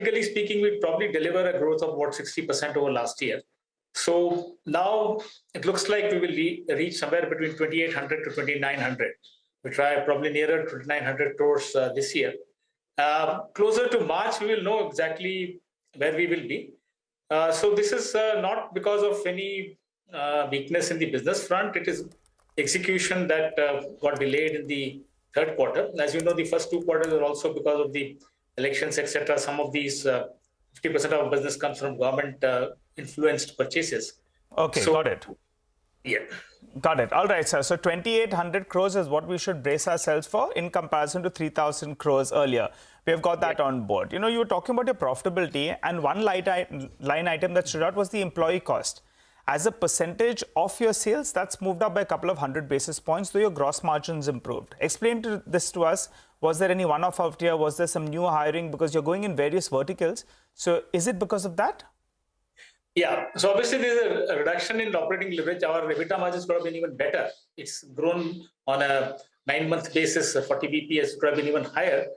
mathematically speaking, we'd probably deliver a growth of about 60% over last year. So now it looks like we will reach somewhere between 2,800 to 2,900. We try probably nearer to 900 crores this year. Closer to March, we will know exactly where we will be. So this is not because of any weakness in the business front. It is execution that got delayed in the third quarter. As you know, the first two quarters are also because of the elections, etc. Some of these 50% of business comes from government influenced purchases. Okay, so, got it. Yeah. Got it. All right, sir. So 2,800 crores is what we should brace ourselves for in comparison to 3,000 crores earlier. We have got that on board. You know, you were talking about your profitability, and one line item that stood out was the employee cost. As a percentage of your sales, that's moved up by a couple of 100 basis points, though your gross margins improved. Explain this to us. Was there any one-off out here? Was there some new hiring? Because you're going in various verticals. So is it because of that? Yeah. So obviously there's a reduction in operating leverage. Our EBITDA margins could have been even better. It's grown on a 9-month basis. 40 BPS could have been even higher.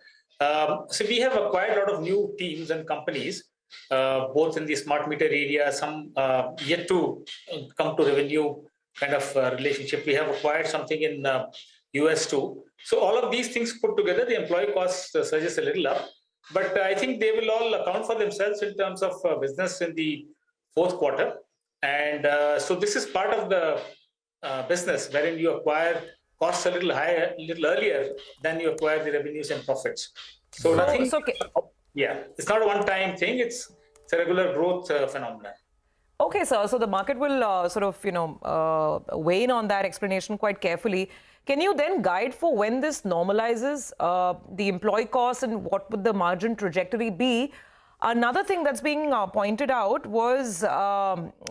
So we have acquired a lot of new teams and companies, both in the smart meter area, some yet to come to revenue kind of relationship. We have acquired something in US too. So all of these things put together, the employee cost surges a little up. But I think they will all account for themselves in terms of business in the fourth quarter. And so this is part of the business wherein you acquire costs a little higher, a little earlier than you acquire the revenues and profits. So nothing, yeah, it's not a one-time thing. It's a regular growth phenomenon. Okay, sir. So the market will sort of, weigh in on that explanation quite carefully. Can you then guide for when this normalizes the employee costs and what would the margin trajectory be? Another thing that's being pointed out was,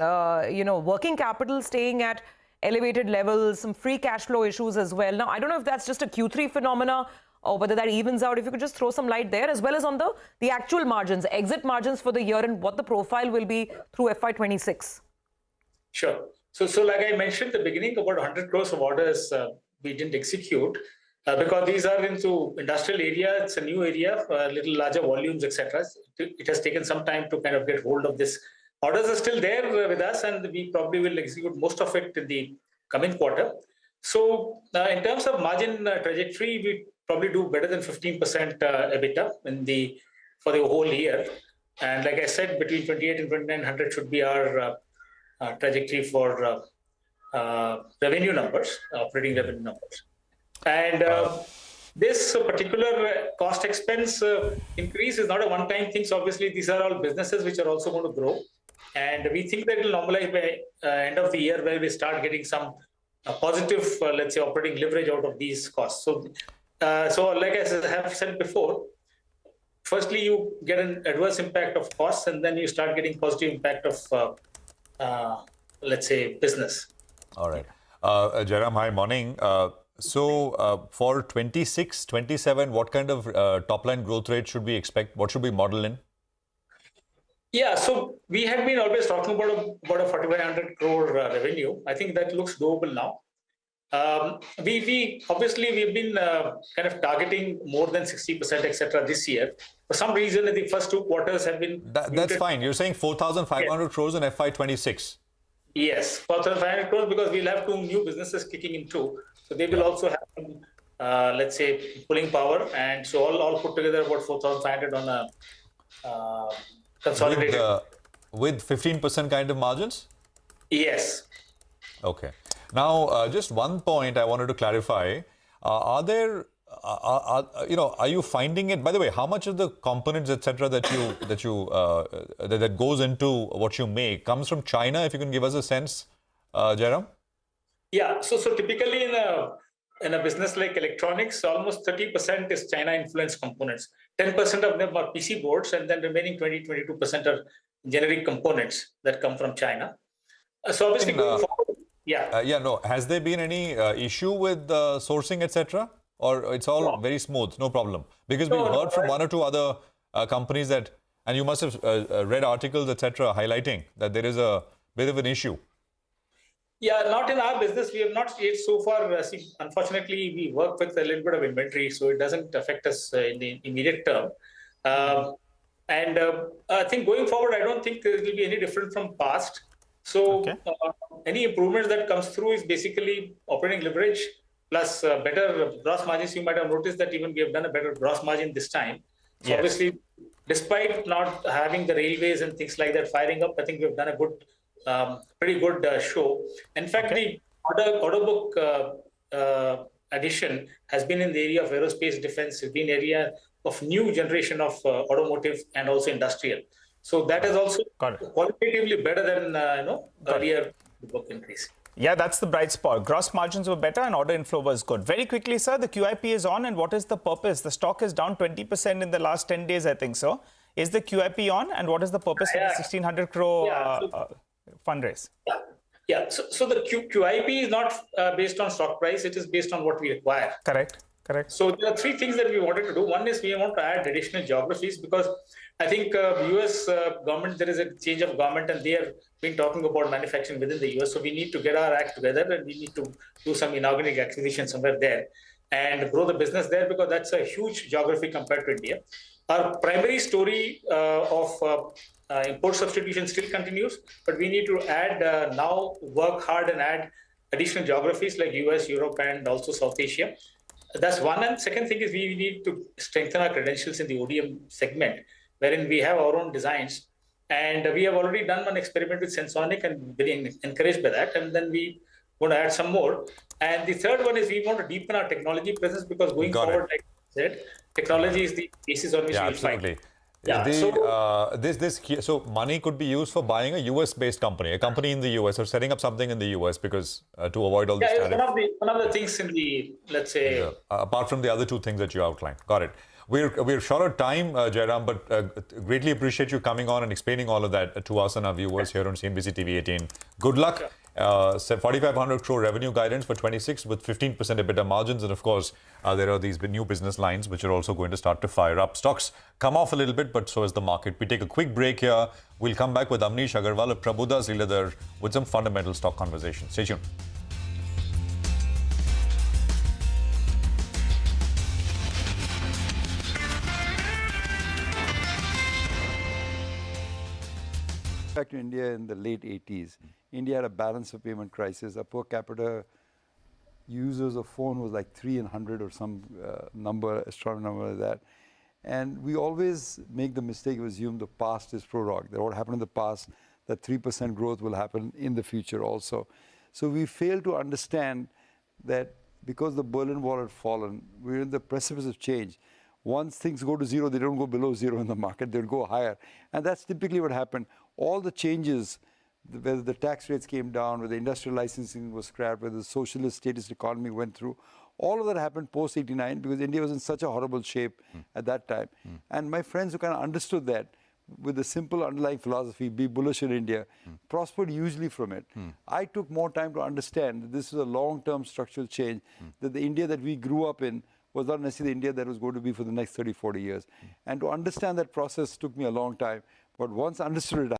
working capital staying at elevated levels, some free cash flow issues as well. Now, I don't know if that's just a Q3 phenomena or whether that evens out. If you could just throw some light there, as well as on the actual margins, exit margins for the year, and what the profile will be through FY26. Sure. So like I mentioned at the beginning, about 100 crores of orders we didn't execute because these are into industrial area. It's a new area, little larger volumes, etc. It has taken some time to kind of get hold of this. Orders are still there with us, and we probably will execute most of it in the coming quarter. So in terms of margin trajectory, we probably do better than 15% EBITDA for the whole year. And like I said, between 28 and 2,900 should be our trajectory for revenue numbers, operating revenue numbers. And this particular cost expense increase is not a one-time thing. So obviously, these are all businesses which are also going to grow. And we think that it will normalize by end of the year, where we start getting some positive, let's say, operating leverage out of these costs. So like I have said before, firstly, you get an adverse impact of costs, and then you start getting positive impact of, let's say, business. All right. Jairam, hi, morning. So for 26, 27, what kind of top-line growth rate should we expect? What should we model in? Yeah, so we have been always talking about a 4,500 crore revenue. I think that looks doable now. We obviously we've been kind of targeting more than 60%, etc. this year. For some reason, the first two quarters have been. That's fine. You're saying 4,500 crores in FY26. Yes, 4,500 crores because we'll have two new businesses kicking in too. So they will also have, let's say, pulling power, and so all put together about 4,500 on a consolidated. With 15% kind of margins? Yes. Okay. Now, just one point I wanted to clarify. Are you finding it? By the way, how much of the components, etc., that goes into what you make comes from China? If you can give us a sense, Jairam. Yeah. So typically in a business like electronics, almost 30% is China-influenced components. 10% of them are PC boards, and then remaining 22% are generic components that come from China. So obviously going forward, no. Has there been any issue with sourcing, etc., or it's all very smooth, no problem? Because we've heard from one or two other companies that, and you must have read articles, etc., highlighting that there is a bit of an issue. Yeah, not in our business. We have not yet so far. Unfortunately, we work with a little bit of inventory, so it doesn't affect us in the immediate term. And I think going forward, I don't think there will be any different from past. So any improvements that comes through is basically operating leverage plus better gross margins. You might have noticed that even we have done a better gross margin this time. So obviously, despite not having the railways and things like that firing up, I think we've done a good, pretty good show. In fact, the order book addition has been in the area of aerospace defense, has been area of new generation of automotive and also industrial. So that is also qualitatively better than earlier book increase. Yeah, that's the bright spot. Gross margins were better and order inflow was good. Very quickly, sir, the QIP is on, and what is the purpose? The stock is down 20% in the last 10 days, I think so. Is the QIP on, and what is the purpose of the 1,600 crore fundraise? Yeah. So the QIP is not based on stock price. It is based on what we require. Correct. So there are three things that we wanted to do. One is we want to add additional geographies because I think US government, there is a change of government and they have been talking about manufacturing within the US. So we need to get our act together and we need to do some inorganic acquisition somewhere there and grow the business there because that's a huge geography compared to India. Our primary story of import substitution still continues, but we need to add now work hard and add additional geographies like US, Europe, and also South Asia. That's one. And second thing is we need to strengthen our credentials in the ODM segment, wherein we have our own designs. And we have already done one experiment with Sensonic and been encouraged by that. And then we want to add some more. And the third one is we want to deepen our technology presence because going forward, like I said, technology is the basis on which we will find. Yeah, so money could be used for buying a US-based company, a company in the US, or setting up something in the US because to avoid all this. One of the things in the, let's say, apart from the other two things that you outlined. Got it. We're short of time, Jairam, but greatly appreciate you coming on and explaining all of that to us and our viewers here on CNBC TV18. Good luck. 4,500 crore revenue guidance for 26 with 15% EBITDA margins, and of course there are these new business lines which are also going to start to fire up. Stocks come off a little bit, but so is the market. We take a quick break here. We'll come back with Amnish Agarwal of Prabhudas Lilladher with some fundamental stock conversation. Stay tuned. Back to India in the late 80s. India had a balance of payment crisis. A per capita users of phone was like 3 in 100 or some astronomical number like that. And we always make the mistake of assuming the past is prorogue, that what happened in the past, that 3% growth will happen in the future also. So we fail to understand that because the Berlin Wall had fallen, we're in the precipice of change. Once things go to zero, they don't go below zero in the market, they'll go higher. And that's typically what happened. All the changes, whether the tax rates came down, whether industrial licensing was scrapped, whether the socialist statist economy went through, all of that happened post-89 because India was in such a horrible shape at that time. And my friends who kind of understood that with the simple underlying philosophy, be bullish in India, prospered hugely from it. I took more time to understand that this is a long-term structural change, that the India that we grew up in was not necessarily the India that was going to be for the next 30, 40 years. And to understand that process took me a long time. But once I understood it,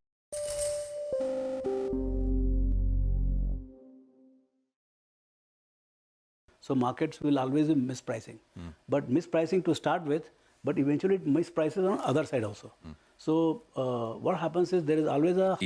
so markets will always be mispricing. But mispricing to start with, but eventually it misprices on other side also. So what happens is there is always a...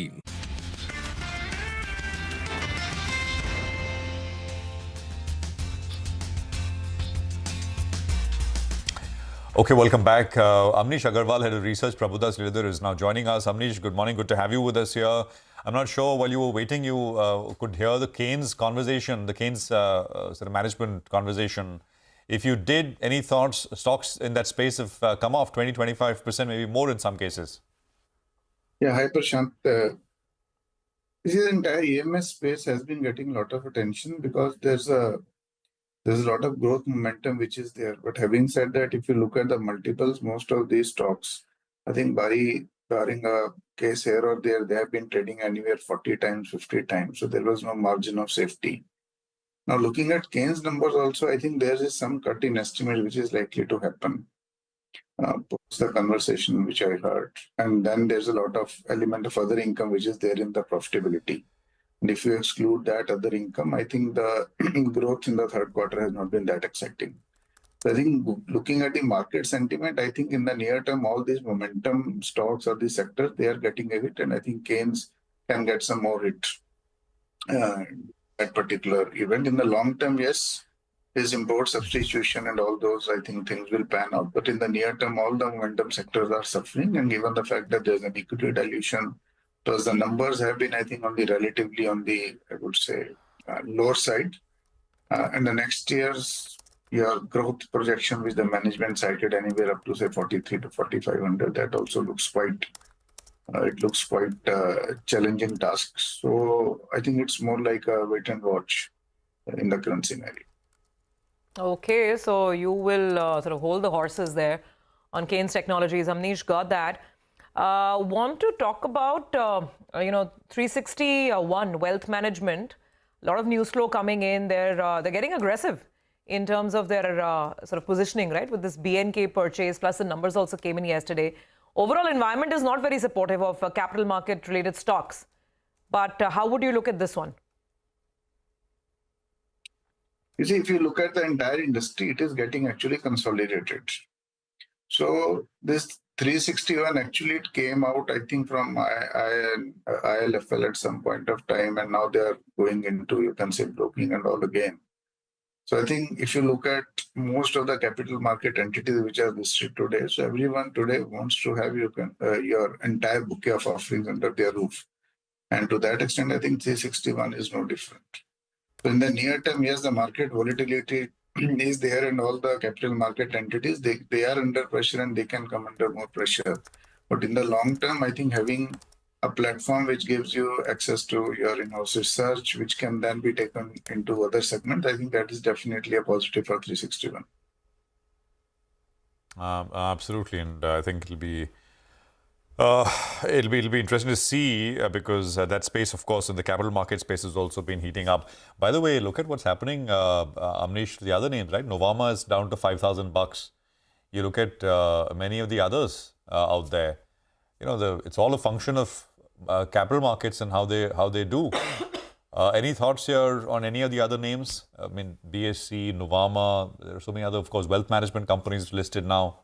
Okay, welcome back. Amnish Agarwal, Head of Research, Prabhudas Lilladher, is now joining us. Amnish, good morning. Good to have you with us here. I'm not sure while you were waiting, you could hear the Keynes conversation, the Keynes sort of management conversation. If you did, any thoughts? Stocks in that space have come off 20, 25%, maybe more in some cases. Yeah, hi Prashant. This entire EMS space has been getting a lot of attention because there's a lot of growth momentum which is there. But having said that, if you look at the multiples, most of these stocks, I think barring a case here or there, they have been trading anywhere 40 times, 50 times. So there was no margin of safety. Now looking at Keynes numbers also, I think there is some cut in estimate which is likely to happen. Post the conversation which I heard. And then there's a lot of element of other income which is there in the profitability. And if you exclude that other income, I think the growth in the third quarter has not been that exciting. I think looking at the market sentiment, I think in the near term, all these momentum stocks or the sectors, they are getting a hit, and I think Keynes can get some more hit that particular event. In the long term, yes, his import substitution and all those, I think things will pan out. But in the near term, all the momentum sectors are suffering, and given the fact that there's an equity dilution, plus the numbers have been, I think, on the relatively on the, I would say, lower side. And the next year's your growth projection, which the management cited anywhere up to say 43 to 4,500, that also looks quite. It looks quite challenging task. So I think it's more like a wait and watch in the current scenario. Okay, so you will sort of hold the horses there on Keynes Technologies. Amnish got that. Want to talk about, 361 Wealth Management. A lot of news flow coming in. They're getting aggressive in terms of their sort of positioning, right? With this BNK purchase, plus the numbers also came in yesterday. Overall environment is not very supportive of capital market related stocks. But how would you look at this one? You see, if you look at the entire industry, it is getting actually consolidated. So this 361 actually it came out, I think, from ILFL at some point of time, and now they are going into, you can say, broking and all again. So I think if you look at most of the capital market entities which are listed today, so everyone today wants to have your entire bouquet of offerings under their roof. And to that extent, I think 361 is no different. So in the near term, yes, the market volatility is there, and all the capital market entities, they are under pressure and they can come under more pressure. But in the long term, I think having a platform which gives you access to your in-house research, which can then be taken into other segments, I think that is definitely a positive for 361. Absolutely, and I think it'll be interesting to see because that space, of course, in the capital market space has also been heating up. By the way, look at what's happening, Amnish, the other names, right? Novama is down to $5,000. You look at many of the others out there. It's all a function of capital markets and how they do. Any thoughts here on any of the other names? I mean, BSC, Novama, there are so many other, of course, wealth management companies listed now.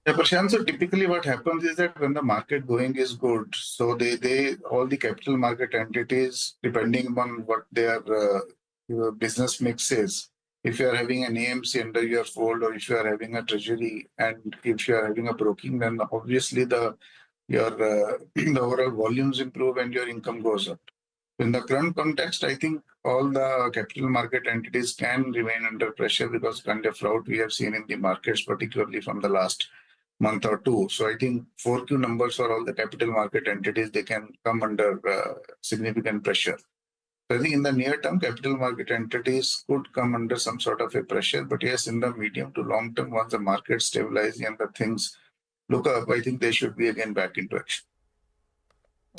Yeah, Prashant, so typically what happens is that when the market going is good, so they all the capital market entities, depending upon what their your business mix is, if you are having an AMC under your fold, or if you are having a treasury, and if you are having a broking, then obviously the overall volumes improve and your income goes up. In the current context, I think all the capital market entities can remain under pressure because kind of rout we have seen in the markets, particularly from the last month or two. So I think 4Q numbers for all the capital market entities, they can come under significant pressure. So I think in the near term, capital market entities could come under some sort of a pressure. But yes, in the medium to long term, once the market stabilizes and the things look up, I think they should be again back into action.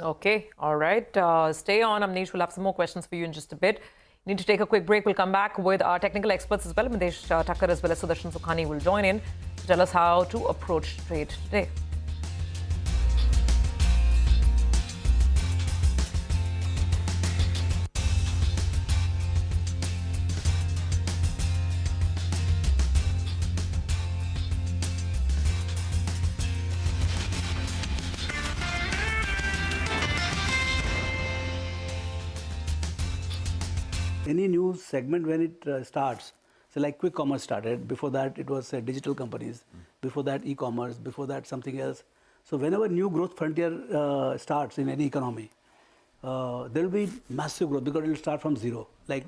Okay, all right. Stay on, Amnish. We'll have some more questions for you in just a bit. Need to take a quick break. We'll come back with our technical experts as well. Madesh Thakkar as well as Sudarshan Sukhani will join in to tell us how to approach trade today. Any new segment when it starts, so like quick commerce started, before that it was digital companies, before that e-commerce, before that something else. So whenever new growth frontier starts in any economy, there will be massive growth because it will start from zero. Like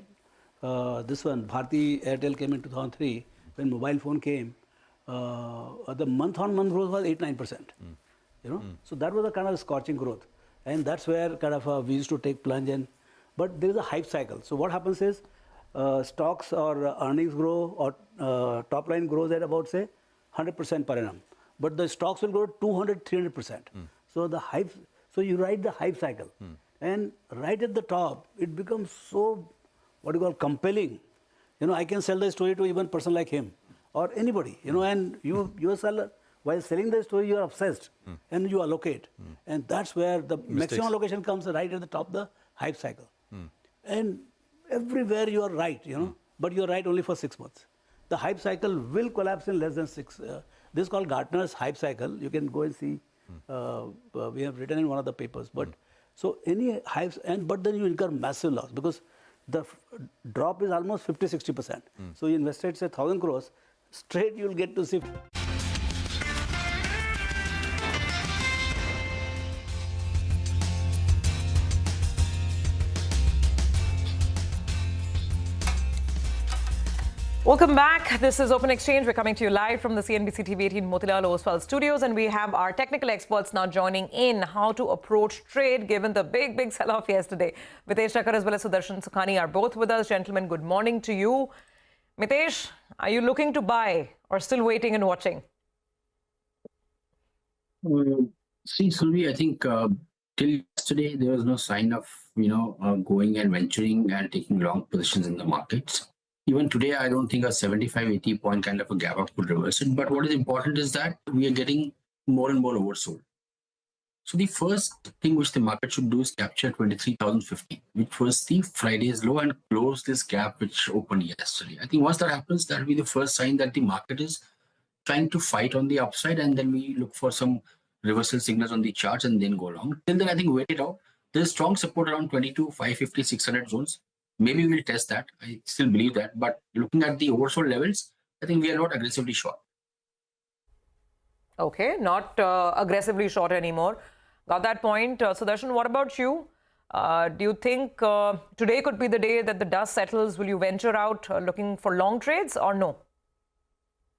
this one, Bharti Airtel came in 2003, when mobile phone came, the month-on-month growth was 8-9%. So that was a kind of scorching growth. And that's where kind of we used to take plunge in. But there is a hype cycle. So what happens is stocks or earnings grow or top line grows at about say 100% per annum. But the stocks will grow 200-300%. So the hype. So you ride the hype cycle, and right at the top it becomes so what you call compelling. I can sell the story to even a person like him or anybody. And you sell. While selling the story, you are obsessed and you allocate, and that's where the maximum allocation comes right at the top of the hype cycle. And everywhere you are right, but you are right only for 6 months. the hype cycle will collapse in less than 6. This is called Gartner's hype cycle. You can go and see. We have written in one of the papers. But so any hypes, but then you incur massive loss because the drop is almost 50-60%. So you invested say 1,000 crores, straight you'll get to see. Welcome back. This is Open Exchange. We're coming to you live from the CNBC-TV18 Motilal Oswal studios, and we have our technical experts now joining in how to approach trade given the big sell-off yesterday. Mitesh Thakkar as well as Sudarshan Sukhani are both with us. Gentlemen, good morning to you. Mitesh, are you looking to buy or still waiting and watching? See, Survi, I think till yesterday there was no sign of going and venturing and taking long positions in the markets. Even today, I don't think a 75-80 point kind of a gap up could reverse it. But what is important is that we are getting more and more oversold. So the first thing which the market should do is capture 23,050, which was the Friday's low, and close this gap which opened yesterday. I think once that happens, that will be the first sign that the market is trying to fight on the upside, and then we look for some reversal signals on the charts and then go long. Till then, I think wait it out. There's strong support around 22, 550, 600 zones. Maybe we'll test that. I still believe that. But looking at the oversold levels, I think we are not aggressively short. Okay, not aggressively short anymore. Got that point. Sudarshan, what about you? Do you think today could be the day that the dust settles? Will you venture out looking for long trades or no?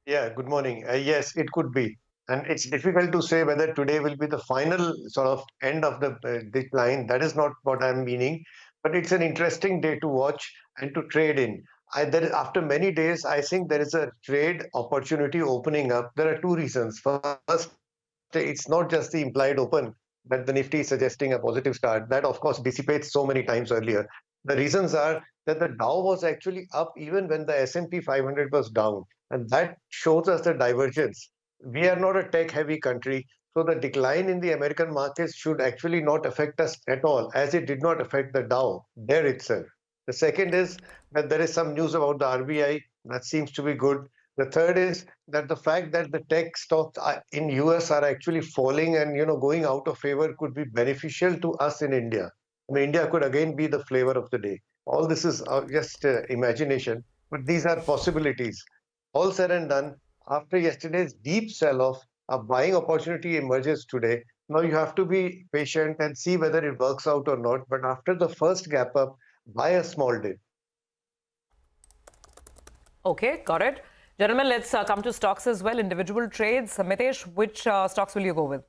Yeah, good morning. Yes, it could be. And it's difficult to say whether today will be the final sort of end of the decline. That is not what I'm meaning. But it's an interesting day to watch and to trade in. After many days, I think there is a trade opportunity opening up. There are two reasons. First, it's not just the implied open that the Nifty is suggesting a positive start. That, of course, dissipates so many times earlier. The reasons are that the Dow was actually up even when the S&P 500 was down. And that shows us the divergence. We are not a tech-heavy country. So the decline in the American markets should actually not affect us at all, as it did not affect the Dow there itself. The second is that there is some news about the RBI. That seems to be good. The third is that the fact that the tech stocks in US are actually falling and going out of favor could be beneficial to us in India. I mean, India could again be the flavor of the day. All this is just imagination, but these are possibilities. All said and done, after yesterday's deep sell-off, a buying opportunity emerges today. Now you have to be patient and see whether it works out or not. But after the first gap up, buy a small dip. Okay, got it. Gentlemen, let's come to stocks as well. Individual trades. Mitesh, which stocks will you go with?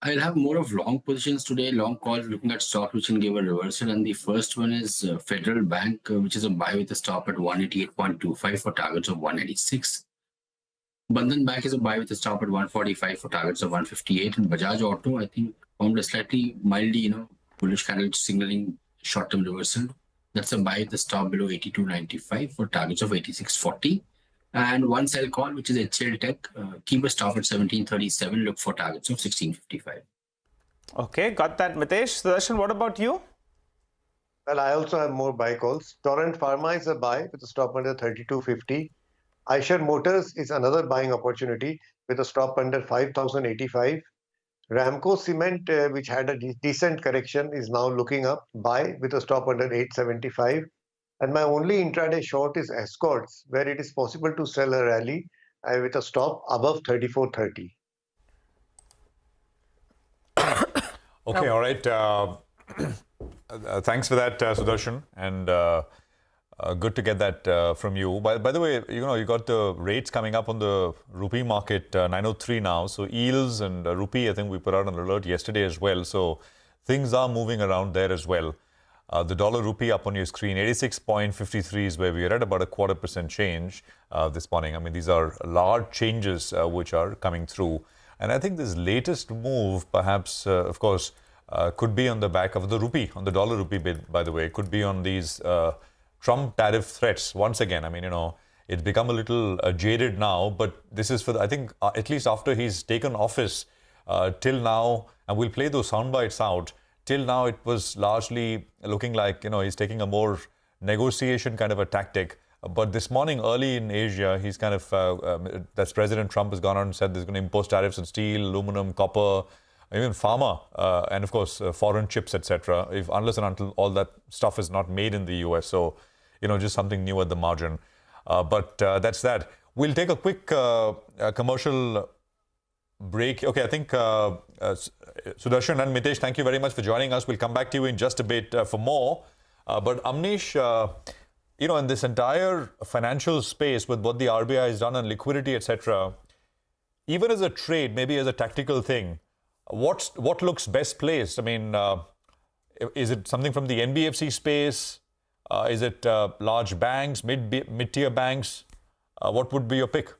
I'll have more of long positions today, long calls, looking at stocks which can give a reversal. And the first one is Federal Bank, which is a buy with a stop at 188.25 for targets of 186. Bandhan Bank is a buy with a stop at 145 for targets of 158. And Bajaj Auto, I think, formed a slightly mildly, bullish candle signaling short-term reversal. That's a buy with a stop below 82.95 for targets of 86.40. And one sell call, which is HCL Tech, keep a stop at 17.37, look for targets of 16.55. Okay, got that, Mitesh. Sudarshan, what about you? Well, I also have more buy calls. Torrent Pharma is a buy with a stop under 32.50. Eicher Motors is another buying opportunity with a stop under 5,085. Ramco Cement, which had a decent correction, is now looking up, buy with a stop under 875. And my only intraday short is Escorts, where it is possible to sell a rally with a stop above 34.30. Okay, all right. Thanks for that, Sudarshan, and good to get that from you. By the way, you got the rates coming up on the rupee market, 903 now. So yields and rupee, I think we put out an alert yesterday as well. So things are moving around there as well. The dollar rupee up on your screen, 86.53 is where we are at, about a 0.25% change this morning. I mean, these are large changes which are coming through. And I think this latest move, perhaps, of course, could be on the back of the rupee, on the dollar rupee bid, by the way, could be on these Trump tariff threats. Once again, I mean, it's become a little jaded now, but this is for, I think, at least after he's taken office till now, and we'll play those sound bites out. till now it was largely looking like, he's taking a more negotiation kind of a tactic. But this morning, early in Asia, he's kind of, that's President Trump has gone on and said there's going to impose tariffs on steel, aluminum, copper, even pharma, and of course, foreign chips, etc. Unless and until all that stuff is not made in the US. So, just something new at the margin. But that's that. We'll take a quick commercial break. Okay, I think Sudarshan and Mitesh, thank you very much for joining us. We'll come back to you in just a bit for more. But Amnish, in this entire financial space with what the RBI has done on liquidity, etc., even as a trade, maybe as a tactical thing, what looks best placed? I mean, is it something from the NBFC space? Is it large banks, mid-tier banks? What would be your pick?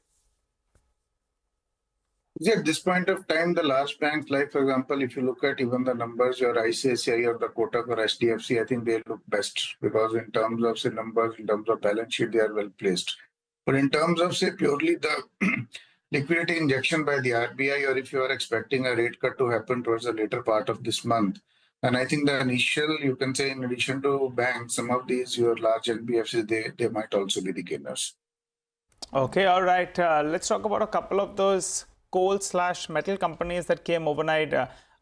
At this point of time, the large banks, like for example, if you look at even the numbers, your ICICI or the Kotak or HDFC, I think they look best because in terms of say numbers, in terms of balance sheet, they are well placed. But in terms of say purely the liquidity injection by the RBI, or if you are expecting a rate cut to happen towards the later part of this month, and I think the initial, you can say in addition to banks, some of these your large NBFCs, they might also be the gainers. Okay, all right. Let's talk about a couple of those coal/metal companies that came overnight,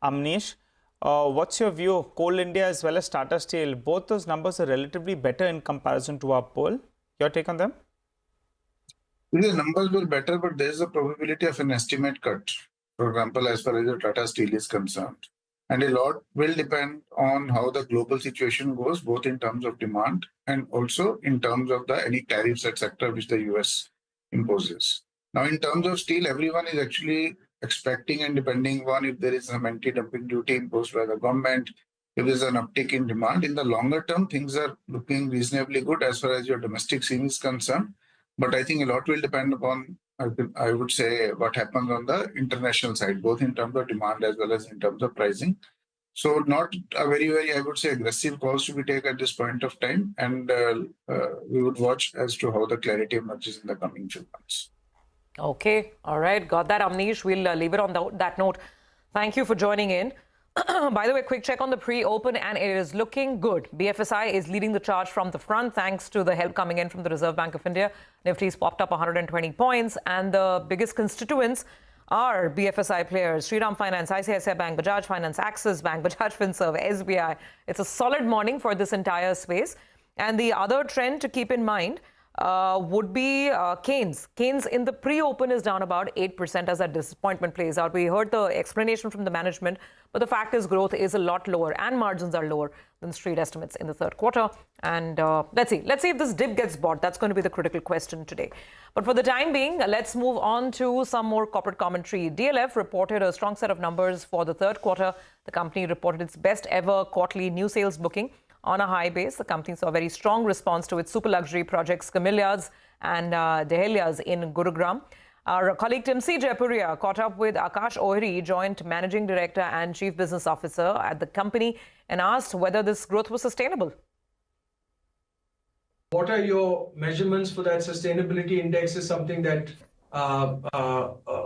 Amnish. What's your view? Coal India as well as Tata Steel, both those numbers are relatively better in comparison to our poll. Your take on them? The numbers were better, but there is a probability of an estimate cut, for example, as far as the Tata Steel is concerned. And a lot will depend on how the global situation goes, both in terms of demand and also in terms of any tariffs, etc., which the US imposes. Now, in terms of steel, everyone is actually expecting and depending on if there is some anti-dumping duty imposed by the government, if there is an uptick in demand. In the longer term, things are looking reasonably good as far as your domestic scene is concerned. But I think a lot will depend upon, I would say, what happens on the international side, both in terms of demand as well as in terms of pricing. So not a very, I would say, aggressive calls to be taken at this point of time. And we would watch as to how the clarity emerges in the coming few months. Okay. All right. Got that, Amnish. We'll leave it on that note. Thank you for joining in. By the way, quick check on the pre-open, and it is looking good. BFSI is leading the charge from the front thanks to the help coming in from the Reserve Bank of India. Nifty's popped up 120 points, and the biggest constituents are BFSI players: Shriram Finance, ICICI Bank, Bajaj Finance, Axis Bank, Bajaj Finserv, SBI. It's a solid morning for this entire space. And the other trend to keep in mind would be Keynes. Keynes in the pre-open is down about 8% as that disappointment plays out. We heard the explanation from the management, but the fact is growth is a lot lower and margins are lower than street estimates in the third quarter. And let's see if this dip gets bought. That's going to be the critical question today. But for the time being, let's move on to some more corporate commentary. DLF reported a strong set of numbers for the third quarter. The company reported its best ever quarterly new sales booking. On a high base, the company saw a very strong response to its super luxury projects, Camellias and Dahlias in Gurugram. Our colleague Tim C. Jaipuria caught up with Akash Ohri, Joint Managing Director and Chief Business Officer at the company, and asked whether this growth was sustainable. What are your measurements for that sustainability index is something that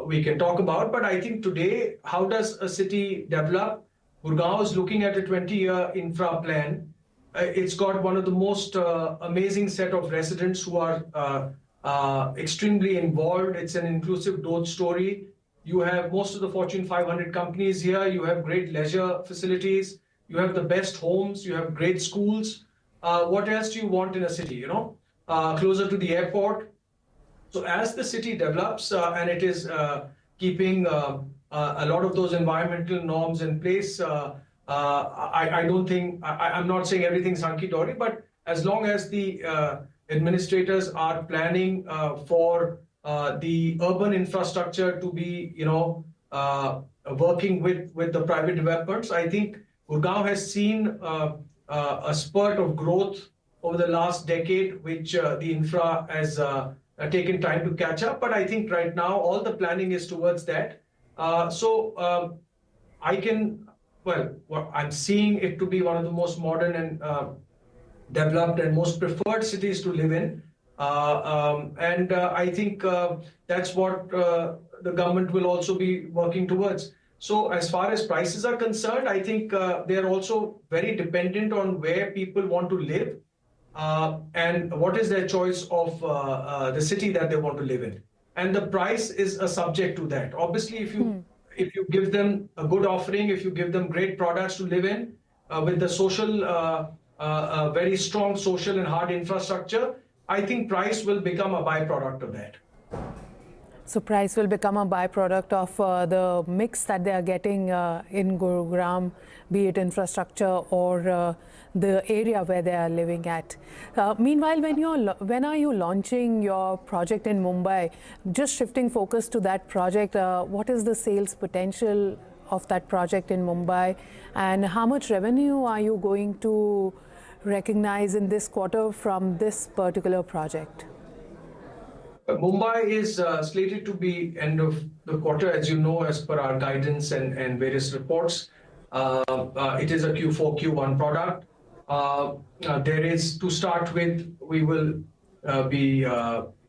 we can talk about. But I think today, how does a city develop? Gurgaon is looking at a 20-year infra plan. It's got one of the most amazing set of residents who are extremely involved. It's an inclusive growth story. You have most of the Fortune 500 companies here. You have great leisure facilities. You have the best homes. You have great schools. What else do you want in a city, closer to the airport? So as the city develops and it is keeping a lot of those environmental norms in place, I don't think, I'm not saying everything's hunky-dory, but as long as the administrators are planning for the urban infrastructure to be, working with the private developers, I think Gurgaon has seen a spurt of growth over the last decade, which the infra has taken time to catch up. But I think right now all the planning is towards that. I'm seeing it to be one of the most modern and developed and most preferred cities to live in. I think that's what the government will also be working towards. So as far as prices are concerned, I think they are also very dependent on where people want to live and what is their choice of the city that they want to live in. And the price is a subject to that. Obviously, if you give them a good offering, if you give them great products to live in, with the social, very strong social and hard infrastructure, I think price will become a byproduct of that. So price will become a byproduct of the mix that they are getting in Gurugram, be it infrastructure or the area where they are living at. Meanwhile, when are you launching your project in Mumbai? Just shifting focus to that project, what is the sales potential of that project in Mumbai, and how much revenue are you going to recognize in this quarter from this particular project? Mumbai is slated to be end of the quarter, as you know, as per our guidance and various reports. It is a Q4, Q1 product. There is, to start with, we will be,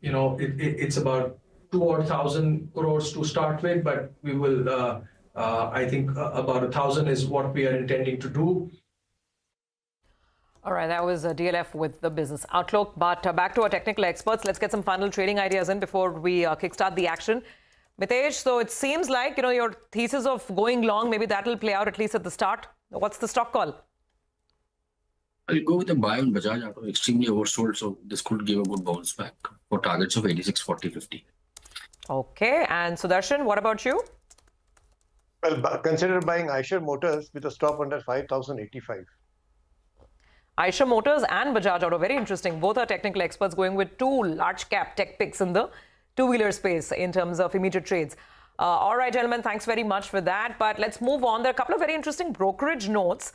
it's about 2,000 crores to start with, but we will, I think about 1,000 is what we are intending to do. All right, that was DLF with the business outlook. But back to our technical experts. Let's get some final trading ideas in before we kickstart the action. Mitesh, so it seems like, your thesis of going long, maybe that will play out at least at the start. What's the stock call? I'll go with a buy on Bajaj Auto, extremely oversold, so this could give a good bounce back for targets of 86, 40, 50. Okay, and Sudarshan, what about you? Well, consider buying Eicher Motors with a stop under 5,085. Eicher Motors and Bajaj Auto, very interesting. Both are technical experts going with two large cap tech picks in the two-wheeler space in terms of immediate trades. All right, gentlemen, thanks very much for that. But let's move on. There are a couple of very interesting brokerage notes,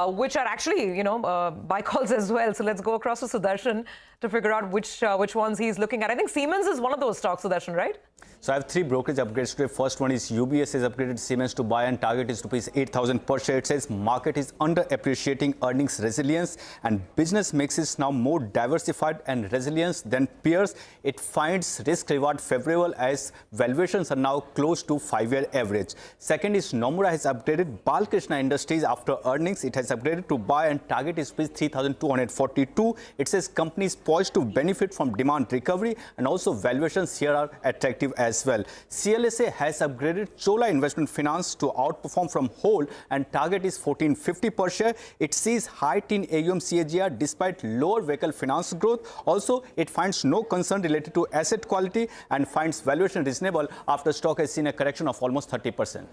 which are actually, buy calls as well. So let's go across to Sudarshan to figure out which ones he's looking at. I think Siemens is one of those stocks, Sudarshan, right? So I have three brokerage upgrades today. First one is UBS has upgraded Siemens to buy and target is rupees 8,000 per share. It says market is under appreciating earnings resilience and business mix is now more diversified and resilience than peers. It finds risk reward favorable as valuations are now close to 5-year average. Second is Nomura has upgraded Balkrishna Industries after earnings. It has upgraded to buy and target is 3,242. It says companies poised to benefit from demand recovery and also valuations here are attractive as well. CLSA has upgraded Chola Investment Finance to outperform from hold and target is 1450 per share. It sees high teen AUM CAGR despite lower vehicle finance growth. Also, it finds no concern related to asset quality and finds valuation reasonable after stock has seen a correction of almost 30%.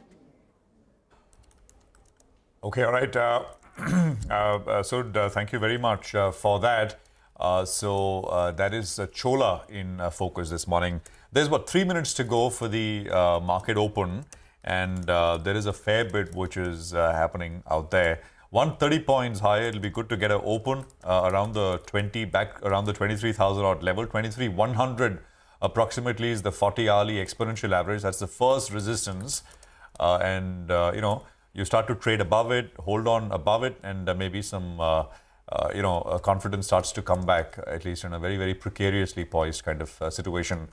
Okay, all right. Sud, thank you very much for that. That is Chola in focus this morning. There's about 3 minutes to go for the market open, and there is a fair bit which is happening out there. 130 points higher, it'll be good to get an open around the 23,000 odd level. 23,100 approximately is the 40 hourly exponential average. That's the first resistance, you start to trade above it, hold on above it, and maybe some confidence starts to come back, at least in a very, very precariously poised kind of situation.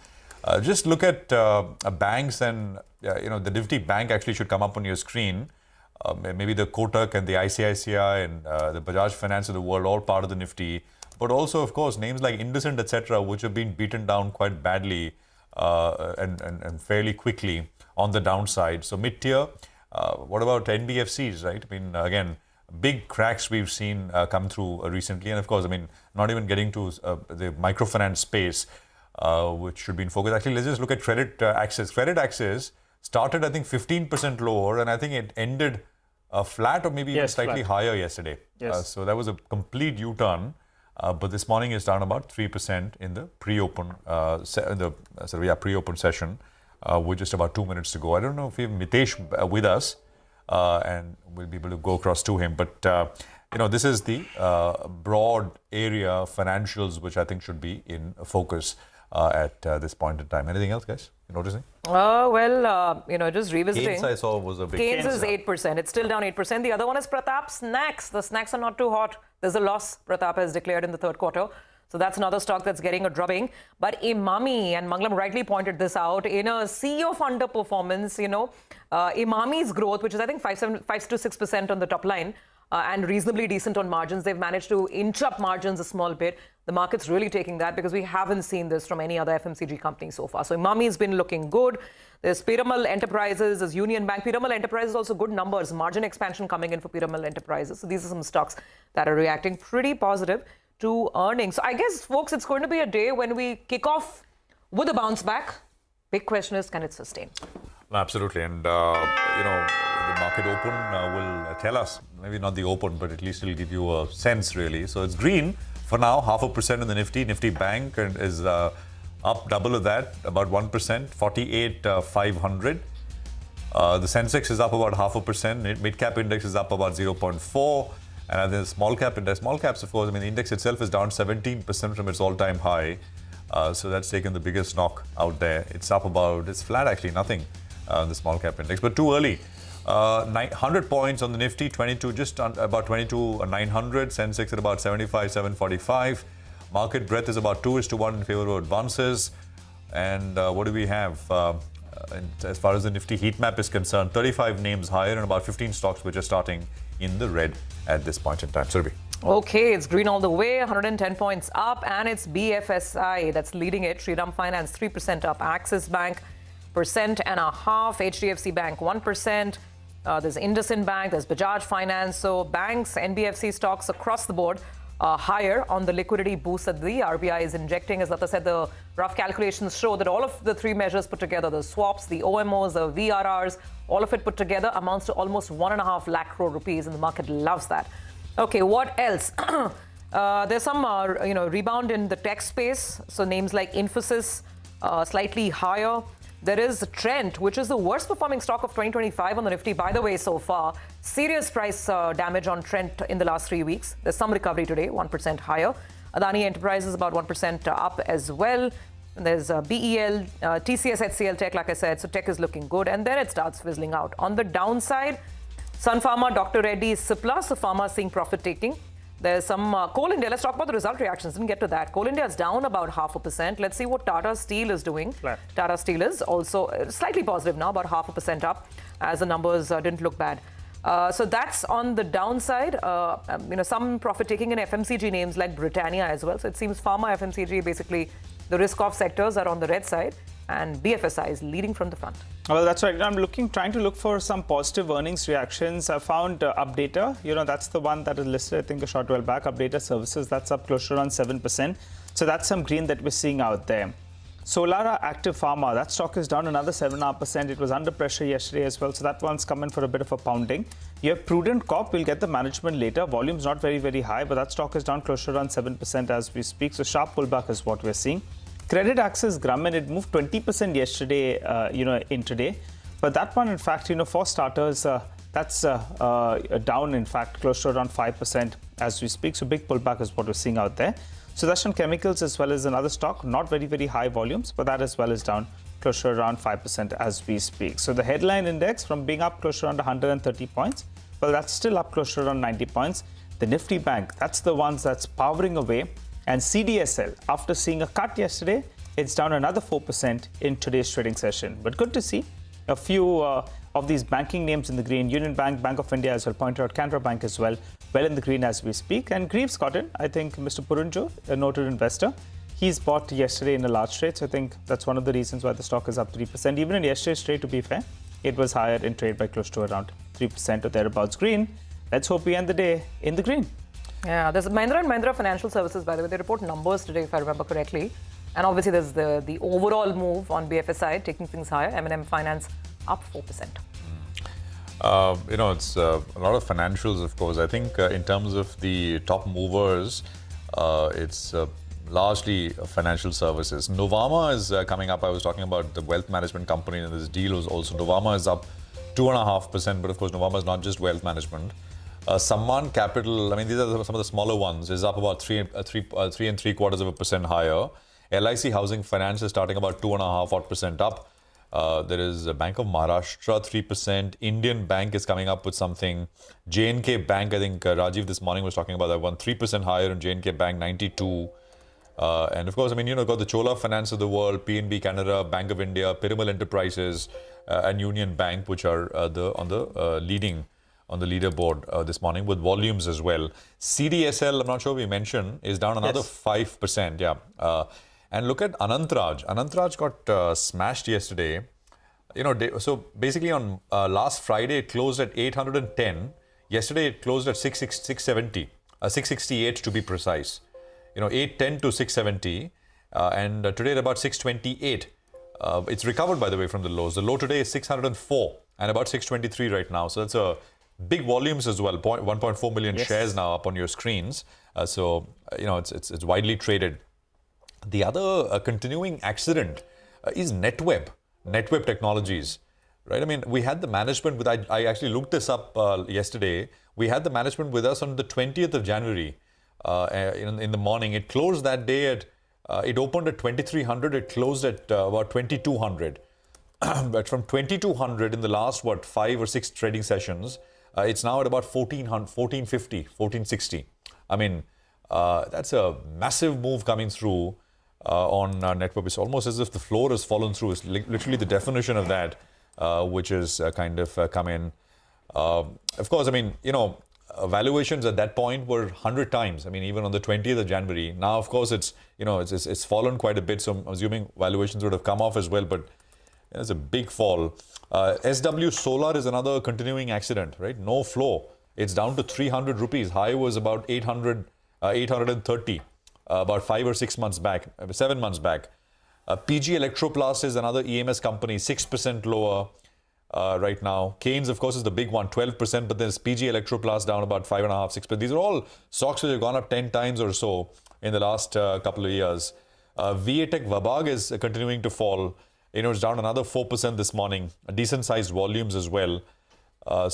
Just look at banks and, the Nifty Bank actually should come up on your screen. Maybe the Kotak and the ICICI and the Bajaj Finance of the world, all part of the Nifty. But also, of course, names like indices, etc., which have been beaten down quite badly and fairly quickly on the downside. So mid-tier, what about NBFCs, right? I mean, again, big cracks we've seen come through recently. And of course, not even getting to the microfinance space, which should be in focus. Actually, let's just look at Credit Access. Credit Access started, I think, 15% lower, and I think it ended flat or maybe even slightly higher yesterday. Yes. So that was a complete U-turn. But this morning is down about 3% in the pre-open pre-open session with just about 2 minutes to go. I don't know if we have Mitesh with us, and we'll be able to go across to him. But this is the broad area of financials which I think should be in focus at this point in time. Anything else, guys? You noticing? Just revisiting. Gains I saw was a big. Gains is 8%. It's still down 8%. The other one is Pratap Snacks. The snacks are not too hot. There's a loss Pratap has declared in the third quarter. So that's another stock that's getting a drubbing. But Emami, and Manglam rightly pointed this out, in a sea of underperformance, Emami's growth, which is I think 5 to 6% on the top line, and reasonably decent on margins. They've managed to inch up margins a small bit. The market's really taking that because we haven't seen this from any other FMCG company so far. So Emami's been looking good. There's Piramal Enterprises, there's Union Bank. Piramal Enterprises also good numbers, margin expansion coming in for Piramal Enterprises. So these are some stocks that are reacting pretty positive to earnings. So I guess, folks, it's going to be a day when we kick off with a bounce back. Big question is, can it sustain? Absolutely. And, the market open will tell us, maybe not the open, but at least it'll give you a sense, really. So it's green for now, 0.5% in the Nifty. Nifty Bank is up double of that, about 1%, 48,500. The Sensex is up about 0.5%. Mid-cap index is up about 0.4%. And the small cap index, small caps, of course, I mean, the index itself is down 17% from its all-time high. So that's taken the biggest knock out there. It's up it's flat actually, nothing, the small cap index, but too early. 100 points on the Nifty, about 22,900. Sensex at about 75,745. Market breadth is about 2:1 in favor of advances. And what do we have? As far as the Nifty heat map is concerned, 35 names higher and about 15 stocks which are starting in the red at this point in time. Surabhi. Okay, it's green all the way, 110 points up, and it's BFSI that's leading it. Shriram Finance 3% up, Axis Bank 1.5%, HDFC Bank 1%. There's IndusInd Bank, there's Bajaj Finance. So banks, NBFC stocks across the board higher on the liquidity boost that the RBI is injecting. As Lata said, the rough calculations show that all of the three measures put together, the swaps, the OMOs, the VRRs, all of it put together amounts to almost 1.5 lakh crore rupees, and the market loves that. Okay, what else? There's some rebound in the tech space. So names like Infosys, slightly higher. There is Trent, which is the worst performing stock of 2025 on the Nifty, by the way, so far. Serious price damage on Trent in the last 3 weeks. There's some recovery today, 1% higher. Adani Enterprises about 1% up as well. And there's BEL, TCS, HCL Tech, like I said. So tech is looking good. And then it starts fizzling out. On the downside, Sun Pharma, Dr. Reddy's, Cipla. So pharma seeing profit taking. There's some Coal India. Let's talk about the result reactions. Didn't get to that. Coal India is down about 0.5%. Let's see what Tata Steel is doing. Flat. Tata Steel is also slightly positive now, about 0.5% up, as the numbers didn't look bad. So that's on the downside. Some profit taking in FMCG names like Britannia as well. So it seems pharma, FMCG, basically the risk-off sectors are on the red side, and BFSI is leading from the front. Well, that's right. I'm trying to look for some positive earnings reactions. I found Updata. That's the one that is listed, I think, a short while back. Updata Services, that's up close to around 7%. So that's some green that we're seeing out there. Solara Active Pharma, that stock is down another 7.5%. It was under pressure yesterday as well. So that one's coming for a bit of a pounding. You have Prudent Corp. We'll get the management later. Volume's not very, very high, but that stock is down close to around 7% as we speak. So sharp pullback is what we're seeing. Credit Access Grameen, it moved 20% yesterday, intraday. But that one, in fact, for starters, that's down, in fact, close to around 5% as we speak. So big pullback is what we're seeing out there. Sudarshan Chemicals as well as another stock, not very, very high volumes, but that as well is down close to around 5% as we speak. So the headline index from being up close to around 130 points, well, that's still up close to around 90 points. The Nifty Bank, that's the ones that's powering away. And CDSL, after seeing a cut yesterday, it's down another 4% in today's trading session. But good to see a few of these banking names in the green. Union Bank, Bank of India as well, pointed out Canara Bank as well in the green as we speak. And Greaves got in. I think Mr. Purunjo, a noted investor, he's bought yesterday in a large trade. So I think that's one of the reasons why the stock is up 3%. Even in yesterday's trade, to be fair, it was higher in trade by close to around 3% or thereabouts green. Let's hope we end the day in the green. Yeah, there's Mahindra & Mahindra Financial Services, by the way. They report numbers today, if I remember correctly. And obviously, there's the overall move on BFSI, taking things higher. M&M Finance up 4%. It's a lot of financials, of course. I think in terms of the top movers, it's largely financial services. Novama is coming up. I was talking about the wealth management company, and this deal was also. Novama is up 2.5%, but of course, Novama is not just wealth management. Samman Capital, I mean, these are some of the smaller ones, is up about 3.75% higher. LIC Housing Finance is starting about 2.5% up. There is a Bank of Maharashtra, 3%. Indian Bank is coming up with something. J&K Bank, I think Rajiv this morning was talking about that one, 3% higher in J&K Bank, 92. And of course, I mean, got the Chola Finance of the world, PNB Canada, Bank of India, Piramal Enterprises, and Union Bank, which are on the leaderboard this morning with volumes as well. CDSL, I'm not sure we mentioned, is down another 5%. Yeah. And look at Anantraj. Anantraj got smashed yesterday. So basically on last Friday, it closed at 810. Yesterday, it closed at 670, 668 to be precise. 810 to 670, and today at about 628. It's recovered, by the way, from the lows. The low today is 604 and about 623 right now. So that's a big volumes as well. 1.4 million shares now up on your screens. So it's widely traded. The other continuing accident is NetWeb Technologies. Right? I mean, we had the management with. I actually looked this up yesterday. We had the management with us on the 20th of January. In the morning, it closed that day at. It opened at 2300. It closed at about 2200. But from 2200 in the last 5 or 6 trading sessions, it's now at about 1450, 1460. I mean, that's a massive move coming through on NetWeb. It's almost as if the floor has fallen through. It's literally the definition of that, which is kind of come in. Of course, I mean, valuations at that point were 100 times. I mean, even on the 20th of January. Now, of course, it's fallen quite a bit. So I'm assuming valuations would have come off as well. But it's a big fall. SW Solar is another continuing accident, right? No flow. It's down to 300 rupees. High was about 830 about 5 or 6 months back, 7 months back. PG Electroplast is another EMS company, 6% lower. Right now. Keynes, of course, is the big one, 12%, but there's PG Electroplast down about 5.5%, 6%. These are all stocks which have gone up 10 times or so in the last couple of years. VATech Vabag is continuing to fall. It's down another 4% this morning. Decent sized volumes as well. A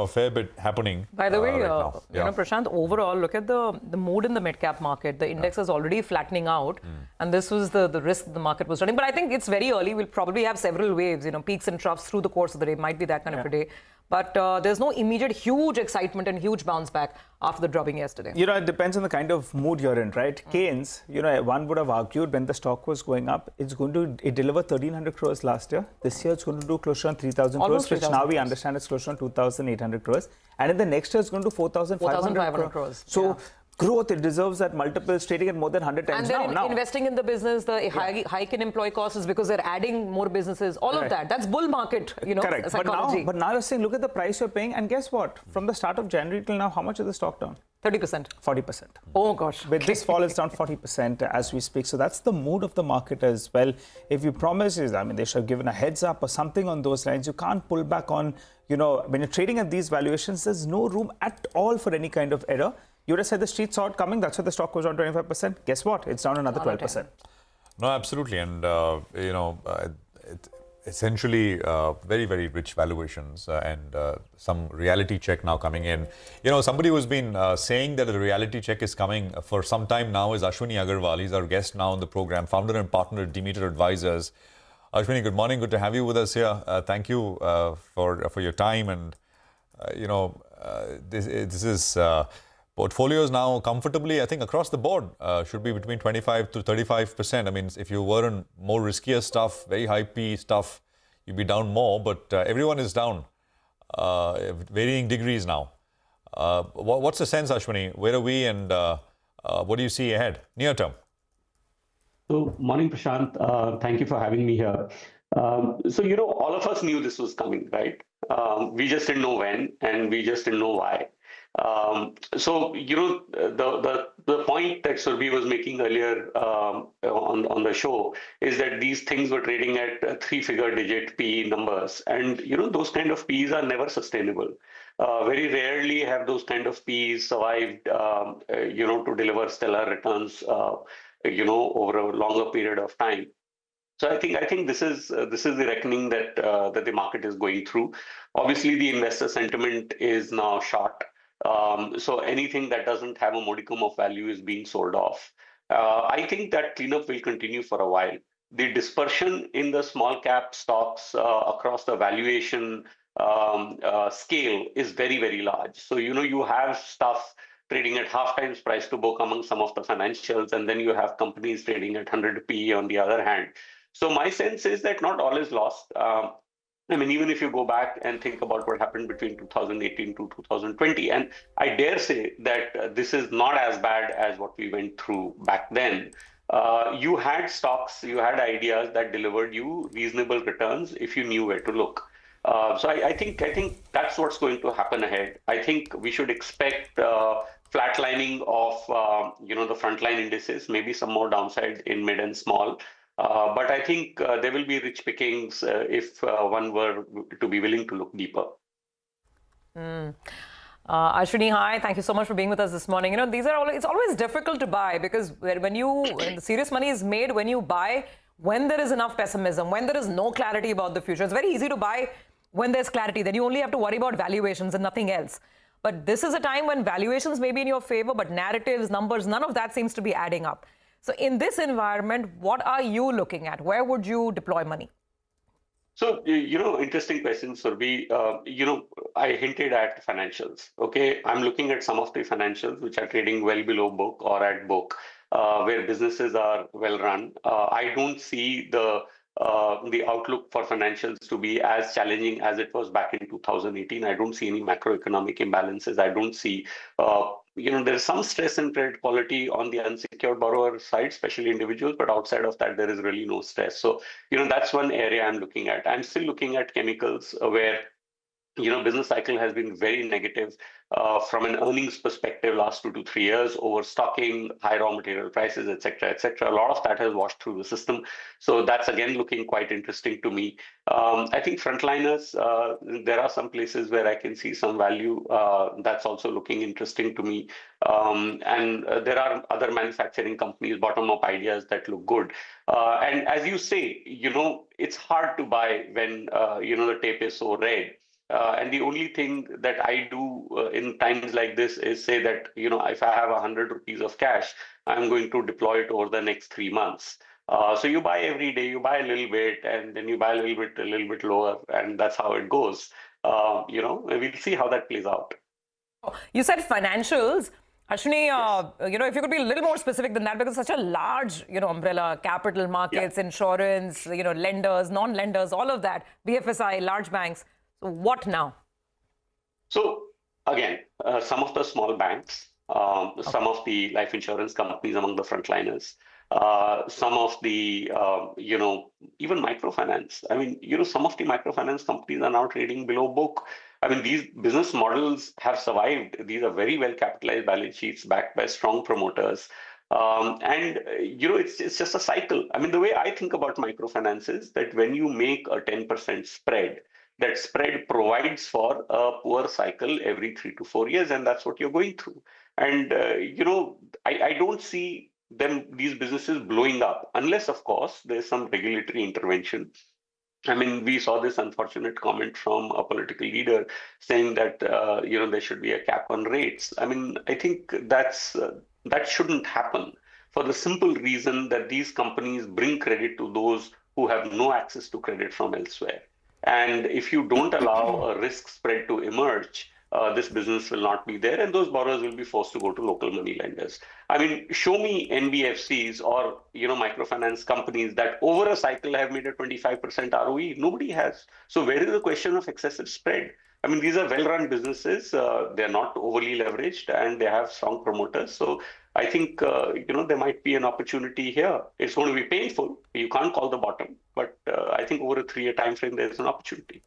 fair bit happening. By the way, right now. Prashant, overall, look at the mood in the mid-cap market. The index is already flattening out, and this was the risk the market was running. But I think it's very early. We'll probably have several waves, peaks and troughs through the course of the day. Might be that kind of a day. But there's no immediate huge excitement and huge bounce back after the dropping yesterday. It depends on the kind of mood you're in, right? Keynes, one would have argued when the stock was going up, it delivered 1,300 crores last year. This year, it's going to do closer on 3,000 crores, which now we understand it's closer on 2,800 crores. And in the next year, it's going to do 4,500 crores. So growth, it deserves that multiple, trading at more than 100 times now. And they're investing in the business, the hike in employee costs is because they're adding more businesses, all of that. That's bull market, Correct. psychology. But now you're saying, look at the price you're paying, and guess what? From the start of January till now, how much is the stock down? 30%. 40%. Oh, gosh. With this fall, it's down 40% as we speak. So that's the mood of the market as well. If you promise, they should have given a heads up or something on those lines. You can't pull back on, when you're trading at these valuations, there's no room at all for any kind of error. You would have said the street saw it coming. That's why the stock was down 25%. Guess what? It's down another 12%. No, absolutely. And, essentially very, very rich valuations and some reality check now coming in. Somebody who's been saying that a reality check is coming for some time now is Ashwini Agarwal. He's our guest now on the program, founder and partner at Demeter Advisors. Ashwini, good morning. Good to have you with us here. Thank you for your time. And, this is... portfolios now comfortably, I think, across the board should be between 25 to 35%. I mean, if you were in more riskier stuff, very high P stuff, you'd be down more. But everyone is down, varying degrees now. What's the sense, Ashwini? Where are we, and what do you see ahead, near term? So, morning, Prashant. Thank you for having me here. All of us knew this was coming, right? We just didn't know when, and we just didn't know why. The point that Surbhi was making earlier on the show is that these things were trading at 3-figure digit PE numbers, and those kind of PEs are never sustainable. Very rarely have those kind of PEs survived, to deliver stellar returns, over a longer period of time. So I think this is the reckoning that the market is going through. Obviously, the investor sentiment is now short. So anything that doesn't have a modicum of value is being sold off. I think that cleanup will continue for a while. The dispersion in the small cap stocks across the valuation scale is very, very large. So, you have stuff trading at half times price to book among some of the financials, and then you have companies trading at 100 PE on the other hand. So my sense is that not all is lost. I mean, even if you go back and think about what happened between 2018 to 2020, and I dare say that this is not as bad as what we went through back then. You had stocks, you had ideas that delivered you reasonable returns if you knew where to look. So I think that's what's going to happen ahead. I think we should expect flatlining of the frontline indices, maybe some more downside in mid and small. But I think there will be rich pickings if one were to be willing to look deeper. Ashwini, hi. Thank you so much for being with us this morning. It's always difficult to buy because when the serious money is made when you buy when there is enough pessimism, when there is no clarity about the future. It's very easy to buy when there's clarity. Then you only have to worry about valuations and nothing else. But this is a time when valuations may be in your favor, but narratives, numbers, none of that seems to be adding up. So in this environment, what are you looking at? Where would you deploy money? So, interesting question, Surbi. I hinted at financials. Okay, I'm looking at some of the financials which are trading well below book or at book, where businesses are well run. I don't see the outlook for financials to be as challenging as it was back in 2018. I don't see any macroeconomic imbalances. I don't see, there's some stress in credit quality on the unsecured borrower side, especially individuals, but outside of that, there is really no stress. So, that's one area I'm looking at. I'm still looking at chemicals where business cycle has been very negative from an earnings perspective last 2 to 3 years, overstocking, high raw material prices, et cetera, et cetera. A lot of that has washed through the system. So that's again looking quite interesting to me. I think frontliners, there are some places where I can see some value. That's also looking interesting to me. And there are other manufacturing companies, bottom-up ideas that look good. And as you say, it's hard to buy when, the tape is so red. And the only thing that I do in times like this is say that, if I have 100 rupees of cash, I'm going to deploy it over the next 3 months. So you buy every day, you buy a little bit, and then you buy a little bit lower, and that's how it goes. We'll see how that plays out. You said financials. Ashwini, if you could be a little more specific than that, because it's such a large, umbrella, capital markets, insurance, lenders, non-lenders, all of that, BFSI, large banks. So what now? So again, some of the small banks, some of the life insurance companies among the frontliners, some of the, even microfinance. I mean, some of the microfinance companies are now trading below book. I mean, these business models have survived. These are very well capitalized balance sheets backed by strong promoters. It's just a cycle. I mean, the way I think about microfinance is that when you make a 10% spread, that spread provides for a poor cycle every 3 to 4 years, and that's what you're going through. And, I don't see these businesses blowing up, unless, of course, there's some regulatory intervention. I mean, we saw this unfortunate comment from a political leader saying that, there should be a cap on rates. I mean, I think that shouldn't happen for the simple reason that these companies bring credit to those who have no access to credit from elsewhere. And if you don't allow a risk spread to emerge, this business will not be there, and those borrowers will be forced to go to local money lenders. I mean, show me NBFCs or microfinance companies that over a cycle have made a 25% ROE. Nobody has. So where is the question of excessive spread? I mean, these are well-run businesses. They're not overly leveraged, and they have strong promoters. So I think there might be an opportunity here. It's going to be painful. You can't call the bottom, but I think over a 3-year time frame, there's an opportunity.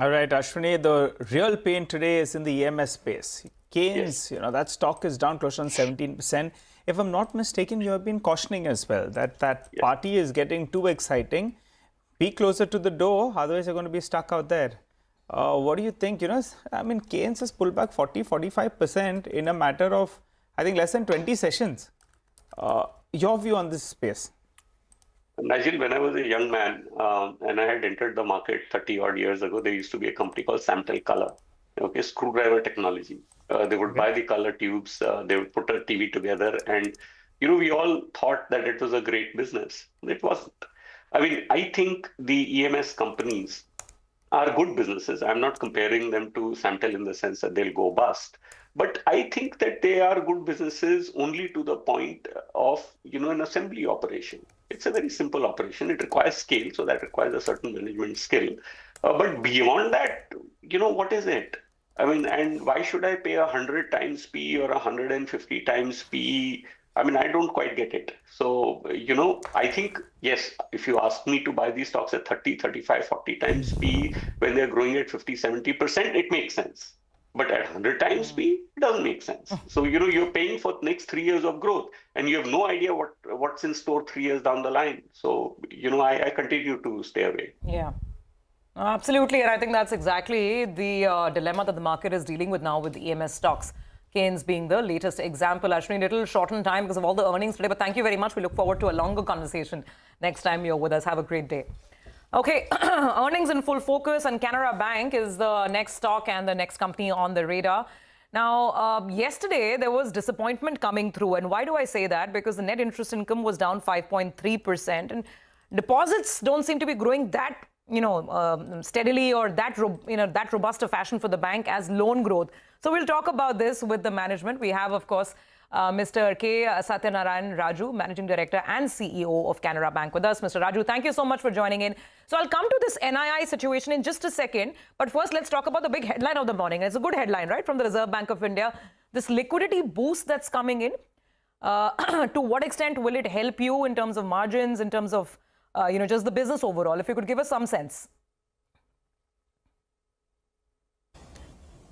All right, Ashwini, the real pain today is in the EMS space. Keynes, that stock is down close on 17%. If I'm not mistaken, you have been cautioning as well that party is getting too exciting. Be closer to the door, otherwise you're going to be stuck out there. What do you think? I mean, Keynes has pulled back 40-45% in a matter of, I think, less than 20 sessions. Your view on this space? Nigel, when I was a young man and I had entered the market 30 odd years ago, there used to be a company called Samtel Color, screwdriver technology. They would buy the color tubes, they would put a TV together, and we all thought that it was a great business. It wasn't. I mean, I think the EMS companies are good businesses. I'm not comparing them to Samtel in the sense that they'll go bust. But I think that they are good businesses only to the point of, an assembly operation. It's a very simple operation. It requires scale, so that requires a certain management skill. But beyond that, what is it? I mean, and why should I pay 100 times P or 150 times P? I mean, I don't quite get it. So, I think, yes, if you ask me to buy these stocks at 30, 35, 40 times P when they're growing at 50, 70%, it makes sense. But at 100 times P, it doesn't make sense. So, you're paying for the next 3 years of growth and you have no idea what's in store 3 years down the line. So, I continue to stay away. Yeah. Absolutely, and I think that's exactly the dilemma that the market is dealing with now with the EMS stocks. Keynes being the latest example. Ashwini, little short on time because of all the earnings today, but thank you very much. We look forward to a longer conversation next time you're with us. Have a great day. Okay, earnings in full focus, and Canara Bank is the next stock and the next company on the radar. Now, yesterday there was disappointment coming through, and why do I say that? Because the net interest income was down 5.3%, and deposits don't seem to be growing that steadily or that robust a fashion for the bank as loan growth. So we'll talk about this with the management. We have, of course, Mr. K. Satyanarayan Raju, Managing Director and CEO of Canara Bank with us. Mr. Raju, thank you so much for joining in. So I'll come to this NII situation in just a second. But first, let's talk about the big headline of the morning. It's a good headline, right, from the Reserve Bank of India. This liquidity boost that's coming in. To what extent will it help you in terms of margins, in terms of just the business overall? If you could give us some sense.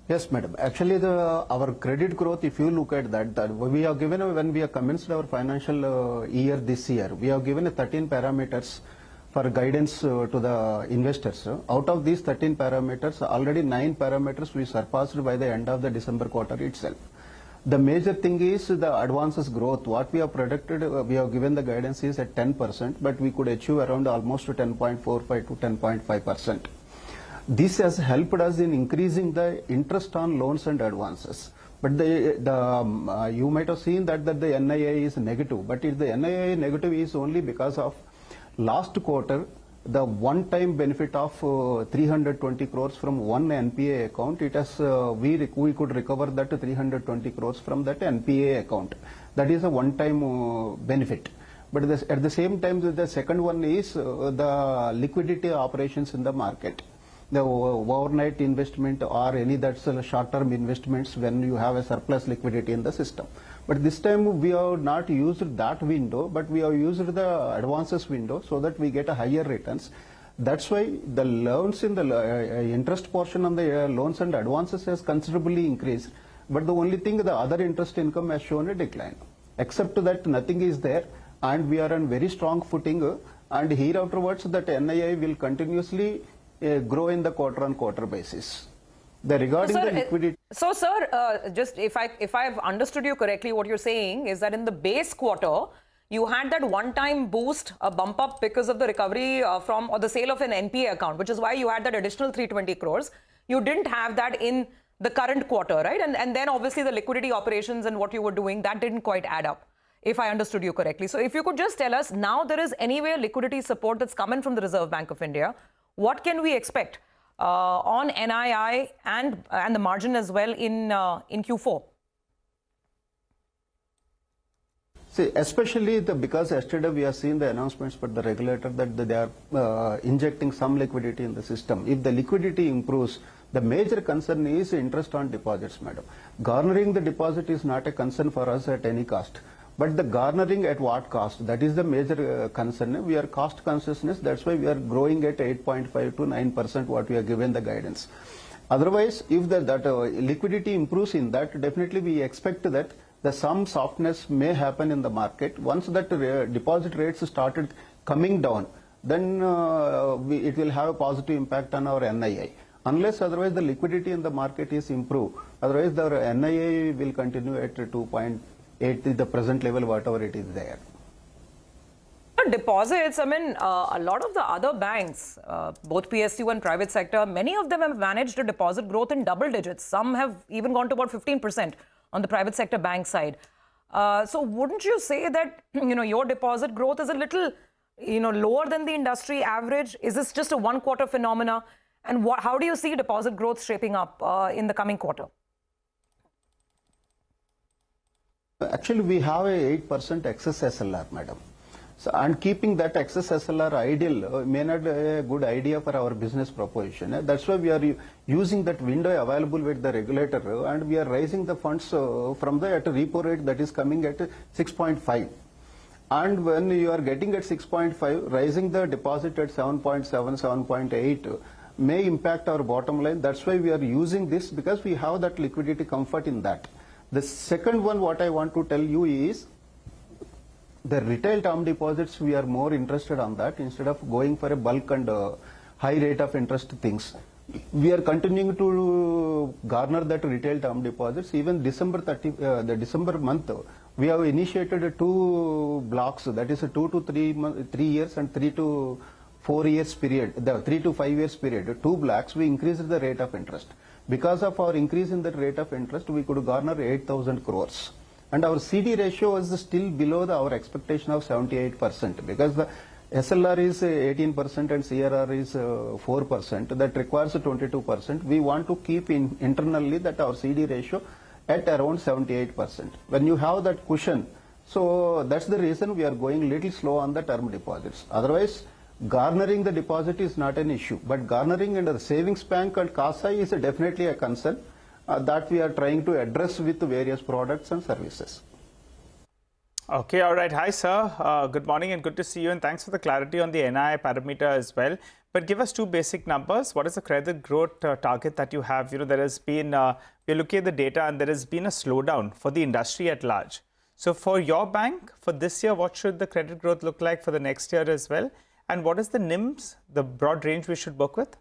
Yes, madam. Actually, our credit growth, if you look at that we have given, when we have commenced our financial year this year, we have given 13 parameters for guidance to the investors. Out of these 13 parameters, already 9 parameters we surpassed by the end of the December quarter itself. The major thing is the advances growth. What we have predicted, we have given the guidance is at 10%, but we could achieve around almost 10.45 to 10.5%. This has helped us in increasing the interest on loans and advances. But you might have seen that the NII is negative. But the NII negative is only because of last quarter, the one-time benefit of 320 crores from one NPA account. It has we could recover that 320 crores from that NPA account. That is a one-time benefit. But at the same time, the second one is the liquidity operations in the market. The overnight investment or any that's short-term investments when you have a surplus liquidity in the system. But this time we have not used that window, but we have used the advances window so that we get a higher returns. That's why the loans in the interest portion on the loans and advances has considerably increased. But the only thing, the other interest income has shown a decline. Except that nothing is there, and we are on very strong footing. And here afterwards, that NII will continuously grow in the quarter-on-quarter basis. Regarding the liquidity. So, sir, just if I've understood you correctly, what you're saying is that in the base quarter, you had that one-time boost, a bump up because of the recovery from or the sale of an NPA account, which is why you had that additional 320 crores. You didn't have that in the current quarter, right? And then obviously the liquidity operations and what you were doing, that didn't quite add up, if I understood you correctly. So if you could just tell us, now there is anyway liquidity support that's coming from the Reserve Bank of India. What can we expect on NII and the margin as well in Q4? See, especially because yesterday we have seen the announcements by the regulator that they are injecting some liquidity in the system. If the liquidity improves, the major concern is interest on deposits, madam. Garnering the deposit is not a concern for us at any cost. But the garnering at what cost? That is the major concern. We are cost consciousness. That's why we are growing at 8.5 to 9% what we are given the guidance. Otherwise, if that liquidity improves in that, definitely we expect that some softness may happen in the market. Once that deposit rates started coming down, then it will have a positive impact on our NII. Unless otherwise the liquidity in the market is improved. Otherwise the NII will continue at 2.8 the present level, whatever it is there. Deposits, I mean, a lot of the other banks, both PSU and private sector, many of them have managed a deposit growth in double digits. Some have even gone to about 15% on the private sector bank side. So wouldn't you say that, your deposit growth is a little, lower than the industry average? Is this just a one-quarter phenomena? And how do you see deposit growth shaping up in the coming quarter? Actually, we have a 8% excess SLR, madam. So, and keeping that excess SLR idle may not be a good idea for our business proposition. That's why we are using that window available with the regulator, and we are raising the funds from the at a repo rate that is coming at 6.5. And when you are getting at 6.5, raising the deposit at 7.7, 7.8 may impact our bottom line. That's why we are using this, because we have that liquidity comfort in that. The second one, what I want to tell you is, the retail term deposits, we are more interested on that instead of going for a bulk and high rate of interest things. We are continuing to garner that retail term deposits. Even December 30, the December month, we have initiated 2 blocks, that is a 2 to 3 years and 3 to 4 years period, the 3 to 5 years period, 2 blocks, we increased the rate of interest. Because of our increase in the rate of interest, we could garner 8,000 crores. And our CD ratio is still below our expectation of 78%, because the SLR is 18% and CRR is 4%. That requires 22%. We want to keep internally that our CD ratio at around 78%. When you have that cushion, so that's the reason we are going little slow on the term deposits. Otherwise, garnering the deposit is not an issue, but garnering in the savings bank and CASA is definitely a concern that we are trying to address with various products and services. Okay, all right. Hi, sir. Good morning and good to see you. And thanks for the clarity on the NII parameter as well. But give us 2 basic numbers. What is the credit growth target that you have? You know, there has been, we're looking at the data, and there has been a slowdown for the industry at large. So for your bank, for this year, what should the credit growth look like for the next year as well? And what is the NIMs, the broad range we should work with?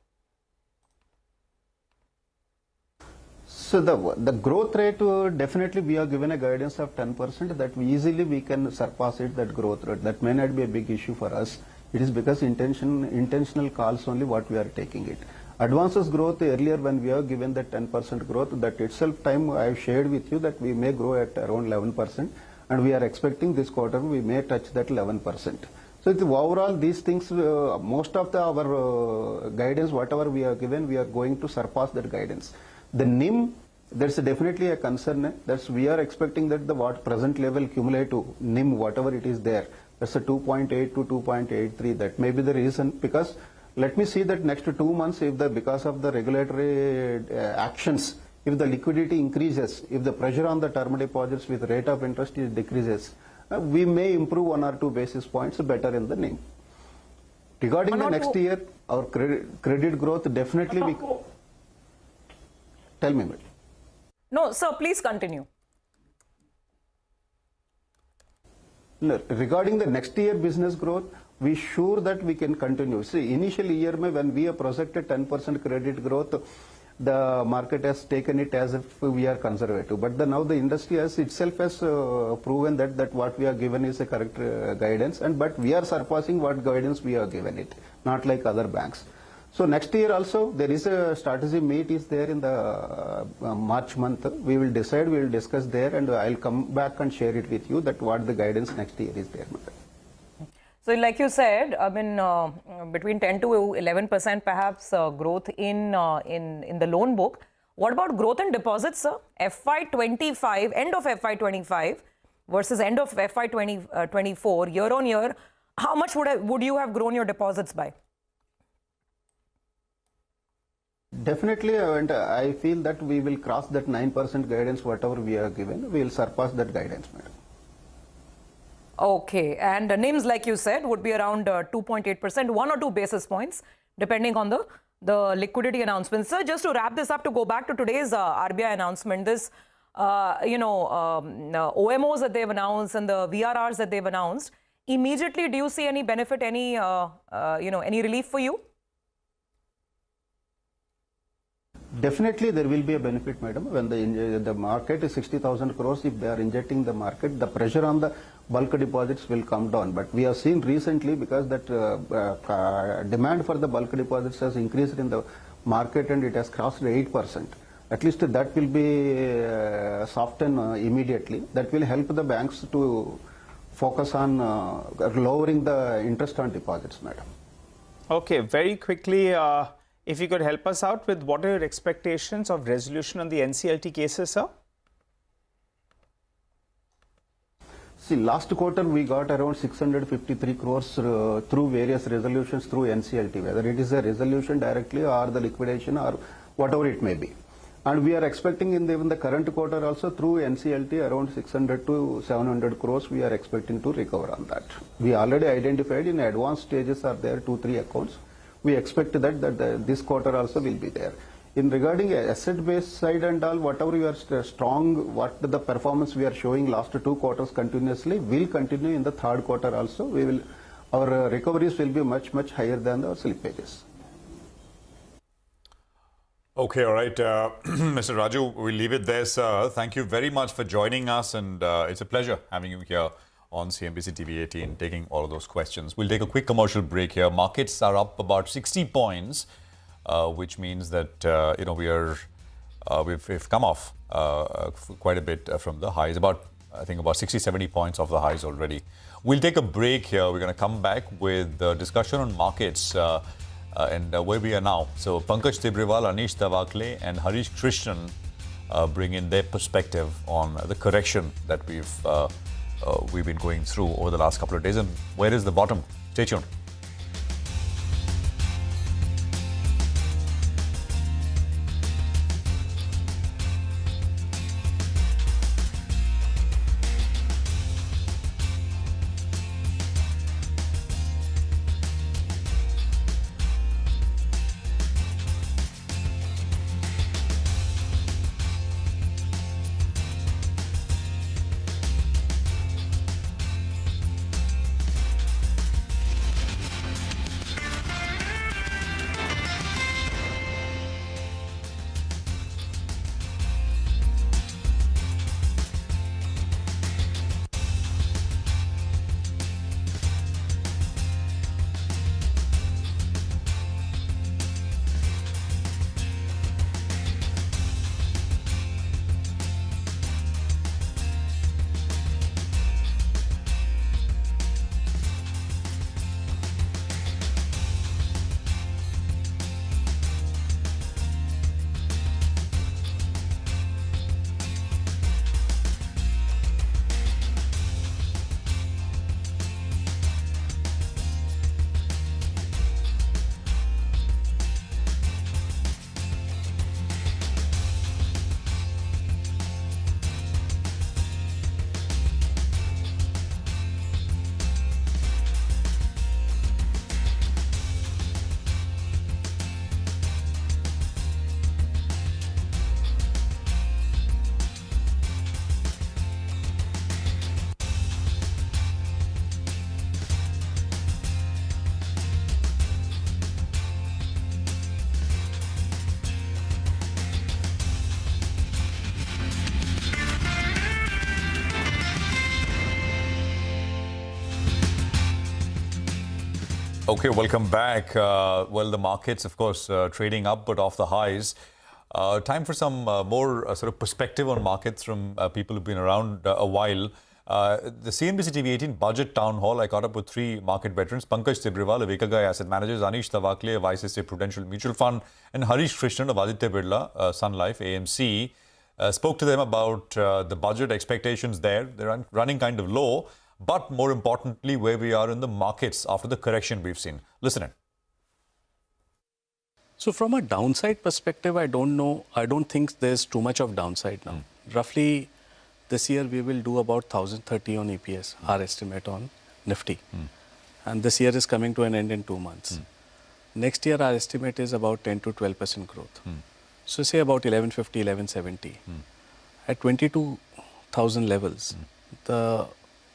So the growth rate, definitely we are given a guidance of 10% that we can surpass it, that growth rate. That may not be a big issue for us. It is because intentional calls only what we are taking it. Advances growth, earlier when we are given that 10% growth, that itself time I have shared with you that we may grow at around 11%, and we are expecting this quarter we may touch that 11%. So overall these things, most of our guidance, whatever we are given, we are going to surpass that guidance. The NIM, there's definitely a concern. That's we are expecting that the present level cumulative NIM, whatever it is there, that's a 2.8 to 2.83. That may be the reason, because let me see that next 2 months, if because of the regulatory actions, if the liquidity increases, if the pressure on the term deposits with rate of interest decreases, we may improve 1 or 2 basis points better in the NIM. Regarding the next year, our credit growth definitely we. Tell me, madam. No, sir, please continue. No, regarding the next year business growth, we sure that we can continue. See, initial year when we have projected 10% credit growth, the market has taken it as if we are conservative. But now the industry itself has proven that what we are given is a correct guidance, but we are surpassing what guidance we are given it, not like other banks. So next year also there is a strategy meet is there in the March month. We will decide, we will discuss there, and I'll come back and share it with you that what the guidance next year is there. So like you said, I mean, between 10 to 11% perhaps growth in the loan book. What about growth in deposits, sir? FY25, end of FY25 versus end of FY24, year on year, how much would you have grown your deposits by? Definitely, and I feel that we will cross that 9% guidance, whatever we are given. We will surpass that guidance, madam. Okay, and NIMs, like you said, would be around 2.8%, 1 or 2 basis points, depending on the liquidity announcements. Sir, just to wrap this up, to go back to today's RBI announcement, this, OMOs that they've announced and the VRRs that they've announced, immediately, do you see any benefit, any relief for you? Definitely there will be a benefit, madam. When the market is 60,000 crores, if they are injecting the market, the pressure on the bulk deposits will come down. But we have seen recently, because that demand for the bulk deposits has increased in the market and it has crossed 8%. At least that will be softened immediately. That will help the banks to focus on lowering the interest on deposits, madam. Okay, very quickly, if you could help us out with what are your expectations of resolution on the NCLT cases, sir? See, last quarter we got around 653 crores through various resolutions through NCLT, whether it is a resolution directly or the liquidation or whatever it may be. And we are expecting in even the current quarter also through NCLT around 600 to 700 crores we are expecting to recover on that. We already identified in advanced stages are there 2-3 accounts. We expect that this quarter also will be there. In regarding asset-based side and all, whatever you are strong, what the performance we are showing last 2 quarters continuously will continue in the third quarter also. Our recoveries will be much higher than our slippages. Okay, all right. Mr. Raju, we'll leave it there, sir. Thank you very much for joining us, and it's a pleasure having you here on CNBC-TV18, taking all of those questions. We'll take a quick commercial break here. Markets are up about 60 points, which means that we've come off quite a bit from the highs. I think about 60-70 points off the highs already. We'll take a break here. We're going to come back with a discussion on markets and where we are now. So Pankaj Tibrewal, Anish Tawakle and Harish Krishnan bring in their perspective on the correction that we've been going through over the last couple of days and where is the bottom. Stay tuned. Okay, welcome back. Well, the markets, of course, trading up but off the highs. Time for some more sort of perspective on markets from people who've been around a while. The CNBC-TV18 budget town hall, I caught up with 3 market veterans, Pankaj Tibrewal of Ekagai Asset Managers, Anish Tawakle of ICICI Prudential Mutual Fund, and Harish Krishnan of Aditya Birla Sun Life AMC. Spoke to them about the budget expectations there. They're running kind of low, but more importantly, where we are in the markets after the correction we've seen. Listen in. So from a downside perspective, I don't think there's too much of downside now. Roughly this year we will do about 1030 on EPS, our estimate on Nifty. And this year is coming to an end in 2 months. Next year our estimate is about 10 to 12% growth. So say about 1150, 1170. At 22,000 levels, the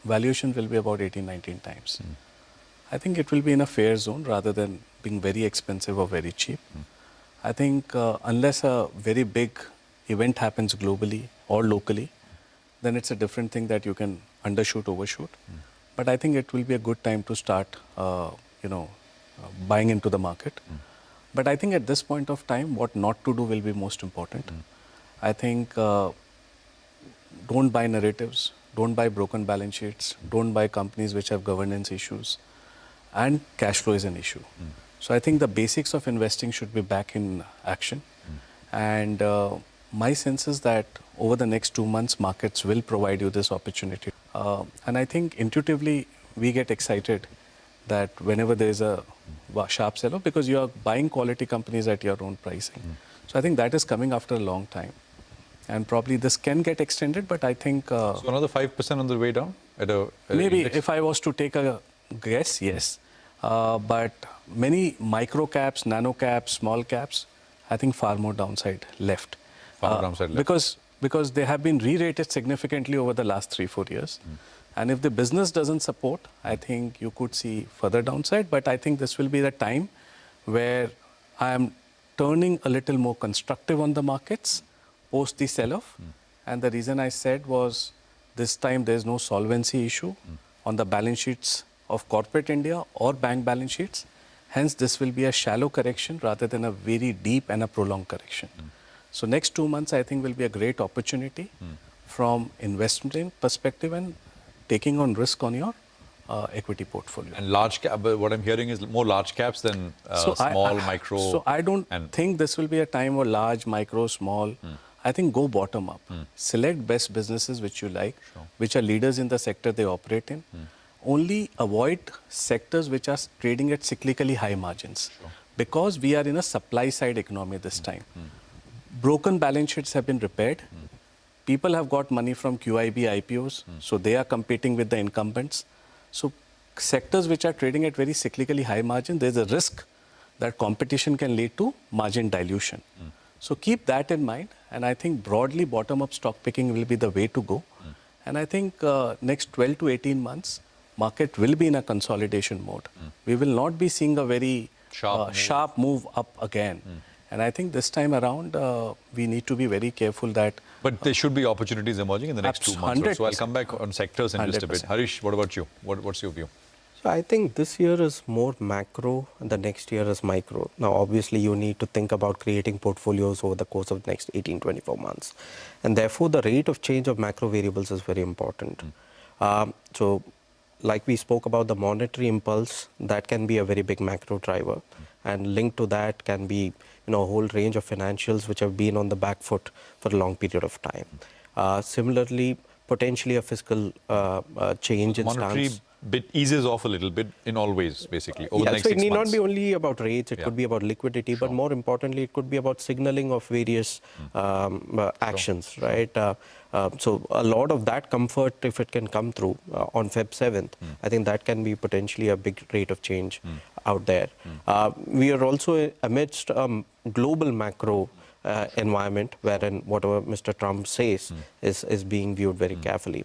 valuation will be about 18, 19 times. I think it will be in a fair zone rather than being very expensive or very cheap. I think unless a very big event happens globally or locally, then it's a different thing that you can undershoot, overshoot. But I think it will be a good time to start, buying into the market. But I think at this point of time, what not to do will be most important. I think don't buy narratives, don't buy broken balance sheets, don't buy companies which have governance issues, and cash flow is an issue. So I think the basics of investing should be back in action. And my sense is that over the next 2 months, markets will provide you this opportunity. And I think intuitively we get excited that whenever there's a sharp sell-off, because you are buying quality companies at your own pricing. So I think that is coming after a long time. And probably this can get extended, but I think... so another 5% on the way down? Maybe index? If I was to take a guess, yes. But many micro caps, nano caps, small caps, I think far more downside left. Because they have been re-rated significantly over the last 3-4 years. And if the business doesn't support, I think you could see further downside. But I think this will be the time where I am turning a little more constructive on the markets post the sell-off. And the reason I said was this time there's no solvency issue on the balance sheets of corporate India or bank balance sheets. Hence, this will be a shallow correction rather than a very deep and a prolonged correction. So next 2 months, I think, will be a great opportunity from investment perspective and taking on risk on your equity portfolio. And large cap, what I'm hearing is more large caps than small, micro. So I don't think this will be a time where large, micro, small. I think go bottom up. Select best businesses which you like, which are leaders in the sector they operate in. Only avoid sectors which are trading at cyclically high margins. Because we are in a supply side economy this time. Broken balance sheets have been repaired. People have got money from QIB IPOs, so they are competing with the incumbents. So sectors which are trading at very cyclically high margin, there's a risk that competition can lead to margin dilution. So keep that in mind. And I think broadly bottom-up stock picking will be the way to go. And I think next 12 to 18 months, market will be in a consolidation mode. We will not be seeing a very sharp move up again. And I think this time around, we need to be very careful that... But there should be opportunities emerging in the next 2 months. 100%. So I'll come back on sectors in just a bit. Harish, what about you? What's your view? So I think this year is more macro and the next year is micro. Now, obviously, you need to think about creating portfolios over the course of the next 18, 24 months. And therefore, the rate of change of macro variables is very important. So like we spoke about the monetary impulse, that can be a very big macro driver. And linked to that can be a whole range of financials which have been on the back foot for a long period of time. Similarly, potentially a fiscal change in monetary stance. Bit eases off a little bit in all ways, basically, over the next so 6 it need months. not be only about rates, it could be about liquidity, but more importantly, it could be about signaling of various actions, right? So a lot of that comfort, if it can come through on Feb 7th, I think that can be potentially a big rate of change out there. We are also amidst global macro environment wherein whatever Mr. Trump says is being viewed very carefully.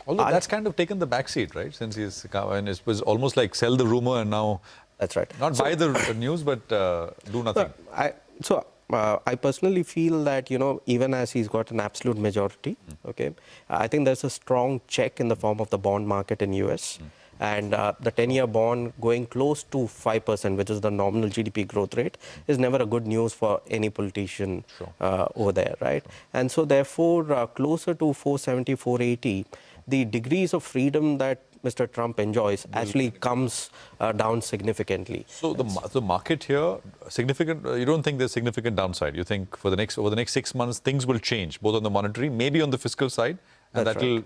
Although that's kind of taken the backseat, right? Since he's, and it was almost like sell the rumor and now... That's right. Not buy the news, but do nothing. I personally feel that, even as he's got an absolute majority, okay, I think there's a strong check in the form of the bond market in US. And the 10-year bond going close to 5%, which is the nominal GDP growth rate, is never a good news for any politician over there, right? And so therefore, closer to 470, 480, the degrees of freedom that Mr. Trump enjoys actually comes down significantly. So the market here, significant. You don't think there's significant downside? You think for over the next 6 months, things will change, both on the monetary, maybe on the fiscal side, and that will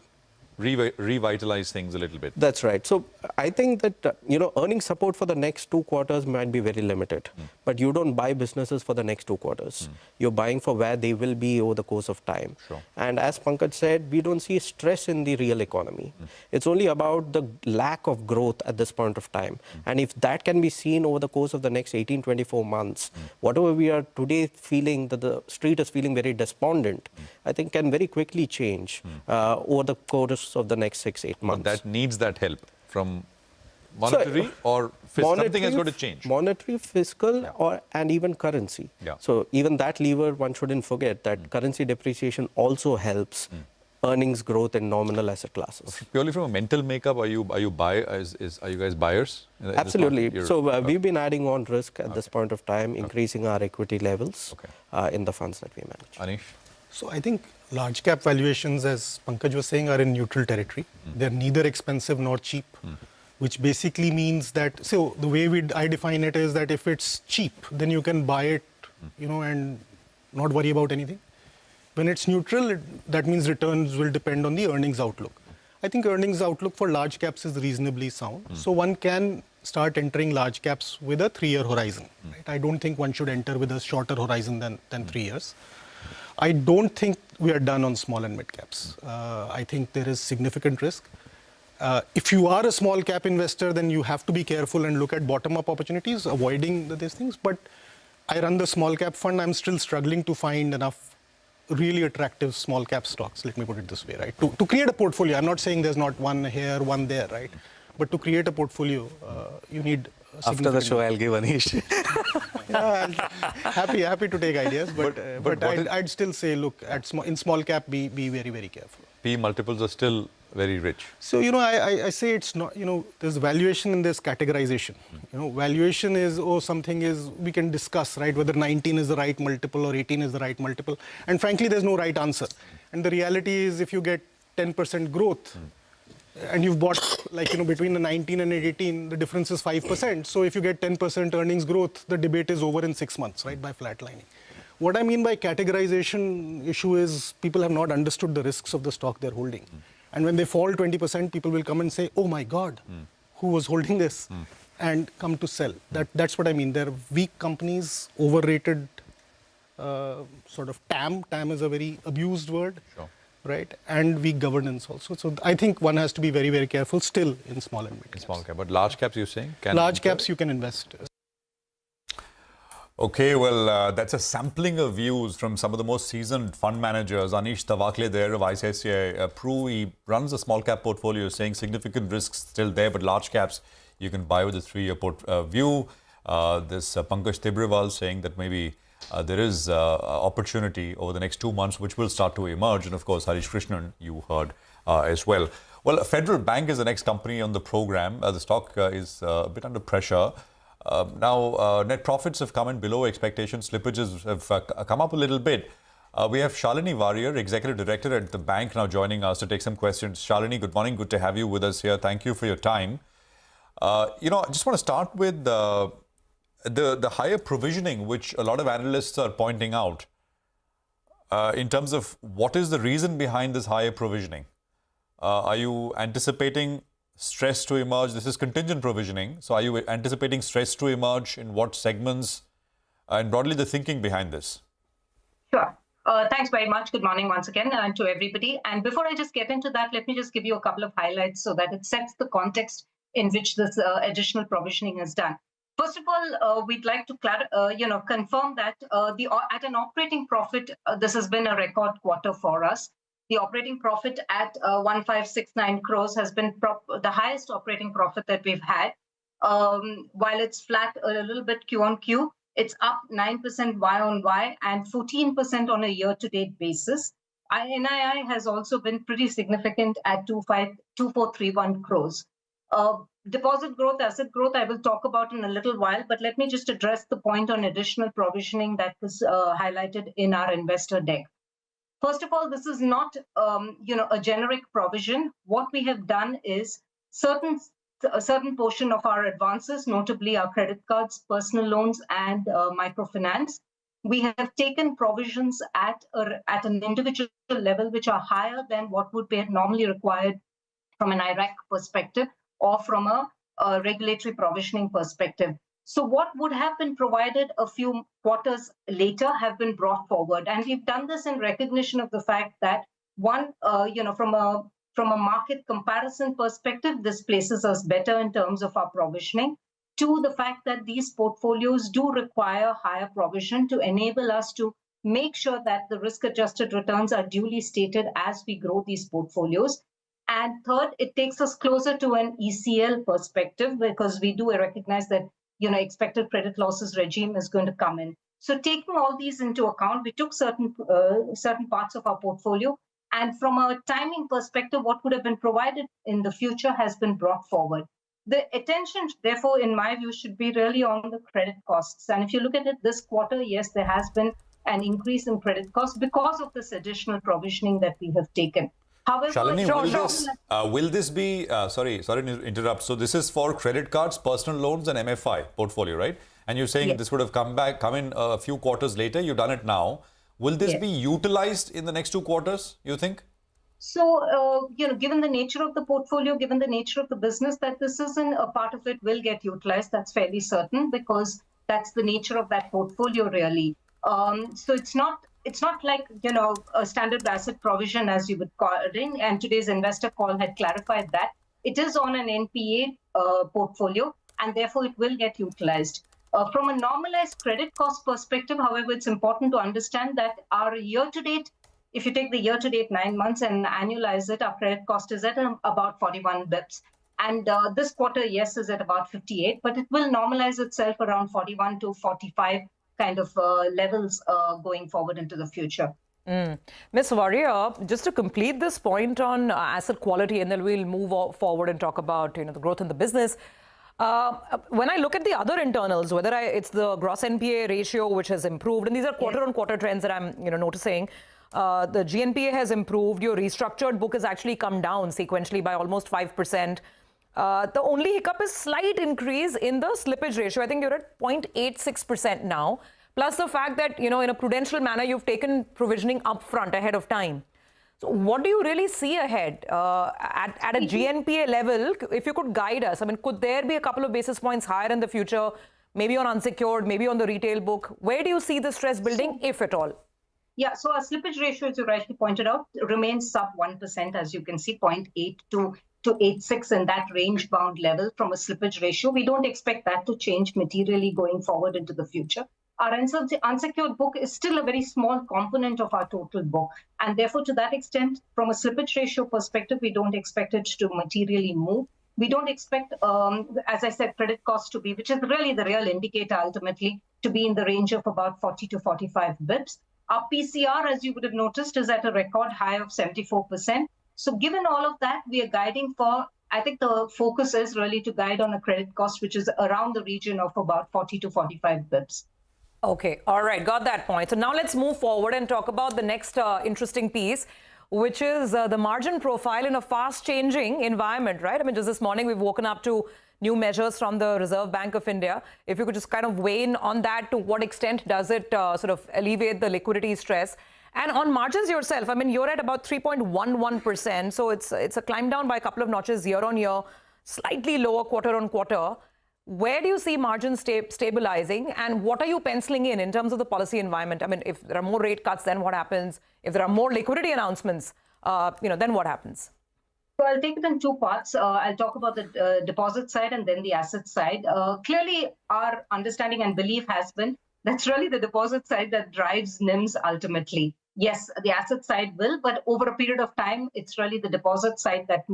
revitalize things a little bit. That's right. So I think that, earnings support for the next 2 quarters might be very limited. But you don't buy businesses for the next 2 quarters. You're buying for where they will be over the course of time. And as Pankaj said, we don't see stress in the real economy. It's only about the lack of growth at this point of time. And if that can be seen over the course of the next 18, 24 months, whatever we are today feeling, that the street is feeling very despondent, I think can very quickly change over the course of the next 6-8 months. But that needs that help from monetary or something has got to change. Monetary, fiscal, and even currency. So even that lever, one shouldn't forget that currency depreciation also helps earnings growth in nominal asset classes. Purely from a mental makeup, are you guys buyers? Absolutely. So we've been adding on risk at this point of time, increasing our equity levels in the funds that we manage. Anish? So I think large cap valuations, as Pankaj was saying, are in neutral territory. They're neither expensive nor cheap, which basically means that, so the way I define it is that if it's cheap, then you can buy it, and not worry about anything. When it's neutral, that means returns will depend on the earnings outlook. I think earnings outlook for large caps is reasonably sound. So one can start entering large caps with a 3-year horizon. Right? I don't think one should enter with a shorter horizon than 3 years. I don't think we are done on small and mid caps. I think there is significant risk. If you are a small cap investor, then you have to be careful and look at bottom-up opportunities, avoiding these things. But I run the small cap fund. I'm still struggling to find enough really attractive small cap stocks, let me put it this way, right? To create a portfolio, I'm not saying there's not one here, one there, right? But to create a portfolio, you need after the show, I'll give Anish. Happy to take ideas, but I'd still say, look, in small cap, be very, very careful. P multiples are still very rich. So, I say it's not, there's valuation and there's categorization. Valuation is, something is, we can discuss, right, whether 19 is the right multiple or 18 is the right multiple. And frankly, there's no right answer. And the reality is, if you get 10% growth, and you've bought, between the 19 and 18, the difference is 5%. So if you get 10% earnings growth, the debate is over in 6 months, right, by flatlining. What I mean by categorization issue is people have not understood the risks of the stock they're holding. And when they fall 20%, people will come and say, oh my God, who was holding this? And come to sell. That's what I mean. They're weak companies, overrated sort of TAM. TAM is a very abused word. Sure. Right, and weak governance also. So I think one has to be very, very careful still in small and mid caps. Small cap, but large caps, you're saying? Large caps, you can invest. Okay, well, that's a sampling of views from some of the most seasoned fund managers. Anish Tawakle there of ICICI Pru, he runs a small cap portfolio, saying significant risks still there, but large caps you can buy with a 3-year view. This Pankaj Tibrewal saying that maybe there is opportunity over the next 2 months, which will start to emerge. And of course, Harish Krishnan, you heard as well. Well, Federal Bank is the next company on the program. The stock is a bit under pressure. Now, net profits have come in below expectations. Slippages have come up a little bit. We have Shalini Warrior, Executive Director at the bank, now joining us to take some questions. Shalini, good morning. Good to have you with us here. Thank you for your time. I just want to start with the higher provisioning, which a lot of analysts are pointing out, in terms of what is the reason behind this higher provisioning? Are you anticipating stress to emerge? This is contingent provisioning. So are you anticipating stress to emerge in what segments, and broadly the thinking behind this? Sure. Thanks very much. Good morning once again and to everybody. And before I just get into that, let me just give you a couple of highlights so that it sets the context in which this additional provisioning is done. First of all, we'd like to confirm that at an operating profit, this has been a record quarter for us. The operating profit at 1569 crores has been the highest operating profit that we've had. While it's flat a little bit Q on Q, it's up 9% Y on Y and 14% on a year-to-date basis. NII has also been pretty significant at 2431 crores. Deposit growth, asset growth, I will talk about in a little while, but let me just address the point on additional provisioning that was highlighted in our investor deck. First of all, this is not, a generic provision. What we have done is a certain portion of our advances, notably our credit cards, personal loans, and microfinance, we have taken provisions at an individual level which are higher than what would be normally required from an IRAC perspective or from a regulatory provisioning perspective. So what would have been provided a few quarters later have been brought forward. And we've done this in recognition of the fact that, one, from a market comparison perspective, this places us better in terms of our provisioning. Two, the fact that these portfolios do require higher provision to enable us to make sure that the risk-adjusted returns are duly stated as we grow these portfolios. And third, it takes us closer to an ECL perspective because we do recognize that expected credit losses regime is going to come in. So taking all these into account, we took certain parts of our portfolio, and from a timing perspective, what would have been provided in the future has been brought forward. The attention, therefore, in my view, should be really on the credit costs. And if you look at it this quarter, yes, there has been an increase in credit costs because of this additional provisioning that we have taken. However, Shalini, will this be, sorry to interrupt. So this is for credit cards, personal loans and MFI portfolio, right? And you're saying this would have come in a few quarters later. You've done it now. Will this be utilized in the next 2 quarters, you think? So, given the nature of the portfolio, given the nature of the business, that this isn't a part of it will get utilized. That's fairly certain because that's the nature of that portfolio, really. So it's not like a standard asset provision as you would call it. And today's investor call had clarified that it is on an NPA portfolio, and therefore it will get utilized. From a normalized credit cost perspective, however, it's important to understand that our year-to-date, if you take the year-to-date 9 months and annualize it, our credit cost is at about 41 bips. And this quarter, yes, is at about 58, but it will normalize itself around 41 to 45 kind of levels going forward into the future. Ms. Warrior, just to complete this point on asset quality, and then we'll move forward and talk about the growth in the business. When I look at the other internals, whether it's the gross NPA ratio, which has improved, and these are quarter-on-quarter trends that I'm noticing. The GNPA has improved. Your restructured book has actually come down sequentially by almost 5%. The only hiccup is slight increase in the slippage ratio. I think you're at 0.86% now. Plus the fact that, in a prudential manner, you've taken provisioning upfront ahead of time. So what do you really see ahead at a GNPA level? If you could guide us, I mean, could there be a couple of basis points higher in the future, maybe on unsecured, maybe on the retail book? Where do you see the stress building, if at all? Yeah, so our slippage ratio, as you rightly pointed out, remains sub 1%, as you can see, 0.8 to 0.86 in that range-bound level from a slippage ratio. We don't expect that to change materially going forward into the future. Our unsecured book is still a very small component of our total book. And therefore, to that extent, from a slippage ratio perspective, we don't expect it to materially move. We don't expect, as I said, credit costs to be, which is really the real indicator ultimately, to be in the range of about 40 to 45 bips. Our PCR, as you would have noticed, is at a record high of 74%. So given all of that, we are guiding for, I think the focus is really to guide on a credit cost, which is around the region of about 40 to 45 bips. Okay, all right, got that point. So now let's move forward and talk about the next interesting piece, which is the margin profile in a fast-changing environment, right? I mean, just this morning we've woken up to new measures from the Reserve Bank of India. If you could just kind of weigh in on that, to what extent does it sort of alleviate the liquidity stress? And on margins yourself, I mean, you're at about 3.11%, so it's a climb down by a couple of notches year on year, slightly lower quarter on quarter. Where do you see margins stabilizing, and what are you penciling in terms of the policy environment? I mean, if there are more rate cuts, then what happens? If there are more liquidity announcements, then what happens? So I'll take it in two parts. I'll talk about the deposit side and then the asset side. Clearly, our understanding and belief has been that's really the deposit side that drives NIMs ultimately. Yes, the asset side will, but over a period of time, it's really the deposit side that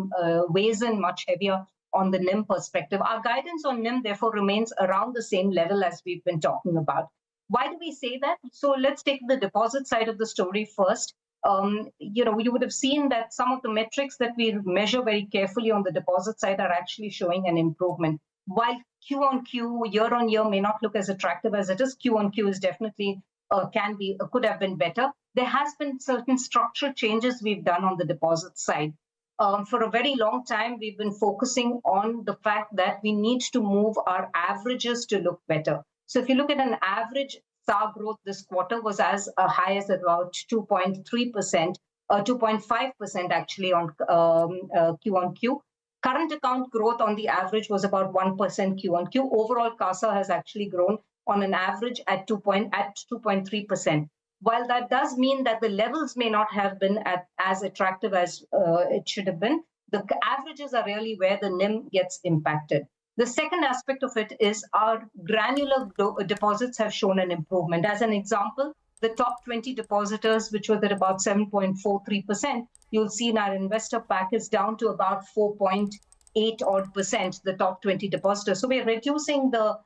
weighs in much heavier on the NIM perspective. Our guidance on NIM, therefore, remains around the same level as we've been talking about. Why do we say that? So let's take the deposit side of the story first. You would have seen that some of the metrics that we measure very carefully on the deposit side are actually showing an improvement. While Q on Q, year on year may not look as attractive as it is, Q on Q is definitely could have been better. There has been certain structural changes we've done on the deposit side. For a very long time, we've been focusing on the fact that we need to move our averages to look better. So if you look at an average SAR growth this quarter was as high as about 2.3%, 2.5% actually on Q on Q. Current account growth on the average was about 1% Q on Q. Overall, CASA has actually grown on an average at 2.3%. While that does mean that the levels may not have been as attractive as it should have been, the averages are really where the NIM gets impacted. The second aspect of it is our granular deposits have shown an improvement. As an example, the top 20 depositors, which was at about 7.43%, you'll see in our investor pack is down to about 4.8 odd percent, the top 20 depositors. So we're reducing the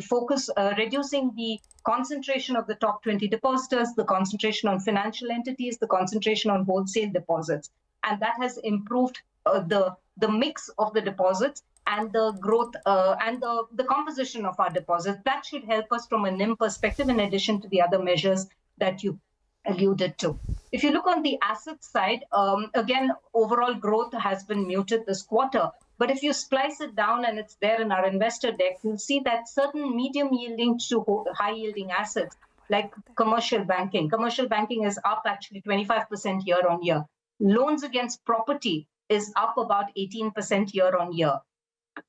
focus, reducing the concentration of the top 20 depositors, the concentration on financial entities, the concentration on wholesale deposits. And that has improved the mix of the deposits and the growth and the composition of our deposits. That should help us from a NIM perspective, in addition to the other measures that you alluded to. If you look on the asset side, again, overall growth has been muted this quarter. But if you splice it down, and it's there in our investor deck, you'll see that certain medium yielding to high yielding assets like commercial banking. Commercial banking is up actually 25% year on year. Loans against property is up about 18% year on year.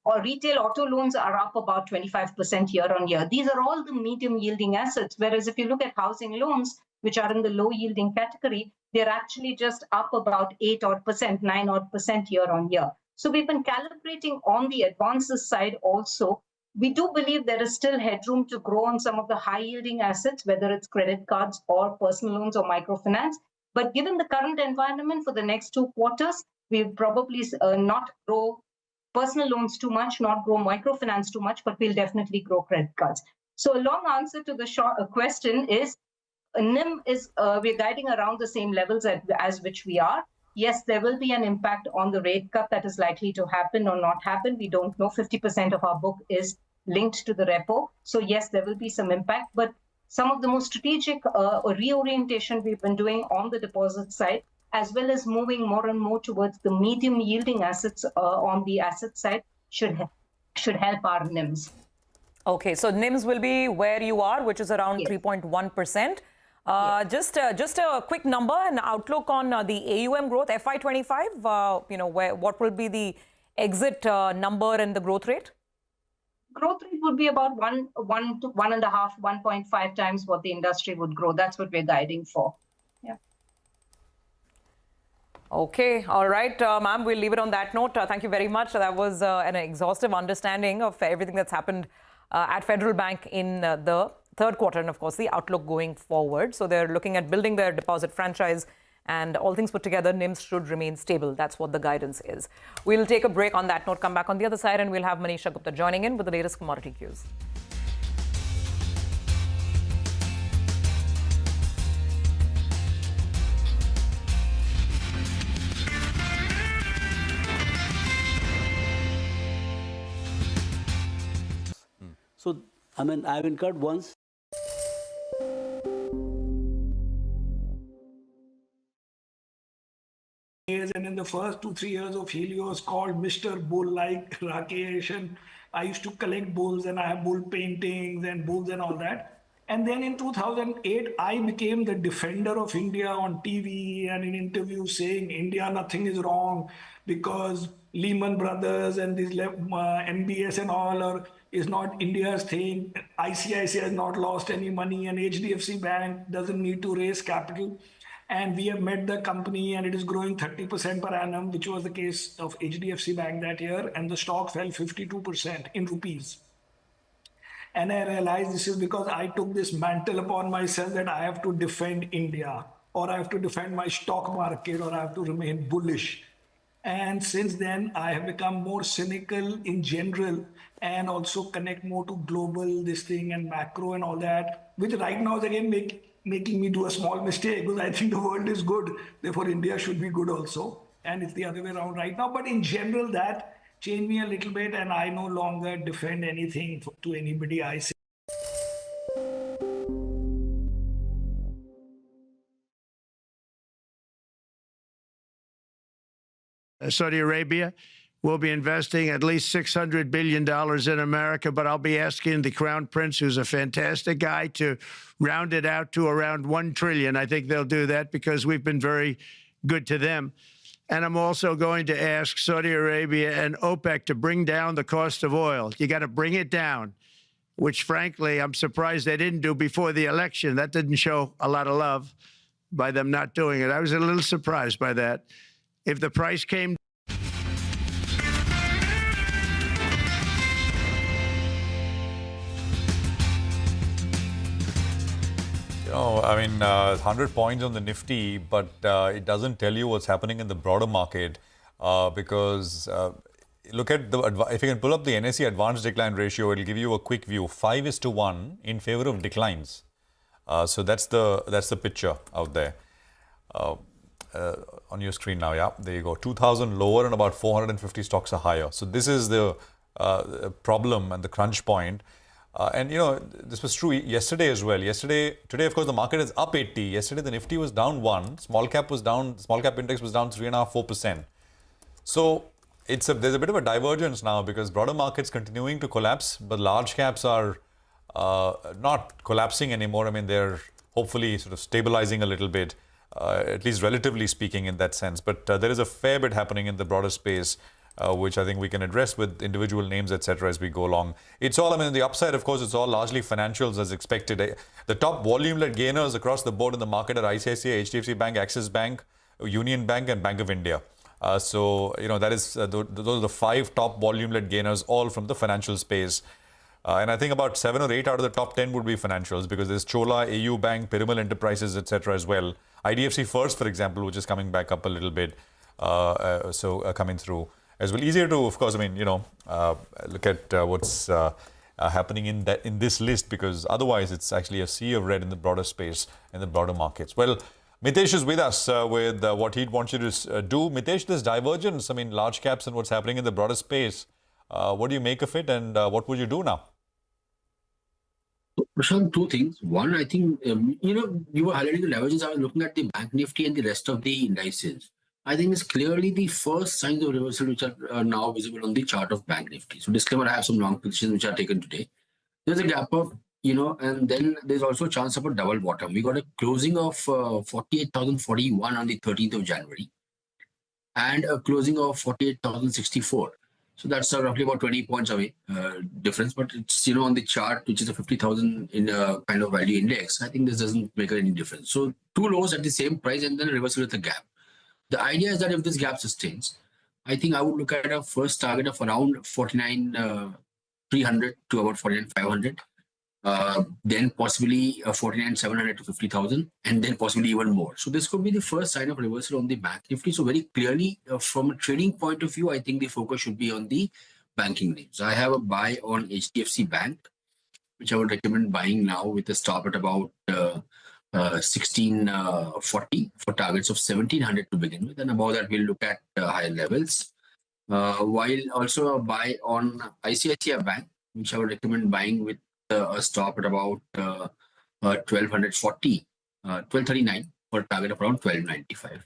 Or retail auto loans are up about 25% year on year. These are all the medium yielding assets. Whereas if you look at housing loans, which are in the low yielding category, they're actually just up about 8% 9% year on year. So we've been calibrating on the advances side also. We do believe there is still headroom to grow on some of the high yielding assets, whether it's credit cards or personal loans or microfinance. But given the current environment for the next 2 quarters, we'll probably not grow personal loans too much, not grow microfinance too much, but we'll definitely grow credit cards. So a long answer to the short question is, NIM is, we're guiding around the same levels as which we are. Yes, there will be an impact on the rate cut that is likely to happen or not happen. We don't know. 50% of our book is linked to the repo. So yes, there will be some impact, but some of the more strategic reorientation we've been doing on the deposit side, as well as moving more and more towards the medium yielding assets on the asset side should help our NIMs. Okay, so NIMs will be where you are, which is around 3.1%. Just a quick number and outlook on the AUM growth, FY25. What will be the exit number and the growth rate? Growth rate would be about 1 to 1.5, 1.5 times what the industry would grow. That's what we're guiding for. Yeah. Okay, all right, ma'am, we'll leave it on that note. Thank you very much. That was an exhaustive understanding of everything that's happened at Federal Bank in the third quarter, and of course the outlook going forward. So they're looking at building their deposit franchise, and all things put together, NIMs should remain stable. That's what the guidance is. We'll take a break on that note, come back on the other side, and we'll have Manisha Gupta joining in with the latest commodity cues. So, I mean, I've incurred once. And in the first 2-3 years of Helios, called Mr. Bull, like Rakesh, and I used to collect bulls, and I have bull paintings and bulls and all that. And then in 2008, I became the defender of India on TV and in interviews, saying India, nothing is wrong because Lehman Brothers and these MBS and all is not India's thing. ICICI has not lost any money, and HDFC Bank doesn't need to raise capital. And we have met the company, and it is growing 30% per annum, which was the case of HDFC Bank that year. And the stock fell 52% in rupees. And I realized this is because I took this mantle upon myself that I have to defend India, or I have to defend my stock market, or I have to remain bullish. And since then, I have become more cynical in general, and also connect more to global this thing and macro and all that, which right now is again making me do a small mistake, because I think the world is good, therefore India should be good also. And it's the other way around right now. But in general, that changed me a little bit, and I no longer defend anything to anybody I say. Saudi Arabia will be investing at least $600 billion in America, but I'll be asking the Crown Prince, who's a fantastic guy, to round it out to around $1 trillion. I think they'll do that because we've been very good to them. And I'm also going to ask Saudi Arabia and OPEC to bring down the cost of oil. You got to bring it down, which frankly, I'm surprised they didn't do before the election. That didn't show a lot of love by them not doing it. I was a little surprised by that. If the price came I mean, 100 points on the Nifty, but it doesn't tell you what's happening in the broader market because look at if you can pull up the NSE advanced decline ratio, it'll give you a quick view. 5:1 in favor of declines. So that's the picture out there on your screen now. Yeah, there you go. 2,000 lower and about 450 stocks are higher. So this is the problem and the crunch point. And, you know, this was true yesterday as well. Today, of course, the market is up 80. Yesterday, the Nifty was down 1. Small cap index was down 3.5-4%. So there's a bit of a divergence now because broader markets continuing to collapse, but large caps are not collapsing anymore. I mean, they're hopefully sort of stabilizing a little bit, at least relatively speaking in that sense. But there is a fair bit happening in the broader space, which I think we can address with individual names, etc. as we go along. It's all, I mean, the upside, of course, it's all largely financials as expected. The top volume-led gainers across the board in the market are ICICI, HDFC Bank, Axis Bank, Union Bank and Bank of India. So, you know, that is those are the 5 top volume-led gainers, all from the financial space. And I think about 7 or 8 out of the top 10 would be financials, because there's Chola, AU Bank, Piramal Enterprises, etc. as well. IDFC First, for example, which is coming back up a little bit, coming through as well. Easier to, of course, I mean, you know, look at what's happening in this list, because otherwise it's actually a sea of red in the broader space, in the broader markets. Well, Mitesh is with us with what he'd want you to do. Mitesh, this divergence, I mean, large caps and what's happening in the broader space, what do you make of it, and what would you do now? Prashant, 2 things. One, I think, you know, you were highlighting the divergence. I was looking at the Bank Nifty and the rest of the indices. I think it's clearly the first signs of reversal which are now visible on the chart of Bank Nifty. So disclaimer, I have some long positions which are taken today. There's a gap of, you know, and then there's also a chance of a double bottom. We got a closing of 48,041 on the 13th of January and a closing of 48,064. So that's roughly about 20 points away difference. But it's, you know, on the chart, which is a 50,000 in a kind of value index, I think this doesn't make any difference. So 2 lows at the same price and then a reversal with a gap. The idea is that if this gap sustains, I think I would look at a first target of around 49,300 to about 49,500. Then possibly 49,700 to 50,000, and then possibly even more. So this could be the first sign of reversal on the Bank Nifty. So very clearly, from a trading point of view, I think the focus should be on the banking names. I have a buy on HDFC Bank, which I would recommend buying now with a stop at about 1640 for targets of 1700 to begin with, and above that we'll look at higher levels. While also a buy on ICICI Bank, which I would recommend buying with a stop at about 1239 for a target of around 1295.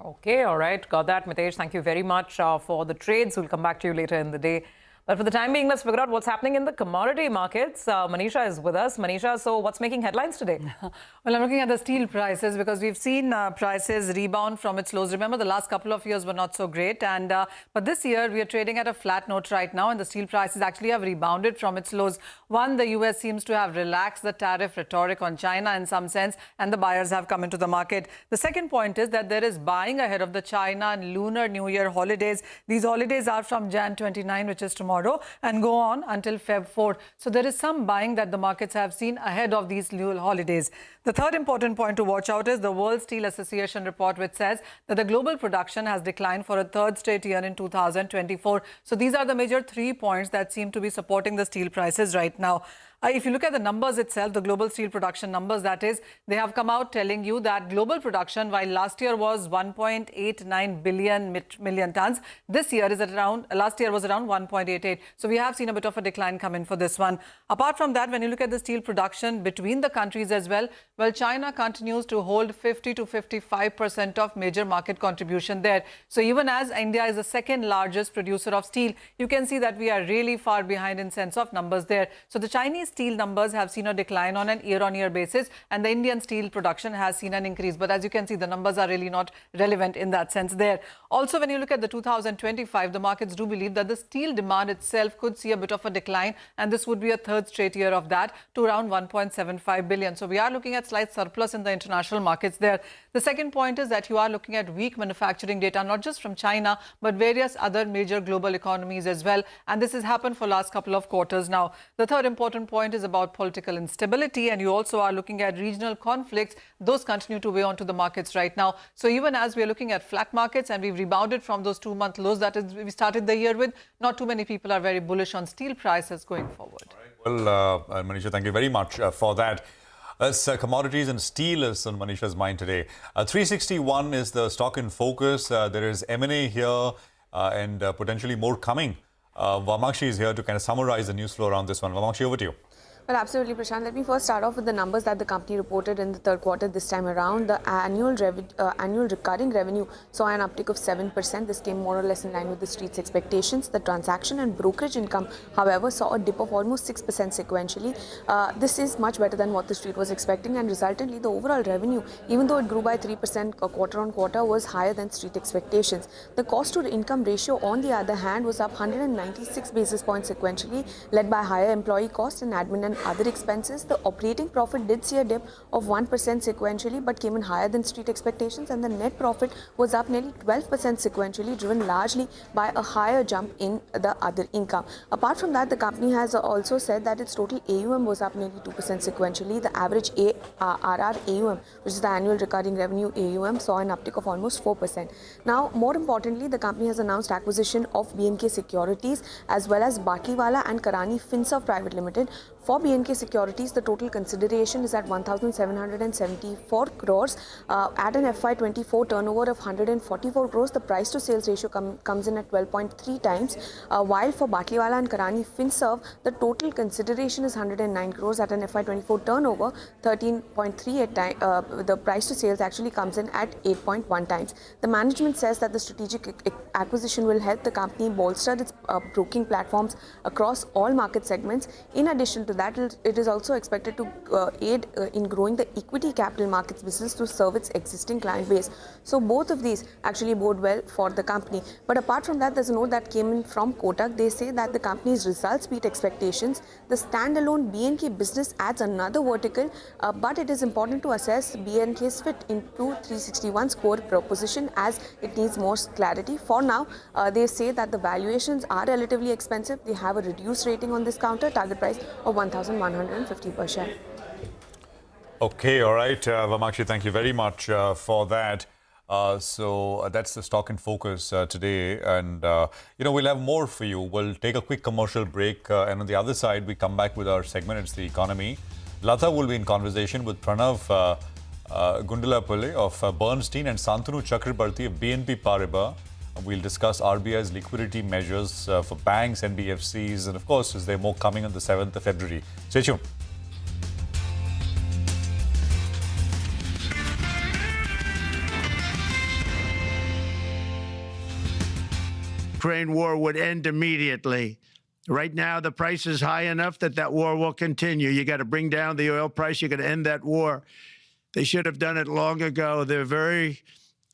Okay, all right. Got that, Mitesh. Thank you very much for the trades. We'll come back to you later in the day. But for the time being, let's figure out what's happening in the commodity markets. Manisha is with us. Manisha, so what's making headlines today? Well, I'm looking at the steel prices because we've seen prices rebound from its lows. Remember, the last couple of years were not so great. And but this year, we are trading at a flat note right now. And the steel prices actually have rebounded from its lows. One, the US seems to have relaxed the tariff rhetoric on China in some sense. And the buyers have come into the market. The second point is that there is buying ahead of the China and Lunar New Year holidays. These holidays are from Jan 29, which is tomorrow, and go on until Feb 4. So there is some buying that the markets have seen ahead of these holidays. The third important point to watch out is the World Steel Association report, which says that the global production has declined for a 3rd straight year in 2024. So these are the major 3 points that seem to be supporting the steel prices right now. If you look at the numbers itself, the global steel production numbers, that is, they have come out telling you that global production, while last year was 1.89 million tons, this year is at around, last year was around 1.88. So we have seen a bit of a decline come in for this one. Apart from that, when you look at the steel production between the countries as well, China continues to hold 50 to 55% of major market contribution there. So even as India is the 2nd largest producer of steel, you can see that we are really far behind in sense of numbers there. So the Chinese steel numbers have seen a decline on an year-on-year basis, and the Indian steel production has seen an increase. But as you can see, the numbers are really not relevant in that sense there. Also, when you look at the 2025, the markets do believe that the steel demand itself could see a bit of a decline, and this would be a 3rd straight year of that to around 1.75 billion. So we are looking at slight surplus in the international markets there. The second point is that you are looking at weak manufacturing data, not just from China, but various other major global economies as well. And this has happened for the last couple of quarters now. The third important point is about political instability, and you also are looking at regional conflicts. Those continue to weigh onto the markets right now. So even as we are looking at flat markets and we've rebounded from those 2-month lows that is we started the year with, not too many people are very bullish on steel prices going forward. Well, Manisha, thank you very much for that. As commodities and steel is on Manisha's mind today. 361 is the stock in focus. There is M&A here and potentially more coming. Vamakshi is here to kind of summarize the news flow around this one. Vamakshi, over to you. Well, absolutely, Prashant. Let me first start off with the numbers that the company reported in the third quarter this time around. The annual recurring revenue saw an uptick of 7%. This came more or less in line with the street's expectations. The transaction and brokerage income, however, saw a dip of almost 6% sequentially. This is much better than what the street was expecting, and resultantly, the overall revenue, even though it grew by 3% quarter on quarter, was higher than street expectations. The cost-to-income ratio, on the other hand, was up 196 basis points sequentially, led by higher employee costs and admin and other expenses. The operating profit did see a dip of 1% sequentially, but came in higher than street expectations, and the net profit was up nearly 12% sequentially, driven largely by a higher jump in the other income. Apart from that, the company has also said that its total AUM was up nearly 2% sequentially. The average RR AUM, which is the annual recurring revenue AUM, saw an uptick of almost 4%. Now, more importantly, the company has announced acquisition of B&K Securities as well as Batliwala and Karani Finserv Private Limited. For B&K Securities, the total consideration is at 1,774 crores. At an FY24 turnover of 144 crores, the price to sales ratio comes in at 12.3 times. While for Batliwala and Karani Finserv, the total consideration is 109 crores. At an FY24 turnover, 13.38 times. The price to sales actually comes in at 8.1 times. The management says that the strategic acquisition will help the company bolster its broking platforms across all market segments. In addition to that, it is also expected to aid in growing the equity capital markets business to serve its existing client base. So both of these actually bode well for the company. But apart from that, there's a note that came in from Kotak. They say that the company's results beat expectations. The standalone B&K business adds another vertical, but it is important to assess B&K's fit into 361's core proposition as it needs more clarity. For now, they say that the valuations are relatively expensive. They have a reduced rating on this counter, target price of 1,150 per share. Okay, all right. Vamakshi, thank you very much for that. So that's the stock in focus today. And, we'll have more for you. We'll take a quick commercial break. And on the other side, we come back with our segment. It's the economy. Lata will be in conversation with Pranav Gundalapalle of Bernstein and Santanu Chakrabarti of BNP Paribas. We'll discuss RBI's liquidity measures for banks, NBFCs, and of course, is there more coming on the 7th of February? Stay tuned. Ukraine war would end immediately. Right now, the price is high enough that war will continue. You got to bring down the oil price. You got to end that war. They should have done it long ago. They're very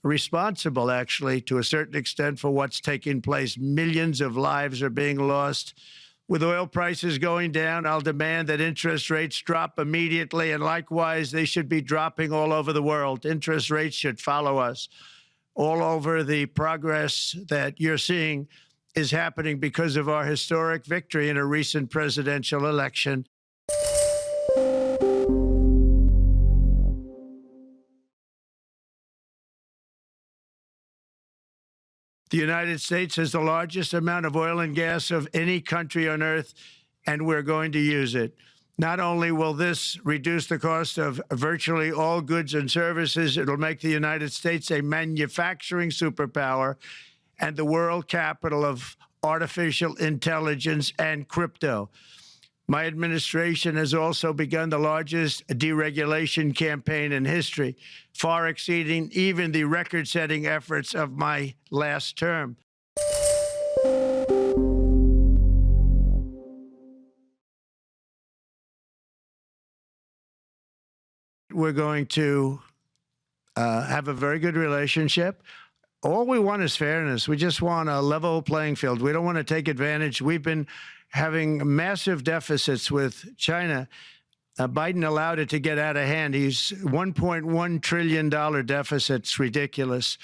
responsible, actually, to a certain extent for what's taking place. Millions of lives are being lost. With oil prices going down, I'll demand that interest rates drop immediately, and likewise, they should be dropping all over the world. Interest rates should follow us. All over, the progress that you're seeing is happening because of our historic victory in a recent presidential election. The United States has the largest amount of oil and gas of any country on earth, and we're going to use it. Not only will this reduce the cost of virtually all goods and services, it'll make the United States a manufacturing superpower and the world capital of artificial intelligence and crypto. My administration has also begun the largest deregulation campaign in history, far exceeding even the record-setting efforts of my last term. We're going to have a very good relationship. All we want is fairness. We just want a level playing field. We don't want to take advantage. We've been having massive deficits with China. Biden allowed it to get out of hand. He's $1.1 trillion deficit. It's ridiculous.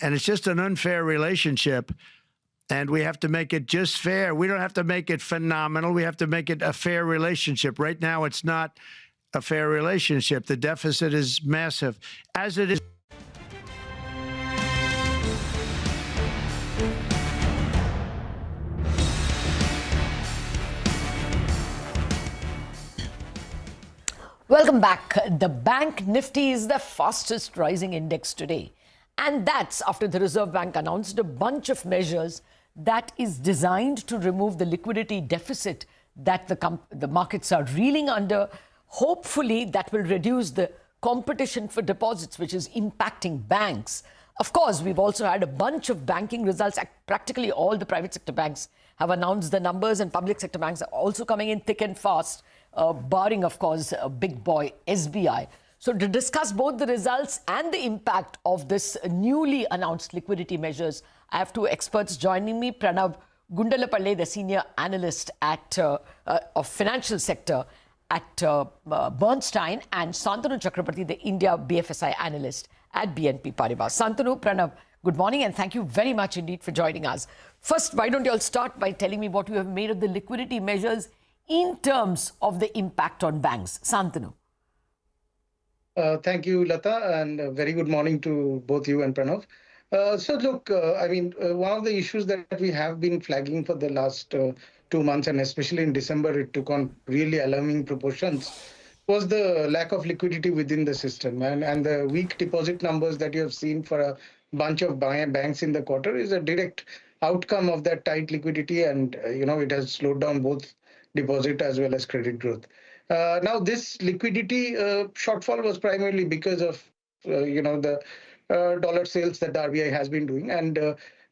And it's just an unfair relationship. And we have to make it just fair. We don't have to make it phenomenal. We have to make it a fair relationship. Right now, it's not a fair relationship. The deficit is massive. As it is. Welcome back. The Bank Nifty is the fastest rising index today. And that's after the Reserve Bank announced a bunch of measures that is designed to remove the liquidity deficit that the markets are reeling under. Hopefully, that will reduce the competition for deposits, which is impacting banks. Of course, we've also had a bunch of banking results. Practically all the private sector banks have announced the numbers, and public sector banks are also coming in thick and fast, barring, of course, a big boy SBI. So to discuss both the results and the impact of this newly announced liquidity measures, I have two experts joining me. Pranav Gundalapalle, the senior analyst at of financial sector at Bernstein, and Santanu Chakrabarti, the India BFSI analyst at BNP Paribas. Santanu, Pranav, good morning, and thank you very much indeed for joining us. First, why don't you all start by telling me what you have made of the liquidity measures in terms of the impact on banks? Santanu. Thank you, Lata, and a very good morning to both you and Pranav. So look, one of the issues that we have been flagging for the last 2 months, and especially in December, it took on really alarming proportions, was the lack of liquidity within the system. And the weak deposit numbers that you have seen for a bunch of banks in the quarter is a direct outcome of that tight liquidity, and it has slowed down both deposit as well as credit growth. Now, this liquidity shortfall was primarily because of the dollar sales that the RBI has been doing, and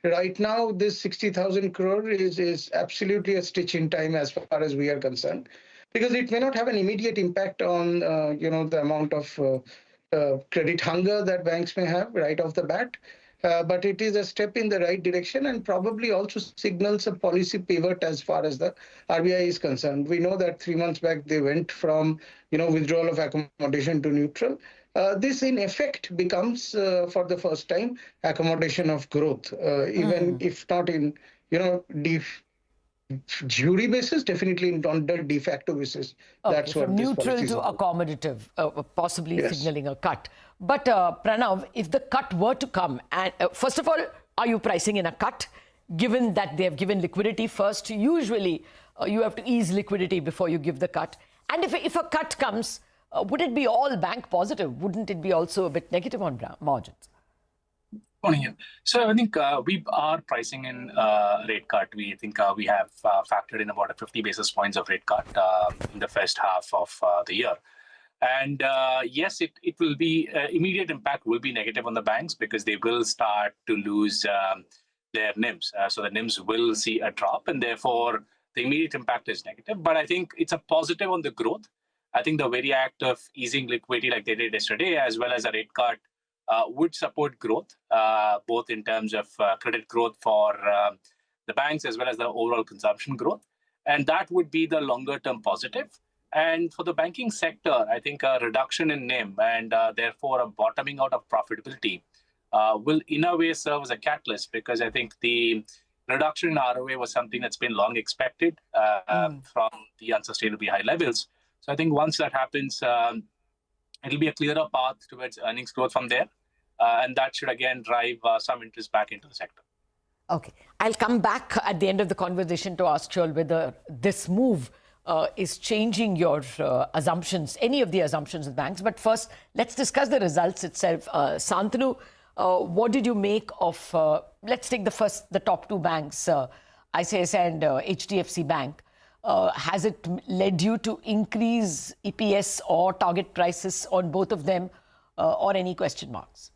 right now this 60,000 crore is absolutely a stitch in time as far as we are concerned, because it may not have an immediate impact on the amount of credit hunger that banks may have right off the bat. But it is a step in the right direction and probably also signals a policy pivot as far as the RBI is concerned. We know that 3 months back they went from withdrawal of accommodation to neutral. This in effect becomes for the first time accommodation of growth, even if not in jury basis, definitely on the de facto basis. Okay, that's what from neutral to accommodative, possibly signaling a cut. But Pranav, if the cut were to come, and first of all, are you pricing in a cut? Given that they have given liquidity first, usually you have to ease liquidity before you give the cut. And if a cut comes, would it be all bank positive? Wouldn't it be also a bit negative on margins? Morning. So I think we are pricing in rate cut. We think we have factored in about 50 basis points of rate cut in the first half of the year. And yes, it will be immediate impact will be negative on the banks because they will start to lose their NIMs. So the NIMs will see a drop, and therefore the immediate impact is negative. But I think it's a positive on the growth. I think the very act of easing liquidity like they did yesterday, as well as a rate cut, would support growth, both in terms of credit growth for the banks as well as the overall consumption growth. And that would be the longer term positive. And for the banking sector, I think a reduction in NIM and therefore a bottoming out of profitability will in a way serve as a catalyst, because I think the reduction in ROA was something that's been long expected from the unsustainably high levels. So I think once that happens, it'll be a clearer path towards earnings growth from there. And that should again drive some interest back into the sector. Okay. I'll come back at the end of the conversation to ask Chol whether this move is changing your assumptions, any of the assumptions of banks. But first, let's discuss the results itself. Santanu, what did you make of, let's take the top two banks, ICICI and HDFC Bank. Has it led you to increase EPS or target prices on both of them, or any question marks?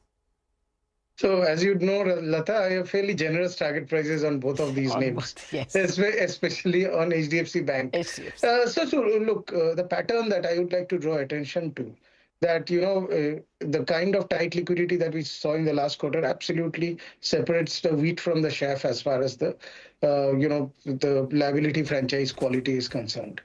So as you know, Lata, I have fairly generous target prices on both of these names, yes. Especially on HDFC Bank. So look, the pattern that I would like to draw attention to, that, the kind of tight liquidity that we saw in the last quarter absolutely separates the wheat from the chaff as far as the, the liability franchise quality is concerned.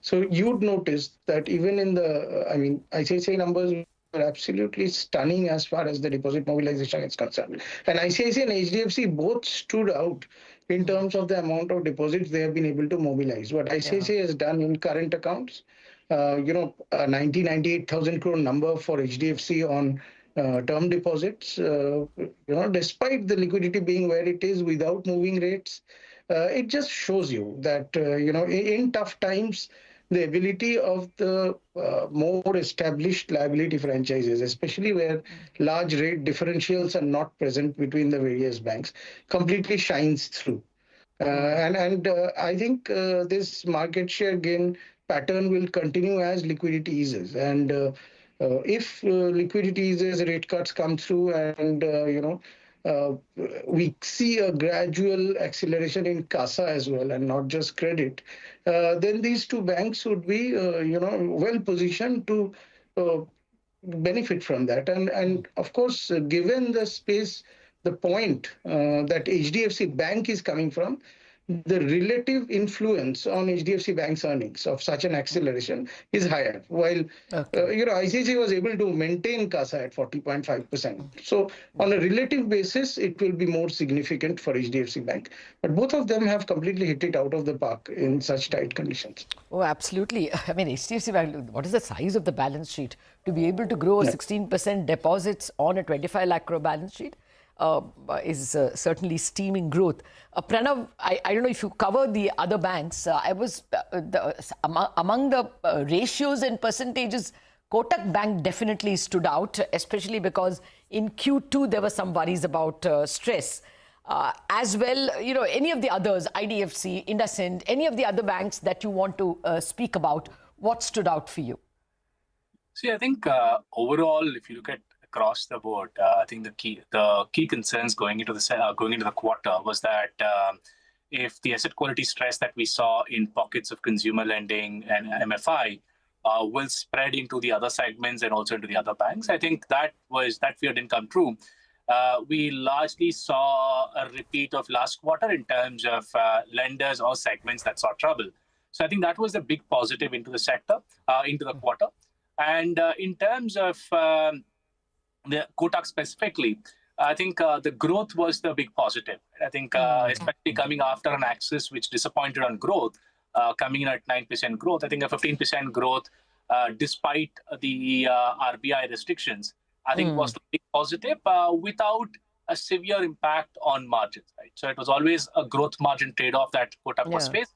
So you would notice that even in the, ICICI numbers are absolutely stunning as far as the deposit mobilization is concerned. And ICICI and HDFC both stood out in terms of the amount of deposits they have been able to mobilize. What ICICI has done in current accounts, a 98,000 crore number for HDFC on term deposits, despite the liquidity being where it is without moving rates, it just shows you that, in tough times, the ability of the more established liability franchises, especially where large rate differentials are not present between the various banks, completely shines through. I think this market share gain pattern will continue as liquidity eases. And if liquidity eases, rate cuts come through, and we see a gradual acceleration in CASA as well, and not just credit, then these two banks would be, well positioned to benefit from that. And of course, given the space, the point that HDFC Bank is coming from, the relative influence on HDFC Bank's earnings of such an acceleration is higher. While ICICI was able to maintain CASA at 40.5%. So on a relative basis, it will be more significant for HDFC Bank. But both of them have completely hit it out of the park in such tight conditions. Oh, absolutely. I mean, HDFC Bank, what is the size of the balance sheet? To be able to grow 16% deposits on a 25 lakh crore balance sheet is certainly steaming growth. Pranav, I don't know if you cover the other banks. I was among the ratios and percentages, Kotak Bank definitely stood out, especially because in Q2 there were some worries about stress. As well, any of the others, IDFC, IndusInd, any of the other banks that you want to speak about, what stood out for you? See, I think overall, if you look at across the board, I think the key concerns going into the quarter was that if the asset quality stress that we saw in pockets of consumer lending and MFI will spread into the other segments and also into the other banks, I think that fear didn't come true. We largely saw a repeat of last quarter in terms of lenders or segments that saw trouble. So I think that was the big positive into the sector, into the quarter. And in terms of the Kotak specifically, I think the growth was the big positive. I think especially coming after an Axis which disappointed on growth, coming in at 9% growth, I think a 15% growth despite the RBI restrictions, I think was the big positive without a severe impact on margins. Right? So it was always a growth margin trade-off that Kotak was facing.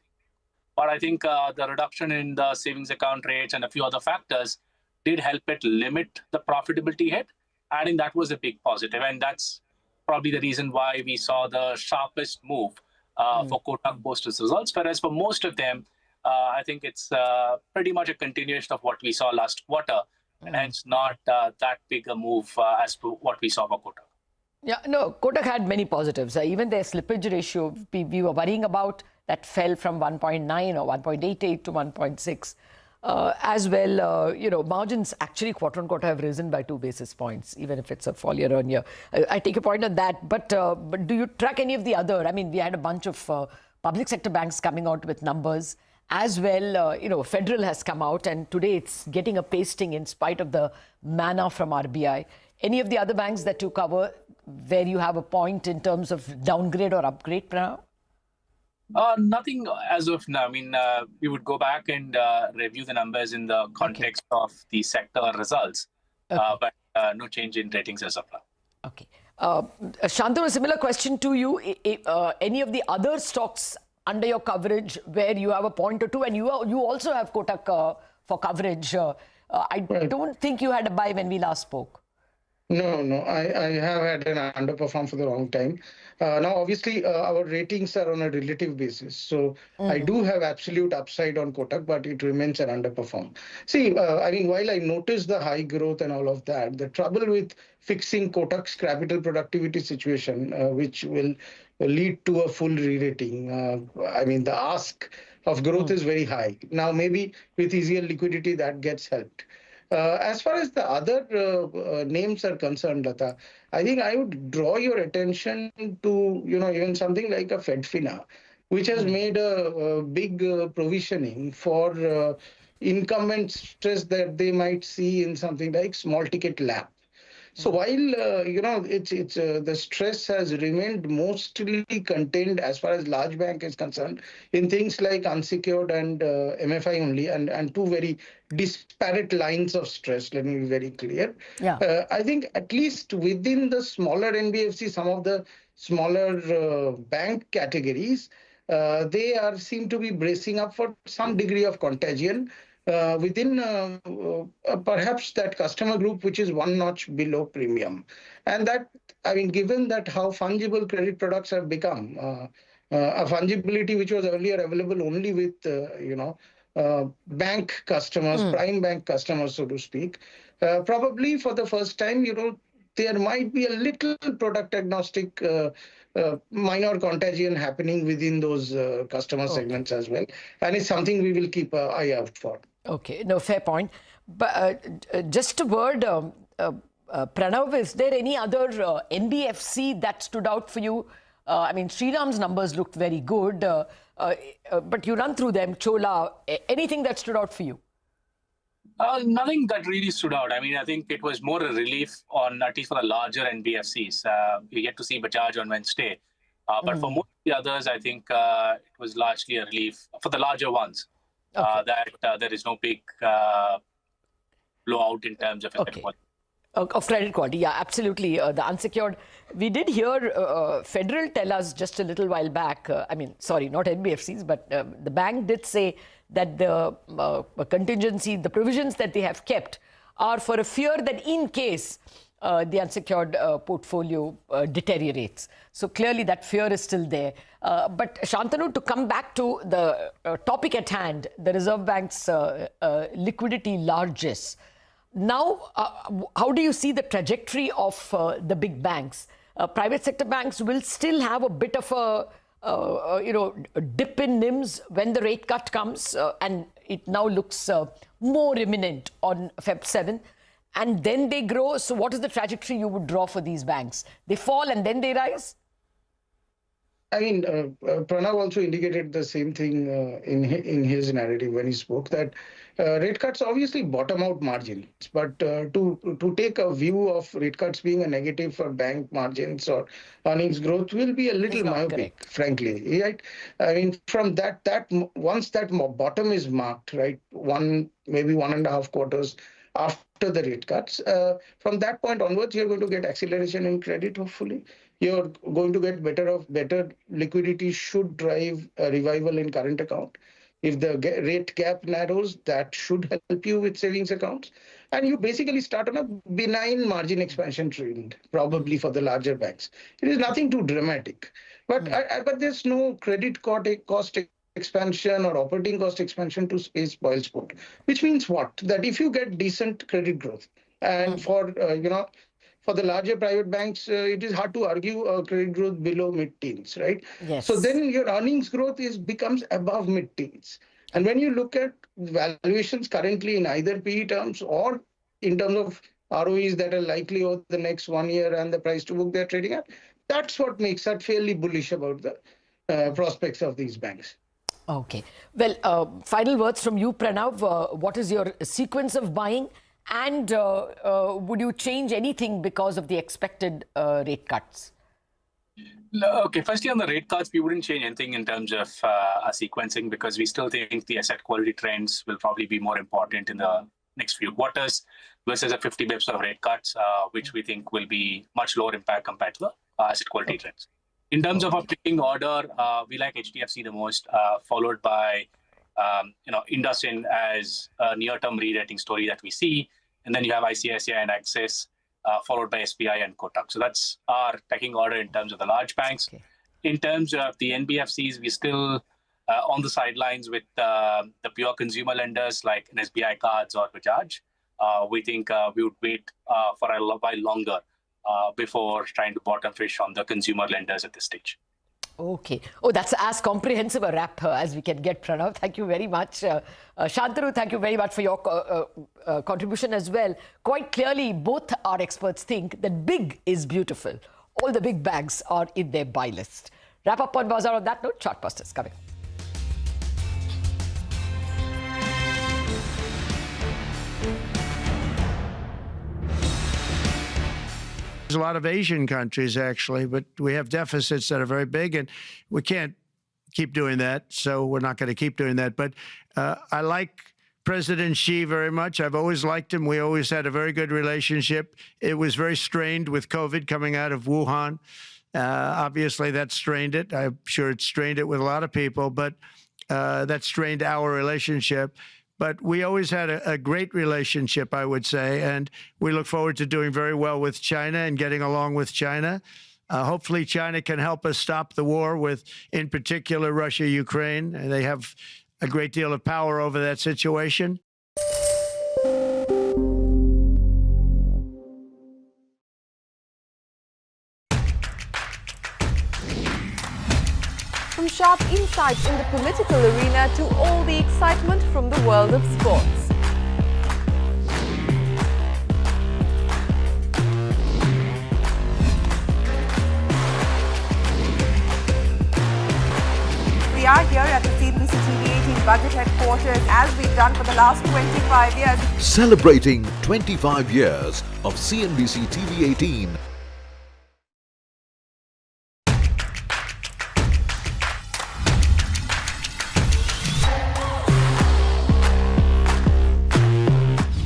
But I think the reduction in the savings account rates and a few other factors did help it limit the profitability hit. I think that was a big positive. And that's probably the reason why we saw the sharpest move for Kotak post results. Whereas for most of them, I think it's pretty much a continuation of what we saw last quarter. And hence not that big a move as to what we saw for Kotak. Yeah, no, Kotak had many positives. Even their slippage ratio, we were worrying about, that fell from 1.9 or 1.88 to 1.6. As well, margins actually quarter on quarter have risen by 2 basis points, even if it's a fall year on year. I take a point on that. But do you track any of the other? I mean, we had a bunch of public sector banks coming out with numbers. As well, Federal has come out, and today it's getting a pasting in spite of the manna from RBI. Any of the other banks that you cover where you have a point in terms of downgrade or upgrade now? Nothing as of now. I mean, we would go back and review the numbers in the context of the sector results, but no change in ratings as of now. Okay. Shantanu, a similar question to you. Any of the other stocks under your coverage where you have a point or two, and you also have Kotak for coverage. I don't think you had a buy when we last spoke. No, I have had an underperform for the long time. Now, obviously, our ratings are on a relative basis. So I do have absolute upside on Kotak, but it remains an underperform. See, I mean, while I notice the high growth and all of that, the trouble with fixing Kotak's capital productivity situation, which will lead to a full re-rating. I mean, the ask of growth is very high. Now, maybe with easier liquidity, that gets helped. As far as the other names are concerned, Lata, I think I would draw your attention to, even something like a FedFina, which has made a big provisioning for incumbent stress that they might see in something like small ticket LAP. So while, the stress has remained mostly contained as far as large bank is concerned in things like unsecured and MFI only, and two very disparate lines of stress, let me be very clear. Yeah. I think at least within the smaller NBFC, some of the smaller bank categories, they seem to be bracing up for some degree of contagion. Within perhaps that customer group which is one notch below premium. And that, I mean, given that how fungible credit products have become, a fungibility which was earlier available only with, bank customers, prime bank customers, so to speak. Probably for the first time, there might be a little product agnostic minor contagion happening within those customer segments as well. And it's something we will keep an eye out for. Okay, no, fair point. But just a word, Pranav, is there any other NBFC that stood out for you? I mean, Sriram's numbers looked very good, but you run through them. Chola, anything that stood out for you? Nothing that really stood out. I mean, I think it was more a relief on, at least for the larger NBFCs. We get to see Bajaj on Wednesday. But for most of the others, I think it was largely a relief for the larger ones. That there is no big blowout in terms of asset quality. Of credit quality, yeah, absolutely. The unsecured. We did hear Federal tell us just a little while back, I mean, sorry, not NBFCs, but the bank did say that the contingency, the provisions that they have kept are for a fear that in case the unsecured portfolio deteriorates. So clearly that fear is still there. But Shantanu, to come back to the topic at hand, the Reserve Bank's liquidity largesse. Now, how do you see the trajectory of the big banks? Private sector banks will still have a bit of a dip in NIMs when the rate cut comes, and it now looks more imminent on Feb 7. And then they grow. So what is the trajectory you would draw for these banks? They fall and then they rise? I mean, Pranav also indicated the same thing in his narrative when he spoke, that rate cuts obviously bottom out margins. But to take a view of rate cuts being a negative for bank margins or earnings growth will be a little myopic, frankly. Right? I mean, from that once that bottom is marked, right, maybe 1.5 quarters after the rate cuts, from that point onwards, you're going to get acceleration in credit, hopefully. You're going to get better liquidity should drive a revival in current account. If the rate gap narrows, that should help you with savings accounts. And you basically start on a benign margin expansion trend, probably for the larger banks. It is nothing too dramatic. But there's no credit cost expansion or operating cost expansion to spoil sport. Which means what? That if you get decent credit growth, and for the larger private banks, it is hard to argue credit growth below mid-teens, right? Yes. So then your earnings growth becomes above mid-teens. And when you look at valuations currently in either PE terms or in terms of ROEs that are likely over the next 1 year and the price to book they're trading at, that's what makes us fairly bullish about the prospects of these banks. Okay. Well, final words from you, Pranav. What is your sequence of buying? And would you change anything because of the expected rate cuts? Okay, firstly on the rate cuts, we wouldn't change anything in terms of sequencing because we still think the asset quality trends will probably be more important in the next few quarters versus a 50 bips of rate cuts, which we think will be much lower impact compared to the asset quality trends. In terms of our picking order, we like HDFC the most, followed by IndusInd as a near-term re-rating story that we see. And then you have ICICI and Axis, followed by SBI and Kotak. So that's our pecking order in terms of the large banks. Okay. In terms of the NBFCs, we're still on the sidelines with the pure consumer lenders like an SBI Cards or Bajaj. We think we would wait for a while longer before trying to bottom fish on the consumer lenders at this stage. Okay. Oh, that's as comprehensive a wrap as we can get, Pranav. Thank you very much. Shantanu, thank you very much for your contribution as well. Quite clearly, both our experts think that big is beautiful. All the big banks are in their buy list. Wrap up on Bazaar on that note. Chartbusters coming. There's a lot of Asian countries, actually, but we have deficits that are very big, and we can't keep doing that, so we're not going to keep doing that. But I like President Xi very much. I've always liked him. We always had a very good relationship. It was very strained with COVID coming out of Wuhan. Obviously, that strained it. I'm sure it strained it with a lot of people, but that strained our relationship. But we always had a great relationship, I would say, and we look forward to doing very well with China and getting along with China. Hopefully, China can help us stop the war with, in particular, Russia, Ukraine. They have a great deal of power over that situation. From sharp insights in the political arena to all the excitement from the world of sports. We are here at the CNBC-TV18 budget headquarters as we've done for the last 25 years. Celebrating 25 years of CNBC-TV18.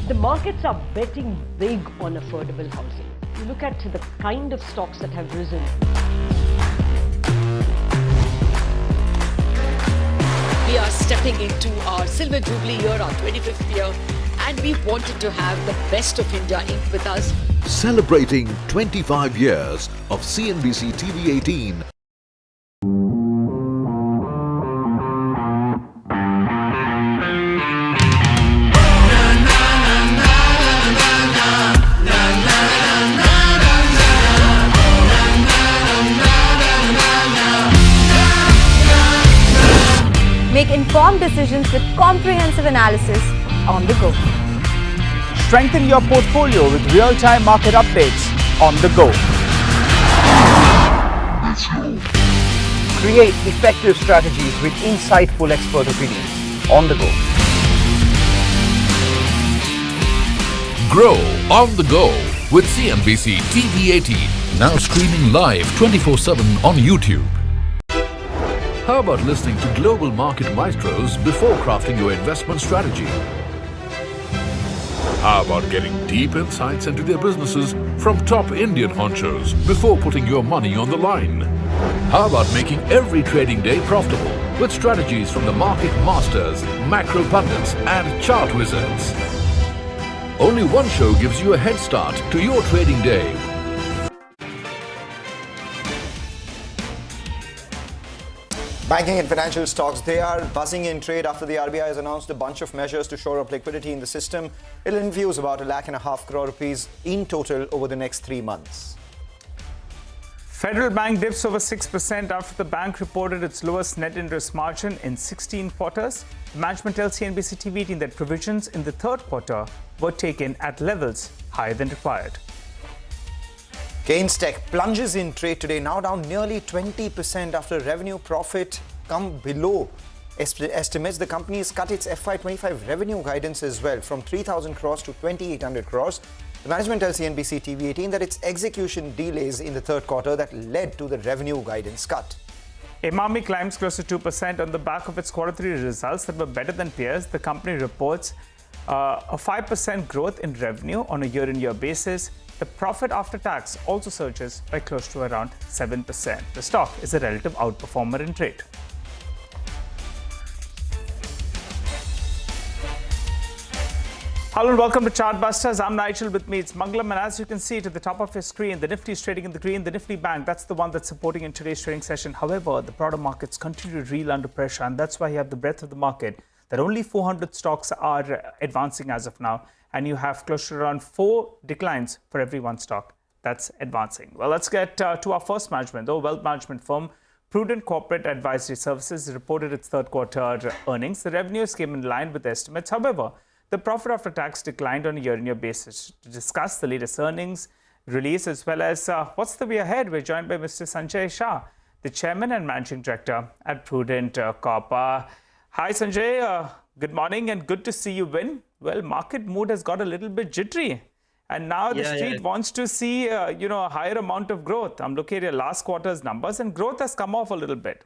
The markets are betting big on affordable housing. You look at the kind of stocks that have risen. We are stepping into our Silver Jubilee year, our 25th year, and we wanted to have the best of India Inc. with us. Celebrating 25 years of CNBC-TV18. Make informed decisions with comprehensive analysis on the go. Strengthen your portfolio with real-time market updates on the go. Create effective strategies with insightful expert opinions on the go. Grow on the go with CNBC TV18, now streaming live 24/7 on YouTube. How about listening to global market maestros before crafting your investment strategy? How about getting deep insights into their businesses from top Indian honchos before putting your money on the line? How about making every trading day profitable with strategies from the market masters, macro pundits and chart wizards? Only one show gives you a head start to your trading day. Banking and financial stocks, they are buzzing in trade after the RBI has announced a bunch of measures to shore up liquidity in the system. It'll infuse about ₹1.5 lakh in total over the next 3 months. Federal Bank dips over 6% after the bank reported its lowest net interest margin in 16 quarters. Management tells CNBC TV18 that provisions in the third quarter were taken at levels higher than required. Gains Tech plunges in trade today, now down nearly 20% after revenue profit come below estimates. The company has cut its FY25 revenue guidance as well from 3,000 crores to 2,800 crores. The management tells CNBC TV18 that its execution delays in the third quarter that led to the revenue guidance cut. Emami climbs close to 2% on the back of its Q3 results that were better than peers. The company reports a 5% growth in revenue on a year-on-year basis. The profit after tax also surges by close to around 7%. The stock is a relative outperformer in trade. Hello and welcome to Chartbusters. I'm Nigel. With me it's Mangalam, and as you can see to the top of your screen, the Nifty is trading in the green. The Nifty Bank, that's the one that's supporting in today's trading session. However, the broader markets continue to reel under pressure, and that's why you have the breadth of the market that only 400 stocks are advancing as of now, and you have close to around 4 declines for every one stock that's advancing. Well, let's get to our first management. The wealth management firm Prudent Corporate Advisory Services reported its third quarter earnings. The revenues came in line with estimates. However, the profit after tax declined on a year-on-year basis. To discuss the latest earnings release as well as what's the way ahead, we're joined by Mr. Sanjay Shah, the Chairman and Managing Director at Prudent Corp. Hi, Sanjay. Good morning and good to see you win. Well, market mood has got a little bit jittery, and now the street wants to see a higher amount of growth. I'm looking at your last quarter's numbers, and growth has come off a little bit.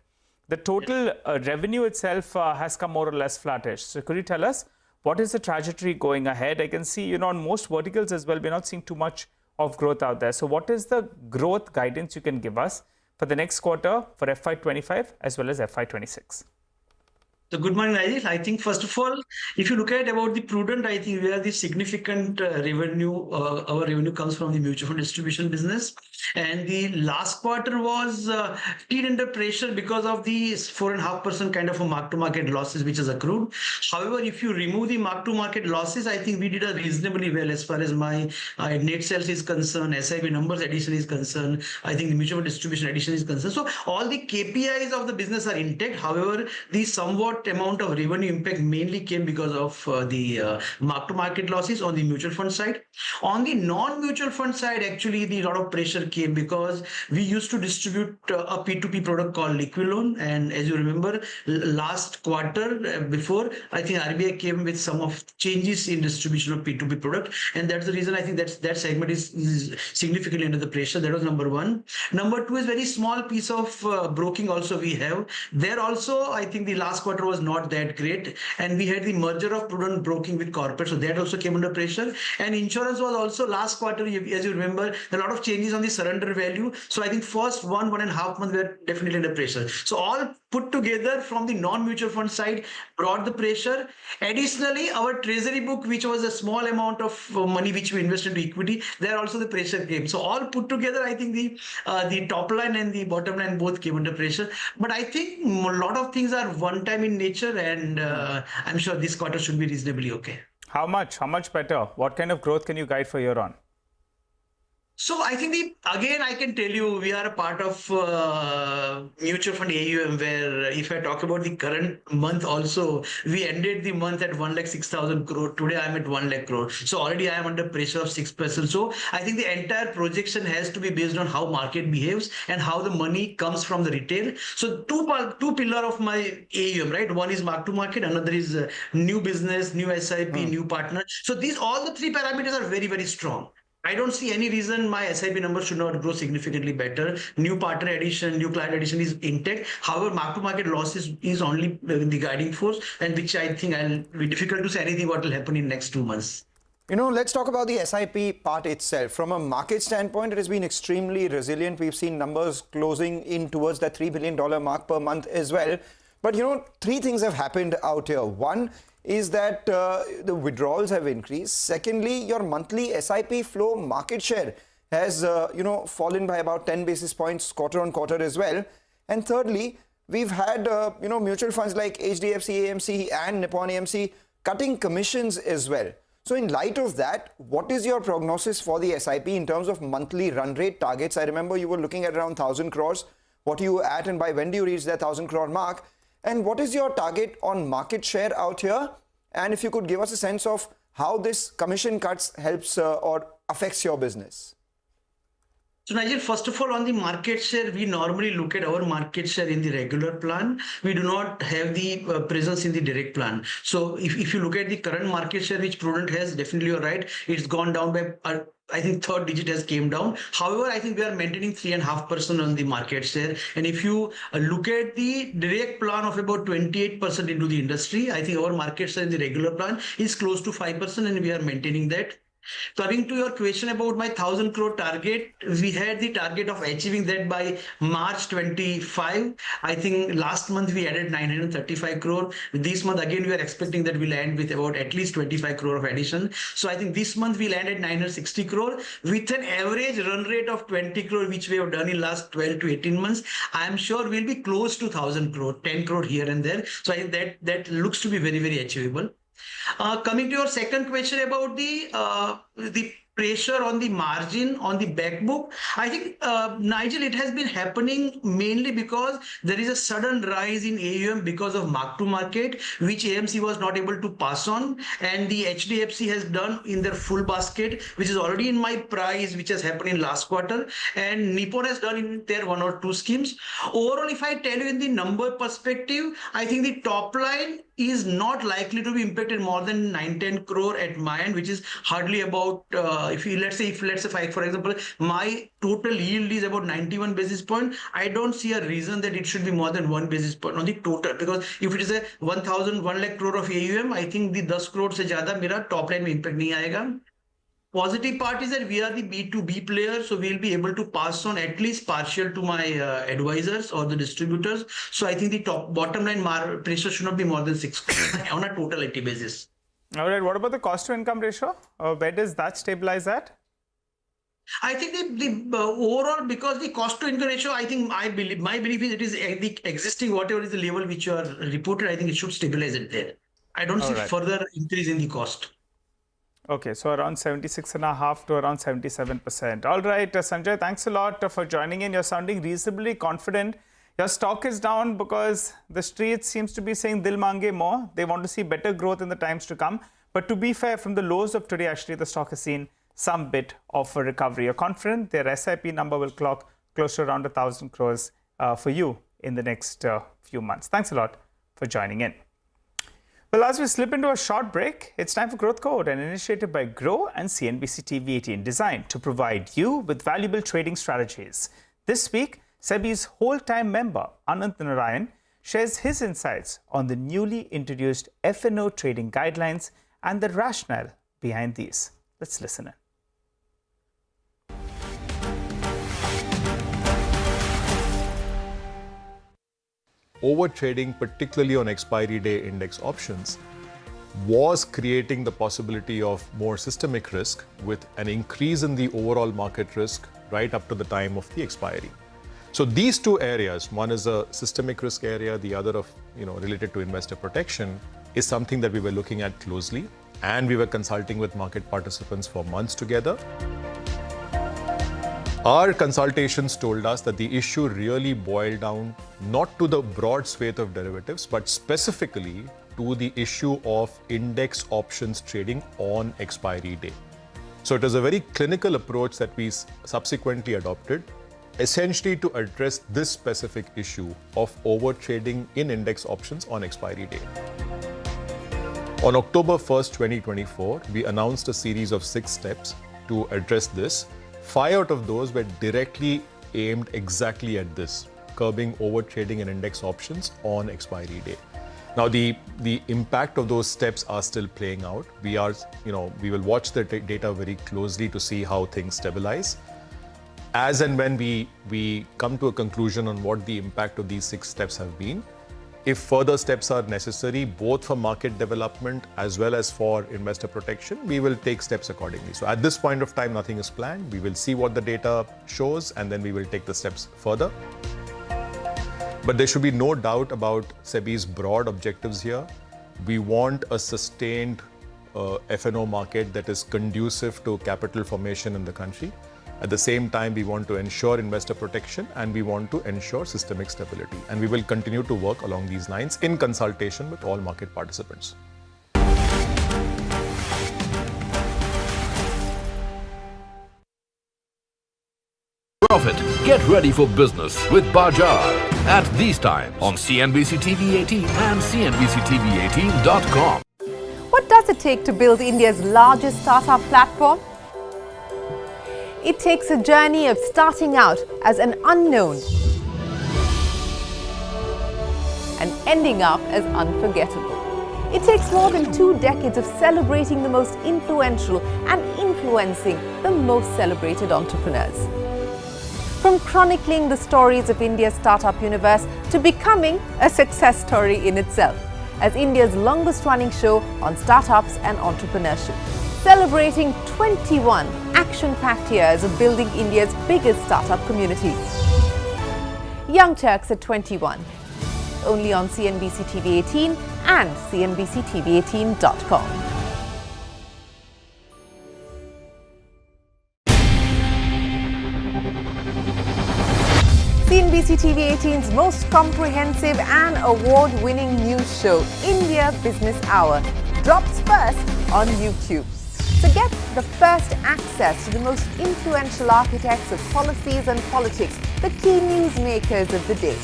The total revenue itself has come more or less flattish. So could you tell us what is the trajectory going ahead? I can see on most verticals as well, we're not seeing too much of growth out there. So what is the growth guidance you can give us for the next quarter for FY25 as well as FY26? Yeah, good morning, Nigel. Good to see you win. Well, market mood has got a little bit jittery, and now the street wants to see a higher amount of growth. I'm looking at your last quarter's numbers, and growth has come off a little bit. The total revenue itself has come more or less flattish. So could you tell us what is the growth guidance you can give us for the next quarter for FY25 as well as FY26? So good morning, Rajesh. I think first of all, if you look at about the prudent, I think we have the significant revenue. Our revenue comes from the mutual fund distribution business, and the last quarter was still under pressure because of the 4.5% kind of a mark-to-market losses which is accrued. However, if you remove the mark-to-market losses, I think we did a reasonably well as far as my net sales is concerned, SIP numbers addition is concerned. I think the mutual fund distribution addition is concerned. So all the KPIs of the business are intact. However, the somewhat amount of revenue impact mainly came because of the mark-to-market losses on the mutual fund side. On the non-mutual fund side, actually, the lot of pressure came because we used to distribute a P2P product called Liquilon, and as you remember, last quarter before, I think RBI came with some of changes in distribution of P2P product, and that's the reason I think that segment is significantly under the pressure. That was number one. Number two is very small piece of broking also we have. There also, I think the last quarter was not that great, and we had the merger of prudent broking with corporate, so that also came under pressure. And insurance was also last quarter, as you remember, a lot of changes on the surrender value. So I think first 1.5 months were definitely under pressure. So all put together from the non-mutual fund side brought the pressure. Additionally, our treasury book, which was a small amount of money which we invested into equity, there also the pressure came. So all put together, I think the top line and the bottom line both came under pressure. But I think a lot of things are one time in nature, and I'm sure this quarter should be reasonably okay. How much better? What kind of growth can you guide for year on? So I think again, I can tell you, we are a part of mutual fund AUM, where if I talk about the current month also, we ended the month at 1,06,000 crore. Today I'm at 1 lakh crore. So already I am under pressure of 6%. So I think the entire projection has to be based on how market behaves and how the money comes from the retail. So two pillar of my AUM, right? One is mark to market, another is new business, new SIP, new partner. So all the three parameters are very, very strong. I don't see any reason my SIP number should not grow significantly better. New partner addition, new client addition is intact. However, mark-to-market loss is only the guiding force, and which I think I'll be difficult to say anything what will happen in next 2 months. Let's talk about the SIP part itself. From a market standpoint, it has been extremely resilient. We've seen numbers closing in towards the $3 billion mark per month as well. But, three things have happened out here. One is that the withdrawals have increased. Secondly, your monthly SIP flow market share has, fallen by about 10 basis points quarter on quarter as well. And thirdly, we've had, mutual funds like HDFC AMC and Nippon AMC cutting commissions as well. So in light of that, what is your prognosis for the SIP in terms of monthly run rate targets? I remember you were looking at around 1,000 crores. What are you at, and by when do you reach that 1,000 crore mark? And what is your target on market share out here? And if you could give us a sense of how this commission cuts helps or affects your business. So Nigel, first of all, on the market share, we normally look at our market share in the regular plan. We do not have the presence in the direct plan. So if you look at the current market share, which Prudent has, definitely you're right, it's gone down by I think third digit has came down. However, I think we are maintaining 3.5% on the market share. And if you look at the direct plan of about 28% into the industry, I think our market share in the regular plan is close to 5%, and we are maintaining that. Coming to your question about my 1,000 crore target, we had the target of achieving that by March 25. I think last month we added 935 crore. This month again we are expecting that we'll end with about at least 25 crore of addition. So I think this month we'll end at 960 crore with an average run rate of 20 crore, which we have done in last 12 to 18 months. I'm sure we'll be close to 1,000 crore, 10 crore here and there. So I think that looks to be very, very achievable. Coming to your second question about the pressure on the margin on the back book, I think, Nigel, it has been happening mainly because there is a sudden rise in AUM because of mark to market, which AMC was not able to pass on, and the HDFC has done in their full basket, which is already in my price, which has happened in last quarter, and Nippon has done in their 1 or 2 schemes. Overall, if I tell you in the number perspective, I think the top line is not likely to be impacted more than 9-10 crore at my end, which is hardly about, let's say, for example, my total yield is about 91 basis point. I don't see a reason that it should be more than 1 basis point on the total, because if it is a 1 lakh crore of AUM, I think the 10 crore se zyada mera top line mein impact nahi aayega. positive part is that we are the B2B player, so we'll be able to pass on at least partial to my advisors or the distributors. So I think the bottom line ratio should not be more than 6 on a totality basis. All right. What about the cost to income ratio? Where does that stabilize at? I think the overall, because the cost to income ratio, my belief is it is the existing, whatever is the level which you are reported, I think it should stabilize it there. I don't see further increase in the cost. Okay, so around 76.5 to around 77%. All right, Sanjay, thanks a lot for joining in. You're sounding reasonably confident. Your stock is down because the street seems to be saying dil mange more. They want to see better growth in the times to come. But to be fair, from the lows of today, actually, the stock has seen some bit of a recovery. You're confident their SIP number will clock close to around 1,000 crores for you in the next few months. Thanks a lot for joining in. Well, as we slip into a short break, it's time for Growth Code, an initiative by Grow and CNBC-TV18 designed to provide you with valuable trading strategies. This week, SEBI's whole-time member, Anant Narayan, shares his insights on the newly introduced F&O trading guidelines and the rationale behind these. Let's listen in. Overtrading, particularly on expiry day index options, was creating the possibility of more systemic risk with an increase in the overall market risk right up to the time of the expiry. So these two areas, one is a systemic risk area, the other of related to investor protection, is something that we were looking at closely, and we were consulting with market participants for months together. Our consultations told us that the issue really boiled down not to the broad swathe of derivatives, but specifically to the issue of index options trading on expiry day. So it is a very clinical approach that we subsequently adopted, essentially to address this specific issue of overtrading in index options on expiry day. On October 1st, 2024, we announced a series of 6 steps to address this. 5 out of those were directly aimed exactly at this, curbing overtrading in index options on expiry day. Now, the impact of those steps are still playing out. We will watch the data very closely to see how things stabilize. As and when we come to a conclusion on what the impact of these 6 steps have been, if further steps are necessary, both for market development as well as for investor protection, we will take steps accordingly. So at this point of time, nothing is planned. We will see what the data shows, and then we will take the steps further. But there should be no doubt about SEBI's broad objectives here. We want a sustained F&O market that is conducive to capital formation in the country. At the same time, we want to ensure investor protection and we want to ensure systemic stability. And we will continue to work along these lines in consultation with all market participants. Profit. Get ready for business with Bajar at these times on CNBC-TV18 and CNBC-TV18.com. What does it take to build India's largest startup platform? It takes a journey of starting out as an unknown and ending up as unforgettable. It takes more than 2 decades of celebrating the most influential and influencing the most celebrated entrepreneurs. From chronicling the stories of India's startup universe to becoming a success story in itself as India's longest running show on startups and entrepreneurship. Celebrating 21 action-packed years of building India's biggest startup community. Young Turks at 21, only on CNBC-TV18 and CNBC-TV18.com. CNBC-TV18's most comprehensive and award-winning news show, India Business Hour, drops first on YouTube. So get the first access to the most influential architects of policies and politics, the key newsmakers of the day.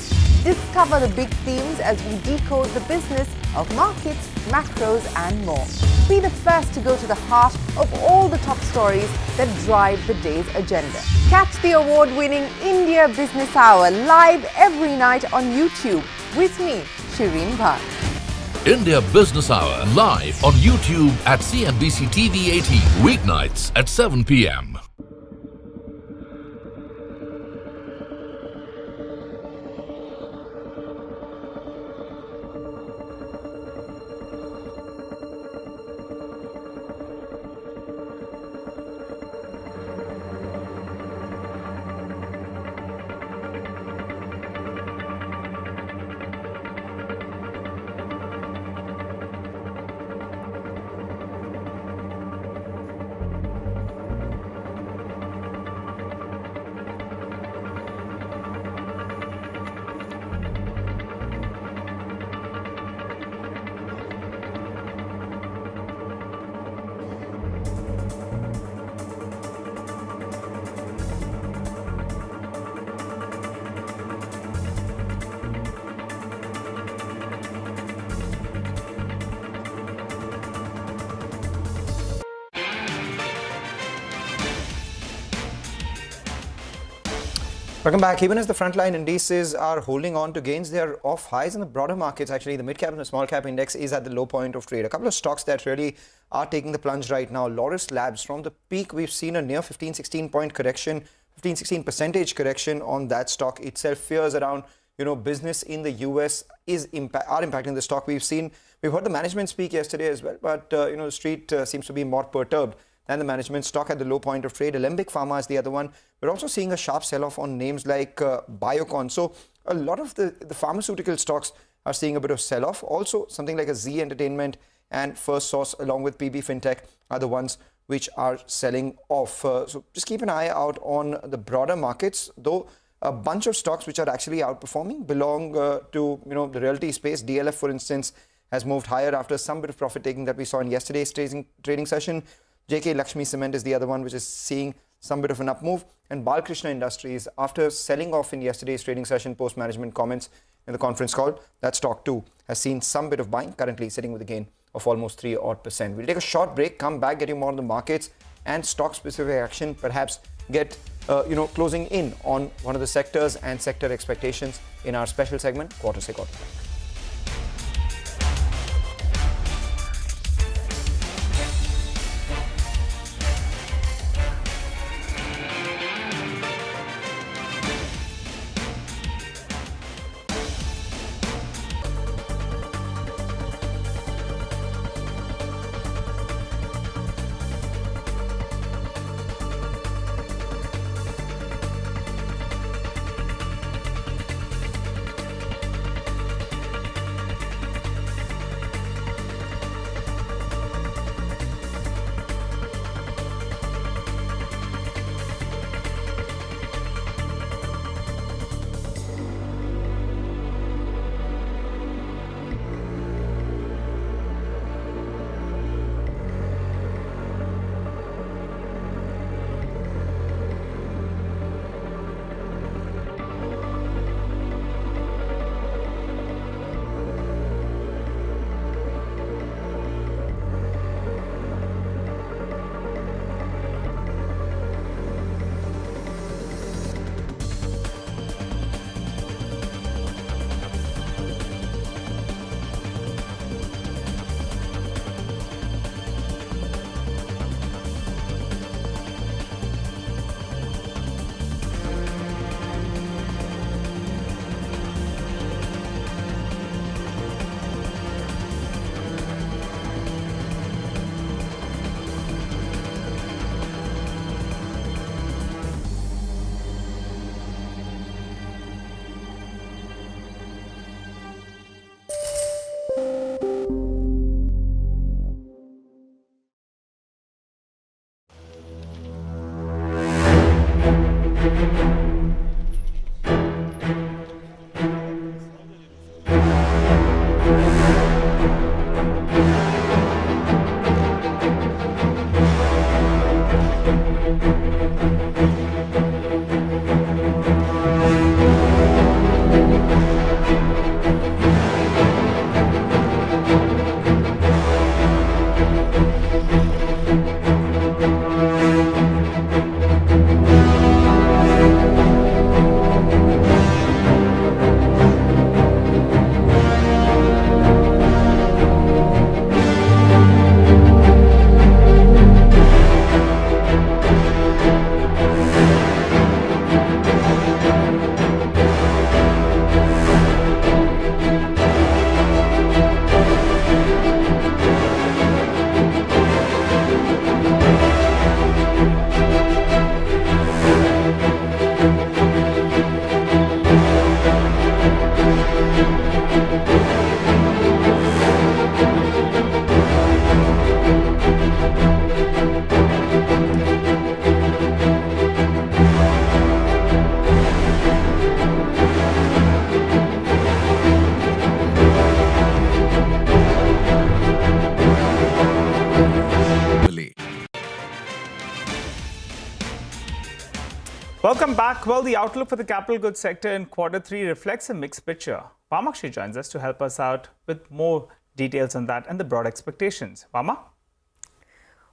Discover the big themes as we decode the business of markets, macros and more. Be the first to go to the heart of all the top stories that drive the day's agenda. Catch the award-winning India Business Hour live every night on YouTube with me, Shireen Bhatt. India Business Hour, live on YouTube at CNBC-TV18, weeknights at 7 p.m. Welcome back. Even as the frontline indices are holding on to gains, they are off highs in the broader markets. Actually, the mid-cap and the small-cap index is at the low point of trade. A couple of stocks that really are taking the plunge right now. Laurus Labs, from the peak, we've seen a near 15-16 point correction, 15-16% correction on that stock itself. Fears around, business in the US are impacting the stock. We've heard the management speak yesterday as well, but the street seems to be more perturbed than the management. Stock at the low point of trade. Alembic Pharma is the other one. We're also seeing a sharp sell-off on names like Biocon. So a lot of the pharmaceutical stocks are seeing a bit of sell-off. Also, something like a Z Entertainment and First Source along with PB Fintech are the ones which are selling off. So just keep an eye out on the broader markets, though a bunch of stocks which are actually outperforming belong to the realty space. DLF, for instance, has moved higher after some bit of profit taking that we saw in yesterday's trading session. JK Lakshmi Cement is the other one which is seeing some bit of an up move. And Balkrishna Industries, after selling off in yesterday's trading session post management comments in the conference call, that stock too has seen some bit of buying, currently sitting with a gain of almost 3%. We'll take a short break, come back, get you more on the markets and stock specific action, perhaps get closing in on one of the sectors and sector expectations in our special segment, Quarter Se Quarter. Welcome back. Well, the outlook for the capital goods sector in Q3 reflects a mixed picture. Vamakshi joins us to help us out with more details on that and the broad expectations. Vama?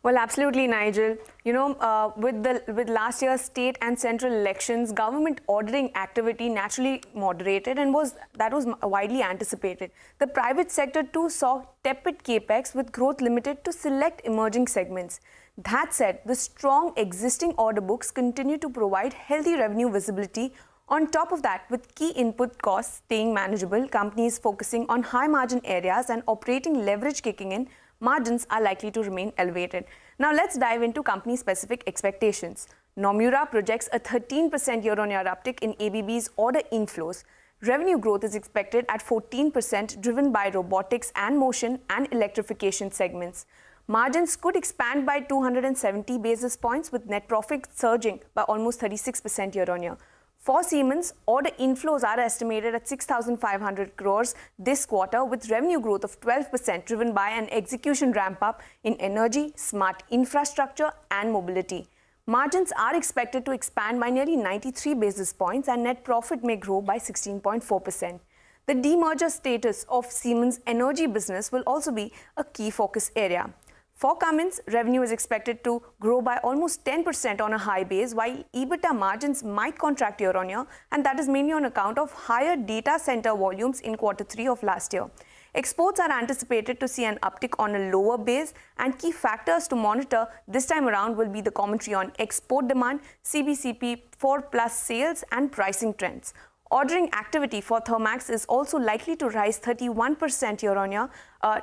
Well, absolutely, Nigel. You know, with last year's state and central elections, government ordering activity naturally moderated, and that was widely anticipated. The private sector too saw tepid capex, with growth limited to select emerging segments. That said, the strong existing order books continue to provide healthy revenue visibility. On top of that, with key input costs staying manageable, companies focusing on high margin areas and operating leverage kicking in, margins are likely to remain elevated. Now let's dive into company-specific expectations. Nomura projects a 13% year-on-year uptick in ABB's order inflows. Revenue growth is expected at 14%, driven by robotics and motion and electrification segments. Margins could expand by 270 basis points, with net profit surging by almost 36% year-on-year. For Siemens, order inflows are estimated at 6,500 crores this quarter, with revenue growth of 12%, driven by an execution ramp-up in energy, smart infrastructure and mobility. Margins are expected to expand by nearly 93 basis points, and net profit may grow by 16.4%. The demerger status of Siemens' energy business will also be a key focus area. For Cummins, revenue is expected to grow by almost 10% on a high base, while EBITDA margins might contract year-on-year, and that is mainly on account of higher data center volumes in Q3 of last year. Exports are anticipated to see an uptick on a lower base, and key factors to monitor this time around will be the commentary on export demand, CBCP 4+ sales and pricing trends. Ordering activity for Thermax is also likely to rise 31% year-on-year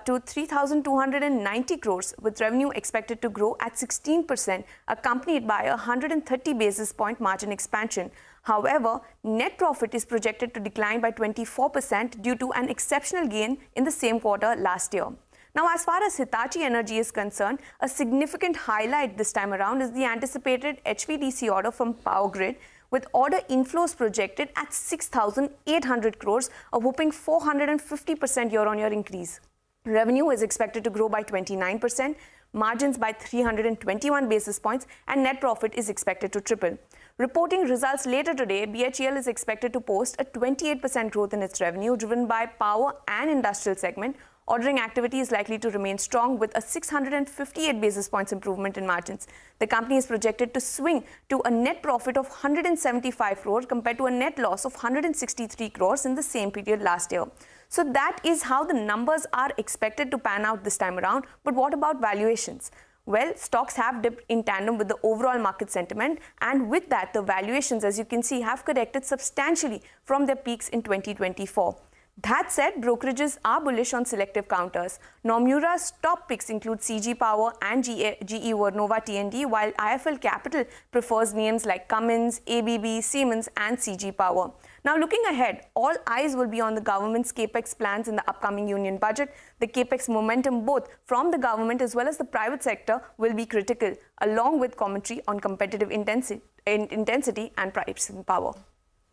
to 3,290 crores, with revenue expected to grow at 16%, accompanied by a 130 basis point margin expansion. However, net profit is projected to decline by 24% due to an exceptional gain in the same quarter last year. Now, as far as Hitachi Energy is concerned, a significant highlight this time around is the anticipated HVDC order from Power Grid, with order inflows projected at 6,800 crores, a whopping 450% year-on-year increase. Revenue is expected to grow by 29%, margins by 321 basis points, and net profit is expected to triple. Reporting results later today, BHEL is expected to post a 28% growth in its revenue, driven by power and industrial segment. Ordering activity is likely to remain strong, with a 658 basis points improvement in margins. The company is projected to swing to a net profit of 175 crores compared to a net loss of 163 crores in the same period last year. So that is how the numbers are expected to pan out this time around. But what about valuations? Well, stocks have dipped in tandem with the overall market sentiment, and with that, the valuations, as you can see, have corrected substantially from their peaks in 2024. That said, brokerages are bullish on selective counters. Nomura's top picks include CG Power and GE Vernova T&D, while IIFL Capital prefers names like Cummins, ABB, Siemens and CG Power. Now, looking ahead, all eyes will be on the government's capex plans in the upcoming union budget. The capex momentum, both from the government as well as the private sector, will be critical, along with commentary on competitive intensity and pricing power.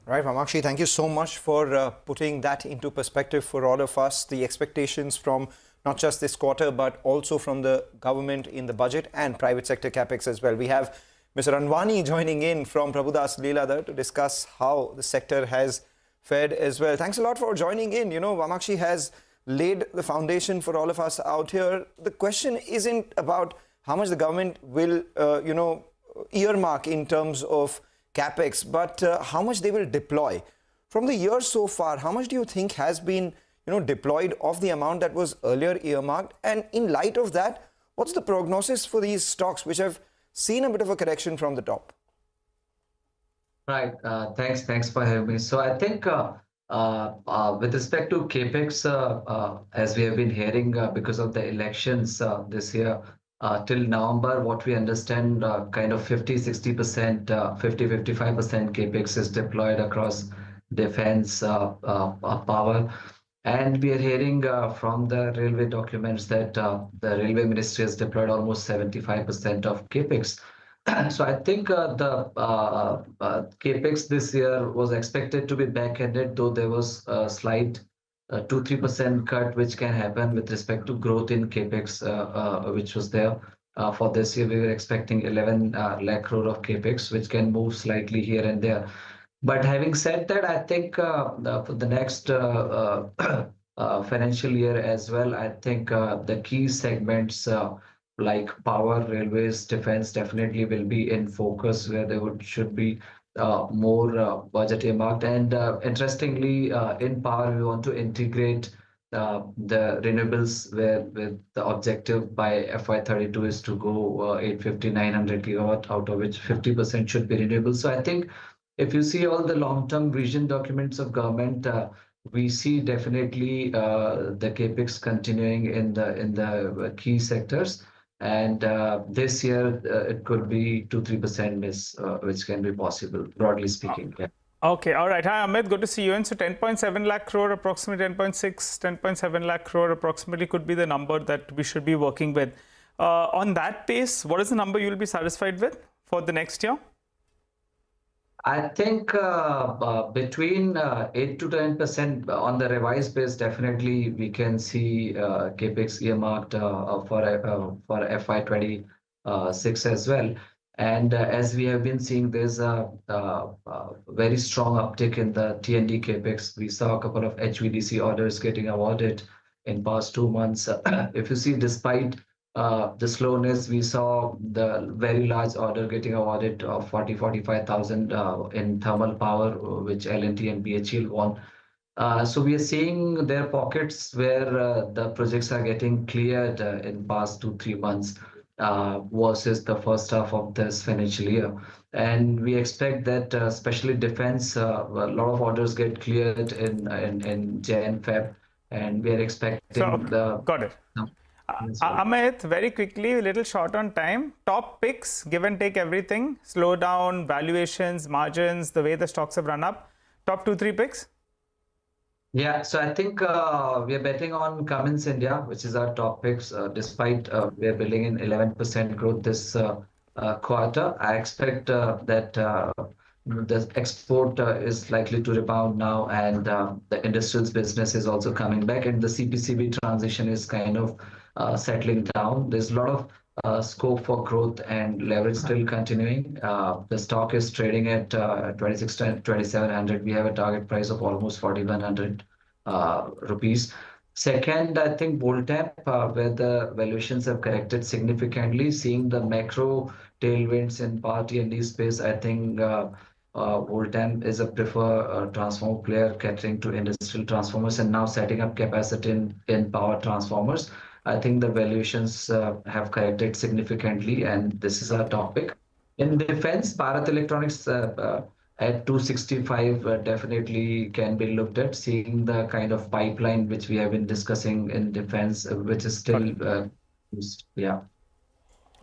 Right, Vamakshi, thank you so much for putting that into perspective for all of us. The expectations from not just this quarter, but also from the government in the budget and private sector capex as well. We have Mr. Anwani joining in from Prabhudas Leeladhar to discuss how the sector has fared as well. Thanks a lot for joining in. You know, Vamakshi has laid the foundation for all of us out here. The question isn't about how much the government will, earmark in terms of capex, but how much they will deploy. From the year so far, how much do you think has been deployed of the amount that was earlier earmarked? And in light of that, what's the prognosis for these stocks which have seen a bit of a correction from the top? Right. Thanks for having me. So I think with respect to capex, as we have been hearing because of the elections this year, till November, what we understand, kind of 50-60%, 50-55% capex is deployed across defense, power. And we are hearing from the railway documents that the railway ministry has deployed almost 75% of capex. So I think the capex this year was expected to be back-ended, though there was a slight 2-3% cut which can happen with respect to growth in capex, which was there. For this year, we were expecting 11 lakh crore of capex, which can move slightly here and there. But having said that, I think for the next financial year as well, I think the key segments like power, railways, defense definitely will be in focus, where there should be more budget earmarked. And interestingly, in power, we want to integrate the renewables, where with the objective by FY32 is to go 850, 900 gigawatt, out of which 50% should be renewable. So I think if you see all the long-term vision documents of government, we see definitely the capex continuing in the key sectors. And this year, it could be 2-3% miss, which can be possible, broadly speaking. Yeah. Okay, all right. Hi, Amit. Good to see you. And so 10.7 lakh crore, approximately 10.6, 10.7 lakh crore approximately could be the number that we should be working with. On that pace, what is the number you will be satisfied with for the next year? I think between 8 to 10% on the revised base, definitely we can see capex earmarked for FY26 as well. And as we have been seeing, there's a very strong uptick in the T&D capex. We saw a couple of HVDC orders getting awarded in past 2 months. If you see, despite the slowness, we saw the very large order getting awarded of 45,000 in thermal power, which L&T and BHEL won. So we are seeing there are pockets where the projects are getting cleared in past 2-3 months versus the first half of this financial year. And we expect that especially defense, a lot of orders get cleared in Jan, Feb, and we are expecting got it. Amit, very quickly, a little short on time. Top picks, give and take everything, slowdown, valuations, margins, the way the stocks have run up. Top 2-3 picks? Yeah, so I think we are betting on Cummins India, which is our top picks, despite we are building in 11% growth this quarter. I expect that the export is likely to rebound now, and the industrials business is also coming back, and the CPCB transition is kind of settling down. There's a lot of scope for growth and leverage still continuing. The stock is trading at 2,700. We have a target price of almost 4,100 rupees. Second, I think Voltamp, where the valuations have corrected significantly, seeing the macro tailwinds in power T&D space, I think Voltamp is a preferred transformer player catering to industrial transformers and now setting up capacity in power transformers. I think the valuations have corrected significantly, and this is our topic. In defense, Bharat Electronics at 265 definitely can be looked at, seeing the kind of pipeline which we have been discussing in defense, which is still yeah.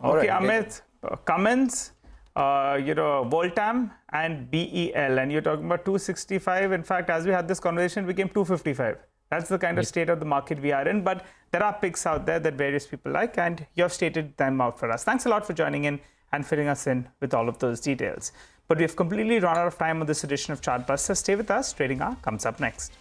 Okay, Amit, Cummins, Voltam and BEL, and you're talking about 265. In fact, as we had this conversation, we came 255. That's the kind of state of the market we are in. But there are picks out there that various people like, and you have stated them out for us. Thanks a lot for joining in and filling us in with all of those details. But we've completely run out of time on this edition of Chartbuster. Stay with us. Trading Hour comes up next.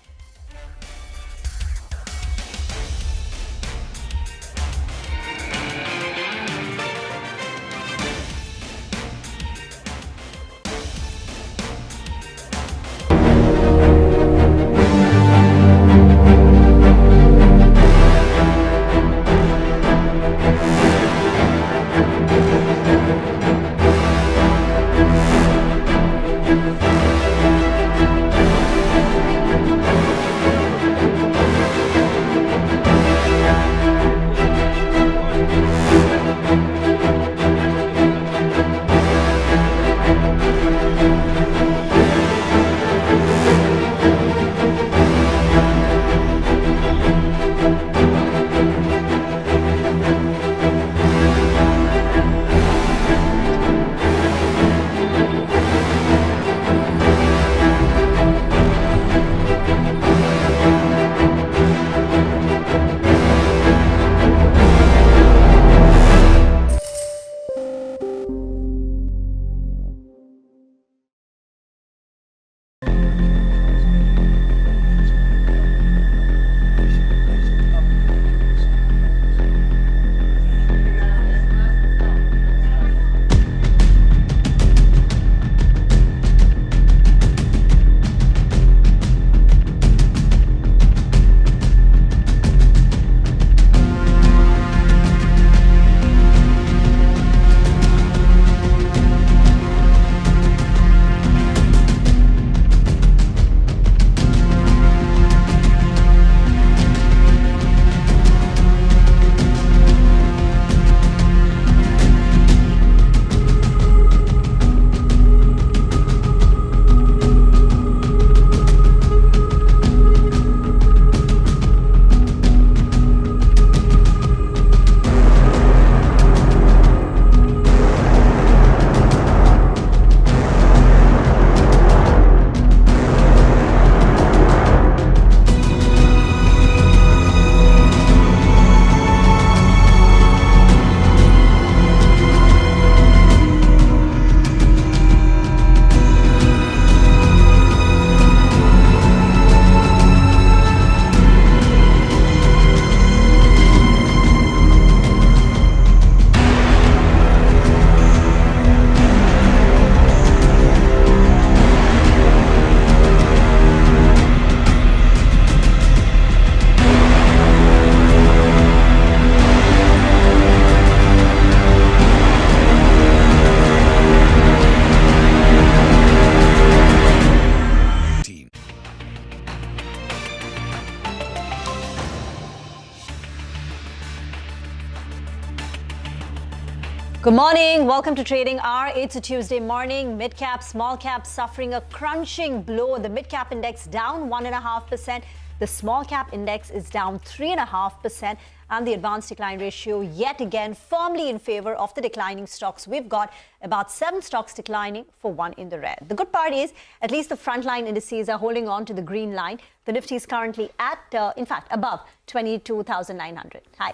Good morning. Welcome to Trading Hour. It's a Tuesday morning. Mid-cap, small-cap suffering a crunching blow. The mid-cap index down 1.5%. The small-cap index is down 3.5%. And the advanced decline ratio yet again firmly in favor of the declining stocks. We've got about 7 stocks declining for 1 in the red. The good part is at least the frontline indices are holding on to the green line. The Nifty is currently at, in fact, above 22,900. Hi.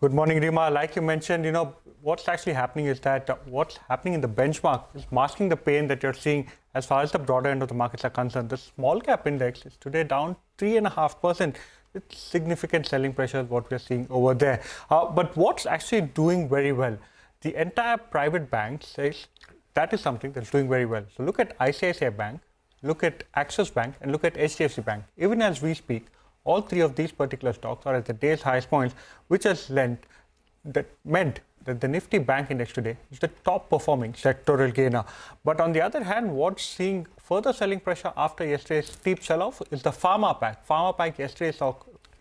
Good morning, Rima. Like you mentioned, what's actually happening is that what's happening in the benchmark is masking the pain that you're seeing as far as the broader end of the markets are concerned. The small cap index is today down 3.5%. It's significant selling pressure is what we're seeing over there. But what's actually doing very well? The entire private bank says that is something that's doing very well. So look at ICICI Bank, look at Axis Bank, and look at HDFC Bank. Even as we speak, all 3 of these particular stocks are at the day's highest points, which has meant that the Nifty Bank Index today is the top performing sectoral gainer. But on the other hand, what's seeing further selling pressure after yesterday's steep sell-off is the Pharma Pack. Pharma Pack yesterday saw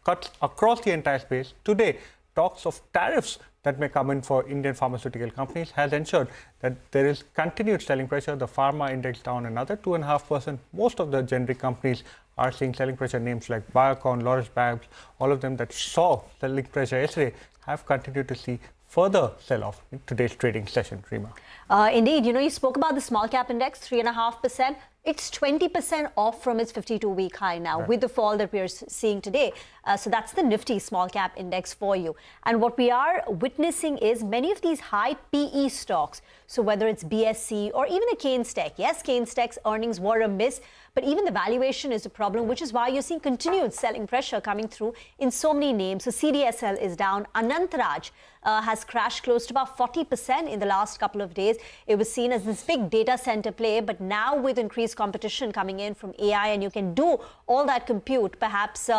cuts across the entire space. Today, talks of tariffs that may come in for Indian pharmaceutical companies has ensured that there is continued selling pressure. The Pharma Index down another 2.5%. Most of the generic companies are seeing selling pressure. Names like Biocon, Loris Babs, all of them that saw selling pressure yesterday have continued to see further sell-off in today's trading session, Rima. Indeed, you spoke about the small cap index, 3.5%. It's 20% off from its 52-week high now, right, with the fall that we are seeing today. So that's the Nifty small cap index for you. And what we are witnessing is many of these high PE stocks. So whether it's BSC or even the Keynes Tech. Yes, Keynes Tech's earnings were a miss, but even the valuation is a problem, which is why you're seeing continued selling pressure coming through in so many names. So CDSL is down. Anantraj has crashed close to about 40% in the last couple of days. It was seen as this big data center play, but now with increased competition coming in from AI, and you can do all that compute perhaps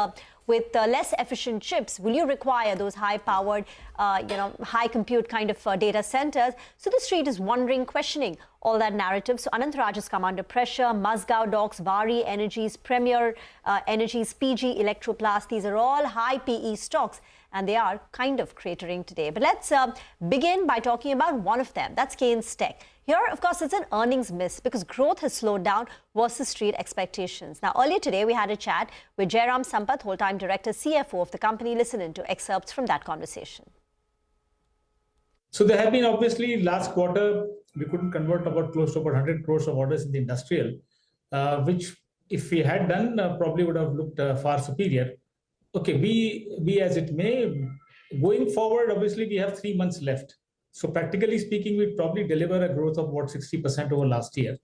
with less efficient chips, will you require those high-powered, high compute kind of data centers? So the street is wondering, questioning all that narrative. So Anantraj has come under pressure. Mazgaon Docks, Vari Energies, Premier Energies, PG Electroplast, these are all high PE stocks, and they are kind of cratering today. But let's begin by talking about one of them. That's Keynes Tech. Here, of course, it's an earnings miss because growth has slowed down versus street expectations. Now, earlier today, we had a chat with Jairam Sampath, whole-time director, CFO of the company. Listen into excerpts from that conversation. So there have been, obviously, last quarter, we couldn't convert about close to about 100 crores of orders in the industrial, which if we had done, probably would have looked far superior. Okay, be as it may, going forward, obviously, we have 3 months left. So practically speaking, we'd probably deliver a growth of about 60% over last year.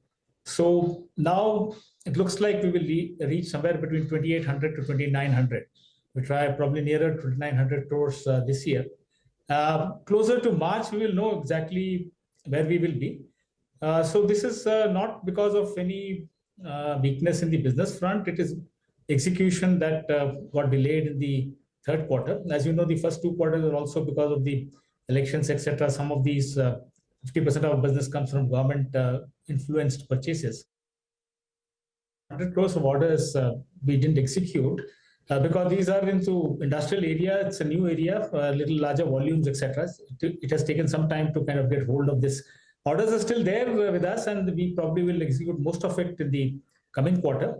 So now it looks like we will reach somewhere between 2,800 to 2,900. We try probably nearer to 2,900 crores this year. Closer to March, we will know exactly where we will be. So this is not because of any weakness in the business front. It is execution that got delayed in the third quarter. As you know, the first 2 quarters are also because of the elections, etc. Some of these 50% of our business comes from government influenced purchases. 100 crores of orders we didn't execute because these are into industrial area. It's a new area, little larger volumes, etc. It has taken some time to kind of get hold of this. Orders are still there with us, and we probably will execute most of it in the coming quarter.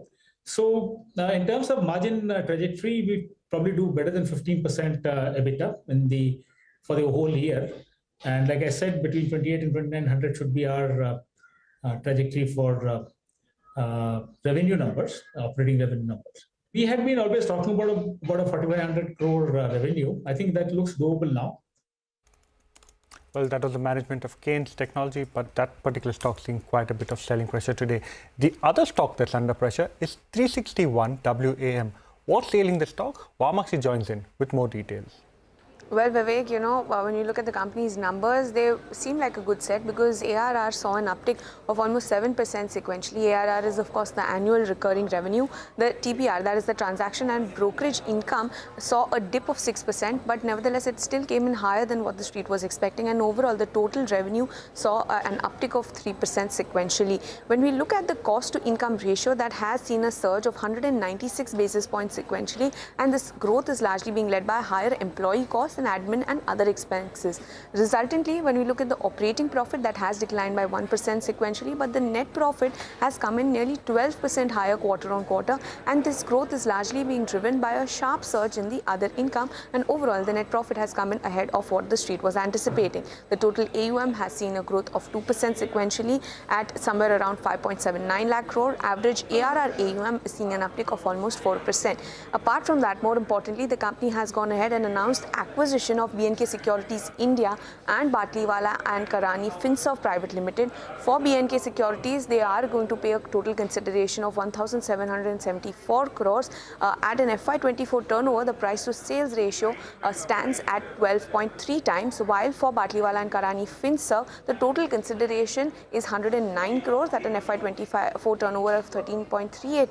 So in terms of margin trajectory, we probably do better than 15% EBITDA for the whole year. And like I said, between 28 and 2,900 should be our trajectory for revenue numbers, operating revenue numbers. We had been always talking about a 4,500 crore revenue. I think that looks doable now. Well, that was the management of Keynes Technology, but that particular stock seeing quite a bit of selling pressure today. The other stock that's under pressure is 361 WAM. What's ailing the stock? Vamaxi joins in with more details. Well, Vivek, when you look at the company's numbers, they seem like a good set because ARR saw an uptick of almost 7% sequentially. ARR is, of course, the annual recurring revenue. The TPR, that is the transaction and brokerage income, saw a dip of 6%, but nevertheless, it still came in higher than what the street was expecting. And overall, the total revenue saw an uptick of 3% sequentially. When we look at the cost-to-income ratio, that has seen a surge of 196 basis points sequentially, and this growth is largely being led by higher employee costs costs and admin and other expenses. Resultantly, when we look at the operating profit, that has declined by 1% sequentially, but the net profit has come in nearly 12% higher quarter on quarter, and this growth is largely being driven by a sharp surge in the other income, and overall the net profit has come in ahead of what the street was anticipating. The total AUM has seen a growth of 2% sequentially at somewhere around 5.79 lakh crore. Average ARR AUM is seeing an uptick of almost 4%. Apart from that, more importantly, the company has gone ahead and announced acquisition of B&K Securities India and Batliwala and Karani Finserv Private Limited. For B&K Securities, they are going to pay a total consideration of 1,774 crores. At an FY24 turnover, the price to sales ratio stands at 12.3 times, while for Batliwala and Karani Finserv, the total consideration is 109 crores at an FY24 turnover of 13.38.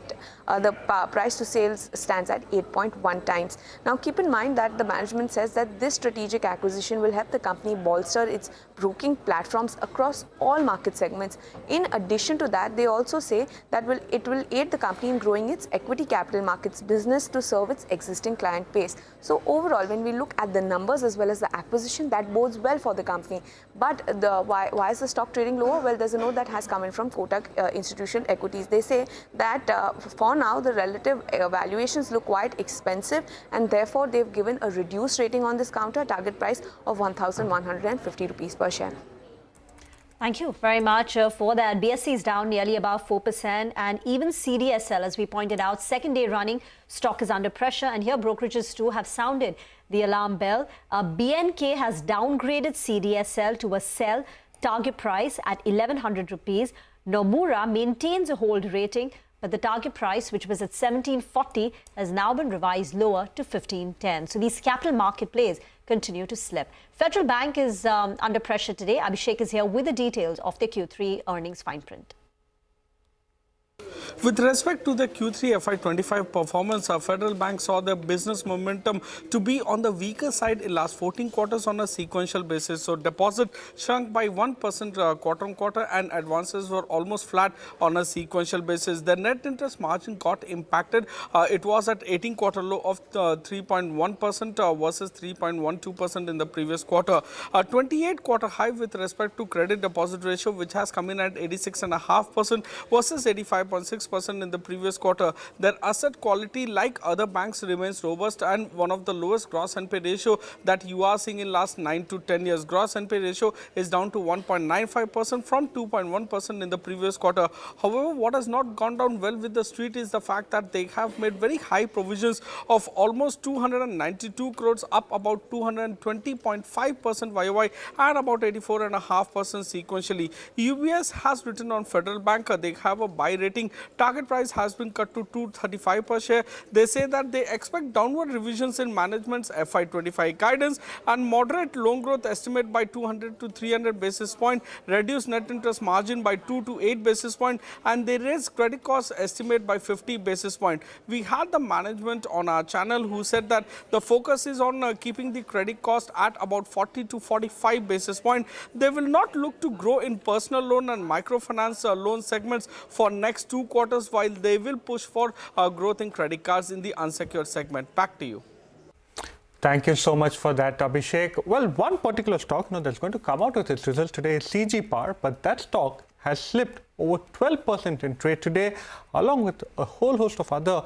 The price to sales stands at 8.1 times. Now, keep in mind that the management says that this strategic acquisition will help the company bolster its broking platforms across all market segments. In addition to that, they also say that it will aid the company in growing its equity capital markets business to serve its existing client base. So overall, when we look at the numbers as well as the acquisition, that bodes well for the company. But why is the stock trading lower? Well, there's a note that has come in from Kotak Institutional Equities. They say that for now, the relative valuations look quite expensive, and therefore they've given a reduced rating on this counter, target price of 1,150 rupees per share. Thank you very much for that. BSE is down nearly about 4%, and even CDSL, as we pointed out, second day running, stock is under pressure, and here brokerages too have sounded the alarm bell. BNK has downgraded CDSL to a sell, target price at 1,100 rupees. Nomura maintains a hold rating, but the target price, which was at 1740, has now been revised lower to 1510. So these capital market plays continue to slip. Federal Bank is under pressure today. Abhishek is here with the details of the Q3 earnings fine print. With respect to the Q3 FY25 performance, Federal Bank saw the business momentum to be on the weaker side in last 14 quarters on a sequential basis. So deposit shrunk by 1% quarter on quarter, and advances were almost flat on a sequential basis. The net interest margin got impacted. It was at 18 quarter low of 3.1% versus 3.12% in the previous quarter. 28 quarter high with respect to credit deposit ratio, which has come in at 86.5% versus 85.6% in the previous quarter. Their asset quality, like other banks, remains robust and one of the lowest gross NPA ratio that you are seeing in last 9 to 10 years. Gross NPA ratio is down to 1.95% from 2.1% in the previous quarter. However, what has not gone down well with the street is the fact that they have made very high provisions of almost 292 crores, up about 220.5% YOY and about 84.5% sequentially. UBS has written on Federal Bank, they have a buy rating. Target price has been cut to 235 per share. They say that they expect downward revisions in management's FY25 guidance and moderate loan growth estimate by 200 to 300 basis point, reduce net interest margin by 2 to 8 basis point, and they raise credit cost estimate by 50 basis point. We had the management on our channel who said that the focus is on keeping the credit cost at about 40 to 45 basis point. They will not look to grow in personal loan and microfinance loan segments for next 2 quarters, while they will push for growth in credit cards in the unsecured segment. Back to you. Thank you so much for that, Abhishek. Well, one particular stock that's going to come out with its results today is CG Power, but that stock has slipped over 12% in trade today, along with a whole host of other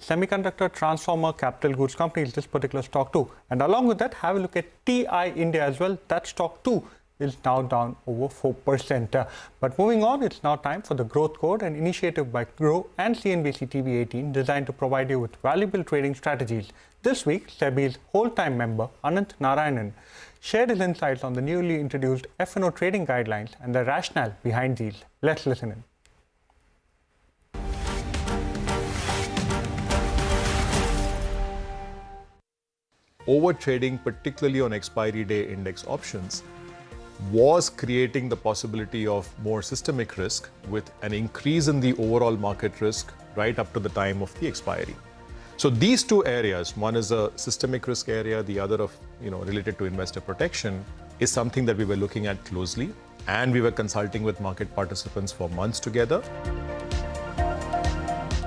semiconductor, transformer, capital goods companies, this particular stock too. And along with that, have a look at TI India as well. That stock too is now down over 4%. But moving on, it's now time for the Growth Code, an initiative by Grow and CNBC-TV18 designed to provide you with valuable trading strategies. This week, SEBI's whole-time member, Anant Narayanan, shared his insights on the newly introduced F&O trading guidelines and the rationale behind these. Let's listen in. Overtrading, particularly on expiry day index options, was creating the possibility of more systemic risk with an increase in the overall market risk right up to the time of the expiry. So these two areas, one is a systemic risk area, the other of related to investor protection, is something that we were looking at closely, and we were consulting with market participants for months together.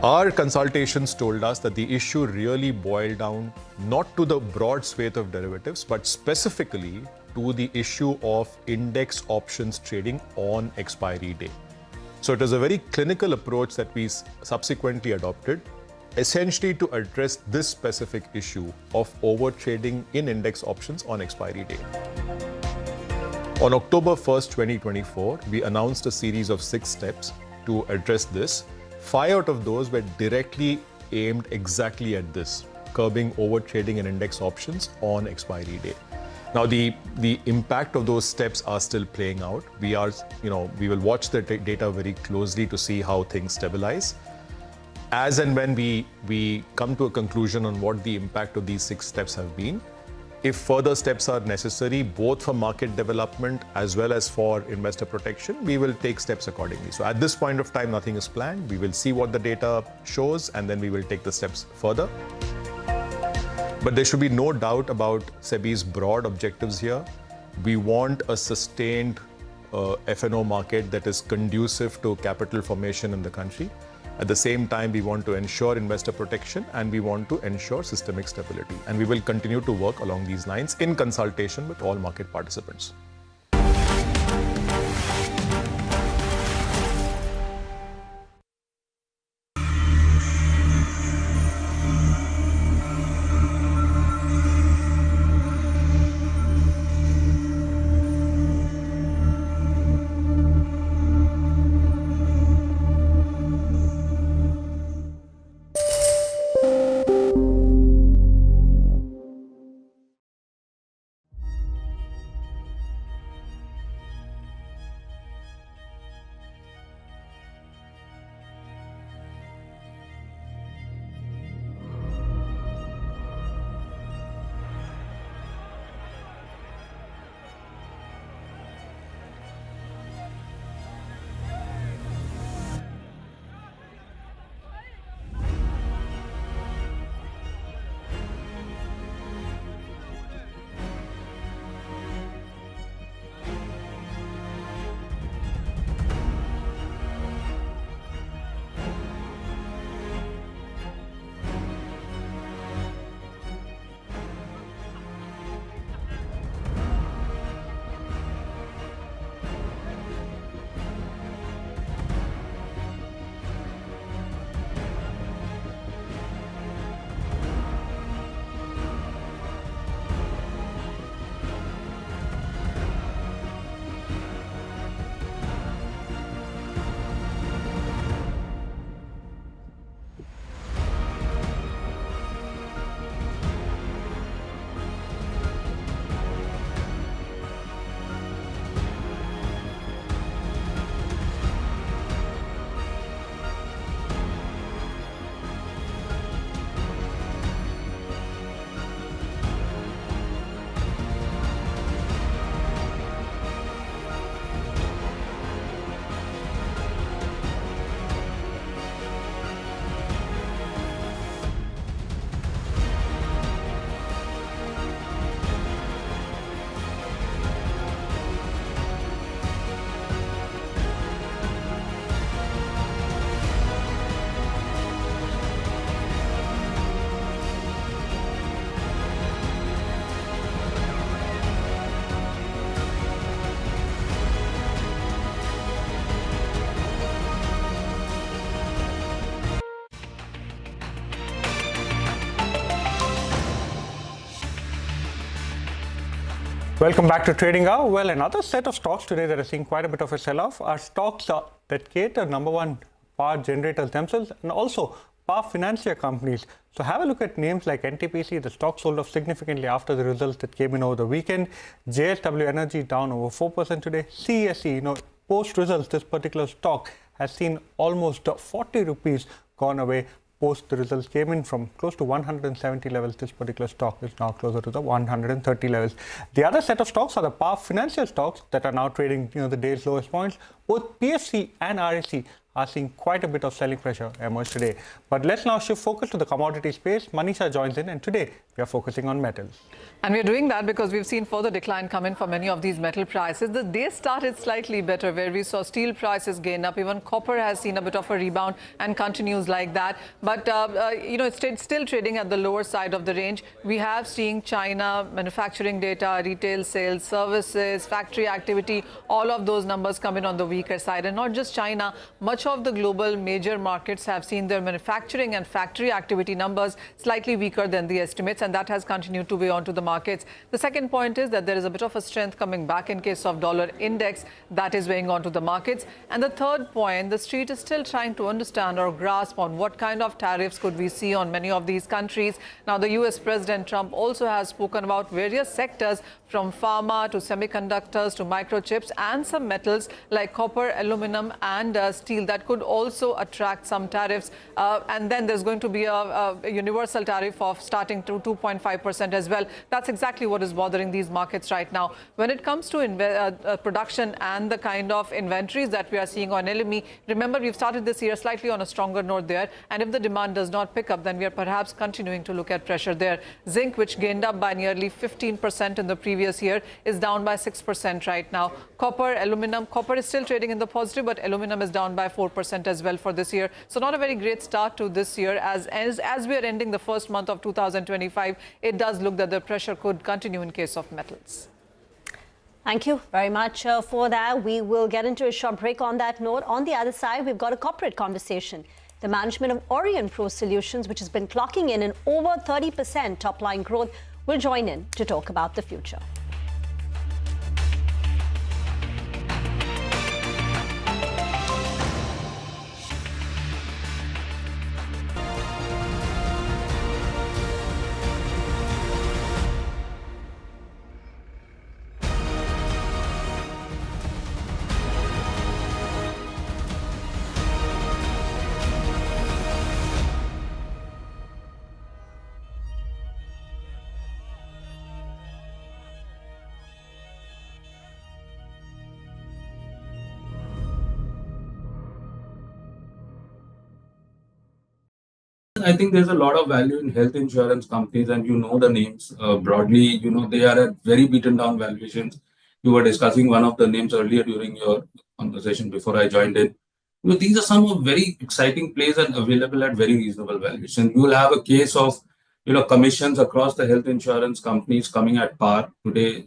Our consultations told us that the issue really boiled down not to the broad swathe of derivatives, but specifically to the issue of index options trading on expiry day. So it is a very clinical approach that we subsequently adopted, essentially to address this specific issue of overtrading in index options on expiry day. On October 1st, 2024, we announced a series of 6 steps to address this. 5 out of those were directly aimed exactly at this, curbing overtrading in index options on expiry day. Now, the impact of those steps are still playing out. We will watch the data very closely to see how things stabilize. As and when we come to a conclusion on what the impact of these 6 steps have been, if further steps are necessary, both for market development as well as for investor protection, we will take steps accordingly. So at this point of time, nothing is planned. We will see what the data shows, and then we will take the steps further. But there should be no doubt about SEBI's broad objectives here. We want a sustained F&O market that is conducive to capital formation in the country. At the same time, we want to ensure investor protection, and we want to ensure systemic stability. And we will continue to work along these lines in consultation with all market participants. Welcome back to Trading Hour. Well, another set of stocks today that are seeing quite a bit of a sell-off are stocks that cater, number one, power generators themselves, and also power financier companies. So have a look at names like NTPC. The stock sold off significantly after the results that came in over the weekend. JSW Energy down over 4% today. CSE, post results, this particular stock has seen almost 40 rupees gone away. Post the results came in from close to 170 levels. This particular stock is now closer to the 130 levels. The other set of stocks are the power financial stocks that are now trading the day's lowest points. Both PFC and RSC are seeing quite a bit of selling pressure emerge today. But let's now shift focus to the commodity space. Manisha joins in, and today we are focusing on metals. And we're doing that because we've seen further decline come in for many of these metal prices. The day started slightly better, where we saw steel prices gain up. Even copper has seen a bit of a rebound and continues like that. But, it's still trading at the lower side of the range. We have seen China, manufacturing data, retail sales, services, factory activity, all of those numbers come in on the weaker side. And not just China, much of the global major markets have seen their manufacturing and factory activity numbers slightly weaker than the estimates, and that has continued to weigh onto the markets. The second point is that there is a bit of a strength coming back in case of dollar index that is weighing onto the markets. And the third point, the street is still trying to understand or grasp on what kind of tariffs could we see on many of these countries. Now, the US President Trump also has spoken about various sectors from pharma to semiconductors to microchips and some metals like copper, aluminum and steel that could also attract some tariffs. And then there's going to be a universal tariff of starting to 2.5% as well. That's exactly what is bothering these markets right now. When it comes to production and the kind of inventories that we are seeing on LME, remember we've started this year slightly on a stronger note there, and if the demand does not pick up, then we are perhaps continuing to look at pressure there. Zinc, which gained up by nearly 15% in the previous year, is down by 6% right now. Copper, aluminum, copper is still trading in the positive, but aluminum is down by 4% as well for this year. So not a very great start to this year. As we are ending the first month of 2025, it does look that the pressure could continue in case of metals. Thank you very much for that. We will get into a short break on that note. On the other side, we've got a corporate conversation. The management of Orion Pro Solutions, which has been clocking in an over 30% top-line growth, will join in to talk about the future. I think there's a lot of value in health insurance companies, and you know the names broadly. They are at very beaten down valuations. You were discussing one of the names earlier during your conversation before I joined in. These are some of very exciting plays and available at very reasonable valuation. You will have a case of commissions across the health insurance companies coming at par today.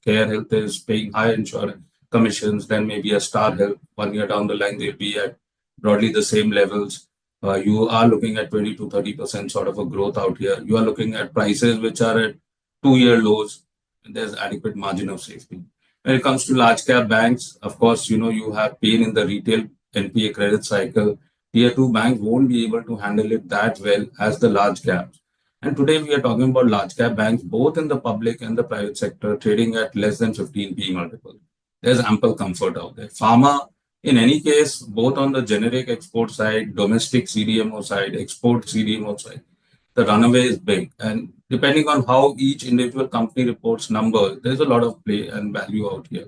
Care Health is paying high insurance commissions. Then maybe a Star Health 1 year down the line they'll be at broadly the same levels. You are looking at 20 to 30% sort of a growth out here. You are looking at prices which are at 2-year lows, and there's adequate margin of safety. When it comes to large cap banks, of course, you have pain in the retail NPA credit cycle. Tier 2 banks won't be able to handle it that well as the large caps. And today we are talking about large cap banks, both in the public and the private sector, trading at less than 15 PE multiple. There's ample comfort out there. Pharma, in any case, both on the generic export side, domestic CDMO side, export CDMO side, the runaway is big. And depending on how each individual company reports numbers, there's a lot of play and value out here.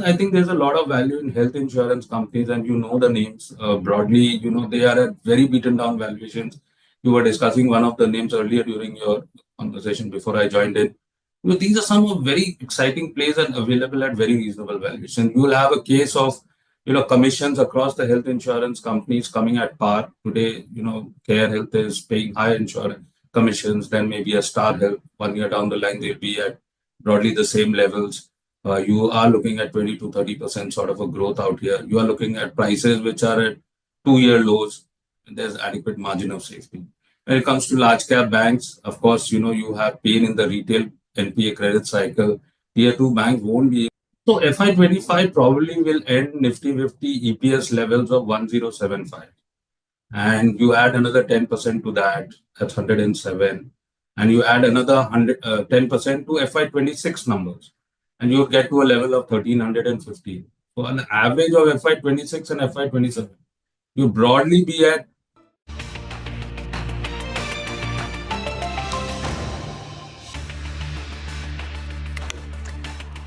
I think there's a lot of value in health insurance companies, and you know the names broadly. They are at very beaten down valuations. You were discussing one of the names earlier during your conversation before I joined in. These are some of very exciting plays and available at very reasonable valuation. You will have a case of commissions across the health insurance companies coming at par today. Care Health is paying high insurance commissions. Then maybe a Star Health 1 year down the line they'll be at broadly the same levels. You are looking at 20 to 30% sort of a growth out here. You are looking at prices which are at 2-year lows, and there's adequate margin of safety. When it comes to large cap banks, of course, you have pain in the retail NPA credit cycle. Tier 2 banks won't be. So FY25 probably will end Nifty 50 EPS levels of 1075. And you add another 10% to that, that's 107. And you add another 10% to FY26 numbers. And you get to a level of 1350. So an average of FY26 and FY27, you broadly be at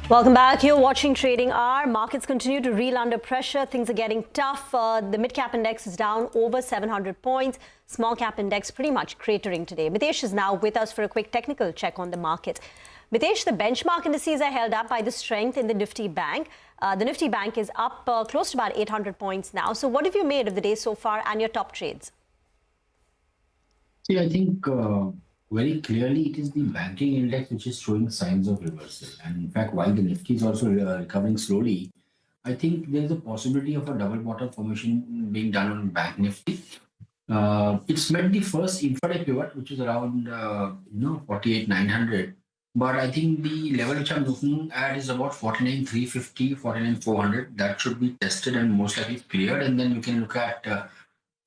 Welcome back. You're watching Trading Hour. Markets continue to reel under pressure. Things are getting tough. The mid-cap index is down over 700 points. Small-cap index pretty much cratering today. Mitesh is now with us for a quick technical check on the market. Mitesh, the benchmark indices are held up by the strength in the Nifty Bank. The Nifty Bank is up close to about 800 points now. So what have you made of the day so far and your top trades? See, I think very clearly it is the banking index which is showing signs of reversal. And in fact, while the Nifty is also recovering slowly, I think there is a possibility of a double bottom formation being done on Bank Nifty. It's met the first intraday pivot, which is around 48,900. But I think the level which I'm looking at is about 49,350, 49,400. That should be tested and most likely cleared. And then you can look at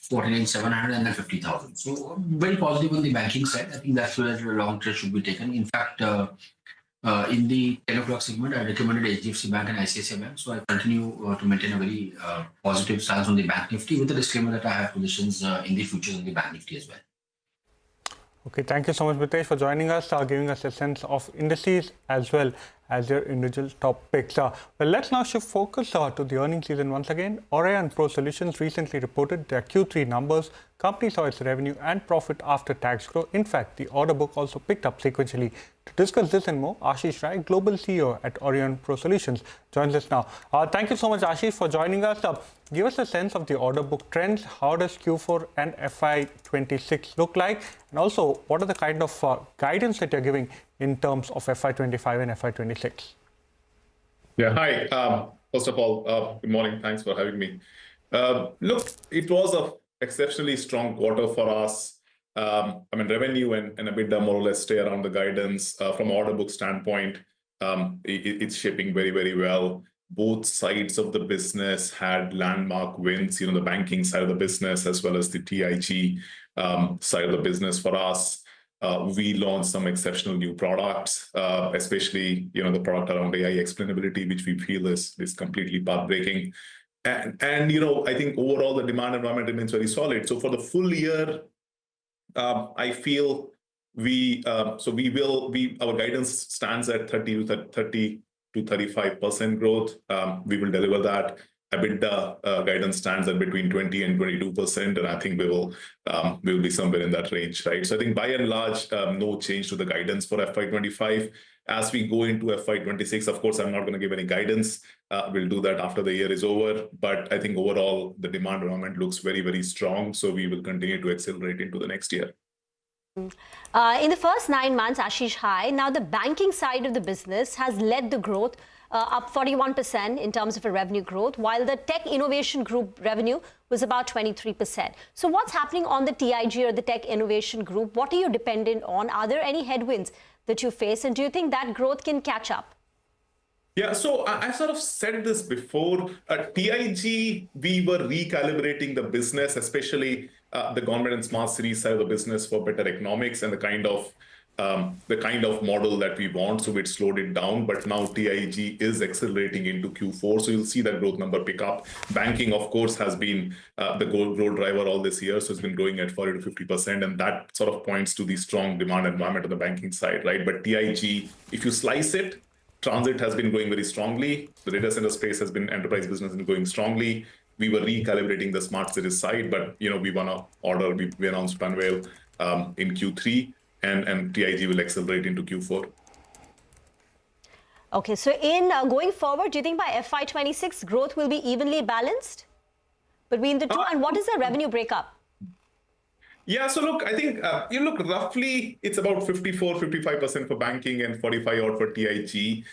49,700 and then 50,000. So very positive on the banking side. I think that's where the long trade should be taken. In fact, in the 10 o'clock segment, I recommended HDFC Bank and ICICI Bank. So I continue to maintain a very positive stance on the Bank Nifty with the disclaimer that I have positions in the futures on the Bank Nifty as well. Okay, thank you so much, Mitesh, for joining us, giving us a sense of indices as well as your individual top picks. Well, let's now shift focus to the earnings season once again. Orion Pro Solutions recently reported their Q3 numbers. Company saw its revenue and profit after tax grow. In fact, the order book also picked up sequentially. To discuss this and more, Ashish Rai, Global CEO at Orion Pro Solutions, joins us now. Thank you so much, Ashish, for joining us. Give us a sense of the order book trends. How does Q4 and FY26 look like? And also, what are the kind of guidance that you're giving in terms of FY25 and FY26? Yeah, hi. First of all, good morning. Thanks for having me. Look, it was an exceptionally strong quarter for us. I mean, revenue and EBITDA more or less stay around the guidance. From order book standpoint, it's shaping very, very well. Both sides of the business had landmark wins, the banking side of the business as well as the TIG side of the business for us. We launched some exceptional new products, especially, the product around AI explainability, which we feel is completely path-breaking. And I think overall the demand environment remains very solid. So for the full year, I feel our guidance stands at 30 to 35% growth. We will deliver that. EBITDA guidance stands at between 20 and 22%, and I think we will be somewhere in that range, right? So I think by and large, no change to the guidance for FY25. As we go into FY26, of course, I'm not going to give any guidance. We'll do that after the year is over. But I think overall, the demand environment looks very, very strong. So we will continue to accelerate into the next year. In the first 9 months, Ashish, hi. Now, the banking side of the business has led the growth, up 41% in terms of a revenue growth, while the Tech Innovation Group revenue was about 23%. So what's happening on the TIG or the Tech Innovation Group? What are you dependent on? Are there any headwinds that you face? And do you think that growth can catch up? Yeah, so I sort of said this before. At TIG, we were recalibrating the business, especially the government and smart cities side of the business for better economics and the kind of model that we want. So it slowed it down. But now TIG is accelerating into Q4. So you'll see that growth number pick up. Banking, of course, has been the growth driver all this year. So it's been growing at 40 to 50%. And that sort of points to the strong demand environment on the banking side, right? But TIG, if you slice it, transit has been growing very strongly. The data center space has been enterprise business and growing strongly. We were recalibrating the smart cities side, but we won an order. We announced Panvel in Q3, and TIG will accelerate into Q4. Okay, so in going forward, do you think by FY26 growth will be evenly balanced between the two? And what is the revenue breakup? Yeah, so look, I think roughly it's about 55% for banking and 45 odd for TIG.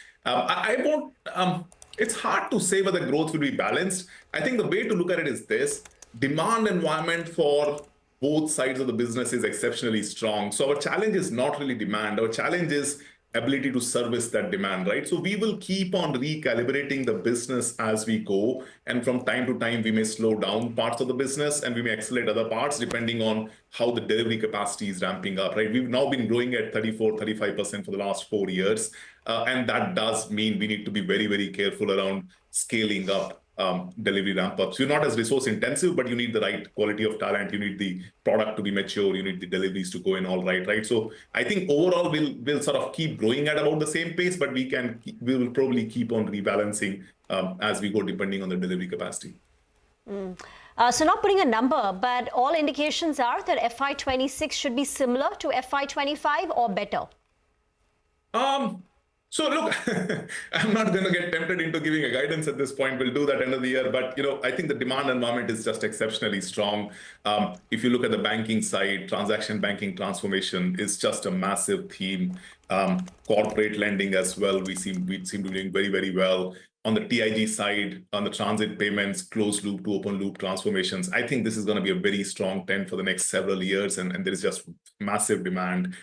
It's hard to say whether growth will be balanced. I think the way to look at it is this: demand environment for both sides of the business is exceptionally strong. So our challenge is not really demand. Our challenge is ability to service that demand, right? So we will keep on recalibrating the business as we go. And from time to time, we may slow down parts of the business and we may accelerate other parts depending on how the delivery capacity is ramping up, right? We've now been growing at 35% for the last 4 years. And that does mean we need to be very, very careful around scaling up delivery ramp-ups. You're not as resource intensive, but you need the right quality of talent. You need the product to be mature. You need the deliveries to go in all right? So I think overall we'll sort of keep growing at about the same pace, but we will probably keep on rebalancing as we go, depending on the delivery capacity. So not putting a number, but all indications are that FY26 should be similar to FY25 or better. So look, I'm not going to get tempted into giving a guidance at this point. We'll do that end of the year. But, I think the demand environment is just exceptionally strong. If you look at the banking side, transaction banking transformation is just a massive theme. Corporate lending as well, we seem to be doing very, very well. On the TIG side, on the transit payments, closed loop to open loop transformations, I think this is going to be a very strong trend for the next several years. And there is just massive demand.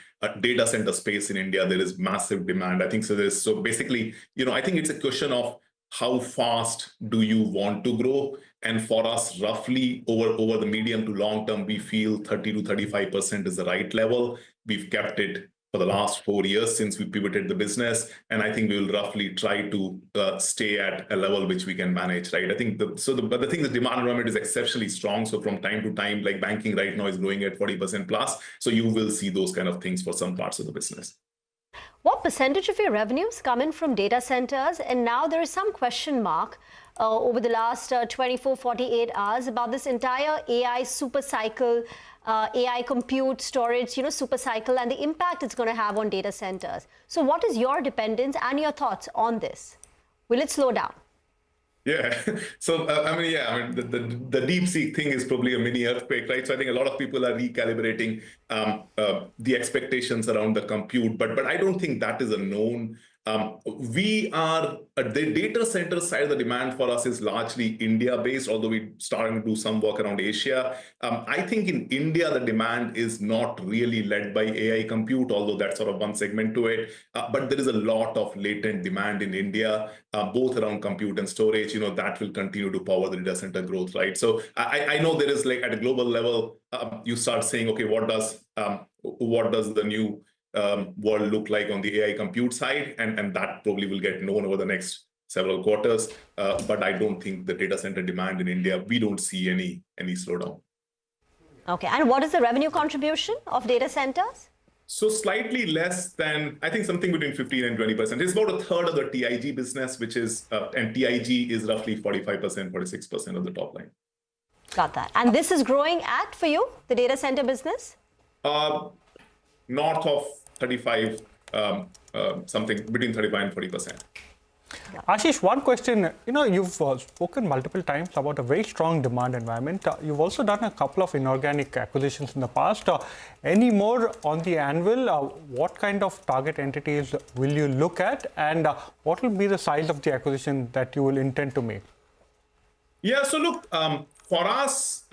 Data center space in India, there is massive demand. I think so. So basically, I think it's a question of how fast do you want to grow? And for us, roughly over the medium to long term, we feel 30 to 35% is the right level. We've kept it for the last 4 years since we pivoted the business. And I think we will roughly try to stay at a level which we can manage, right? I think but the thing, the demand environment is exceptionally strong. So from time to time, like banking right now is growing at 40% plus. So you will see those kind of things for some parts of the business. What percentage of your revenues come in from data centers? And now there is some question mark over the last 24, 48 hours about this entire AI super cycle, AI compute storage, super cycle, and the impact it's going to have on data centers. So what is your dependence and your thoughts on this? Will it slow down? Yeah. So, the DeepSeek thing is probably a mini earthquake, right? So I think a lot of people are recalibrating the expectations around the compute, but I don't think that is a known. We are at the data center side. The demand for us is largely India based, although we're starting to do some work around Asia. I think in India, the demand is not really led by AI compute, although that's sort of one segment to it. But there is a lot of latent demand in India, both around compute and storage, that will continue to power the data center growth, right? So I know there is, like, at a global level, you start saying, okay, what does the new world look like on the AI compute side, and that probably will get known over the next several quarters. But I don't think the data center demand in India, we don't see any slowdown. Okay, and what is the revenue contribution of data centers? So slightly less than, I think something between 15 and 20%. It's about a third of the TIG business, which is, and TIG is roughly 45%, 46% of the top line. Got that. And this is growing at, for you, the data center business? North of 35, something between 35 and 40%. Ashish, one question. You've spoken multiple times about a very strong demand environment. You've also done a couple of inorganic acquisitions in the past. Any more on the anvil? What kind of target entities will you look at? And what will be the size of the acquisition that you will intend to make? Yeah, so look, for us,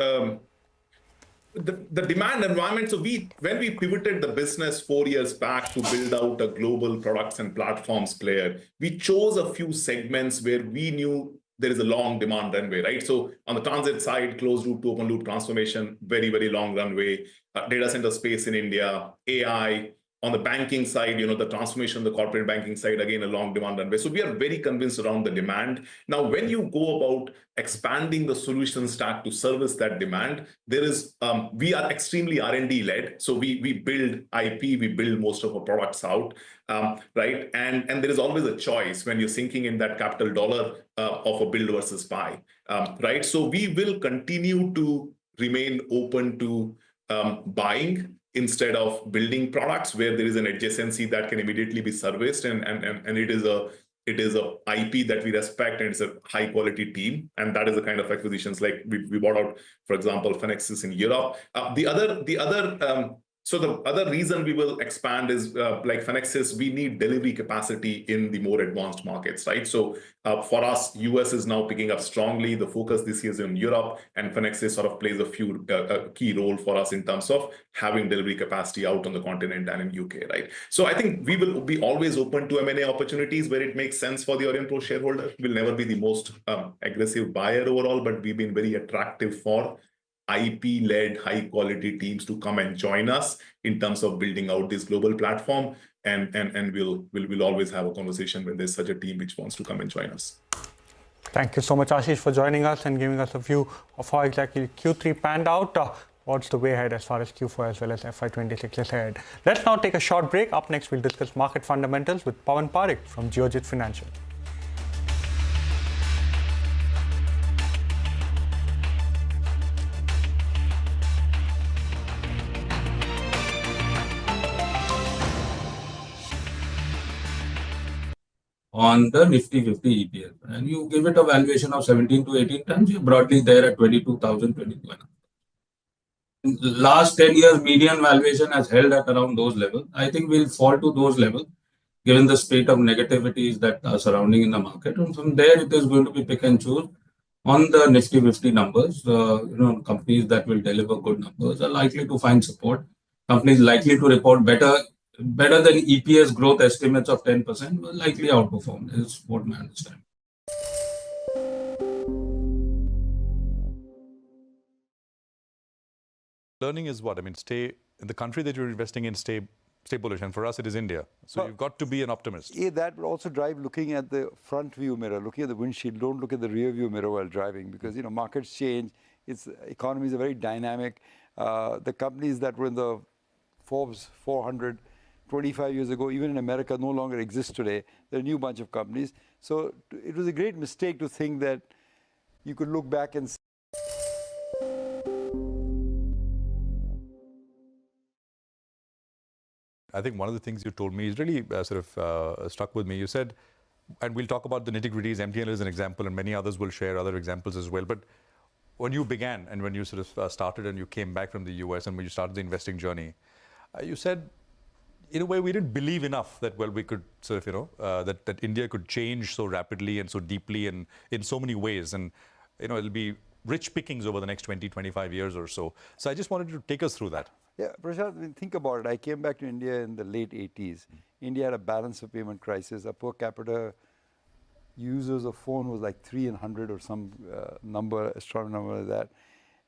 the demand environment, so when we pivoted the business 4 years back to build out a global products and platforms player, we chose a few segments where we knew there is a long demand runway, right? So on the transit side, closed loop to open loop transformation, very, very long runway. Data center space in India, AI. On the banking side, the transformation of the corporate banking side, again, a long demand runway. So we are very convinced around the demand. Now, when you go about expanding the solution stack to service that demand, there is, we are extremely R&D led. So we build IP, we build most of our products out, right? And there is always a choice when you're sinking in that capital dollar of a build versus buy, right? So we will continue to remain open to buying instead of building products where there is an adjacency that can immediately be serviced, and it is a IP that we respect, and it's a high quality team, and that is the kind of acquisitions like we bought out, for example, Fenexys in Europe. So the other reason we will expand is like Fenexys, we need delivery capacity in the more advanced markets, right? So for us, US is now picking up strongly. The focus this year is in Europe, and Fenexys sort of plays a key role for us in terms of having delivery capacity out on the continent and in UK, right? So I think we will be always open to M&A opportunities where it makes sense for the Aurionpro shareholder. We'll never be the most aggressive buyer overall, but we've been very attractive for IP-led, high-quality teams to come and join us in terms of building out this global platform, and we'll always have a conversation when there's such a team which wants to come and join us. Thank you so much, Ashish, for joining us and giving us a view of how exactly Q3 panned out. What's the way ahead as far as Q4 as well as FY26 is ahead. Let's now take a short break. Up next, we'll discuss market fundamentals with Pawan Parekh from Geojit Financial. On the Nifty 50 ETF, and you give it a valuation of 17 to 18 times, you're broadly there at 22,000, 22,000. Last 10 years, median valuation has held at around those levels. I think we'll fall to those levels, given the spate of negativities that are surrounding in the market. And from there, it is going to be pick and choose on the Nifty 50 numbers. Companies that will deliver good numbers are likely to find support. Companies likely to report better than EPS growth estimates of 10% will likely outperform, is what my understanding. Learning is what? I mean, stay in the country that you're investing in, stay bullish. And for us, it is India. So you've got to be an optimist. Yeah, that will also drive looking at the front view mirror, looking at the windshield. Don't look at the rear view mirror while driving, because, markets change. Economies are very dynamic. The companies that were in the Forbes 400 25 years ago, even in America, no longer exist today. They're a new bunch of companies. So it was a great mistake to think that you could look back and say, I think one of the things you told me is really struck with me. You said, and we'll talk about the nitty-gritties, MTNL is an example, and many others will share other examples as well. But when you began and when you started and you came back from the US and when you started the investing journey, you said, in a way, we didn't believe enough that, we could that India could change so rapidly and so deeply and in so many ways. And, it'll be rich pickings over the next 20, 25 years or so. So I just wanted to take us through that. Yeah, Prashant, think about it. I came back to India in the late 80s. India had a balance of payment crisis. A per capita users of phone was like 3 in 100 or some astronomical number like that.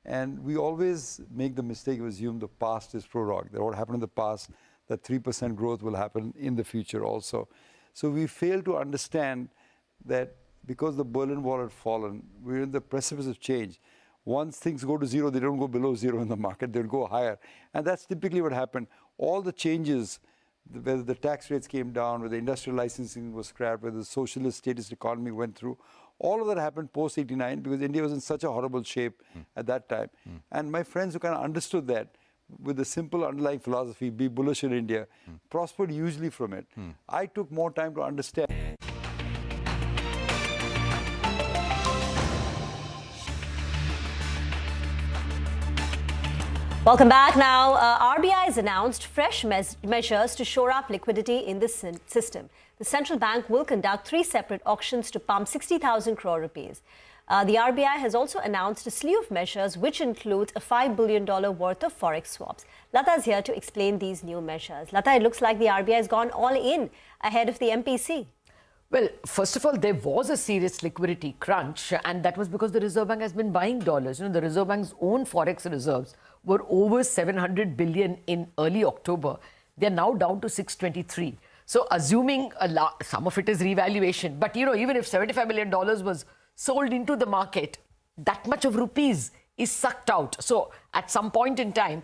And we always make the mistake of assuming the past is prorogue, that what happened in the past, that 3% growth will happen in the future also. So we fail to understand that because the Berlin Wall had fallen, we're in the precipice of change. Once things go to zero, they don't go below zero in the market, they'll go higher. And that's typically what happened. All the changes, whether the tax rates came down, whether industrial licensing was scrapped, whether the socialist statist economy went through, all of that happened post-89 because India was in such a horrible shape at that time. And my friends who kind of understood that, with the simple underlying philosophy, be bullish in India, prospered hugely from it. I took more time to understand. Welcome back. Now, RBI has announced fresh measures to shore up liquidity in the system. The central bank will conduct 3 separate auctions to pump 60,000 crore rupees. The RBI has also announced a slew of measures, which includes a $5 billion worth of forex swaps. Lata is here to explain these new measures. Lata, it looks like the RBI has gone all in ahead of the MPC. Well, first of all, there was a serious liquidity crunch, and that was because the Reserve Bank has been buying dollars. The Reserve Bank's own forex reserves were over 700 billion in early October. They're now down to 623. So assuming some of it is revaluation, but even if $75 billion was sold into the market, that much of rupees is sucked out. So at some point in time,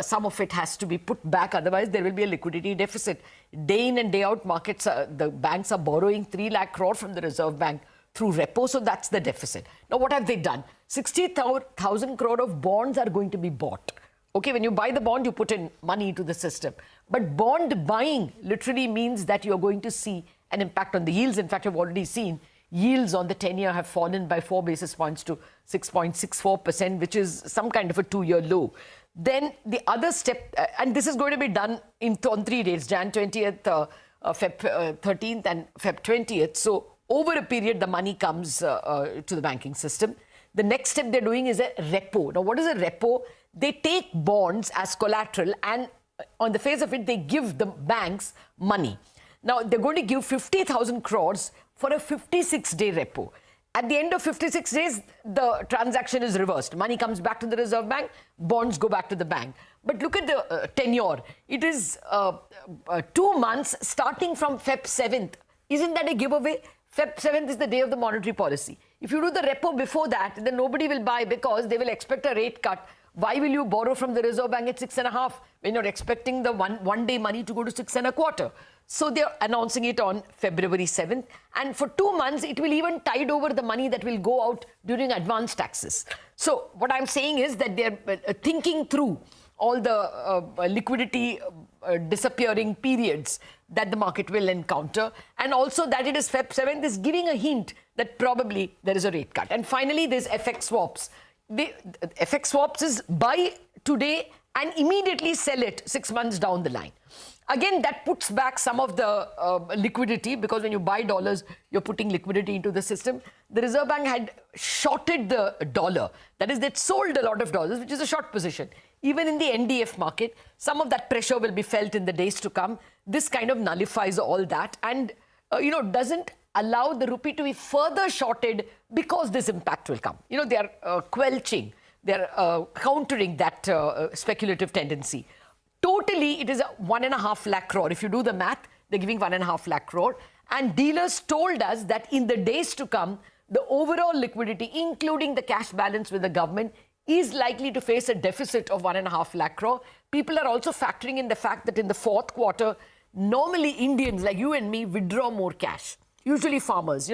some of it has to be put back. Otherwise, there will be a liquidity deficit. Day in and day out, markets, the banks are borrowing 3 lakh crore from the Reserve Bank through repo. So that's the deficit. Now, what have they done? 60,000 crore of bonds are going to be bought. Okay, when you buy the bond, you put in money into the system. But bond buying literally means that you're going to see an impact on the yields. In fact, you've already seen yields on the 10-year have fallen by 4 basis points to 6.64%, which is some kind of a 2-year low. Then the other step, and this is going to be done on 3 days, Jan 20th, Feb 13th and Feb 20th. So over a period, the money comes to the banking system. The next step they're doing is a repo. Now, what is a repo? They take bonds as collateral and on the face of it, they give the banks money. Now, they're going to give 50,000 crores for a 56-day repo. At the end of 56 days, the transaction is reversed. Money comes back to the Reserve Bank, bonds go back to the bank. But look at the tenure. It is 2 months starting from Feb 7th. Isn't that a giveaway? Feb 7th is the day of the monetary policy. If you do the repo before that, then nobody will buy because they will expect a rate cut. Why will you borrow from the Reserve Bank at 6.5 when you're expecting the one-day money to go to 6.25? So they're announcing it on February 7th. And for 2 months, it will even tide over the money that will go out during advance taxes. So what I'm saying is that they're thinking through all the liquidity disappearing periods that the market will encounter. And also that it is Feb 7th is giving a hint that probably there is a rate cut. And finally, there's FX swaps. The FX swaps is buy today and immediately sell it 6 months down the line. Again, that puts back some of the liquidity because when you buy dollars, you're putting liquidity into the system. The Reserve Bank had shorted the dollar. That is, they'd sold a lot of dollars, which is a short position. Even in the NDF market, some of that pressure will be felt in the days to come. This kind of nullifies all that and, doesn't allow the rupee to be further shorted because this impact will come. They are quelching, they are countering that speculative tendency. Totally, it is a 1.5 lakh crore. If you do the math, they're giving 1.5 lakh crore. And dealers told us that in the days to come, the overall liquidity, including the cash balance with the government, is likely to face a deficit of 1.5 lakh crore. People are also factoring in the fact that in the fourth quarter, normally Indians like you and me withdraw more cash. Usually farmers,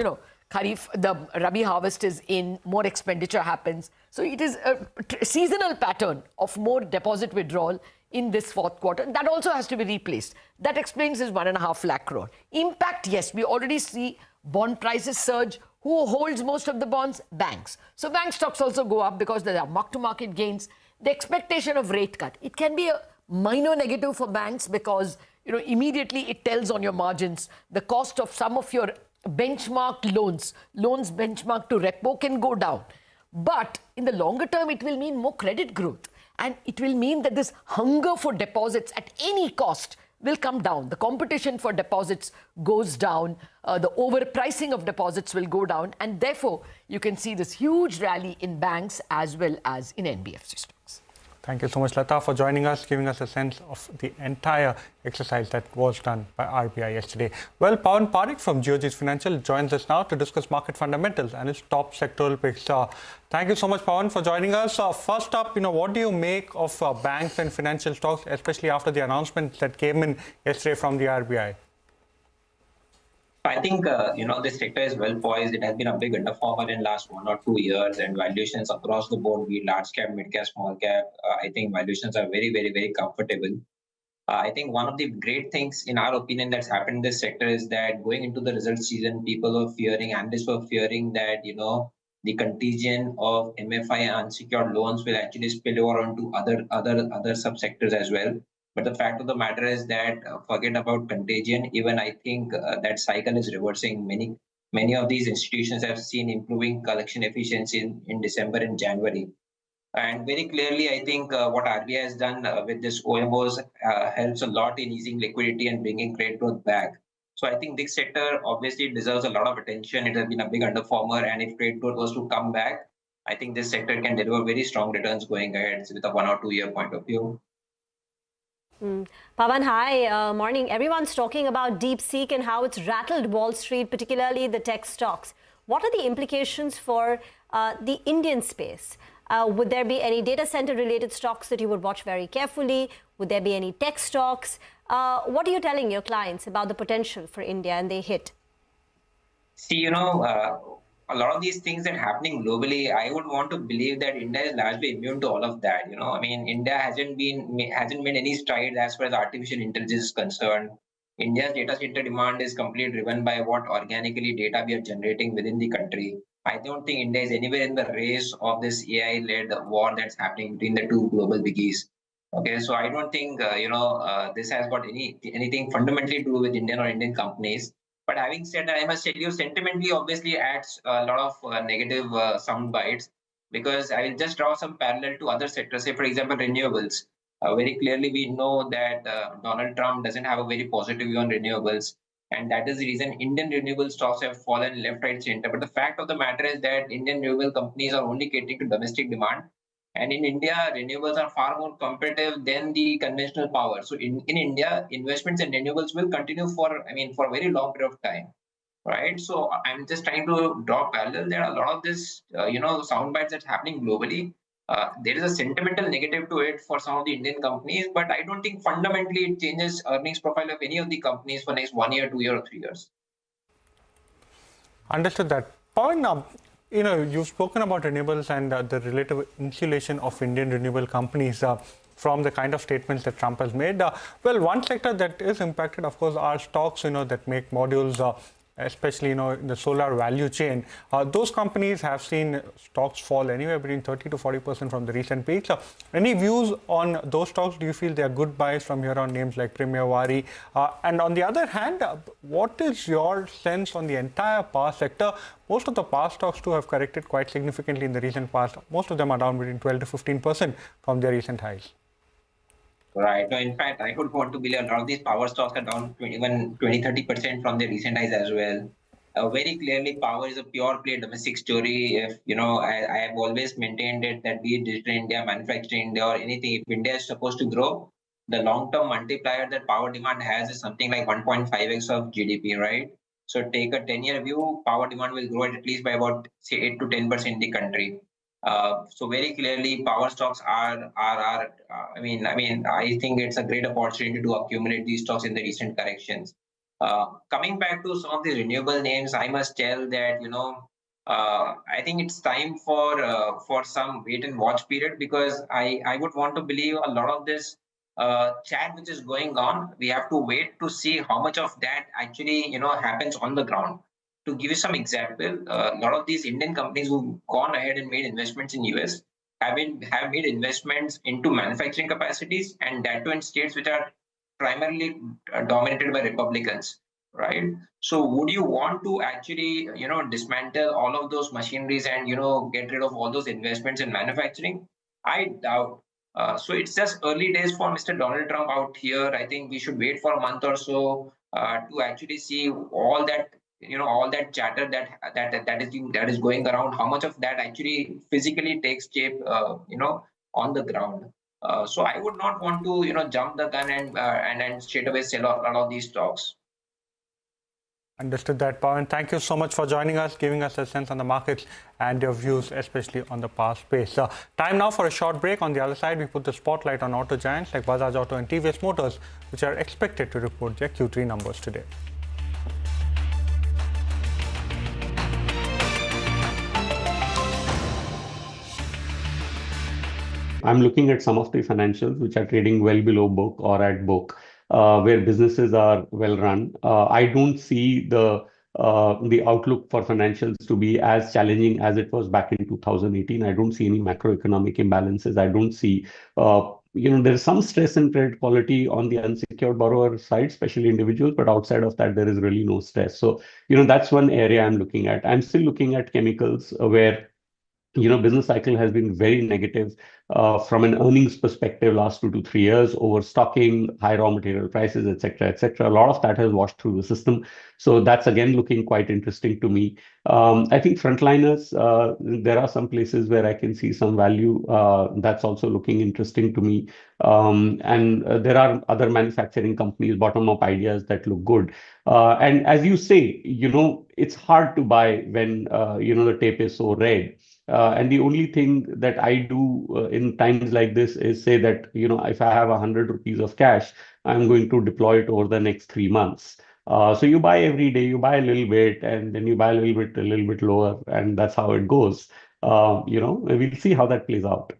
Kharif, the Rabi harvest is in, more expenditure happens. So it is a seasonal pattern of more deposit withdrawal in this fourth quarter. That also has to be replaced. That explains this 1.5 lakh crore. Impact, yes, we already see bond prices surge. Who holds most of the bonds? Banks. So bank stocks also go up because there are mark-to-market gains. The expectation of rate cut. It can be a minor negative for banks because, immediately it tells on your margins. The cost of some of your benchmarked loans benchmarked to repo can go down. But in the longer term, it will mean more credit growth. And it will mean that this hunger for deposits at any cost will come down. The competition for deposits goes down. The overpricing of deposits will go down. And therefore, you can see this huge rally in banks as well as in NBFC stocks. Thank you so much, Lata, for joining us, giving us a sense of the entire exercise that was done by RBI yesterday. Well, Pawan Parekh from Geojit Financial joins us now to discuss market fundamentals and its top sectoral picks. Thank you so much, Pawan, for joining us. First up, what do you make of banks and financial stocks, especially after the announcement that came in yesterday from the RBI? I think, this sector is well poised. It has been a big underperformer in the last 1 or 2 years, and valuations across the board, be it large cap, mid cap, small cap, I think valuations are very, very, very comfortable. I think one of the great things, in our opinion, that's happened in this sector is that going into the result season, people were fearing, analysts were fearing that, the contagion of MFI and unsecured loans will actually spill over onto other subsectors as well. But the fact of the matter is that forget about contagion. Even I think that cycle is reversing. Many of these institutions have seen improving collection efficiency in December and January. And very clearly, I think what RBI has done with this OMOs helps a lot in easing liquidity and bringing credit growth back. So I think this sector obviously deserves a lot of attention. It has been a big underperformer. And if credit growth was to come back, I think this sector can deliver very strong returns going ahead with a 1 or 2 year point of view. Pawan, hi. Morning. Everyone's talking about DeepSeek and how it's rattled Wall Street, particularly the tech stocks. What are the implications for the Indian space? Would there be any data center related stocks that you would watch very carefully? Would there be any tech stocks? What are you telling your clients about the potential for India and they hit? See, a lot of these things that are happening globally, I would want to believe that India is largely immune to all of that. India hasn't made any strides as far as artificial intelligence is concerned. India's data center demand is completely driven by what organically data we are generating within the country. I don't think India is anywhere in the race of this AI-led war that's happening between the two global biggies. Okay, so I don't think this has got anything fundamentally to do with Indian or Indian companies. But having said that, I must tell you, sentimentally obviously adds a lot of negative sound bites, because I will just draw some parallel to other sectors. Say, for example, renewables. Very clearly, we know that Donald Trump doesn't have a very positive view on renewables. And that is the reason Indian renewable stocks have fallen left, right, center. But the fact of the matter is that Indian renewable companies are only catering to domestic demand. And in India, renewables are far more competitive than the conventional power. So in India, investments in renewables will continue for a very long period of time. right? So I'm just trying to draw parallel. There are a lot of this, sound bites that's happening globally. There is a sentimental negative to it for some of the Indian companies, but I don't think fundamentally it changes earnings profile of any of the companies for next 1 year, 2 year, or 3 years. Understood that. Pawan, you've spoken about renewables and the relative insulation of Indian renewable companies from the kind of statements that Trump has made. Well, one sector that is impacted, of course, are stocks, that make modules, especially, in the solar value chain. Those companies have seen stocks fall anywhere between 30 to 40% from the recent peaks. Any views on those stocks? Do you feel they are good buys from here on, names like Premier Wari? And on the other hand, what is your sense on the entire power sector? Most of the power stocks too have corrected quite significantly in the recent past. Most of them are down between 12 to 15% from their recent highs. Right. No, in fact, I would want to believe a lot of these power stocks are down 20-30% from their recent highs as well. Very clearly, power is a pure play domestic story. If I have always maintained it that be it digital India, manufacturing India, or anything, if India is supposed to grow, the long-term multiplier that power demand has is something like 1.5x of GDP, right? So take a 10-year view, power demand will grow at least by about say 8 to 10% in the country. So very clearly, power stocks are. I think it's a great opportunity to accumulate these stocks in the recent corrections. Coming back to some of the renewable names, I must tell that I think it's time for some wait and watch period, because I would want to believe a lot of this chat which is going on. We have to wait to see how much of that actually happens on the ground. To give you some example, a lot of these Indian companies who've gone ahead and made investments in US have made investments into manufacturing capacities, and that too in states which are primarily dominated by Republicans, right? So would you want to actually dismantle all of those machineries and get rid of all those investments in manufacturing? I doubt. So it's just early days for Mr. Donald Trump out here. I think we should wait for a month or so to actually see all that all that chatter that is going around, how much of that actually physically takes shape on the ground. So I would not want to jump the gun and straight away sell a lot of these stocks. Understood that, Pawan. Thank you so much for joining us, giving us a sense on the markets and your views, especially on the power space. Time now for a short break. On the other side, we put the spotlight on auto giants like Bajaj Auto and TVS Motors, which are expected to report their Q3 numbers today. I'm looking at some of the financials which are trading well below book or at book, where businesses are well run. I don't see the outlook for financials to be as challenging as it was back in 2018. I don't see any macroeconomic imbalances. I don't see, there's some stress in credit quality on the unsecured borrower side, especially individuals, but outside of that, there is really no stress. So, that's one area I'm looking at. I'm still looking at chemicals where business cycle has been very negative from an earnings perspective last 2 to 3 years, overstocking, high raw material prices, etc., etc. A lot of that has washed through the system. So that's again looking quite interesting to me. I think frontliners, there are some places where I can see some value. That's also looking interesting to me. And there are other manufacturing companies, bottom-up ideas that look good. And as you say, it's hard to buy when, the tape is so red. And the only thing that I do in times like this is say that, if I have 100 rupees of cash, I'm going to deploy it over the next 3 months. So you buy every day, you buy a little bit, and then you buy a little bit lower, and that's how it goes. We'll see how that plays out.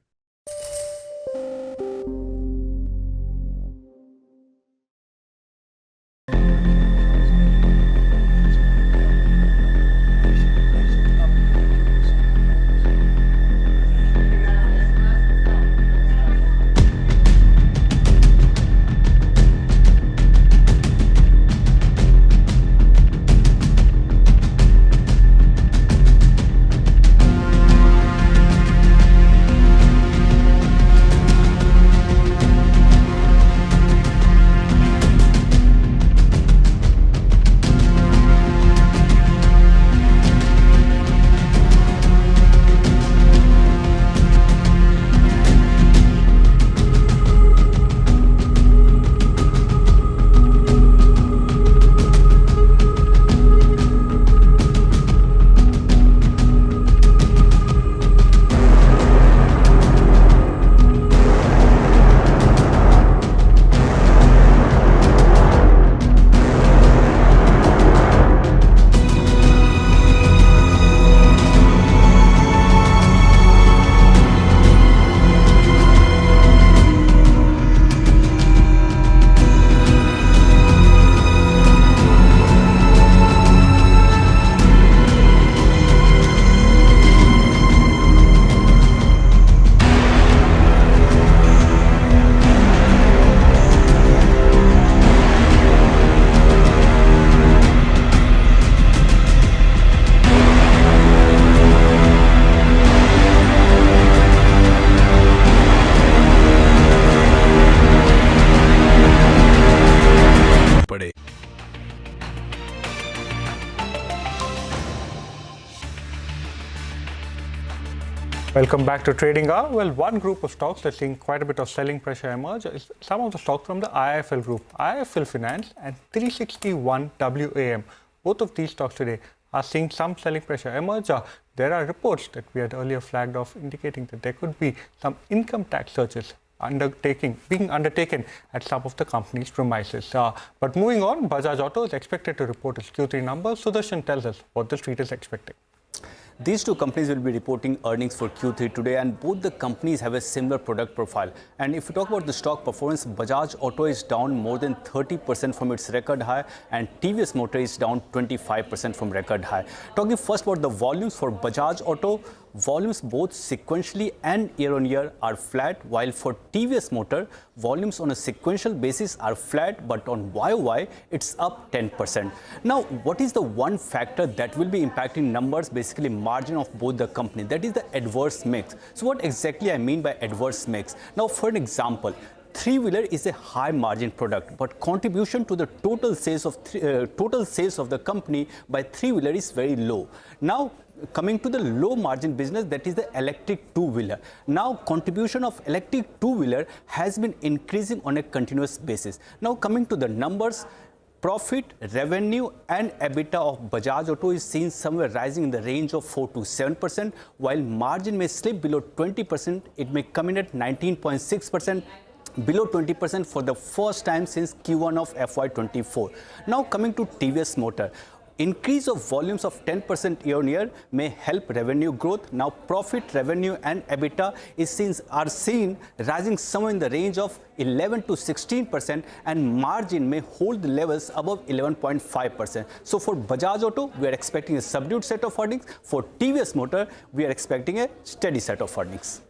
Welcome back to Trading Hour. Well, one group of stocks that's seeing quite a bit of selling pressure emerge is some of the stocks from the IIFL group, IIFL Finance and 361 WAM. Both of these stocks today are seeing some selling pressure emerge. There are reports that we had earlier flagged off indicating that there could be some income tax searches being undertaken at some of the company's premises. But moving on, Bajaj Auto is expected to report its Q3 numbers. Sudarshan tells us what the street is expecting. These two companies will be reporting earnings for Q3 today, and both the companies have a similar product profile. And if we talk about the stock performance, Bajaj Auto is down more than 30% from its record high, and TVS Motor is down 25% from record high. Talking first about the volumes for Bajaj Auto, volumes both sequentially and year-on-year are flat, while for TVS Motor, volumes on a sequential basis are flat, but on YOY, it's up 10%. Now, what is the one factor that will be impacting numbers, basically margin of both the company? That is the adverse mix. So what exactly I mean by adverse mix? Now, for an example, three-wheeler is a high margin product, but contribution to the total sales of the company by three-wheeler is very low. Now, coming to the low margin business, that is the electric two-wheeler. Now, contribution of electric two-wheeler has been increasing on a continuous basis. Now, coming to the numbers, profit, revenue and EBITDA of Bajaj Auto is seen somewhere rising in the range of 4 to 7%, while margin may slip below 20%. It may come in at 19.6%. Below 20% for the first time since Q1 of FY24. Now coming to TVS Motor, increase of volumes of 10% year-on-year may help revenue growth. Now profit, revenue and EBITDA are seen rising somewhere in the range of 11 to 16%, and margin may hold the levels above 11.5%. So for Bajaj Auto, we are expecting a subdued set of earnings. For TVS Motor, we are expecting a steady set of earnings.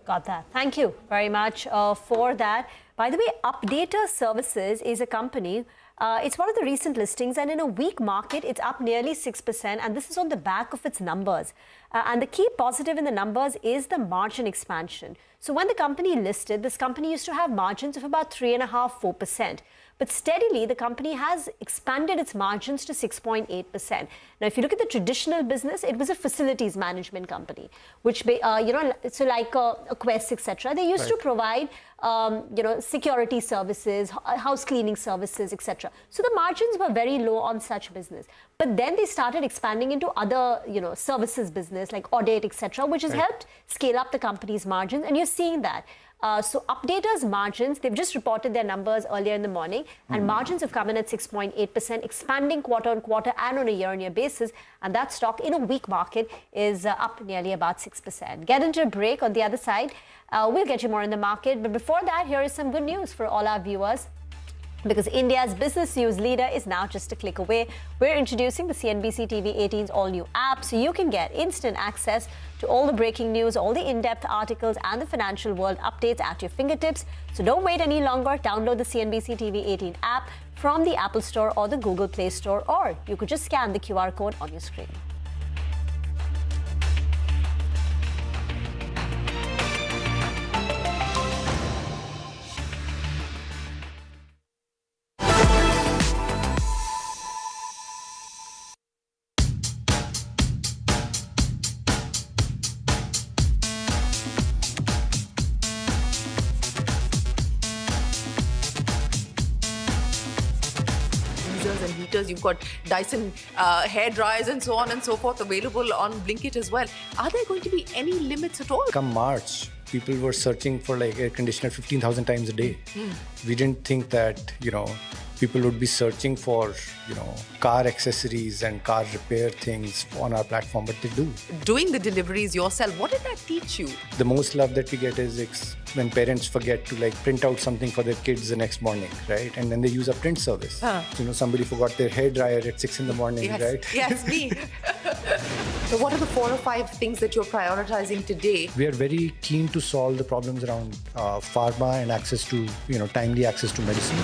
Got that. Thank you very much for that. By the way, Updater Services is a company. It's one of the recent listings, and in a weak market, it's up nearly 6%, and this is on the back of its numbers. And the key positive in the numbers is the margin expansion. So when the company listed, this company used to have margins of about 3.5–4%. But steadily, the company has expanded its margins to 6.8%. Now, if you look at the traditional business, it was a facilities management company, which, so like a Quest, etc. They used to provide, security services, house cleaning services, etc. So the margins were very low on such business. But then they started expanding into other, services business like audit, etc., which has helped scale up the company's margins, and you're seeing that. So Updater's margins, they've just reported their numbers earlier in the morning, and margins have come in at 6.8%, expanding quarter on quarter and on a year-on-year basis. And that stock in a weak market is up nearly about 6%. Get into a break. On the other side, we'll get you more in the market. But before that, here is some good news for all our viewers, because India's business news leader is now just a click away. We're introducing the CNBC-TV18's all-new app, so you can get instant access to all the breaking news, all the in-depth articles and the financial world updates at your fingertips. So don't wait any longer. Download the CNBC-TV18 app from the Apple Store or the Google Play Store, or you could just scan the QR code on your screen. And heaters, you've got Dyson hair dryers and so on and so forth available on Blinkit as well. Are there going to be any limits at all? Come March, people were searching for like air conditioner 15,000 times a day. We didn't think that, people would be searching for, car accessories and car repair things on our platform, but they do. Doing the deliveries yourself, what did that teach you? The most love that we get is when parents forget to print out something for their kids the next morning, right? And then they use a print service. Somebody forgot their hair dryer at 6 in the morning, yes. right? Yes, me. So what are the 4 or 5 things that you're prioritizing today? We are very keen to solve the problems around pharma and access to, timely access to medicine.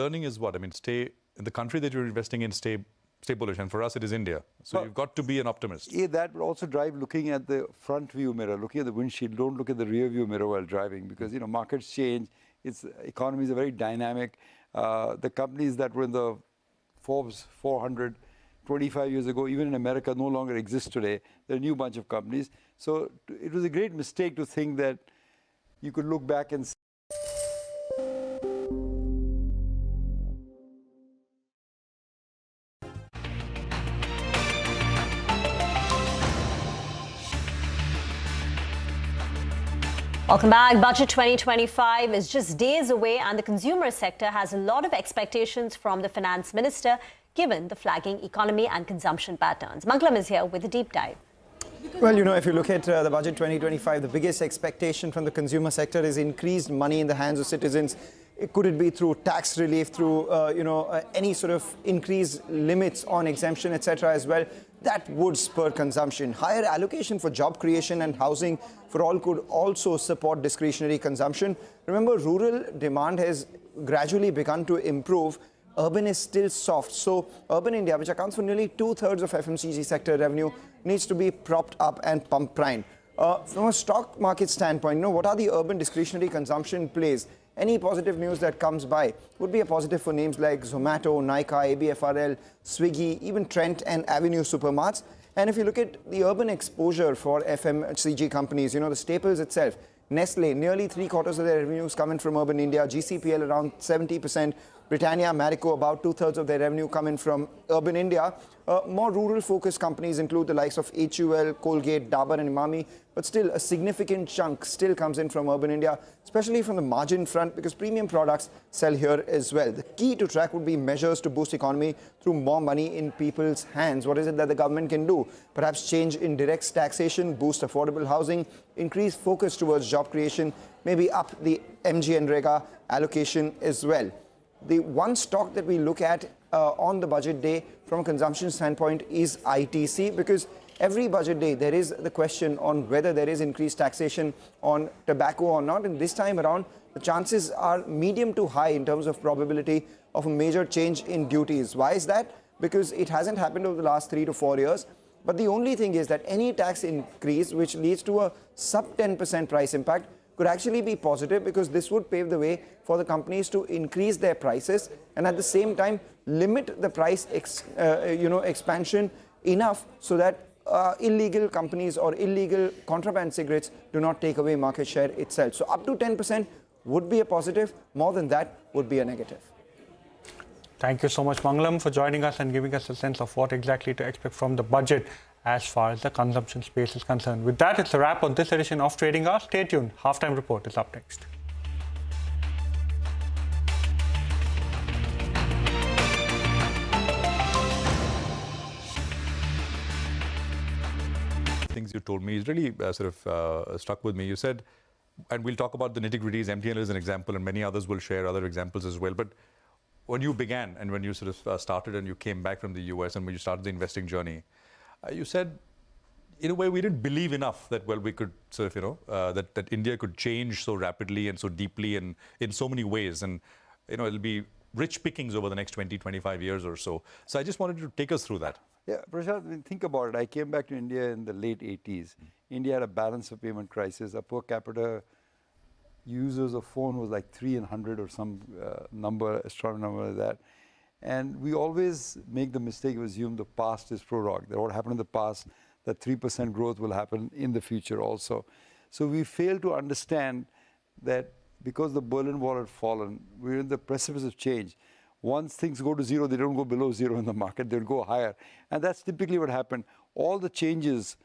learning is what? I mean, stay in the country that you're investing in, stay bullish. And for us, it is India. So you've got to be an optimist. Yeah, that would also drive looking at the front view mirror, looking at the windshield. Don't look at the rear view mirror while driving, because, you know, markets change. Economies are very dynamic. The companies that were in the Forbes 400 25 years ago, even in America, no longer exist today. There are a new bunch of companies. So it was a great mistake to think that you could look back and see. Welcome back. Budget 2025 is just days away, and the consumer sector has a lot of expectations from the finance minister, given the flagging economy and consumption patterns. Mangalam is here with a deep dive. Well, you know, if you look at the budget 2025, the biggest expectation from the consumer sector is increased money in the hands of citizens. Could it be through tax relief, through, any sort of increased limits on exemption, etc. as well? That would spur consumption. Higher allocation for job creation and housing for all could also support discretionary consumption. Remember, rural demand has gradually begun to improve. Urban is still soft. So urban India, which accounts for nearly 2/3 of FMCG sector revenue, needs to be propped up and pump prime. From a stock market standpoint, what are the urban discretionary consumption plays? Any positive news that comes by would be a positive for names like Zomato, Nykaa, ABFRL, Swiggy, even Trent and Avenue Supermarts. And if you look at the urban exposure for FMCG companies, the staples itself, Nestle, nearly 3/4 of their revenues coming from urban India, GCPL around 70%, Britannia, Marico, about 2/3 of their revenue coming from urban India. More rural-focused companies include the likes of HUL, Colgate, Dabur and Imami, but still a significant chunk still comes in from urban India, especially from the margin front, because premium products sell here as well. The key to track would be measures to boost economy through more money in people's hands. What is it that the government can do? Perhaps change in direct taxation, boost affordable housing, increase focus towards job creation, maybe up the MGNREGA allocation as well. The one stock that we look at on the budget day from a consumption standpoint is ITC, because every budget day there is the question on whether there is increased taxation on tobacco or not, and this time around the chances are medium to high in terms of probability of a major change in duties. Why is that? Because it hasn't happened over the last 3 to 4 years. But the only thing is that any tax increase which leads to a sub 10% price impact could actually be positive, because this would pave the way for the companies to increase their prices and at the same time limit the price expansion enough so that illegal companies or illegal contraband cigarettes do not take away market share itself. So up to 10% would be a positive. More than that would be a negative. Thank you so much, Mangalam, for joining us and giving us a sense of what exactly to expect from the budget as far as the consumption space is concerned. With that, it's a wrap on this edition of Trading Hour. Stay tuned. Halftime Report is up next. Things you told me is really struck with me. You said, and we'll talk about the nitty-gritties, MTNL is an example, and many others will share other examples as well. But when you began and when you started and you came back from the US and when you started the investing journey, you said, in a way, we didn't believe enough that, well, we could that India could change so rapidly and so deeply and in so many ways. And, it'll be rich pickings over the next 20, 25 years or so. So I just wanted to take us through that. Yeah, Prashant, think about it. I came back to India in the late 80s. India had a balance of payment crisis. Our per capita users of phone was like 3 in 100 or some astronomical number like that. And we always make the mistake of assuming the past is prorogue, that what happened in the past, that 3% growth will happen in the future also. So we fail to understand that because the Berlin Wall had fallen, we're in the precipice of change. Once things go to zero, they don't go below zero in the market, they'll go higher. And that's typically what happened. All the changes,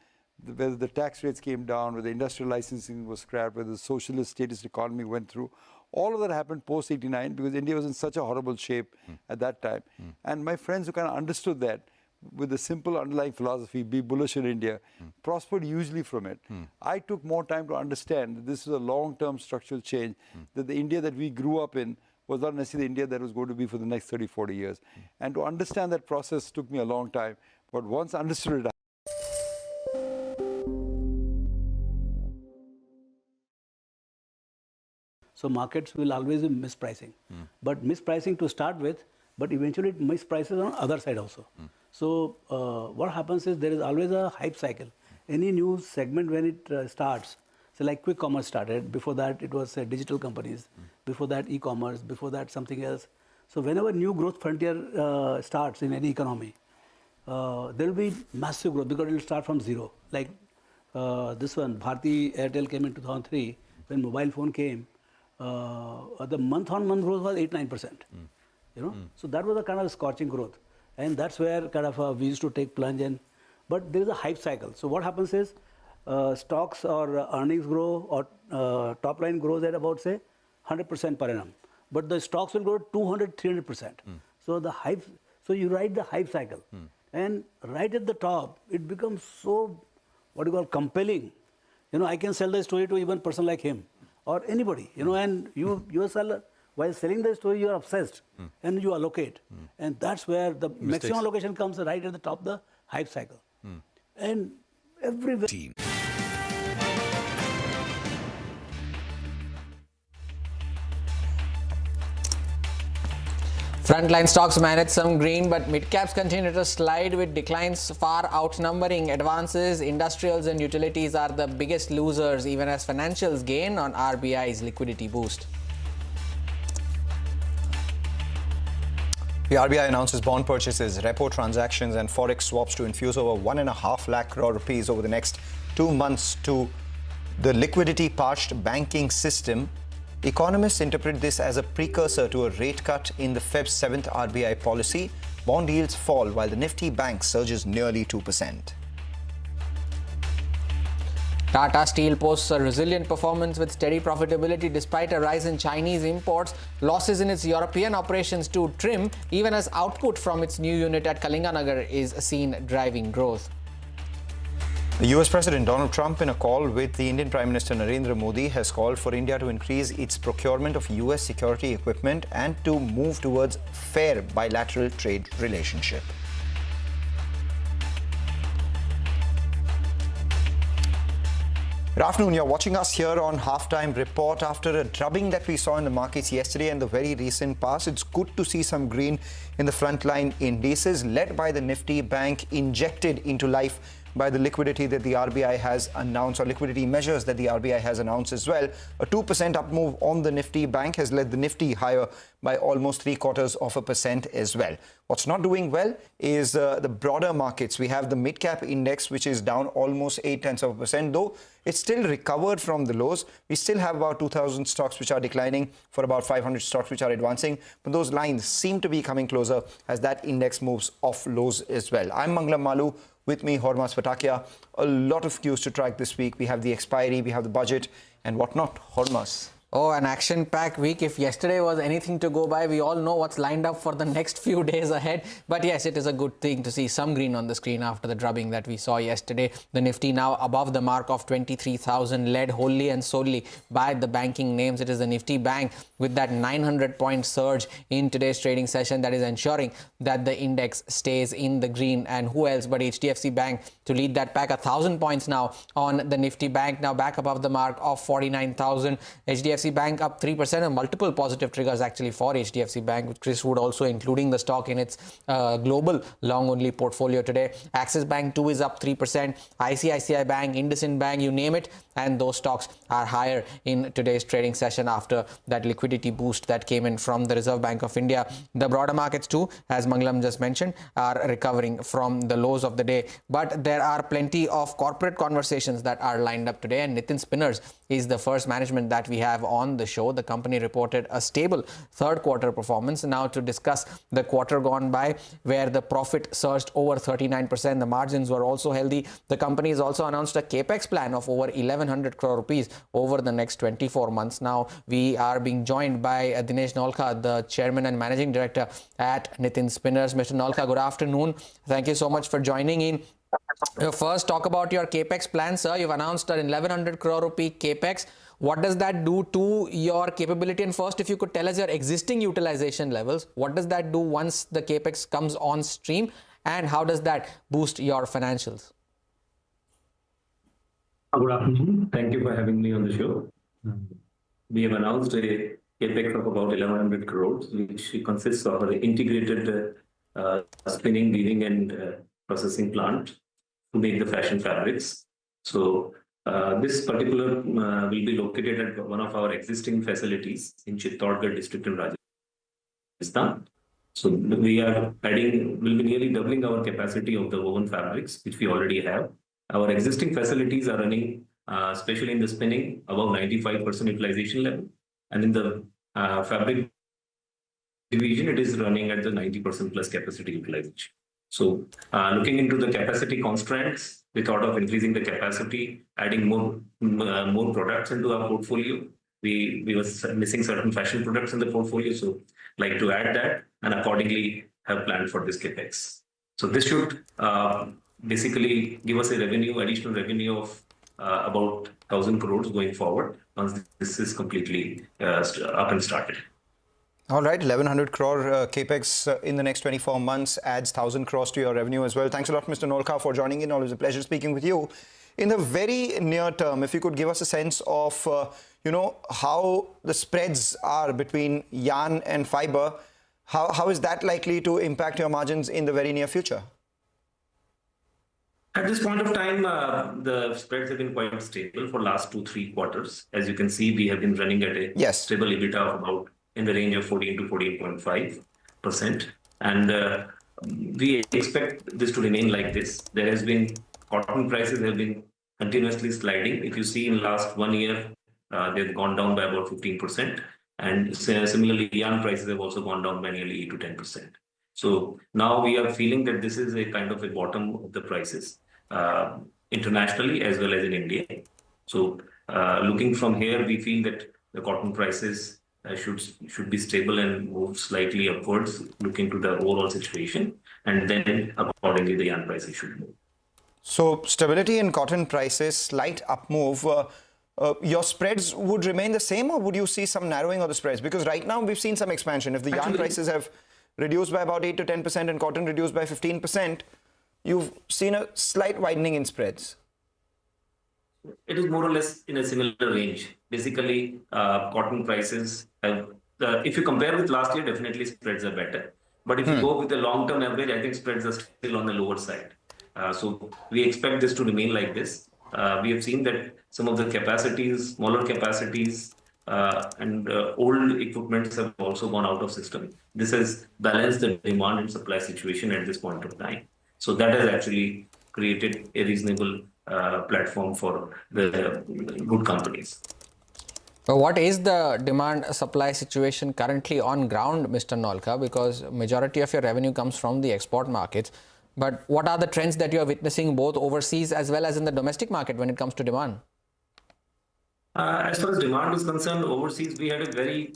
whether the tax rates came down, whether industrial licensing was scrapped, whether the socialist statist economy went through, all of that happened post-89 because India was in such a horrible shape at that time. And my friends who kind of understood that with the simple underlying philosophy, be bullish in India, prospered hugely from it. I took more time to understand that this is a long-term structural change, that the India that we grew up in was not necessarily the India that was going to be for the next 30, 40 years. And to understand that process took me a long time. But once I understood it, So markets will always be mispricing. But mispricing to start with, but eventually it misprices on other side also. So what happens is there is always a hype cycle. Any new segment when it starts, so like quick commerce started, before that it was digital companies, before that e-commerce, before that something else. So whenever new growth frontier starts in any economy, there will be massive growth because it will start from zero. Like this one, Bharti Airtel came in 2003, when mobile phone came, the month-on-month growth was 8-9%. You know, so that was a kind of scorching growth, and that's where kind of we used to take plunge in. But there is a hype cycle. So what happens is stocks or earnings grow or top line grows at about say 100% per annum, but the stocks will grow 200-300%. So the hype. So you ride the hype cycle, and right at the top, it becomes so what you call compelling. You know, I can sell the story to even a person like him or anybody. You know, and you sell. While selling the story, you are obsessed and you allocate. And that's where the maximum allocation comes right at the top of the hype cycle. And every team. Frontline stocks managed some green, but mid-caps continue to slide with declines far outnumbering advances. Industrials and utilities are the biggest losers, even as financials gain on RBI's liquidity boost. The RBI announces bond purchases, repo transactions and forex swaps to infuse over 1.5 lakh crore rupees over the next 2 months to the liquidity-parched banking system. Economists interpret this as a precursor to a rate cut in the Feb's 7th RBI policy. Bond yields fall while the Nifty Bank surges nearly 2%. Tata Steel posts a resilient performance with steady profitability despite a rise in Chinese imports. Losses in its European operations to trim, even as output from its new unit at Kalinganagar is seen driving growth. The US President Donald Trump, in a call with the Indian Prime Minister Narendra Modi, has called for India to increase its procurement of US security equipment and to move towards fair bilateral trade relationship. Good afternoon. You're watching us here on Halftime Report. After a drubbing that we saw in the markets yesterday and the very recent past, it's good to see some green in the frontline indices, led by the Nifty Bank, injected into life by the liquidity that the RBI has announced, or liquidity measures that the RBI has announced as well. A 2% up move on the Nifty Bank has led the Nifty higher by almost 0.75% as well. What's not doing well is the broader markets. We have the mid-cap index, which is down almost 0.8%, though it's still recovered from the lows. We still have about 2,000 stocks which are declining for about 500 stocks which are advancing. But those lines seem to be coming closer as that index moves off lows as well. I'm Mangalam Malu. With me, Hormas Patakia. A lot of cues to track this week. We have the expiry, we have the budget and whatnot. Hormas. Oh, an action-packed week. If yesterday was anything to go by, we all know what's lined up for the next few days ahead. But yes, it is a good thing to see some green on the screen after the drubbing that we saw yesterday. The Nifty now above the mark of 23,000, led wholly and solely by the banking names. It is the Nifty Bank with that 900-point surge in today's trading session that is ensuring that the index stays in the green. And who else but HDFC Bank to lead that pack? 1,000 points now on the Nifty Bank, now back above the mark of 49,000. HDFC Bank up 3%, and multiple positive triggers actually for HDFC Bank, with Chris Wood also including the stock in its global long-only portfolio today. Axis Bank too is up 3%. ICICI Bank, IndusInd Bank, you name it, and those stocks are higher in today's trading session after that liquidity boost that came in from the Reserve Bank of India. The broader markets too, as Mangalam just mentioned, are recovering from the lows of the day. But there are plenty of corporate conversations that are lined up today, and Nitin Spinners is the first management that we have on the show. The company reported a stable third quarter performance. Now to discuss the quarter gone by, where the profit surged over 39%, the margins were also healthy. The company has also announced a capex plan of over 1,100 crore rupees over the next 24 months. Now we are being joined by Dinesh Nolka, the chairman and managing director at Nitin Spinners. Mr. Nolka, good afternoon. Thank you so much for joining in. First, talk about your capex plan, sir. You've announced an 1,100 crore rupee capex. What does that do to your capability? And first, if you could tell us your existing utilization levels, what does that do once the capex comes on stream, and how does that boost your financials? Good afternoon. Thank you for having me on the show. we have announced a capex of about 1,100 crores, which consists of an integrated spinning, weaving, and processing plant to make the fashion fabrics. So this particular will be located at one of our existing facilities in Chittorgarh district in Rajasthan. So we are adding, will be nearly doubling our capacity of the woven fabrics, which we already have. Our existing facilities are running, especially in the spinning, above 95% utilization level. And in the fabric division, it is running at the 90% plus capacity utilization. So looking into the capacity constraints, we thought of increasing the capacity, adding more products into our portfolio. We were missing certain fashion products in the portfolio, so like to add that and accordingly have planned for this capex. So this should basically give us a additional revenue of about 1,000 crores going forward once this is completely up and started. All right, 1,100 crore capex in the next 24 months adds 1,000 crores to your revenue as well. Thanks a lot, Mr. Nolka, for joining in. Always a pleasure speaking with you. In the very near term, if you could give us a sense of, how the spreads are between yarn and fiber, how is that likely to impact your margins in the very near future? At this point of time, the spreads have been quite stable for last 2-3 quarters. As you can see, we have been running at a stable EBITDA of about in the range of 14 to 14.5%. And we expect this to remain like this. There has been, cotton prices have been continuously sliding. If you see in last 1 year, they've gone down by about 15%. And similarly, yarn prices have also gone down by nearly 8 to 10%. So now we are feeling that this is a kind of a bottom of the prices internationally as well as in India. So looking from here, we feel that the cotton prices should be stable and move slightly upwards, looking to the overall situation, and then accordingly the yarn prices should move. So stability in cotton prices, slight up move. Your spreads would remain the same, or would you see some narrowing of the spreads? Because right now we've seen some expansion. If the yarn prices have reduced by about 8 to 10% and cotton reduced by 15%, you've seen a slight widening in spreads. It is more or less in a similar range. Basically, cotton prices have, if you compare with last year, definitely spreads are better. But if you go with the long-term average, I think spreads are still on the lower side. So we expect this to remain like this. We have seen that some of the capacities, smaller capacities, and old equipments have also gone out of system. This has balanced the demand and supply situation at this point of time. So that has actually created a reasonable platform for the good companies. But what is the demand supply situation currently on ground, Mr. Nolka? Because majority of your revenue comes from the export markets. But what are the trends that you are witnessing both overseas as well as in the domestic market when it comes to demand? As far as demand is concerned, overseas we had a very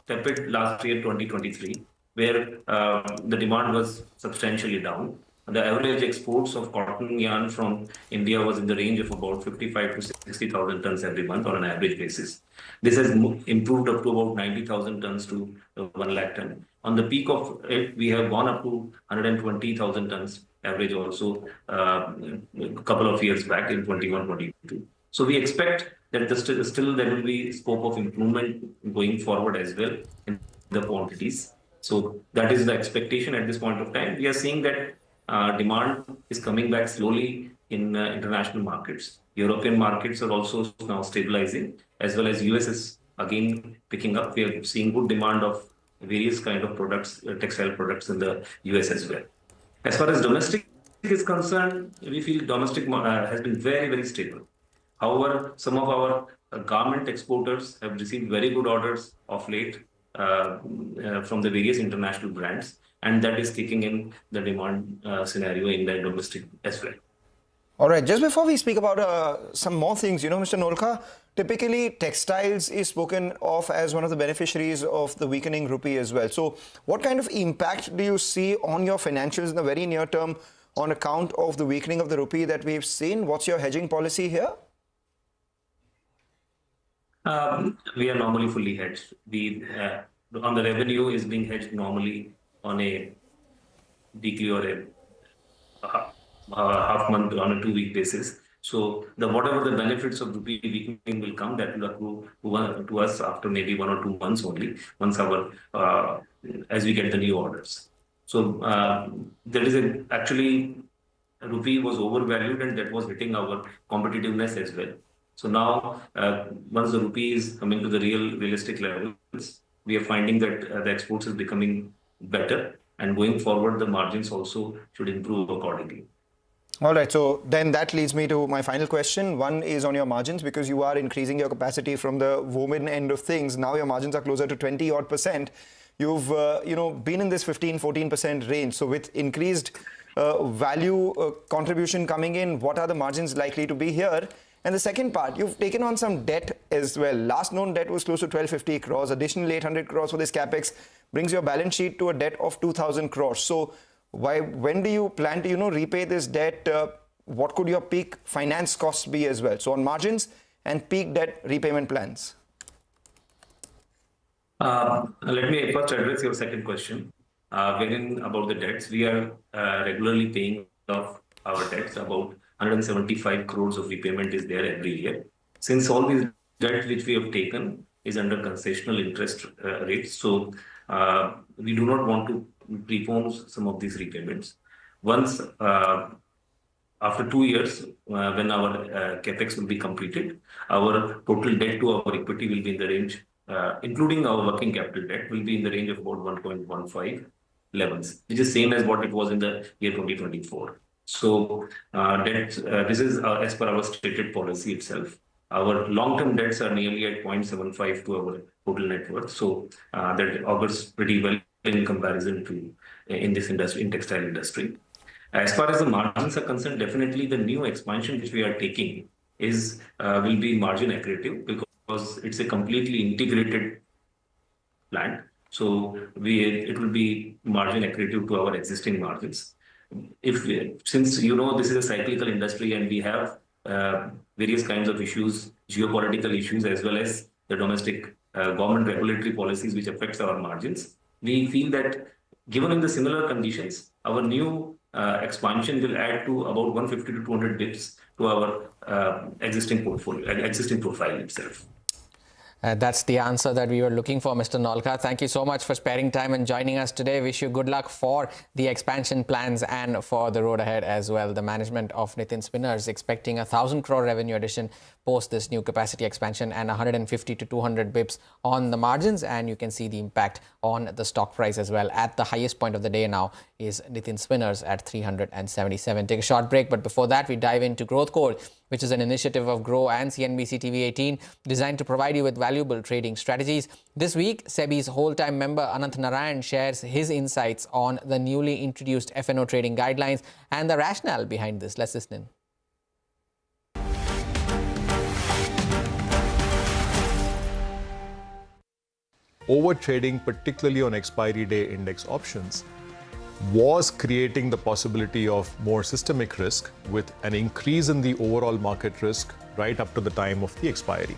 tepid last year, 2023, where the demand was substantially down. The average exports of cotton yarn from India was in the range of about 55 to 60,000 tons every month on an average basis. This has improved up to about 90,000 tons to 1 lakh ton. On the peak of it, we have gone up to 120,000 tons average also a couple of years back in 21-22. So we expect that still there will be scope of improvement going forward as well in the quantities. So that is the expectation at this point of time. We are seeing that demand is coming back slowly in international markets. European markets are also now stabilizing, as well as US is again picking up. We are seeing good demand of various kind of products, textile products in the US as well. As far as domestic is concerned, we feel domestic has been very, very stable. However, some of our garment exporters have received very good orders of late from the various international brands, and that is kicking in the demand scenario in the domestic as well. All right, just before we speak about some more things, Mr. Nolka, typically textiles is spoken of as one of the beneficiaries of the weakening rupee as well. So what kind of impact do you see on your financials in the very near term on account of the weakening of the rupee that we've seen? What's your hedging policy here? We are normally fully hedged. On the revenue is being hedged normally on a weekly or a half month on a 2-week basis. So whatever the benefits of rupee weakening will come, that will accrue to us after maybe 1 or 2 months only, once as we get the new orders. So there is actually rupee was overvalued, and that was hitting our competitiveness as well. So now, once the rupee is coming to the realistic levels, we are finding that the exports is becoming better, and going forward, the margins also should improve accordingly. All right, so then that leads me to my final question. One is on your margins, because you are increasing your capacity from the woven end of things. Now your margins are closer to 20-odd%. You've been in this 15-14% range. So with increased value contribution coming in, what are the margins likely to be here? And the second part, you've taken on some debt as well. Last known debt was close to 1250 crores. Additional 800 crores for this capex brings your balance sheet to a debt of 2000 crores. So when do you plan to, repay this debt? What could your peak finance costs be as well? So on margins and peak debt repayment plans. Let me first address your second question. Wherein about the debts, we are regularly paying off our debts. About 175 crores of repayment is there every year. Since all these debt which we have taken is under concessional interest rates, so we do not want to prepone some of these repayments. Once after 2 years, when our capex will be completed, our total debt to our equity will be in the range, including our working capital debt, will be in the range of about 1.15 levels, which is same as what it was in the year 2024. So this is as per our stated policy itself. Our long-term debts are nearly at 0.75 to our total net worth. So that augurs pretty well in comparison to in this industry, in textile industry. As far as the margins are concerned, definitely the new expansion which we are taking is will be margin accretive, because it's a completely integrated plant. So it will be margin accretive to our existing margins. Since this is a cyclical industry, and we have various kinds of issues, geopolitical issues, as well as the domestic government regulatory policies which affects our margins, we feel that given in the similar conditions, our new expansion will add to about 150 to 200 bps to our existing portfolio, existing profile itself. That's the answer that we were looking for, Mr. Nolkar. Thank you so much for sparing time and joining us today. Wish you good luck for the expansion plans and for the road ahead as well. The management of Nithin Spinners expecting 1,000 crore revenue addition post this new capacity expansion, and 150 to 200 bips on the margins. And you can see the impact on the stock price as well. At the highest point of the day now is Nithin Spinners at 377. Take a short break, but before that we dive into Growth Code, which is an initiative of Grow and CNBC-TV18 designed to provide you with valuable trading strategies. This week, SEBI's whole-time member Anant Narayan shares his insights on the newly introduced F&O trading guidelines and the rationale behind this. Let's listen in. Overtrading, particularly on expiry day index options, was creating the possibility of more systemic risk, with an increase in the overall market risk right up to the time of the expiry.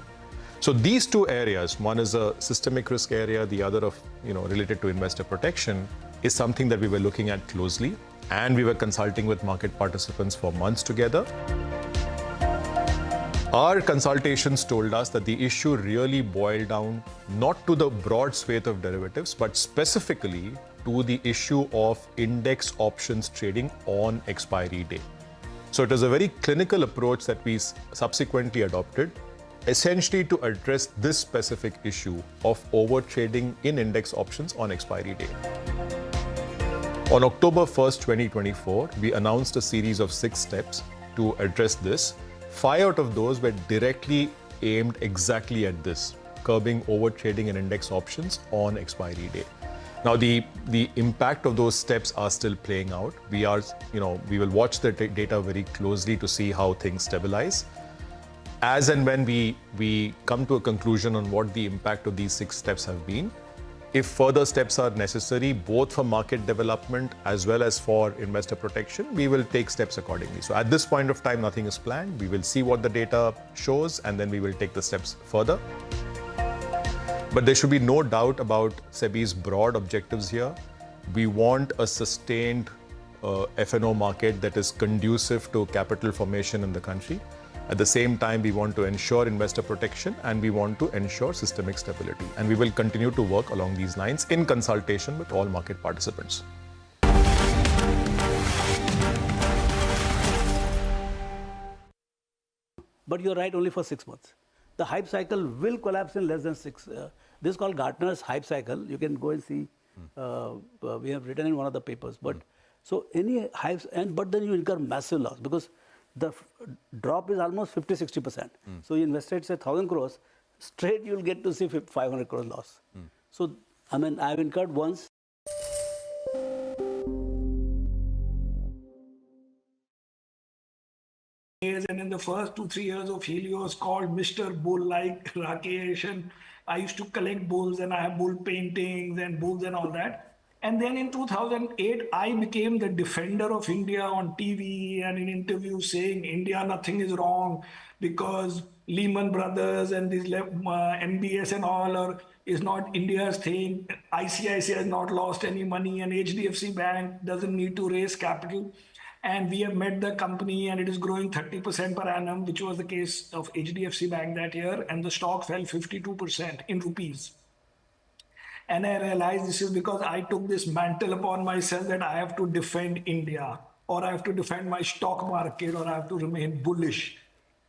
So these two areas, one is a systemic risk area, the other of related to investor protection, is something that we were looking at closely, and we were consulting with market participants for months together. Our consultations told us that the issue really boiled down not to the broad swathe of derivatives, but specifically to the issue of index options trading on expiry day. So it was a very clinical approach that we subsequently adopted, essentially to address this specific issue of overtrading in index options on expiry day. On October 1st, 2024, we announced a series of 6 steps to address this. 5 out of those were directly aimed exactly at this, curbing overtrading in index options on expiry day. Now, the impact of those steps are still playing out. We will watch the data very closely to see how things stabilize. As and when we come to a conclusion on what the impact of these 6 steps have been, if further steps are necessary, both for market development as well as for investor protection, we will take steps accordingly. So at this point of time, nothing is planned. We will see what the data shows, and then we will take the steps further. But there should be no doubt about SEBI's broad objectives here. We want a sustained F&O market that is conducive to capital formation in the country. At the same time, we want to ensure investor protection and we want to ensure systemic stability. And we will continue to work along these lines in consultation with all market participants. But you're right only for 6 months. The hype cycle will collapse in less than 6. This is called Gartner's hype cycle. You can go and see. We have written in one of the papers. But so any hypes, but then you incur massive loss because the drop is almost 50-60%. So you invested say 1,000 crores, straight you'll get to see 500 crores loss. So I mean I've incurred once. And in the first 2-3 years of Helios, called Mr. Bull, like Rakesh, and I used to collect bulls and I have bull paintings and bulls and all that. And then in 2008, I became the defender of India on TV and in interviews saying India, nothing is wrong because Lehman Brothers and these MBS and all is not India's thing. ICICI has not lost any money and HDFC Bank doesn't need to raise capital. And we have met the company and it is growing 30% per annum, which was the case of HDFC Bank that year. And the stock fell 52% in rupees. And I realized this is because I took this mantle upon myself that I have to defend India, or I have to defend my stock market, or I have to remain bullish.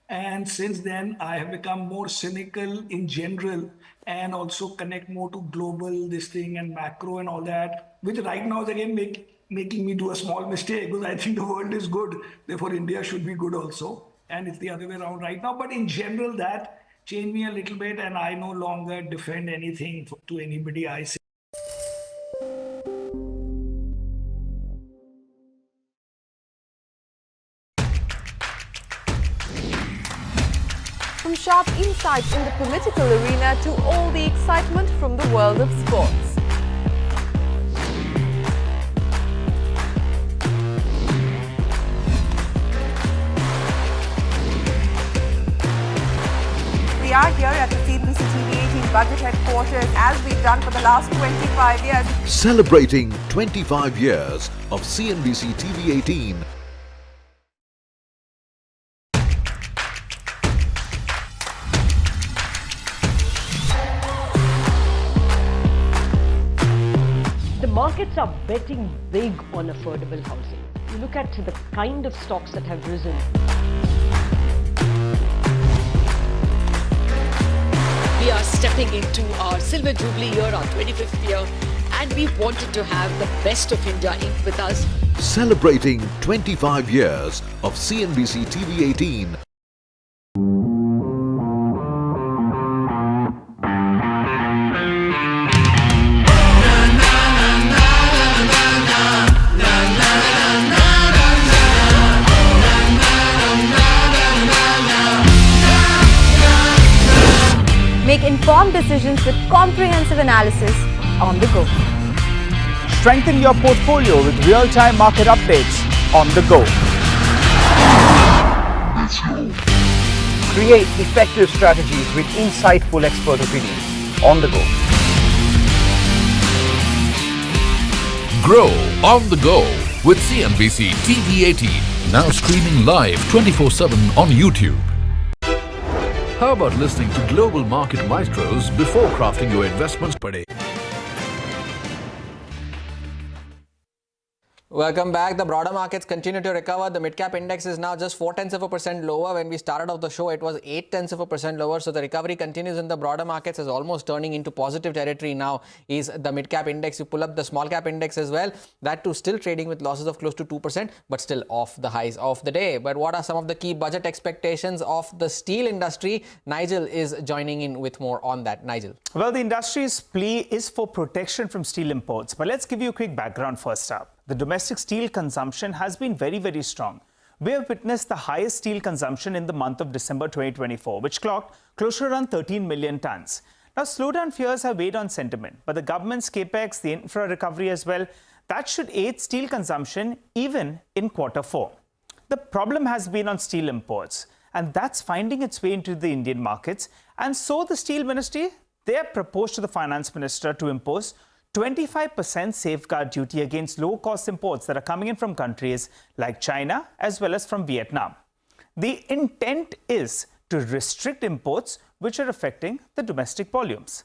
And since then, I have become more cynical in general and also connect more to global this thing and macro and all that, which right now is again making me do a small mistake because I think the world is good. Therefore, India should be good also. And it's the other way around right now. But in general, that changed me a little bit and I no longer defend anything to anybody I say. From sharp insights in the political arena to all the excitement from the world of sports. We are here at the CNBC-TV18 budget headquarters as we've done for the last 25 years. Celebrating 25 years of CNBC-TV18. The markets are betting big on affordable housing. You look at the kind of stocks that have risen. We are stepping into our Silver Jubilee year, our 25th year, and we wanted to have the best of India Inc. with us. Celebrating 25 years of CNBC-TV18. Make informed decisions with comprehensive analysis on the go. Strengthen your portfolio with real-time market updates on the go. Create effective strategies with insightful expert opinions on the go. Grow on the go with CNBC-TV18. Now streaming live 24/7 on YouTube. How about listening to global market maestros before crafting your investments per day? Welcome back. The broader markets continue to recover. The mid-cap index is now just 0.4% lower. When we started off the show, it was 0.8% lower. So the recovery continues in the broader markets, is almost turning into positive territory now is the mid-cap index. You pull up the small-cap index as well. That too still trading with losses of close to 2%, but still off the highs of the day. But what are some of the key budget expectations of the steel industry? Nigel is joining in with more on that. Nigel. Well, the industry's plea is for protection from steel imports. But let's give you a quick background first up. The domestic steel consumption has been very, very strong. We have witnessed the highest steel consumption in the month of December 2024, which clocked close to around 13 million tons. Now, slowdown fears have weighed on sentiment, but the government's capex, the infra recovery as well, that should aid steel consumption even in Q4. The problem has been on steel imports, and that's finding its way into the Indian markets. And so the Steel Ministry, they have proposed to the Finance Minister to impose 25% safeguard duty against low-cost imports that are coming in from countries like China as well as from Vietnam. The intent is to restrict imports which are affecting the domestic volumes.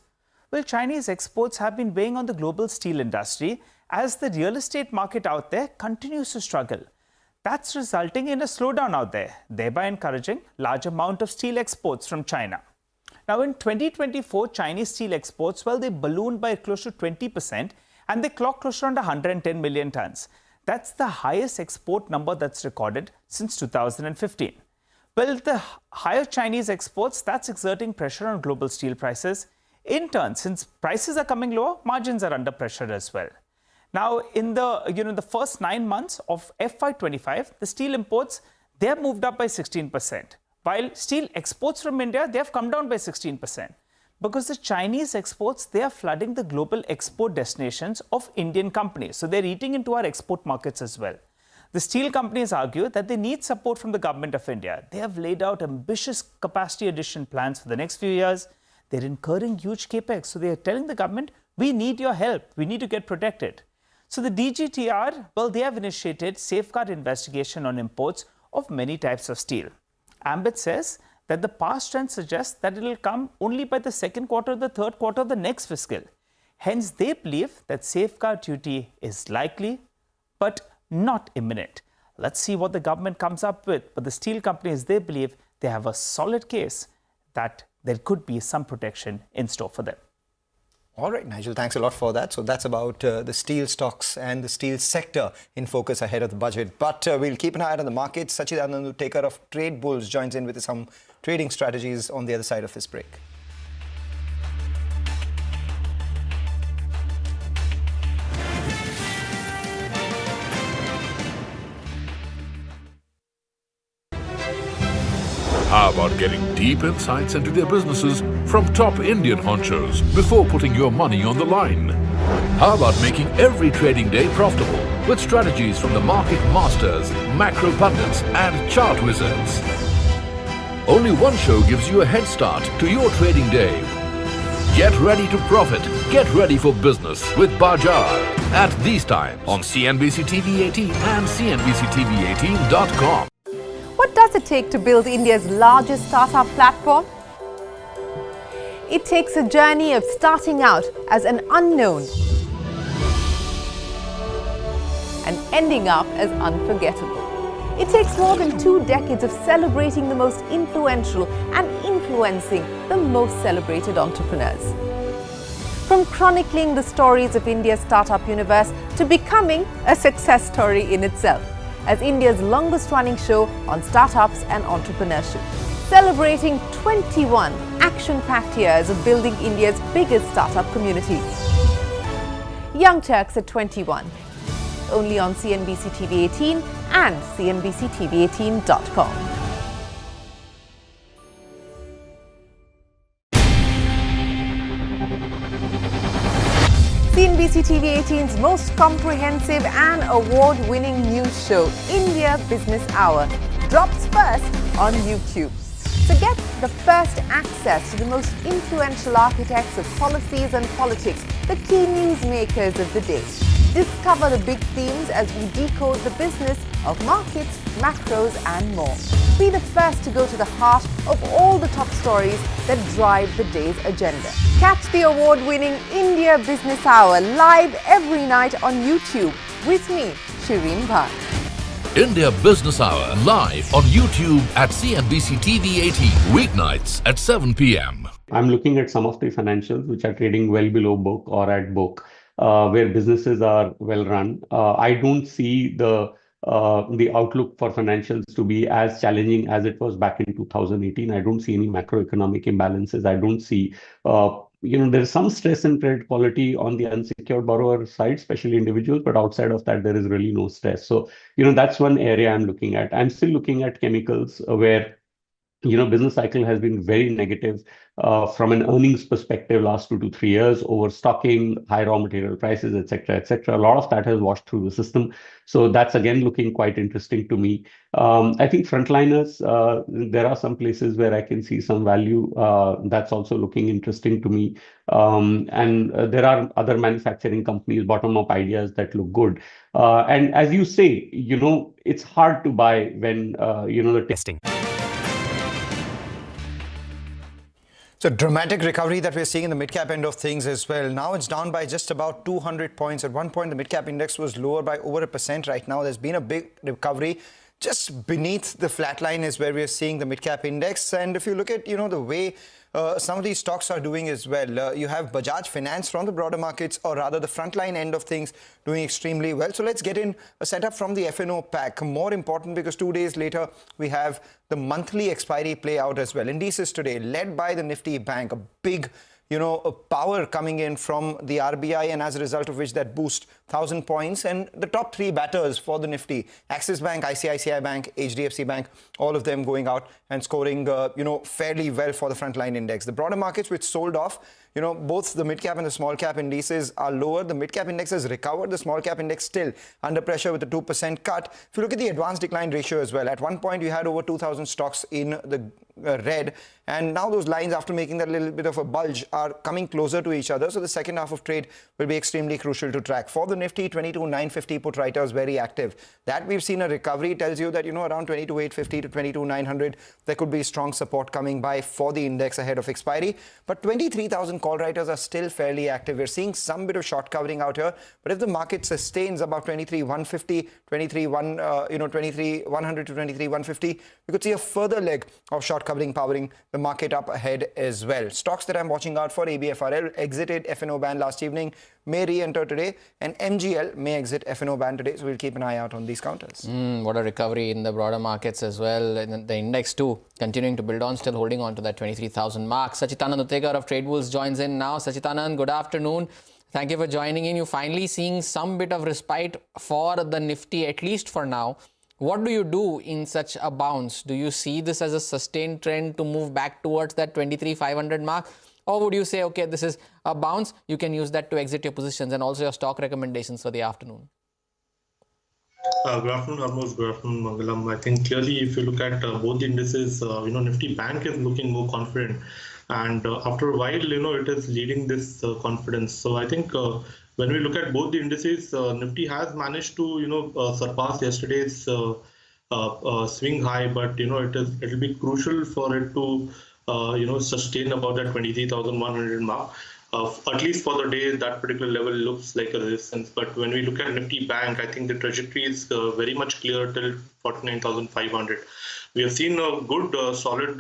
Well, Chinese exports have been weighing on the global steel industry as the real estate market out there continues to struggle. That's resulting in a slowdown out there, thereby encouraging large amount of steel exports from China. Now, in 2024, Chinese steel exports, well, they ballooned by close to 20% and they clocked close to around 110 million tons. That's the highest export number that's recorded since 2015. Well, the higher Chinese exports, that's exerting pressure on global steel prices. In turn, since prices are coming lower, margins are under pressure as well. Now, in the first 9 months of FY25, the steel imports, they have moved up by 16%. While steel exports from India, they have come down by 16%. Because the Chinese exports, they are flooding the global export destinations of Indian companies. So they're eating into our export markets as well. The steel companies argue that they need support from the government of India. They have laid out ambitious capacity addition plans for the next few years. They're incurring huge capex. So they are telling the government, we need your help. We need to get protected. So the DGTR, well, they have initiated safeguard investigation on imports of many types of steel. Ambit says that the past trend suggests that it will come only by the second quarter or the third quarter of the next fiscal. Hence, they believe that safeguard duty is likely, but not imminent. Let's see what the government comes up with. But the steel companies, they believe they have a solid case that there could be some protection in store for them. All right, Nigel, thanks a lot for that. So that's about the steel stocks and the steel sector in focus ahead of the budget. But we'll keep an eye out on the markets. Sachidanand, taker of Trade Bulls, joins in with some trading strategies on the other side of this break. How about getting deep insights into their businesses from top Indian honchos before putting your money on the line? How about making every trading day profitable with strategies from the market masters, macro pundits and chart wizards? Only one show gives you a head start to your trading day. Get ready to profit. Get ready for business with Bajar at these times on CNBC-TV18 and CNBC-TV18.com. What does it take to build India's largest startup platform? It takes a journey of starting out as an unknown and ending up as unforgettable. It takes more than 2 decades of celebrating the most influential and influencing the most celebrated entrepreneurs. From chronicling the stories of India's startup universe to becoming a success story in itself, as India's longest running show on startups and entrepreneurship, celebrating 21 action-packed years of building India's biggest startup community. Young Turks at 21, only on CNBC-TV18 and CNBC-TV18.com. CNBC-TV18's most comprehensive and award-winning news show, India Business Hour, drops first on YouTube. So get the first access to the most influential architects of policies and politics, the key newsmakers of the day. Discover the big themes as we decode the business of markets, macros and more. Be the first to go to the heart of all the top stories that drive the day's agenda. Catch the award-winning India Business Hour live every night on YouTube with me, Shireen Bhatt. India Business Hour live on YouTube at CNBC TV18 weeknights at 7 p.m. I'm looking at some of the financials which are trading well below book or at book, where businesses are well run. I don't see the outlook for financials to be as challenging as it was back in 2018. I don't see any macroeconomic imbalances. I don't see, there's some stress in credit quality on the unsecured borrower side, especially individuals, but outside of that, there is really no stress. So, that's one area I'm looking at. I'm still looking at chemicals where business cycle has been very negative from an earnings perspective last 2 to 3 years, overstocking, high raw material prices, etc., etc. A lot of that has washed through the system. So that's again looking quite interesting to me. I think frontliners, there are some places where I can see some value. That's also looking interesting to me. And there are other manufacturing companies, bottom-up ideas that look good. And as you say, it's hard to buy when, the testing. So dramatic recovery that we're seeing in the mid-cap end of things as well. Now it's down by just about 200 points. At one point, the mid-cap index was lower by over 1%. Right now, there's been a big recovery. Just beneath the flat line is where we're seeing the mid-cap index. And if you look at, the way some of these stocks are doing as well, you have Bajaj Finance from the broader markets, or rather the frontline end of things, doing extremely well. So let's get in a setup from the F&O pack. More important because 2 days later, we have the monthly expiry play out as well. Indices today, led by the Nifty Bank, a big a power coming in from the RBI, and as a result of which that boost 1,000 points. And the top three batters for the Nifty, Axis Bank, ICICI Bank, HDFC Bank, all of them going out and scoring, fairly well for the frontline index. The broader markets, which sold off, both the mid-cap and the small-cap indices are lower. The mid-cap index has recovered. The small-cap index still under pressure with a 2% cut. If you look at the advanced decline ratio as well, at one point you had over 2,000 stocks in the red, and now those lines, after making that little bit of a bulge, are coming closer to each other. So the second half of trade will be extremely crucial to track. For the Nifty, 22,950 put writers very active. That we've seen a recovery tells you that, around 22,850 to 22,900, there could be strong support coming by for the index ahead of expiry. But 23,000 call writers are still fairly active. We're seeing some bit of short covering out here. But if the market sustains above 23,150, 23,100 to 23,150, we could see a further leg of short covering powering the market up ahead as well. Stocks that I'm watching out for: ABFRL exited F&O ban last evening, may re-enter today, and MGL may exit F&O ban today. So we'll keep an eye out on these counters. What a recovery in the broader markets as well. And the index too, continuing to build on, still holding on to that 23,000 mark. Sachitanand Uttekar of Trade Bulls joins in now. Sachitanand, good afternoon. Thank you for joining in. You're finally seeing some bit of respite for the Nifty, at least for now. What do you do in such a bounce? Do you see this as a sustained trend to move back towards that 23,500 mark? Or would you say, okay, this is a bounce, you can use that to exit your positions, and also your stock recommendations for the afternoon? Good afternoon, Harmoz. Good afternoon, Mangalam. I think clearly, if you look at both the indices, Nifty Bank is looking more confident. And after a while, it is leading this confidence. So I think when we look at both the indices, Nifty has managed to, surpass yesterday's swing high, but it'll be crucial for it to, sustain about that 23,100 mark. At least for the day, that particular level looks like a resistance. But when we look at Nifty Bank, I think the trajectory is very much clear till 49,500. We have seen a good, solid,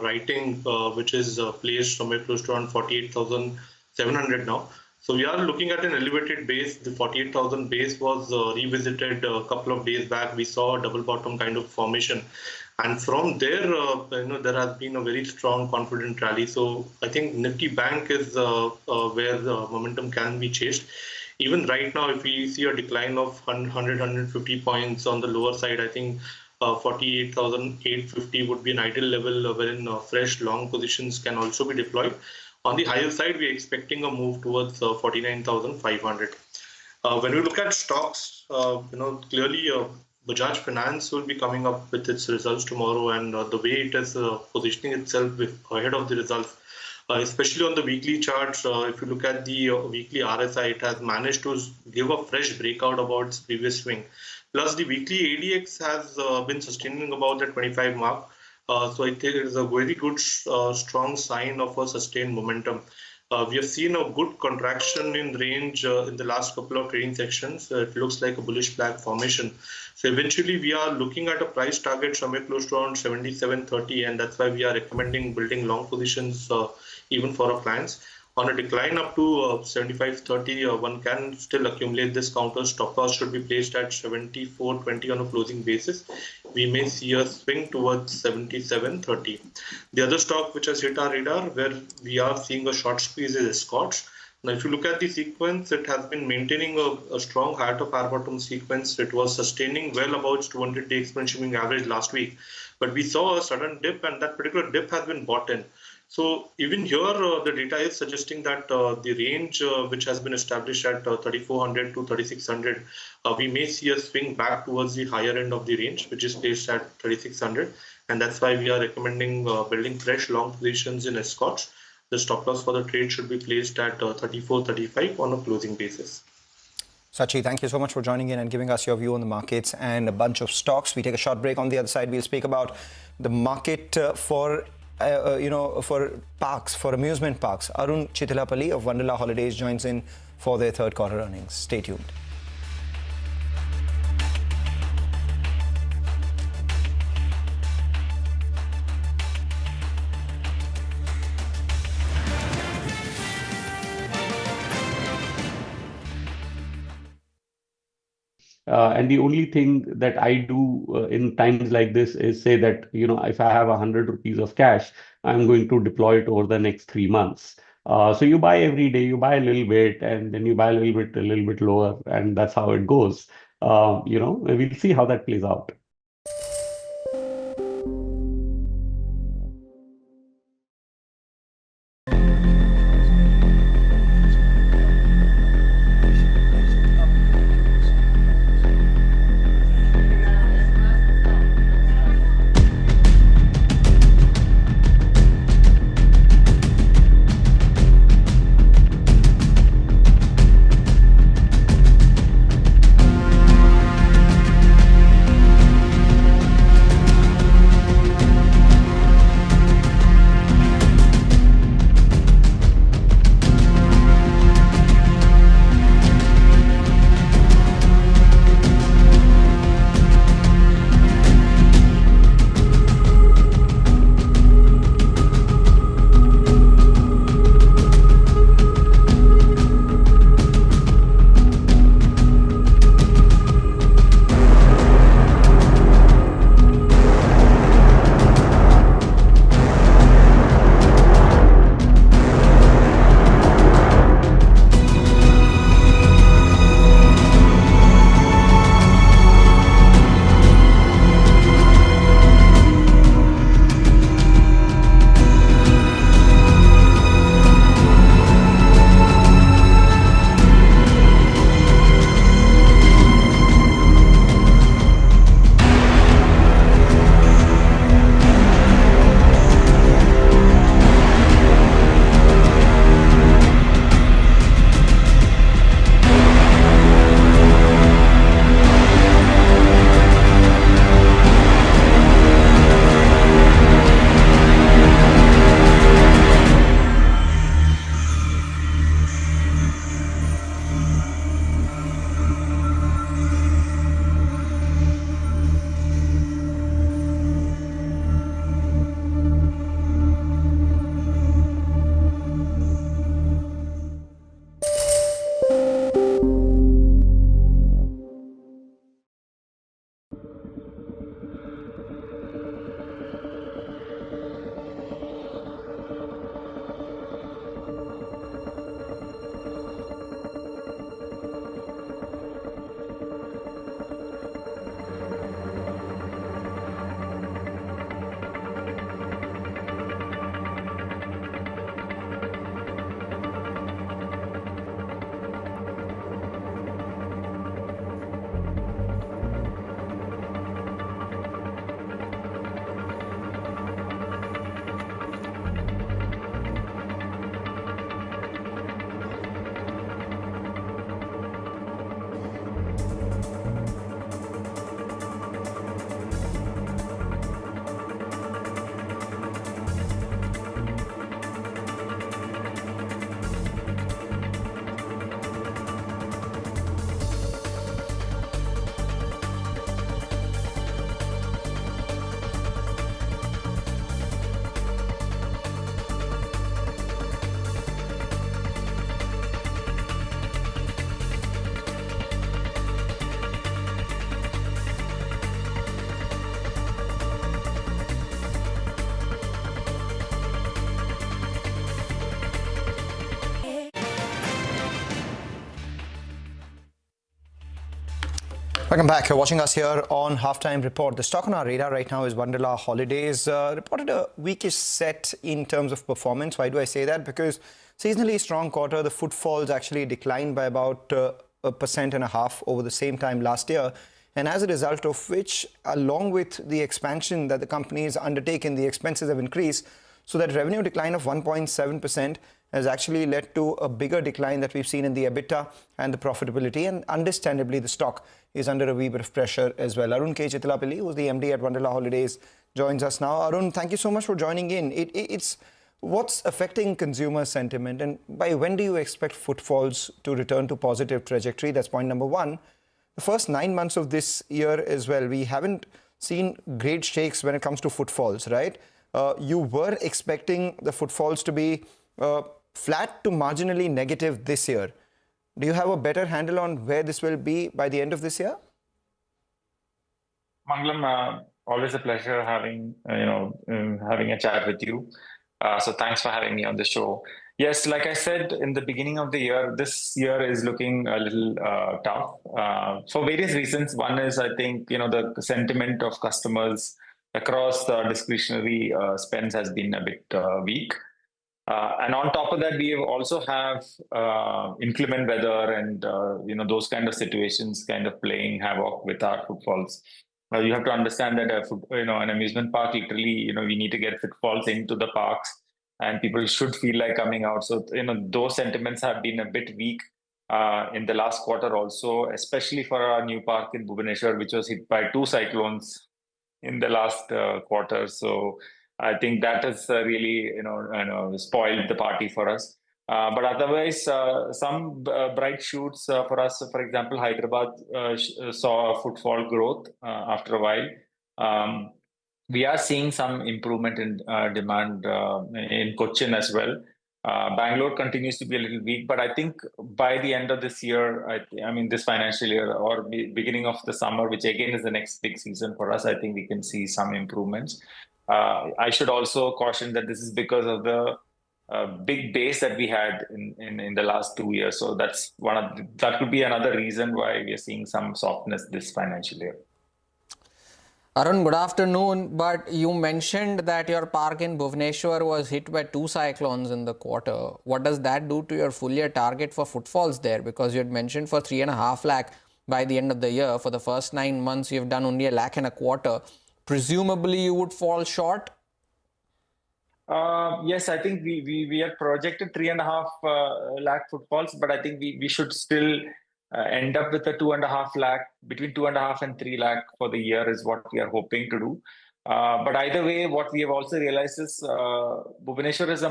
writing, which is placed somewhere close to around 48,700 now. So we are looking at an elevated base. The 48,000 base was revisited a couple of days back. We saw a double bottom kind of formation. And from there, there has been a very strong, confident rally. So I think Nifty Bank is where the momentum can be chased. Even right now, if we see a decline of 100, 150 points on the lower side, I think 48,850 would be an ideal level wherein fresh long positions can also be deployed. On the higher side, we're expecting a move towards 49,500. When we look at stocks, clearly Bajaj Finance will be coming up with its results tomorrow, and the way it is positioning itself ahead of the results, especially on the weekly charts, if you look at the weekly RSI, it has managed to give a fresh breakout about its previous swing. Plus, the weekly ADX has been sustaining about the 25 mark. So I think it is a very good, strong sign of a sustained momentum. We have seen a good contraction in range in the last couple of trading sections. It looks like a bullish flag formation. So eventually we are looking at a price target somewhere close to around 77.30, and that's why we are recommending building long positions even for our clients. On a decline up to 75.30, one can still accumulate this counter. Stop loss should be placed at 74.20 on a closing basis. We may see a swing towards 77.30. The other stock which has hit our radar, where we are seeing a short squeeze, is Escorts. Now, if you look at the sequence, it has been maintaining a strong higher to higher bottom sequence. It was sustaining well above its 200-day exponential moving average last week, but we saw a sudden dip, and that particular dip has been bought in. So even here, the data is suggesting that the range which has been established at 3,400 to 3,600, we may see a swing back towards the higher end of the range, which is placed at 3,600. And that's why we are recommending building fresh long positions in escorts. The stop loss for the trade should be placed at 34.35 on a closing basis. Sachi, thank you so much for joining in and giving us your view on the markets and a bunch of stocks. We take a short break. On the other side, we'll speak about the market for parks, for amusement parks. Arun Chitilapalli of Wonderla Holidays joins in for their third quarter earnings. Stay tuned. And the only thing that I do in times like this is say that, if I have 100 rupees of cash, I'm going to deploy it over the next 3 months. So you buy every day, you buy a little bit, and then you buy a little bit lower, and that's how it goes. We'll see how that plays out. Welcome back. You're watching us here on Halftime Report. The stock on our radar right now is Wonderla Holidays. Reported a weakish set in terms of performance. Why do I say that? Because seasonally strong quarter, the footfalls actually declined by about 1.5% over the same time last year. And as a result of which, along with the expansion that the company has undertaken, the expenses have increased. So that revenue decline of 1.7% has actually led to a bigger decline that we've seen in the EBITDA and the profitability. And understandably, the stock is under a wee bit of pressure as well. Arun K. Chitilapilli, who's the MD at Wonderla Holidays, joins us now. Arun, thank you so much for joining in. It's what's affecting consumer sentiment, and by when do you expect footfalls to return to positive trajectory? That's point number one. The first 9 months of this year as well, we haven't seen great shakes when it comes to footfalls, right? You were expecting the footfalls to be flat to marginally negative this year. Do you have a better handle on where this will be by the end of this year? Mangalam, always a pleasure having having a chat with you. So thanks for having me on the show. Yes, like I said in the beginning of the year, this year is looking a little tough for various reasons. One is, I think, the sentiment of customers across the discretionary spends has been a bit weak. And on top of that, we also have inclement weather and those kind of situations kind of playing havoc with our footfalls. You have to understand that an amusement park, literally, we need to get footfalls into the parks, and people should feel like coming out. So those sentiments have been a bit weak in the last quarter also, especially for our new park in Bhubaneswar, which was hit by 2 cyclones in the last quarter. So I think that has really, spoiled the party for us. But otherwise, some bright shoots for us. For example, Hyderabad saw a footfall growth after a while. We are seeing some improvement in demand in Cochin as well. Bangalore continues to be a little weak, but I think by the end of this year, I mean this financial year or beginning of the summer, which again is the next big season for us, I think we can see some improvements. I should also caution that this is because of the big base that we had in the last 2 years. So that could be another reason why we are seeing some softness this financial year. Arun, good afternoon. But you mentioned that your park in Bhubaneswar was hit by 2 cyclones in the quarter. What does that do to your full year target for footfalls there? Because you had mentioned for 3.5 lakh by the end of the year. For the first 9 months, you've done only 1.25 lakh. Presumably, you would fall short? Yes, I think we had projected 3.5 lakh footfalls, but I think we should still end up with a 2.5 lakh, between 2.5 and 3 lakh for the year is what we are hoping to do. But either way, what we have also realized is Bhubaneswar as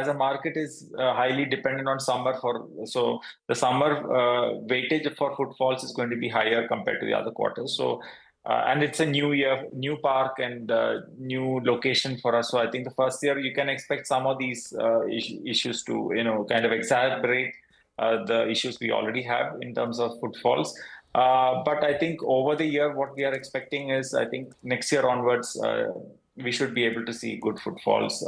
a market is highly dependent on summer. So the summer weightage for footfalls is going to be higher compared to the other quarters. So and it's a new year, new park and new location for us. So I think the first year you can expect some of these issues to kind of exacerbate the issues we already have in terms of footfalls. But I think over the year, what we are expecting is, I think next year onwards, we should be able to see good footfalls.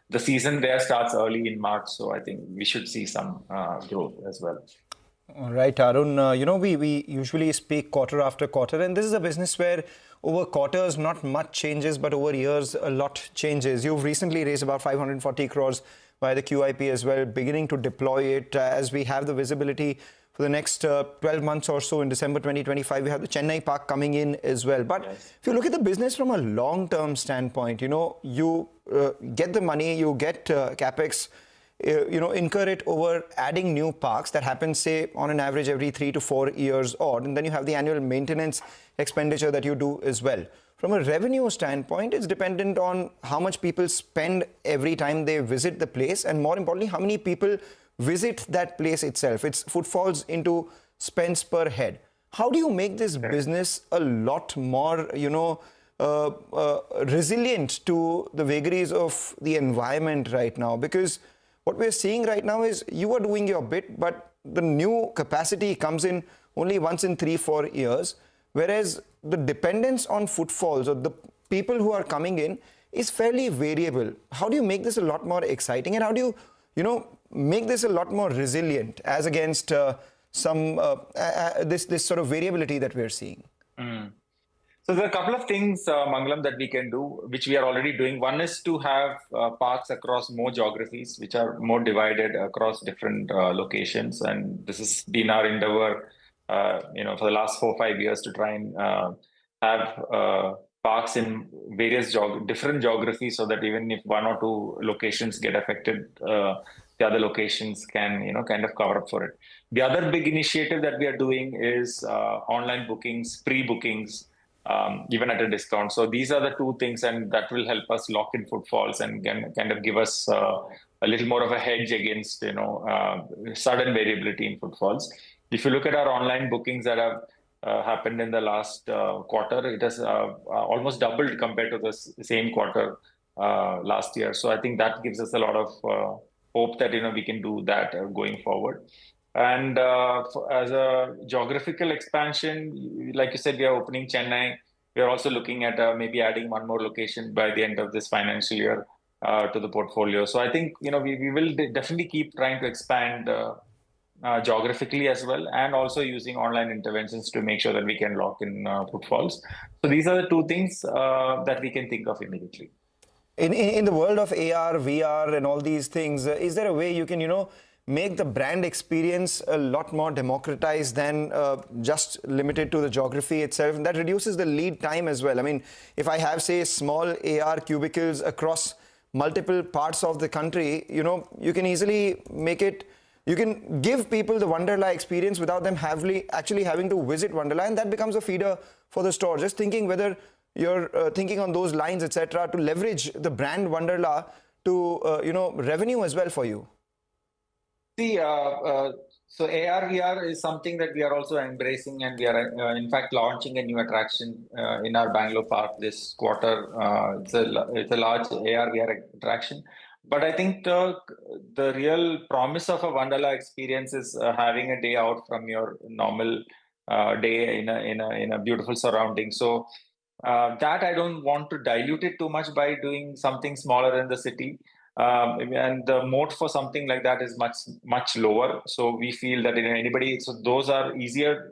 The season there starts early in March, so I think we should see some growth as well. All right, Arun, we usually speak quarter after quarter, and this is a business where over quarters, not much changes, but over years, a lot changes. You've recently raised about 540 crores by the QIP as well, beginning to deploy it as we have the visibility for the next 12 months or so. In December 2025, we have the Chennai park coming in as well. But if you look at the business from a long-term standpoint, you get the money, you get capex, incur it over adding new parks. That happens, say, on an average every 3 to 4 years odd. And then you have the annual maintenance expenditure that you do as well. From a revenue standpoint, it's dependent on how much people spend every time they visit the place, and more importantly, how many people visit that place itself. It's footfalls into spends per head. How do you make this business a lot more, resilient to the vagaries of the environment right now? Because what we're seeing right now is you are doing your bit, but the new capacity comes in only once in 3-4 years, whereas the dependence on footfalls or the people who are coming in is fairly variable. How do you make this a lot more exciting, and how do you, make this a lot more resilient as against this sort of variability that we're seeing? So there are a couple of things, Mangalam, that we can do, which we are already doing. One is to have parks across more geographies, which are more divided across different locations. And this has been our endeavor, for the last 4 or 5 years to try and have parks in various different geographies, so that even if 1 or 2 locations get affected, the other locations can, kind of cover up for it. The other big initiative that we are doing is online bookings, pre-bookings, even at a discount. So these are the 2 things, and that will help us lock in footfalls and can kind of give us a little more of a hedge against, sudden variability in footfalls. If you look at our online bookings that have happened in the last quarter, it has almost doubled compared to the same quarter last year. So I think that gives us a lot of hope that we can do that going forward. And as a geographical expansion, like you said, we are opening Chennai. We are also looking at maybe adding 1 more location by the end of this financial year to the portfolio. So I think we will definitely keep trying to expand geographically as well, and also using online interventions to make sure that we can lock in footfalls. So these are the 2 things that we can think of immediately. In the world of AR, VR and all these things, is there a way you can, make the brand experience a lot more democratized than just limited to the geography itself? And that reduces the lead time as well. I mean, if I have, say, small AR cubicles across multiple parts of the country, you can easily make it, you can give people the Wonderla experience without them actually having to visit Wonderla, and that becomes a feeder for the store. Just thinking whether you're thinking on those lines, etc., to leverage the brand Wonderla to, revenue as well for you. See, so AR, VR is something that we are also embracing, and we are in fact launching a new attraction in our Bangalore park this quarter. It's a large AR, VR attraction. But I think the real promise of a Wonderla experience is having a day out from your normal day in a beautiful surrounding. So that I don't want to dilute it too much by doing something smaller in the city. And the moat for something like that is much lower. So we feel that so those are easier,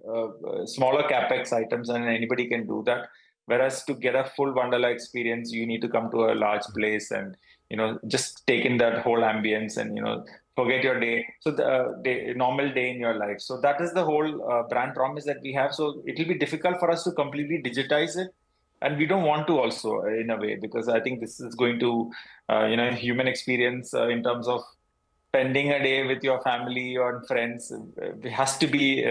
smaller capex items, and anybody can do that. Whereas to get a full Wonderla experience, you need to come to a large place and just take in that whole ambience and forget your day. So the normal day in your life. So that is the whole brand promise that we have. So it will be difficult for us to completely digitize it. And we don't want to also, in a way, because I think this is going to, human experience in terms of spending a day with your family or friends. It has to be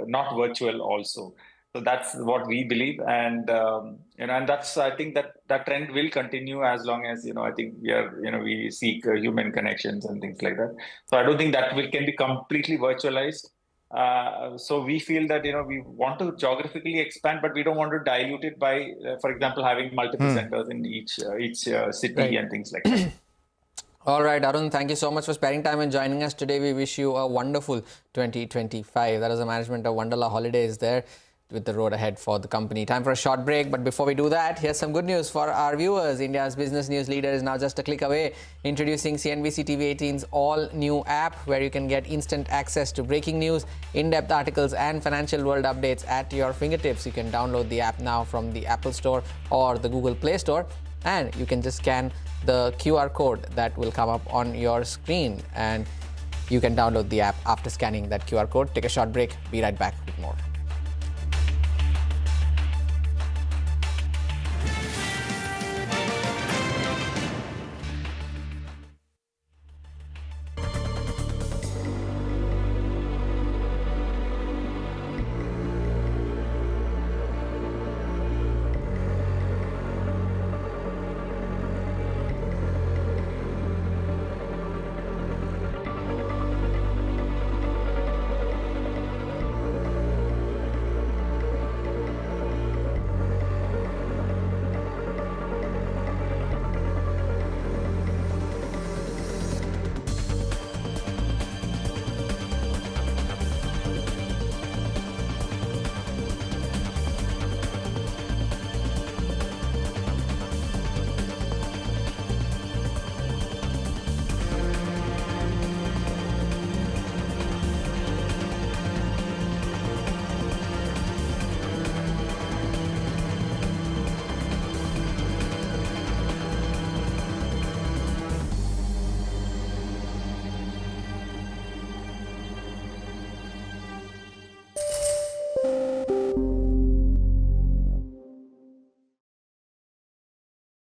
not virtual also. So that's what we believe. And, and that's, I think that trend will continue as long as, I think we seek human connections and things like that. So I don't think that can be completely virtualized. So we feel that we want to geographically expand, but we don't want to dilute it by, for example, having multiple centers in each city and things like that. All right, Arun, thank you so much for sparing time and joining us today. We wish you a wonderful 2025. That is the management of Wonderla Holidays there, with the road ahead for the company. Time for a short break, but before we do that, here's some good news for our viewers. India's business news leader is now just a click away, introducing CNBC-TV18's all-new app, where you can get instant access to breaking news, in-depth articles and financial world updates at your fingertips. You can download the app now from the Apple Store or the Google Play Store, and you can just scan the QR code that will come up on your screen, and you can download the app after scanning that QR code. Take a short break, be right back with more.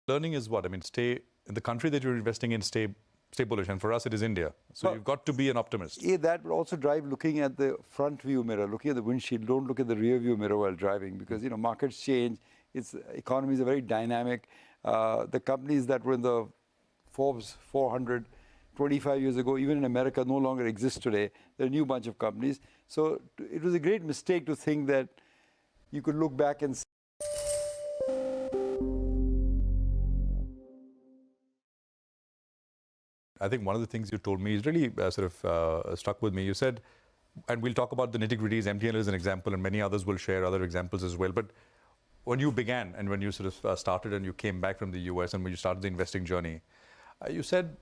Learning is what? I mean, stay in the country that you're investing in, stay bullish. And for us, it is India. So you've got to be an optimist. Yeah, that would also drive looking at the front view mirror, looking at the windshield. Don't look at the rear view mirror while driving, because, you know, markets change. Economies are very dynamic. The companies that were in the Forbes 400 25 years ago, even in America, no longer exist today. There are a new bunch of companies. So it was a great mistake to think that you could look back and say, I think one of the things you told me is really struck with me. You said, and we'll talk about the nitty-gritties, MTNL is an example, and many others will share other examples as well. But when you began and when you started and you came back from the US and when you started the investing journey, you said,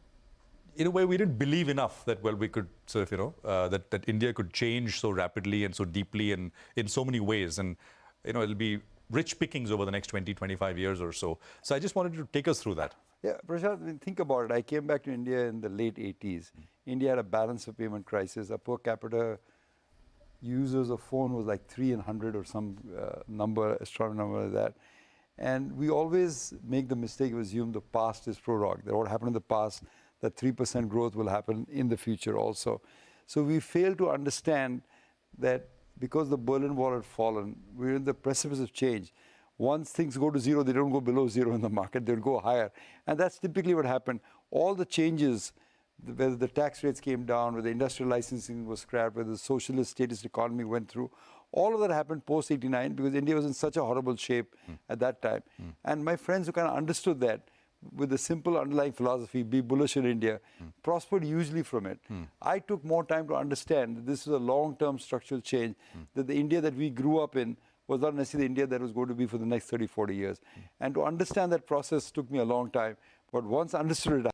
in a way, we didn't believe enough that, well, we could that India could change so rapidly and so deeply and in so many ways. And, it'll be rich pickings over the next 20, 25 years or so. So I just wanted to take us through that. Yeah, Prashant, I mean, think about it. I came back to India in the late 80s. India had a balance of payment crisis. Our per capita users of phone was like 3 in 100 or some astronomical number like that. And we always make the mistake of assuming the past is prorogue. That what happened in the past, that 3% growth will happen in the future also. So we fail to understand that because the Berlin Wall had fallen, we're in the precipice of change. Once things go to zero, they don't go below zero in the market, they'll go higher. And that's typically what happened. All the changes, whether the tax rates came down, whether the industrial licensing was scrapped, whether the socialist statist economy went through, all of that happened post-89 because India was in such a horrible shape at that time. And my friends who kind of understood that, with a simple underlying philosophy, be bullish in India, prospered hugely from it. I took more time to understand that this was a long-term structural change, that the India that we grew up in was not necessarily the India that was going to be for the next 30, 40 years. And to understand that process took me a long time. But once I understood it,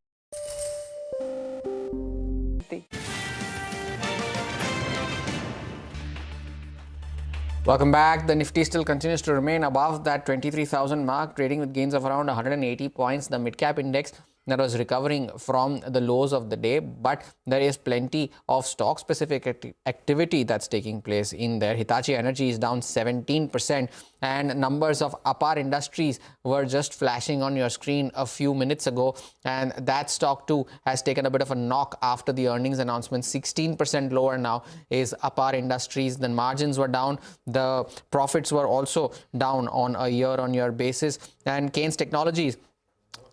Welcome back. The Nifty still continues to remain above that 23,000 mark, trading with gains of around 180 points. The mid-cap index that was recovering from the lows of the day, but there is plenty of stock-specific activity that's taking place in there. Hitachi Energy is down 17%, and numbers of Apar Industries were just flashing on your screen a few minutes ago, and that stock too has taken a bit of a knock after the earnings announcement. 16% lower now is Apar Industries. The margins were down, the profits were also down on a year-on-year basis, and Kaynes Technologies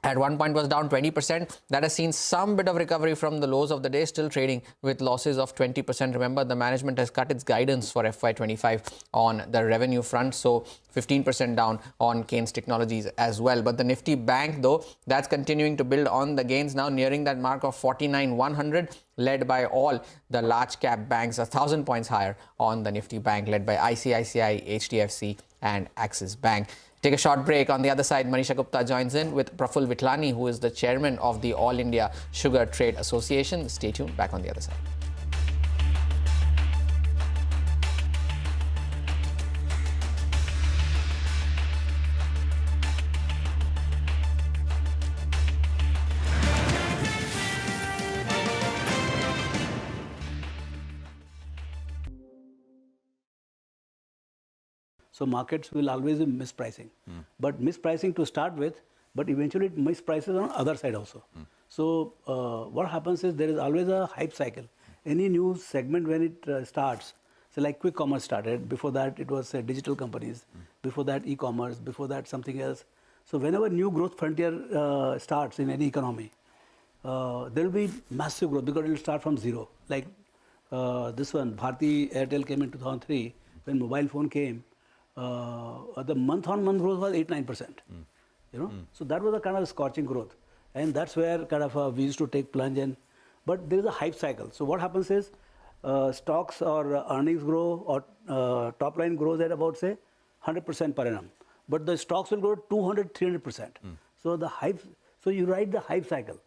at one point was down 20%. That has seen some bit of recovery from the lows of the day, still trading with losses of 20%. Remember, the management has cut its guidance for FY25 on the revenue front, so 15% down on Kaynes Technologies as well. But the Nifty Bank, though, that's continuing to build on the gains, now nearing that mark of 49,100, led by all the large cap banks, 1,000 points higher on the Nifty Bank, led by ICICI, HDFC and Axis Bank. Take a short break. On the other side, Manisha Gupta joins in with Praful Vitlani, who is the chairman of the All India Sugar Trade Association. Stay tuned. Back on the other side. So markets will always be mispricing. But mispricing to start with, but eventually it misprices on other side also. So what happens is there is always a hype cycle. Any new segment when it starts, so like quick commerce started, before that it was digital companies, before that e-commerce, before that something else. So whenever new growth frontier starts in any economy, there will be massive growth because it will start from zero. Like this one, Bharti Airtel came in 2003, when mobile phone came, the month-on-month growth was 8-9%. So that was a kind of scorching growth, and that's where kind of we used to take plunge in. But there is a hype cycle. So what happens is stocks or earnings grow or top line grows at about say 100% per annum, but the stocks will grow 200-300%. So the hype. So you ride the hype cycle,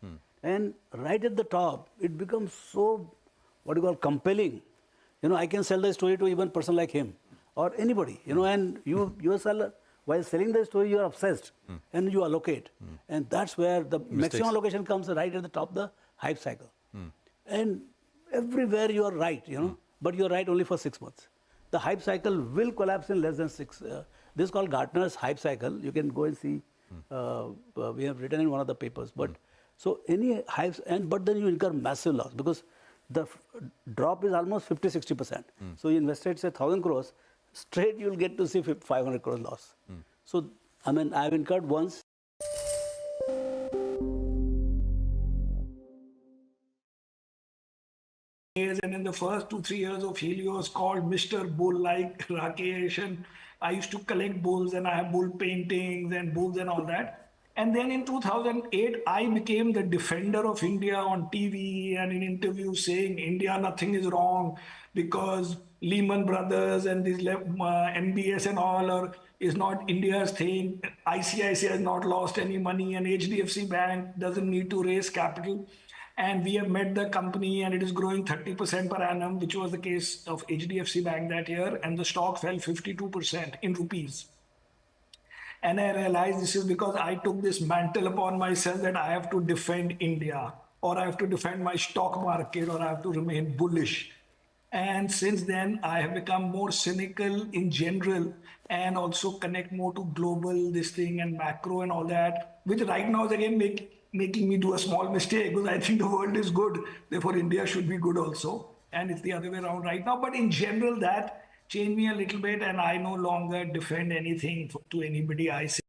and right at the top it becomes so what you call compelling. I can sell the story to even a person like him. Or anybody, and you yourself, while selling the story, you are obsessed and you allocate. And that's where the maximum allocation comes right at the top of the hype cycle. And everywhere you are right, but you are right only for 6 months. The hype cycle will collapse in less than 6. This is called Gartner's hype cycle. You can go and see We have written in one of the papers. But so any hypes, but then you incur massive loss because the drop is almost 50-60%. So you invested say 1,000 crores, straight you'll get to see 500 crores loss. So I mean, I've incurred once. And in the first 2-3 years of Helios, called Mr. Bull like Rakesh, and I used to collect bulls and I have bull paintings and bulls and all that. And then in 2008, I became the defender of India on TV and in interviews saying India, nothing is wrong because Lehman Brothers and these MBS and all is not India's thing. ICICI has not lost any money and HDFC Bank doesn't need to raise capital. And we have met the company and it is growing 30% per annum, which was the case of HDFC Bank that year. And the stock fell 52% in rupees. And I realized this is because I took this mantle upon myself that I have to defend India, or I have to defend my stock market, or I have to remain bullish. And since then, I have become more cynical in general and also connect more to global, this thing and macro and all that, which right now is again making me do a small mistake because I think the world is good. Therefore, India should be good also. And it's the other way around right now. But in general, that changed me a little bit and I no longer defend anything to anybody I say.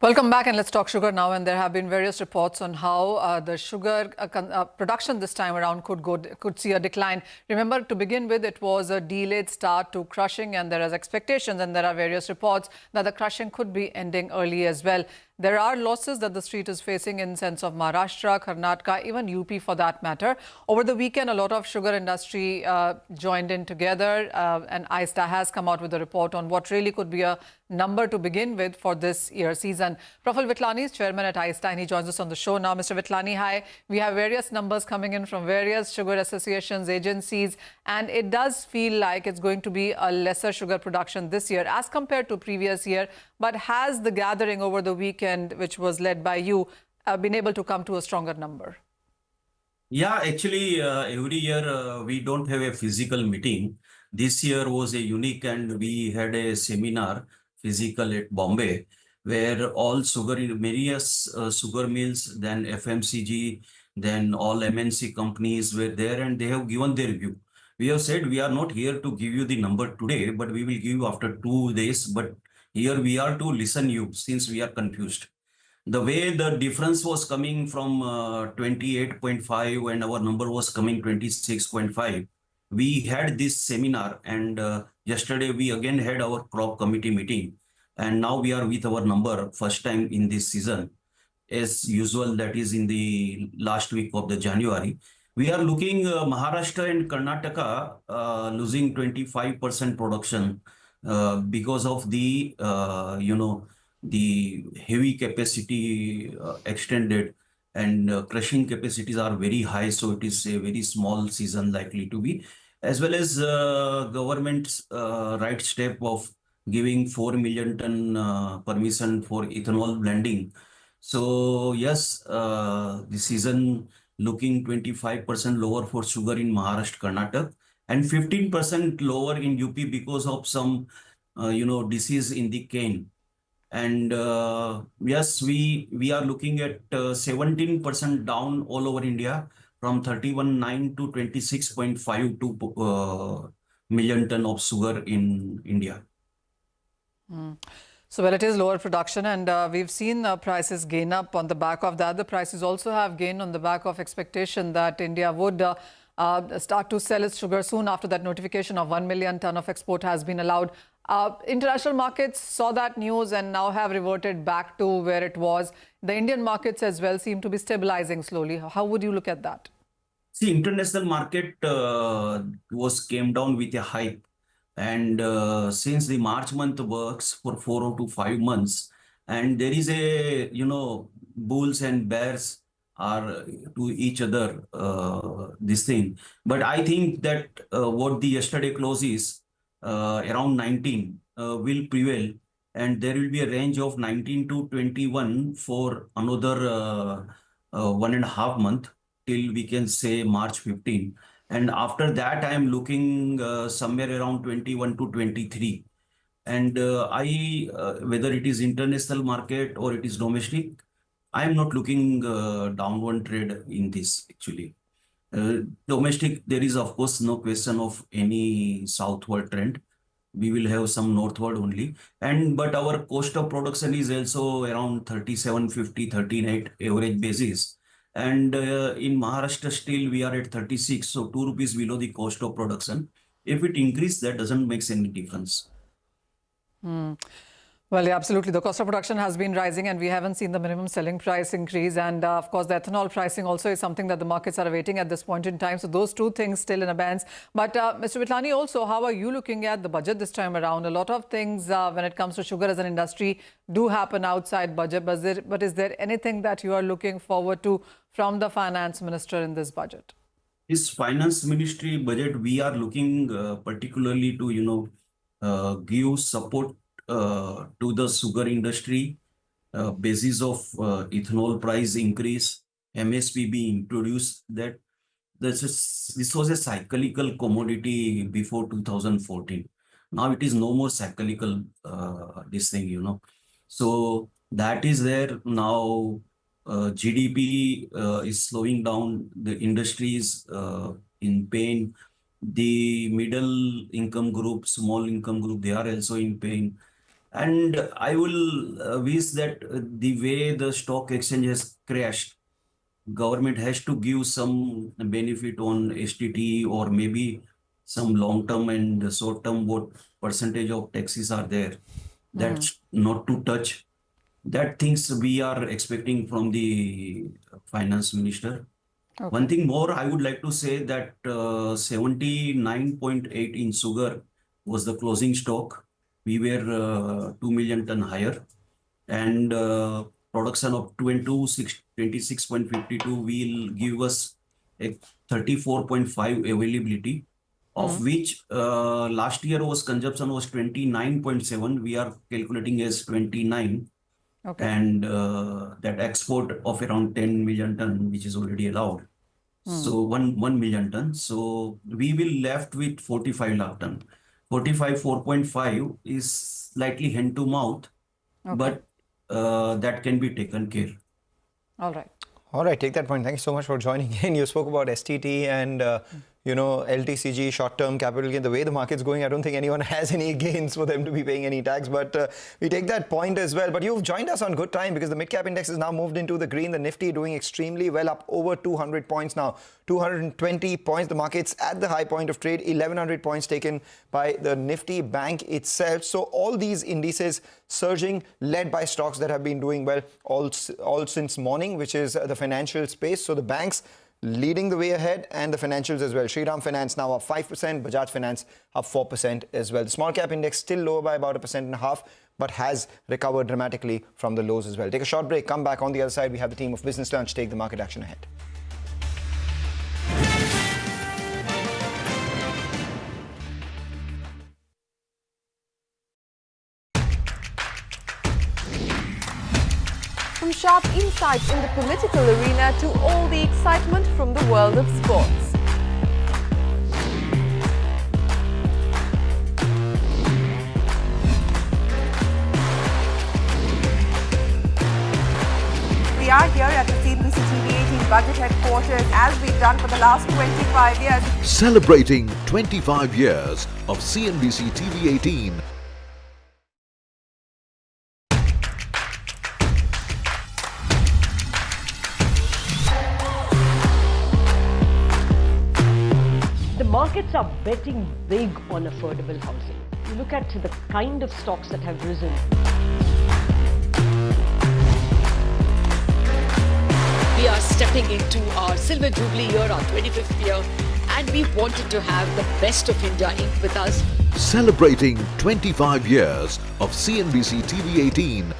Welcome back, and let's talk sugar now. And there have been various reports on how the sugar production this time around could see a decline. Remember, to begin with, it was a delayed start to crushing, and there is expectations, and there are various reports that the crushing could be ending early as well. There are losses that the street is facing in sense of Maharashtra, Karnataka, even UP for that matter. Over the weekend, a lot of sugar industry joined in together, and ISTA has come out with a report on what really could be a number to begin with for this year's season. Praful Vitlani is chairman at ISTA, and he joins us on the show now. Mr. Vitlani, hi. We have various numbers coming in from various sugar associations, agencies, and it does feel like it's going to be a lesser sugar production this year as compared to previous year. But has the gathering over the weekend, which was led by you, been able to come to a stronger number? Yeah, actually, every year we don't have a physical meeting. This year was a unique, and we had a seminar physical at Bombay, where all various sugar mills, then FMCG, then all MNC companies were there, and they have given their view. We have said we are not here to give you the number today, but we will give you after 2 days. But here we are to listen you since we are confused. The way the difference was coming from 28.5 and our number was coming 26.5, we had this seminar, and yesterday we again had our crop committee meeting, and now we are with our number first time in this season. As usual, that is in the last week of the January. We are looking Maharashtra and Karnataka losing 25% production because of the the heavy capacity extended, and crushing capacities are very high, so it is a very small season likely to be, as well as government's right step of giving 4 million ton permission for ethanol blending. So yes, the season looking 25% lower for sugar in Maharashtra, Karnataka, and 15% lower in UP because of some disease in the cane. And yes, we are looking at 17% down all over India, from 31.9 to 26.52 million ton of sugar in India. So, well, it is lower production, and we've seen prices gain up on the back of that. The prices also have gained on the back of expectation that India would start to sell its sugar soon after that notification of 1 million ton of export has been allowed. International markets saw that news and now have reverted back to where it was. The Indian markets as well seem to be stabilizing slowly. How would you look at that? See, international market came down with a hype. And since the March month works for 4 to 5 months, and there is a, bulls and bears are to each other, this thing. But I think that what the yesterday close is, around 19 will prevail, and there will be a range of 19 to 21 for another 1.5 months till we can say March 15. And after that, I am looking somewhere around 21 to 23. And whether it is international market or it is domestic, I am not looking downward trade in this actually. Domestic, there is of course no question of any southward trend. We will have some northward only. But our cost of production is also around 37.50, 39 average basis. And in Maharashtra still we are at 36, so 2 rupees below the cost of production. If it increase, that doesn't make any difference. Well, yeah, absolutely. The cost of production has been rising and we haven't seen the minimum selling price increase. And of course, the ethanol pricing also is something that the markets are awaiting at this point in time. So those two things still in abeyance. But Mr. Vitlani, also, how are you looking at the budget this time around? A lot of things when it comes to sugar as an industry do happen outside budget. But is there anything that you are looking forward to from the finance minister in this budget? This finance ministry budget, we are looking particularly to, give support to the sugar industry, basis of ethanol price increase, MSP being introduced. That this was a cyclical commodity before 2014. Now it is no more cyclical, this thing, So that is there now. GDP is slowing down. The industry is in pain. The middle income group, small income group, they are also in pain. And I will wish that the way the stock exchange has crashed, government has to give some benefit on STT or maybe some long-term and short-term what percentage of taxes are there. That's not to touch. That things we are expecting from the finance minister. Okay. One thing more, I would like to say that 79.8 in sugar was the closing stock. We were 2 million ton higher, and production of 26.52 will give us a 34.5 availability, of which last year consumption was 29.7. We are calculating as 29. Okay. And that export of around 10 million ton, which is already allowed. So 1 million ton. So we will left with 45 lakh ton. 4.5 is slightly hand to mouth, but that can be taken care. All right. All right, take that point. Thank you so much for joining in. You spoke about STT and LTCG, short-term capital gain. The way the market's going, I don't think anyone has any gains for them to be paying any tax. But we take that point as well. But you've joined us on good time because the mid-cap index is now moved into the green. The Nifty doing extremely well, up over 200 points now. 220 points. The market's at the high point of trade. 1,100 points taken by the Nifty Bank itself. So all these indices surging, led by stocks that have been doing well all since morning, which is the financial space. So the banks leading the way ahead and the financials as well. Shriram Finance now up 5%, Bajaj Finance up 4% as well. The small cap index still lower by about 1.5%, but has recovered dramatically from the lows as well. Take a short break, come back on the other side. We have the team of Business Lunch take the market action ahead. From sharp insights in the political arena to all the excitement from the world of sports. We are here at the CNBC-TV18 budget headquarters as we've done for the last 25 years. Celebrating 25 years of CNBC-TV18. Markets are betting big on affordable housing. You look at the kind of stocks that have risen. We are stepping into our Silver Jubilee year, our 25th year, and we wanted to have the best of India Inc. with us. Celebrating 25 years of CNBC-TV18.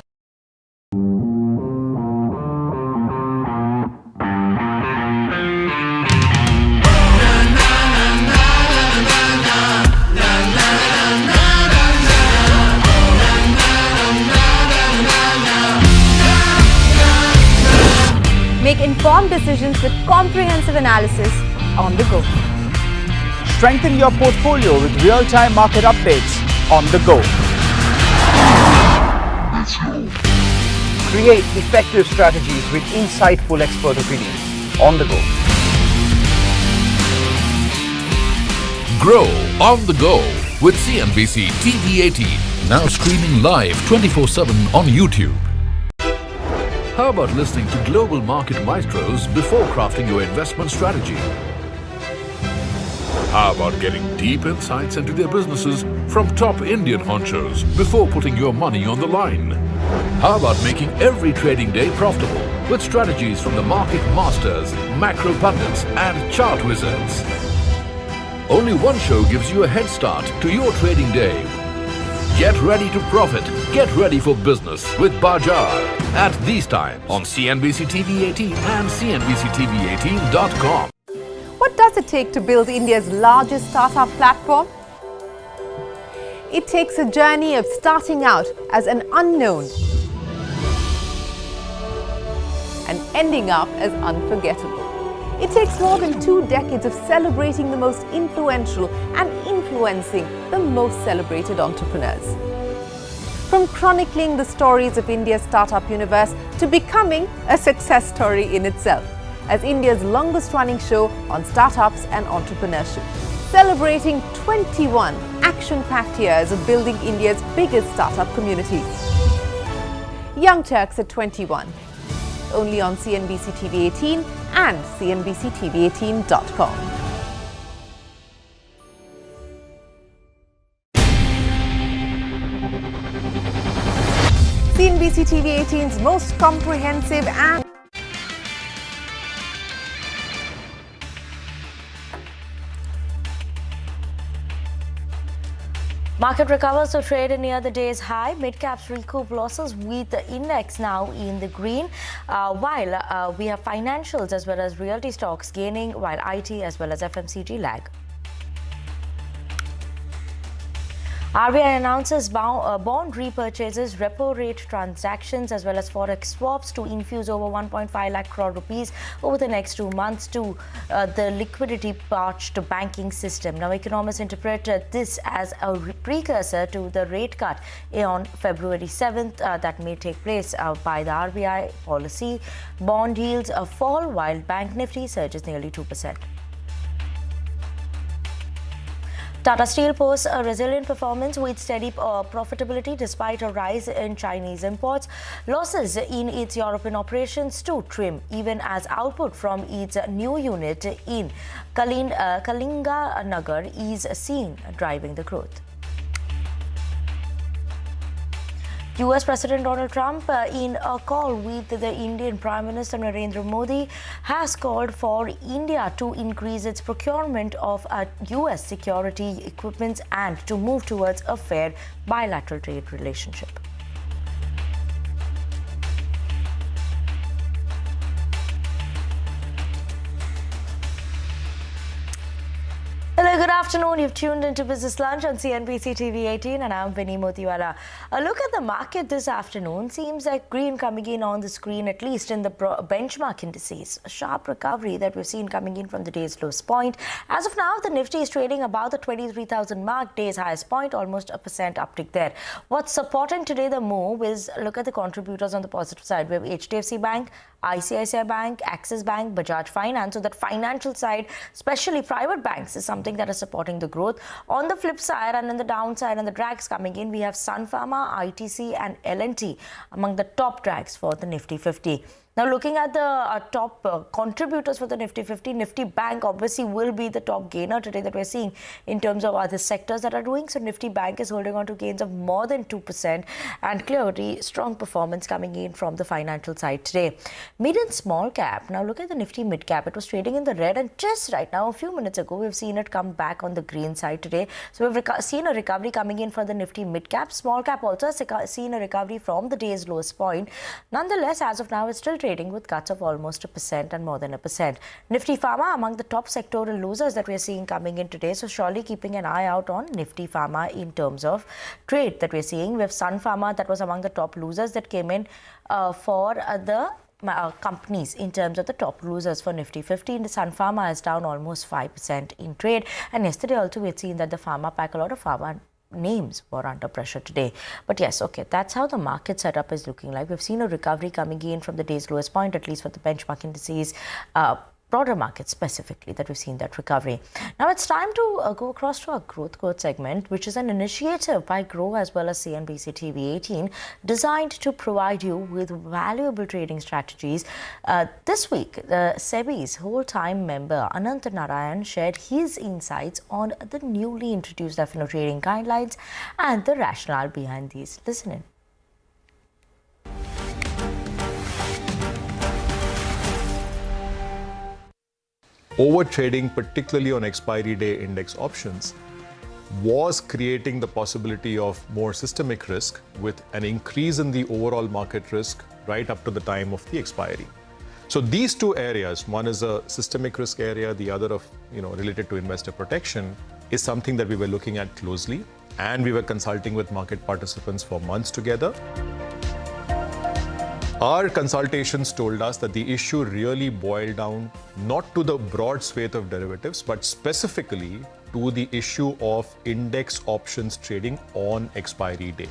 Make informed decisions with comprehensive analysis on the go. Strengthen your portfolio with real-time market updates on the go. Create effective strategies with insightful expert opinions on the go. Grow on the go with CNBC-TV18, now streaming live 24/7 on YouTube. How about listening to global market maestros before crafting your investment strategy? How about getting deep insights into their businesses from top Indian honchos before putting your money on the line? How about making every trading day profitable with strategies from the market masters, macro pundits and chart wizards? Only one show gives you a head start to your trading day. Get ready to profit. Get ready for business with Bajar at these times on CNBC-TV18 and CNBC-TV18.com. What does it take to build India's largest startup platform? It takes a journey of starting out as an unknown and ending up as unforgettable. It takes more than 2 decades of celebrating the most influential and influencing the most celebrated entrepreneurs. From chronicling the stories of India's startup universe to becoming a success story in itself as India's longest running show on startups and entrepreneurship. Celebrating 21 action-packed years of building India's biggest startup community. Young Turks at 21. Only on CNBC-TV18 and CNBC-TV18.com. CNBC-TV18's most comprehensive and market recovers to trade near the day's high. Mid-caps recoup losses with the index now in the green, while we have financials as well as realty stocks gaining, while IT as well as FMCG lag. RBI announces bond repurchases, repo rate transactions as well as forex swaps to infuse over 1.5 lakh crore rupees over the next 2 months to the liquidity-parched banking system. Now, economists interpret this as a precursor to the rate cut on February 7th that may take place by the RBI policy. Bond yields fall while Bank Nifty surges nearly 2%. Tata Steel posts a resilient performance with steady profitability despite a rise in Chinese imports. Losses in its European operations to trim even as output from its new unit in Kalinganagar is seen driving the growth. US President Donald Trump, in a call with the Indian Prime Minister Narendra Modi, has called for India to increase its procurement of US security equipment and to move towards a fair bilateral trade relationship. Hello, good afternoon. You've tuned into Business Lunch on CNBC-TV18 and I'm Vinny Motiwala. A look at the market this afternoon seems like green coming in on the screen, at least in the benchmark indices. A sharp recovery that we've seen coming in from the day's lowest point. As of now, the Nifty is trading about the 23,000 mark, day's highest point, almost a % uptick there. What's supporting today the move is look at the contributors on the positive side. We have HDFC Bank, ICICI Bank, Axis Bank, Bajaj Finance. So that financial side, especially private banks, is something that is supporting the growth. On the flip side and on the downside and the drags coming in, we have Sun Pharma, ITC and L&T among the top drags for the Nifty 50. Now, looking at the top contributors for the Nifty 50, Nifty Bank obviously will be the top gainer today that we're seeing in terms of other sectors that are doing. So, Nifty Bank is holding on to gains of more than 2% and clearly strong performance coming in from the financial side today. Mid and small cap. Now, look at the Nifty mid cap. It was trading in the red and just right now, a few minutes ago, we've seen it come back on the green side today. So, we've seen a recovery coming in for the Nifty mid cap. Small cap also has seen a recovery from the day's lowest point. Nonetheless, as of now, it's still trading with cuts of almost 1% and more than 1%. Nifty Pharma among the top sectoral losers that we're seeing coming in today. So surely keeping an eye out on Nifty Pharma in terms of trade that we're seeing. We have Sun Pharma that was among the top losers that came in for the companies in terms of the top losers for Nifty 50. The Sun Pharma is down almost 5% in trade. And yesterday also we had seen that the pharma pack, a lot of pharma names were under pressure today. But yes, okay, that's how the market setup is looking like. We've seen a recovery coming in from the day's lowest point, at least for the benchmark indices, broader markets specifically, that we've seen that recovery. Now it's time to go across to our growth code segment, which is an initiative by Grow as well as CNBC-TV18 designed to provide you with valuable trading strategies. This week, the SEBI's whole-time member Anant Narayan shared his insights on the newly introduced F&O trading guidelines and the rationale behind these. Listen in. Overtrading, particularly on expiry day index options, was creating the possibility of more systemic risk with an increase in the overall market risk right up to the time of the expiry. So these two areas, one is a systemic risk area, the other of related to investor protection, is something that we were looking at closely, and we were consulting with market participants for months together. Our consultations told us that the issue really boiled down not to the broad swathe of derivatives, but specifically to the issue of index options trading on expiry day.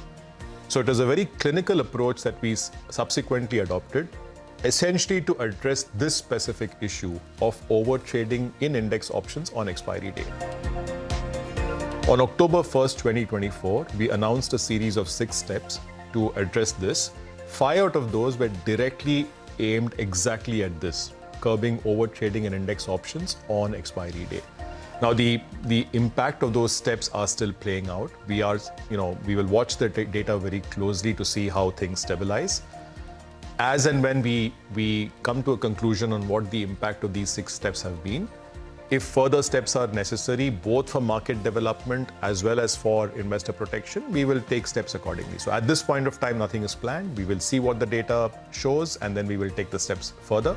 So it was a very clinical approach that we subsequently adopted, essentially to address this specific issue of overtrading in index options on expiry day. On October 1st, 2024, we announced a series of 6 steps to address this. 5 out of those were directly aimed exactly at this, curbing overtrading in index options on expiry day. Now, the impact of those steps are still playing out. We will watch the data very closely to see how things stabilize. As and when we come to a conclusion on what the impact of these 6 steps have been, if further steps are necessary, both for market development as well as for investor protection, we will take steps accordingly. So at this point of time, nothing is planned. We will see what the data shows, and then we will take the steps further.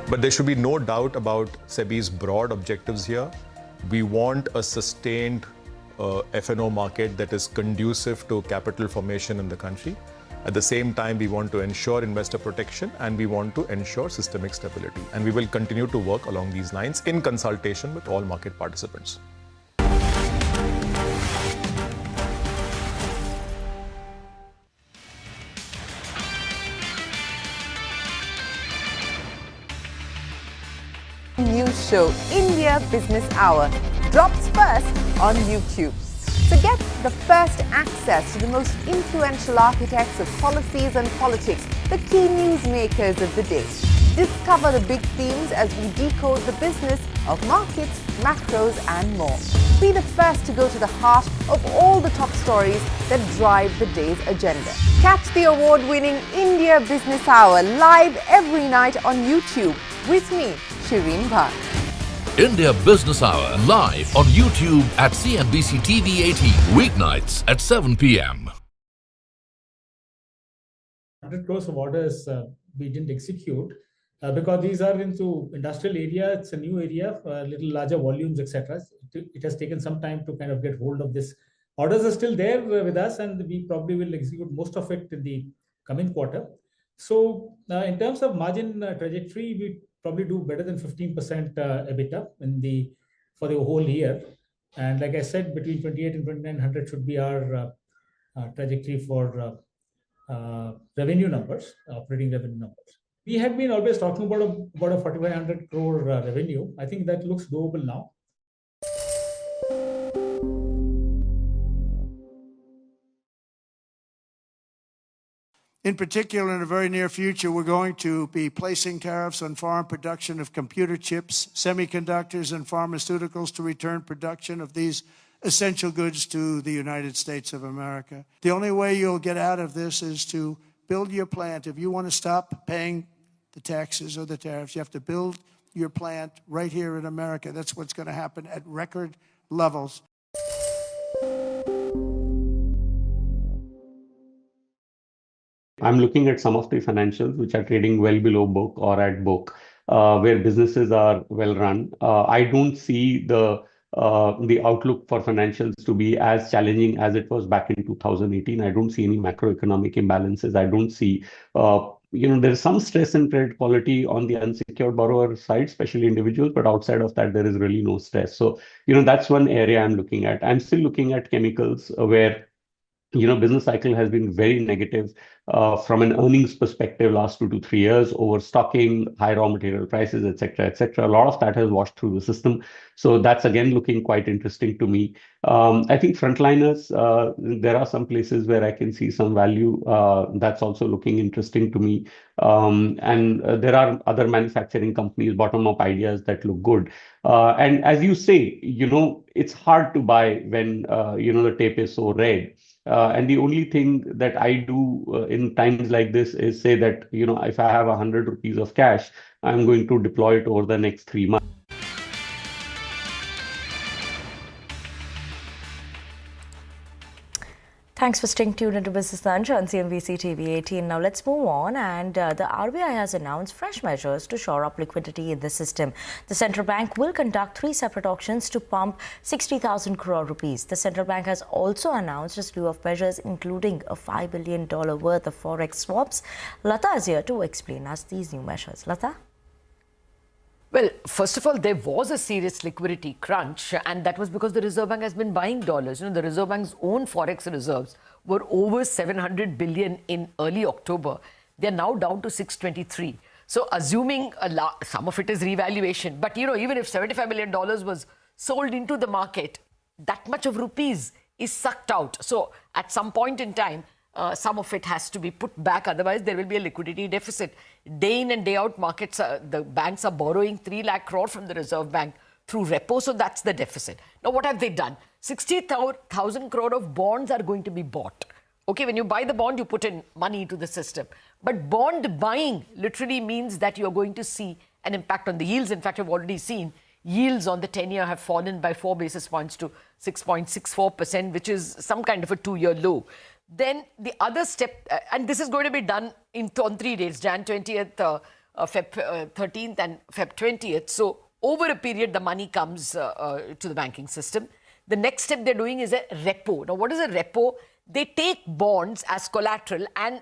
But there should be no doubt about SEBI's broad objectives here. We want a sustained F&O market that is conducive to capital formation in the country. At the same time, we want to ensure investor protection and we want to ensure systemic stability. And we will continue to work along these lines in consultation with all market participants. News show India Business Hour drops first on YouTube. So get the first access to the most influential architects of policies and politics, the key newsmakers of the day. Discover the big themes as we decode the business of markets, macros and more. Be the first to go to the heart of all the top stories that drive the day's agenda. Catch the award-winning India Business Hour live every night on YouTube with me, Shireen Bhatt. India Business Hour live on YouTube at CNBC-TV18 weeknights at 7 p.m. 100 crores of orders we didn't execute because these are into industrial area. It's a new area, little larger volumes, etc. It has taken some time to kind of get hold of this. Orders are still there with us, and we probably will execute most of it in the coming quarter. So in terms of margin trajectory, we probably do better than 15% EBITDA for the whole year. And like I said, between 28 and 2900 should be our trajectory for revenue numbers, operating revenue numbers. We had been always talking about a 4500 crore revenue. I think that looks doable now. In particular, in the very near future, we're going to be placing tariffs on foreign production of computer chips, semiconductors, and pharmaceuticals to return production of these essential goods to the United States of America. The only way you'll get out of this is to build your plant. If you want to stop paying the taxes or the tariffs, you have to build your plant right here in America. That's what's going to happen at record levels. I'm looking at some of the financials which are trading well below book or at book, where businesses are well run. I don't see the outlook for financials to be as challenging as it was back in 2018. I don't see any macroeconomic imbalances. I don't see there is some stress in credit quality on the unsecured borrower side, especially individuals, but outside of that, there is really no stress. So, that's one area I'm looking at. I'm still looking at chemicals where business cycle has been very negative from an earnings perspective last 2 to 3 years, overstocking, high raw material prices, etc., etc. A lot of that has washed through the system. So that's again looking quite interesting to me. I think frontliners, there are some places where I can see some value. That's also looking interesting to me. And there are other manufacturing companies, bottom-up ideas that look good. And as you say, it's hard to buy when, the tape is so red. And the only thing that I do in times like this is say that, if I have 100 rupees of cash, I'm going to deploy it over the next 3 months. Thanks for staying tuned into Business Lunch on CNBC-TV18. Now let's move on, and the RBI has announced fresh measures to shore up liquidity in the system. The central bank will conduct 3 separate auctions to pump 60,000 crore rupees. The central bank has also announced a slew of measures, including a $5 billion worth of forex swaps. Lata is here to explain us these new measures. Lata? Well, first of all, there was a serious liquidity crunch, and that was because the Reserve Bank has been buying dollars. The Reserve Bank's own forex reserves were over 700 billion in early October. They're now down to 623. So assuming some of it is revaluation, but even if $75 billion was sold into the market, that much of rupees is sucked out. So at some point in time, some of it has to be put back, otherwise there will be a liquidity deficit. Day in and day out, markets, the banks are borrowing 3 lakh crore from the Reserve Bank through repo, so that's the deficit. Now what have they done? 60,000 crore of bonds are going to be bought. Okay, when you buy the bond, you put in money into the system. But bond buying literally means that you're going to see an impact on the yields. In fact, you've already seen yields on the 10-year have fallen by 4 basis points to 6.64%, which is some kind of a 2-year low. Then the other step, and this is going to be done on 3 days, Jan 20th, Feb 13th and Feb 20th. So over a period, the money comes to the banking system. The next step they're doing is a repo. Now, what is a repo? They take bonds as collateral, and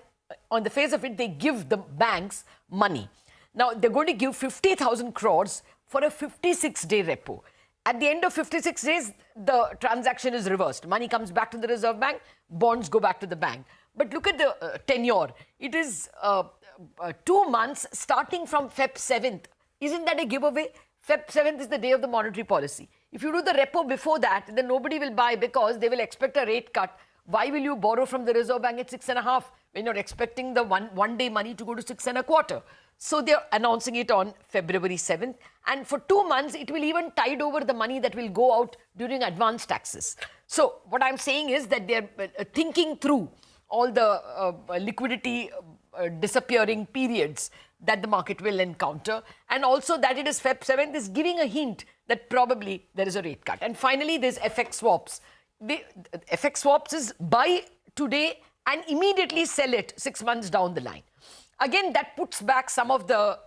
on the face of it, they give the banks money. Now, they're going to give 50,000 crores for a 56-day repo. At the end of 56 days, the transaction is reversed. Money comes back to the Reserve Bank, bonds go back to the bank. But look at the tenure. It is 2 months starting from Feb 7th. Isn't that a giveaway? Feb 7th is the day of the monetary policy. If you do the repo before that, then nobody will buy because they will expect a rate cut. Why will you borrow from the Reserve Bank at 6.5 when you're expecting the one day money to go to 6.25? So they're announcing it on February 7th. And for 2 months, it will even tide over the money that will go out during advance taxes. So what I'm saying is that they're thinking through all the liquidity disappearing periods that the market will encounter. And also that it is Feb 7th is giving a hint that probably there is a rate cut. And finally, there's FX swaps. FX swaps is buy today and immediately sell it 6 months down the line. Again, that puts back some of the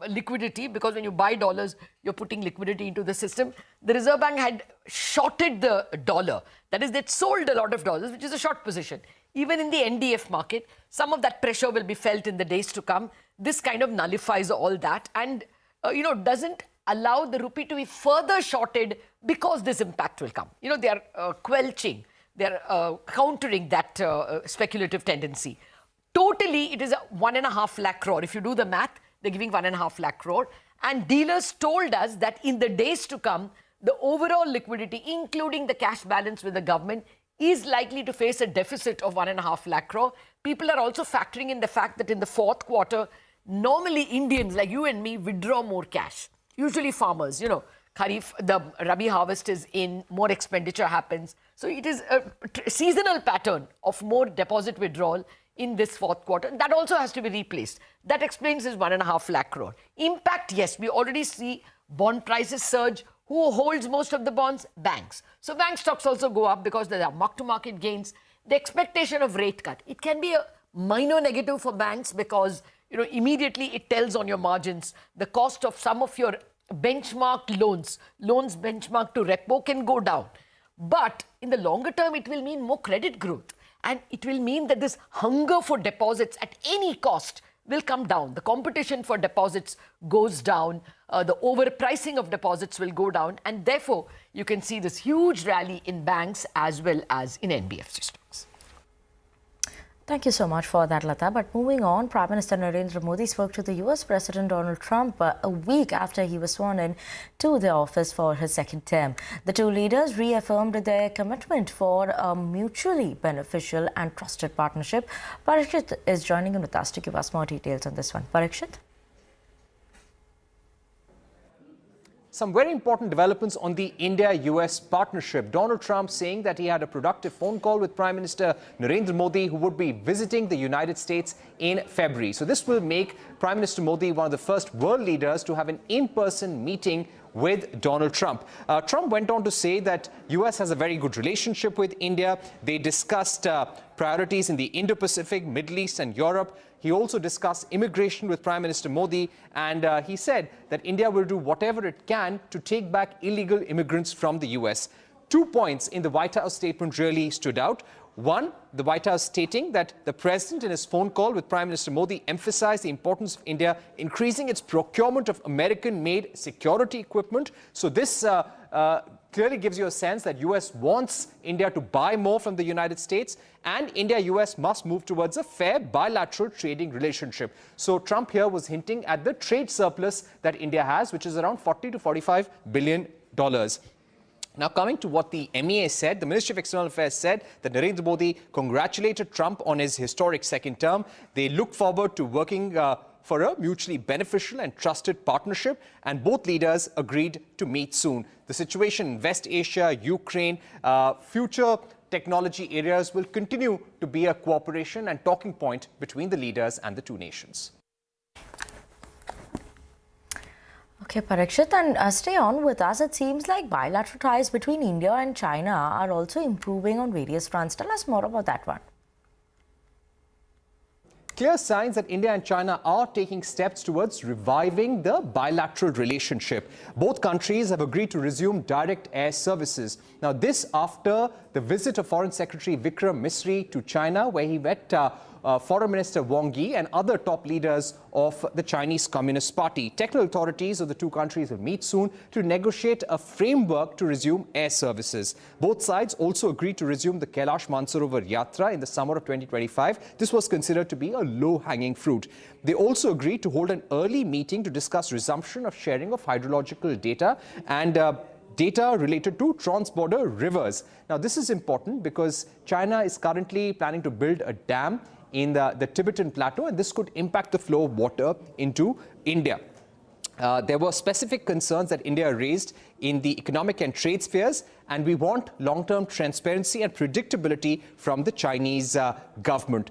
liquidity, because when you buy dollars, you're putting liquidity into the system. The Reserve Bank had shorted the dollar. That is, they'd sold a lot of dollars, which is a short position. Even in the NDF market, some of that pressure will be felt in the days to come. This kind of nullifies all that and, doesn't allow the rupee to be further shorted because this impact will come. They are quelching, they are countering that speculative tendency. Totally, it is a 1.5 lakh crore. If you do the math, they're giving 1.5 lakh crore. And dealers told us that in the days to come, the overall liquidity, including the cash balance with the government, is likely to face a deficit of 1.5 lakh crore. People are also factoring in the fact that in the 4th quarter, normally Indians like you and me withdraw more cash. Usually farmers, Kharif, the Rabi harvest is in, more expenditure happens. So it is a seasonal pattern of more deposit withdrawal in this 4th quarter. That also has to be replaced. That explains this 1.5 lakh crore. Impact, yes, we already see bond prices surge. Who holds most of the bonds? Banks. So bank stocks also go up because there are mark-to-market gains. The expectation of rate cut. It can be a minor negative for banks because, immediately it tells on your margins. The cost of some of your benchmarked loans benchmarked to repo can go down. But in the longer term, it will mean more credit growth. And it will mean that this hunger for deposits at any cost will come down. The competition for deposits goes down. The overpricing of deposits will go down. And therefore, you can see this huge rally in banks as well as in NBFC stocks. Thank you so much for that, Lata. But moving on, Prime Minister Narendra Modi spoke to the US President Donald Trump a week after he was sworn in to the office for his second term. The two leaders reaffirmed their commitment for a mutually beneficial and trusted partnership. Parikshit is joining in with us to give us more details on this one. Parikshit? Some very important developments on the India-US partnership. Donald Trump saying that he had a productive phone call with Prime Minister Narendra Modi, who would be visiting the United States in February. So this will make Prime Minister Modi one of the first world leaders to have an in-person meeting with Donald Trump. Trump went on to say that US has a very good relationship with India. They discussed priorities in the Indo-Pacific, Middle East and Europe. He also discussed immigration with Prime Minister Modi, and he said that India will do whatever it can to take back illegal immigrants from the US. 2 points in the White House statement really stood out. One, the White House stating that the president in his phone call with Prime Minister Modi emphasized the importance of India increasing its procurement of American-made security equipment. So this clearly gives you a sense that US wants India to buy more from the United States, and India-US must move towards a fair bilateral trading relationship. So Trump here was hinting at the trade surplus that India has, which is around $40 to $45 billion. Now, coming to what the MEA said, the Ministry of External Affairs said that Narendra Modi congratulated Trump on his historic second term. They look forward to working for a mutually beneficial and trusted partnership, and both leaders agreed to meet soon. The situation in West Asia, Ukraine, future technology areas will continue to be a cooperation and talking point between the leaders and the two nations. Okay, Parikshit, and stay on with us. It seems like bilateral ties between India and China are also improving on various fronts. Tell us more about that one. Clear signs that India and China are taking steps towards reviving the bilateral relationship. Both countries have agreed to resume direct air services. Now, this after the visit of Foreign Secretary Vikram Misri to China, where he met Foreign Minister Wang Yi and other top leaders of the Chinese Communist Party. Technical authorities of the two countries will meet soon to negotiate a framework to resume air services. Both sides also agreed to resume the Kailash Mansarovar Yatra in the summer of 2025. This was considered to be a low-hanging fruit. They also agreed to hold an early meeting to discuss resumption of sharing of hydrological data and data related to trans-border rivers. Now, this is important because China is currently planning to build a dam in the Tibetan Plateau, and this could impact the flow of water into India. There were specific concerns that India raised in the economic and trade spheres, and we want long-term transparency and predictability from the Chinese government.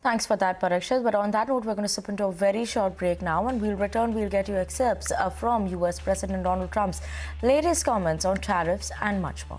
Thanks for that, Parikshit. But on that note, we're going to slip into a very short break now, and we'll return. We'll get you excerpts from US President Donald Trump's latest comments on tariffs and much more.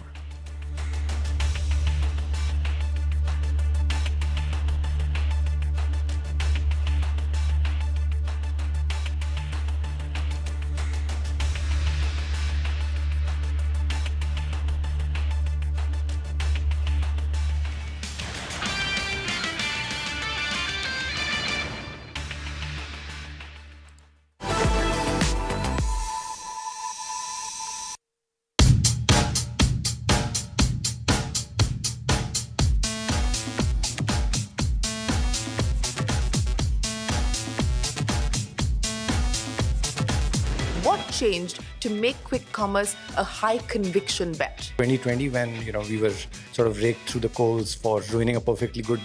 Changed to make quick commerce a high conviction bet. 2020, when we were sort of raked through the coals for ruining a perfectly good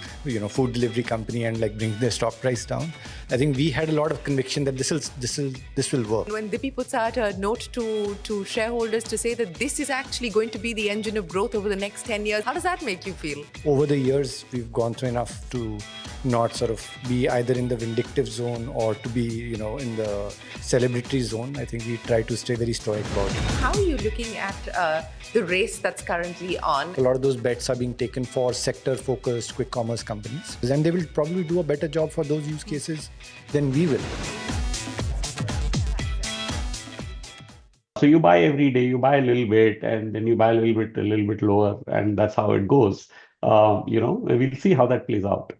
food delivery company and like bringing their stock price down, I think we had a lot of conviction that this will work. When Dippy puts out a note to shareholders to say that this is actually going to be the engine of growth over the next 10 years, how does that make you feel? Over the years, we've gone through enough to not sort of be either in the vindictive zone or to be, in the celebratory zone. I think we try to stay very stoic about it. How are you looking at the race that's currently on? A lot of those bets are being taken for sector-focused quick commerce companies, and they will probably do a better job for those use cases than we will. So you buy every day, you buy a little bit, and then you buy a little bit lower, and that's how it goes. We'll see how that plays out.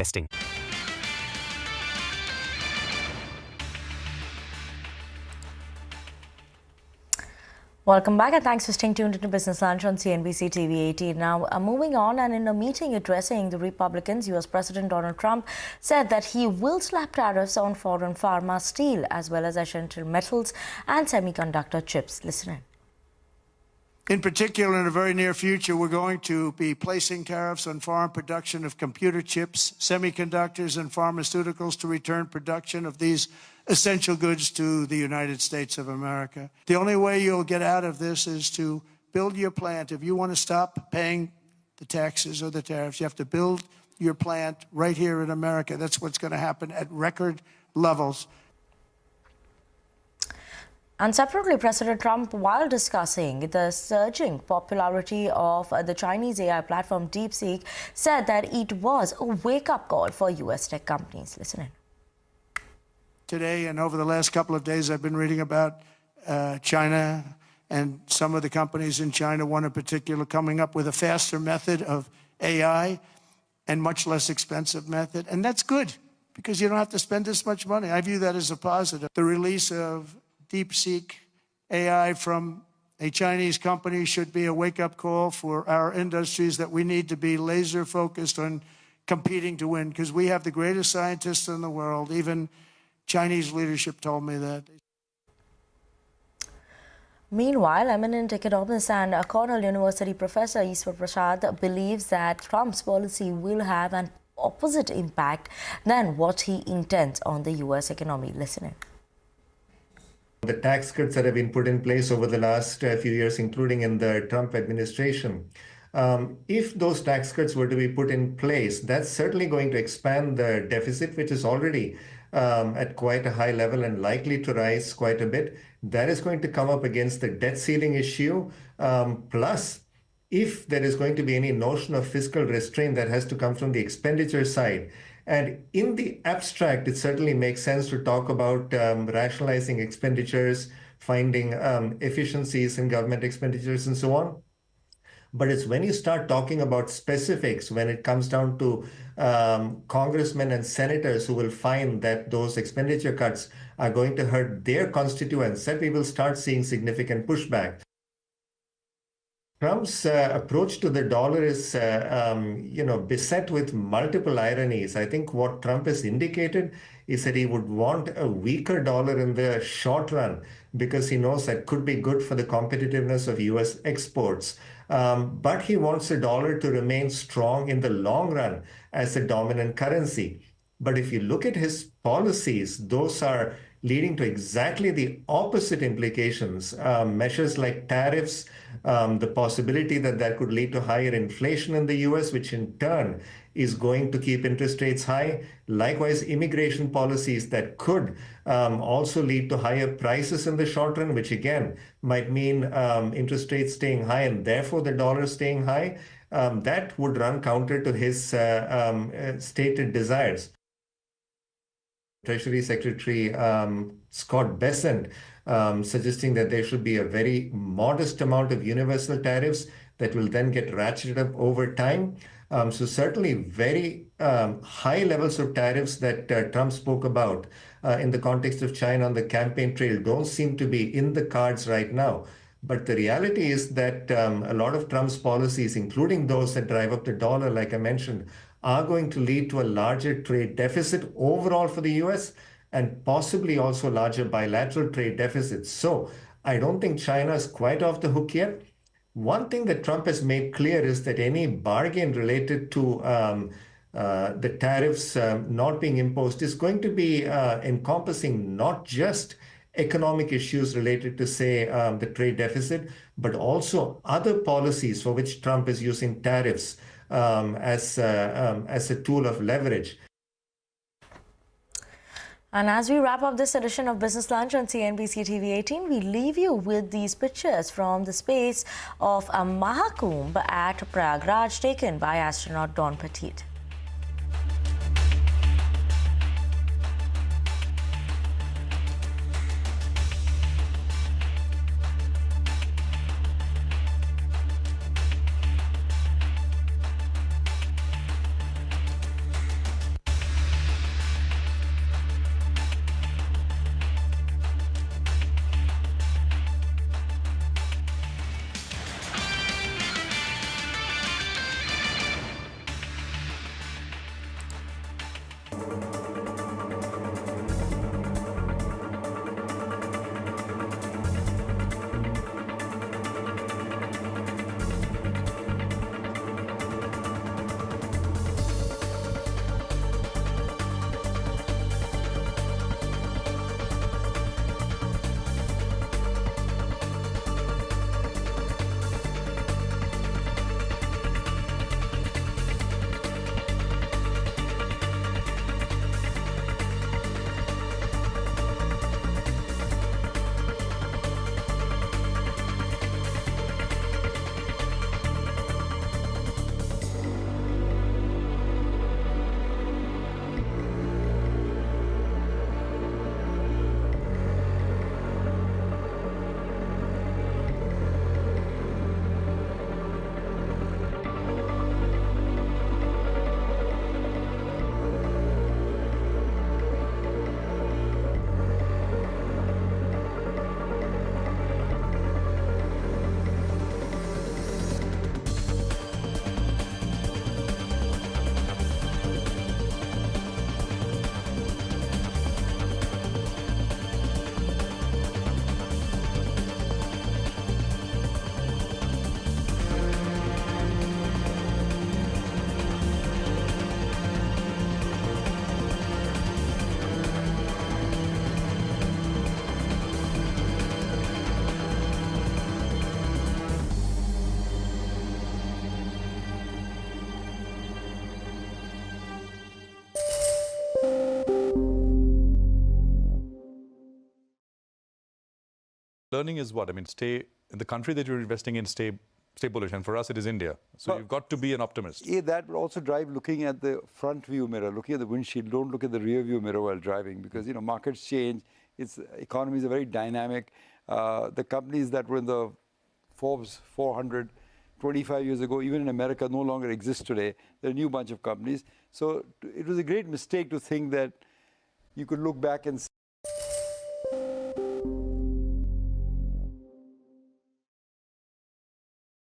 investing. Welcome back and thanks for staying tuned into Business Lunch on CNBC-TV18. Now, moving on, and in a meeting addressing the Republicans, US President Donald Trump said that he will slap tariffs on foreign pharma, steel, as well as essential metals and semiconductor chips. Listen in. In particular, in the very near future, we're going to be placing tariffs on foreign production of computer chips, semiconductors, and pharmaceuticals to return production of these essential goods to the United States of America. The only way you'll get out of this is to build your plant. If you want to stop paying the taxes or the tariffs, you have to build your plant right here in America. That's what's going to happen at record levels. And separately, President Trump, while discussing the surging popularity of the Chinese AI platform DeepSeek, said that it was a wake-up call for US tech companies. Listen in. Today and over the last couple of days, I've been reading about China and some of the companies in China, one in particular, coming up with a faster method of AI and much less expensive method. And that's good because you don't have to spend this much money. I view that as a positive. The release of DeepSeek AI from a Chinese company should be a wake-up call for our industries that we need to be laser-focused on competing to win because we have the greatest scientists in the world. Even Chinese leadership told me that. Meanwhile, eminent economist and Cornell University professor Ishwar Prasad believes that Trump's policy will have an opposite impact than what he intends on the US economy. Listen in. The tax cuts that have been put in place over the last few years, including in the Trump administration, if those tax cuts were to be put in place, that's certainly going to expand the deficit, which is already at quite a high level and likely to rise quite a bit. That is going to come up against the debt ceiling issue. Plus, if there is going to be any notion of fiscal restraint that has to come from the expenditure side. And in the abstract, it certainly makes sense to talk about rationalizing expenditures, finding efficiencies in government expenditures and so on. But it's when you start talking about specifics, when it comes down to congressmen and senators who will find that those expenditure cuts are going to hurt their constituents, that we will start seeing significant pushback. Trump's approach to the dollar is, beset with multiple ironies. I think what Trump has indicated is that he would want a weaker dollar in the short run because he knows that could be good for the competitiveness of US exports. But he wants the dollar to remain strong in the long run as a dominant currency. But if you look at his policies, those are leading to exactly the opposite implications. Measures like tariffs, the possibility that that could lead to higher inflation in the US, which in turn is going to keep interest rates high. Likewise, immigration policies that could also lead to higher prices in the short run, which again might mean interest rates staying high and therefore the dollar staying high. That would run counter to his stated desires. Treasury Secretary Scott Bessent suggesting that there should be a very modest amount of universal tariffs that will then get ratcheted up over time. So certainly very high levels of tariffs that Trump spoke about in the context of China on the campaign trail don't seem to be in the cards right now. But the reality is that a lot of Trump's policies, including those that drive up the dollar, like I mentioned, are going to lead to a larger trade deficit overall for the US and possibly also larger bilateral trade deficits. So I don't think China is quite off the hook yet. One thing that Trump has made clear is that any bargain related to the tariffs not being imposed is going to be encompassing not just economic issues related to, say, the trade deficit, but also other policies for which Trump is using tariffs as a tool of leverage. And as we wrap up this edition of Business Lunch on CNBC-TV18, we leave you with these pictures from the space of a Mahakumbh at Prayagraj taken by astronaut Don Petit. Learning is what? I mean, stay in the country that you're investing in, stay bullish. And for us, it is India. So you've got to be an optimist. Yeah, that would also drive looking at the front view mirror, looking at the windshield. Don't look at the rear view mirror while driving, because markets change. Economies are very dynamic. The companies that were in the Forbes 400 25 years ago, even in America, no longer exist today. They're a new bunch of companies. So it was a great mistake to think that you could look back and say,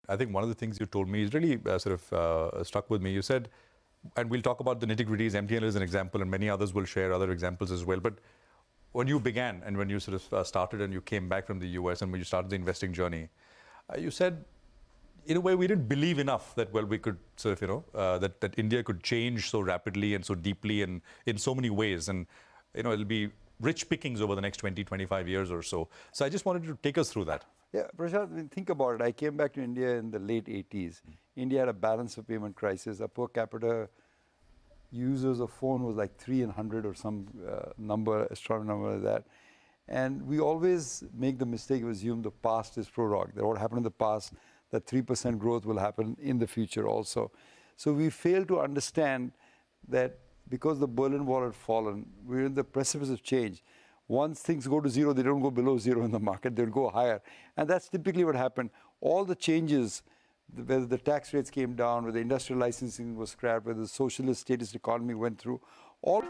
I think one of the things you told me is really struck with me. You said, and we'll talk about the nitty-gritties, MTNL is an example, and many others will share other examples as well. But when you began and when you started and you came back from the US and when you started the investing journey, you said, in a way, we didn't believe enough that, well, we could that India could change so rapidly and so deeply and in so many ways. And, it'll be rich pickings over the next 20, 25 years or so. So I just wanted to take us through that. Yeah, Prashant, think about it. I came back to India in the late 80s. India had a balance of payment crisis. Our per capita users of phone was like 3 in 100 or some astronomical number like that. And we always make the mistake of assuming the past is prorogue, that what happened in the past, that 3% growth will happen in the future also. So we fail to understand that because the Berlin Wall had fallen, we're in the precipice of change. Once things go to zero, they don't go below zero in the market, they'll go higher. And that's typically what happened. All the changes, whether the tax rates came down, whether the industrial licensing was scrapped, whether the socialist statist economy went through, all...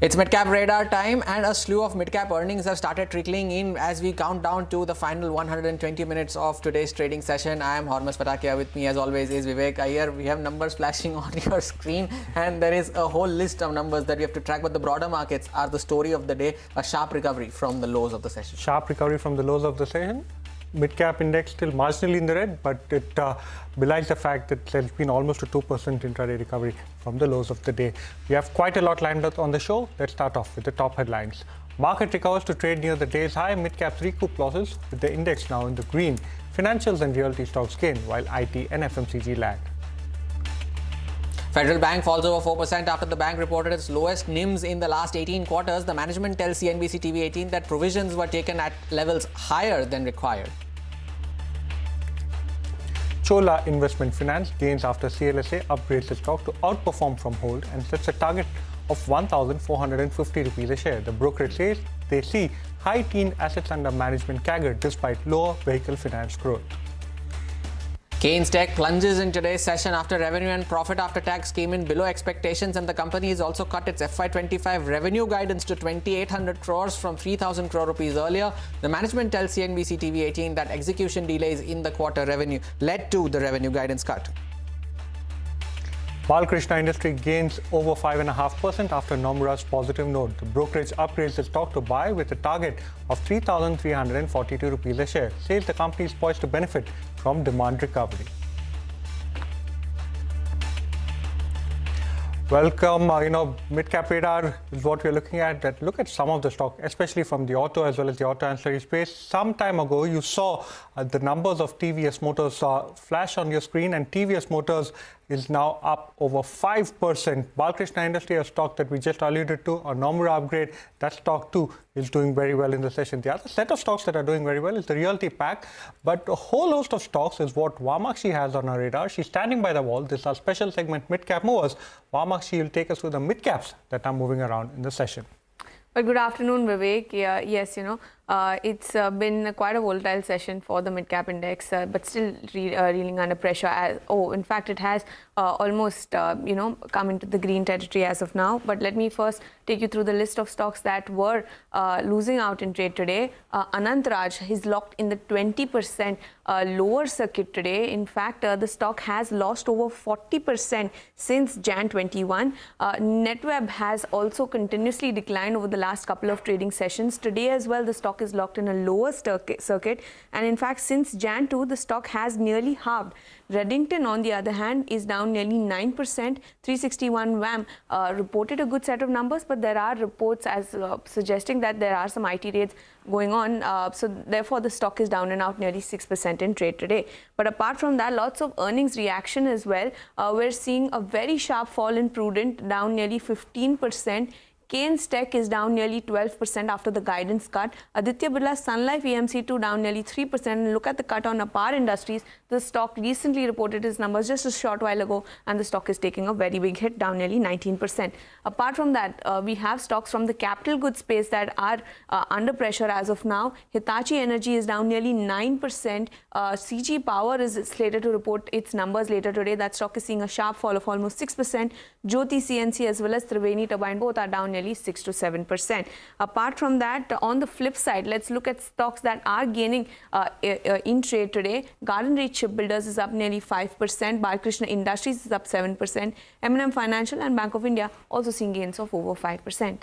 It's Midcap Radar time, and a slew of midcap earnings have started trickling in as we count down to the final 120 minutes of today's trading session. I am Hormuz Patakia. With me, as always, is Vivek Iyer. We have numbers flashing on your screen, and there is a whole list of numbers that we have to track. But the broader markets are the story of the day, a sharp recovery from the lows of the session. Sharp recovery from the lows of the session. Mid-cap index still marginally in the red, but it belies the fact that there's been almost a 2% intraday recovery from the lows of the day. We have quite a lot lined up on the show. Let's start off with the top headlines. Market recovers to trade near the day's high. Mid-caps recoup losses with the index now in the green. Financials and realty stocks gain while IT and FMCG lag. Federal Bank falls over 4% after the bank reported its lowest NIMs in the last 18 quarters. The management tells CNBC-TV18 that provisions were taken at levels higher than required. Chola Investment Finance gains after CLSA upgrades the stock to outperform from hold and sets a target of 1,450 rupees a share. The brokerage says they see high-teen assets under management CAGR despite lower vehicle finance growth. Keynes Tech plunges in today's session after revenue and profit after tax came in below expectations, and the company has also cut its FY25 revenue guidance to 2,800 crores from 3,000 crore rupees earlier. The management tells CNBC-TV18 that execution delays in the quarter revenue led to the revenue guidance cut. Balkrishna Industry gains over 5.5% after Nomura's positive note. The brokerage upgrades the stock to buy with a target of 3,342 rupees a share. Says the company is poised to benefit from demand recovery. Welcome. Midcap Radar is what we're looking at. That look at some of the stock, especially from the auto as well as the auto ancillary space. Some time ago, you saw the numbers of TVS Motors flash on your screen, and TVS Motors is now up over 5%. Balkrishna Industry, a stock that we just alluded to, a Nomura upgrade, that stock too is doing very well in the session. The other set of stocks that are doing very well is the Realty Pack, but a whole host of stocks is what Vamakshi has on her radar. She's standing by the wall. This is our special segment, Midcap Movers. Vamakshi will take us through the midcaps that are moving around in the session. Well, good afternoon, Vivek. Yes, it's been quite a volatile session for the mid-cap index, but still reeling under pressure. In fact, it has almost, come into the green territory as of now. But let me first take you through the list of stocks that were losing out in trade today. Anantraj is locked in the 20% lower circuit today. In fact, the stock has lost over 40% since Jan 21. NetWeb has also continuously declined over the last couple of trading sessions. Today as well, the stock stock is locked in a lower circuit. And in fact, since Jan 2, the stock has nearly halved. Reddington, on the other hand, is down nearly 9%. 361 WAM reported a good set of numbers, but there are reports as suggesting that there are some IT raids going on. So therefore, the stock is down and out nearly 6% in trade today. But apart from that, lots of earnings reaction as well. We're seeing a very sharp fall in Prudent, down nearly 15%. Keynes Tech is down nearly 12% after the guidance cut. Aditya Birla Sun Life EMC2 down nearly 3%. And look at the cut on Apar Industries. The stock recently reported its numbers just a short while ago, and the stock is taking a very big hit, down nearly 19%. Apart from that, we have stocks from the capital goods space that are under pressure as of now. Hitachi Energy is down nearly 9%. CG Power is slated to report its numbers later today. That stock is seeing a sharp fall of almost 6%. Jyoti CNC as well as Triveni Turbine both are down nearly 6 to 7%. Apart from that, on the flip side, let's look at stocks that are gaining in trade today. Garden Reach Shipbuilders is up nearly 5%. Balkrishna Industries is up 7%. M&M Financial and Bank of India also seeing gains of over 5%.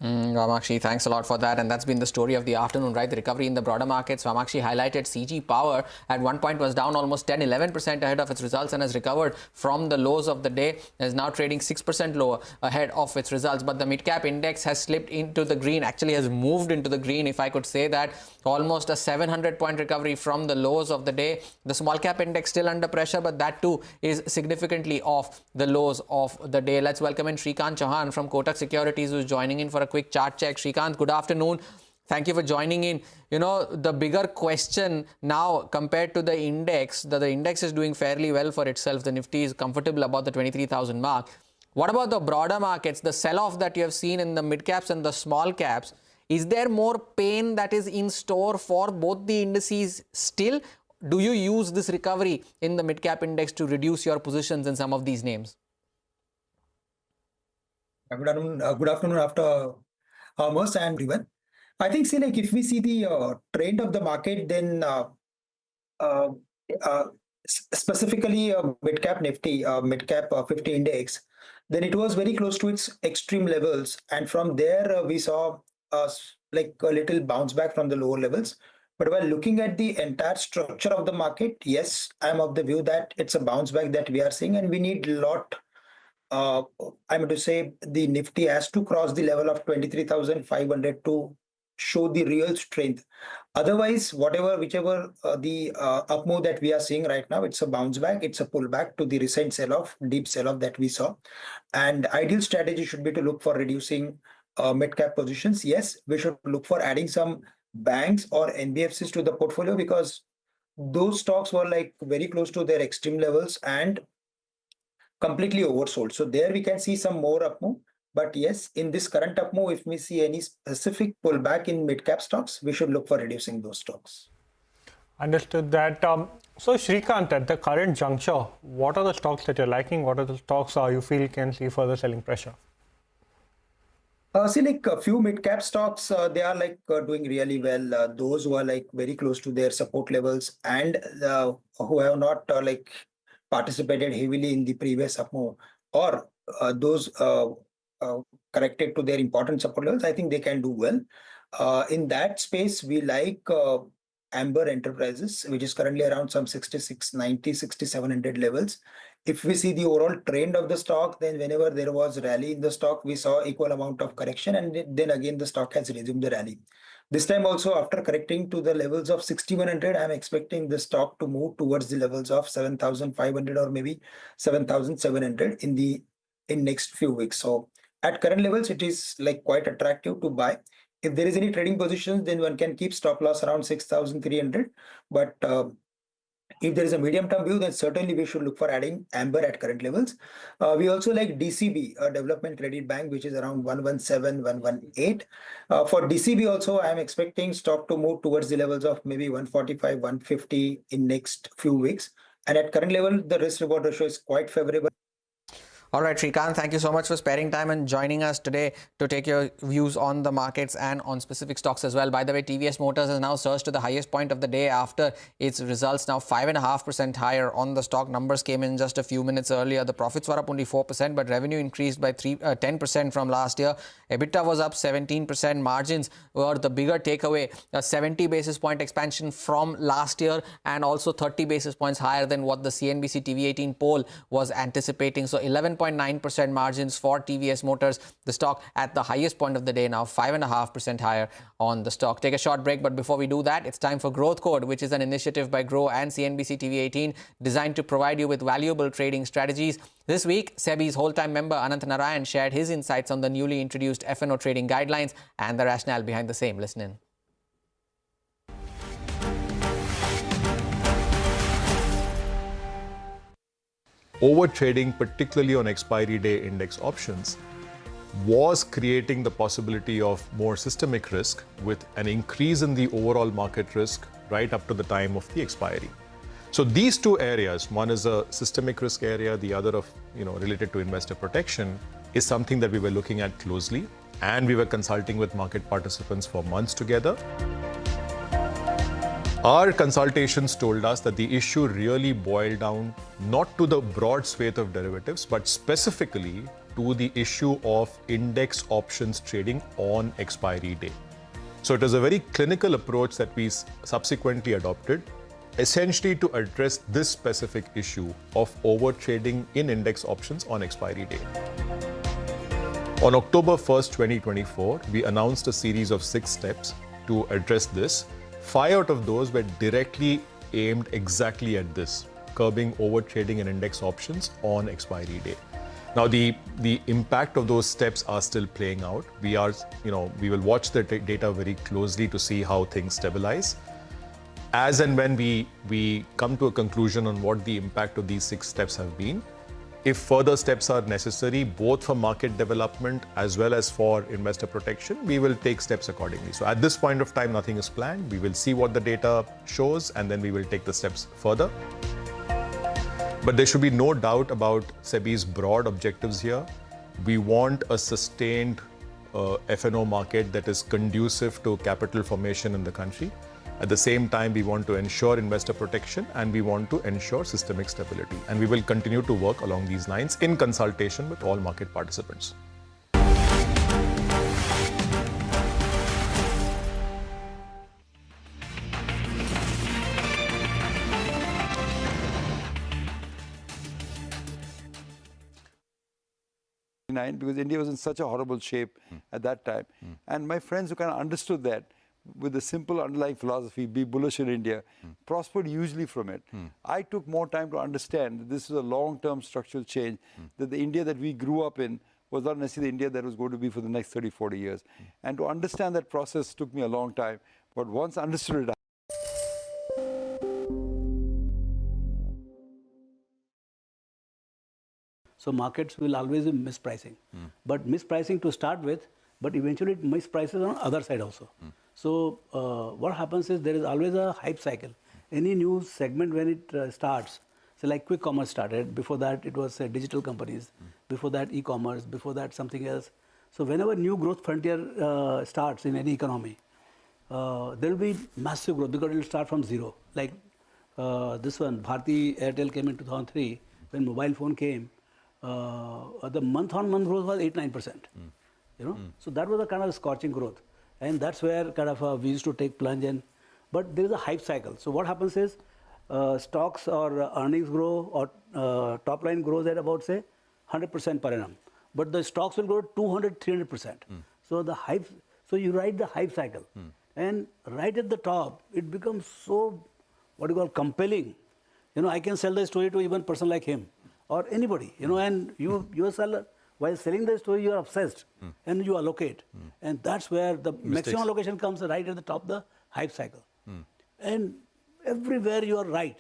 Vamakshi, thanks a lot for that. And that's been the story of the afternoon, right? The recovery in the broader markets. Vamakshi highlighted CG Power at one point was down almost 10-11% ahead of its results and has recovered from the lows of the day. Is now trading 6% lower ahead of its results. But the mid-cap index has slipped into the green, actually has moved into the green, if I could say that. Almost a 700-point recovery from the lows of the day. The small cap index still under pressure, but that too is significantly off the lows of the day. Let's welcome in Shrikant Chauhan from Kotak Securities, who's joining in for a quick chart check. Shrikant, good afternoon. Thank you for joining in. You know, the bigger question now compared to the index, the index is doing fairly well for itself. The Nifty is comfortable about the 23,000 mark. What about the broader markets, the sell-off that you have seen in the mid-caps and the small caps? Is there more pain that is in store for both the indices still? Do you use this recovery in the mid-cap index to reduce your positions in some of these names? Good afternoon after Amos and everyone. I think, see, like if we see the trend of the market, then specifically mid-cap Nifty, mid-cap 50 index, then it was very close to its extreme levels. And from there, we saw like a little bounce back from the lower levels. But while looking at the entire structure of the market, yes, I'm of the view that it's a bounce back that we are seeing, and we need a lot. I'm to say the Nifty has to cross the level of 23,500 to show the real strength. Otherwise, whichever the up move that we are seeing right now, it's a bounce back, it's a pullback to the recent sell-off, deep sell-off that we saw. And ideal strategy should be to look for reducing mid-cap positions. Yes, we should look for adding some banks or NBFCs to the portfolio because those stocks were like very close to their extreme levels and completely oversold. So there we can see some more up move. But yes, in this current up move, if we see any specific pullback in mid-cap stocks, we should look for reducing those stocks. Understood that. So Shrikant, at the current juncture, what are the stocks that you're liking? What are the stocks you feel can see further selling pressure? See, like a few mid-cap stocks, they are like doing really well. Those who are like very close to their support levels and who have not like participated heavily in the previous up move, or those corrected to their important support levels, I think they can do well. In that space, we like Amber Enterprises, which is currently around some 6690, 6700 levels. If we see the overall trend of the stock, then whenever there was rally in the stock, we saw equal amount of correction, and then again the stock has resumed the rally. This time also, after correcting to the levels of 6100, I'm expecting the stock to move towards the levels of 7500 or maybe 7700 in next few weeks. So at current levels, it is like quite attractive to buy. If there is any trading positions, then one can keep stop loss around 6300. But if there is a medium-term view, then certainly we should look for adding Amber at current levels. We also like DCB, a Development Credit Bank, which is around 117, 118. For DCB also, I am expecting stock to move towards the levels of maybe 145, 150 in next few weeks. And at current level, the risk-reward ratio is quite favorable. All right, Shrikant, thank you so much for sparing time and joining us today to take your views on the markets and on specific stocks as well. By the way, TVS Motors has now surged to the highest point of the day after its results, now 5.5% higher on the stock. Numbers came in just a few minutes earlier. The profits were up only 4%, but revenue increased by 10% from last year. EBITDA was up 17%. Margins were the bigger takeaway, a 70 basis point expansion from last year and also 30 basis points higher than what the CNBC-TV18 poll was anticipating. So 11.9% margins for TVS Motors, the stock at the highest point of the day, now 5.5% higher on the stock. Take a short break, but before we do that, it's time for Growth Code, which is an initiative by Grow and CNBC-TV18 designed to provide you with valuable trading strategies. This week, SEBI's whole-time member Anant Narayan shared his insights on the newly introduced F&O trading guidelines and the rationale behind the same. Listen in. Overtrading, particularly on expiry day index options, was creating the possibility of more systemic risk with an increase in the overall market risk right up to the time of the expiry. So these two areas, one is a systemic risk area, the other of related to investor protection, is something that we were looking at closely, and we were consulting with market participants for months together. Our consultations told us that the issue really boiled down not to the broad swathe of derivatives, but specifically to the issue of index options trading on expiry day. So it is a very clinical approach that we subsequently adopted, essentially to address this specific issue of overtrading in index options on expiry day. On October 1st, 2024, we announced a series of 6 steps to address this. 5 out of those were directly aimed exactly at this, curbing overtrading in index options on expiry day. Now, the impact of those steps are still playing out. We will watch the data very closely to see how things stabilize. As and when we come to a conclusion on what the impact of these 6 steps have been, if further steps are necessary, both for market development as well as for investor protection, we will take steps accordingly. So at this point of time, nothing is planned. We will see what the data shows, and then we will take the steps further. But there should be no doubt about SEBI's broad objectives here. We want a sustained F&O market that is conducive to capital formation in the country. At the same time, we want to ensure investor protection and we want to ensure systemic stability. And we will continue to work along these lines in consultation with all market participants. Because India was in such a horrible shape at that time. And my friends who kind of understood that, with a simple underlying philosophy, be bullish in India, prospered hugely from it. I took more time to understand that this is a long-term structural change, that the India that we grew up in was not necessarily the India that was going to be for the next 30, 40 years. And to understand that process took me a long time. But once I understood it, so markets will always be mispricing. But mispricing to start with, but eventually it misprices on other side also. So what happens is there is always a hype cycle. Any new segment when it starts, so like quick commerce started, before that it was digital companies, before that e-commerce, before that something else. So whenever new growth frontier starts in any economy, there will be massive growth because it will start from zero. Like this one, Bharti Airtel came in 2003, when mobile phone came, the month-on-month growth was 8-9%. So that was a kind of scorching growth. And that's where kind of we used to take plunge but there is a hype cycle. So what happens is stocks or earnings grow or top line grows at about say 100% per annum. But the stocks will grow 200-300%. So the hype, so you ride the hype cycle. And right at the top, it becomes so, what you call, compelling. I can sell the story to even a person like him or anybody, and you yourself, while selling the story, you are obsessed and you allocate. And that's where the maximum allocation comes right at the top of the hype cycle. And everywhere you are right,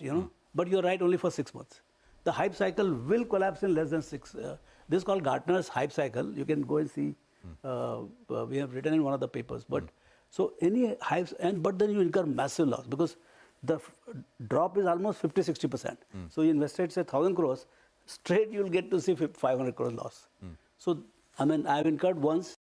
but you are right only for 6 months. The hype cycle will collapse in less than 6. This is called Gartner's hype cycle. You can go and see. We have written in one of the papers. But so any hypes, but then you incur massive loss because the drop is almost 50-60%. So you invested say 1,000 crores. straight you'll get to see 500 crore loss. So, I mean, I've incurred once.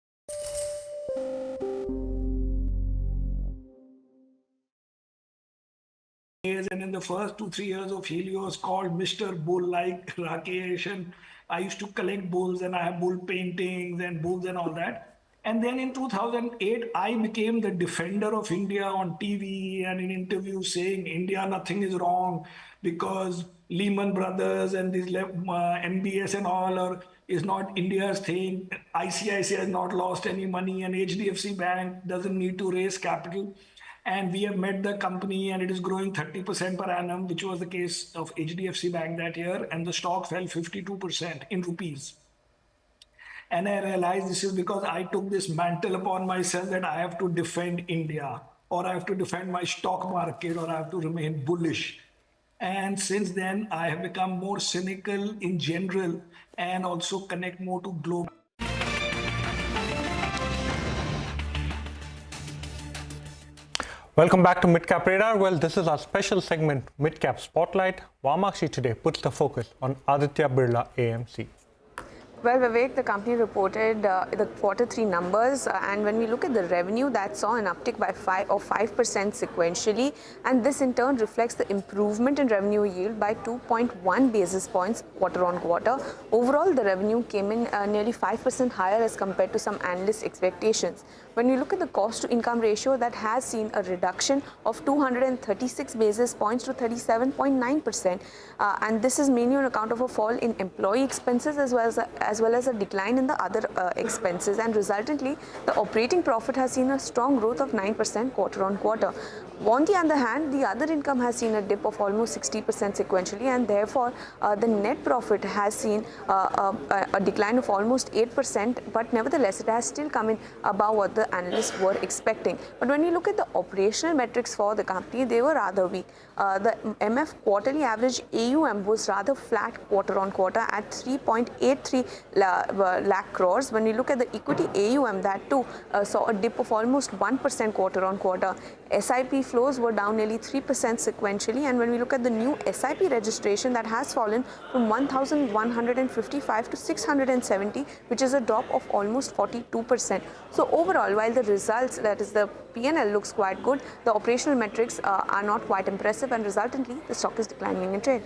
And in the first 2-3 years of Helios, called Mr. Bull, like Rakesh, and I used to collect bulls, and I have bull paintings and bulls and all that. And then in 2008, I became the defender of India on TV and in interviews saying India, nothing is wrong because Lehman Brothers and these MBS and all is not India's thing. ICICI has not lost any money and HDFC Bank doesn't need to raise capital. And we have met the company and it is growing 30% per annum, which was the case of HDFC Bank that year. And the stock fell 52% in rupees. And I realized this is because I took this mantle upon myself that I have to defend India, or I have to defend my stock market, or I have to remain bullish. And since then, I have become more cynical in general and also connect more to global. Welcome back to Midcap Radar. Well, this is our special segment, Midcap Spotlight. Vamakshi today puts the focus on Aditya Birla AMC. Well, Vivek, the company reported the Q3 numbers, and when we look at the revenue, that saw an uptick by 5% sequentially, and this in turn reflects the improvement in revenue yield by 2.1 basis points quarter on quarter. Overall, the revenue came in nearly 5% higher as compared to some analyst expectations. When we look at the cost-to-income ratio, that has seen a reduction of 236 basis points to 37.9%, and this is mainly on account of a fall in employee expenses as well as a decline in the other expenses, and resultantly, the operating profit has seen a strong growth of 9% quarter on quarter. On the other hand, the other income has seen a dip of almost 60% sequentially, and therefore the net profit has seen a decline of almost 8%, but nevertheless it has still come in above what the analysts were expecting. But when you look at the operational metrics for the company, they were rather weak. The MF quarterly average AUM was rather flat quarter on quarter at 3.83 lakh crores. When you look at the equity AUM, that too saw a dip of almost 1% quarter on quarter. SIP flows were down nearly 3% sequentially, and when we look at the new SIP registration, that has fallen from 1,155 to 670, which is a drop of almost 42%. So overall, while the results, that is the P&L, looks quite good, the operational metrics are not quite impressive, and resultantly the stock is declining in trade.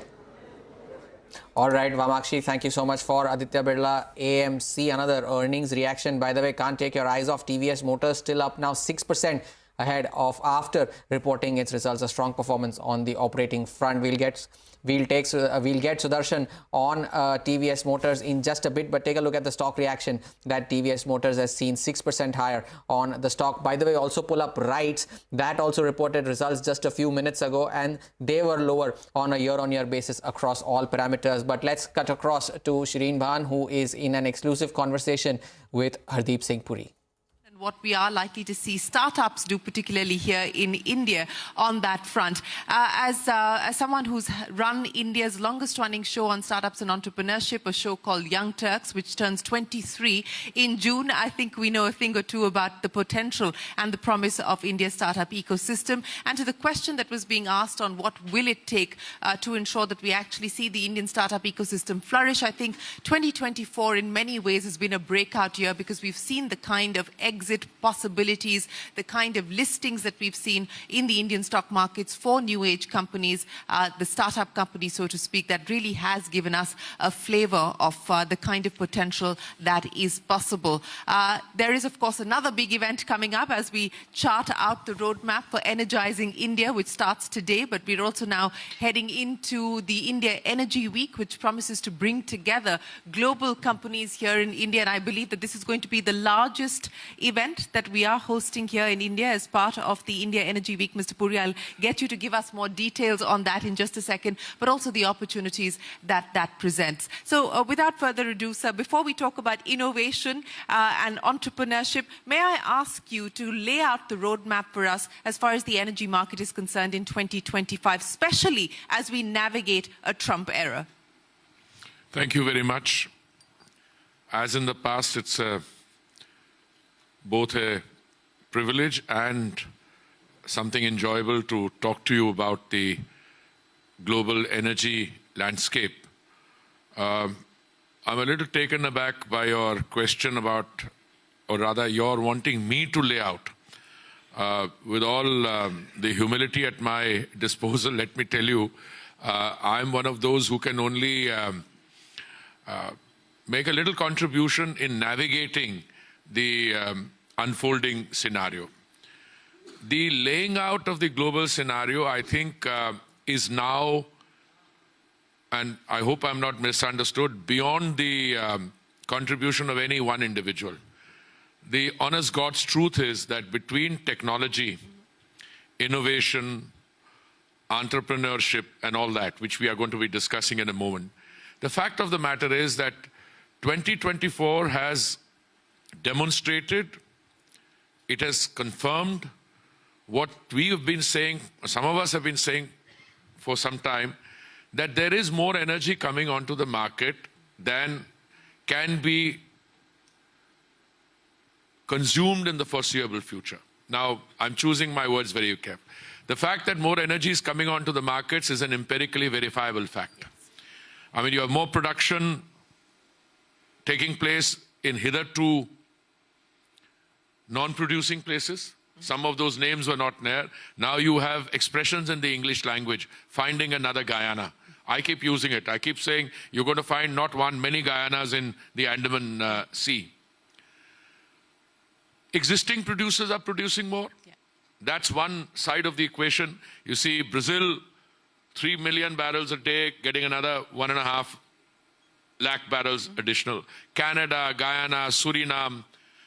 All right, Vamakshi, thank you so much for Aditya Birla AMC. Another earnings reaction. By the way, can't take your eyes off TVS Motors, still up now 6% ahead of after reporting its results. A strong performance on the operating front. We'll get Sudarshan on TVS Motors in just a bit, but take a look at the stock reaction that TVS Motors has seen, 6% higher on the stock. By the way, also pull up RITES, that also reported results just a few minutes ago, and they were lower on a year-on-year basis across all parameters. But let's cut across to Shireen Bhan, who is in an exclusive conversation with Hardeep Singh Puri. What we are likely to see startups do, particularly here in India, on that front. As someone who's run India's longest running show on startups and entrepreneurship, a show called Young Turks, which turns 23 in June, I think we know a thing or two about the potential and the promise of India's startup ecosystem. And to the question that was being asked on what will it take to ensure that we actually see the Indian startup ecosystem flourish, I think 2024 in many ways has been a breakout year, because we've seen the kind of exit possibilities, the kind of listings that we've seen in the Indian stock markets for new age companies, the startup companies, so to speak, that really has given us a flavor of the kind of potential that is possible. There is, of course, another big event coming up as we chart out the roadmap for energizing India, which starts today, but we're also now heading into the India Energy Week, which promises to bring together global companies here in India. And I believe that this is going to be the largest event that we are hosting here in India as part of the India Energy Week. Mr. Puri, I'll get you to give us more details on that in just a second, but also the opportunities that presents. So without further ado, sir, before we talk about innovation and entrepreneurship, may I ask you to lay out the roadmap for us as far as the energy market is concerned in 2025, especially as we navigate a Trump era? Thank you very much. As in the past, it's both a privilege and something enjoyable to talk to you about the global energy landscape. I'm a little taken aback by your question about, or rather your wanting me to lay out. With all the humility at my disposal, let me tell you, I'm one of those who can only make a little contribution in navigating the unfolding scenario. The laying out of the global scenario, I think, is now, and I hope I'm not misunderstood, beyond the contribution of any one individual. The honest God's truth is that between technology, innovation, entrepreneurship, and all that, which we are going to be discussing in a moment, the fact of the matter is that 2024 has demonstrated, it has confirmed what we have been saying, some of us have been saying for some time, that there is more energy coming onto the market than can be consumed in the foreseeable future. Now, I'm choosing my words very carefully. The fact that more energy is coming onto the markets is an empirically verifiable fact. I mean, you have more production taking place in hitherto non-producing places. Some of those names were not there. Now you have expressions in the English language, finding another Guyana. I keep using it. I keep saying you're going to find not one, many Guyanas in the Andaman Sea. Existing producers are producing more. Yeah. That's one side of the equation. You see Brazil, 3 million barrels a day, getting another 1.5 lakh barrels additional. Canada, Guyana, Suriname,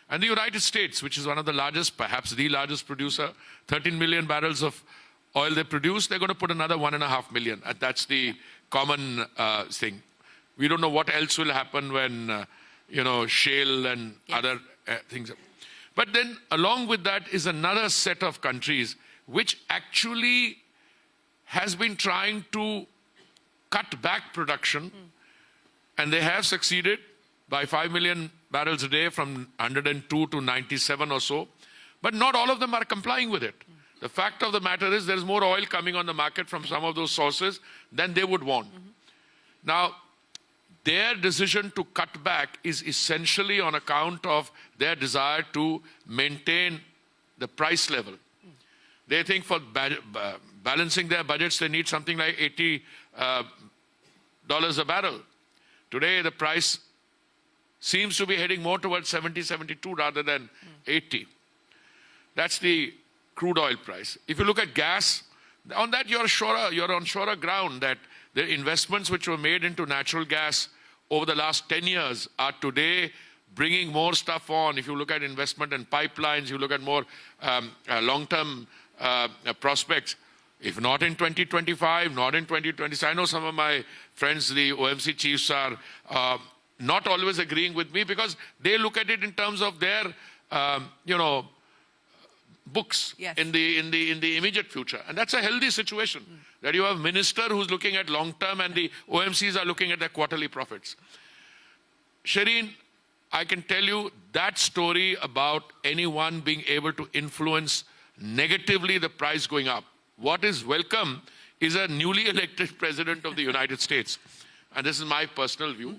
and the United States, which is one of the largest, perhaps the largest producer, 13 million barrels of oil they produce, they're going to put another 1.5 million. And that's the common thing. We don't know what else will happen when, shale and other things. But then along with that is another set of countries which actually has been trying to cut back production, and they have succeeded by 5 million barrels a day from 102 to 97 or so. But not all of them are complying with it. The fact of the matter is there is more oil coming on the market from some of those sources than they would want. Now, their decision to cut back is essentially on account of their desire to maintain the price level. They think for balancing their budgets, they need something like $80 a barrel. Today, the price seems to be heading more towards 70, 72 rather than 80. That's the crude oil price. If you look at gas, on that you're on surer ground that the investments which were made into natural gas over the last 10 years are today bringing more stuff on. If you look at investment in pipelines, you look at more long-term prospects. If not in 2025, not in 2026. I know some of my friends, the OMC chiefs, are not always agreeing with me because they look at it in terms of their, books in the immediate future. And that's a healthy situation, that you have a minister who's looking at long-term and the OMCs are looking at their quarterly profits. Shireen, I can tell you that story about anyone being able to influence negatively the price going up. What is welcome is a newly elected president of the United States. And this is my personal view.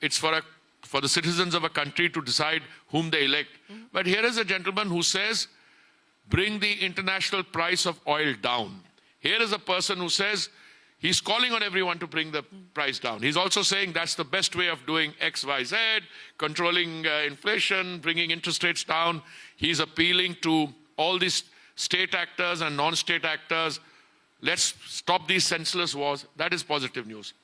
It's for the citizens of a country to decide whom they elect. But here is a gentleman who says, bring the international price of oil down. Here is a person who says, he's calling on everyone to bring the price down. He's also saying that's the best way of doing X, Y, Z, controlling inflation, bringing interest rates down. He's appealing to all these state actors and non-state actors. Let's stop these senseless wars. That is positive news.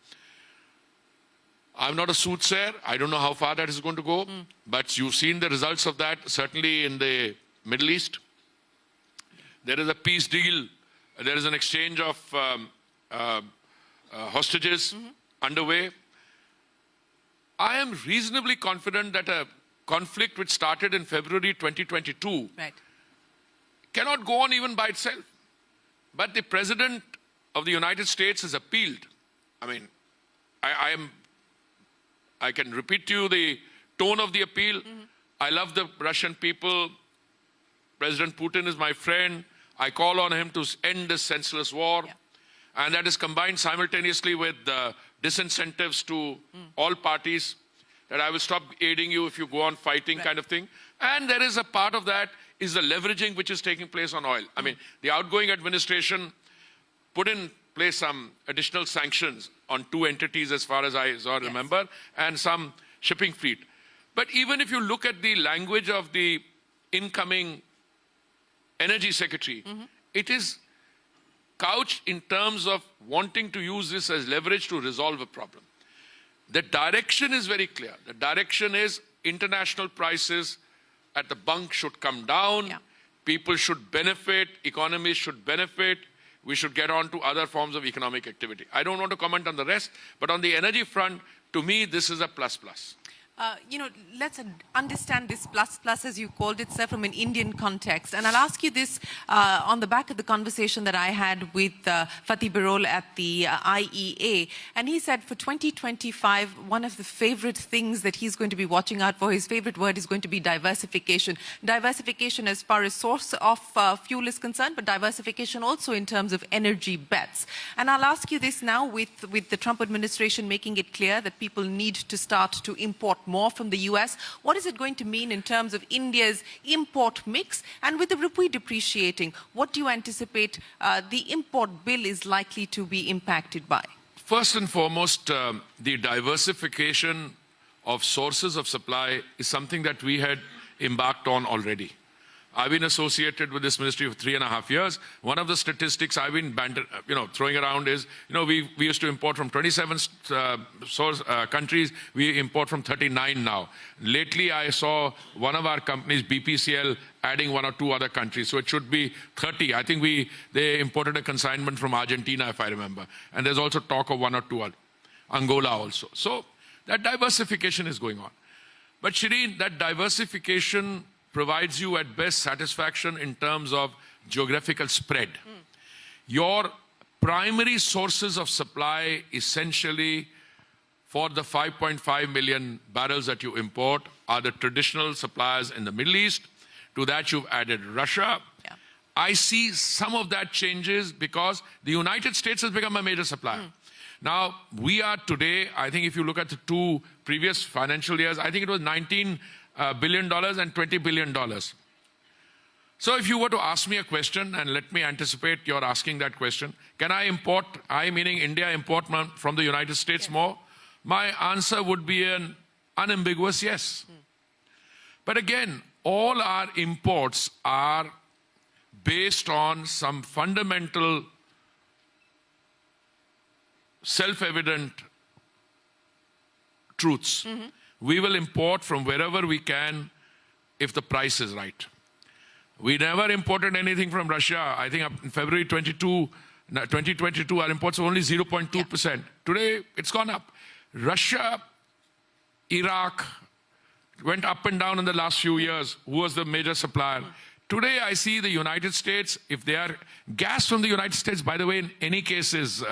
I'm not a soothsayer. I don't know how far that is going to go. But you've seen the results of that, certainly in the Middle East. There is a peace deal. There is an exchange of hostages underway. I am reasonably confident that a conflict which started in February 2022 cannot go on even by itself. But the President of the United States has appealed. I mean, I can repeat to you the tone of the appeal. I love the Russian people. President Putin is my friend. I call on him to end this senseless war. And that is combined simultaneously with disincentives to all parties, that I will stop aiding you if you go on fighting kind of thing. And there is a part of that is the leveraging which is taking place on oil. I mean, the outgoing administration put in place some additional sanctions on 2 entities as far as I remember, and some shipping fleet. But even if you look at the language of the incoming energy secretary, it is couched in terms of wanting to use this as leverage to resolve a problem. The direction is very clear. The direction is international prices at the bunk should come down, people should benefit, economies should benefit, we should get on to other forms of economic activity. I don't want to comment on the rest, but on the energy front, to me, this is a plus-plus. You know, let's understand this plus, as you called it, sir, from an Indian context. And I'll ask you this on the back of the conversation that I had with Fatih Birol at the IEA. And he said for 2025, one of the favorite things that he's going to be watching out for, his favorite word is going to be diversification. Diversification as far as source of fuel is concerned, but diversification also in terms of energy bets. And I'll ask you this now with the Trump administration making it clear that people need to start to import more from the US. What is it going to mean in terms of India's import mix? And with the rupee depreciating, what do you anticipate the import bill is likely to be impacted by? First and foremost, the diversification of sources of supply is something that we had embarked on already. I've been associated with this ministry for 3.5 years. One of the statistics I've been throwing around is, we used to import from 27 countries. We import from 39 now. Lately, I saw one of our companies, BPCL, adding 1 or 2 other countries. So it should be 30. I think they imported a consignment from Argentina, if I remember. And there's also talk of 1 or 2 other. Angola also. So that diversification is going on. But Shireen, that diversification provides you at best satisfaction in terms of geographical spread. Your primary sources of supply essentially for the 5.5 million barrels that you import are the traditional suppliers in the Middle East. To that you've added Russia. I see some of that changes because the United States has become a major supplier. Now, we are today, I think if you look at the 2 previous financial years, I think it was $19 billion and $20 billion. So if you were to ask me a question, and let me anticipate you're asking that question, can I import, I meaning India, import from the United States more? My answer would be an unambiguous yes. But again, all our imports are based on some fundamental, self-evident truths. We will import from wherever we can if the price is right. We never imported anything from Russia. I think in February 2022, our imports were only 0.2%. Today, it's gone up. Russia, Iraq went up and down in the last few years. Who was the major supplier? Today, I see the United States, if they are gas from the United States, by the way, in any case is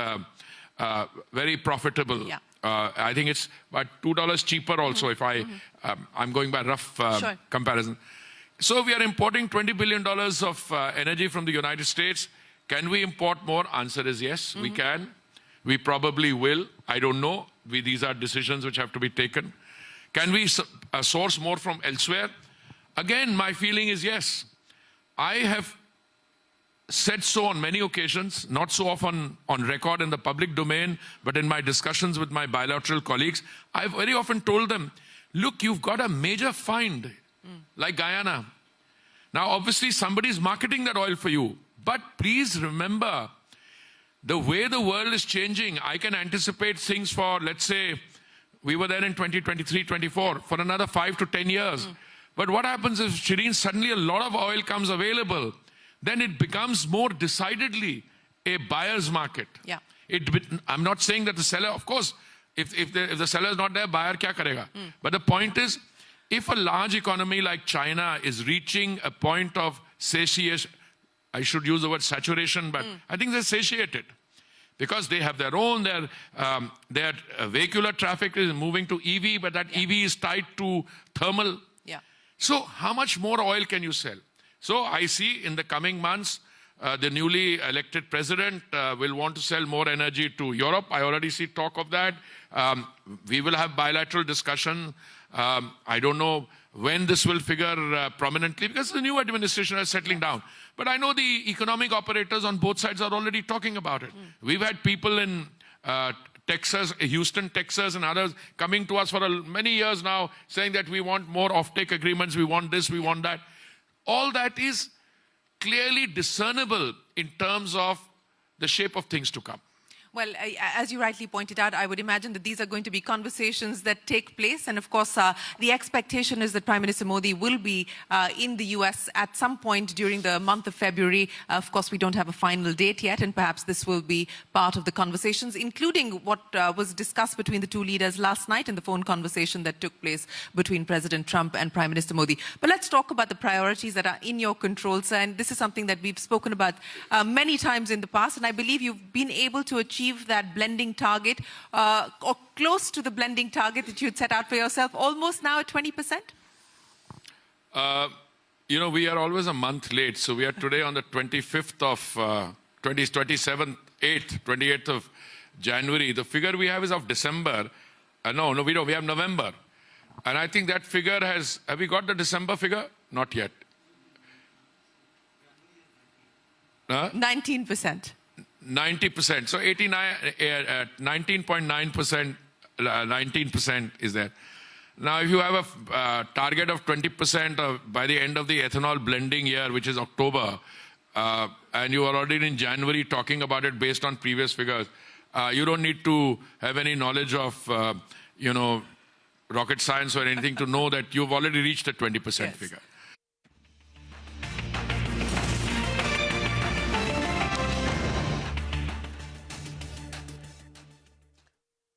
very profitable. I think it's about $2 cheaper also if I'm going by rough comparison. So we are importing $20 billion of energy from the United States. Can we import more? Answer is yes, we can. We probably will. I don't know. These are decisions which have to be taken. Can we source more from elsewhere? Again, my feeling is yes. I have said so on many occasions, not so often on record in the public domain, but in my discussions with my bilateral colleagues. I've very often told them, look, you've got a major find, like Guyana. Now, obviously, somebody's marketing that oil for you. But please remember, the way the world is changing, I can anticipate things for, let's say, we were there in 2023, 24, for another 5 to 10 years. But what happens if, Shireen, suddenly a lot of oil comes available? Then it becomes more decidedly a buyer's market. I'm not saying that the seller, of course, if the seller is not there, buyer kya karega? But the point is, if a large economy like China is reaching a point of satiation, I should use the word saturation, but I think they're satiated. Because they have their own, their vehicular traffic is moving to EV, but that EV is tied to thermal. So how much more oil can you sell? So I see in the coming months, the newly elected president will want to sell more energy to Europe. I already see talk of that. We will have bilateral discussion. I don't know when this will figure prominently, because the new administration is settling down. But I know the economic operators on both sides are already talking about it. We've had people in Texas, Houston, Texas, and others coming to us for many years now saying that we want more offtake agreements, we want this, we want that. All that is clearly discernible in terms of the shape of things to come. Well, as you rightly pointed out, I would imagine that these are going to be conversations that take place. And of course, the expectation is that Prime Minister Modi will be in the US at some point during the month of February. Of course, we don't have a final date yet, and perhaps this will be part of the conversations, including what was discussed between the two leaders last night in the phone conversation that took place between President Trump and Prime Minister Modi. But let's talk about the priorities that are in your control, sir. And this is something that we've spoken about many times in the past, and I believe you've been able to achieve that blending target, or close to the blending target that you'd set out for yourself, almost now at 20%? You know, we are always a month late. So we are today on the 25th of, 28th of January. The figure we have is of December. No, we don't. We have November. And I think that figure have we got the December figure? Not yet. 19%. 90%. So 19.9%, 19% is there. Now, if you have a target of 20% by the end of the ethanol blending year, which is October, and you are already in January talking about it based on previous figures, you don't need to have any knowledge of, rocket science or anything to know that you've already reached a 20% figure.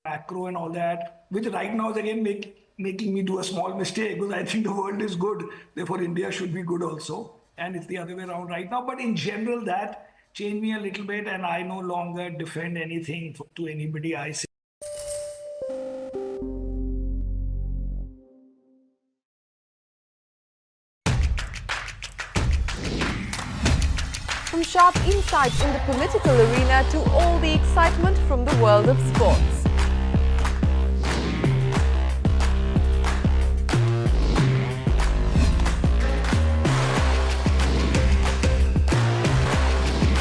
Macro and all that, which right now is again making me do a small mistake, because I think the world is good, therefore India should be good also, and it's the other way around right now. But in general, that changed me a little bit, and I no longer defend anything to anybody. I say from sharp insights in the political arena to all the excitement from the world of sports.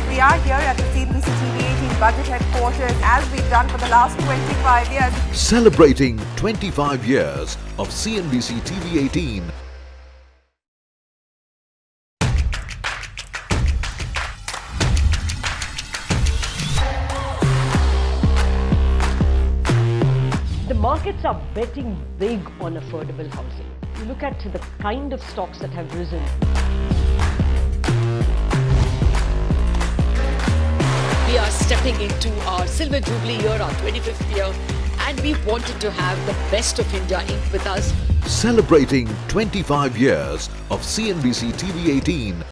We are here at the CNBC-TV18 Budget Headquarters, as we've done for the last 25 years. Celebrating 25 years of CNBC-TV18. The markets are betting big on affordable housing. You look at the kind of stocks that have risen. We are stepping into our Silver Jubilee year, our 25th year, and we wanted to have the best of India Inc. with us. Celebrating 25 years of CNBC-TV18.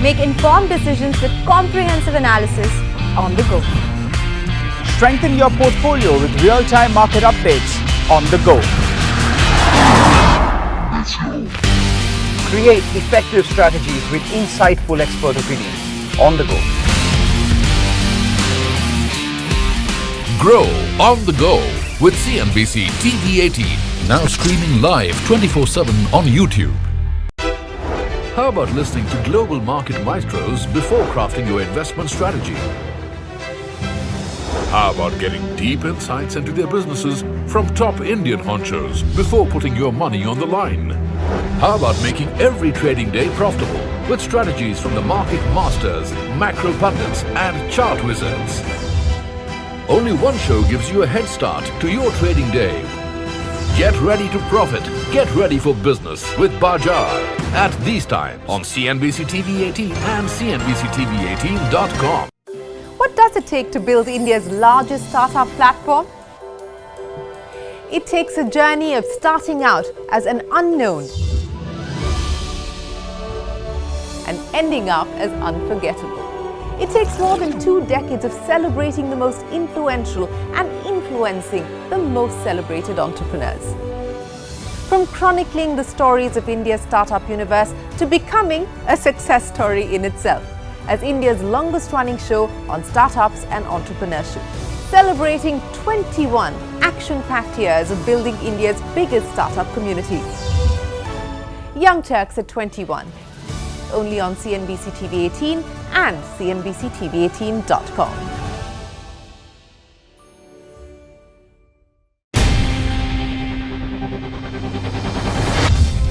Make informed decisions with comprehensive analysis on the go. Strengthen your portfolio with real-time market updates on the go. Create effective strategies with insightful expert opinions on the go. Grow on the go with CNBC TV18. Now streaming live 24/7 on YouTube. How about listening to global market maestros before crafting your investment strategy? How about getting deep insights into their businesses from top Indian honchos before putting your money on the line? How about making every trading day profitable with strategies from the market masters, macro pundits and chart wizards? Only one show gives you a head start to your trading day. Get ready to profit. Get ready for business with Bajar at these times on CNBC TV18 and CNBC-TV18.com. What does it take to build India's largest startup platform? It takes a journey of starting out as an unknown and ending up as unforgettable. It takes more than 2 decades of celebrating the most influential and influencing the most celebrated entrepreneurs. From chronicling the stories of India's startup universe to becoming a success story in itself, as India's longest-running show on startups and entrepreneurship, celebrating 21 action-packed years of building India's biggest startup community. Young Turks at 21, only on CNBC-TV18 and CNBC-TV18.com.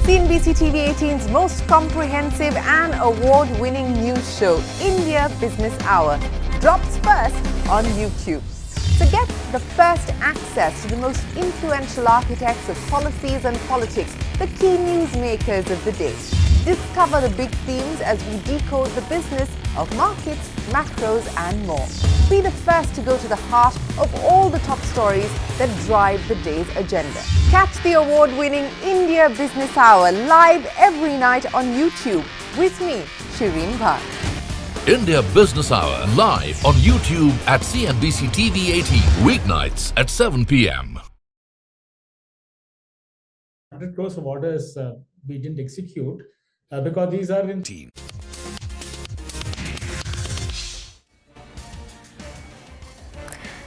CNBC-TV18's most comprehensive and award-winning news show, India Business Hour, drops first on YouTube. So get the first access to the most influential architects of policies and politics, the key newsmakers of the day. Discover the big themes as we decode the business of markets, macros and more. Be the first to go to the heart of all the top stories that drive the day's agenda. Catch the award-winning India Business Hour live every night on YouTube with me, Shireen Bhan. India Business Hour live on YouTube at CNBC TV18 weeknights at 7 p.m. 100 crores of orders we didn't execute because these are in team.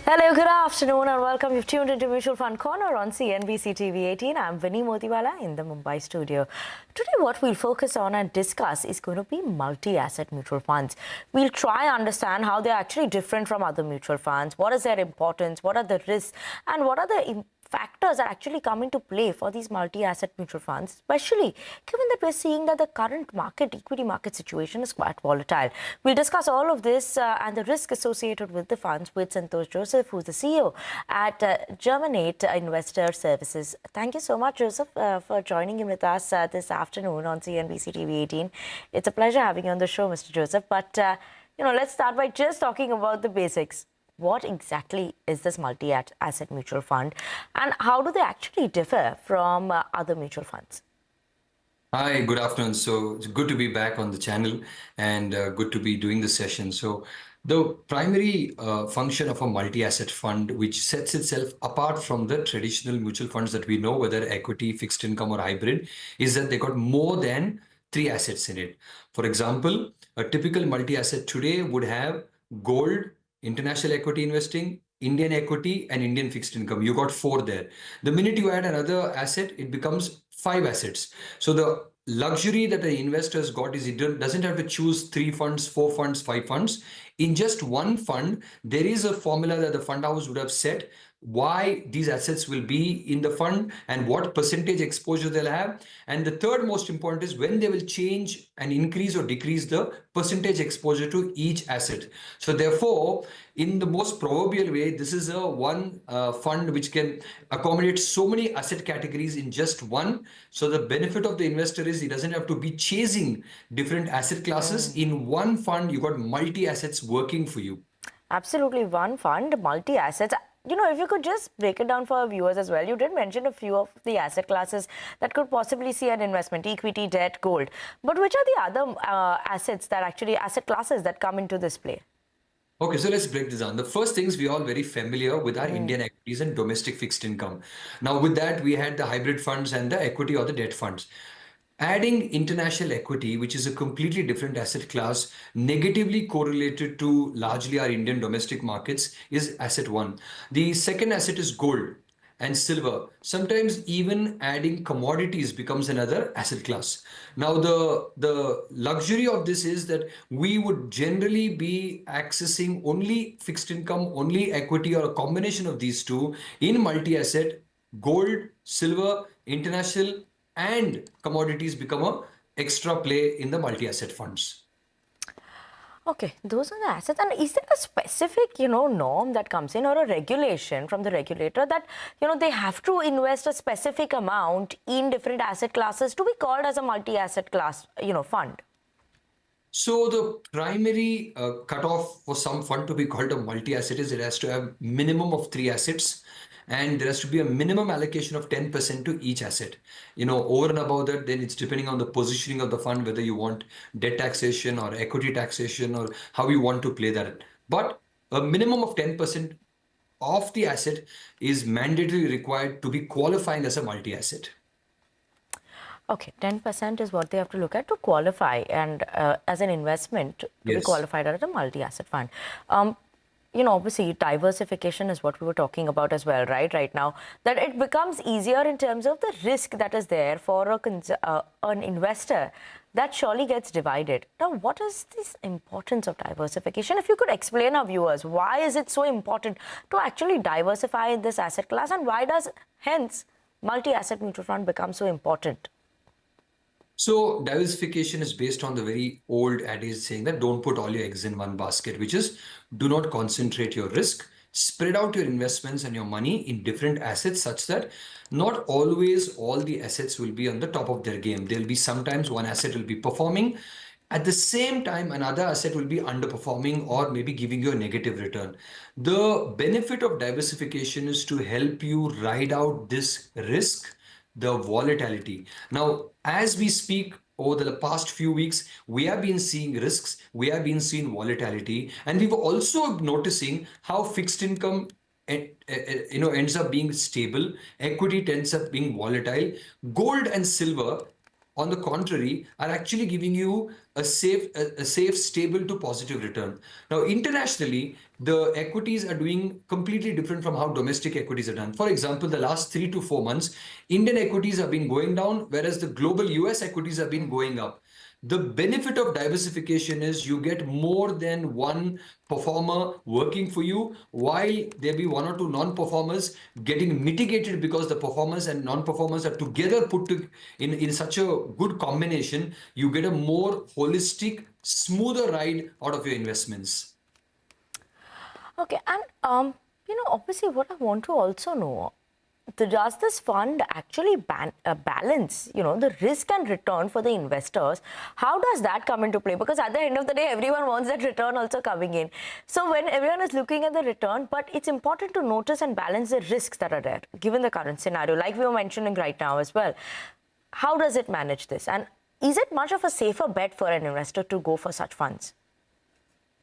Hello, good afternoon and welcome. You've tuned into Mutual Fund Corner on CNBC TV18. I'm Vinny Motiwala in the Mumbai studio. Today what we'll focus on and discuss is going to be multi-asset mutual funds. We'll try and understand how they're actually different from other mutual funds, what is their importance, what are the risks and what are the factors that actually come into play for these multi-asset mutual funds, especially given that we're seeing that the current equity market situation is quite volatile. We'll discuss all of this and the risk associated with the funds with Santosh Joseph, who's the CEO at Germinate Investor Services. Thank you so much, Joseph, for joining in with us this afternoon on CNBC TV18. It's a pleasure having you on the show, Mr. Joseph. But, let's start by just talking about the basics. What exactly is this multi-asset mutual fund and how do they actually differ from other mutual funds? Hi, good afternoon. So it's good to be back on the channel and good to be doing this session. So the primary function of a multi-asset fund, which sets itself apart from the traditional mutual funds that we know, whether equity, fixed income or hybrid, is that they got more than 3 assets in it. For example, a typical multi-asset today would have gold, international equity investing, Indian equity and Indian fixed income. You got 4 there. The minute you add another asset, it becomes 5 assets. So the luxury that the investors got is he doesn't have to choose 3 funds, 4 funds, 5 funds. In just one fund, there is a formula that the fund house would have set why these assets will be in the fund and what percentage exposure they'll have. And the third most important is when they will change and increase or decrease the percentage exposure to each asset. So therefore, in the most proverbial way, this is a one fund which can accommodate so many asset categories in just one. So the benefit of the investor is he doesn't have to be chasing different asset classes. In one fund, you got multi-assets working for you. Absolutely, one fund, multi-assets. If you could just break it down for our viewers as well. You did mention a few of the asset classes that could possibly see an investment, equity, debt, gold. But which are the other asset classes that come into this play? Okay, so let's break this down. The first things we are all very familiar with are Indian equities and domestic fixed income. Now with that, we had the hybrid funds and the equity or the debt funds. Adding international equity, which is a completely different asset class, negatively correlated to largely our Indian domestic markets, is asset 1. The second asset is gold and silver. Sometimes even adding commodities becomes another asset class. Now the luxury of this is that we would generally be accessing only fixed income, only equity or a combination of these two in multi-asset. Gold, silver, international and commodities become a extra play in the multi-asset funds. Okay, those are the assets. And is there a specific, norm that comes in or a regulation from the regulator that, they have to invest a specific amount in different asset classes to be called as a multi-asset class, fund? So the primary cutoff for some fund to be called a multi-asset is it has to have minimum of 3 assets. and there has to be a minimum allocation of 10% to each asset. Over and above that, then it's depending on the positioning of the fund, whether you want debt taxation or equity taxation or how you want to play that. But a minimum of 10% of the asset is mandatorily required to be qualifying as a multi-asset. Okay, 10% is what they have to look at to qualify and as an investment to be qualified as a multi-asset fund. Obviously diversification is what we were talking about as well, right? Right now, that it becomes easier in terms of the risk that is there for an investor that surely gets divided. Now, what is this importance of diversification? If you could explain our viewers, why is it so important to actually diversify in this asset class, and why does hence multi-asset mutual fund become so important? So diversification is based on the very old adage saying that don't put all your eggs in one basket, which is do not concentrate your risk, spread out your investments and your money in different assets such that not always all the assets will be on the top of their game. There'll be sometimes one asset will be performing. At the same time, another asset will be underperforming or maybe giving you a negative return. The benefit of diversification is to help you ride out this risk, the volatility. Now, as we speak, over the past few weeks, we have been seeing risks, we have been seeing volatility, and we were also noticing how fixed income ends up being stable, equity tends up being volatile. Gold and silver, on the contrary, are actually giving you a safe, stable to positive return. Now, internationally, the equities are doing completely different from how domestic equities are done. For example, the last 3 to 4 months, Indian equities have been going down, whereas the global US equities have been going up. The benefit of diversification is you get more than one performer working for you, while there be one or two non-performers getting mitigated because the performers and non-performers are together put in such a good combination. You get a more holistic, smoother ride out of your investments. Okay, and obviously what I want to also know, does this fund actually balance, the risk and return for the investors? How does that come into play? Because at the end of the day, everyone wants that return also coming in. So when everyone is looking at the return, but it's important to notice and balance the risks that are there, given the current scenario, like we were mentioning right now as well. How does it manage this? And is it much of a safer bet for an investor to go for such funds?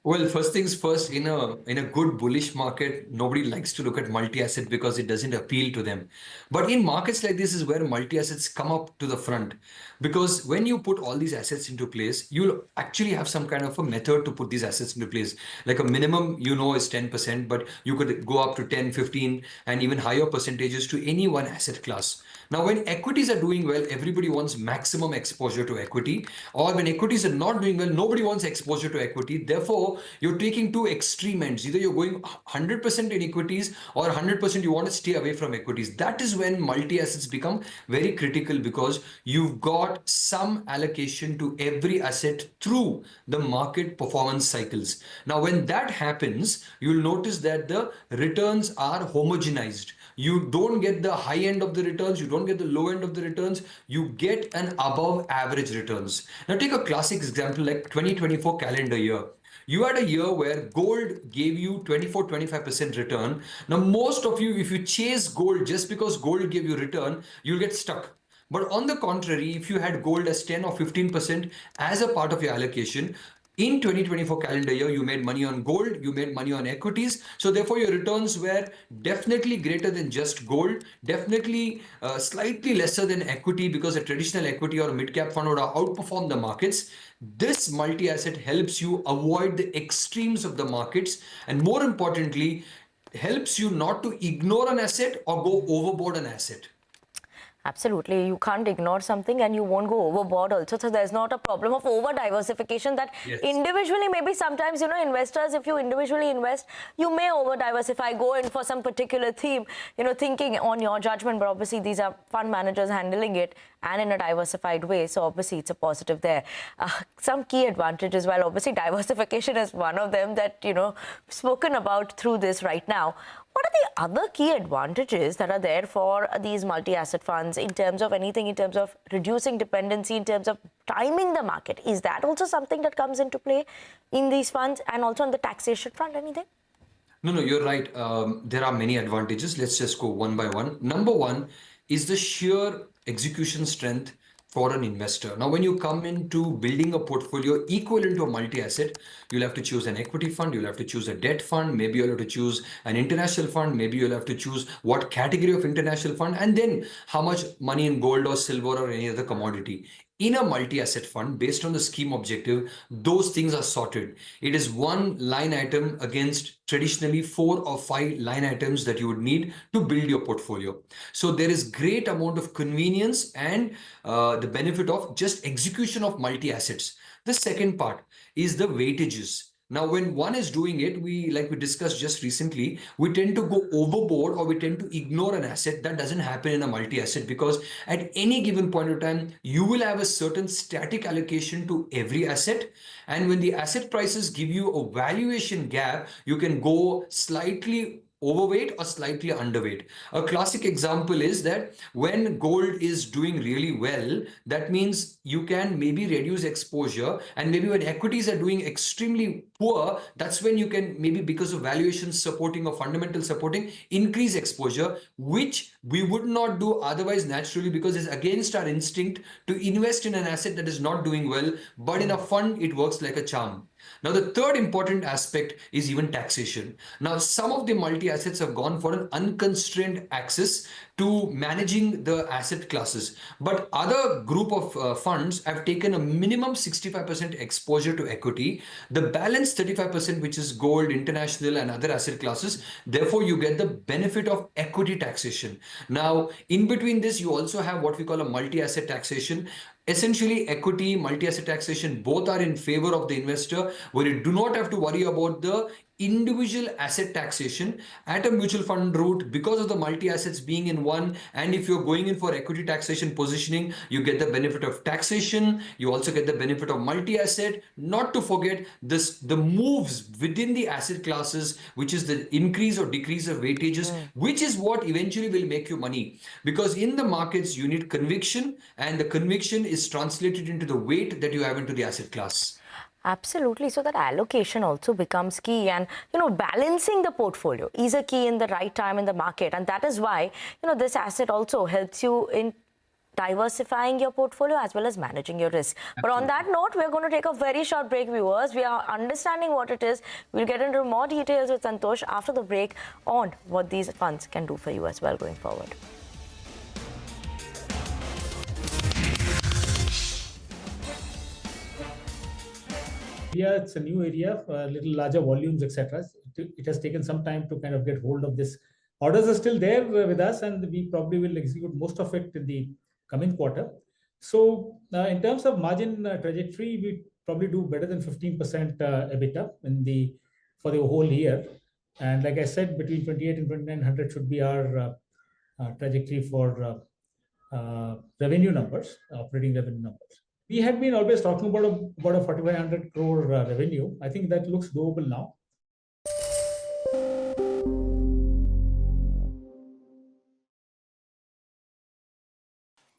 Well, first things first, in a good bullish market, nobody likes to look at multi-asset because it doesn't appeal to them. But in markets like this is where multi-assets come up to the front, because when you put all these assets into place, you'll actually have some kind of a method to put these assets into place. Like a minimum, is 10%, but you could go up to 10, 15, and even higher percentages to any one asset class. Now, when equities are doing well, everybody wants maximum exposure to equity. Or when equities are not doing well, nobody wants exposure to equity. Therefore, you're taking two extreme ends. Either you're going 100% in equities or 100% you want to stay away from equities. That is when multi-assets become very critical, because you've got some allocation to every asset through the market performance cycles. Now, when that happens, you'll notice that the returns are homogenized. You don't get the high end of the returns, you don't get the low end of the returns, you get an above average returns. Now take a classic example like 2024 calendar year. You had a year where gold gave you 24-25% return. Now most of you, if you chase gold just because gold gave you return, you'll get stuck. But on the contrary, if you had gold as 10 or 15% as a part of your allocation, in 2024 calendar year, you made money on gold, you made money on equities. So therefore, your returns were definitely greater than just gold, definitely slightly lesser than equity, because a traditional equity or a mid-cap fund would have outperformed the markets. This multi-asset helps you avoid the extremes of the markets, and more importantly, helps you not to ignore an asset or go overboard an asset. Absolutely. You can't ignore something and you won't go overboard also. So there's not a problem of over diversification that individually, maybe sometimes, investors, if you individually invest, you may over diversify, go in for some particular theme, thinking on your judgment. But obviously, these are fund managers handling it and in a diversified way. So obviously, it's a positive there. Some key advantages, well, obviously, diversification is one of them that, spoken about through this right now. What are the other key advantages that are there for these multi-asset funds in terms of anything, in terms of reducing dependency, in terms of timing the market? Is that also something that comes into play in these funds, and also on the taxation front, anything? No, you're right. There are many advantages. Let's just go one by one. Number one is the sheer execution strength for an investor. Now, when you come into building a portfolio equivalent to a multi-asset, you'll have to choose an equity fund, you'll have to choose a debt fund, maybe you'll have to choose an international fund, maybe you'll have to choose what category of international fund, and then how much money in gold or silver or any other commodity. In a multi-asset fund, based on the scheme objective, those things are sorted. It is one line item against traditionally 4 or 5 line items that you would need to build your portfolio. So there is great amount of convenience and the benefit of just execution of multi-assets. The second part is the weightages. Now, when one is doing it, like we discussed just recently, we tend to go overboard or we tend to ignore an asset. That doesn't happen in a multi-asset, because at any given point of time, you will have a certain static allocation to every asset. And when the asset prices give you a valuation gap, you can go slightly overweight or slightly underweight. A classic example is that when gold is doing really well, that means you can maybe reduce exposure, and maybe when equities are doing extremely poor, that's when you can maybe, because of valuation supporting or fundamental supporting, increase exposure, which we would not do otherwise naturally, because it's against our instinct to invest in an asset that is not doing well, but in a fund it works like a charm. Now, the third important aspect is even taxation. Now, some of the multi-assets have gone for an unconstrained access to managing the asset classes, but other group of funds have taken a minimum 65% exposure to equity, the balance 35%, which is gold, international and other asset classes. Therefore, you get the benefit of equity taxation. Now, in between this, you also have what we call a multi-asset taxation. Essentially, equity, multi-asset taxation, both are in favor of the investor, where you do not have to worry about the individual asset taxation at a mutual fund route because of the multi-assets being in one. And if you're going in for equity taxation positioning, you get the benefit of taxation. You also get the benefit of multi-asset. Not to forget this, the moves within the asset classes, which is the increase or decrease of weightages, which is what eventually will make you money. Because in the markets, you need conviction, and the conviction is translated into the weight that you have into the asset class. Absolutely. So that allocation also becomes key, and balancing the portfolio is a key in the right time in the market, and that is why this asset also helps you in diversifying your portfolio as well as managing your risk. But on that note, we're going to take a very short break, viewers. We are understanding what it is. We'll get into more details with Santosh after the break on what these funds can do for you as well going forward. Yeah, it's a new area, a little larger volumes, etc. It has taken some time to kind of get hold of this. Orders are still there with us, and we probably will execute most of it in the coming quarter. So in terms of margin trajectory, we probably do better than 15% EBITDA for the whole year. And like I said, between 28 and 2900 should be our trajectory for revenue numbers, operating revenue numbers. We had been always talking about a 4,500 crore revenue. I think that looks doable now.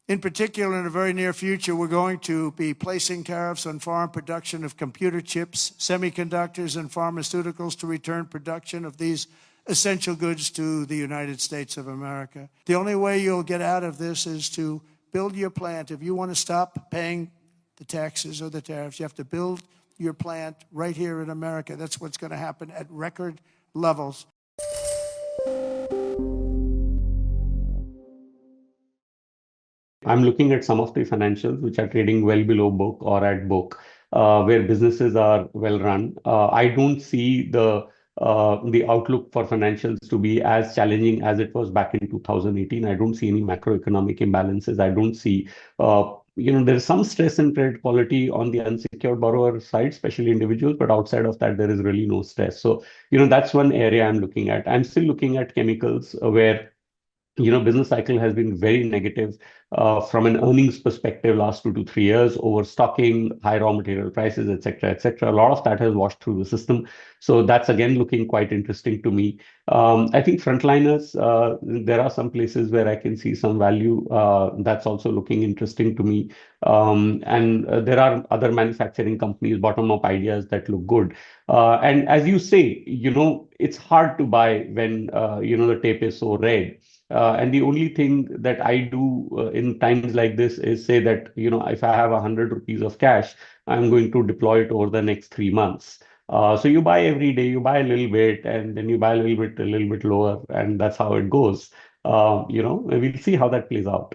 In particular, in the very near future, we're going to be placing tariffs on foreign production of computer chips, semiconductors, and pharmaceuticals to return production of these essential goods to the United States of America. The only way you'll get out of this is to build your plant. If you want to stop paying the taxes or the tariffs, you have to build your plant right here in America. That's what's going to happen at record levels. I'm looking at some of the financials which are trading well below book or at book, where businesses are well run. I don't see the outlook for financials to be as challenging as it was back in 2018. I don't see any macroeconomic imbalances. I don't see, there's some stress in credit quality on the unsecured borrower side, especially individuals, but outside of that, there is really no stress. So, that's one area I'm looking at. I'm still looking at chemicals where business cycle has been very negative from an earnings perspective last 2 to 3 years, overstocking, high raw material prices, etc., etc. A lot of that has washed through the system. So that's again looking quite interesting to me. I think frontliners, there are some places where I can see some value. That's also looking interesting to me. And there are other manufacturing companies, bottom-up ideas that look good. And as you say, it's hard to buy when, the tape is so red. And the only thing that I do in times like this is say that, if I have 100 rupees of cash, I'm going to deploy it over the next 3 months. So you buy every day, you buy a little bit, and then you buy a little bit lower, and that's how it goes. We'll see how that plays out.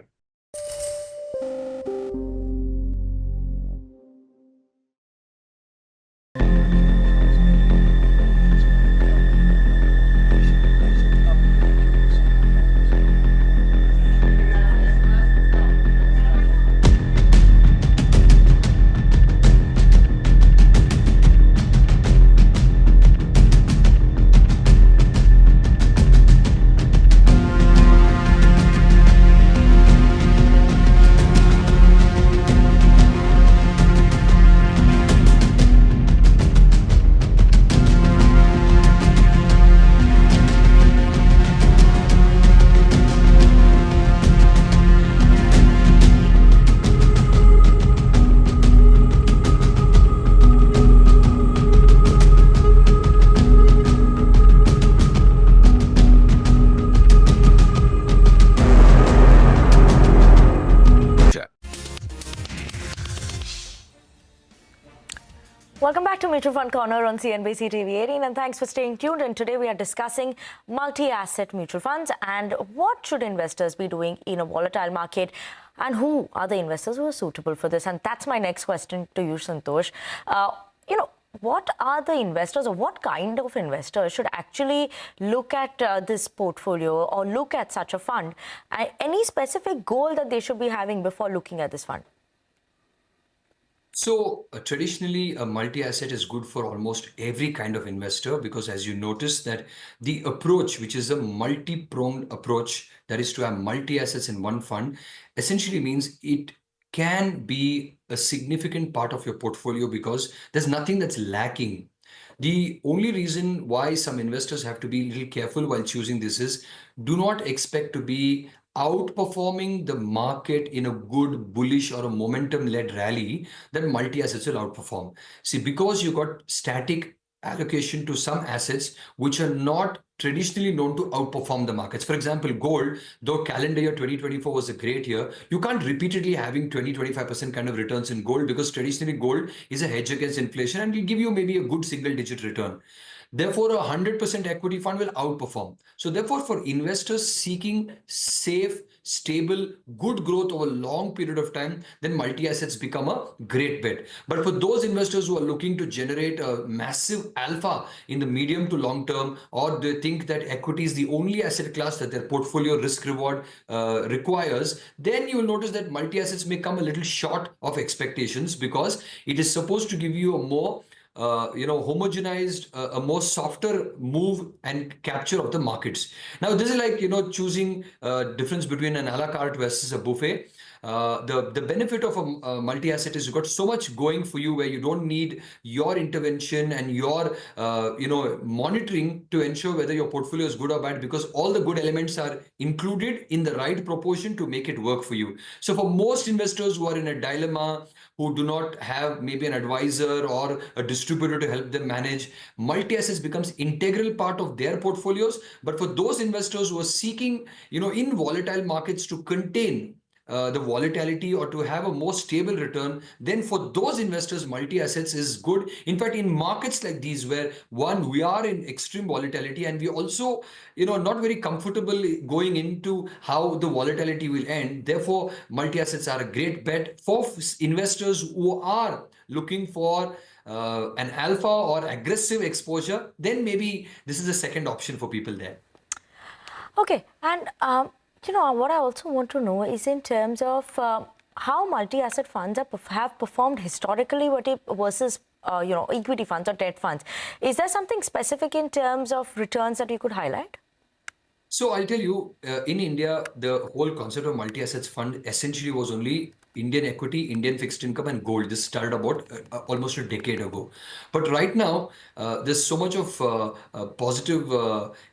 Welcome back to Mutual Fund Corner on CNBC TV18, and thanks for staying tuned. And today we are discussing multi-asset mutual funds and what should investors be doing in a volatile market, and who are the investors who are suitable for this. And that's my next question to you, Santosh. What are the investors, or what kind of investors should actually look at this portfolio or look at such a fund? Any specific goal that they should be having before looking at this fund? So traditionally, a multi-asset is good for almost every kind of investor, because as you notice that the approach, which is a multi-pronged approach, that is to have multi-assets in one fund, essentially means it can be a significant part of your portfolio because there's nothing that's lacking. The only reason why some investors have to be a little careful while choosing this is, do not expect to be outperforming the market in a good bullish or a momentum-led rally that multi-assets will outperform. See, because you got static allocation to some assets which are not traditionally known to outperform the markets. For example, gold, though calendar year 2024 was a great year, you can't repeatedly having 20-25% kind of returns in gold, because traditionally gold is a hedge against inflation and will give you maybe a good single-digit return. Therefore, a 100% equity fund will outperform. So therefore, for investors seeking safe, stable, good growth over a long period of time, then multi-assets become a great bet. But for those investors who are looking to generate a massive alpha in the medium to long term, or they think that equity is the only asset class that their portfolio risk reward requires, then you will notice that multi-assets may come a little short of expectations, because it is supposed to give you a more homogenized, a more softer move and capture of the markets. Now, this is like, choosing difference between an a la carte versus a buffet. The benefit of a multi-asset is you've got so much going for you where you don't need your intervention and your monitoring to ensure whether your portfolio is good or bad, because all the good elements are included in the right proportion to make it work for you. So for most investors who are in a dilemma, who do not have maybe an advisor or a distributor to help them manage, multi-assets becomes integral part of their portfolios. But for those investors who are seeking, in volatile markets to contain the volatility or to have a more stable return, then for those investors, multi-assets is good. In fact, in markets like these where we are in extreme volatility, and we also, not very comfortable going into how the volatility will end. Therefore, multi-assets are a great bet for investors who are looking for an alpha or aggressive exposure. Then maybe this is a second option for people there. Okay, and what I also want to know is in terms of how multi-asset funds have performed historically versus equity funds or debt funds. Is there something specific in terms of returns that you could highlight? So I'll tell you, in India, the whole concept of multi-assets fund essentially was only Indian equity, Indian fixed income, and gold. This started about almost a decade ago. But right now, there's so much of positive,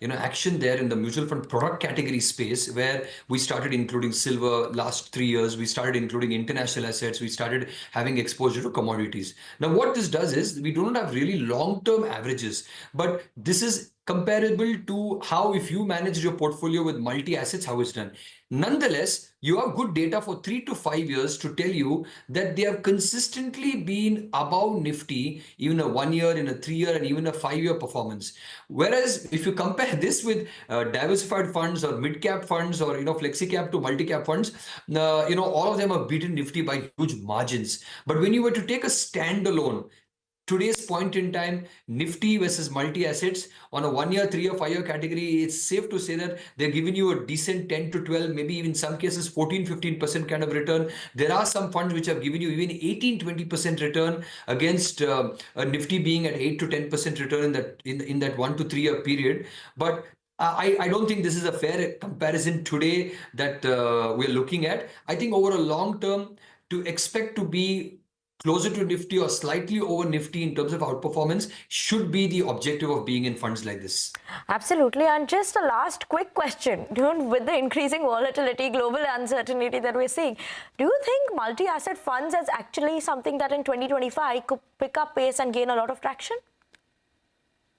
action there in the mutual fund product category space, where we started including silver last 3 years. We started including international assets. We started having exposure to commodities. Now, what this does is we do not have really long-term averages, but this is comparable to how if you manage your portfolio with multi-assets, how it's done. Nonetheless, you have good data for 3 to 5 years to tell you that they have consistently been above Nifty, even a 1 year, in a 3 year, and even a 5 year performance. Whereas if you compare this with diversified funds or mid-cap funds or flexi-cap to multi-cap funds, all of them have beaten Nifty by huge margins. But when you were to take a standalone, today's point in time, Nifty versus multi-assets on a 1 year, 3 year, 5 year category, it's safe to say that they're giving you a decent 10 to 12, maybe even some cases 14, 15% kind of return. There are some funds which have given you even 18, 20% return against a Nifty being at 8 to 10% return in that 1 to 3 year period. But I don't think this is a fair comparison today that we're looking at. I think over a long term, to expect to be closer to Nifty or slightly over Nifty in terms of outperformance should be the objective of being in funds like this. Absolutely. And just a last quick question. With the increasing volatility, global uncertainty that we're seeing, do you think multi-asset funds is actually something that in 2025 could pick up pace and gain a lot of traction?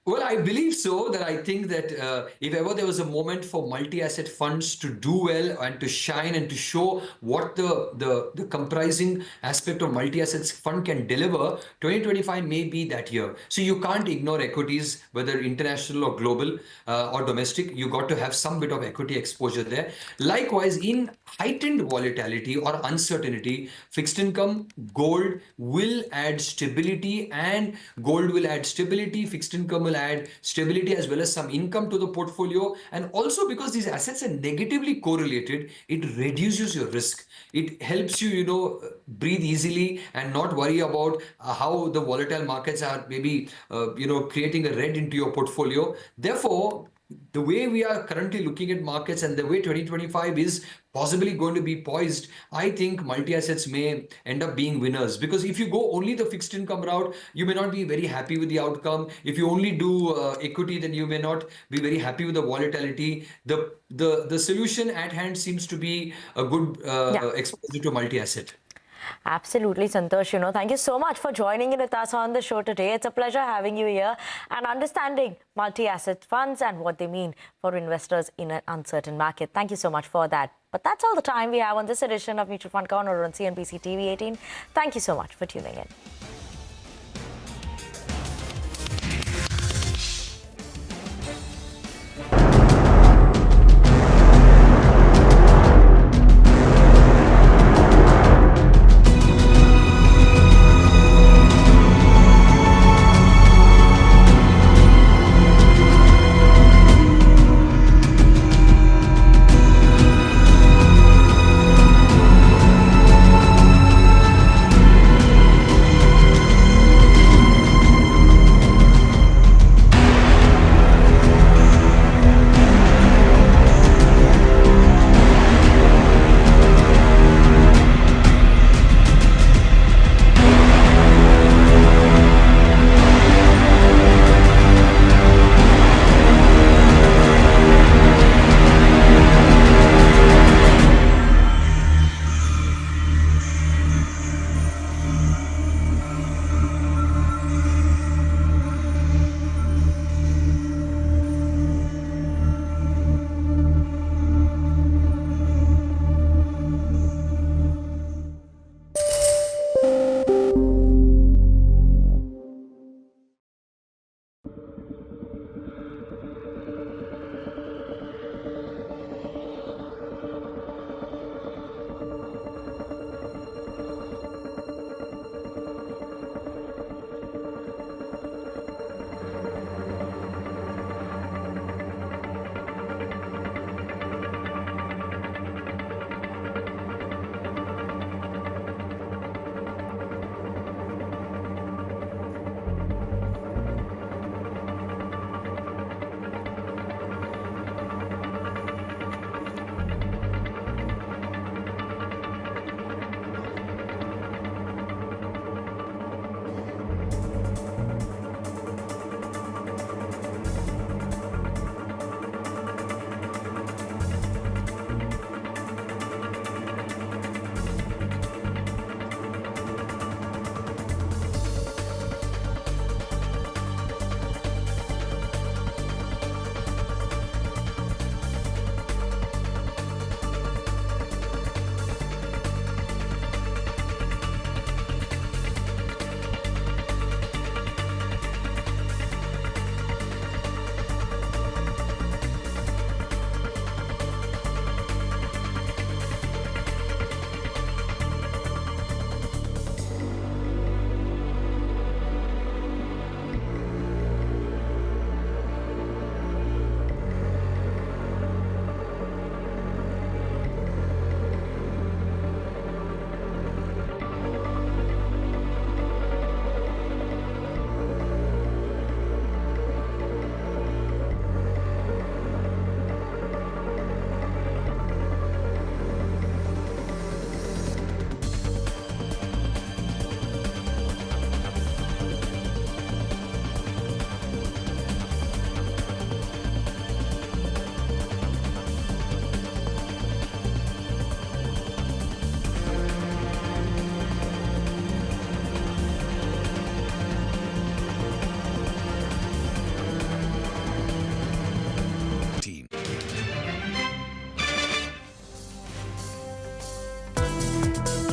Well, I believe so. That I think that if ever there was a moment for multi-asset funds to do well and to shine and to show what the comprising aspect of multi-assets fund can deliver, 2025 may be that year. So you can't ignore equities, whether international or global or domestic. You got to have some bit of equity exposure there. Likewise, in heightened volatility or uncertainty, fixed income, gold will add stability, and gold will add stability. Fixed income will add stability as well as some income to the portfolio. And also because these assets are negatively correlated, it reduces your risk. It helps you, breathe easily and not worry about how the volatile markets are maybe, creating a red into your portfolio. Therefore, the way we are currently looking at markets and the way 2025 is possibly going to be poised, I think multi-assets may end up being winners. Because if you go only the fixed income route, you may not be very happy with the outcome. If you only do equity, then you may not be very happy with the volatility. The solution at hand seems to be a good exposure to multi-asset. Absolutely, Santosh. Thank you so much for joining in with us on the show today. It's a pleasure having you here and understanding multi-asset funds and what they mean for investors in an uncertain market. Thank you so much for that. But that's all the time we have on this edition of Mutual Fund Corner on CNBC TV18. Thank you so much for tuning in.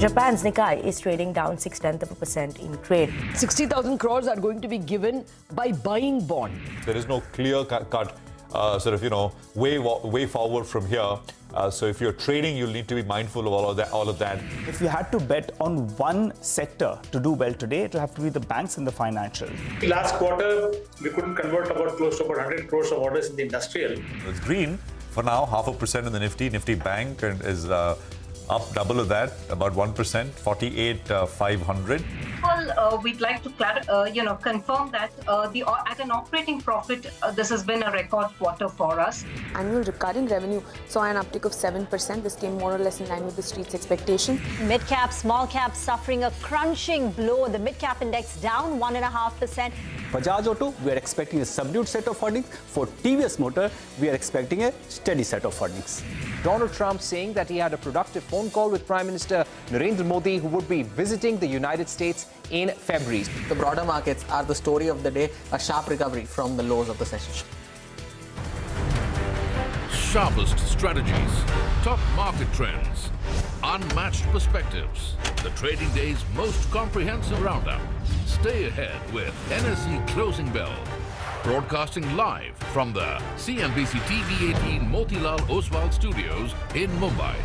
Japan's Nikkei is trading down 0.6% in trade. 60,000 crores are going to be given by buying bond. There is no clear cut way forward from here. So if you're trading, you'll need to be mindful of all of that. If you had to bet on one sector to do well today, it'll have to be the banks and the financials. Last quarter, we couldn't convert close to about 100 crores of orders in the industrial. It's green for now, 0.5% in the Nifty. Nifty Bank is up double of that, about 1%, 48,500. Well, we'd like to confirm that at an operating profit, this has been a record quarter for us. Annual recurring revenue saw an uptick of 7%. This came more or less in line with the street's expectation. Mid-cap, small-cap suffering a crunching blow. The mid-cap index down 1.5%. Bajaj Auto, we are expecting a subdued set of earnings. For TVS Motor, we are expecting a steady set of earnings. Donald Trump saying that he had a productive phone call with Prime Minister Narendra Modi, who would be visiting the United States in February. The broader markets are the story of the day, a sharp recovery from the lows of the session. Sharpest strategies, top market trends, unmatched perspectives. The trading day's most comprehensive roundup. Stay ahead with NSE Closing Bell. Broadcasting live from the CNBC-TV18 Motilal Oswal Studios in Mumbai.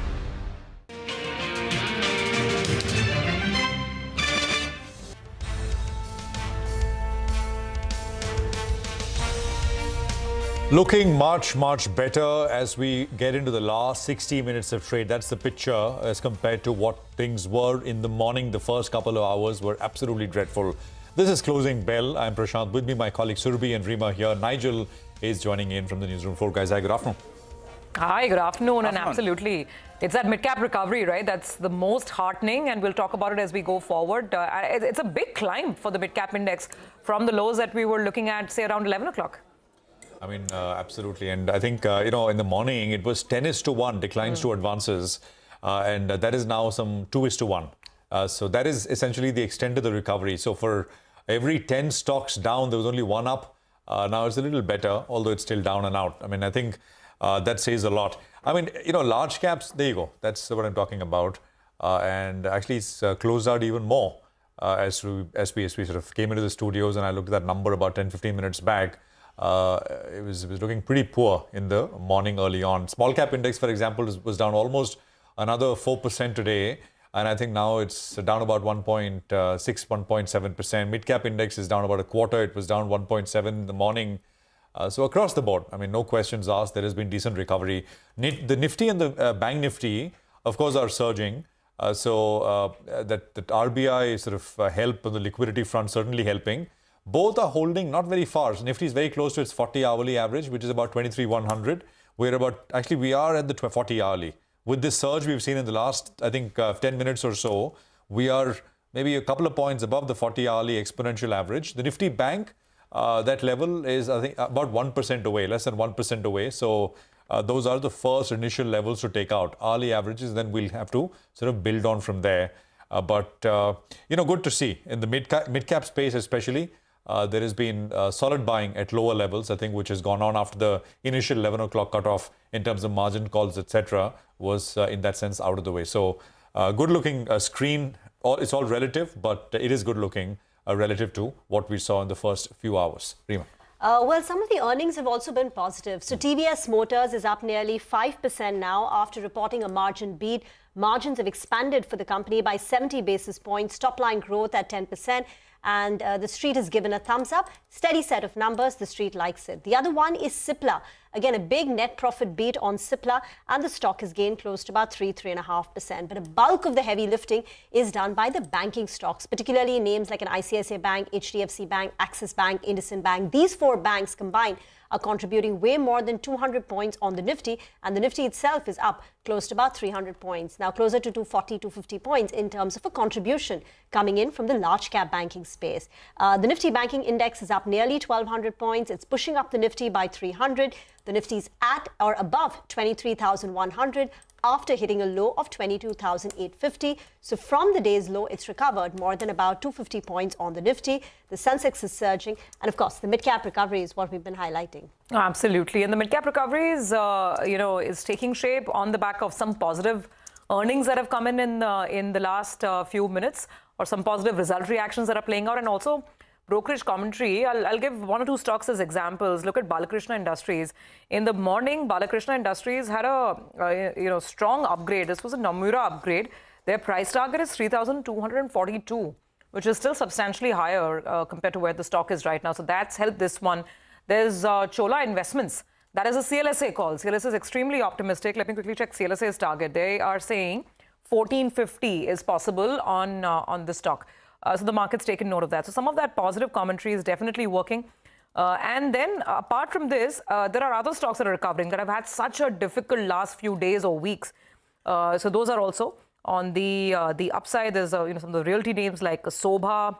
Looking much better as we get into the last 60 minutes of trade. That's the picture as compared to what things were in the morning. The first couple of hours were absolutely dreadful. This is Closing Bell. I'm Prashant. With me, my colleagues Surabhi and Rima here. Nigel is joining in from the newsroom floor. Guys, hi, good afternoon. Hi, good afternoon. And absolutely, it's that mid-cap recovery, right? That's the most heartening, and we'll talk about it as we go forward. It's a big climb for the mid-cap index from the lows that we were looking at, say, around 11 o'clock. I mean, absolutely. And I think, in the morning, it was 10:1 declines to advances. And that is now some 2:1. So that is essentially the extent of the recovery. So for every 10 stocks down, there was only one up. Now it's a little better, although it's still down and out. I mean, I think that says a lot. I mean, large caps, there you go. That's what I'm talking about. And actually, it's closed out even more as we sort of came into the studios, and I looked at that number about 10-15 minutes back. It was looking pretty poor in the morning early on. Small cap index, for example, was down almost another 4% today. And I think now it's down about 1.6, 1.7%. Mid cap index is down about a quarter. It was down 1.7 in the morning. So across the board, I mean, no questions asked. There has been decent recovery. The Nifty and the Bank Nifty, of course, are surging. So that RBI sort of help on the liquidity front certainly helping. Both are holding not very far. So Nifty is very close to its 40-hourly average, which is about 23,100. We are at the 40-hourly. With this surge we've seen in the last, I think, 10 minutes or so, we are maybe a couple of points above the 40-hourly exponential average. The Nifty Bank, that level is, I think, about 1% away, less than 1% away. So those are the first initial levels to take out. Hourly averages, then we'll have to sort of build on from there. But good to see. In the mid-cap space especially, there has been solid buying at lower levels, I think, which has gone on after the initial 11 o'clock cutoff in terms of margin calls, etc., was in that sense out of the way. So good-looking screen. It's all relative, but it is good-looking relative to what we saw in the first few hours. Rima. Well, some of the earnings have also been positive. So TVS Motors is up nearly 5% now after reporting a margin beat. Margins have expanded for the company by 70 basis points, top-line growth at 10%. And the street has given a thumbs up. Steady set of numbers. The street likes it. The other one is Cipla. Again, a big net profit beat on Cipla, and the stock has gained close to about 3.5%. But a bulk of the heavy lifting is done by the banking stocks, particularly names like an ICICI Bank, HDFC Bank, Axis Bank, IndusInd Bank. These four banks combined are contributing way more than 200 points on the Nifty, and the Nifty itself is up close to about 300 points. Now closer to 240, 250 points in terms of a contribution coming in from the large cap banking space. The Nifty banking index is up nearly 1,200 points. It's pushing up the Nifty by 300. The Nifty's at or above 23,100 after hitting a low of 22,850. So from the day's low, it's recovered more than about 250 points on the Nifty. The Sensex is surging. And of course, the mid-cap recovery is what we've been highlighting. Absolutely. And the mid-cap recovery is, is taking shape on the back of some positive earnings that have come in the last few minutes, or some positive result reactions that are playing out, and also brokerage commentary. I'll give one or two stocks as examples. Look at Balakrishna Industries. In the morning, Balakrishna Industries had a strong upgrade. This was a Nomura upgrade. Their price target is 3,242, which is still substantially higher compared to where the stock is right now. So that's helped this one. There's Chola Investments. That is a CLSA call. CLSA is extremely optimistic. Let me quickly check CLSA's target. They are saying 1450 is possible on the stock. So the market's taken note of that. So some of that positive commentary is definitely working. And then apart from this, there are other stocks that are recovering that have had such a difficult last few days or weeks. So those are also on the upside. There's some of the realty names like Sobha.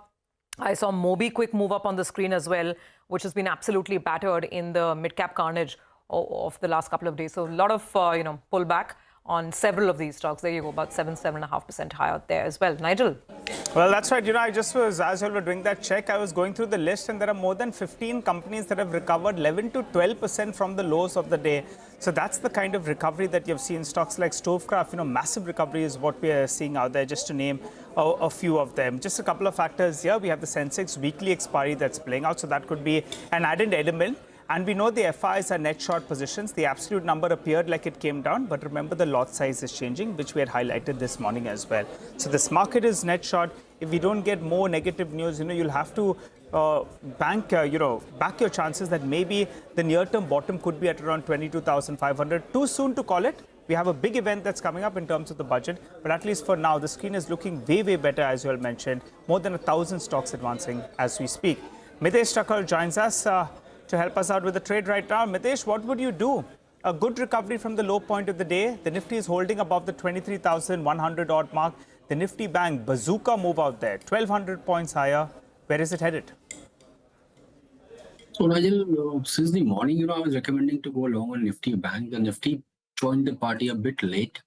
I saw MobiKwik move up on the screen as well, which has been absolutely battered in the mid-cap carnage of the last couple of days. So a lot of pullback on several of these stocks. There you go, about 7.5% higher there as well. Nigel? Well, that's right. I just was, as you were doing that check, I was going through the list, and there are more than 15 companies that have recovered 11 to 12% from the lows of the day. So that's the kind of recovery that you've seen. Stocks like Stovecraft, massive recovery is what we are seeing out there, just to name a few of them. Just a couple of factors here. We have the Sensex weekly expiry that's playing out, so that could be an added element. And we know the FIs are net short positions. The absolute number appeared like it came down, but remember the lot size is changing, which we had highlighted this morning as well. So this market is net short. If we don't get more negative news, you'll have to back your chances that maybe the near-term bottom could be at around 22,500. Too soon to call it. We have a big event that's coming up in terms of the budget, but at least for now, the screen is looking way, way better, as you all mentioned. More than 1,000 stocks advancing as we speak. Mitesh Thakkar joins us to help us out with the trade right now. Mitesh, what would you do? A good recovery from the low point of the day. The Nifty is holding above the 23,100 odd mark. The Nifty Bank bazooka move out there, 1,200 points higher. Where is it headed? So Nigel, since the morning, I was recommending to go long on Nifty Bank. The Nifty joined the party a bit late,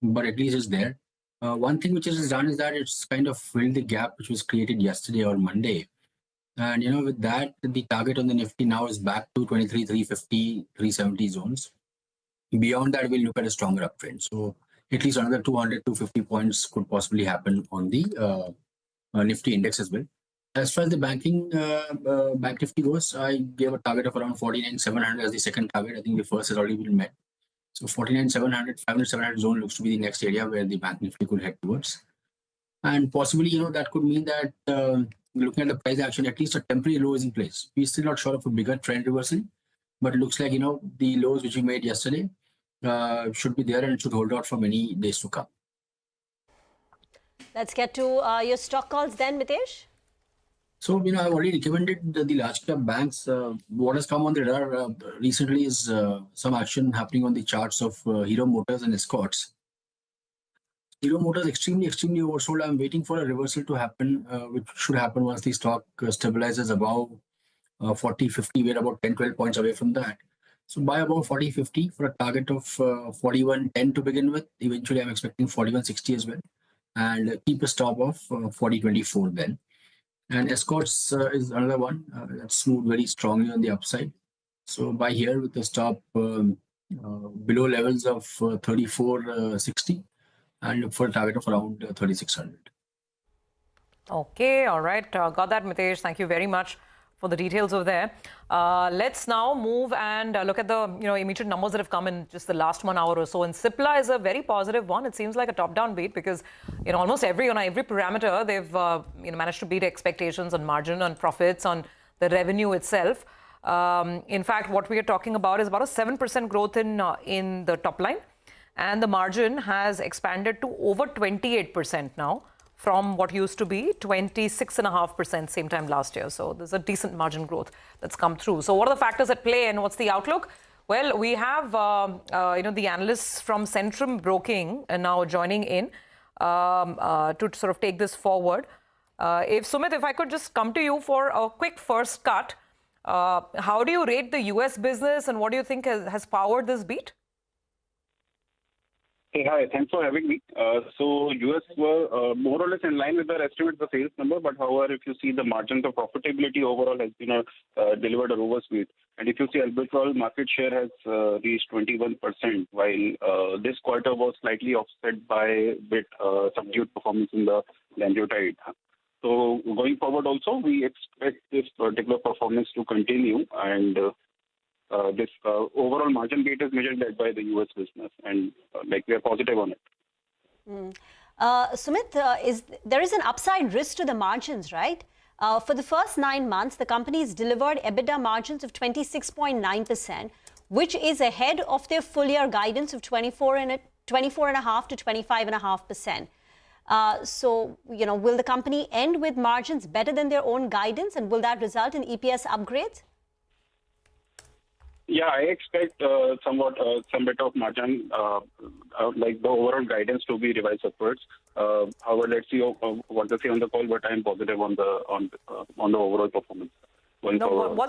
but at least it's there. One thing which it has done is that it's kind of filled the gap which was created yesterday or Monday. And, with that, the target on the Nifty now is back to 23,350, 370 zones. Beyond that, we'll look at a stronger uptrend. So at least another 200, 250 points could possibly happen on the Nifty index as well. As far as the bank Nifty goes, I gave a target of around 49,700 as the second target. I think the first has already been met. So 49,700, 500-700 zone looks to be the next area where the bank Nifty could head towards. And possibly, that could mean that looking at the price action, at least a temporary low is in place. We're still not sure of a bigger trend reversal, but it looks like, the lows which we made yesterday should be there and it should hold out for many days to come. Let's get to your stock calls then, Mitesh. So, I've already recommended the large cap banks. What has come on the radar recently is some action happening on the charts of Hero Motors and Escorts. Hero Motors extremely oversold. I'm waiting for a reversal to happen, which should happen once the stock stabilizes above 40-50. We're about 10-12 points away from that. So buy about 40-50 for a target of 41.10 to begin with. Eventually, I'm expecting 41.60 as well. And keep a stop of 40.24 then. And Escorts is another one that's moved very strongly on the upside. So buy here with a stop below levels of 34.60 and look for a target of around 3,600. Okay, all right. Got that, Mitesh. Thank you very much for the details over there. Let's now move and look at the immediate numbers that have come in just the last 1 hour or so. And Cipla is a very positive one. It seems like a top-down beat because almost every parameter they've managed to beat expectations on margin, on profits, on the revenue itself. In fact, what we are talking about is about a 7% growth in the top line, and the margin has expanded to over 28% now, from what used to be 26.5% same time last year. So there's a decent margin growth that's come through. So what are the factors at play and what's the outlook? Well, we have the analysts from Centrum Broking now joining in to sort of take this forward. Sumit, if I could just come to you for a quick first cut, how do you rate the US business and what do you think has powered this beat? Hey, hi. Thanks for having me. So US were more or less in line with our estimate, the sales number. But however, if you see the margins of profitability overall has delivered a robust beat. And if you see albuterol market share has reached 21%, while this quarter was slightly offset by a bit subdued performance in the lanreotide. So going forward also, we expect this particular performance to continue, and this overall margin gate is measured led by the US business, and we are positive on it. Sumit, there is an upside risk to the margins, right? For the first 9 months, the company has delivered EBITDA margins of 26.9%, which is ahead of their full year guidance of 24.5 to 25.5%. So, will the company end with margins better than their own guidance, and will that result in EPS upgrades? Yeah, I expect some bit of margin, like the overall guidance, to be revised upwards. However, let's see what they say on the call, but I'm positive on the overall performance going forward.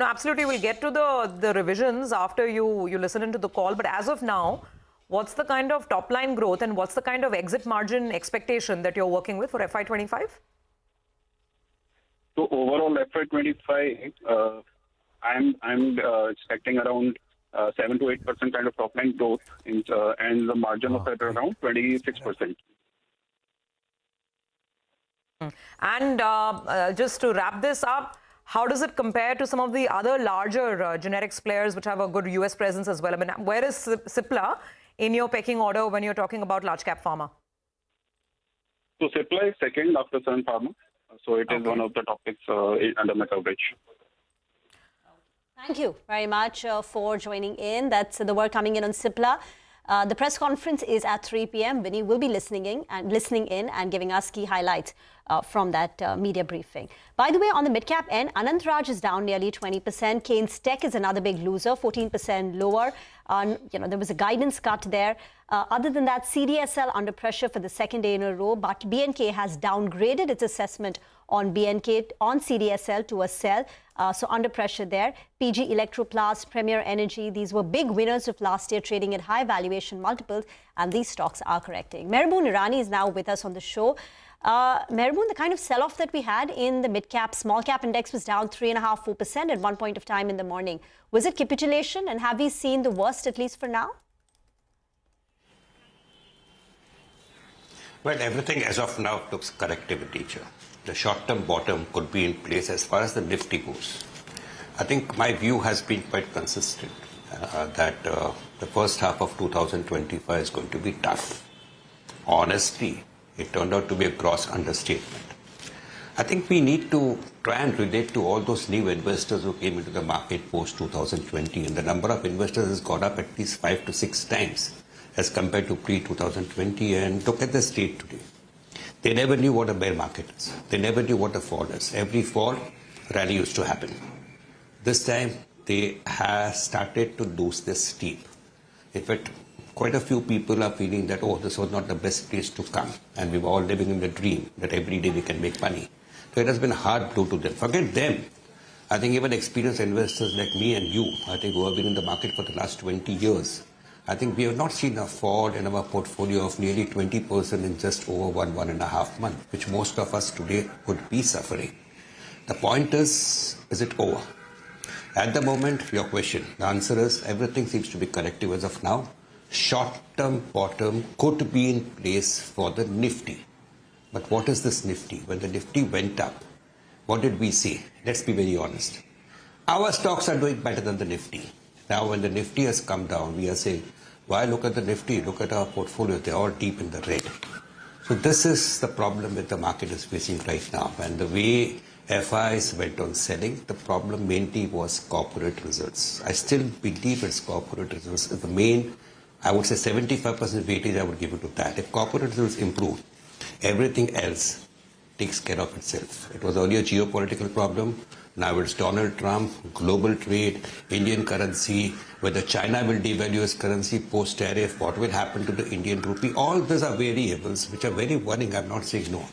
Absolutely, we'll get to the revisions after you listen into the call. But as of now, what's the kind of top line growth and what's the kind of exit margin expectation that you're working with for FY25? So overall FY25. I'm expecting around 7 to 8% kind of top line growth, and the margin of that around 26%. And just to wrap this up, how does it compare to some of the other larger generics players which have a good US presence as well? I mean, where is Cipla in your pecking order when you're talking about large cap pharma? So Cipla is second after Sun Pharma. So it is one of the topics under my coverage. Thank you very much for joining in. That's the word coming in on Cipla. The press conference is at 3 p.m. Vinny will be listening in and giving us key highlights from that media briefing. By the way, on the mid-cap end, Anant Raj is down nearly 20%. Keynes Tech is another big loser, 14% lower. There was a guidance cut there. Other than that, CDSL under pressure for the second day in a row, but BNK has downgraded its assessment on CDSL to a sell. So under pressure there. PG Electroplast, Premier Energy, these were big winners of last year, trading at high valuation multiples, and these stocks are correcting. Mehraboon Irani is now with us on the show. Mehraboon, the kind of sell-off that we had in the mid-cap, small-cap index was down 3.5–4% at one point of time in the morning. Was it capitulation, and have we seen the worst, at least for now? Well, everything as of now looks corrective in nature. The short-term bottom could be in place as far as the Nifty goes. I think my view has been quite consistent that the first half of 2025 is going to be tough. Honestly, it turned out to be a gross understatement. I think we need to try and relate to all those new investors who came into the market post-2020, and the number of investors has gone up at least 5 to 6 times as compared to pre-2020, and look at the state today. They never knew what a bear market is. They never knew what a fall is. Every fall, rally used to happen. This time, they have started to lose their steep. In fact, quite a few people are feeling that, oh, this was not the best place to come. And we were all living in the dream that every day we can make money. So it has been a hard blow to them. Forget them. I think even experienced investors like me and you, I think who have been in the market for the last 20 years, I think we have not seen a fall in our portfolio of nearly 20% in just over 1.5 months, which most of us today would be suffering. The point is it over? At the moment, your question, the answer is everything seems to be corrective as of now. Short-term bottom could be in place for the Nifty. But what is this Nifty? When the Nifty went up, what did we say? Let's be very honest. Our stocks are doing better than the Nifty. Now, when the Nifty has come down, we are saying, why look at the Nifty? Look at our portfolio. They're all deep in the red. So this is the problem that the market is facing right now. And the way FIs went on selling, the problem mainly was corporate results. I still believe it's corporate results. The main, I would say 75% weightage I would give it to that. If corporate results improve, everything else takes care of itself. It was earlier a geopolitical problem. Now it's Donald Trump, global trade, Indian currency, whether China will devalue its currency post-tariff, what will happen to the Indian rupee. All these are variables which are very worrying. I'm not saying no.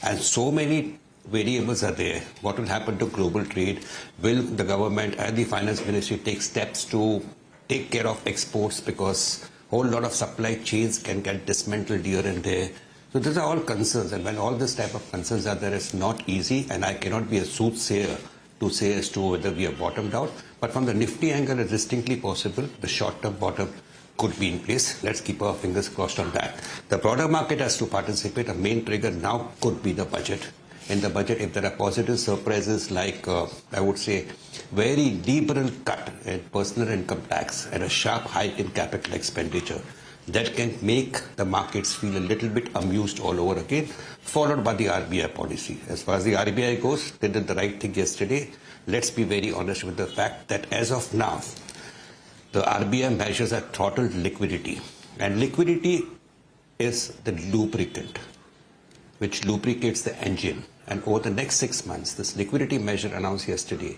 And so many variables are there. What will happen to global trade? Will the government and the finance ministry take steps to take care of exports, because a whole lot of supply chains can get dismantled here and there. So these are all concerns, and when all this type of concerns are there, it's not easy, and I cannot be a soothsayer to say as to whether we have bottomed out. But from the Nifty angle, it's distinctly possible the short-term bottom could be in place. Let's keep our fingers crossed on that. The broader market has to participate. A main trigger now could be the budget. In the budget, if there are positive surprises like, I would say, very liberal cut in personal income tax and a sharp hike in capital expenditure, that can make the markets feel a little bit amused all over again, followed by the RBI policy. As far as the RBI goes, they did the right thing yesterday. Let's be very honest with the fact that as of now, the RBI measures have throttled liquidity. And liquidity is the lubricant, which lubricates the engine. And over the next 6 months, this liquidity measure announced yesterday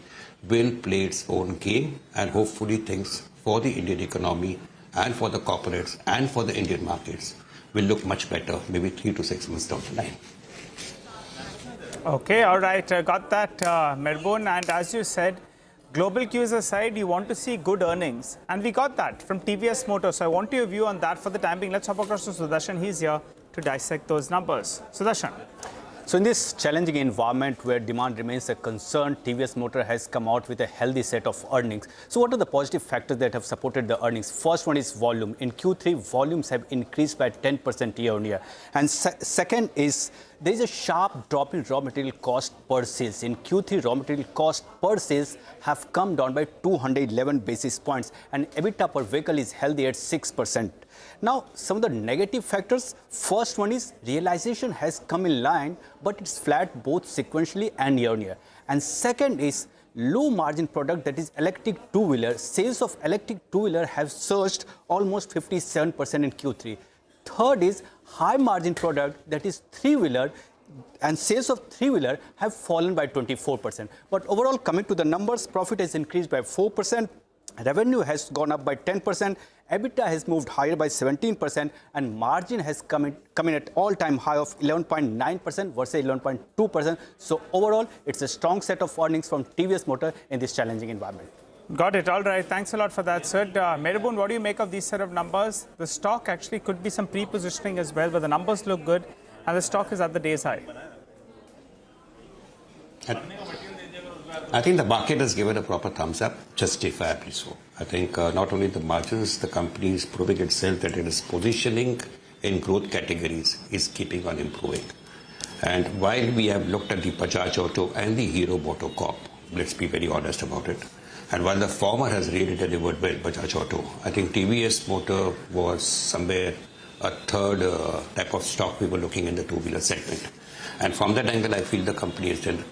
will play its own game, and hopefully things for the Indian economy and for the corporates and for the Indian markets will look much better, maybe 3 to 6 months down the line. Okay, all right, got that, Merbun. And as you said, global cues aside, you want to see good earnings. And we got that from TVS Motor. So I want your view on that for the time being. Let's hop across to Sudarshan. He's here to dissect those numbers. Sudarshan. So in this challenging environment where demand remains a concern, TVS Motor has come out with a healthy set of earnings. So what are the positive factors that have supported the earnings? First one is volume. In Q3, volumes have increased by 10% year-on-year. And second is there is a sharp drop in raw material cost per sales. In Q3, raw material cost per sales have come down by 211 basis points, and EBITDA per vehicle is healthy at 6%. Now, some of the negative factors, first one is realization has come in line, but it's flat both sequentially and year-on-year. And second is low margin product, that is electric two-wheeler. Sales of electric two-wheeler have surged almost 57% in Q3. Third is high margin product, that is three-wheeler, and sales of three-wheeler have fallen by 24%. But overall, coming to the numbers, profit has increased by 4%, revenue has gone up by 10%, EBITDA has moved higher by 17%, and margin has come in at all-time high of 11.9% versus 11.2%. So overall, it's a strong set of earnings from TVS Motor in this challenging environment. Got it. All right. Thanks a lot for that, sir. Merbun, what do you make of these set of numbers? The stock actually could be some pre-positioning as well, but the numbers look good, and the stock is at the day's high. I think the market has given a proper thumbs up, justifiably so. I think not only the margins, the company is proving itself that it is positioning in growth categories is keeping on improving. And while we have looked at the Bajaj Auto and the Hero MotoCorp, let's be very honest about it. And while the former has really delivered well, Bajaj Auto, I think TVS Motor was somewhere a third type of stock we were looking in the two-wheeler segment. And from that angle, I feel the company has done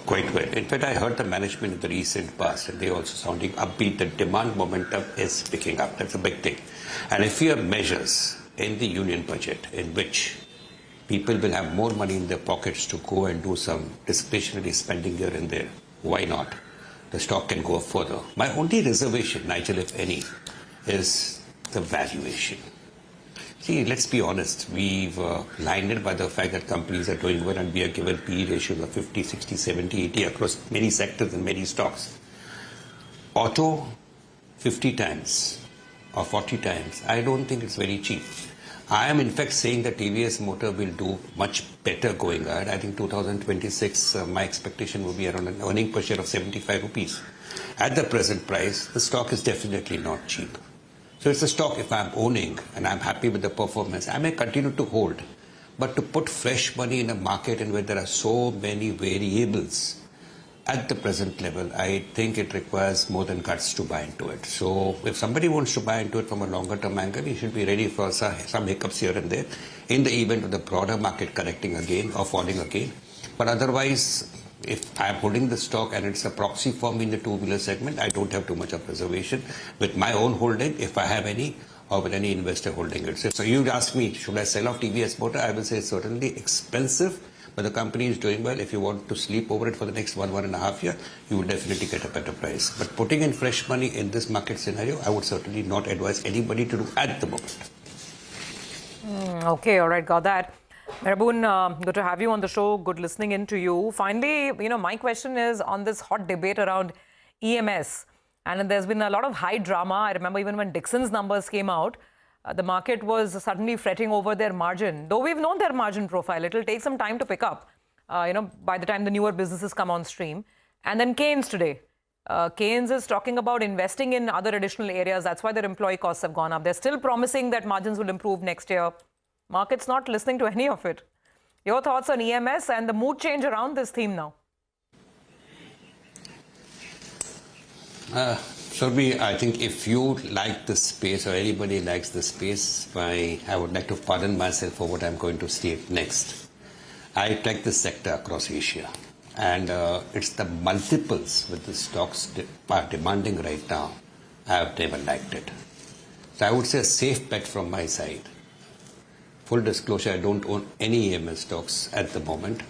quite well. In fact, I heard the management in the recent past, and they also sounding upbeat that demand momentum is picking up. That's a big thing. And if you have measures in the union budget in which people will have more money in their pockets to go and do some discretionary spending here and there, why not? The stock can go further. My only reservation, Nigel, if any, is the valuation. See, let's be honest, we've blinded by the fact that companies are doing well and we are given PE ratios of 50, 60, 70, 80 across many sectors and many stocks. Auto, 50 times or 40 times, I don't think it's very cheap. I am in fact saying that TVS Motor will do much better going ahead. I think 2026, my expectation will be around an earning per share of 75 rupees. At the present price, the stock is definitely not cheap. So it's a stock, if I'm owning and I'm happy with the performance, I may continue to hold. But to put fresh money in a market and where there are so many variables at the present level, I think it requires more than guts to buy into it. So if somebody wants to buy into it from a longer term angle, he should be ready for some hiccups here and there in the event of the broader market correcting again or falling again. But otherwise, if I'm holding the stock and it's a proxy for me in the two-wheeler segment, I don't have too much of reservation with my own holding, if I have any, or with any investor holding it. So you'd ask me, should I sell off TVS Motor? I will say it's certainly expensive, but the company is doing well. If you want to sleep over it for the next 1.5 years, you will definitely get a better price. But putting in fresh money in this market scenario, I would certainly not advise anybody to do at the moment. Okay, all right, got that. Merbun, good to have you on the show. Good listening in to you. Finally, my question is on this hot debate around EMS. And there's been a lot of high drama. I remember even when Dixon's numbers came out, the market was suddenly fretting over their margin. Though we've known their margin profile, it'll take some time to pick up, by the time the newer businesses come on stream. And then Keynes today. Keynes is talking about investing in other additional areas. That's why their employee costs have gone up. They're still promising that margins will improve next year. Market's not listening to any of it. Your thoughts on EMS and the mood change around this theme now? Surabhi, I think if you like the space or anybody likes the space, I would like to pardon myself for what I'm going to state next. I track this sector across Asia, and it's the multiples with the stocks are demanding right now. I have never liked it. So I would say a safe bet from my side. Full disclosure, I don't own any EMS stocks at the moment.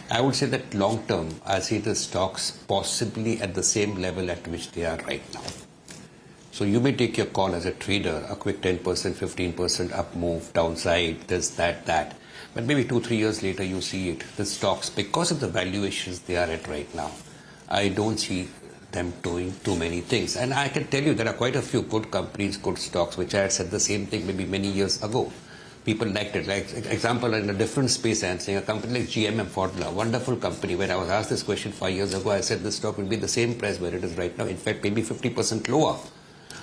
I would say that long term, I see the stocks possibly at the same level at which they are right now. So you may take your call as a trader, a quick 10%, 15% up move, downside, this, that. But maybe 2-3 years later, you see it. The stocks, because of the valuations they are at right now, I don't see them doing too many things. And I can tell you there are quite a few good companies, good stocks, which I had said the same thing maybe many years ago. People liked it. Like example, in a different space, I'm saying a company like GMM Pfaudler, wonderful company. When I was asked this question 5 years ago, I said this stock will be the same price where it is right now. In fact, maybe 50% lower.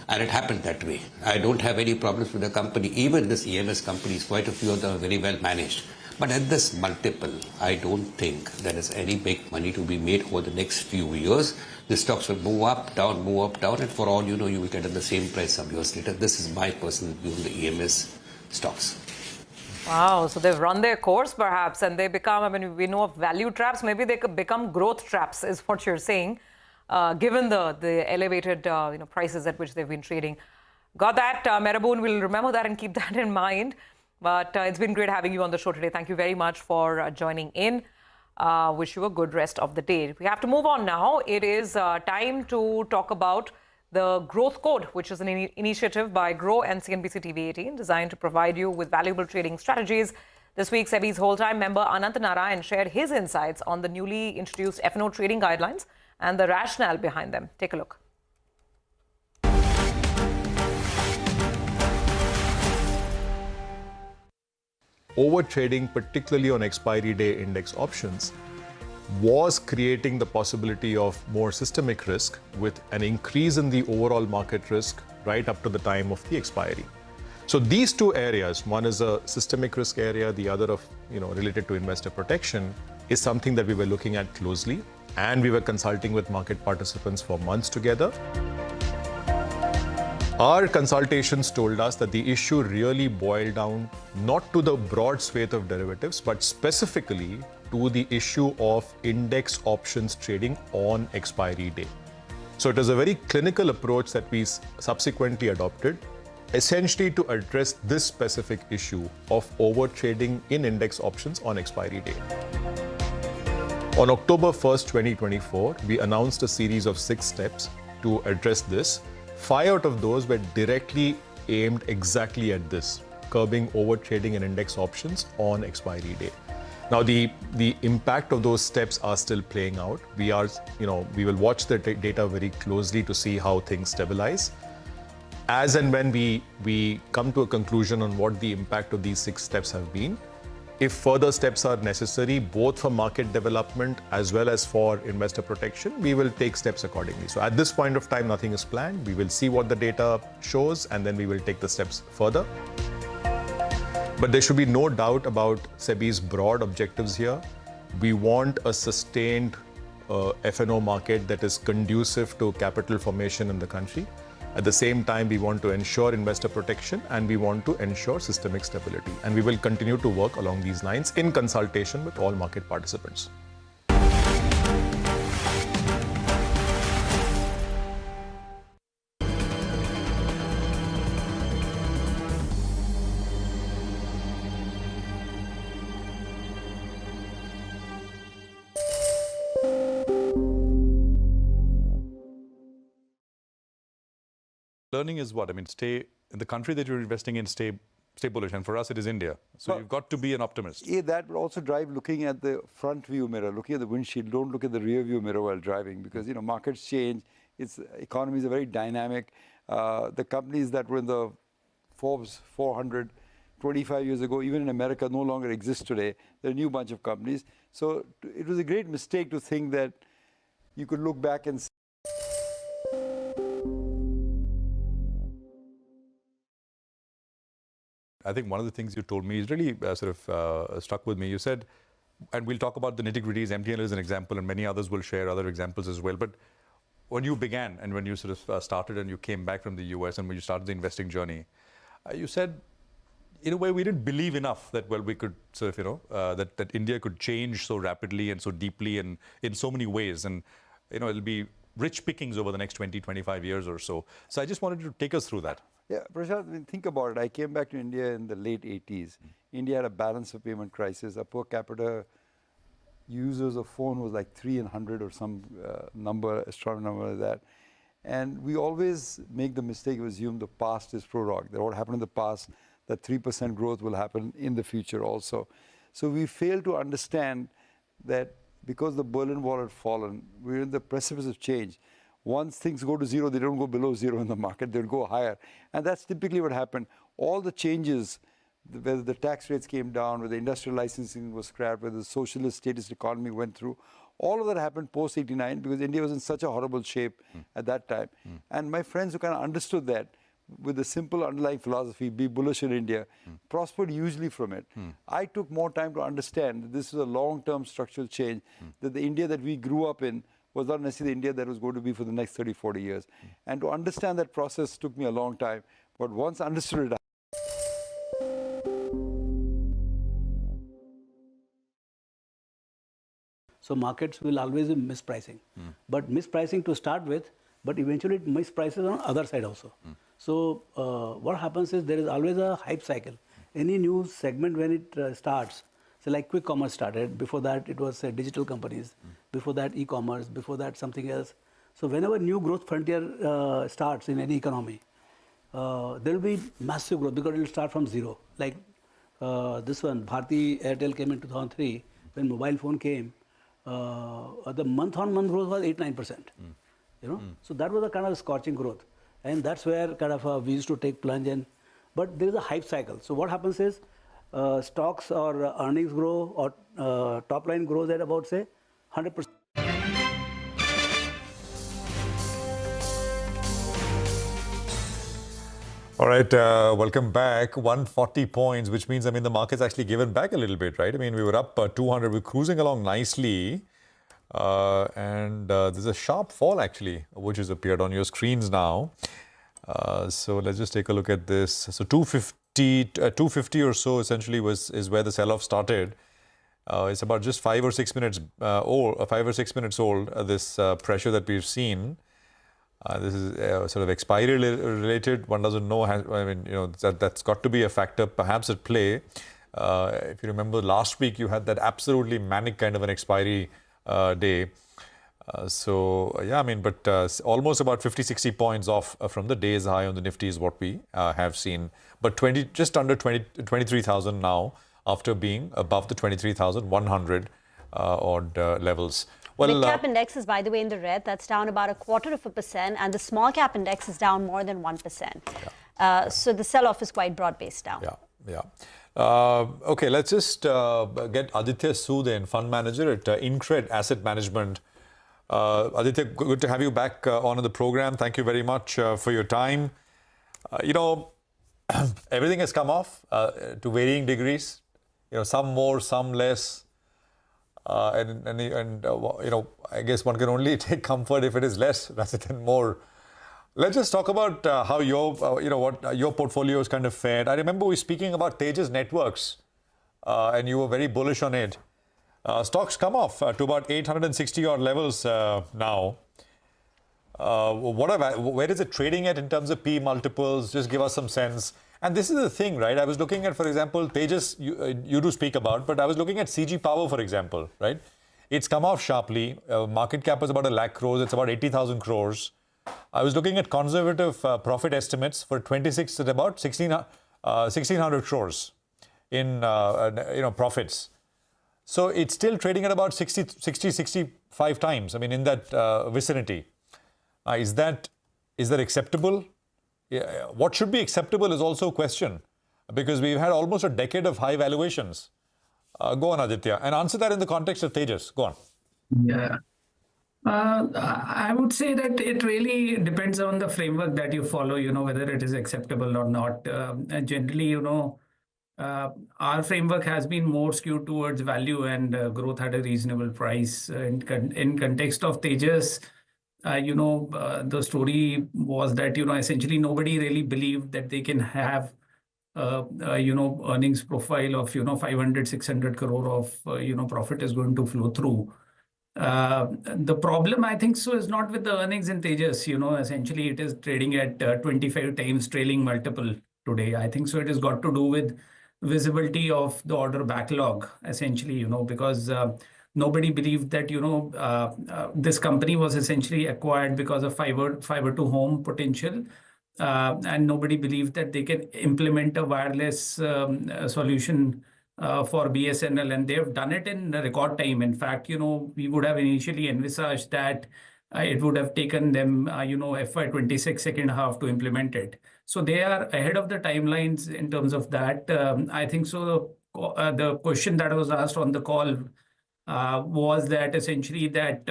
And it happened that way. I don't have any problems with the company. Even this EMS companies, quite a few of them are very well managed. But at this multiple, I don't think there is any big money to be made over the next few years. The stocks will move up, down, and for all you know, you will get at the same price some years later. This is my personal view on the EMS stocks. Wow, so they've run their course perhaps, and they become, I mean, we know of value traps, maybe they could become growth traps is what you're saying, given the elevated prices at which they've been trading. Got that, Meraboon, we'll remember that and keep that in mind. But it's been great having you on the show today. Thank you very much for joining in. Wish you a good rest of the day. We have to move on now. It is time to talk about the Growth Code, which is an initiative by Grow and CNBC-TV18 designed to provide you with valuable trading strategies. This week, SEBI's whole-time member Anant Narayan shared his insights on the newly introduced F&O trading guidelines and the rationale behind them. Take a look. Overtrading, particularly on expiry day index options, was creating the possibility of more systemic risk with an increase in the overall market risk right up to the time of the expiry. So these two areas, one is a systemic risk area, the other of related to investor protection, is something that we were looking at closely, and we were consulting with market participants for months together. Our consultations told us that the issue really boiled down not to the broad swathe of derivatives, but specifically to the issue of index options trading on expiry day. So it is a very clinical approach that we subsequently adopted, essentially to address this specific issue of overtrading in index options on expiry day. On October 1st, 2024, we announced a series of 6 steps to address this. 5 out of those were directly aimed exactly at this, curbing overtrading in index options on expiry day. Now, the impact of those steps are still playing out. We will watch the data very closely to see how things stabilize. As and when we come to a conclusion on what the impact of these 6 steps have been, if further steps are necessary, both for market development as well as for investor protection, we will take steps accordingly. So at this point of time, nothing is planned. We will see what the data shows, and then we will take the steps further. But there should be no doubt about SEBI's broad objectives here. We want a sustained F&O market that is conducive to capital formation in the country. At the same time, we want to ensure investor protection and we want to ensure systemic stability. And we will continue to work along these lines in consultation with all market participants. Learning is what? I mean, stay in the country that you're investing in, stay bullish. And for us, it is India. So you've got to be an optimist. Yeah, that will also drive looking at the front view mirror, looking at the windshield. Don't look at the rear view mirror while driving, because, markets change. Economies are very dynamic. The companies that were in the Forbes 400 25 years ago, even in America, no longer exist today. They're a new bunch of companies. So it was a great mistake to think that you could look back and see. I think one of the things you told me is really struck with me. You said, and we'll talk about the nitty-gritties, MTNL is an example, and many others will share other examples as well. But when you began and when you started and you came back from the US and when you started the investing journey, you said, in a way, we didn't believe enough that, well, we could that India could change so rapidly and so deeply and in so many ways. And, it'll be rich pickings over the next 20, 25 years or so. So I just wanted to take us through that. Yeah, Prashant, think about it. I came back to India in the late 80s. India had a balance of payment crisis. A per capita users of phone was like 3 in 100 or some astronomical number like that. And we always make the mistake of assuming the past is prorogue, that what happened in the past, that 3% growth will happen in the future also. So we fail to understand that because the Berlin Wall had fallen, we're in the precipice of change. Once things go to zero, they don't go below zero in the market, they'll go higher. And that's typically what happened. All the changes, whether the tax rates came down, whether industrial licensing was scrapped, whether the socialist statist economy went through, all of that happened post-89 because India was in such a horrible shape at that time. And my friends who kind of understood that with the simple underlying philosophy, be bullish in India, prospered hugely from it. I took more time to understand that this is a long-term structural change, that the India that we grew up in was not necessarily the India that was going to be for the next 30, 40 years. And to understand that process took me a long time. But once I understood it, so markets will always be mispricing. But mispricing to start with, but eventually it misprices on other side also. So what happens is there is always a hype cycle. Any new segment when it starts, so like quick commerce started, before that it was digital companies, before that e-commerce, before that something else. So whenever new growth frontier starts in any economy, there will be massive growth because it will start from zero. Like this one, Bharti Airtel came in 2003, when mobile phone came, the month-on-month growth was 8-9%. So that was a kind of scorching growth, and that's where kind of we used to take plunge in. But there is a hype cycle. So what happens is stocks or earnings grow or top line grows at about say 100%. All right, welcome back. 140 points, which means, the market's actually given back a little bit, right? We were up 200, we're cruising along nicely. And there's a sharp fall, actually, which has appeared on your screens now. So let's just take a look at this. So 250 or so, essentially, is where the sell-off started. It's about just 5 or 6 minutes old, this pressure that we've seen. This is sort of expiry related. One doesn't know. That's got to be a factor perhaps at play. If you remember last week, you had that absolutely manic kind of an expiry day. But almost about 50-60 points off from the day's high on the Nifty is what we have seen. But just under 23,000 now, after being above the 23,100 odd levels. Well, the mid-cap index is, by the way, in the red. That's down about 0.25%, and the small cap index is down more than 1%. So the sell-off is quite broad-based down. Okay, let's just get Aditya Sood in, fund manager at Incred Asset Management. Aditya, good to have you back on the program. Thank you very much for your time. Everything has come off to varying degrees. Some more, some less. I guess one can only take comfort if it is less rather than more. Let's just talk about how your portfolio is kind of fared. I remember we speaking about Tejas Networks, and you were very bullish on it. Stocks come off to about 860 odd levels now. Where is it trading at in terms of P multiples? Just give us some sense. And this is the thing, right? I was looking at, for example, Tejas, you do speak about, but I was looking at CG Power, for example, right? It's come off sharply. Market cap was about 1 lakh crores. It's about 80,000 crores. I was looking at conservative profit estimates for 26 at about 1,600 crores in profits. So it's still trading at about 65 times. In that vicinity. Is that acceptable? What should be acceptable is also a question, because we've had almost a decade of high valuations. Go on, Aditya, and answer that in the context of Tejas. Go on. Yeah. I would say that it really depends on the framework that you follow, whether it is acceptable or not. Generally, our framework has been more skewed towards value and growth at a reasonable price. In context of Tejas, the story was that, essentially nobody really believed that they can have earnings profile of 500-600 crore of profit is going to flow through. The problem, I think so, is not with the earnings in Tejas. Essentially it is trading at 25 times trailing multiple today. I think so it has got to do with visibility of the order backlog, essentially, because nobody believed that this company was essentially acquired because of fiber to home potential. And nobody believed that they can implement a wireless solution for BSNL, and they have done it in record time. In fact, we would have initially envisaged that it would have taken them, FY26 second half to implement it. So they are ahead of the timelines in terms of that. I think so. The question that was asked on the call was that essentially that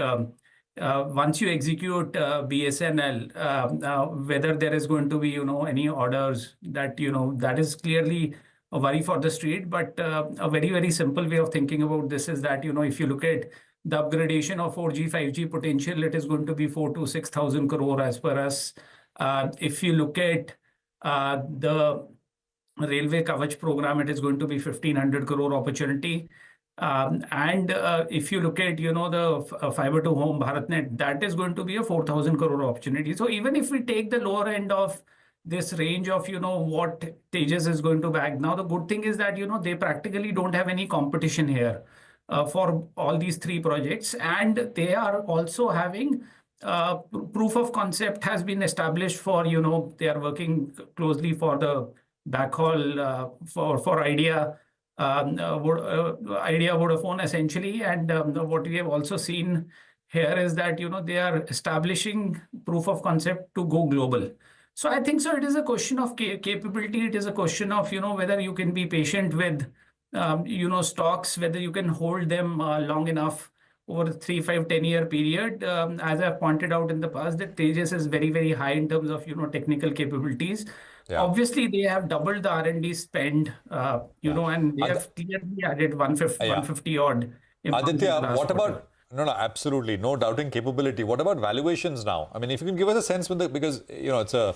once you execute BSNL, whether there is going to be, any orders that, that is clearly a worry for the street. But a very, very simple way of thinking about this is that, if you look at the upgradation of 4G, 5G potential, it is going to be 4,000 to 6,000 crore as per us. If you look at the Railway Kavach program, it is going to be 1,500 crore opportunity. And if you look at, the fiber to home BharatNet, that is going to be a 4,000 crore opportunity. So even if we take the lower end of this range of, what Tejas is going to bag. Now, the good thing is that, they practically don't have any competition here for all these three projects. And they are also having proof of concept has been established for, they are working closely for the backhaul for Idea. Idea Vodafone essentially, and what we have also seen here is that they are establishing proof of concept to go global. So I think so it is a question of capability. It is a question of whether you can be patient with stocks, whether you can hold them long enough over a 3, 5, 10-year period. As I've pointed out in the past, that Tejas is very, very high in terms of technical capabilities. Yeah. Obviously, they have doubled the R&D spend, and they have clearly added 150 odd. Aditya, what about, no, absolutely, no doubting capability. What about valuations now? I mean, if you can give us a sense with because, it's a,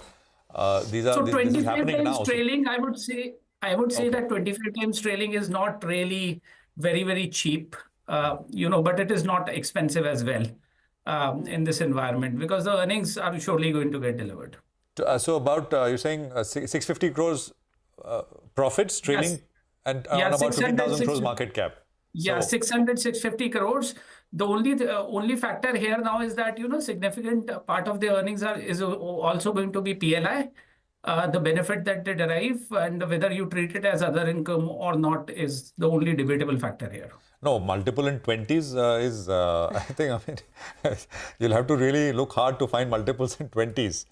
these are, so this is happening now. Trailing, so. I would say that 25 times trailing is not really very, very cheap, but it is not expensive as well in this environment because the earnings are surely going to get delivered. So about, you're saying 650 crores profits trailing, yes. And about 15,000 crores market cap. Yeah, so 600, 650 crores. The only factor here now is that, significant part of the earnings is also going to be PLI. The benefit that they derive and whether you treat it as other income or not is the only debatable factor here. No, multiple in 20s is, I think, you'll have to really look hard to find multiples in 20s.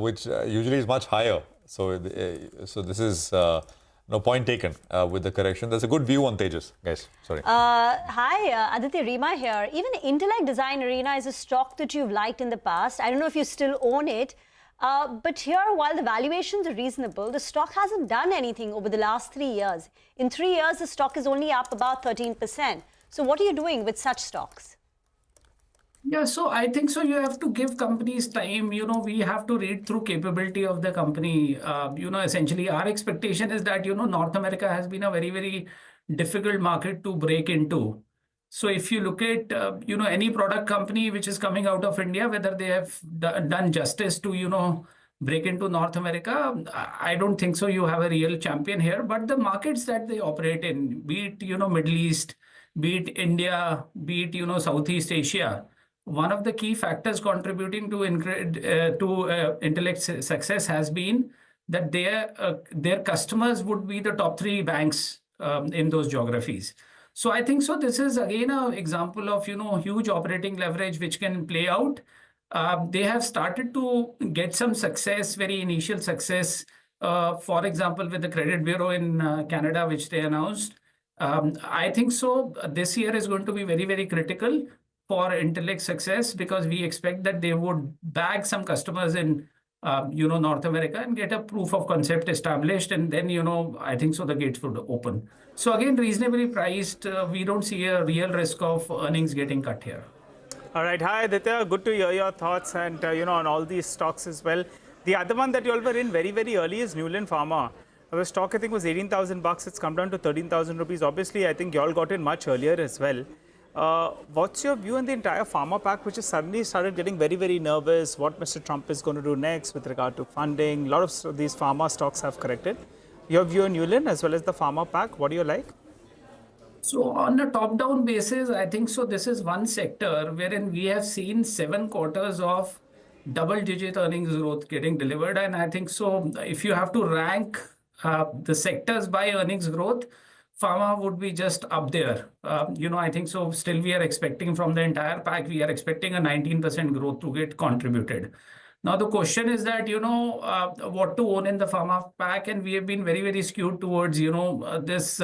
Which usually is much higher. So this is no point taken with the correction. That's a good view on Tejas, guys. Sorry. Hi, Aditya, Rima here. Even Intellect Design Arena is a stock that you've liked in the past. I don't know if you still own it. But here, while the valuations are reasonable, the stock hasn't done anything over the last 3 years. In 3 years, the stock is only up about 13%. So what are you doing with such stocks? Yeah, so I think so you have to give companies time. We have to read through capability of the company. Essentially our expectation is that, North America has been a very, very difficult market to break into. So if you look at, any product company which is coming out of India, whether they have done justice to, break into North America, I don't think so you have a real champion here. But the markets that they operate in, be it, Middle East, be it India, be it, Southeast Asia, one of the key factors contributing to Intellect's success has been that their customers would be the top 3 banks in those geographies. So I think so this is again an example of huge operating leverage which can play out. They have started to get some success, very initial success. For example, with the Credit Bureau in Canada, which they announced. I think so this year is going to be very, very critical. for Intellect's success because we expect that they would bag some customers in North America and get a proof of concept established, and then I think so the gates would open. So again, reasonably priced. We don't see a real risk of earnings getting cut here. All right, hi Aditya, good to hear your thoughts and on all these stocks as well. The other one that you all were in very, very early is Newland Pharma. The stock I think was 18,000 bucks. It's come down to 13,000 rupees. Obviously, I think you all got in much earlier as well. What's your view on the entire pharma pack, which has suddenly started getting very, very nervous? What Mr. Trump is going to do next with regard to funding? A lot of these pharma stocks have corrected. Your view on Newland as well as the pharma pack, what do you like? So on a top-down basis, I think so this is one sector wherein we have seen 7 quarters of double-digit earnings growth getting delivered. And I think so if you have to rank the sectors by earnings growth, pharma would be just up there. I think so still we are expecting from the entire pack, we are expecting a 19% growth to get contributed. Now, the question is that, what to own in the pharma pack, and we have been very, very skewed towards, this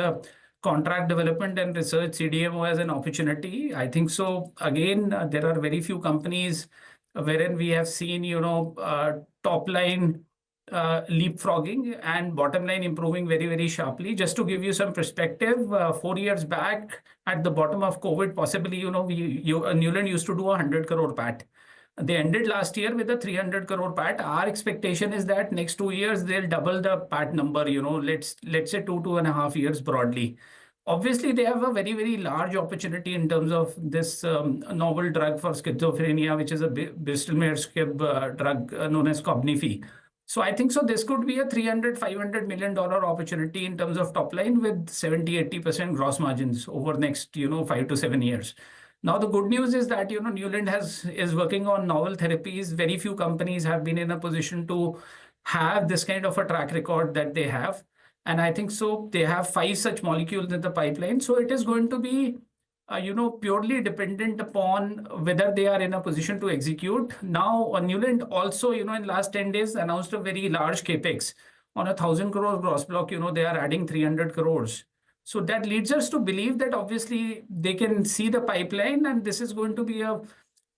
contract development and research CDMO as an opportunity. I think so. Again, there are very few companies wherein we have seen, top line leapfrogging and bottom line improving very, very sharply. Just to give you some perspective, 4 years back at the bottom of COVID, possibly, Newland used to do 100 crore PAT. They ended last year with a 300 crore PAT. Our expectation is that next 2 years, they'll double the PAT number, let's say 2.5 years broadly. Obviously, they have a very, very large opportunity in terms of this novel drug for schizophrenia, which is a Bristol-Myers Squibb drug known as Cobenfy. So I think so this could be a $300-500 million opportunity in terms of top line with 70-80% gross margins over next 5 to 7 years. Now the good news is that Newland is working on novel therapies. Very few companies have been in a position to have this kind of a track record that they have, and I think so they have 5 such molecules in the pipeline. So it is going to be purely dependent upon whether they are in a position to execute. Now, Newland also, in last 10 days announced a very large capex on 1,000 crore gross block. They are adding 300 crores. So that leads us to believe that obviously they can see the pipeline, and this is going to be a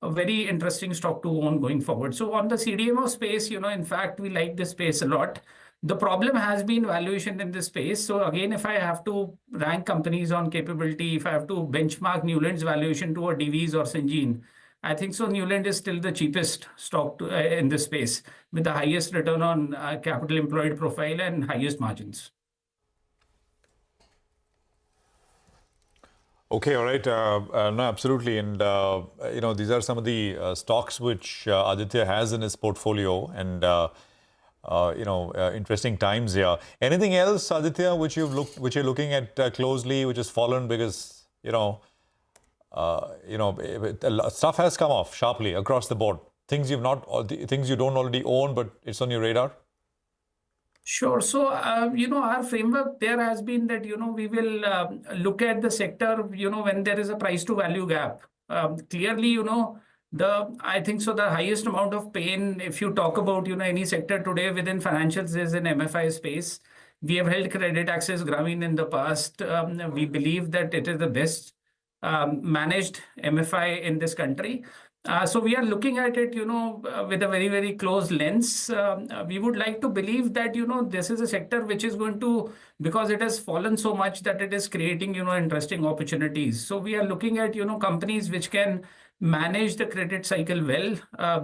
very interesting stock to own going forward. So on the CDMO space, in fact, we like this space a lot. The problem has been valuation in this space. So again, if I have to rank companies on capability, if I have to benchmark Newland's valuation to a Divi's or Syngene, I think so Newland is still the cheapest stock in this space with the highest return on capital employed profile and highest margins. Okay, all right. No, absolutely. And, these are some of the stocks which Aditya has in his portfolio, and interesting times here. Anything else, Aditya, which you're looking at closely, which has fallen because stuff has come off sharply across the board. Things you don't already own, but it's on your radar. Sure. So, our framework there has been that, we will look at the sector, when there is a price to value gap. Clearly, I think so the highest amount of pain, if you talk about, any sector today within financials is in MFI space. We have held Credit Access Grameen in the past. We believe that it is the best managed MFI in this country. So we are looking at it, with a very, very close lens. We would like to believe that, this is a sector which is going to, because it has fallen so much that it is creating, interesting opportunities. So we are looking at, companies which can manage the credit cycle well.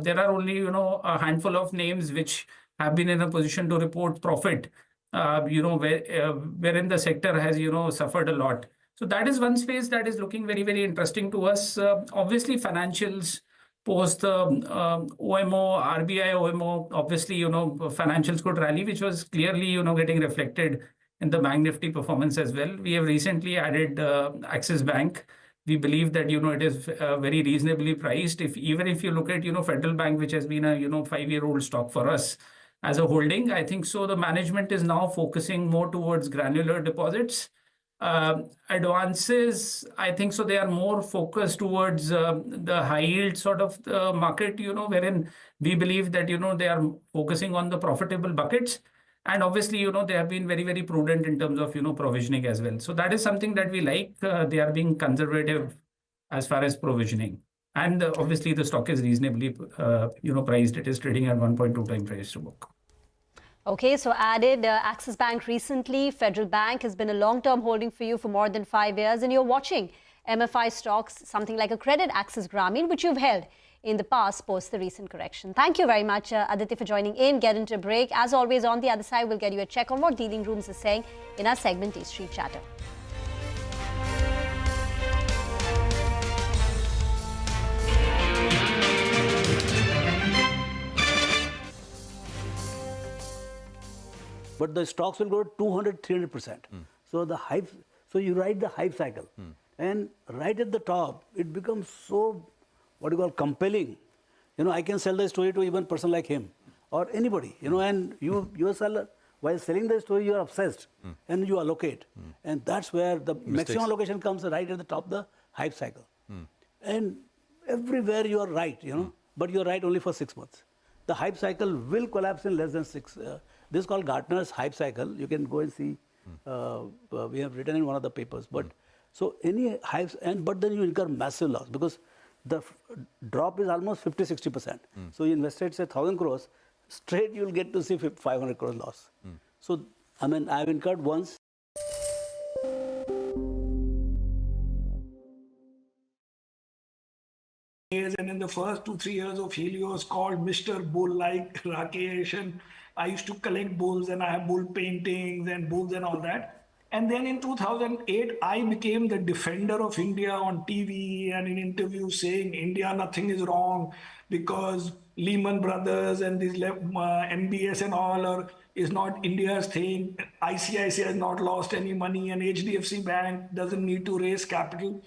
There are only, a handful of names which have been in a position to report profit, wherein the sector has, suffered a lot. So that is one space that is looking very, very interesting to us. Obviously, financials post OMO, RBI OMO, obviously, financials could rally, which was clearly, getting reflected in the Bank Nifty performance as well. We have recently added Axis Bank. We believe that, it is very reasonably priced. Even if you look at, Federal Bank, which has been a, 5-year-old stock for us as a holding, I think so the management is now focusing more towards granular deposits. Advances, I think so they are more focused towards the high yield sort of the market, wherein we believe that, they are focusing on the profitable buckets. And obviously, they have been very, very prudent in terms of, provisioning as well. So that is something that we like. They are being conservative as far as provisioning. And obviously, the stock is reasonably, priced. It is trading at 1.2 times price to book. Okay, so added Axis Bank recently. Federal Bank has been a long-term holding for you for more than 5 years, and you're watching MFI stocks, something like a Credit Axis Grameen, which you've held in the past post the recent correction. Thank you very much, Aditya, for joining in. Get into a break. As always, on the other side, we'll get you a check on what dealing rooms are saying in our segment East Street Chatter. But the stocks will go 200, 300%. So the hype, so you ride the hype cycle. And right at the top, it becomes so, what you call, compelling. I can sell the story to even a person like him or anybody, and you're a seller. While selling the story, you're obsessed and you allocate. And that's where the maximum allocation comes right at the top of the hype cycle. And everywhere you are right, but you're right only for 6 months. The hype cycle will collapse in less than 6. This is called Gartner's hype cycle. You can go and see. We have written in one of the papers. But so any hypes, but then you incur massive loss because the drop is almost 50-60%. So you invested say 1,000 crores, straight you'll get to see 500 crores loss. So I mean I've incurred once. And in the first 2-3 years of Helios, called Mr. Bull, like Rakesh, and I used to collect bulls, and I have bull paintings and bulls and all that. And then in 2008, I became the defender of India on TV and in interviews saying India, nothing is wrong because Lehman Brothers and these MBS and all is not India's thing. ICICI has not lost any money and HDFC Bank doesn't need to raise capital.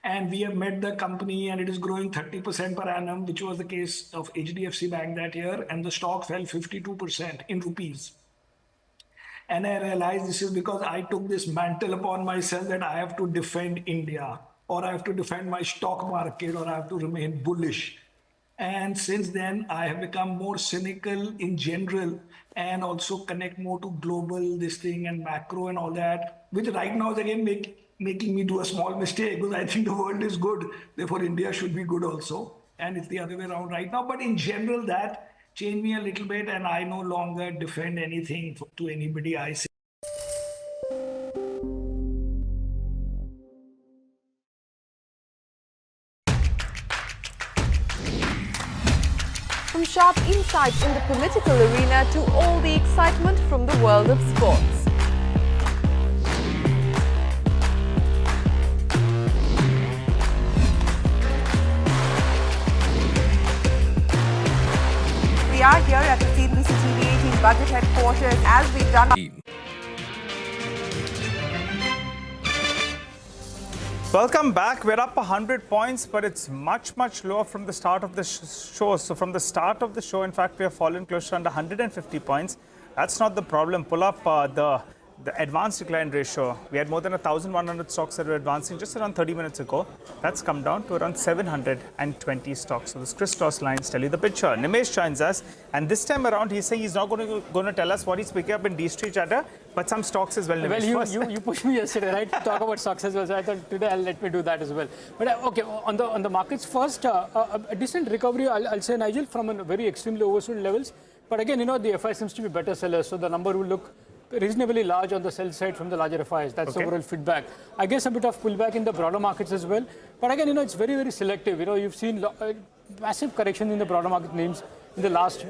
And we have met the company and it is growing 30% per annum, which was the case of HDFC Bank that year. And the stock fell 52% in rupees. And I realized this is because I took this mantle upon myself that I have to defend India, or I have to defend my stock market, or I have to remain bullish. And since then, I have become more cynical in general and also connect more to global this thing and macro and all that, which right now is again making me do a small mistake because I think the world is good. Therefore, India should be good also. And it's the other way around right now. But in general, that changed me a little bit and I no longer defend anything to anybody I say. From sharp insights in the political arena to all the excitement from the world of sports. We are here at the CNBC-TV18 budget headquarters as we've done. Welcome back. We're up 100 points, but it's much, much lower from the start of the show. So from the start of the show, in fact, we have fallen close to under 150 points. That's not the problem. Pull up the advanced decline ratio. We had more than 1,100 stocks that were advancing just around 30 minutes ago. That's come down to around 720 stocks. So those crisscross lines tell you the picture. Nimesh joins us, and this time around, he's saying he's not going to tell us what he's picking up in D Street Chatter, but some stocks as well. Nimesh, well, you pushed me yesterday, right, to talk about stocks as well. So I thought today let me do that as well. But okay, on the markets first, a decent recovery. I'll say, Nigel, from a very extremely oversold levels. But again, the FI seems to be better sellers, so the number will look reasonably large on the sell side from the larger FIs. That's overall feedback. I guess a bit of pullback in the broader markets as well. But again, it's very, very selective. You've seen massive correction in the broader market names in the last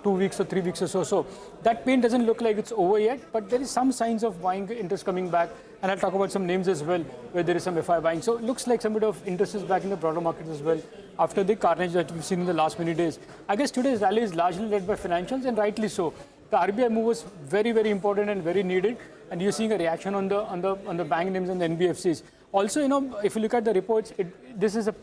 2 weeks or 3 weeks or so. So that pain doesn't look like it's over yet, but there is some signs of buying interest coming back. And I'll talk about some names as well where there is some FI buying. So it looks like some bit of interest is back in the broader markets as well after the carnage that we've seen in the last many days. I guess today's rally is largely led by financials, and rightly so. The RBI move was very, very important and very needed, and you're seeing a reaction on the bank names and the NBFCs. Also, if you look at the reports, this is a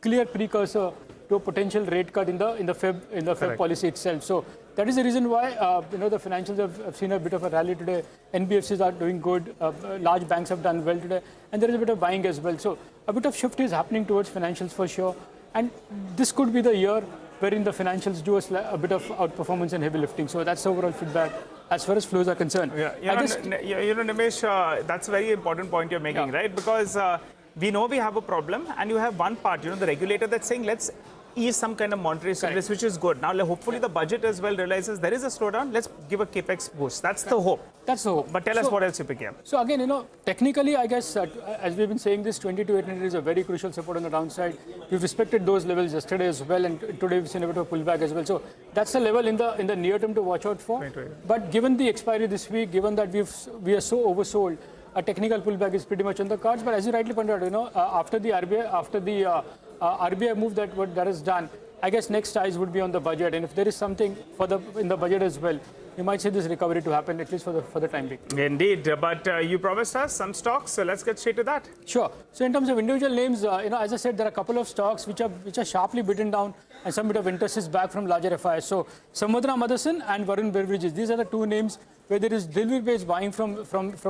clear precursor to a potential rate cut in the Fed policy itself. So that is the reason why the financials have seen a bit of a rally today. NBFCs are doing good. Large banks have done well today, and there is a bit of buying as well. So a bit of shift is happening towards financials for sure, and this could be the year wherein the financials do a bit of outperformance and heavy lifting. So that's the overall feedback as far as flows are concerned. Yeah, Nimesh, that's a very important point you're making, right? Because we know we have a problem, and you have one part, the regulator that's saying let's ease some kind of monetary stimulus, which is good. Now, hopefully the budget as well realizes there is a slowdown. Let's give a capex boost. That's the hope. That's the hope. But tell us what else you pick here. So again, technically, I guess, as we've been saying, this 22,800 is a very crucial support on the downside. We've respected those levels yesterday as well, and today we've seen a bit of a pullback as well. So that's the level in the near term to watch out for. But given the expiry this week, given that we are so oversold, a technical pullback is pretty much on the cards. But as you rightly pointed out, after the RBI move that is done, I guess next eyes would be on the budget, and if there is something in the budget as well, you might see this recovery to happen, at least for the time being. Indeed, but you promised us some stocks, so let's get straight to that. Sure. So in terms of individual names, as I said, there are a couple of stocks which are sharply beaten down, and some bit of interest is back from larger FIs. So Samudra Motherson and Varun Beverages, these are the two names where there is delivery-based buying from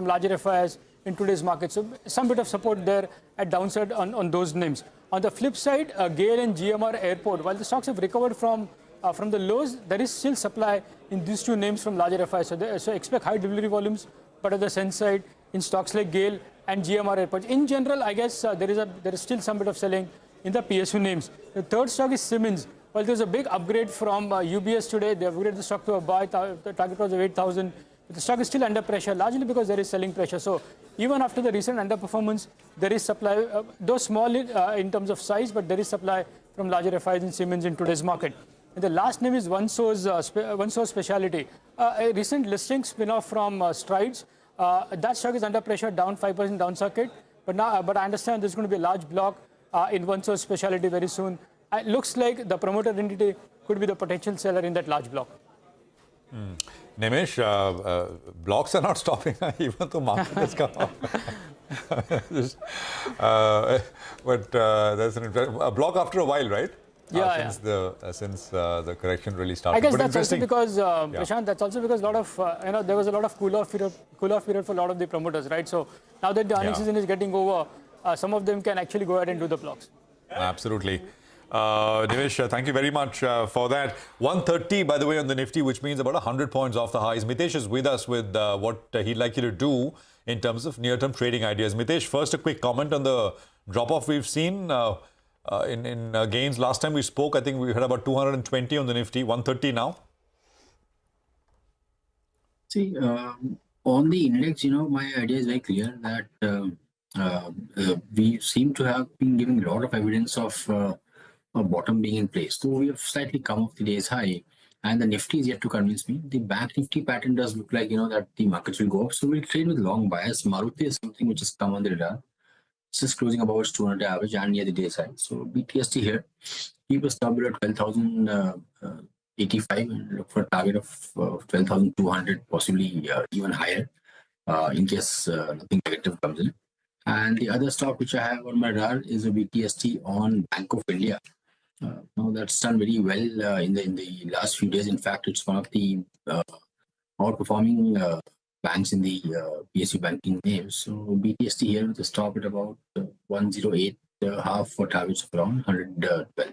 larger FIs in today's market. So some bit of support there at downside on those names. On the flip side, GAIL and GMR Airport, while the stocks have recovered from the lows, there is still supply in these two names from larger FIs. So expect high delivery volumes, but at the sense side, in stocks like GAIL and GMR Airports. In general, I guess there is still some bit of selling in the PSU names. The third stock is Siemens. Well, there's a big upgrade from UBS today. They upgraded the stock to a buy. The target price of 8,000. The stock is still under pressure, largely because there is selling pressure. So even after the recent underperformance, there is supply, though small in terms of size, but there is supply from larger FIs in Siemens in today's market. And the last name is OneSource Specialty. A recent listing spin-off from Strides. That stock is under pressure, down 5% down circuit. But I understand there's going to be a large block in OneSource Specialty very soon. It looks like the promoter entity could be the potential seller in that large block. Nimish, blocks are not stopping even though market has come up. But there's a block after a while, right? Yeah, since the correction really started. I guess that's also because, Prashant, that's also because there was a lot of cool-off period for a lot of the promoters, right? So now that the earnings season is getting over, some of them can actually go ahead and do the blocks. Absolutely. Nimish, thank you very much for that. 130, by the way, on the Nifty, which means about 100 points off the highs. Mitesh is with us with what he'd like you to do in terms of near-term trading ideas. Mitesh, first a quick comment on the drop-off we've seen in gains. Last time we spoke, I think we had about 220 on the Nifty, 130 now. See, on the index, my idea is very clear that we seem to have been giving a lot of evidence of a bottom being in place. So we have slightly come off the day's high, and the Nifty is yet to convince me. The Bank Nifty pattern does look like, that the markets will go up. So we'll trade with long bias. Maruti is something which has come on the radar. It's just closing above its 200 average and near the day's high. So BTST here, keep a stop at 12,085 and look for a target of 12,200, possibly even higher, in case nothing negative comes in. And the other stock which I have on my radar is a BTST on Bank of India. Now that's done very well in the last few days. In fact, it's one of the outperforming banks in the PSU banking names. So BTST here with a stop at about 108.5 for targets of around 112.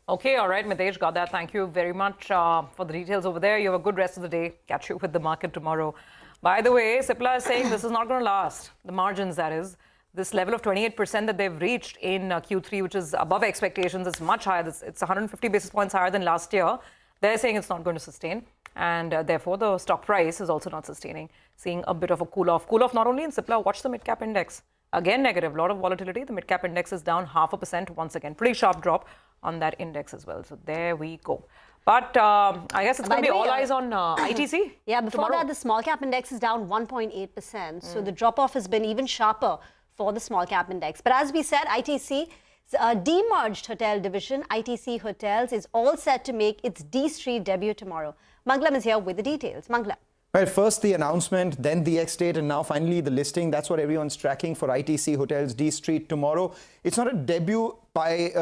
Okay, all right, Mitesh, got that. Thank you very much for the details over there. You have a good rest of the day. Catch you with the market tomorrow. By the way, Cipla is saying this is not going to last. The margins, that is. This level of 28% that they've reached in Q3, which is above expectations, is much higher. It's 150 basis points higher than last year. They're saying it's not going to sustain. And therefore, the stock price is also not sustaining. Seeing a bit of a cool-off. Cool-off not only in Cipla, watch the mid-cap index. Again, negative. A lot of volatility. The mid-cap index is down 0.5% once again. Pretty sharp drop on that index as well. So there we go. But I guess it's going to be all eyes on ITC. Yeah, before tomorrow. that, the small cap index is down 1.8%. So the drop-off has been even sharper for the small cap index. But as we said, ITC, demerged hotel division, ITC Hotels, is all set to make its D Street debut tomorrow. Manglam is here with the details. Manglam. Right, first the announcement, then the ex-date, and now finally the listing. That's what everyone's tracking for ITC Hotels D Street tomorrow. It's not a debut by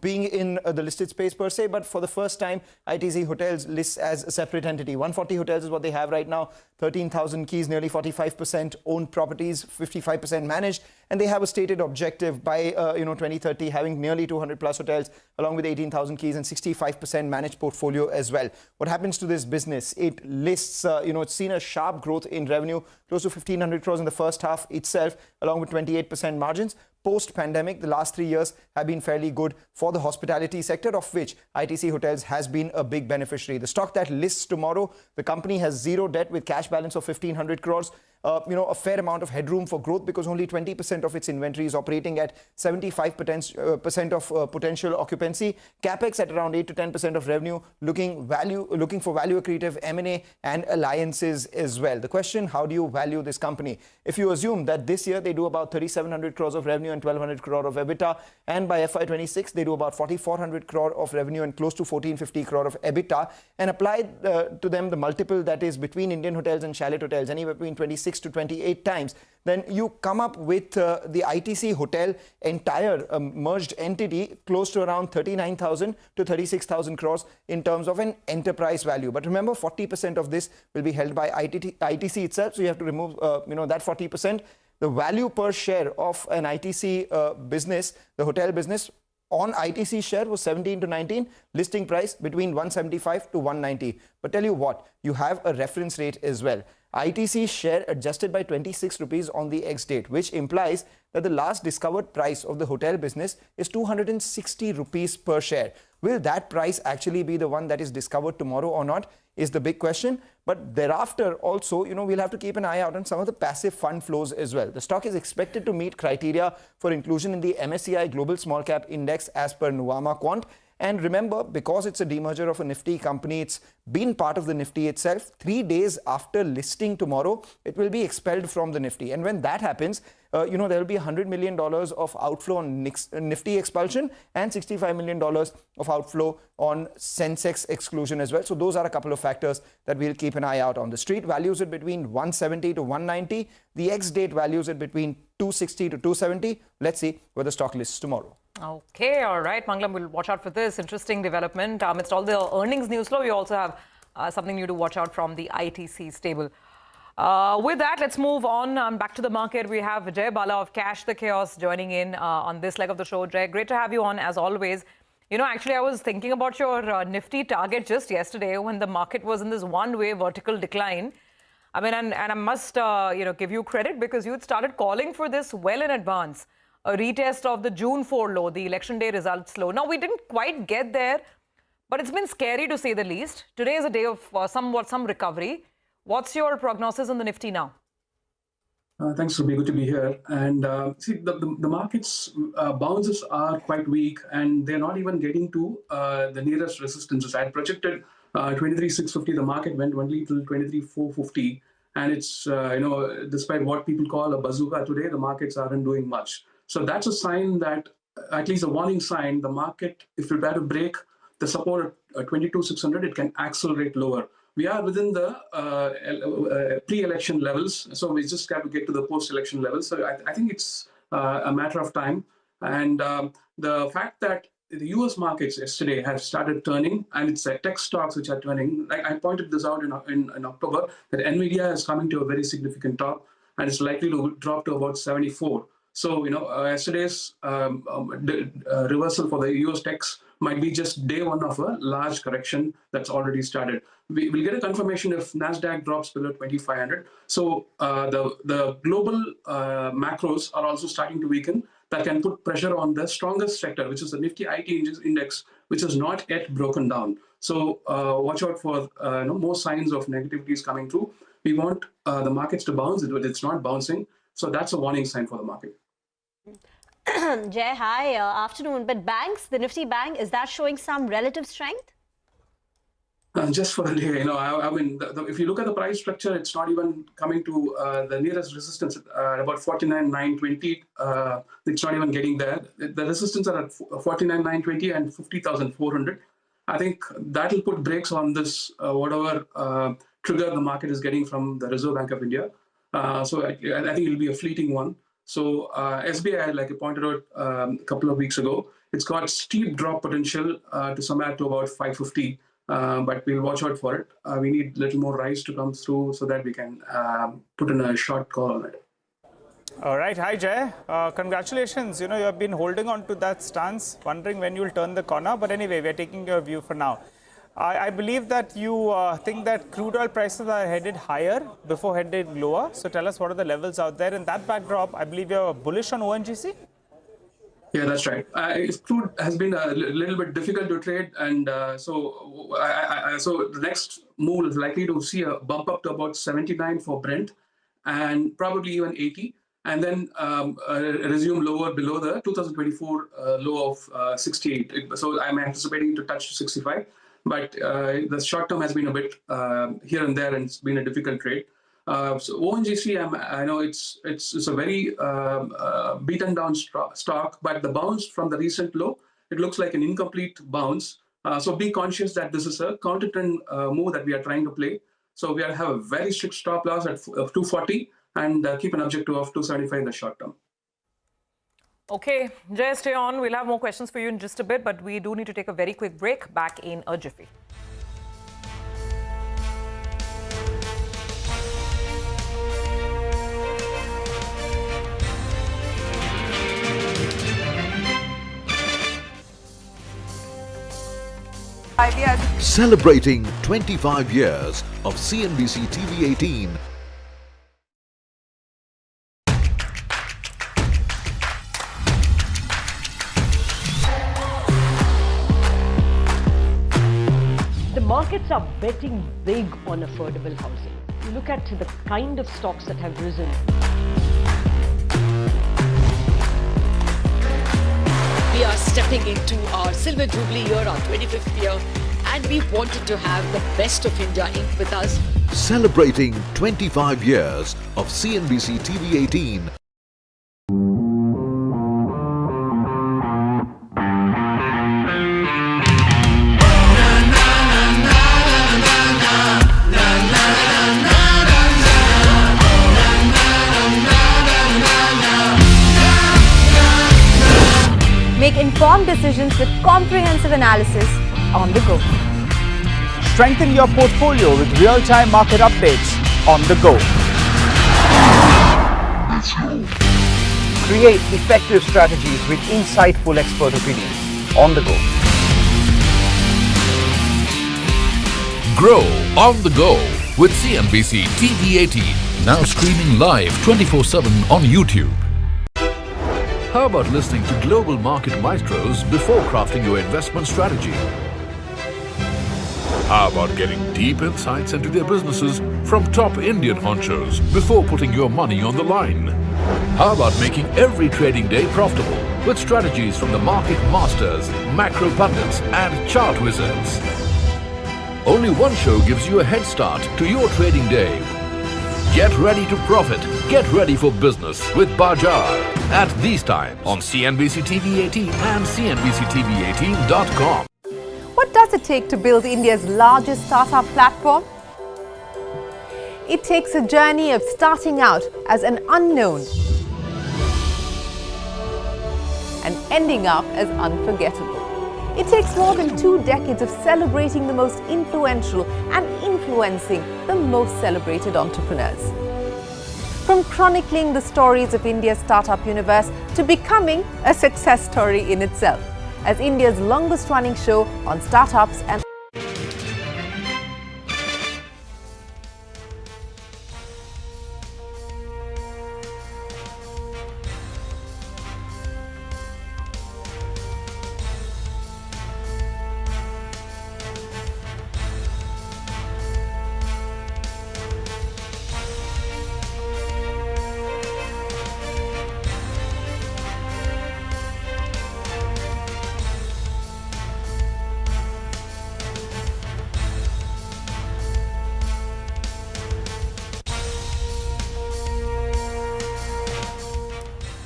being in the listed space per se, but for the first time, ITC Hotels lists as a separate entity. 140 hotels is what they have right now, 13,000 keys, nearly 45% owned properties, 55% managed, and they have a stated objective by 2030 having nearly 200 plus hotels along with 18,000 keys and 65% managed portfolio as well. What happens to this business? It lists, it's seen a sharp growth in revenue, close to 1,500 crores in the first half itself, along with 28% margins. Post-pandemic, the last 3 years have been fairly good for the hospitality sector, of which ITC Hotels has been a big beneficiary. The stock that lists tomorrow, the company has zero debt with cash balance of 1,500 crores. A fair amount of headroom for growth because only 20% of its inventory is operating at 75% of potential occupancy. Capex at around 8 to 10% of revenue, looking for value accretive M&A and alliances as well. The question, how do you value this company? If you assume that this year they do about 3,700 crores of revenue and 1,200 crore of EBITDA, and by FY26 they do about 4,400 crore of revenue and close to 1,450 crore of EBITDA, and apply to them the multiple that is between Indian hotels and chalet hotels, anywhere between 26 to 28 times, then you come up with the ITC Hotel entire merged entity close to around 39,000 to 36,000 crores in terms of an enterprise value. But remember, 40% of this will be held by ITC itself, so you have to remove that 40%. The value per share of an ITC business, the hotel business, on ITC share was 17 to 19, listing price between 175 to 190. But tell you what, you have a reference rate as well. ITC share adjusted by 26 rupees on the ex-date, which implies that the last discovered price of the hotel business is 260 rupees per share. Will that price actually be the one that is discovered tomorrow or not is the big question. But thereafter also, we'll have to keep an eye out on some of the passive fund flows as well. The stock is expected to meet criteria for inclusion in the MSCI Global Small Cap Index as per Nuvama Quant. And remember, because it's a demerger of a Nifty company, it's been part of the Nifty itself. 3 days after listing tomorrow, it will be expelled from the Nifty. And when that happens, there will be $100 million of outflow on Nifty expulsion and $65 million of outflow on Sensex exclusion as well. So those are a couple of factors that we'll keep an eye out on. The street values it between 170 to 190. The ex-date values it between 260 to 270. Let's see where the stock lists tomorrow. Okay, all right, Mangalam, we'll watch out for this interesting development. Amidst all the earnings news flow, we also have something new to watch out from the ITC stable. With that, let's move on back to the market. We have Vijay Bala of Cash the Chaos joining in on this leg of the show. Jay, great to have you on as always. Actually, I was thinking about your Nifty target just yesterday when the market was in this one-way vertical decline. I mean, and I must, give you credit because you had started calling for this well in advance. A retest of the June 4 low, the election day results low. Now, we didn't quite get there, but it's been scary to say the least. Today is a day of some recovery. What's your prognosis on the Nifty now? Thanks, Ruby. Good to be here. And see, the market's bounces are quite weak, and they're not even getting to the nearest resistances. I had projected 23,650. The market went only till 23,450. And it's, despite what people call a bazooka today, the markets aren't doing much. So that's a sign that, at least a warning sign, the market, if you try to break the support at 22,600, it can accelerate lower. We are within the pre-election levels, so we just have to get to the post-election levels. So I think it's a matter of time. And the fact that the US markets yesterday have started turning, and it's tech stocks which are turning. Like I pointed this out in October, that NVIDIA is coming to a very significant top, and it's likely to drop to about 74. So, yesterday's reversal for the US techs might be just day one of a large correction that's already started. We'll get a confirmation if NASDAQ drops below 2,500. So the global macros are also starting to weaken. That can put pressure on the strongest sector, which is the Nifty IT index, which is not yet broken down. So watch out for more signs of negativities coming through. We want the markets to bounce, but it's not bouncing. So that's a warning sign for the market. Jay, hi, afternoon. But banks, the Nifty bank, is that showing some relative strength? Just for the day, I mean, if you look at the price structure, it's not even coming to the nearest resistance at about 49,920. It's not even getting there. The resistance are at 49,920 and 50,400. I think that will put brakes on this, whatever trigger the market is getting from the Reserve Bank of India. So I think it'll be a fleeting one. So SBI, like I pointed out a couple of weeks ago, It's got steep drop potential to somewhere to about 550. But we'll watch out for it. We need a little more rise to come through so that we can put in a short call on it. All right. Hi, Jay. Congratulations. You have been holding on to that stance, wondering when you'll turn the corner. But anyway, we're taking your view for now. I believe that you think that crude oil prices are headed higher before headed lower. So tell us what are the levels out there. In that backdrop, I believe you're bullish on ONGC? Yeah, that's right. Crude has been a little bit difficult to trade, and so the next move is likely to see a bump up to about 79 for Brent, and probably even 80, and then resume lower below the 2024 low of 68. So I'm anticipating to touch 65, but the short term has been a bit here and there, and it's been a difficult trade. So ONGC, I know it's a very beaten down stock, but the bounce from the recent low, it looks like an incomplete bounce. So be conscious that this is a counter trend move that we are trying to play. So we have a very strict stop loss at 240 and keep an objective of 275 in the short term. Okay, Jay, stay on. We'll have more questions for you in just a bit, but we do need to take a very quick break. Back in a jiffy. Celebrating 25 years of CNBC-TV18. The markets are betting big on affordable housing. You look at the kind of stocks that have risen. We are stepping into our Silver Jubilee year, our 25th year, and we wanted to have the best of India Inc. with us. Celebrating 25 years of CNBC-TV18. Make informed decisions with comprehensive analysis on the go. Strengthen your portfolio with real-time market updates on the go. Create effective strategies with insightful expert opinions on the go. Grow on the go with CNBC TV18. Now streaming live 24/7 on YouTube. How about listening to global market maestros before crafting your investment strategy? How about getting deep insights into their businesses from top Indian honchos before putting your money on the line? How about making every trading day profitable with strategies from the market masters, macro pundits and chart wizards? Only one show gives you a head start to your trading day. Get ready to profit. Get ready for business with Bajar at these times on CNBC TV18 and CNBC-TV18.com. What does it take to build India's largest startup platform? It takes a journey of starting out as an unknown and ending up as unforgettable. It takes more than 2 decades of celebrating the most influential and influencing the most celebrated entrepreneurs. From chronicling the stories of India's startup universe to becoming a success story in itself, as India's longest running show on startups and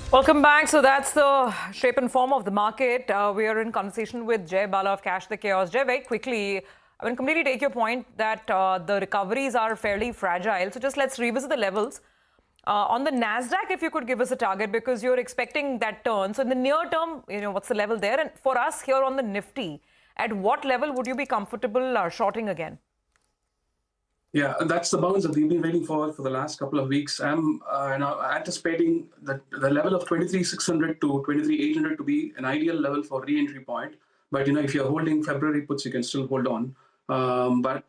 Welcome back. So that's the shape and form of the market. We are in conversation with Jay Bala of Cash the Chaos. Jay, very quickly, I mean, completely take your point that the recoveries are fairly fragile. So just let's revisit the levels. On the Nasdaq, if you could give us a target, because you're expecting that turn. So in the near term, what's the level there? And for us here on the Nifty, at what level would you be comfortable shorting again? Yeah, that's the bounce that we've been waiting for the last couple of weeks. I'm anticipating that the level of 23,600 to 23,800 to be an ideal level for re-entry point. But if you're holding February puts, you can still hold on. When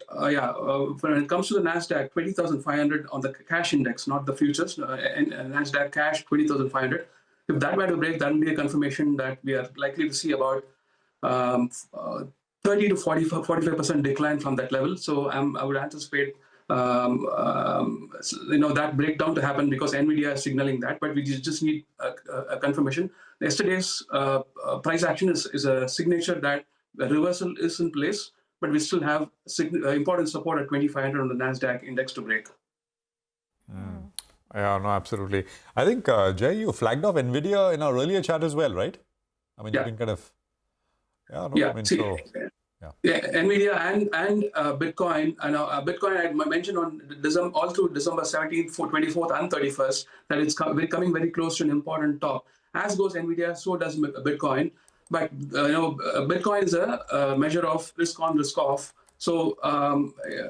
it comes to the Nasdaq, 20,500 on the cash index, not the futures. And Nasdaq cash 20,500. If that were to break, that will be a confirmation that we are likely to see about 30 to 45% decline from that level. So I would anticipate that breakdown to happen because NVIDIA is signaling that, but we just need a confirmation. Yesterday's price action is a signature that the reversal is in place, but we still have important support at 2,500 on the Nasdaq index to break. Yeah, no, absolutely. I think, Jay, you flagged off NVIDIA in our earlier chat as well, right? I mean, you've been kind of... NVIDIA and Bitcoin. Bitcoin I mentioned all through December 17th, 24th, and 31st that it's becoming very close to an important top. As goes NVIDIA, so does Bitcoin. But Bitcoin is a measure of risk on, risk off. So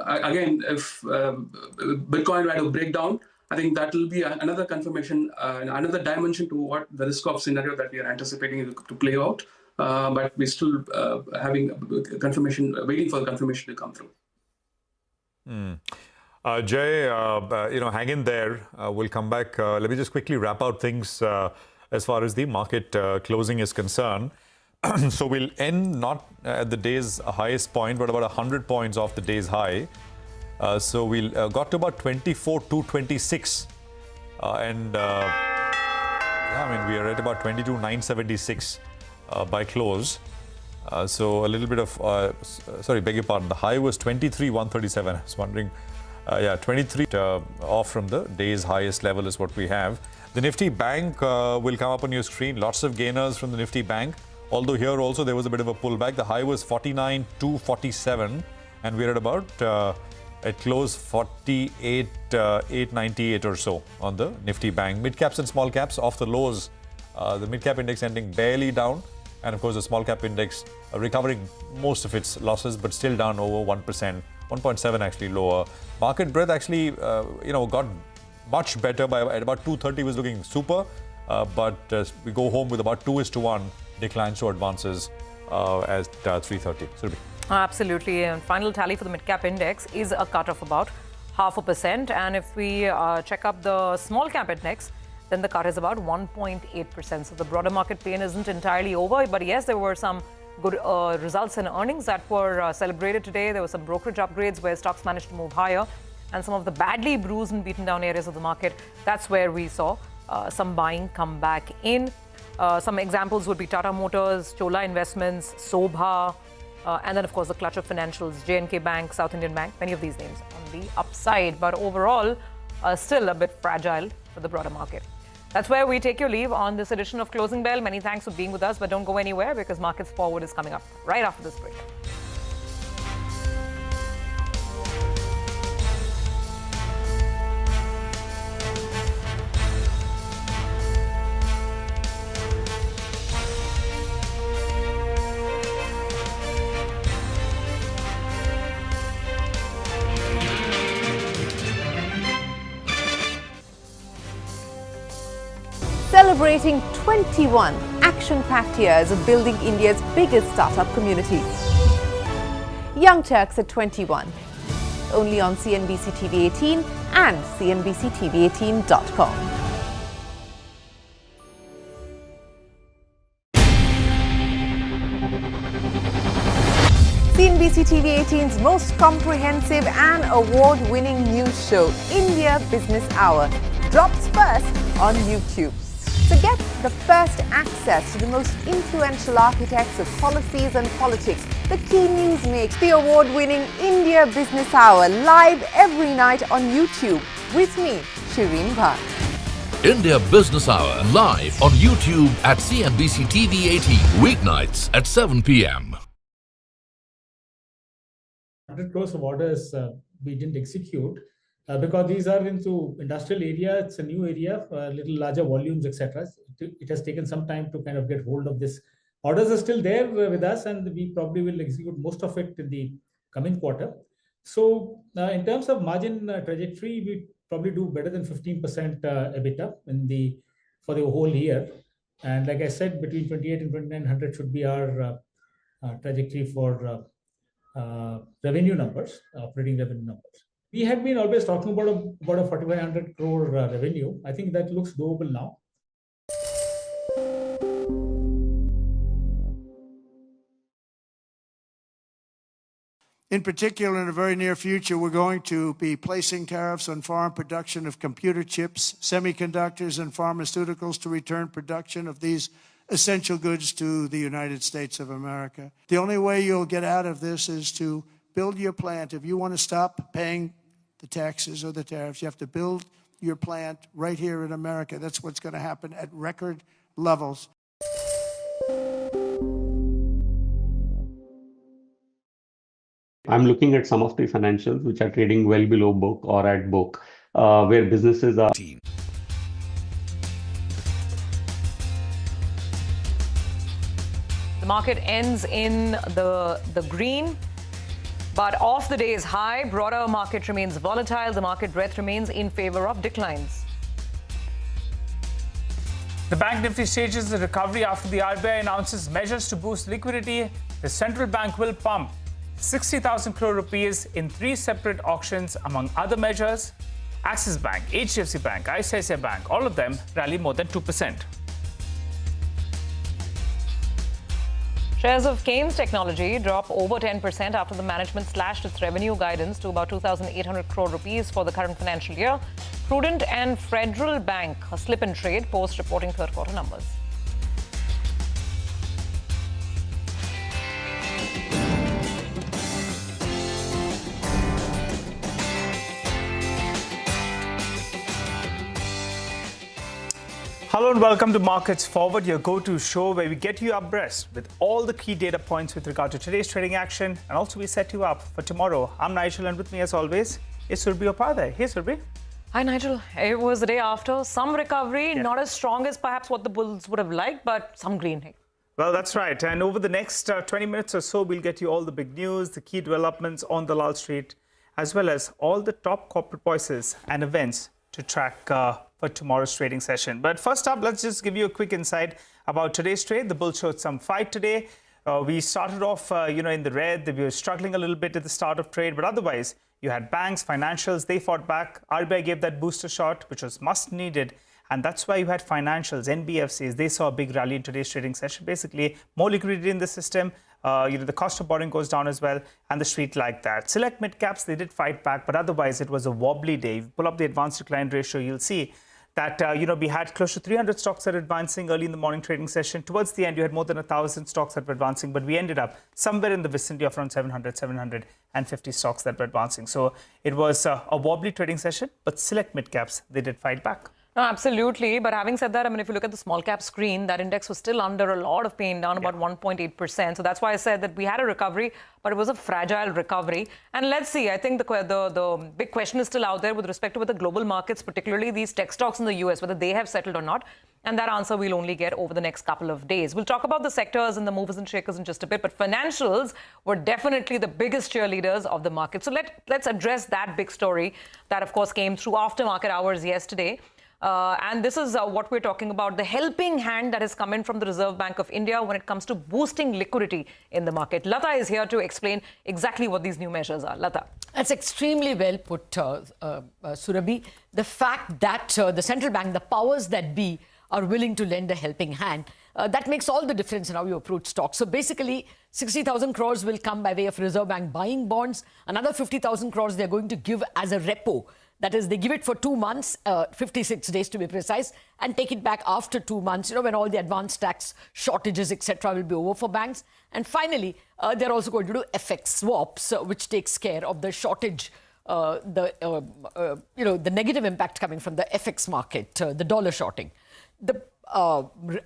again, if Bitcoin were to break down, I think that will be another confirmation, another dimension to what the risk off scenario that we are anticipating to play out. But we're still having confirmation, waiting for the confirmation to come through. Jay, hang in there. We'll come back. Let me just quickly wrap out things as far as the market closing is concerned. So we'll end not at the day's highest point, but about 100 points off the day's high. So we'll got to about 24,226, and we are at about 22,976 by close. So a little bit of beg your pardon. The high was 23,137. I was wondering, 23 off from the day's highest level is what we have. The Nifty Bank will come up on your screen. Lots of gainers from the Nifty Bank. Although here also there was a bit of a pullback. The high was 49,247, and we're at about at close 48,898 or so on the Nifty Bank. Mid caps and small caps off the lows. The mid cap index ending barely down, and of course the small cap index recovering most of its losses, but still down over 1%, 1.7 actually lower. Market breadth actually got much better at about 230 was looking super, but we go home with about 2:1 declines to advances at 330. Surabhi. Absolutely. And final tally for the mid-cap index is a cut of about 0.5%. And if we check up the small-cap index, then the cut is about 1.8%. So the broader market pain isn't entirely over. But yes, there were some good results and earnings that were celebrated today. There were some brokerage upgrades where stocks managed to move higher. And some of the badly bruised and beaten down areas of the market, that's where we saw some buying come back in. Some examples would be Tata Motors, Chola Investments, Sobha, and then, of course, the clutch of financials, J&K Bank, South Indian Bank, many of these names on the upside. But overall, still a bit fragile for the broader market. That's where we take your leave on this edition of Closing Bell. Many thanks for being with us, but don't go anywhere because Markets Forward is coming up right after this break. Celebrating 21 action-packed years of building India's biggest startup community. Young Turks at 21. Only on CNBC-TV18 and CNBC-TV18.com. CNBC-TV18's most comprehensive and award-winning news show, India Business Hour, drops first on YouTube. So get the first access to the most influential architects of policies and politics, the key news makers, the award-winning India Business Hour, live every night on YouTube. With me, Shireen Bhatt. India Business Hour, live on YouTube at CNBC TV18, weeknights at 7 p.m. 100 crores of orders we didn't execute. because these are into industrial area. It's a new area, little larger volumes, etc. It has taken some time to kind of get hold of this. Orders are still there with us, and we probably will execute most of it in the coming quarter. So in terms of margin trajectory, we probably do better than 15% EBITDA for the whole year. And like I said, between 28 and 2900 should be our trajectory for revenue numbers, operating revenue numbers. We had been always talking about a 4,500 crore revenue. I think that looks doable now. In particular, in the very near future, we're going to be placing tariffs on foreign production of computer chips, semiconductors, and pharmaceuticals to return production of these essential goods to the United States of America. The only way you'll get out of this is to build your plant. If you want to stop paying the taxes or the tariffs, you have to build your plant right here in America. That's what's going to happen at record levels. I'm looking at some of the financials which are trading well below book or at book, where businesses are. The market ends in the green, but off the day's high, broader market remains volatile. The market breadth remains in favor of declines. The Bank Nifty stages the recovery after the RBI announces measures to boost liquidity. The central bank will pump 60,000 crore rupees in 3 separate auctions. Among other measures, Axis Bank, HDFC Bank, ICICI Bank, all of them rally more than 2%. Shares of Keynes Technology drop over 10% after the management slashed its revenue guidance to about 2,800 crore rupees for the current financial year. Prudent and Federal Bank a slip in trade post reporting third quarter numbers. Hello and welcome to Markets Forward, your go-to show where we get you abreast with all the key data points with regard to today's trading action, and also we set you up for tomorrow. I'm Nigel, and with me as always is Surbhi Upadhyay. Hey Surbhi. Hi Nigel. It was the day after. Some recovery, not as strong as perhaps what the bulls would have liked, but some green. Well, that's right. And over the next 20 minutes or so, we'll get you all the big news, the key developments on the Lal Street, as well as all the top corporate voices and events to track for tomorrow's trading session. But first up, let's just give you a quick insight about today's trade. The bull showed some fight today. We started off, in the red. We were struggling a little bit at the start of trade, but otherwise, you had banks, financials, they fought back. RBI gave that booster shot, which was much needed. And that's why you had financials, NBFCs, they saw a big rally in today's trading session. Basically, more liquidity in the system. The cost of borrowing goes down as well, and the street like that. Select mid caps, they did fight back, but otherwise it was a wobbly day. If you pull up the advanced decline ratio, you'll see that we had close to 300 stocks that were advancing early in the morning trading session. Towards the end, you had more than 1,000 stocks that were advancing, but we ended up somewhere in the vicinity of around 750 stocks that were advancing. So it was a wobbly trading session, but select mid caps, they did fight back. No, absolutely. But having said that, I mean, if you look at the small cap screen, that index was still under a lot of pain, down about 1.8%. So that's why I said that we had a recovery, but it was a fragile recovery. And let's see, I think the big question is still out there with respect to whether global markets, particularly these tech stocks in the US, whether they have settled or not. And that answer we'll only get over the next couple of days. We'll talk about the sectors and the movers and shakers in just a bit, but financials were definitely the biggest cheerleaders of the market. So let's address that big story that, of course, came through after market hours yesterday. And this is what we're talking about, the helping hand that has come in from the Reserve Bank of India when it comes to boosting liquidity in the market. Lata is here to explain exactly what these new measures are. Lata. That's extremely well put, Surabhi. The fact that the central bank, the powers that be, are willing to lend a helping hand, that makes all the difference in how you approach stocks. So basically, 60,000 crores will come by way of Reserve Bank buying bonds. Another 50,000 crores they're going to give as a repo. That is, they give it for 2 months, 56 days to be precise, and take it back after 2 months, when all the advanced tax shortages, etc., will be over for banks. And finally, they're also going to do FX swaps, which takes care of the shortage, the negative impact coming from the FX market, the dollar shorting. The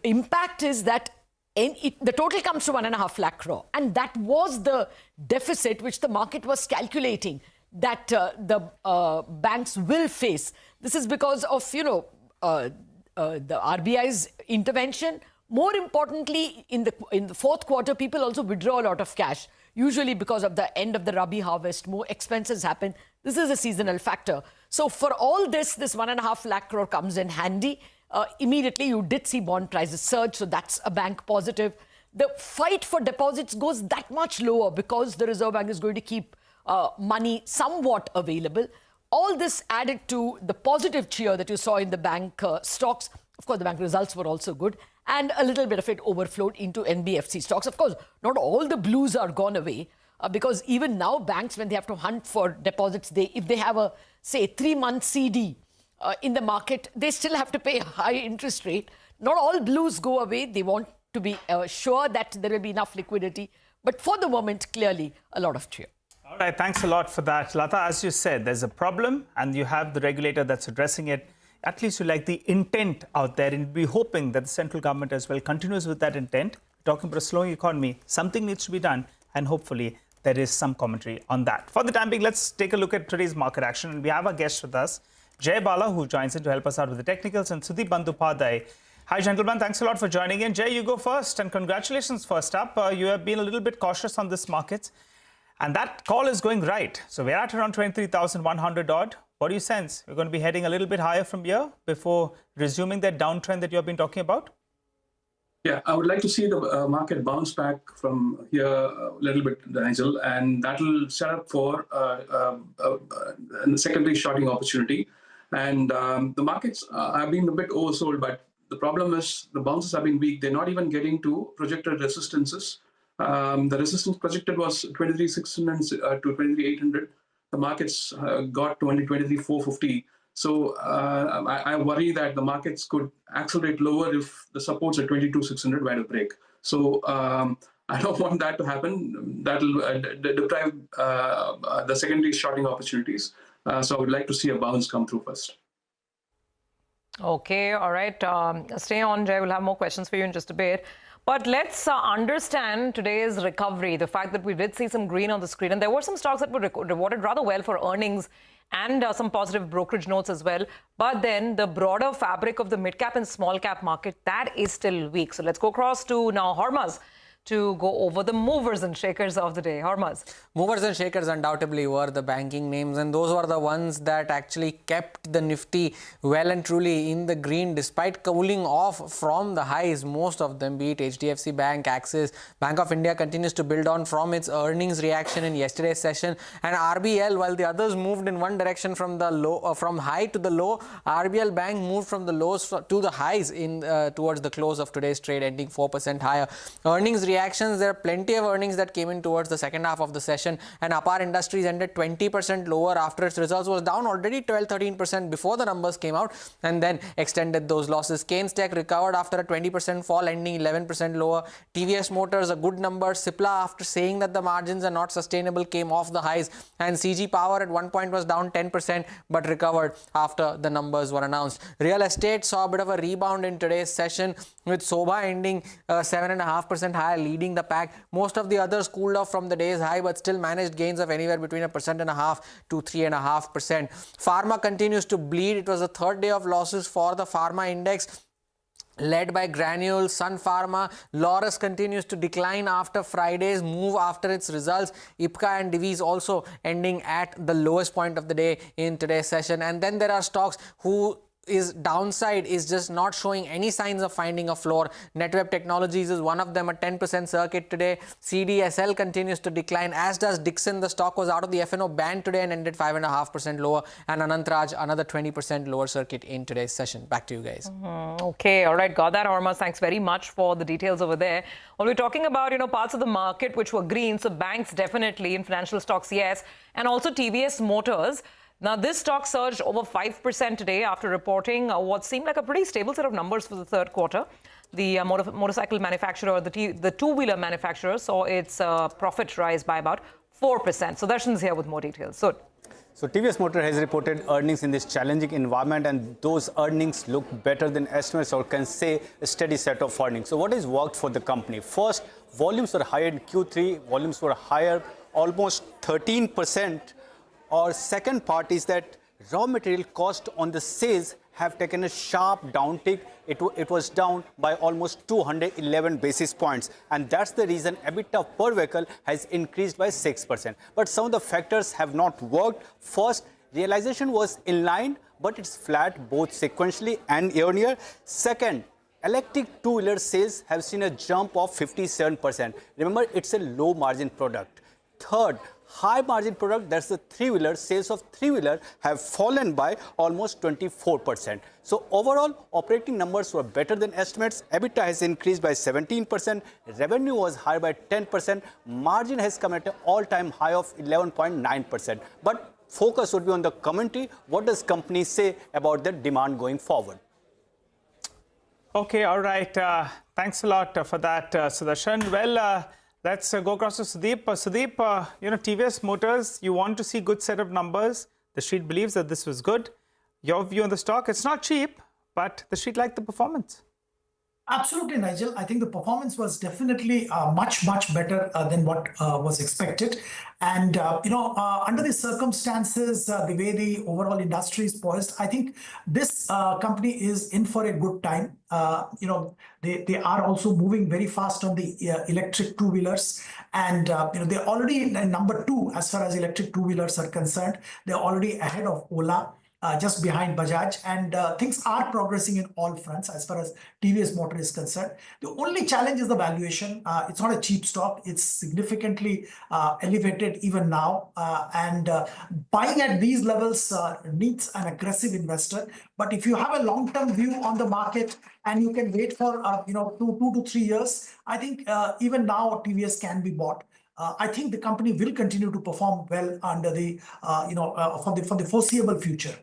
impact is that the total comes to 1.5 lakh crore, and that was the deficit which the market was calculating that the banks will face. This is because of, the RBI's intervention. More importantly, in the fourth quarter, people also withdraw a lot of cash, usually because of the end of the Rabi harvest. More expenses happen. This is a seasonal factor. So for all this 1.5 lakh crore comes in handy. Immediately, you did see bond prices surge, so that's a bank positive. The fight for deposits goes that much lower because the Reserve Bank is going to keep money somewhat available. All this added to the positive cheer that you saw in the bank stocks. Of course, the bank results were also good, and a little bit of it overflowed into NBFC stocks. Of course, not all the blues are gone away because even now banks, when they have to hunt for deposits, if they have a, say, 3-month CD in the market, they still have to pay a high interest rate. Not all blues go away. They want to be sure that there will be enough liquidity. But for the moment, clearly, a lot of cheer. All right, thanks a lot for that. Lata, as you said, there's a problem and you have the regulator that's addressing it. At least you like the intent out there, and we're hoping that the central government as well continues with that intent. Talking about a slowing economy, something needs to be done, and hopefully there is some commentary on that. For the time being, let's take a look at today's market action. And we have a guest with us, Jay Bala, who joins in to help us out with the technicals, and Sudeep Bandyopadhyay. Hi, gentlemen. Thanks a lot for joining in. Jay, you go first, and congratulations first up. You have been a little bit cautious on this market, and that call is going right. So we're at around 23,100 odd. What do you sense? We're going to be heading a little bit higher from here before resuming that downtrend that you have been talking about? Yeah, I would like to see the market bounce back from here a little bit, Nigel, and that will set up for a secondary shorting opportunity. And the markets have been a bit oversold, but the problem is the bounces have been weak. They're not even getting to projected resistances. The resistance projected was 23,600 to 23,800. The markets got to only 23,450. So I worry that the markets could accelerate lower if the supports at 22,600 were to break. So I don't want that to happen. That will deprive the secondary shorting opportunities. So I would like to see a bounce come through first. Okay, all right. Stay on, Jay. We'll have more questions for you in just a bit. But let's understand today's recovery, the fact that we did see some green on the screen, and there were some stocks that were rewarded rather well for earnings and some positive brokerage notes as well. But then the broader fabric of the mid-cap and small-cap market, that is still weak. So let's go across to now Hormuz to go over the movers and shakers of the day. Hormuz. Movers and shakers undoubtedly were the banking names, and those were the ones that actually kept the Nifty well and truly in the green despite cooling off from the highs. Most of them, be it HDFC Bank, Axis, Bank of India, continues to build on from its earnings reaction in yesterday's session, and RBL, while the others moved in one direction from the low, from high to the low, RBL Bank moved from the lows to the highs in towards the close of today's trade, ending 4% higher. Earnings reactions, there are plenty of earnings that came in towards the second half of the session, and Apar Industries ended 20% lower after its results was down already 12-13% before the numbers came out, and then extended those losses. Keynes Tech recovered after a 20% fall, ending 11% lower. TVS Motors, a good number. Cipla, after saying that the margins are not sustainable, came off the highs, and CG Power at one point was down 10% but recovered after the numbers were announced. Real estate saw a bit of a rebound in today's session, with Sobha ending 7.5% higher, leading the pack. Most of the others cooled off from the day's high but still managed gains of anywhere between 1.5% to 3.5%. Pharma continues to bleed. It was the third day of losses for the pharma index, led by Granules, Sun Pharma. Laurus continues to decline after Friday's move after its results. Ipca and Divi's also ending at the lowest point of the day in today's session. And then there are stocks who downside is just not showing any signs of finding a floor. Netweb Technologies is one of them, a 10% circuit today. CDSL continues to decline, as does Dixon. The stock was out of the FNO band today and ended 5.5% lower. And Anantraj, another 20% lower circuit in today's session. Back to you guys. Okay, all right, got that, Hormuz. Thanks very much for the details over there. Well, we're talking about, parts of the market which were green. So banks definitely, in financial stocks, yes. And also TVS Motors. Now, this stock surged over 5% today after reporting what seemed like a pretty stable set of numbers for the third quarter. The motorcycle manufacturer, the two-wheeler manufacturer, saw its profit rise by about 4%. So Darshan's here with more details. So TVS Motor has reported earnings in this challenging environment, and those earnings look better than estimates, or can say a steady set of earnings. So what has worked for the company? First, volumes were higher in Q3. Volumes were higher, almost 13% Or second part is that raw material cost on the sales have taken a sharp downtick. It was down by almost 211 basis points. And that's the reason EBITDA per vehicle has increased by 6%. But some of the factors have not worked. First, realization was in line, but it's flat both sequentially and year-on-year. Second, electric two-wheeler sales have seen a jump of 57%. Remember, it's a low-margin product. Third, high-margin product, that's the three-wheeler, sales of three-wheeler have fallen by almost 24%. So overall, operating numbers were better than estimates. EBITDA has increased by 17%. Revenue was higher by 10%. Margin has come at an all-time high of 11.9%. But focus would be on the commentary. What does company say about the demand going forward? Okay, all right. Thanks a lot for that, Sudarshan. Well, let's go across to Sudeep. Sudeep, TVS Motors, you want to see good set of numbers. The street believes that this was good. Your view on the stock, it's not cheap, but the street liked the performance. Absolutely, Nigel. I think the performance was definitely much better than what was expected. And, under the circumstances, the way the overall industry is poised, I think this company is in for a good time. They are also moving very fast on the electric two-wheelers. And, they're already number 2 as far as electric two-wheelers are concerned. They're already ahead of Ola. Just behind Bajaj, and things are progressing in all fronts as far as TVS Motor is concerned. The only challenge is the valuation. It's not a cheap stock. It's significantly elevated even now, and buying at these levels needs an aggressive investor. But if you have a long-term view on the market and you can wait for 2 to 3 years, I think even now TVS can be bought. I think the company will continue to perform well under the for the foreseeable future.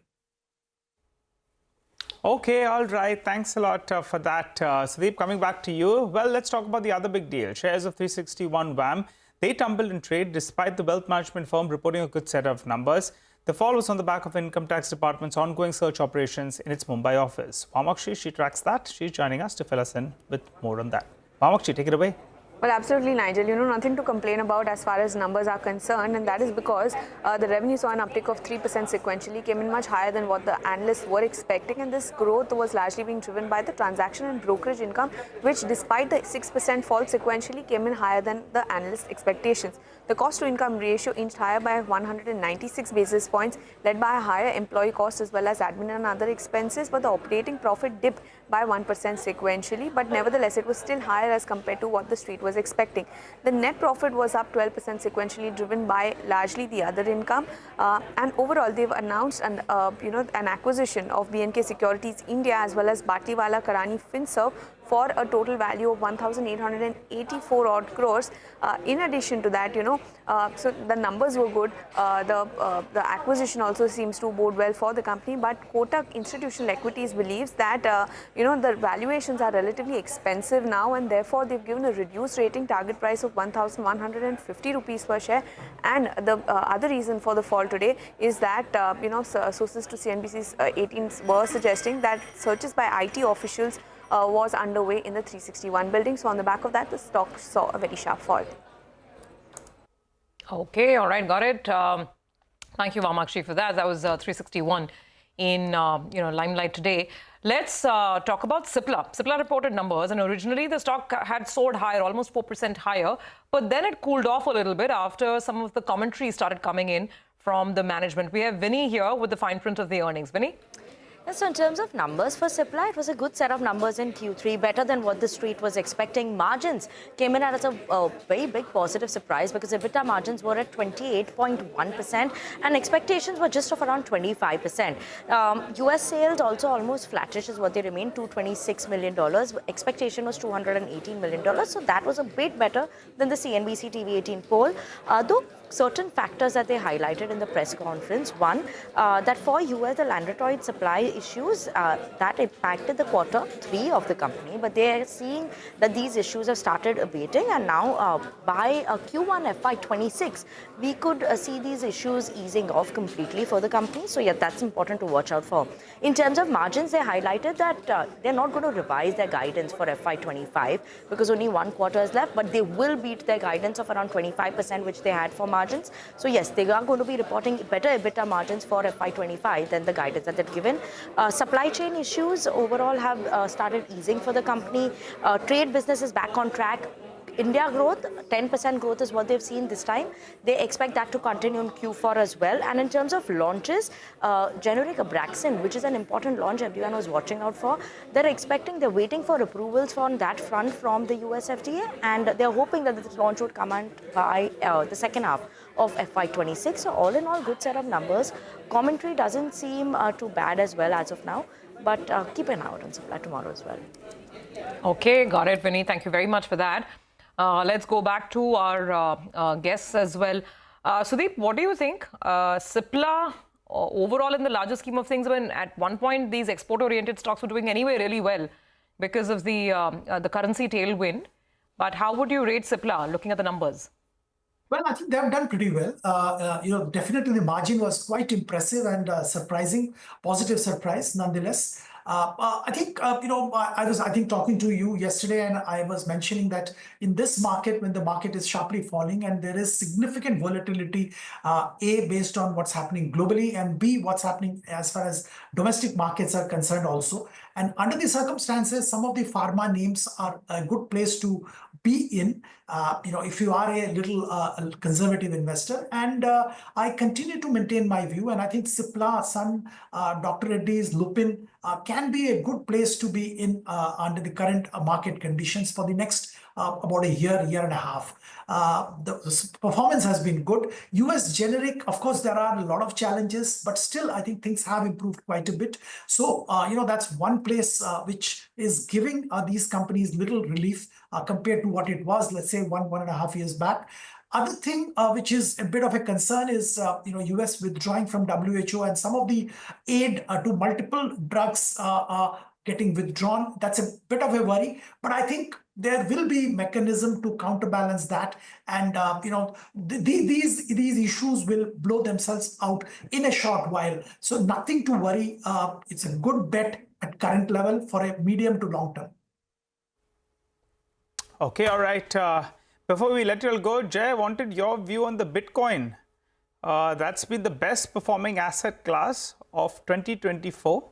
Okay, all right. Thanks a lot for that. Sudeep, coming back to you. Well, let's talk about the other big deal. Shares of 361 WAM, they tumbled in trade despite the wealth management firm reporting a good set of numbers. The fall was on the back of Income Tax Department's ongoing search operations in its Mumbai office. Vamakshi, she tracks that. She's joining us to fill us in with more on that. Vamakshi, take it away. Well, absolutely, Nigel. Nothing to complain about as far as numbers are concerned, and that is because the revenue saw an uptick of 3% sequentially, came in much higher than what the analysts were expecting, and this growth was largely being driven by the transaction and brokerage income, which despite the 6% fall sequentially came in higher than the analysts' expectations. The cost-to-income ratio inched higher by 196 basis points, led by a higher employee cost as well as admin and other expenses, but the operating profit dipped by 1% sequentially, but nevertheless it was still higher as compared to what the street was expecting. The net profit was up 12% sequentially, driven by largely the other income, and overall they've announced an acquisition of B&K Securities India as well as Batliwala Karani Finserv for a total value of 1,884 odd crores. In addition to that, so the numbers were good. The acquisition also seems to bode well for the company, but Kotak Institutional Equities believes that the valuations are relatively expensive now, and therefore they've given a reduced rating target price of 1,150 rupees per share. And the other reason for the fall today is that sources to CNBC-18 were suggesting that searches by IT officials was underway in the 361 building. So on the back of that, the stock saw a very sharp fall. Okay, all right, got it. Thank you, Vamakshi, for that. That was 361 in limelight today. Let's talk about Cipla. Cipla reported numbers, and originally the stock had soared higher, almost 4% higher, but then it cooled off a little bit after some of the commentary started coming in from the management. We have Vinny here with the fine print of the earnings. Vinny? So in terms of numbers for Cipla, it was a good set of numbers in Q3, better than what the street was expecting. Margins came in as a very big positive surprise because EBITDA margins were at 28.1% and expectations were just of around 25%. US sales also almost flattish is what they remained, $226 million. Expectation was $218 million. So that was a bit better than the CNBC-TV18 poll. Though certain factors that they highlighted in the press conference. One, that for US, the Lanreotide supply issues that impacted the Q3 of the company, but they are seeing that these issues have started abating, and now by Q1 FY26, we could see these issues easing off completely for the company. So yeah, that's important to watch out for. In terms of margins, they highlighted that they're not going to revise their guidance for FY25 because only one quarter is left, but they will beat their guidance of around 25%, which they had for margins. margins. So yes, they are going to be reporting better EBITDA margins for FY25 than the guidance that they've given. Supply chain issues overall have started easing for the company. Trade business is back on track. India growth, 10% growth is what they've seen this time. They expect that to continue in Q4 as well. And in terms of launches, generic Abraxane, which is an important launch everyone was watching out for, they're waiting for approvals on that front from the US FDA, and they're hoping that this launch would come out by the second half of FY26. So all in all, good set of numbers. Commentary doesn't seem too bad as well as of now, but keep an eye out on supply tomorrow as well. Okay, got it, Vinny. Thank you very much for that. Let's go back to our guests as well. Sudeep, what do you think? Cipla, overall in the larger scheme of things, when at one point these export-oriented stocks were doing anyway really well because of the currency tailwind. But how would you rate Cipla looking at the numbers? Well, I think they've done pretty well. Definitely the margin was quite impressive and surprising, positive surprise nonetheless. I think, I was talking to you yesterday, and I was mentioning that in this market, when the market is sharply falling and there is significant volatility, A, based on what's happening globally, and B, what's happening as far as domestic markets are concerned also. And under the circumstances, some of the pharma names are a good place to be in, if you are a little conservative investor. And I continue to maintain my view. And I think Cipla, Sun, Dr. Reddy's, Lupin can be a good place to be in under the current market conditions for the next about a year and a half. The performance has been good. US generic, of course, there are a lot of challenges, but still, I think things have improved quite a bit. So, that's one place which is giving these companies little relief compared to what it was, let's say, 1.5 years back. Other thing which is a bit of a concern is, US withdrawing from WHO and some of the aid to multiple drugs getting withdrawn. That's a bit of a worry, but I think there will be mechanism to counterbalance that, and these issues will blow themselves out in a short while. So nothing to worry. It's a good bet at current level for a medium to long term. Okay, all right. Before we let you all go, Jay, I wanted your view on the Bitcoin. That's been the best performing asset class of 2024,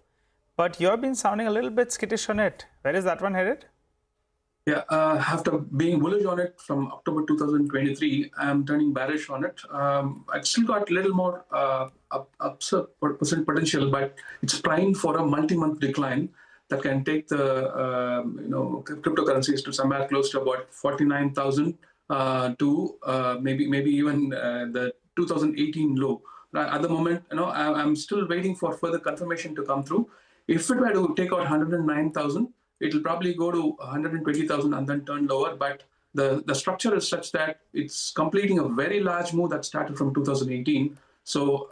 but you've been sounding a little bit skittish on it. Where is that one headed? Yeah, after being bullish on it from October 2023, I'm turning bearish on it. It's still got a little more percent potential, but it's primed for a multi-month decline that can take the cryptocurrencies to somewhere close to about 49,000 to maybe even the 2018 low. At the moment, I'm still waiting for further confirmation to come through. If it were to take out 109,000, it'll probably go to 120,000 and then turn lower. But the structure is such that it's completing a very large move that started from 2018. So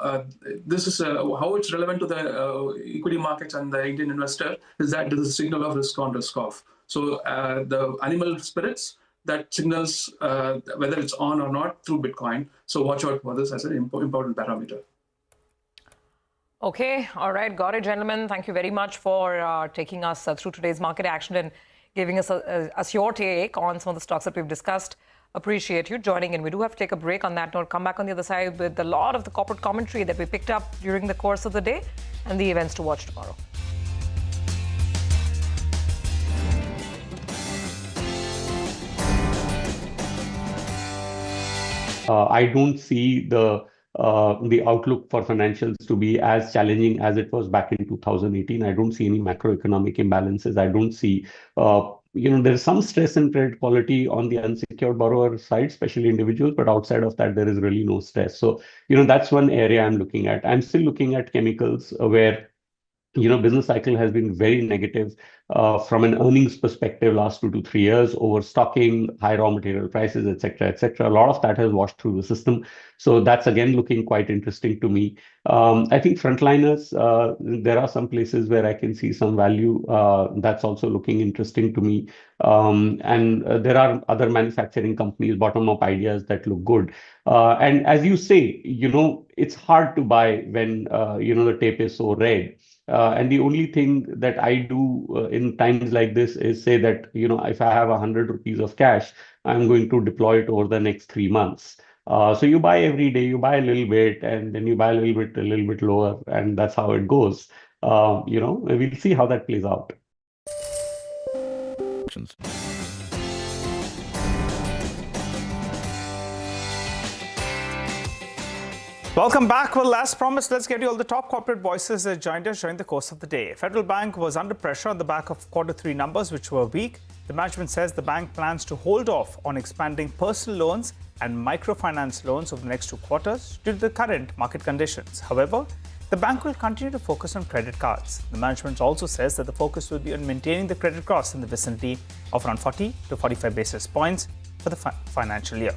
this is how it's relevant to the equity markets and the Indian investor is that it is a signal of risk on, risk off. So the animal spirits that signals whether it's on or not through Bitcoin. So watch out for this as an important parameter. Okay, all right, got it, gentlemen. Thank you very much for taking us through today's market action and giving us your take on some of the stocks that we've discussed. Appreciate you joining in. We do have to take a break on that note. Come back on the other side with a lot of the corporate commentary that we picked up during the course of the day and the events to watch tomorrow. I don't see the outlook for financials to be as challenging as it was back in 2018. I don't see any macroeconomic imbalances. I don't see, there's some stress in credit quality on the unsecured borrower side, especially individuals, but outside of that, there is really no stress. So, that's one area I'm looking at. I'm still looking at chemicals where business cycle has been very negative from an earnings perspective last 2 to 3 years, overstocking, high raw material prices, etc., etc. A lot of that has washed through the system. So that's again looking quite interesting to me. I think frontliners, there are some places where I can see some value. That's also looking interesting to me. And there are other manufacturing companies, bottom-up ideas that look good. And as you say, it's hard to buy when, the tape is so red. And the only thing that I do in times like this is say that, if I have 100 rupees of cash, I'm going to deploy it over the next 3 months. So you buy every day, you buy a little bit, and then you buy a little bit lower, and that's how it goes. We'll see how that plays out. Welcome back. Well, as promised, let's get you all the top corporate voices that joined us during the course of the day. Federal Bank was under pressure on the back of Q3 numbers, which were weak. The management says the bank plans to hold off on expanding personal loans and microfinance loans over the next 2 quarters due to the current market conditions. However, the bank will continue to focus on credit cards. The management also says that the focus will be on maintaining the credit costs in the vicinity of around 40 to 45 basis points for the financial year.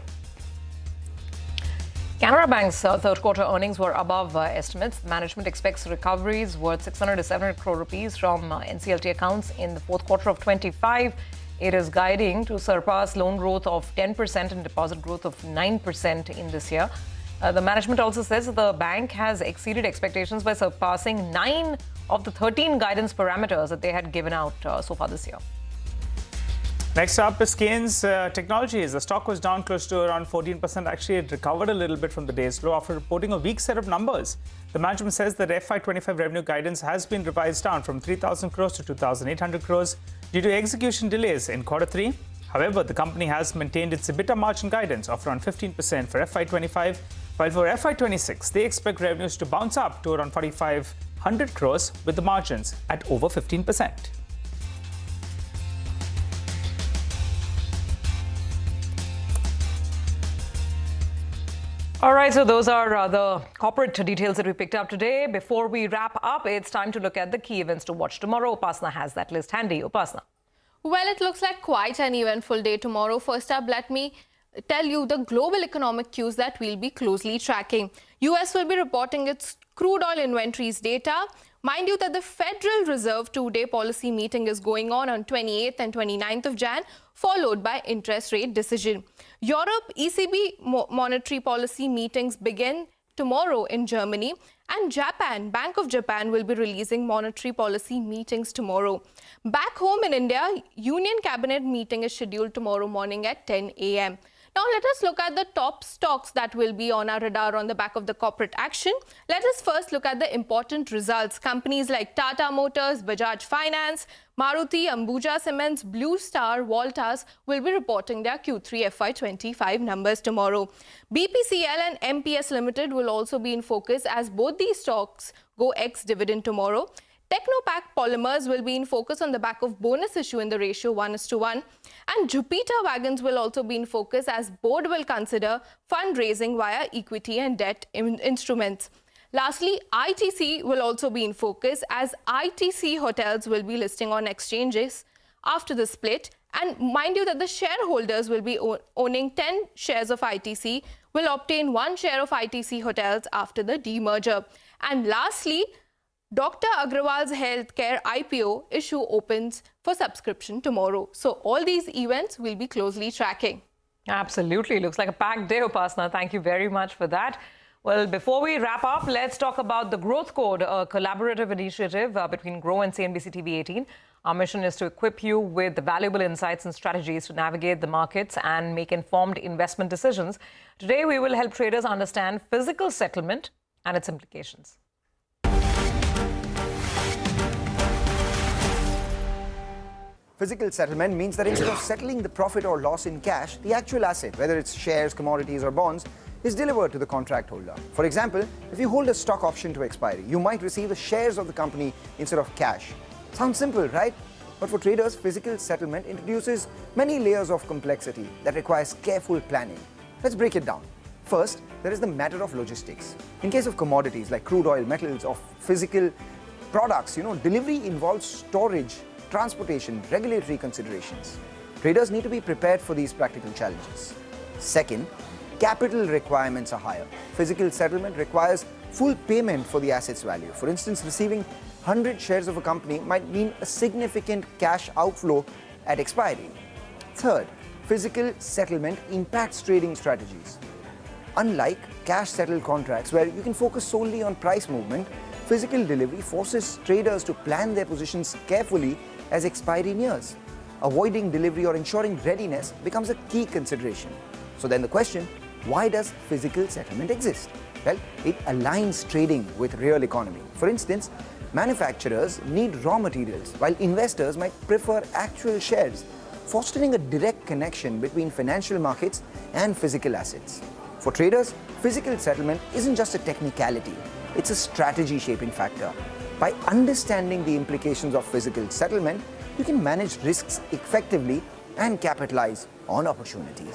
Canara Bank's third quarter earnings were above estimates. Management expects recoveries worth 600 to 700 crore rupees from NCLT accounts in the fourth quarter of 25. It is guiding to surpass loan growth of 10% and deposit growth of 9% in this year. The management also says that the bank has exceeded expectations by surpassing 9 of the 13 guidance parameters that they had given out so far this year. Next up is Keynes Technologies. The stock was down close to around 14%. Actually, it recovered a little bit from the day's low after reporting a weak set of numbers. The management says that FY25 revenue guidance has been revised down from 3,000 crores to 2,800 crores due to execution delays in Q3. However, the company has maintained its EBITDA margin guidance of around 15% for FY25, while for FY26, they expect revenues to bounce up to around 4,500 crores with the margins at over 15%. All right, so those are the corporate details that we picked up today. Before we wrap up, it's time to look at the key events to watch tomorrow. Upasana has that list handy. Upasana. Well, it looks like quite an eventful day tomorrow. First up, let me tell you the global economic cues that we'll be closely tracking. US will be reporting its crude oil inventories data. Mind you that the Federal Reserve two-day policy meeting is going on 28th and 29th of Jan, followed by interest rate decision. Europe ECB monetary policy meetings begin tomorrow in Germany, and Japan, Bank of Japan will be releasing monetary policy meetings tomorrow. Back home in India, Union Cabinet meeting is scheduled tomorrow morning at 10 a.m. Now let us look at the top stocks that will be on our radar on the back of the corporate action. Let us first look at the important results. Companies like Tata Motors, Bajaj Finance, Maruti, Ambuja Cements, Blue Star, Voltas will be reporting their Q3 FY25 numbers tomorrow. BPCL and MPS Limited will also be in focus as both these stocks go ex-dividend tomorrow. Technopack Polymers will be in focus on the back of bonus issue in the ratio 1:1. And Jupiter Wagons will also be in focus as board will consider fundraising via equity and debt instruments. Lastly, ITC will also be in focus as ITC hotels will be listing on exchanges after the split. And mind you that the shareholders will be owning 10 shares of ITC will obtain 1 share of ITC hotels after the demerger. And lastly, Dr. Agrawal's healthcare IPO issue opens for subscription tomorrow. So all these events we'll be closely tracking. Absolutely. Looks like a packed day, Upasana. Thank you very much for that. Well, before we wrap up, let's talk about the Growth Code, a collaborative initiative between Grow and CNBC-TV18. Our mission is to equip you with the valuable insights and strategies to navigate the markets and make informed investment decisions. Today, we will help traders understand physical settlement and its implications. Physical settlement means that instead of settling the profit or loss in cash, the actual asset, whether it's shares, commodities or bonds, is delivered to the contract holder. For example, if you hold a stock option to expiry, you might receive the shares of the company instead of cash. Sounds simple, right? But for traders, physical settlement introduces many layers of complexity that requires careful planning. Let's break it down. First, there is the matter of logistics. In case of commodities like crude oil, metals or physical products, delivery involves storage, transportation, regulatory considerations. Traders need to be prepared for these practical challenges. Second, capital requirements are higher. Physical settlement requires full payment for the asset's value. For instance, receiving 100 shares of a company might mean a significant cash outflow at expiry. Third, physical settlement impacts trading strategies. Unlike cash-settled contracts where you can focus solely on price movement, physical delivery forces traders to plan their positions carefully as expiry nears. Avoiding delivery or ensuring readiness becomes a key consideration. So then the question, Why does physical settlement exist? Well, it aligns trading with real economy. For instance, manufacturers need raw materials, while investors might prefer actual shares, fostering a direct connection between financial markets and physical assets. For traders, physical settlement isn't just a technicality, it's a strategy shaping factor. By understanding the implications of physical settlement, you can manage risks effectively and capitalize on opportunities.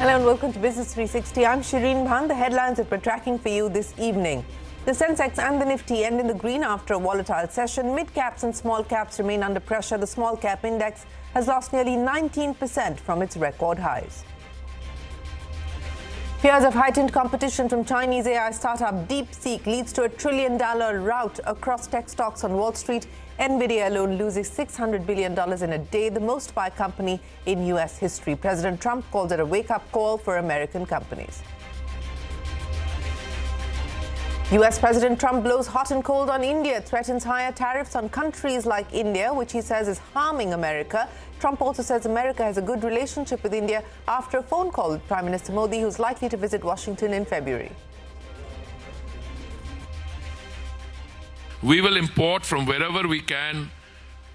Hello and welcome to Business 360. I'm Shireen Bhan. The headlines that we're tracking for you this evening. The Sensex and the Nifty end in the green after a volatile session. Mid-caps and small caps remain under pressure. The small cap index has lost nearly 19% from its record highs. Fears of heightened competition from Chinese AI startup DeepSeek leads to a $1 trillion rout across tech stocks on Wall Street. Nvidia alone loses $600 billion in a day, the most by a company in U.S. history. President Trump calls it a wake-up call for American companies. US President Trump blows hot and cold on India, threatens higher tariffs on countries like India, which he says is harming America. Trump also says America has a good relationship with India after a phone call with Prime Minister Modi, who's likely to visit Washington in February. We will import from wherever we can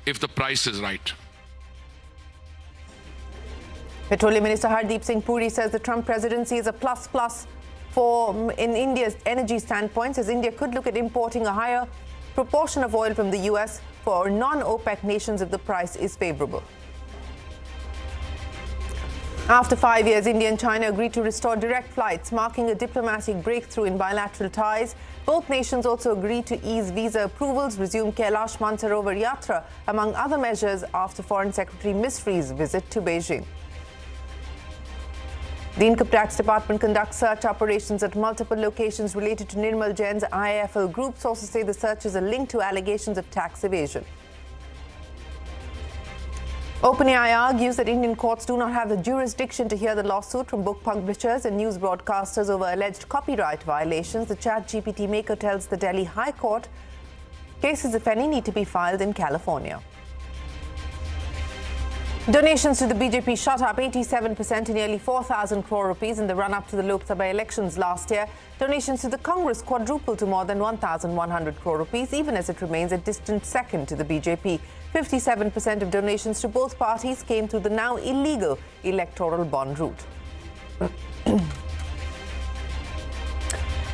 if the price is right. Petroleum Minister Hardeep Singh Puri says the Trump presidency is a plus in India's energy standpoint, as India could look at importing a higher proportion of oil from the US for non-OPEC nations if the price is favorable. After 5 years, India and China agreed to restore direct flights, marking a diplomatic breakthrough in bilateral ties. Both nations also agreed to ease visa approvals, resume Kailash Mansarovar Yatra, among other measures, after Foreign Secretary Misri's visit to Beijing. The Income Tax Department conducts search operations at multiple locations related to Nirmal Jain's IIFL group. Sources say the searches are linked to allegations of tax evasion. OpenAI argues that Indian courts do not have the jurisdiction to hear the lawsuit from book publishers and news broadcasters over alleged copyright violations. The ChatGPT maker tells the Delhi High Court cases, if any, need to be filed in California. Donations to the BJP shot up 87% to nearly 4,000 crore rupees in the run-up to the Lok Sabha elections last year. Donations to the Congress quadrupled to more than 1,100 crore rupees, even as it remains a distant second to the BJP. 57% of donations to both parties came through the now illegal electoral bond route.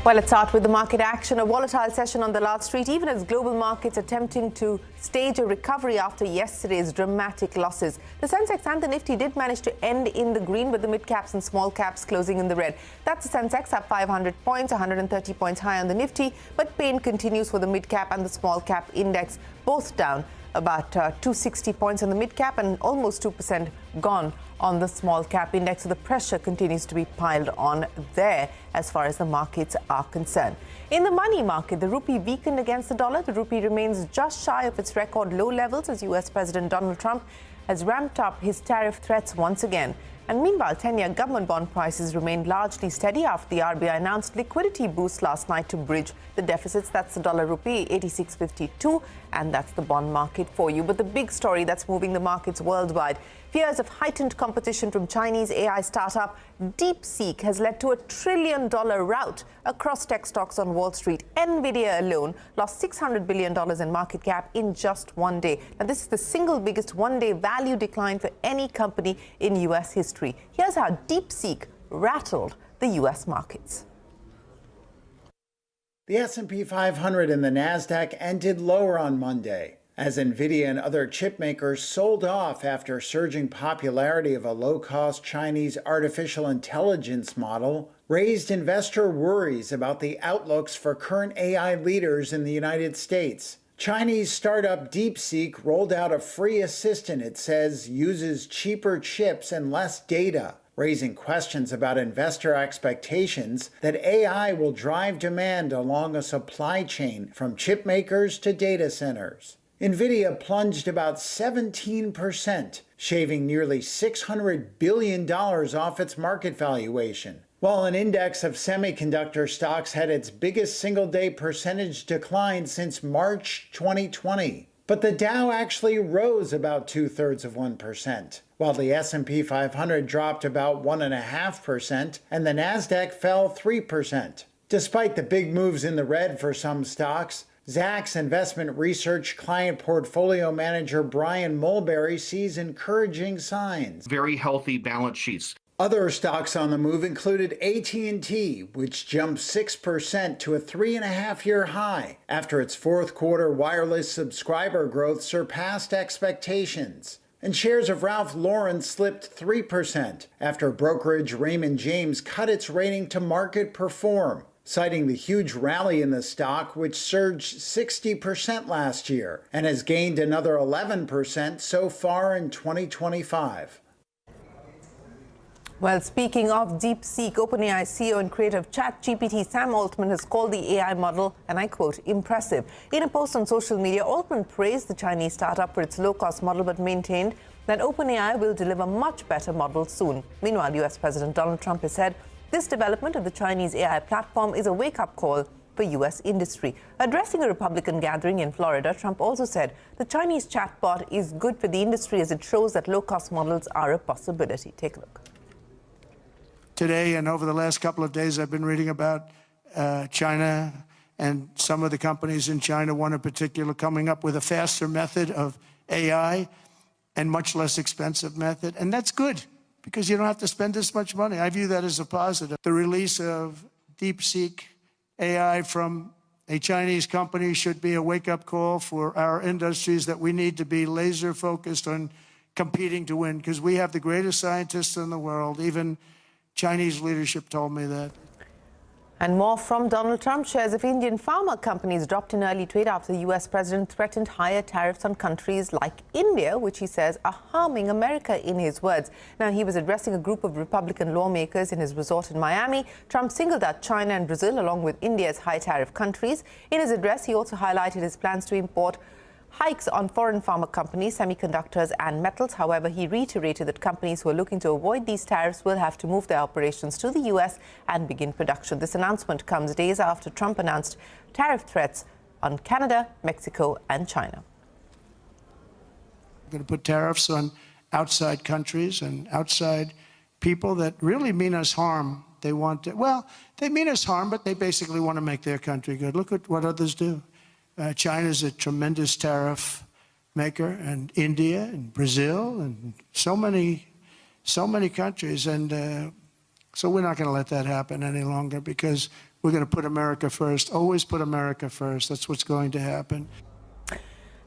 Well, let's start with the market action. A volatile session on the Wall Street, even as global markets attempting to stage a recovery after yesterday's dramatic losses. The Sensex and the Nifty did manage to end in the green, with the mid-caps and small caps closing in the red. That's the Sensex up 500 points, 130 points high on the Nifty, but pain continues for the mid-cap and the small cap index, both down about 260 points on the mid-cap and almost 2% gone on the small cap index. So the pressure continues to be piled on there as far as the markets are concerned. In the money market, the rupee weakened against the dollar. The rupee remains just shy of its record low levels as US President Donald Trump has ramped up his tariff threats once again. And meanwhile, 10-year government bond prices remained largely steady after the RBI announced liquidity boost last night to bridge the deficits. That's the dollar rupee 86.52, and that's the bond market for you. But the big story that's moving the markets worldwide: fears of heightened competition from Chinese AI startup DeepSeek has led to a $1 trillion rout across tech stocks on Wall Street. Nvidia alone lost $600 billion in market cap in just one day. Now, this is the single biggest one-day value decline for any company in U.S. history. Here's how DeepSeek rattled the U.S. markets. The S&P 500 and the Nasdaq ended lower on Monday, as Nvidia and other chip makers sold off after surging popularity of a low-cost Chinese artificial intelligence model raised investor worries about the outlooks for current AI leaders in the United States. Chinese startup DeepSeek rolled out a free assistant it says uses cheaper chips and less data, raising questions about investor expectations that AI will drive demand along a supply chain from chip makers to data centers. Nvidia plunged about 17%, shaving nearly $600 billion off its market valuation, while an index of semiconductor stocks had its biggest single-day percentage decline since March 2020. But the Dow actually rose about 0.2%, while the S&P 500 dropped about 1.5% and the Nasdaq fell 3%. Despite the big moves in the red for some stocks, Zacks Investment Research client portfolio manager Brian Mulberry sees encouraging signs. Very healthy balance sheets. Other stocks on the move included AT&T, which jumped 6% to a 3.5-year high after its fourth quarter wireless subscriber growth surpassed expectations. And shares of Ralph Lauren slipped 3% after brokerage Raymond James cut its rating to market perform, citing the huge rally in the stock, which surged 60% last year and has gained another 11% so far in 2025. Well, speaking of DeepSeek, OpenAI CEO and creator of ChatGPT, Sam Altman, has called the AI model, and I quote, impressive. In a post on social media, Altman praised the Chinese startup for its low-cost model, but maintained that OpenAI will deliver much better models soon. Meanwhile, US President Donald Trump has said this development of the Chinese AI platform is a wake-up call for for U.S. industry. Addressing a Republican gathering in Florida, Trump also said the Chinese chatbot is good for the industry as it shows that low-cost models are a possibility. Take a look. Today and over the last couple of days, I've been reading about China and some of the companies in China, one in particular, coming up with a faster method of AI and much less expensive method. And that's good because you don't have to spend this much money. I view that as a positive. The release of DeepSeek AI from a Chinese company should be a wake-up call for our industries that we need to be laser focused on competing to win because we have the greatest scientists in the world. Even Chinese leadership told me that. And more from Donald Trump. Shares of Indian pharma companies dropped in early trade after the U.S. president threatened higher tariffs on countries like India, which he says are harming America, in his words. Now, he was addressing a group of Republican lawmakers in his resort in Miami. Trump singled out China and Brazil along with India's high tariff countries. In his address, he also highlighted his plans to import hikes on foreign pharma companies, semiconductors and metals. However, he reiterated that companies who are looking to avoid these tariffs will have to move their operations to the U.S. and begin production. This announcement comes days after Trump announced tariff threats on Canada, Mexico and China. We're going to put tariffs on outside countries and outside people that really mean us harm. They want to, well, they mean us harm, but they basically want to make their country good. Look at what others do. China's a tremendous tariff maker, and India and Brazil and so many countries. And so we're not going to let that happen any longer because we're going to put America first, always put America first. That's what's going to happen.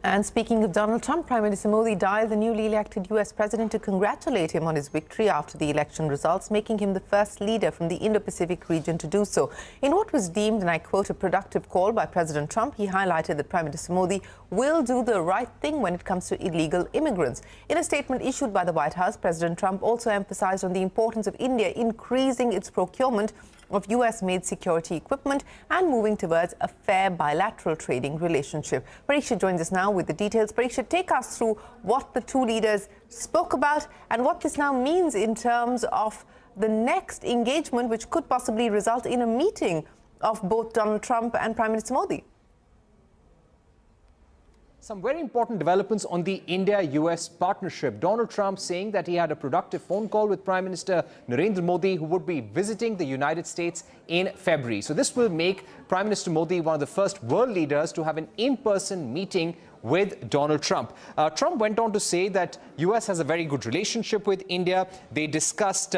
And speaking of Donald Trump, Prime Minister Modi dialed the newly elected U.S. president to congratulate him on his victory after the election results, making him the first leader from the Indo-Pacific region to do so. In what was deemed, and I quote, a productive call by President Trump, he highlighted that Prime Minister Modi will do the right thing when it comes to illegal immigrants. In a statement issued by the White House, President Trump also emphasized on the importance of India increasing its procurement of US-made security equipment and moving towards a fair bilateral trading relationship. Parikshit joins us now with the details. Parikshit, take us through what the two leaders spoke about and what this now means in terms of the next engagement, which could possibly result in a meeting of both Donald Trump and Prime Minister Modi. Some very important developments on the India-US partnership. Donald Trump saying that he had a productive phone call with Prime Minister Narendra Modi, who would be visiting the United States in February. So this will make Prime Minister Modi one of the first world leaders to have an in-person meeting with Donald Trump. Trump went on to say that US has a very good relationship with India. They discussed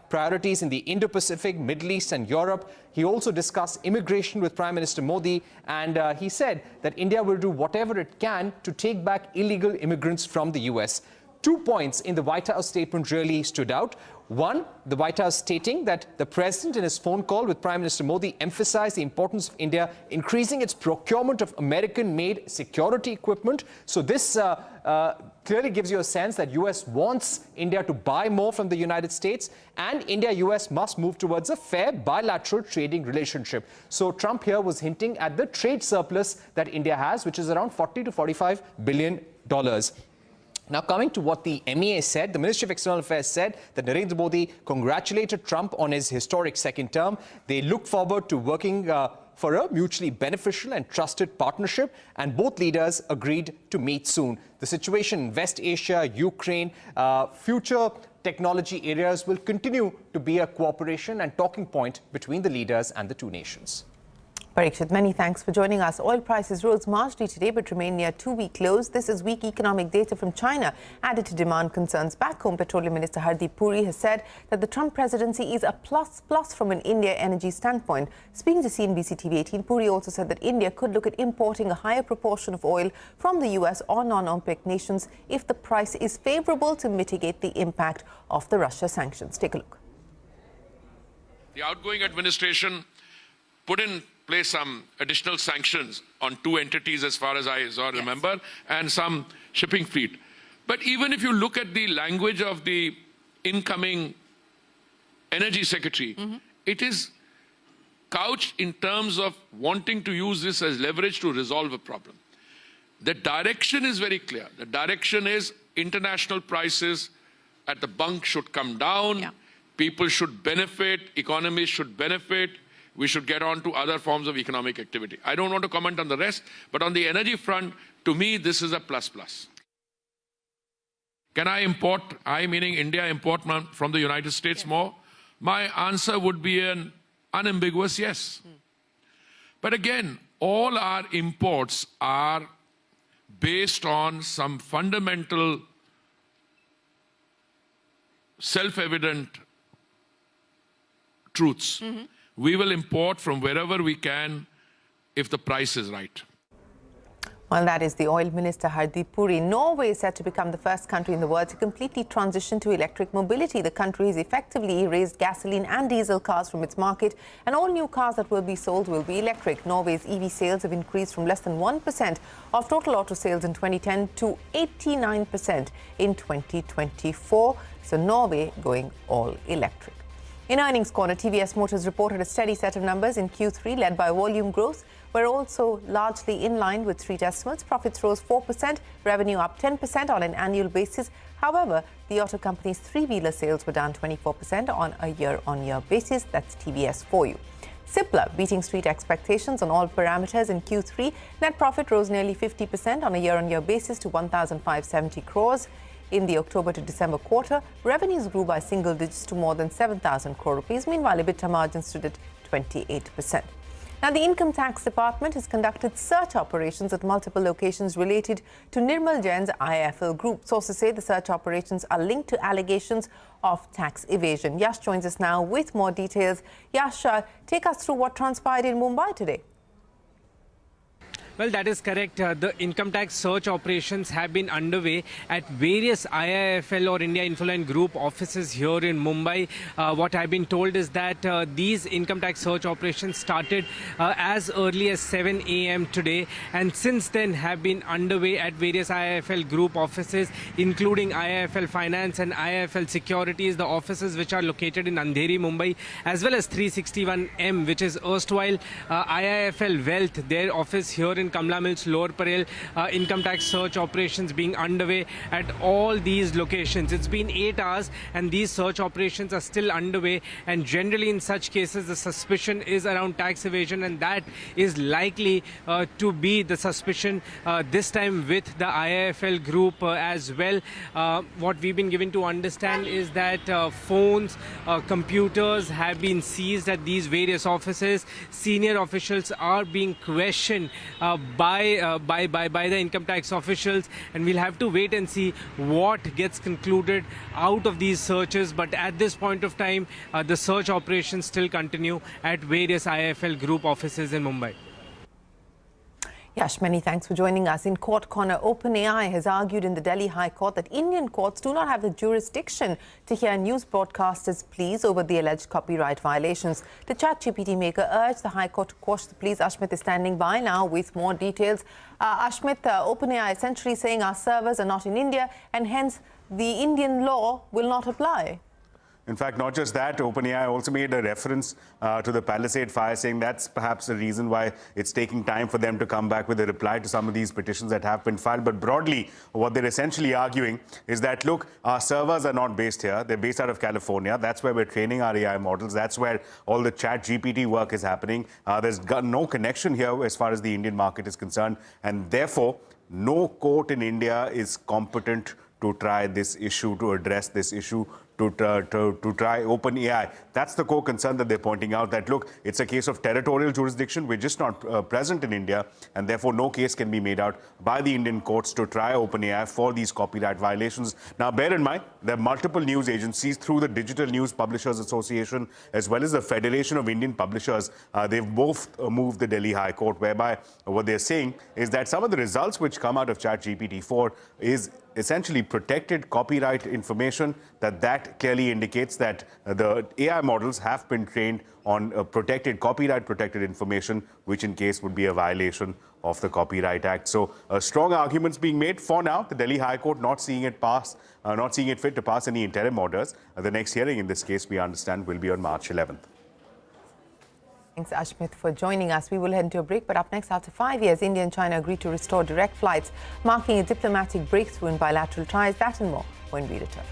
priorities in the Indo-Pacific, Middle East and Europe. He also discussed immigration with Prime Minister Modi, and he said that India will do whatever it can to take back illegal immigrants from the US. 2 points in the White House statement really stood out. One, the White House stating that the president in his phone call with Prime Minister Modi emphasized the importance of India increasing its procurement of American-made security equipment. So this clearly gives you a sense that US wants India to buy more from the United States, and India-US must move towards a fair bilateral trading relationship. So Trump here was hinting at the trade surplus that India has, which is around $40 to $45 billion. Now, coming to what the MEA said, the Ministry of External Affairs said that Narendra Modi congratulated Trump on his historic second term. They look forward to working for a mutually beneficial and trusted partnership, and both leaders agreed to meet soon. The situation in West Asia, Ukraine, future technology areas will continue to be a cooperation and talking point between the leaders and the two nations. Parikshit, many thanks for joining us. Oil prices rose marginally today but remain near two-week lows. This is weak economic data from China added to demand concerns back home. Petroleum Minister Hardeep Puri has said that the Trump presidency is a plus from an India energy standpoint. Speaking to CNBC-TV18, Puri also said that India could look at importing a higher proportion of oil from the US or non-OPEC nations if the price is favorable to mitigate the impact of the Russia sanctions. Take a look. The outgoing administration put in place some additional sanctions on two entities as far as I remember, and some shipping fleet. But even if you look at the language of the incoming energy secretary, it is couched in terms of wanting to use this as leverage to resolve a problem. The direction is very clear. The direction is international prices at the bunk should come down, people should benefit, economies should benefit. we should get on to other forms of economic activity. I don't want to comment on the rest, but on the energy front, to me, this is a plus. Can I import, I meaning India, import from the United States more? My answer would be an unambiguous yes. But again, all our imports are based on some fundamental, self-evident truths. We will import from wherever we can if the price is right. Well, that is the oil minister Hardeep Puri. Norway is set to become the first country in the world to completely transition to electric mobility. The country has effectively erased gasoline and diesel cars from its market, and all new cars that will be sold will be electric. Norway's EV sales have increased from less than 1% of total auto sales in 2010 to 89% in 2024. So Norway going all electric. In Earnings Corner, TVS Motors reported a steady set of numbers in Q3 led by volume growth. Were also largely in line with street estimates. Profits rose 4%, revenue up 10% on an annual basis. However, the auto company's three-wheeler sales were down 24% on a year-on-year basis. That's TVS for you. Cipla beating street expectations on all parameters in Q3. Net profit rose nearly 50% on a year-on-year basis to 1,570 crores. In the October to December quarter, revenues grew by single digits to more than 7,000 crore rupees. Meanwhile, EBITDA margin stood at 28%. Now, the Income Tax Department has conducted search operations at multiple locations related to Nirmal Jain's IIFL Group. Sources say the search operations are linked to allegations of tax evasion. Yash joins us now with more details. Yash, take us through what transpired in Mumbai today. Well, that is correct. The income tax search operations have been underway at various IIFL or India Infoline Group offices here in Mumbai. What I've been told is that these income tax search operations started as early as 7 a.m. today, and since then have been underway at various IIFL Group offices, including IIFL Finance and IIFL Securities, the offices which are located in Andheri, Mumbai, as well as 361M, which is erstwhile IIFL Wealth, their office here in Kamla Mills, Lower Parel. Income tax search operations being underway at all these locations. It's been 8 hours and these search operations are still underway, and generally in such cases the suspicion is around tax evasion, and that is likely to be the suspicion this time with the IIFL Group as well. What we've been given to understand is that phones, computers have been seized at these various offices. Senior officials are being questioned by the income tax officials, and we'll have to wait and see what gets concluded out of these searches. But at this point of time, the search operations still continue at various IIFL Group offices in Mumbai. Yash, many thanks for joining us. In Court Corner, OpenAI has argued in the Delhi High Court that Indian courts do not have the jurisdiction to hear news broadcasters' pleas over the alleged copyright violations. The ChatGPT maker urged the High Court to quash the pleas. Ashmit is standing by now with more details. Ashmit, OpenAI essentially saying our servers are not in India and hence the Indian law will not apply. In fact, not just that, OpenAI also made a reference to the Palisade fire, saying that's perhaps the reason why it's taking time for them to come back with a reply to some of these petitions that have been filed. But broadly, what they're essentially arguing is that, look, our servers are not based here. They're based out of California. That's where we're training our AI models. That's where all the ChatGPT work is happening. There's got no connection here as far as the Indian market is concerned. And therefore, no court in India is competent to try this issue, to address this issue, to try OpenAI. That's the core concern that they're pointing out, that, look, it's a case of territorial jurisdiction. We're just not present in India, and therefore no case can be made out by the Indian courts to try OpenAI for these copyright violations. Now, bear in mind, there are multiple news agencies through the Digital News Publishers Association, as well as the Federation of Indian Publishers. They've both moved the Delhi High Court, whereby what they're saying is that some of the results which come out of ChatGPT-4 is essentially protected copyright information, that clearly indicates that the AI models have been trained on protected, copyright-protected information, which in case would be a violation of the Copyright Act. So strong arguments being made. For now, the Delhi High Court not seeing it fit to pass any interim orders. The next hearing in this case, we understand, will be on March 11th. Thanks, Ashmit, for joining us. We will head into a break, but up next, after 5 years, India and China agreed to restore direct flights, marking a diplomatic breakthrough in bilateral ties. That and more when we return.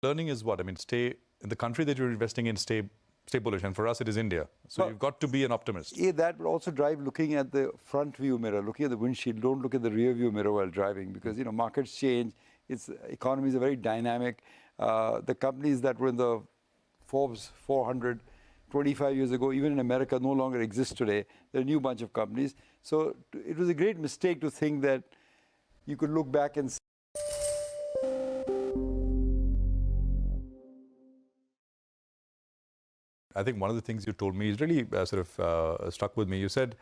Learning is what? I mean, stay in the country that you're investing in, stay bullish. And for us, it is India. So you've got to be an optimist. Yeah, that would also drive looking at the front view mirror, looking at the windshield. Don't look at the rear view mirror while driving, because, you know, markets change. Economies are very dynamic. The companies that were in the Forbes 400 25 years ago, even in America, no longer exist today. They're a new bunch of companies. So it was a great mistake to think that you could look back and see. I think one of the things you told me is really stuck with me. You said,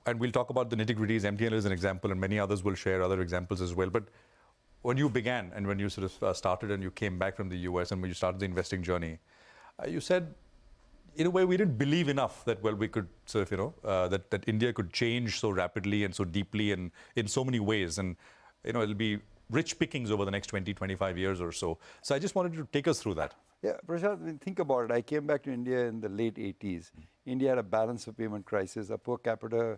and we'll talk about the nitty-gritties, MTNL is an example, and many others will share other examples as well. But when you began and when you started and you came back from the US and when you started the investing journey, you said, in a way, we didn't believe enough that, well, we could that India could change so rapidly and so deeply and in so many ways. And, you know, it'll be rich pickings over the next 20, 25 years or so. So I just wanted you to take us through that. Yeah, Prashant, I mean, think about it. I came back to India in the late 80s. India had a balance of payment crisis. A per capita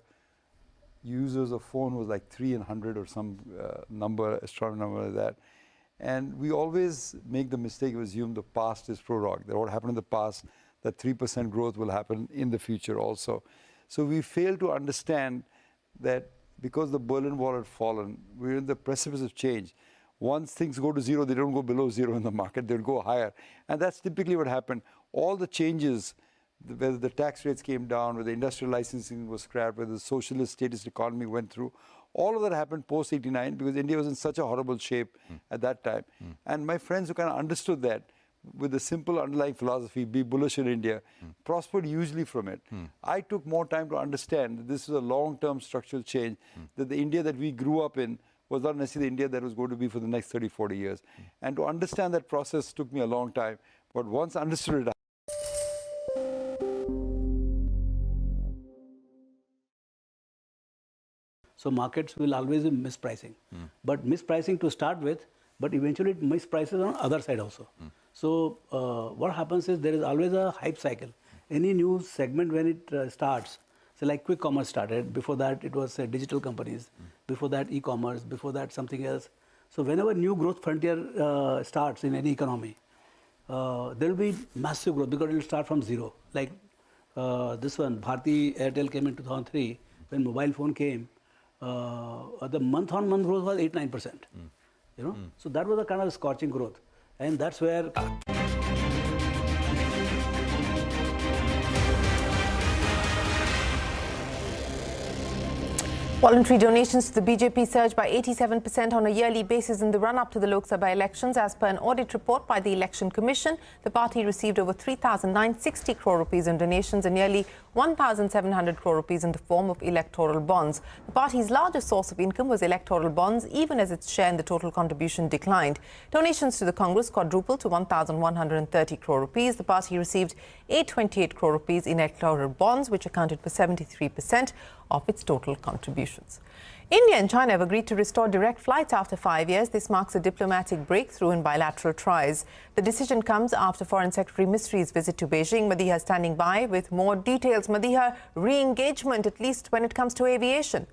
users of phone was like 3 in 100 or some astronomical number like that. And we always make the mistake of assuming the past is prorogue, that what happened in the past, that 3% growth will happen in the future also. So we fail to understand that because the Berlin Wall had fallen, we're in the precipice of change. Once things go to zero, they don't go below zero in the market, they'll go higher. And that's typically what happened. All the changes, whether the tax rates came down, whether industrial licensing was scrapped, whether the socialist statist economy went through, all of that happened post-89 because India was in such a horrible shape at that time. And my friends who kind of understood that, with a simple underlying philosophy, be bullish in India, prospered hugely from it. I took more time to understand that this is a long-term structural change, that the India that we grew up in was not necessarily the India that was going to be for the next 30, 40 years. And to understand that process took me a long time. But once I understood it, so markets will always be mispricing. But mispricing to start with, but eventually it misprices on the other side also. So what happens is there is always a hype cycle. Any new segment when it starts, so like quick commerce started, before that it was digital companies, before that e-commerce, before that something else. So whenever new growth frontier starts in any economy, there will be massive growth because it will start from zero. Like this one, Bharti Airtel came in 2003, when mobile phone came, the month-on-month growth was 8-9%. You know, so that was a kind of scorching growth. And that's where voluntary donations to the BJP surged by 87% on a yearly basis in the run-up to the Lok Sabha elections. As per an audit report by the Election Commission, the party received over 3,960 crore rupees in donations and nearly 1,700 crore rupees in the form of electoral bonds. The party's largest source of income was electoral bonds, even as its share in the total contribution declined. Donations to the Congress quadrupled to 1,130 crore rupees. The party received 828 crore rupees in electoral bonds, which accounted for 73% of its total contributions. India and China have agreed to restore direct flights after 5 years. This marks a diplomatic breakthrough in bilateral ties. The decision comes after Foreign Secretary Misri's visit to Beijing. Madiha standing by with more details. Madiha, re-engagement, at least when it comes to aviation.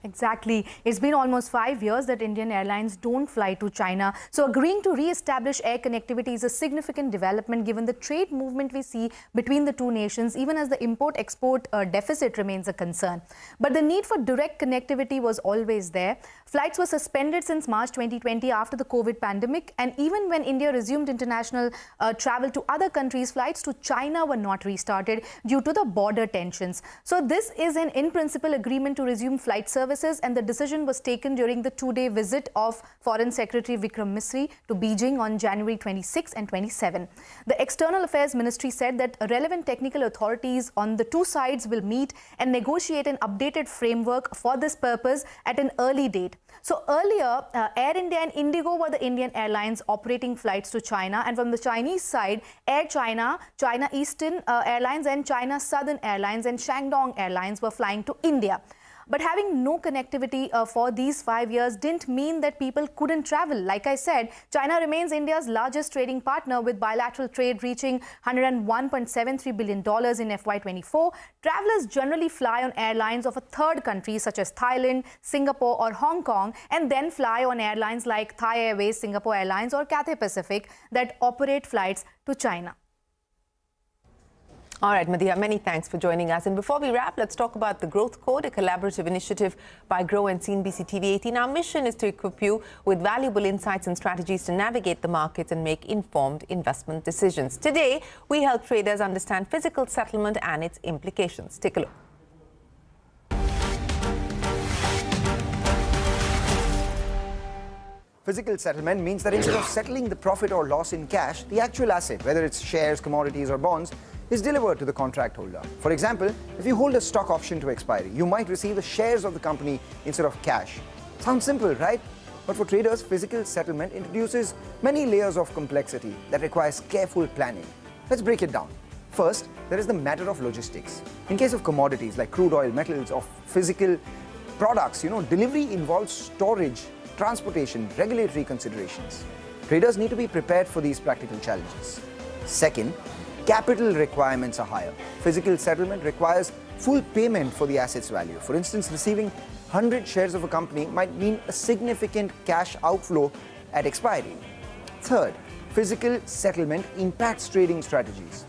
Exactly. It's been almost 5 years that Indian airlines don't fly to China. So agreeing to re-establish air connectivity is a significant development given the trade movement we see between the two nations, even as the import-export deficit remains a concern. But the need for direct connectivity was always there. Flights were suspended since March 2020 after the COVID pandemic. And even when India resumed international travel to other countries, flights to China were not restarted due to the border tensions. So this is an in-principle agreement to resume flight service, and the decision was taken during the two-day visit of Foreign Secretary Vikram Misri to Beijing on January 26 and 27. The External Affairs Ministry said that relevant technical authorities on the two sides will meet and negotiate an updated framework for this purpose at an early date. So earlier, Air India and Indigo were the Indian airlines operating flights to China, and from the Chinese side, Air China, China Eastern Airlines and China Southern Airlines and Shandong Airlines were flying to India. But having no connectivity for these 5 years didn't mean that people couldn't travel. Like I said, China remains India's largest trading partner, with bilateral trade reaching $101.73 billion in FY24. Travelers generally fly on airlines of a third country such as Thailand, Singapore or Hong Kong, and then fly on airlines like Thai Airways, Singapore Airlines or Cathay Pacific that operate flights to China. All right, Madhya, many thanks for joining us. And before we wrap, let's talk about the Growth Code, a collaborative initiative by Grow and CNBC-TV18. Our mission is to equip you with valuable insights and strategies to navigate the markets and make informed investment decisions. Today, we help traders understand physical settlement and its implications. Take a look. Physical settlement means that instead of settling the profit or loss in cash, the actual asset, whether it's shares, commodities or bonds, is delivered to the contract holder. For example, if you hold a stock option to expiry, you might receive the shares of the company instead of cash. Sounds simple, right? But for traders, physical settlement introduces many layers of complexity that requires careful planning. Let's break it down. First, there is the matter of logistics. In case of commodities like crude oil, metals or physical products, delivery involves storage, transportation, regulatory considerations. Traders need to be prepared for these practical challenges. Second, capital requirements are higher. Physical settlement requires full payment for the asset's value. For instance, receiving 100 shares of a company might mean a significant cash outflow at expiry. Third, physical settlement impacts trading strategies.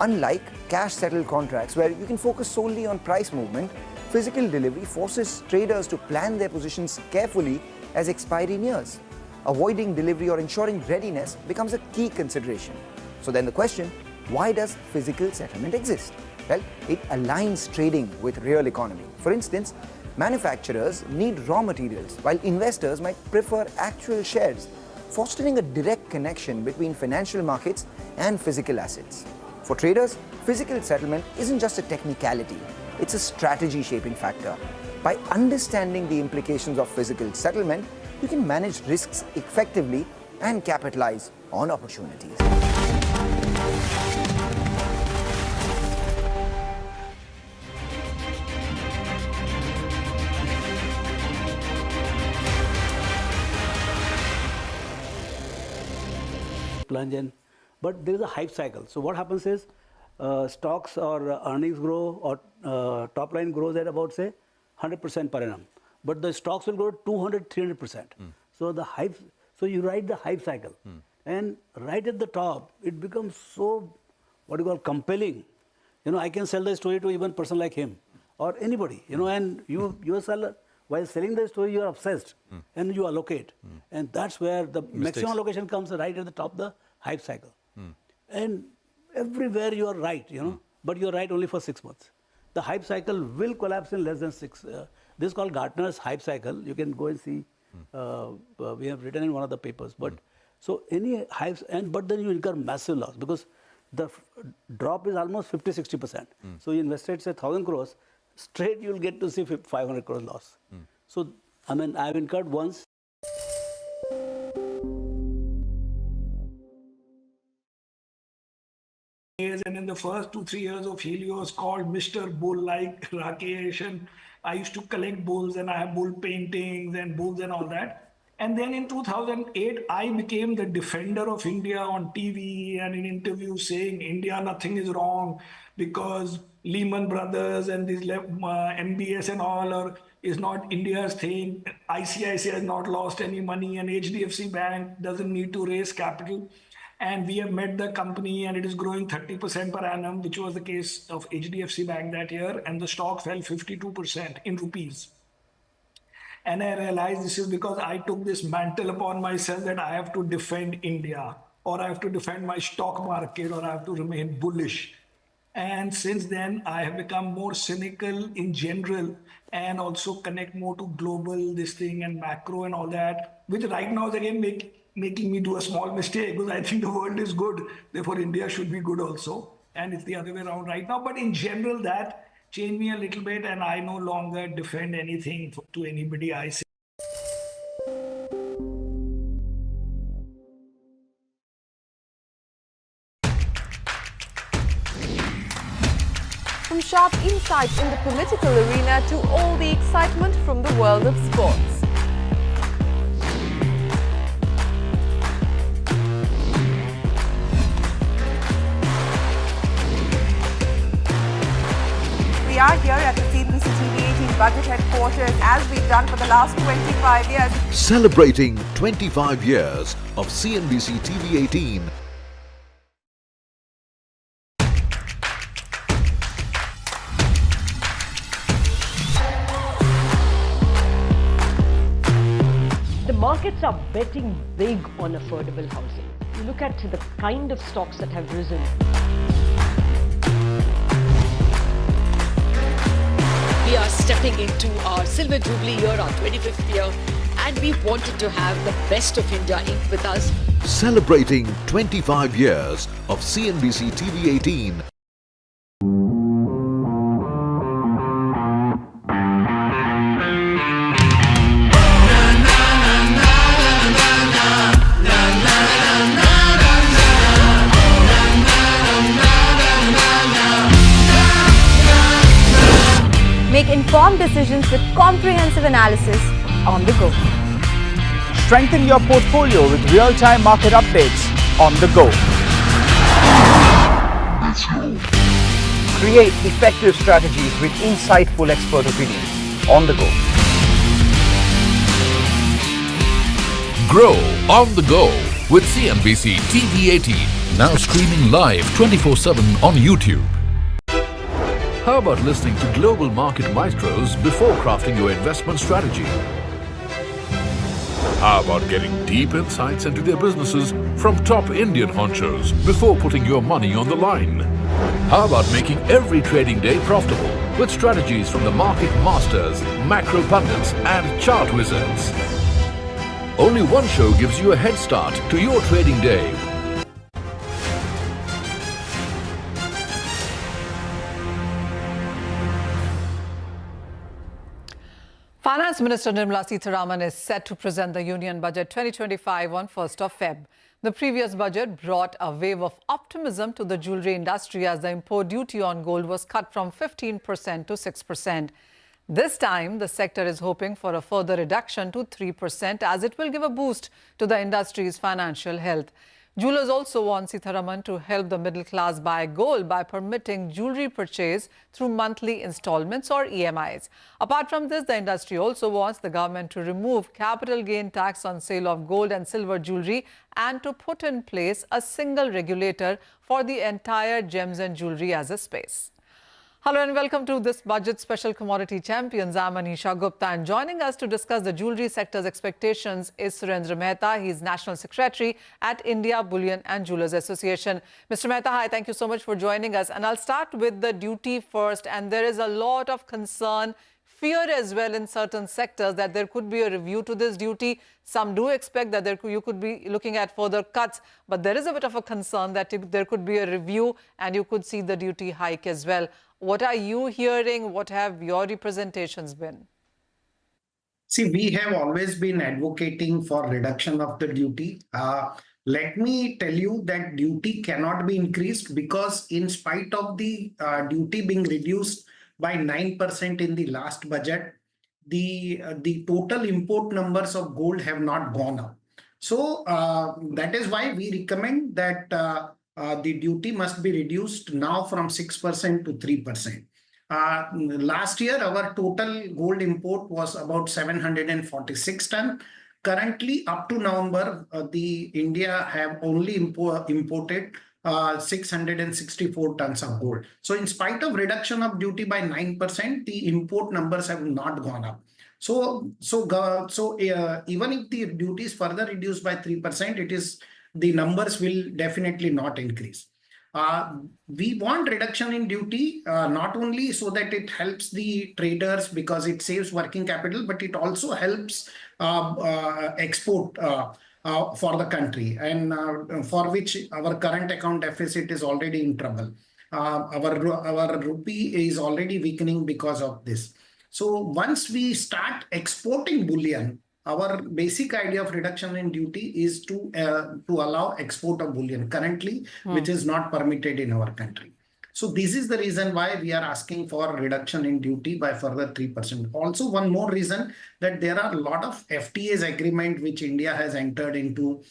Unlike cash-settled contracts where you can focus solely on price movement, physical delivery forces traders to plan their positions carefully as expiry nears. Avoiding delivery or ensuring readiness becomes a key consideration. So then the question, why does physical settlement exist? Well, it aligns trading with real economy. For instance, manufacturers need raw materials, while investors might prefer actual shares, fostering a direct connection between financial markets and physical assets. For traders, physical settlement isn't just a technicality, it's a strategy-shaping factor. By understanding the implications of physical settlement, you can manage risks effectively and capitalize on opportunities. Plunge in, but there is a hype cycle. So what happens is stocks or earnings grow or top line grows at about say 100% per annum, but the stocks will grow 200-300%. So the hype, so you ride the hype cycle, and right at the top it becomes so what you call compelling. I can sell the story to even a person like him or anybody. And you a seller. While selling the story, you are obsessed and you allocate. And that's where the maximum allocation comes right at the top of the hype cycle. And everywhere you are right, but you are right only for 6 months. The hype cycle will collapse in less than 6. This is called Gartner's hype cycle. You can go and see. We have written in one of the papers. But so any hype, but then you incur massive loss because the drop is almost 50-60%. So you invested say 1,000 crores. Straight you'll get to see 500 crores loss. So, I mean, I've incurred once. And in the first 2-3 years of Helios, called Mr. Bull, like Rakesh, and I used to collect bulls and I have bull paintings and bulls and all that. And then in 2008, I became the defender of India on TV and in interviews saying India, nothing is wrong because Lehman Brothers and these MBS and all is not India's thing. ICICI has not lost any money and HDFC Bank doesn't need to raise capital. And we have met the company and it is growing 30% per annum, which was the case of HDFC Bank that year. And the stock fell 52% in rupees. And I realized this is because I took this mantle upon myself that I have to defend India, or I have to defend my stock market, or I have to remain bullish. And since then, I have become more cynical in general and also connect more to global this thing and macro and all that, which right now is again making me do a small mistake because I think the world is good. Therefore, India should be good also. And it's the other way around right now. But in general, that changed me a little bit and I no longer defend anything to anybody I say. From From sharp insights in the political arena to all the excitement from the world of sports. We are here at the CNBC-TV18 Budget Headquarters as we've done for the last 25 years. Celebrating 25 years of CNBC-TV18. The markets are betting big on affordable housing. You look at the kind of stocks that have risen. We are stepping into our Silver Jubilee year, our 25th year, and we wanted to have the best of India Inc. with us. Celebrating 25 years of CNBC-TV18. Make informed decisions with comprehensive analysis on the go. Strengthen your portfolio with real-time market updates on the go. Create effective strategies with insightful expert opinions on the go. Grow on the go with CNBC TV18. Now streaming live 24/7 on YouTube. How about listening to global market maestros before crafting your investment strategy? How about getting deep insights into their businesses from top Indian honchos before putting your money on the line? How about making every trading day profitable with strategies from the market masters, macro pundits and chart wizards? Only one show gives you a head start to your trading day. Finance Minister Nirmala Sitharaman is set to present the Union Budget 2025 on 1st of Feb. The previous budget brought a wave of optimism to the jewellery industry as the import duty on gold was cut from 15% to 6%. This time, the sector is hoping for a further reduction to 3% as it will give a boost to the industry's financial health. Jewelers also want Sitharaman to help the middle class buy gold by permitting jewellery purchase through monthly installments or EMIs. Apart from this, the industry also wants the government to remove capital gain tax on sale of gold and silver jewellery and to put in place a single regulator for the entire gems and jewellery as a space. Hello and welcome to this Budget Special Commodity Champions. I'm Anisha Gupta, and joining us to discuss the jewellery sector's expectations is Surendra Mehta. He's National Secretary at India Bullion and Jewellers Association. Mr. Mehta, hi, thank you so much for joining us. And I'll start with the duty first. And there is a lot of concern, fear as well in certain sectors that there could be a review to this duty. Some do expect that you could be looking at further cuts, but there is a bit of a concern that there could be a review and you could see the duty hike as well. What are you hearing? What have your representations been? See, we have always been advocating for reduction of the duty. Let me tell you that duty cannot be increased because in spite of the duty being reduced by 9% in the last budget, the total import numbers of gold have not gone up. So that is why we recommend that the duty must be reduced now from 6% to 3%. Last year, our total gold import was about 746 tons. Currently, up to November, India have only imported 664 tons of gold. So in spite of reduction of duty by 9%, the import numbers have not gone up. So even if the duty is further reduced by 3%, the numbers will definitely not increase. We want reduction in duty, not only so that it helps the traders because it saves working capital, but it also helps export for the country, and for which our current account deficit is already in trouble. Our rupee is already weakening because of this. So once we start exporting bullion, our basic idea of reduction in duty is to allow export of bullion currently, which is not permitted in our country. So this is the reason why we are asking for reduction in duty by further 3%. Also, one more reason that there are a lot of FTAs agreement which India has entered into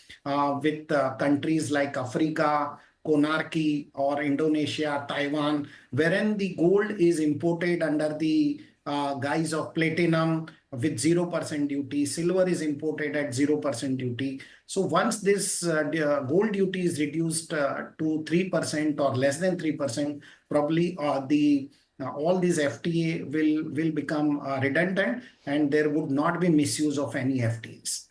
with countries like Africa, Konarki or Indonesia, Taiwan, wherein the gold is imported under the guise of platinum with 0% duty, silver is imported at 0% duty. So once this gold duty is reduced to 3% or less than 3%, probably all these FTA will become redundant and there would not be misuse of any FTAs.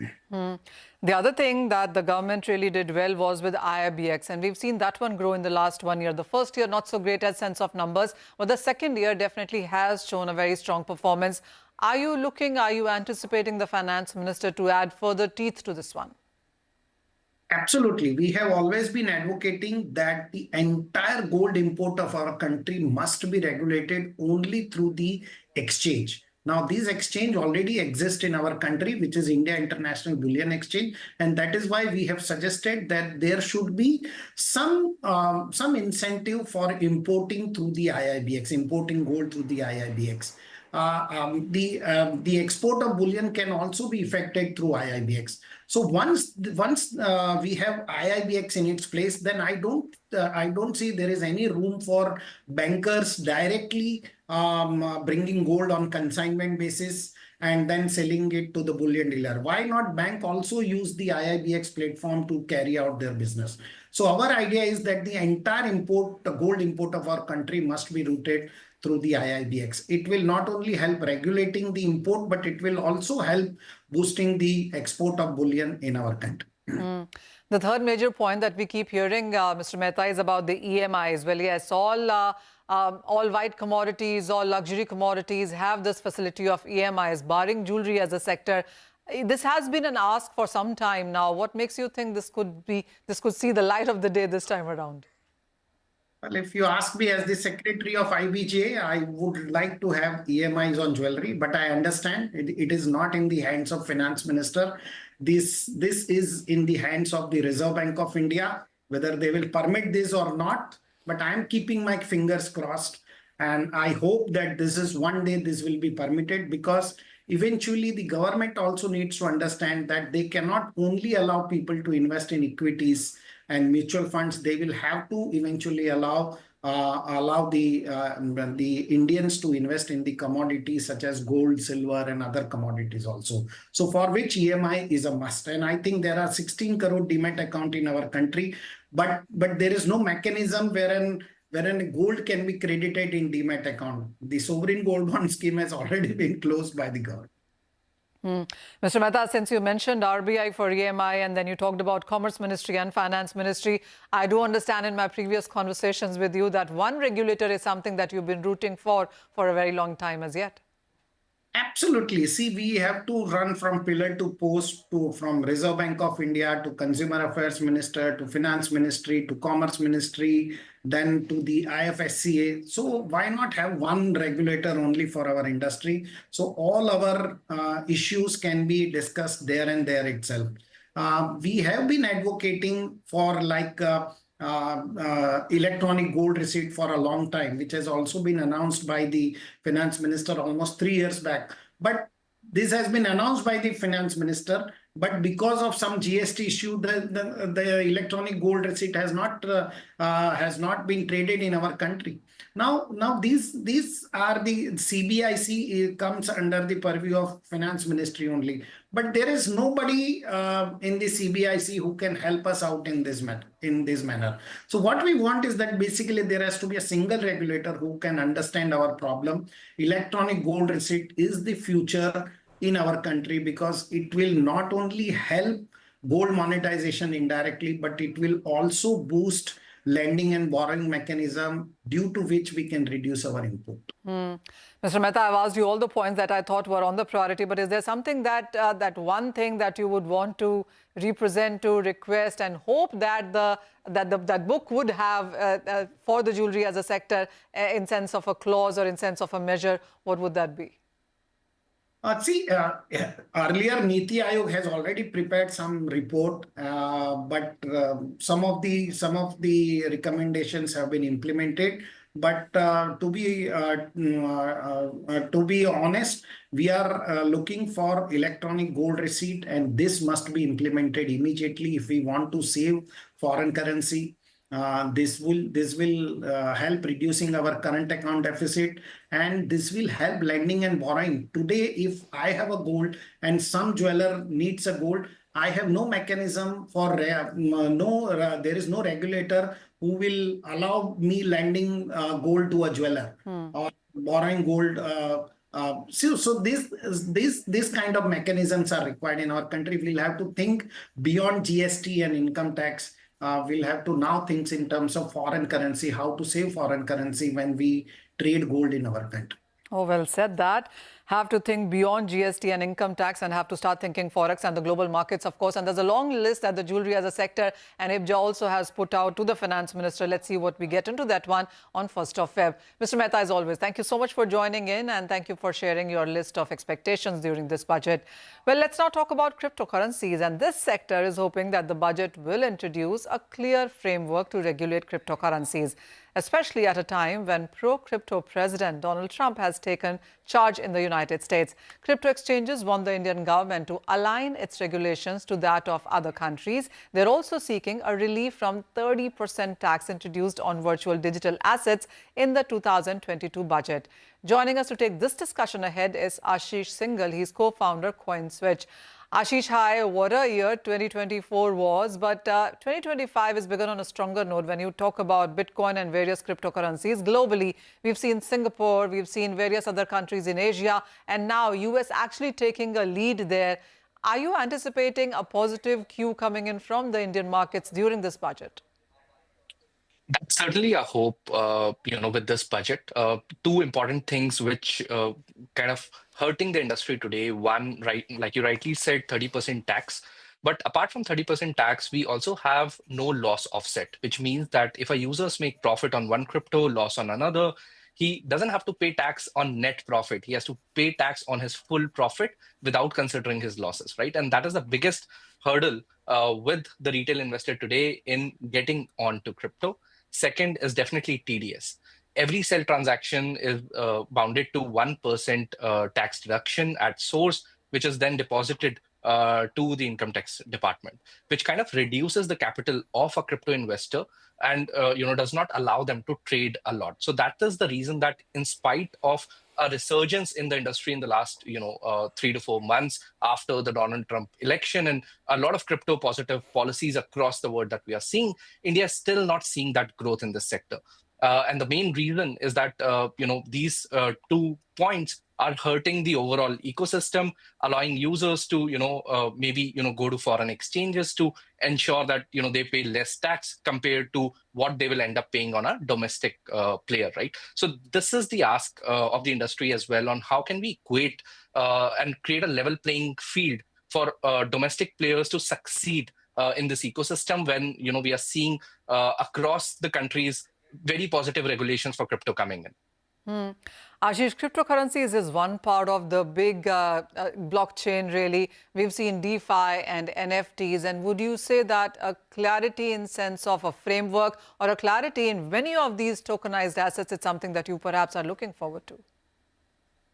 The other thing that the government really did well was with IIBX, and we've seen that one grow in the last 1 year. The first year, not so great as sense of numbers, but the second year definitely has shown a very strong performance. Are you anticipating the finance minister to add further teeth to this one? Absolutely. We have always been advocating that the entire gold import of our country must be regulated only through the exchange. Now, this exchange already exists in our country, which is India International Bullion Exchange. And that is why we have suggested that there should be some incentive for importing through the IIBX, importing gold through the IIBX. The export of bullion can also be effected through IIBX. So once we have IIBX in its place, then I don't see there is any room for bankers directly bringing gold on consignment basis and then selling it to the bullion dealer. Why not bank also use the IIBX platform to carry out their business? So our idea is that the entire gold import of our country must be routed through the IIBX. It will not only help regulating the import, but it will also help boosting the export of bullion in our country. The third major point that we keep hearing, Mr. Mehta, is about the EMIs. Well, yes, all white commodities, all luxury commodities have this facility of EMIs, barring jewelry as a sector. This has been an ask for some time now. What makes you think this could see the light of the day this time around? Well, if you ask me as the secretary of IBJ, I would like to have EMIs on jewelry, but I understand it is not in the hands of finance minister. This is in the hands of the Reserve Bank of India, whether they will permit this or not. But I am keeping my fingers crossed, and I hope that one day this will be permitted, because eventually the government also needs to understand that they cannot only allow people to invest in equities and mutual funds. They will have to eventually allow the Indians to invest in the commodities such as gold, silver, and other commodities also. So for which EMI is a must. And I think there are 16 crore demat account in our country, but there is no mechanism wherein gold can be credited in demat account. The sovereign gold bond scheme has already been closed by the government. Mr. Mehta, since you mentioned RBI for EMI and then you talked about Commerce Ministry and Finance Ministry, I do understand in my previous conversations with you that one regulator is something that you've been rooting for a very long time as yet. Absolutely. See, we have to run from pillar to post, from Reserve Bank of India to Consumer Affairs Minister to Finance Ministry to Commerce Ministry, then to the IFSCA. So why not have one regulator only for our industry? So all our issues can be discussed there and there itself. We have been advocating for electronic gold receipt for a long time, which has also been announced by the finance minister almost 3 years back. But this has been announced by the finance minister, but because of some GST issue, the electronic gold receipt has not been traded in our country. Now these are the CBIC comes under the purview of finance ministry only, but there is nobody in the CBIC who can help us out in this manner. So what we want is that basically there has to be a single regulator who can understand our problem. Electronic gold receipt is the future in our country, because it will not only help gold monetization indirectly, but it will also boost lending and borrowing mechanism, due to which we can reduce our input. Mr. Mehta, I've asked you all the points that I thought were on the priority, but is there something that one thing that you would want to represent, to request, and hope that that book would have for the jewelry as a sector in sense of a clause or in sense of a measure? What would that be? Earlier Niti Aayog has already prepared some report, but some of the recommendations have been implemented. But to be honest, we are looking for electronic gold receipt, and this must be implemented immediately if we want to save foreign currency. This will help reducing our current account deficit, and this will help lending and borrowing. Today, if I have a gold and some jeweler needs a gold, I have no mechanism for there is no regulator who will allow me lending gold to a jeweler or borrowing gold. So this kind of mechanisms are required in our country. We'll have to think beyond GST and income tax. We'll have to now think in terms of foreign currency, how to save foreign currency when we trade gold in our country. Oh, well said that. Have to think beyond GST and income tax and have to start thinking Forex and the global markets, of course. And there's a long list that the jewelry as a sector and IBJA also has put out to the finance minister. Let's see what we get into that one on 1st of Feb. Mr. Mehta, as always, thank you so much for joining in and thank you for sharing your list of expectations during this budget. Well, let's now talk about cryptocurrencies. And this sector is hoping that the budget will introduce a clear framework to regulate cryptocurrencies, especially at a time when pro-crypto President Donald Trump has taken charge in the United States. Crypto exchanges want the Indian government to align its regulations to that of other countries. They're also seeking a relief from 30% tax introduced on virtual digital assets in the 2022 budget. Joining us to take this discussion ahead is Ashish Singhal. He's co-founder CoinSwitch. Ashish, hi. What a year 2024 was, but 2025 has begun on a stronger note when you talk about Bitcoin and various cryptocurrencies. Globally, we've seen Singapore, we've seen various other countries in Asia, and now US actually taking a lead there. Are you anticipating a positive cue coming in from the Indian markets during this budget? That's certainly a hope, with this budget. Two important things which kind of hurting the industry today. One, right, like you rightly said, 30% tax. But apart from 30% tax, we also have no loss offset, which means that if a users make profit on one crypto, loss on another, he doesn't have to pay tax on net profit. He has to pay tax on his full profit without considering his losses, right? And that is the biggest hurdle with the retail investor today in getting onto crypto. Second is definitely TDS. Every sell transaction is bounded to 1% tax deduction at source, which is then deposited to the income tax department, which kind of reduces the capital of a crypto investor and does not allow them to trade a lot. So that is the reason that in spite of a resurgence in the industry in the last 3 to 4 months after the Donald Trump election and a lot of crypto positive policies across the world that we are seeing, India is still not seeing that growth in this sector. And the main reason is that these 2 points are hurting the overall ecosystem, allowing users to maybe go to foreign exchanges to ensure that they pay less tax compared to what they will end up paying on a domestic player, right? So this is the ask of the industry as well on how can we equate and create a level playing field for domestic players to succeed in this ecosystem when we are seeing across the countries very positive regulations for crypto coming in. Ashish, cryptocurrencies is one part of the big blockchain, really. We've seen DeFi and NFTs. And would you say that a clarity in sense of a framework or a clarity in many of these tokenized assets is something that you perhaps are looking forward to?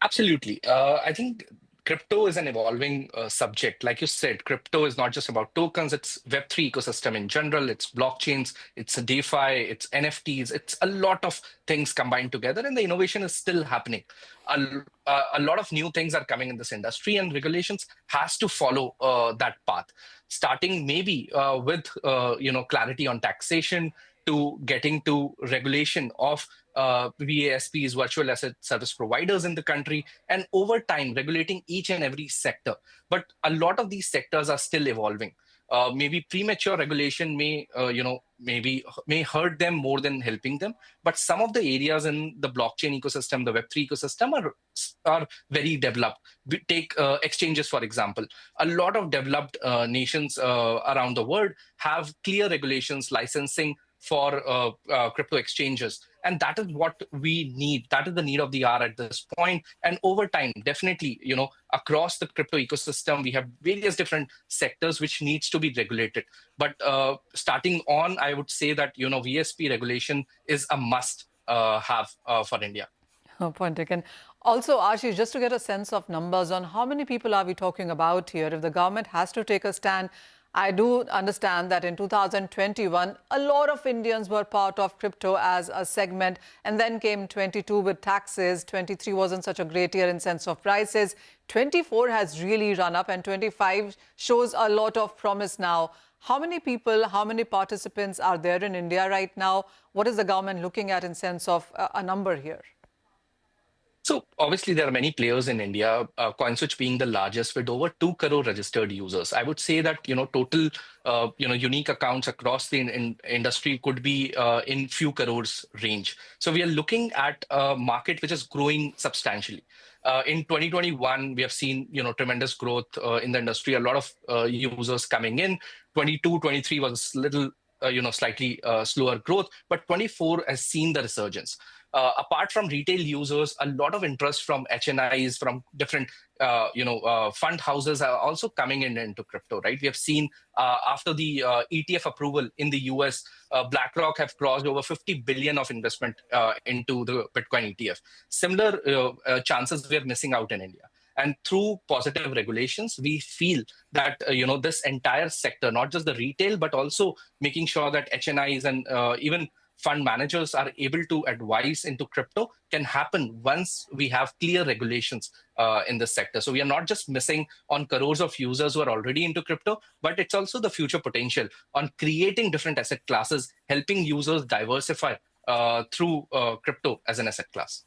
Absolutely. I think crypto is an evolving subject. Like you said, crypto is not just about tokens, it's Web3 ecosystem in general, it's blockchains, it's DeFi, it's NFTs, it's a lot of things combined together and the innovation is still happening. A lot of new things are coming in this industry and regulations has to follow that path, starting maybe with clarity on taxation to getting to regulation of VASPs, virtual asset service providers in the country, and over time regulating each and every sector. But a lot of these sectors are still evolving. Maybe premature regulation may hurt them more than helping them. But some of the areas in the blockchain ecosystem, the Web3 ecosystem are very developed. We take exchanges, for example. A lot of developed nations around the world have clear regulations, licensing for crypto exchanges. And that is what we need. That is the need of the hour at this point. And over time, definitely, across the crypto ecosystem, we have various different sectors which needs to be regulated. But starting on, I would say that, VSP regulation is a must have for India. Point taken. Also, Ashish, just to get a sense of numbers on how many people are we talking about here? If the government has to take a stand, I do understand that in 2021, a lot of Indians were part of crypto as a segment, and then came 22 with taxes. 23 wasn't such a great year in sense of prices. 24 has really run up, and 25 shows a lot of promise now. How many people, how many participants are there in India right now? What is the government looking at in sense of a number here? So obviously there are many players in India, CoinSwitch being the largest with over 2 crore registered users. I would say that, total, unique accounts across the industry could be in few crores range. So we are looking at a market which is growing substantially. In 2021, we have seen, tremendous growth in the industry, a lot of users coming in. 22, 23 was little, slightly slower growth, but 24 has seen the resurgence. Apart from retail users, a lot of interest from HNIs, from different, fund houses are also coming into crypto, right? We have seen after the ETF approval in the US, BlackRock have crossed over 50 billion of investment into the Bitcoin ETF. Similar chances we are missing out in India. And through positive regulations, we feel that this entire sector, not just the retail, but also making sure that HNIs and even fund managers are able to advise into crypto can happen once we have clear regulations in this sector. So we are not just missing on crores of users who are already into crypto, but it's also the future potential on creating different asset classes, helping users diversify through crypto as an asset class.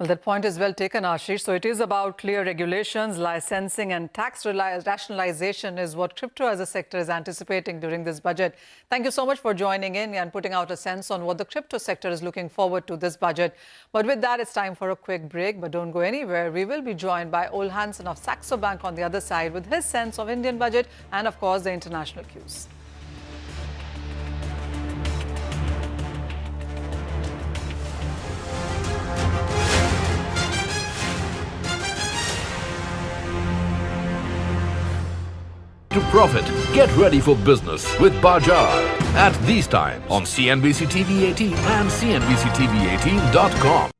Well, that point is well taken, Ashish. So it is about clear regulations, licensing and tax rationalization is what crypto as a sector is anticipating during this budget. Thank you so much for joining in and putting out a sense on what the crypto sector is looking forward to this budget. But with that, it's time for a quick break. But don't go anywhere. We will be joined by Ole Hansen of Saxo Bank on the other side with his sense of Indian budget and, of course, the international cues. To profit, get ready for business with Bajar at these times on CNBC-TV18 and CNBC-TV18.com.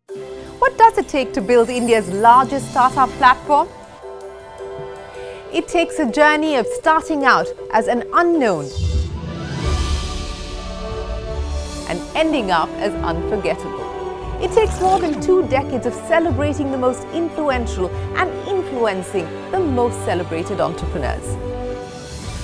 What does it take to build India's largest startup platform? It takes a journey of starting out as an unknown and ending up as unforgettable. It takes more than 2 decades of celebrating the most influential and influencing the most celebrated entrepreneurs.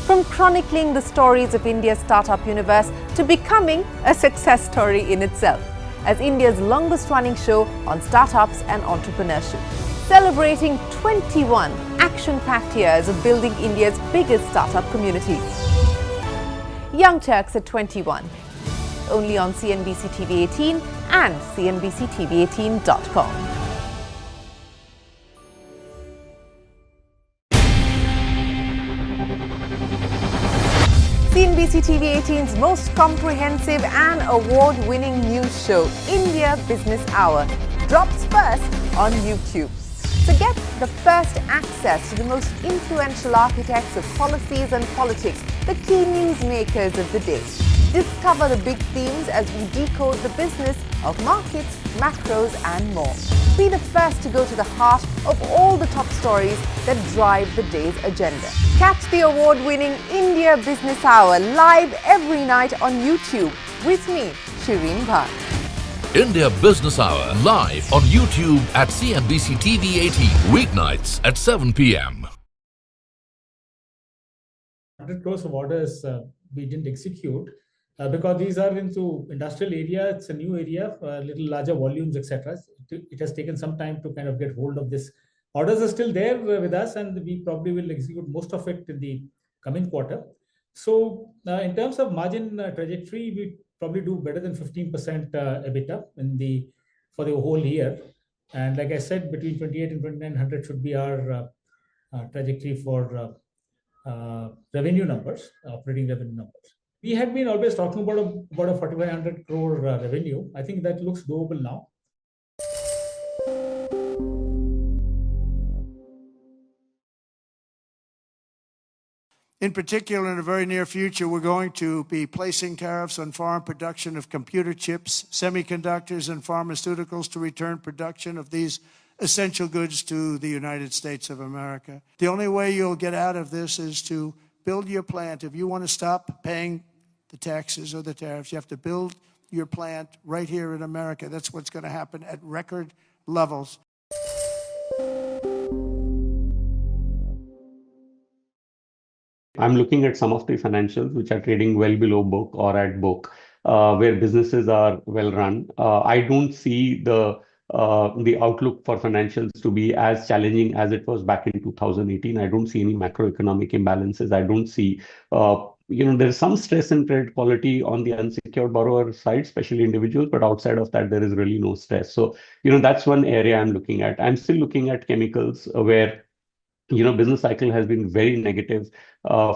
From chronicling the stories of India's startup universe to becoming a success story in itself as India's longest-running show on startups and entrepreneurship, celebrating 21 action-packed years of building India's biggest startup community. Young Turks at 21, only on CNBC-TV18 and CNBC-TV18.com. CNBC-TV18's most comprehensive and award-winning news show, India Business Hour, drops first on YouTube. So get the first access to the most influential architects of policies and politics, the key newsmakers of the day. Discover the big themes as we decode the business of markets, macros and more. Be the first to go to the heart of all the top stories that drive the day's agenda. Catch the award-winning India Business Hour live every night on YouTube with me, Shireen Bhatt. India Business Hour live on YouTube at CNBC-TV18 weeknights at 7 p.m. 100 crores of orders we didn't execute because these are into industrial area. It's a new area, little larger volumes, etc. It has taken some time to kind of get hold of this. Orders are still there with us, and we probably will execute most of it in the coming quarter. So in terms of margin trajectory, we probably do better than 15% EBITDA for the whole year. And like I said, between 28 and 2900 should be our trajectory for revenue numbers, operating revenue numbers. We had been always talking about a 4,500 crore revenue. I think that looks doable now. In particular, in the very near future, we're going to be placing tariffs on foreign production of computer chips, semiconductors, and pharmaceuticals to return production of these essential goods to the United States of America. The only way you'll get out of this is to build your plant. If you want to stop paying the taxes or the tariffs, you have to build your plant right here in America. That's what's going to happen at record levels. I'm looking at some of the financials which are trading well below book or at book, where businesses are well run. I don't see the outlook for financials to be as challenging as it was back in 2018. I don't see any macroeconomic imbalances. I don't see, there's some stress in credit quality on the unsecured borrower side, especially individuals, but outside of that, there is really no stress. So, that's one area I'm looking at. I'm still looking at chemicals where business cycle has been very negative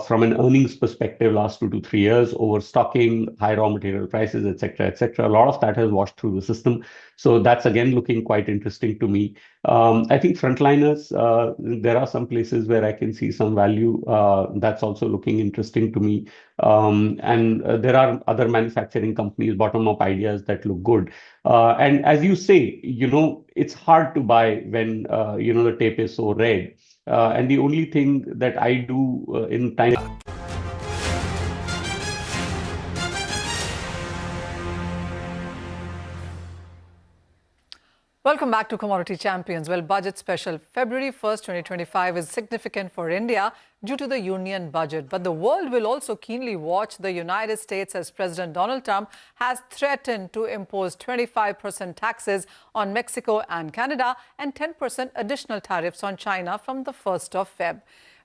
from an earnings perspective last 2 to 3 years, overstocking, high raw material prices, etc., etc. A lot of that has washed through the system. So that's again looking quite interesting to me. I think frontliners, there are some places where I can see some value. That's also looking interesting to me. And there are other manufacturing companies, bottom-up ideas that look good. And as you say, it's hard to buy when, the tape is so red. And the only thing that I do in time. Welcome back to Commodity Champions. Well, budget special. February 1st, 2025 is significant for India due to the union budget. But the world will also keenly watch the United States as President Donald Trump has threatened to impose 25% taxes on Mexico and Canada and 10% additional tariffs on China from the 1st of Feb.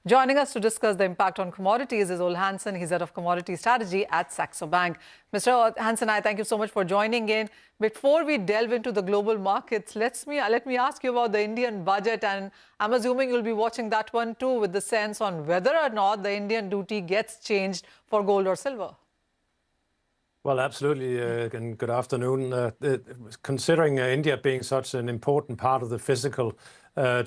Joining us to discuss the impact on commodities is Ole Hansen. He's head of commodity strategy at Saxo Bank. Mr. Hansen, I thank you so much for joining in. Before we delve into the global markets, let me ask you about the Indian budget, and I'm assuming you'll be watching that one too with the sense on whether or not the Indian duty gets changed for gold or silver. Well, absolutely, and good afternoon. Considering India being such an important part of the physical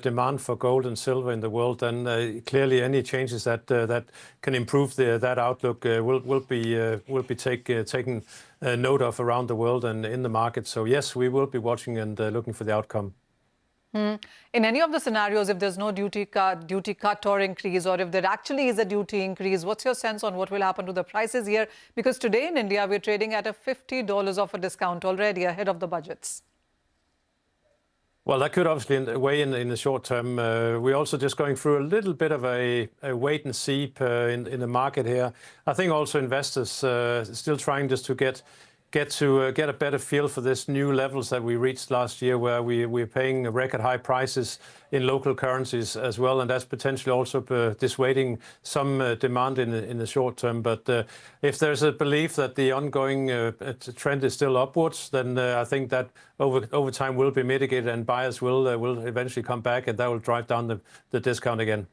demand for gold and silver in the world, then clearly any changes that can improve that outlook will be taken note of around the world and in the market. So yes, we will be watching and looking for the outcome. In any of the scenarios, if there's no duty cut or increase, or if there actually is a duty increase, what's your sense on what will happen to the prices here? Because today in India, we're trading at a $50 of a discount already ahead of the budgets. Well, that could obviously weigh in the short term. We're also just going through a little bit of a wait and see in the market here. I think also investors still trying just to get a better feel for this new levels that we reached last year, where we're paying record high prices in local currencies as well, and that's potentially also dissuading some demand in the short term. But if there's a belief that the ongoing trend is still upwards, then I think that over time will be mitigated, and buyers will eventually come back, and that will drive down the discount again.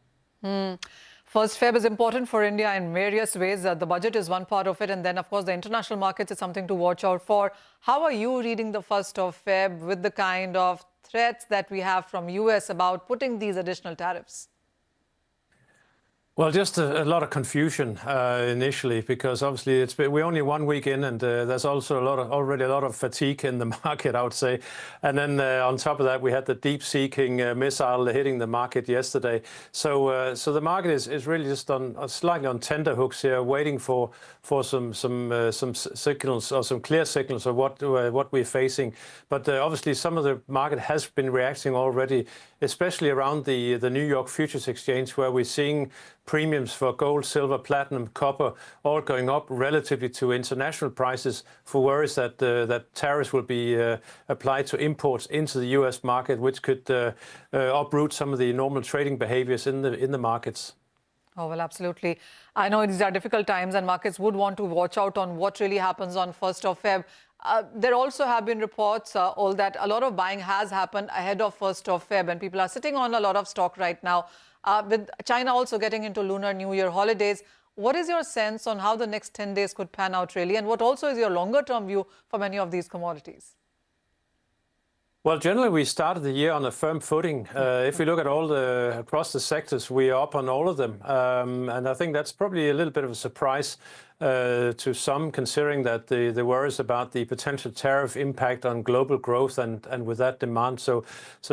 First Feb is important for India in various ways. The budget is one part of it. And then, of course, the international markets is something to watch out for. How are you reading the 1st of Feb with the kind of threats that we have from US about putting these additional tariffs? Well, just a lot of confusion initially, because obviously we're only 1 week in, and there's also already a lot of fatigue in the market, I would say. And then on top of that, we had the deep-seeking missile hitting the market yesterday. So the market is really just slightly on tenterhooks here, waiting for some signals or some clear signals of what we're facing. But obviously some of the market has been reacting already, especially around the New York Futures Exchange, where we're seeing premiums for gold, silver, platinum, copper, all going up relatively to international prices, for worries that tariffs will be applied to imports into the US market, which could uproot some of the normal trading behaviors in the markets. Oh, well, absolutely. I know these are difficult times, and markets would want to watch out on what really happens on 1st of Feb. There also have been reports, all that a lot of buying has happened ahead of 1st of Feb, and people are sitting on a lot of stock right now. With China also getting into Lunar New Year holidays, what is your sense on how the next 10 days could pan out really? And what also is your longer term view for many of these commodities? Well, generally, we started the year on a firm footing. If we look at across the sectors, we are up on all of them. And I think that's probably a little bit of a surprise to some, considering that the worries about the potential tariff impact on global growth and with that demand. So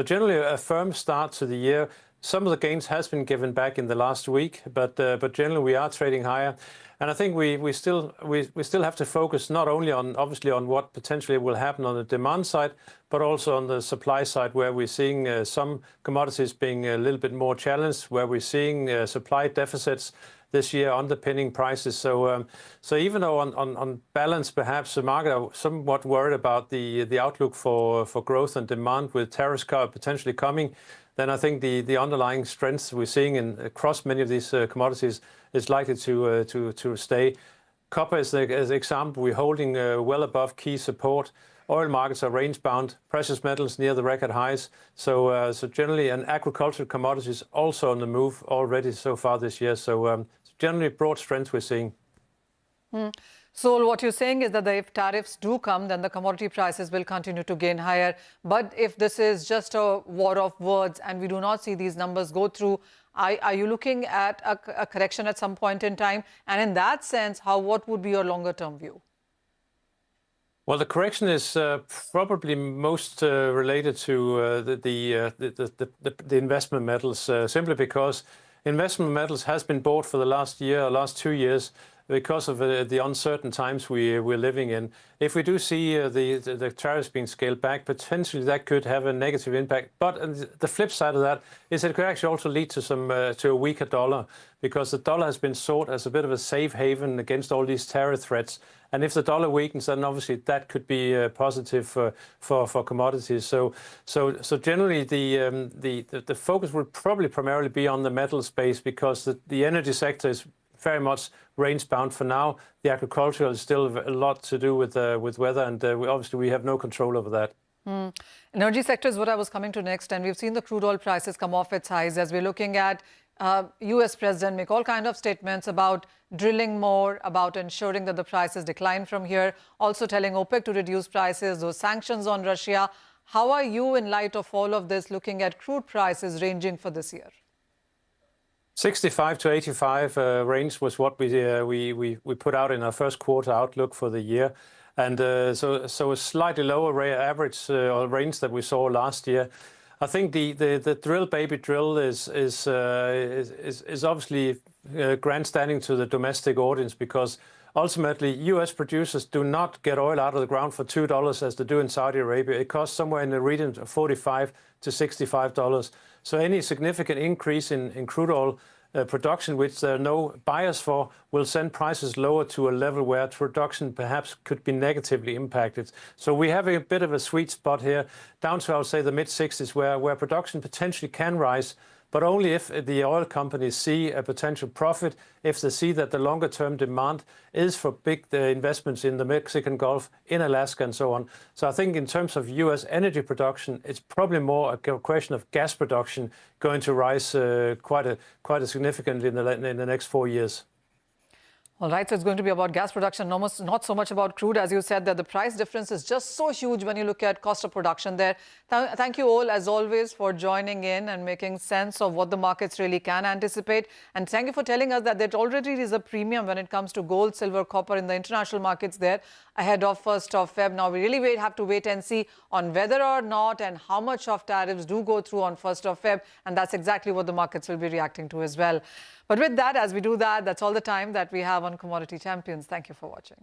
generally, a firm start to the year. Some of the gains has been given back in the last week, but generally we are trading higher. And I think we still have to focus not only obviously on what potentially will happen on the demand side, but also on the supply side, where we're seeing some commodities being a little bit more challenged, where we're seeing supply deficits this year underpinning prices. So even though on balance, perhaps the market are somewhat worried about the outlook for growth and demand with tariffs potentially coming, then I think the underlying strengths we're seeing across many of these commodities is likely to stay. Copper is an example. We're holding well above key support. Oil markets are range bound. Precious metals near the record highs. So generally, and agricultural commodities also on the move already so far this year. So generally, broad strength we're seeing. So what you're saying is that if tariffs do come, then the commodity prices will continue to gain higher. But if this is just a war of words and we do not see these numbers go through, are you looking at a correction at some point in time? And in that sense, what would be your longer term view? Well, the correction is probably most related to the investment metals, simply because investment metals has been bought for the last 2 years, because of the uncertain times we're living in. If we do see the tariffs being scaled back, potentially that could have a negative impact. But the flip side of that is it could actually also lead to a weaker dollar, because the dollar has been sought as a bit of a safe haven against all these tariff threats. And if the dollar weakens, then obviously that could be positive for commodities. So generally the focus will probably primarily be on the metal space, because the energy sector is very much range bound for now. The agricultural is still a lot to do with weather, and obviously we have no control over that. Energy sector is what I was coming to next, and we've seen the crude oil prices come off its highs as we're looking at US President make all kinds of statements about drilling more, about ensuring that the prices decline from here, also telling OPEC to reduce prices, those sanctions on Russia. How are you, in light of all of this, looking at crude prices ranging for this year? 65 to 85 range was what we put out in our first quarter outlook for the year, and so a slightly lower average or range that we saw last year. I think the drill baby drill is obviously grandstanding to the domestic audience, because ultimately US producers do not get oil out of the ground for $2 as they do in Saudi Arabia. It costs somewhere in the region of $45 to $65. So any significant increase in crude oil production, which there are no buyers for, will send prices lower to a level where production perhaps could be negatively impacted. So we have a bit of a sweet spot here, down to, I would say, the mid-60s, where production potentially can rise, but only if the oil companies see a potential profit, if they see that the longer-term demand is for big investments in the Mexican Gulf, in Alaska, and so on. So I think in terms of US energy production, it's probably more a question of gas production going to rise quite significantly in the next 4 years. All right, so it's going to be about gas production, almost not so much about crude. As you said, that the price difference is just so huge when you look at cost of production there. Thank you all, as always, for joining in and making sense of what the markets really can anticipate. And thank you for telling us that there already is a premium when it comes to gold, silver, copper in the international markets there ahead of 1st of Feb. Now, we really have to wait and see on whether or not and how much of tariffs do go through on 1st of Feb. And that's exactly what the markets will be reacting to as well. But with that, as we do that, that's all the time that we have on Commodity Champions. Thank you for watching.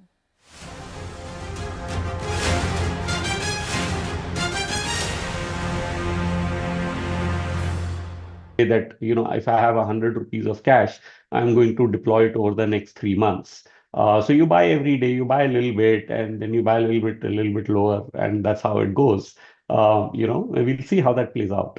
That, if I have 100 rupees of cash, I'm going to deploy it over the next 3 months. So you buy every day, you buy a little bit, and then you buy a little bit lower, and that's how it goes. We'll see how that plays out.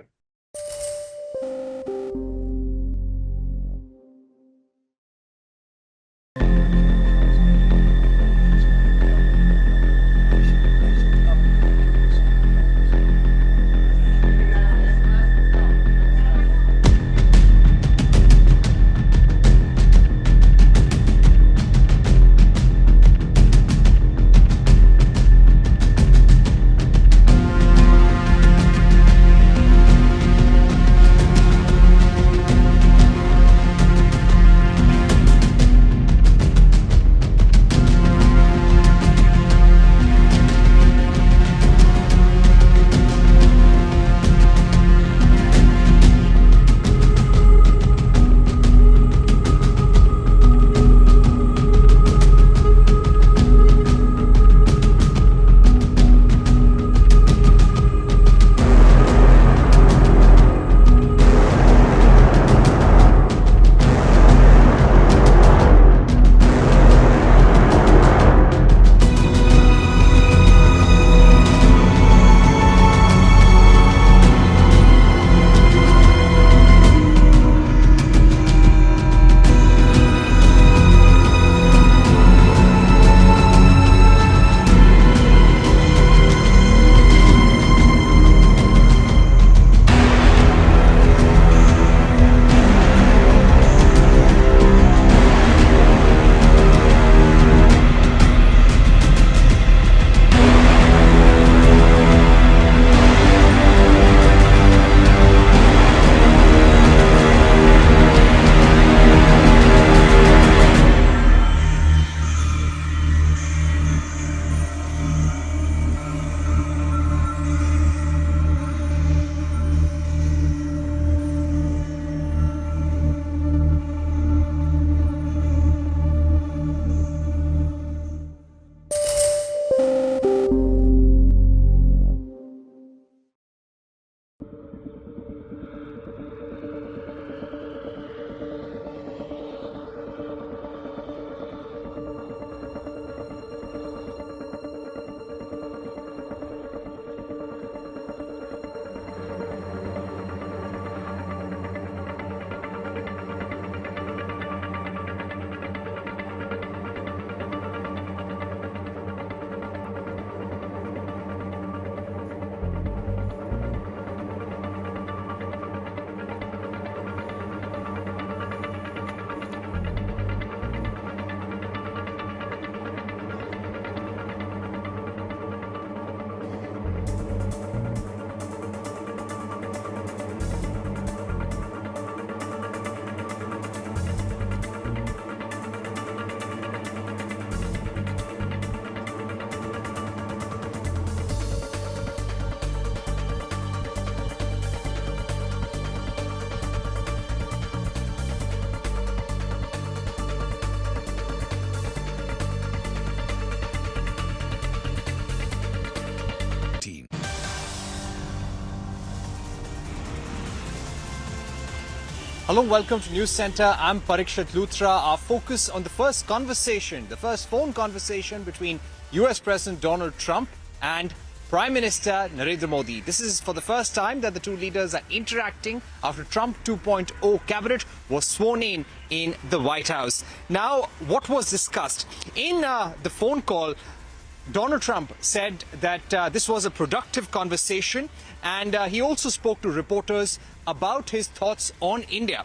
Hello, welcome to News Center. I'm Parikshit Luthra. Our focus on the first phone conversation between US President Donald Trump and Prime Minister Narendra Modi. This is for the first time that the two leaders are interacting after Trump 2.0 cabinet was sworn in the White House. Now, what was discussed? In the phone call, Donald Trump said that this was a productive conversation, and he also spoke to reporters about his thoughts on India.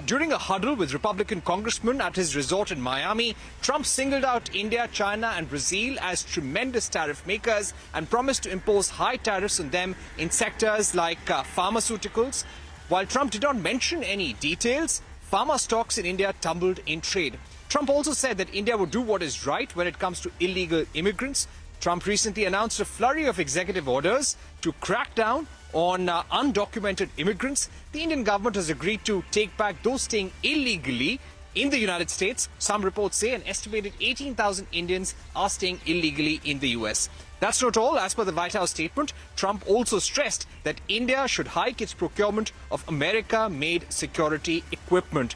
During a huddle with Republican congressmen at his resort in Miami, Trump singled out India, China and Brazil as tremendous tariff makers and promised to impose high tariffs on them in sectors like pharmaceuticals. While Trump did not mention any details, pharma stocks in India tumbled in trade. Trump also said that India would do what is right when it comes to illegal immigrants. Trump recently announced a flurry of executive orders to crack down on undocumented immigrants. The Indian government has agreed to take back those staying illegally in the United States. Some reports say an estimated 18,000 Indians are staying illegally in the US. That's not all. As per the White House statement, Trump also stressed that India should hike its procurement of America-made security equipment.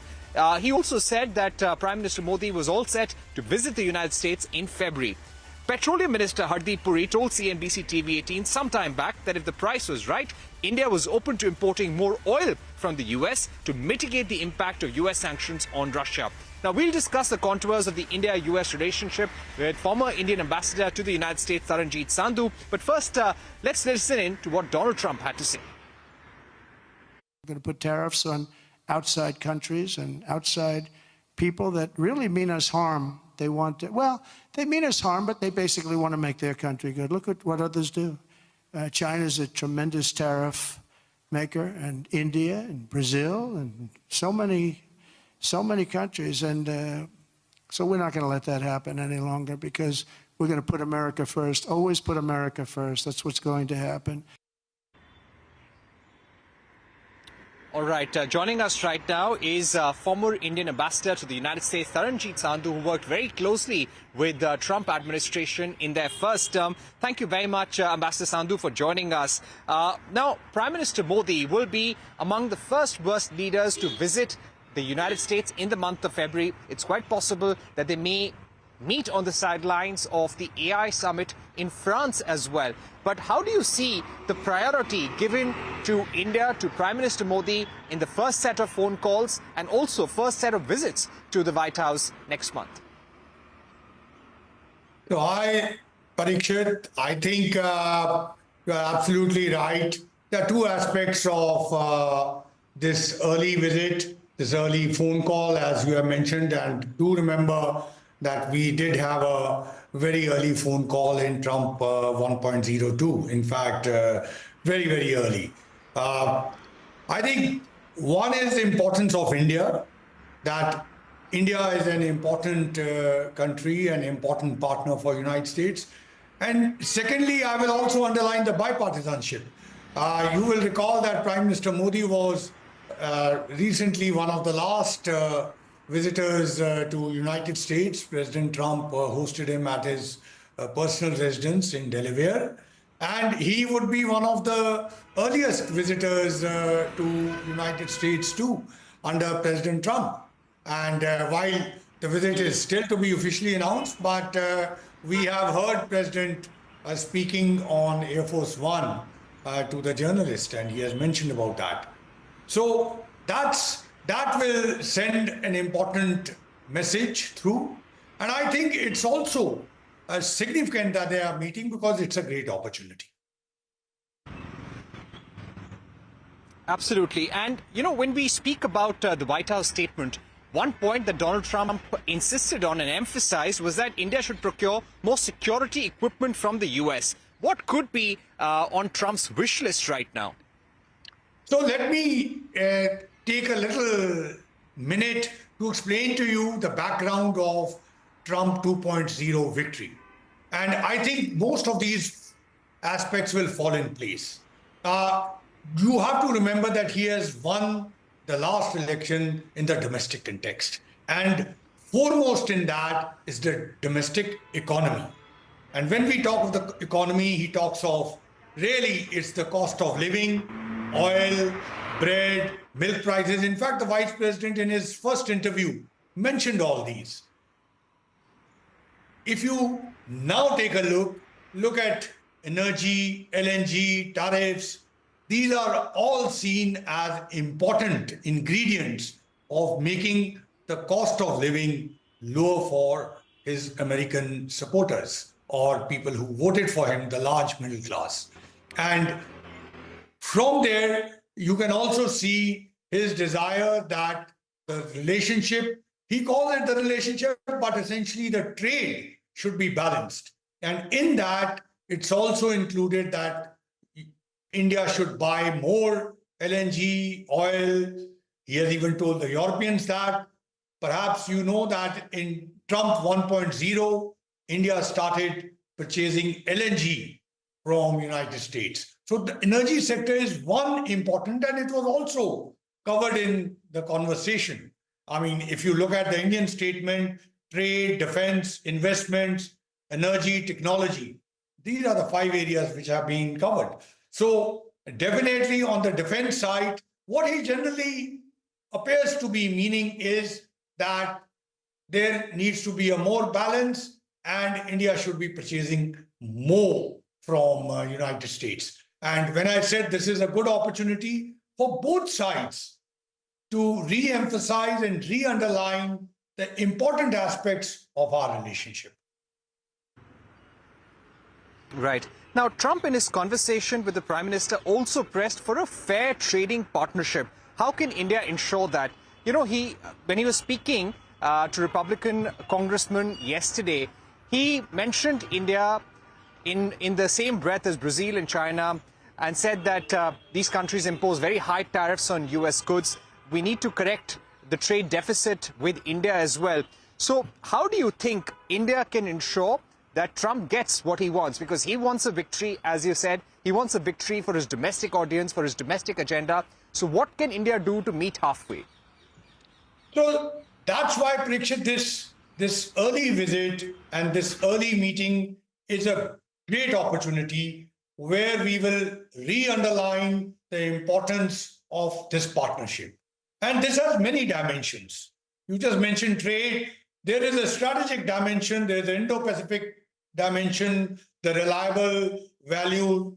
He also said that Prime Minister Modi was all set to visit the United States in February. Petroleum Minister Hardeep Puri told CNBC-TV18 some time back that if the price was right, India was open to importing more oil from the US to mitigate the impact of US sanctions on Russia. Now, we'll discuss the contours of the India-US relationship with former Indian ambassador to the United States, Taranjeet Sandhu. But first, let's listen in to what Donald Trump had to say. We're going to put tariffs on outside countries and outside people that really mean us harm. They want to, well, they mean us harm, but they basically want to make their country good. Look at what others do. China's a tremendous tariff maker, and India and Brazil and so many countries. And so we're not going to let that happen any longer, because we're going to put America first. Always put America first. That's what's going to happen. All right, joining us right now is former Indian ambassador to the United States, Taranjeet Sandhu, who worked very closely with the Trump administration in their first term. Thank you very much, Ambassador Sandhu, for joining us. Now, Prime Minister Modi will be among the first worst leaders to visit the United States in the month of February. It's quite possible that they may meet on the sidelines of the AI summit in France as well. But how do you see the priority given to India, to Prime Minister Modi in the first set of phone calls and also first set of visits to the White House next month? So Parikshit, I think you are absolutely right. There are two aspects of this early visit, this early phone call, as you have mentioned, and do remember that we did have a very early phone call in Trump 1.02. In fact, very, very early. I think one is the importance of India, that India is an important country, an important partner for the United States. And secondly, I will also underline the bipartisanship. You will recall that Prime Minister Modi was recently one of the last visitors to United States. President Trump hosted him at his personal residence in Delaware. And he would be one of the earliest visitors to United States too, under President Trump. And while the visit is still to be officially announced, but we have heard President speaking on Air Force One to the journalist, and he has mentioned about that. So that will send an important message through. And I think it's also significant that they are meeting, because it's a great opportunity. Absolutely. And, you know, when we speak about the White House statement, one point that Donald Trump insisted on and emphasized was that India should procure more security equipment from the US. What could be on Trump's wish list right now? So let me take a little minute to explain to you the background of Trump 2.0 victory. And I think most of these aspects will fall in place. You have to remember that he has won the last election in the domestic context. And foremost in that is the domestic economy. And when we talk of the economy, he talks of really it's the cost of living, oil, bread, milk prices. In fact, the vice president in his first interview mentioned all these. If you now take a look at energy, LNG, tariffs, these are all seen as important ingredients of making the cost of living lower for his American supporters or people who voted for him, the large middle class. And from there, you can also see his desire that the relationship, he calls it the relationship, but essentially the trade should be balanced. And in that, it's also included that India should buy more LNG, oil. He has even told the Europeans that. Perhaps you know that in Trump 1.0, India started purchasing LNG from United States. So the energy sector is one important, and it was also covered in the conversation. I mean, if you look at the Indian statement, trade, defense, investments, energy, technology, these are the 5 areas which have been covered. So definitely on the defense side, what he generally appears to be meaning is that there needs to be a more balance and India should be purchasing more from United States. And when I said this is a good opportunity for both sides to re-emphasize and re-underline the important aspects of our relationship. Right. Now, Trump in his conversation with the Prime Minister also pressed for a fair trading partnership. How can India ensure that? You know, when he was speaking to Republican congressmen yesterday, he mentioned India in the same breath as Brazil and China and said that these countries impose very high tariffs on US goods. We need to correct the trade deficit with India as well. So how do you think India can ensure that Trump gets what he wants? Because he wants a victory, as you said. He wants a victory for his domestic audience, for his domestic agenda. So what can India do to meet halfway? So that's why, Parikshit, this early visit and this early meeting is a great opportunity where we will re-underline the importance of this partnership. And this has many dimensions. You just mentioned trade. There is a strategic dimension. There is an Indo-Pacific dimension, the reliable value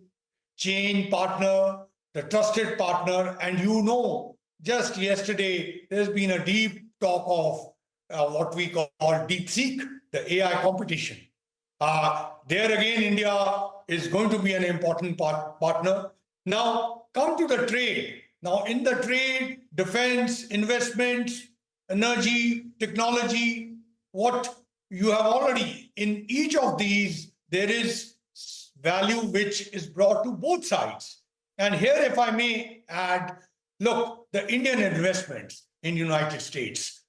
chain partner, the trusted partner. And you know, just yesterday, there's been a deep talk of what we call DeepSeek, the AI competition. There again, India is going to be an important partner. Now, come to the trade. Now, in the trade, defense, investments, energy, technology, what you have already, in each of these, there is value which is brought to both sides. And here, if I may add, look, the Indian investments in United States.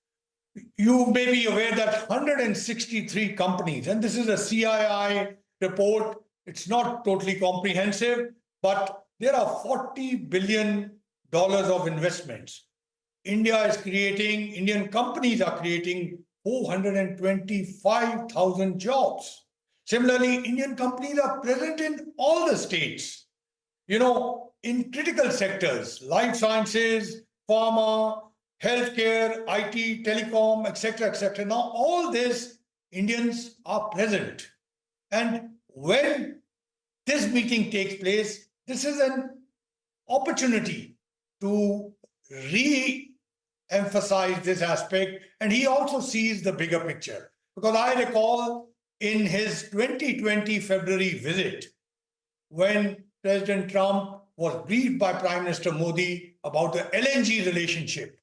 You may be aware that 163 companies, and this is a CII report, it's not totally comprehensive, but there are $40 billion of investments. Indian companies are creating 425,000 jobs. Similarly, Indian companies are present in all the states, you know, in critical sectors, life sciences, pharma, healthcare, IT, telecom, etc., etc. Now, all this, Indians are present. And when this meeting takes place, this is an opportunity to re-emphasize this aspect. And he also sees the bigger picture. Because I recall in his 2020 February visit, when President Trump was briefed by Prime Minister Modi about the LNG relationship,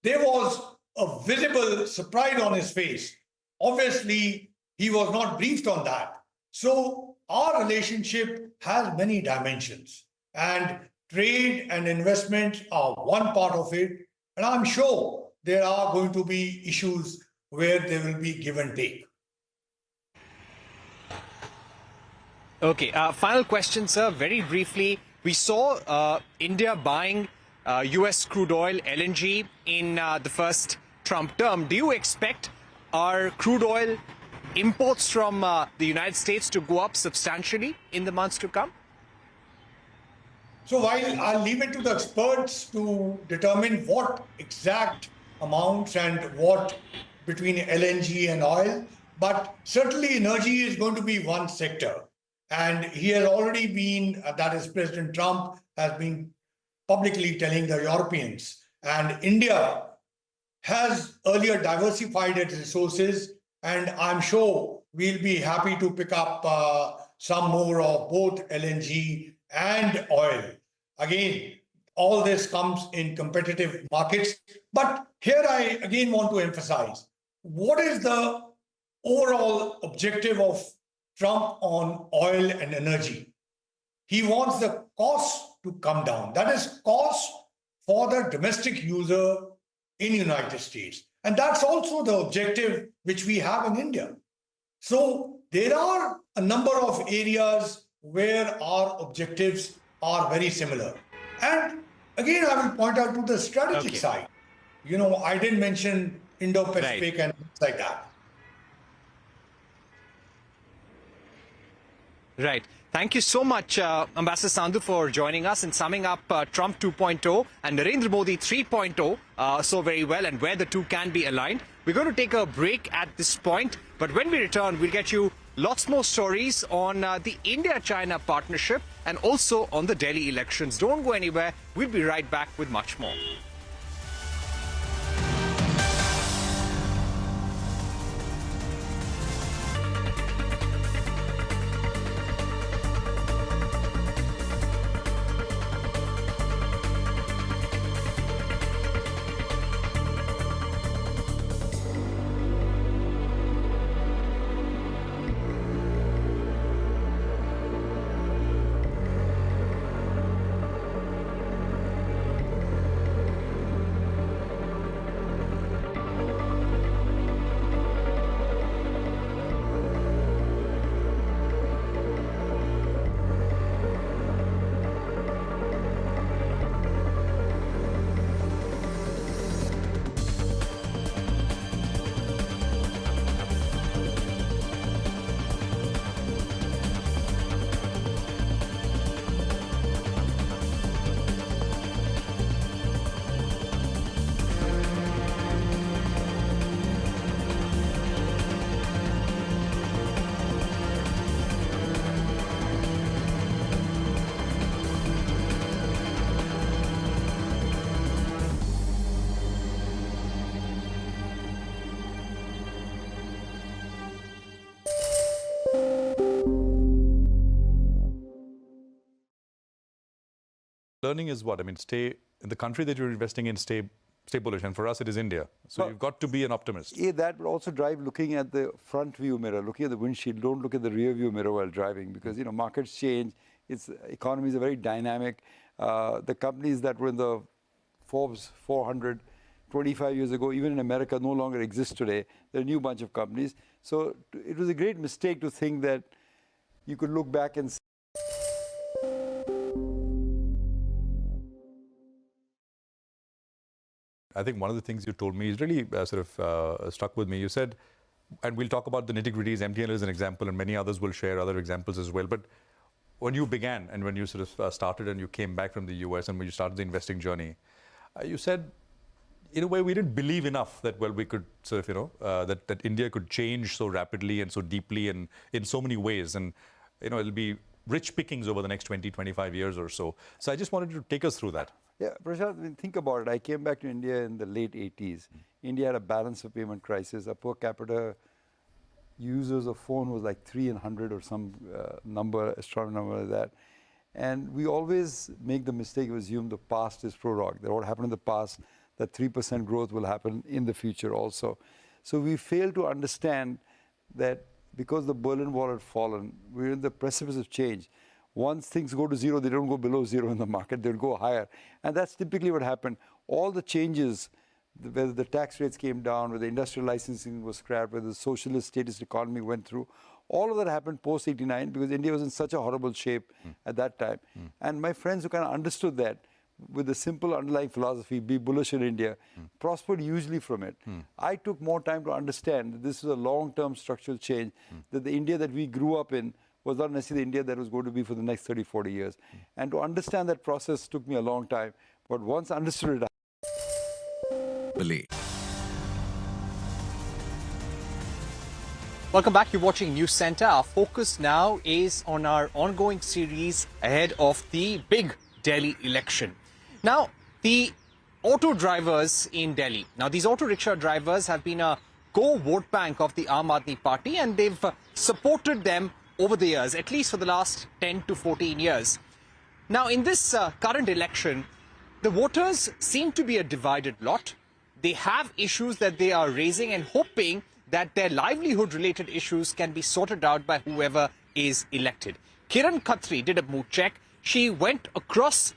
there was a visible surprise on his face. Obviously, he was not briefed on that. So our relationship has many dimensions, and trade and investment are one part of it. And I'm sure there are going to be issues where there will be give and take. Okay, final question, sir. Very briefly, we saw India buying US crude oil, LNG, in the first Trump term. Do you expect our crude oil imports from the United States to go up substantially in the months to come? So while I'll leave it to the experts to determine what exact amounts and what between LNG and oil, but certainly energy is going to be one sector. And he has already been, that is President Trump has been publicly telling the Europeans, and India has earlier diversified its resources, and I'm sure we'll be happy to pick up some more of both LNG and oil. Again, all this comes in competitive markets. But here I again want to emphasize, what is the overall objective of Trump on oil and energy? He wants the cost to come down. That is cost for the domestic user in the United States. And that's also the objective which we have in India. So there are a number of areas where our objectives are very similar. And again, I will point out to the strategic side. You know, I didn't mention Indo-Pacific and things like that. Right. Thank you so much, Ambassador Sandhu, for joining us and summing up Trump 2.0 and Narendra Modi 3.0 so very well, and where the two can be aligned. We're going to take a break at this point, but when we return, we'll get you lots more stories on the India-China partnership and also on the Delhi elections. Don't go anywhere. We'll be right back with much more. Learning is what? I mean, stay in the country that you're investing in, stay bullish. And for us, it is India. So you've got to be an optimist. Yeah, that would also drive looking at the front view mirror, looking at the windshield. Don't look at the rear view mirror while driving, because, you know, markets change. Economies are very dynamic. The companies that were in the Forbes 400 25 years ago, even in America, no longer exist today. They're a new bunch of companies. So it was a great mistake to think that you could look back and see. I think one of the things you told me is really stuck with me. You said, and we'll talk about the nitty-gritties, MTNL is an example, and many others will share other examples as well. But when you began and when you started and you came back from the US and when you started the investing journey, you said, in a way, we didn't believe enough that, well, we could that India could change so rapidly and so deeply and in so many ways. And, you know, it'll be rich pickings over the next 20, 25 years or so. So I just wanted you to take us through that. Yeah, Prashant, I mean, think about it. I came back to India in the late 80s. India had a balance of payment crisis. A per capita users of phone was like 300 or some astronomical number like that. And we always make the mistake of assuming the past is prorogue. That what happened in the past, that 3% growth will happen in the future also. So we fail to understand that because the Berlin Wall had fallen, we're in the precipice of change. Once things go to zero, they don't go below zero in the market, they'll go higher. And that's typically what happened. All the changes, whether the tax rates came down, whether industrial licensing was scrapped, whether the socialist statist economy went through, all of that happened post-89 because India was in such a horrible shape at that time. And my friends who kind of understood that, with a simple underlying philosophy, be bullish in India, prospered hugely from it. I took more time to understand that this is a long-term structural change, that the India that we grew up in was not necessarily the India that was going to be for the next 30, 40 years. And to understand that process took me a long time. But once I understood it, Welcome back. You're watching News Center. Our focus now is on our ongoing series ahead of the big Delhi election. Now, the auto drivers in Delhi. Now, these auto rickshaw drivers have been a core vote bank of the Aam Aadmi Party, and they've supported them over the years, at least for the last 10 to 14 years. Now, in this current election, the voters seem to be a divided lot. They have issues that they are raising and hoping that their livelihood-related issues can be sorted out by whoever is elected. Kiran Khatri did a mood check. She went across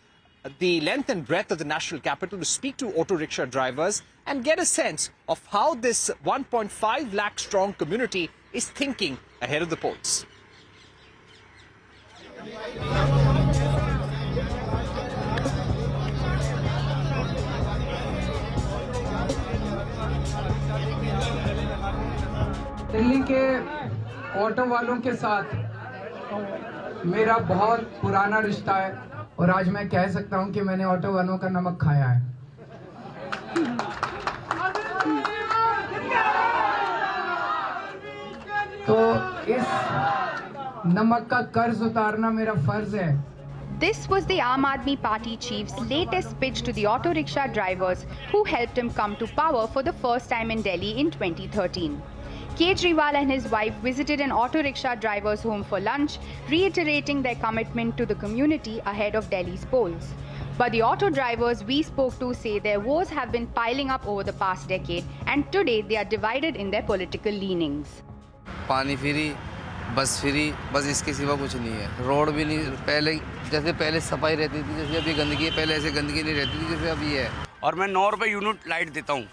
the length and breadth of the national capital to speak to auto rickshaw drivers and get a sense of how this 1.5 lakh strong community is thinking ahead of the polls. Delhi के auto वालों के साथ मेरा बहुत पुराना रिश्ता है और आज मैं कह सकता हूं कि मैंने ऑटो वालों का नमक खाया है। तो इस नमक का कर्ज उतारना मेरा फर्ज है। This was the Aam Aadmi Party chief's latest pitch to the auto rickshaw drivers who helped him come to power for the first time in Delhi in 2013. Kejriwal and his wife visited an auto rickshaw driver's home for lunch, reiterating their commitment to the community ahead of Delhi's polls. But the auto drivers we spoke to say their woes have been piling up over the past decade, and today they are divided in their political leanings. पानी free, बस free, बस इसके सिवा कुछ नहीं है। Road भी नहीं, पहले सफाई रहती थी जैसे अभी गंदगी है, पहले ऐसे गंदगी नहीं रहती थी जैसे अभी है। और मैं 9 रुपये यूनिट लाइट देता हूँ,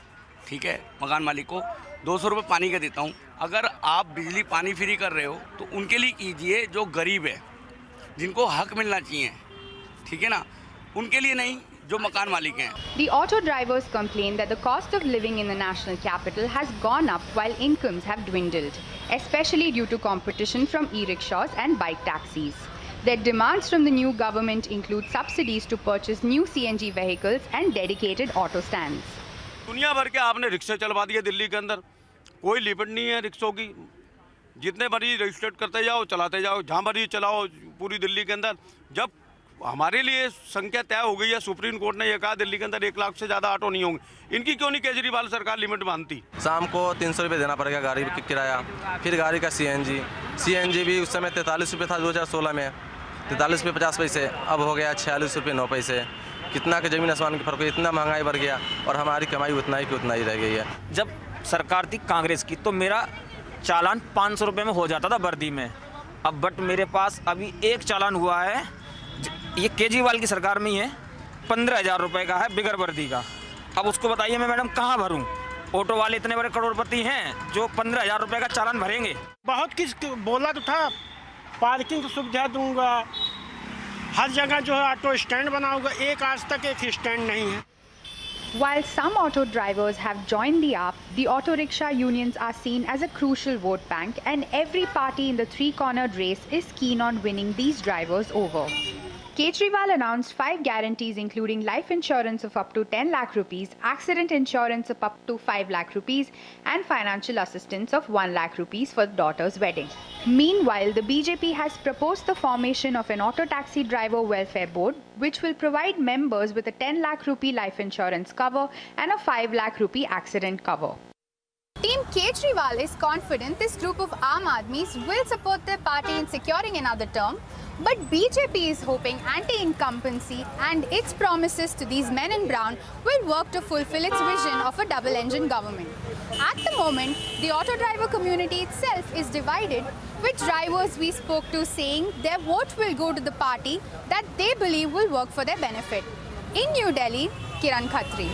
ठीक है, मकान मालिक को 200 रुपये पानी का देता हूँ। अगर आप बिजली पानी फ्री कर रहे हो तो उनके लिए कीजिए जो गरीब है, जिनको हक मिलना चाहिए, ठीक है ना, उनके लिए नहीं जो मकान मालिक हैं। The auto drivers complain that the cost of living in the national capital has gone up while incomes have dwindled, especially due to competition from e-rickshaws and bike taxis. Their demands from the new government include subsidies to purchase new CNG vehicles and dedicated auto stands. दुनिया भर के आपने रिक्शे चलवा दिए दिल्ली के अंदर, कोई लिमिट नहीं है रिक्शों की, जितने मर्जी रजिस्ट्रेट करते जाओ, चलाते जाओ, जहाँ मर्जी चलाओ पूरी दिल्ली के अंदर। जब हमारे लिए संख्या तय हो गई है, सुप्रीम कोर्ट ने यह कहा दिल्ली के अंदर 1 लाख से ज़्यादा ऑटो नहीं होंगे, इनकी क्यों नहीं केजरीवाल सरकार लिमिट बांधती? शाम को 300 रुपये देना पड़ेगा गाड़ी का किराया, फिर गाड़ी का CNG भी उस समय 43 रुपये था 2016 में, 43 रुपये 50 पैसे, अब हो गया 46 रुपये 9 पैसे। कितना के जमीन आसमान के फर्क है, इतना महंगाई बढ़ गया और हमारी कमाई उतना ही की उतना ही रह गई है। जब सरकार थी कांग्रेस की तो मेरा चालान 500 रुपये में हो जाता था वर्दी में, अब बट मेरे पास अभी एक चालान हुआ है, ये केजरीवाल की सरकार में ही है, 15,000 रुपये का है बिगर वर्दी का। अब उसको बताइए मैं मैडम कहाँ भरूँ? ऑटो वाले इतने बड़े करोड़पति हैं जो 15,000 रुपये का चालान भरेंगे। बहुत कुछ बोला तो था, पार्किंग की सुविधा दूंगा, हर जगह जो है ऑटो स्टैंड बनाऊंगा, एक आज तक एक स्टैंड नहीं है। While some auto drivers have joined the AAP, the auto rickshaw unions are seen as a crucial vote bank, and every party in the three-cornered race is keen on winning these drivers over. Kejriwal announced 5 guarantees including life insurance of up to 10 lakh rupees, accident insurance of up to 5 lakh rupees and financial assistance of 1 lakh rupees for the daughter's wedding. Meanwhile, the BJP has proposed the formation of an auto taxi driver welfare board which will provide members with a 10 lakh rupee life insurance cover and a 5 lakh rupee accident cover. Team Kejriwal is confident this group of Aam Aadmis will support their party in securing another term, but BJP is hoping anti-incumbency and its promises to these men in brown will work to fulfill its vision of a double-engine government. At the moment, the auto driver community itself is divided, with drivers we spoke to saying their vote will go to the party that they believe will work for their benefit. In New Delhi, Kiran Khatri.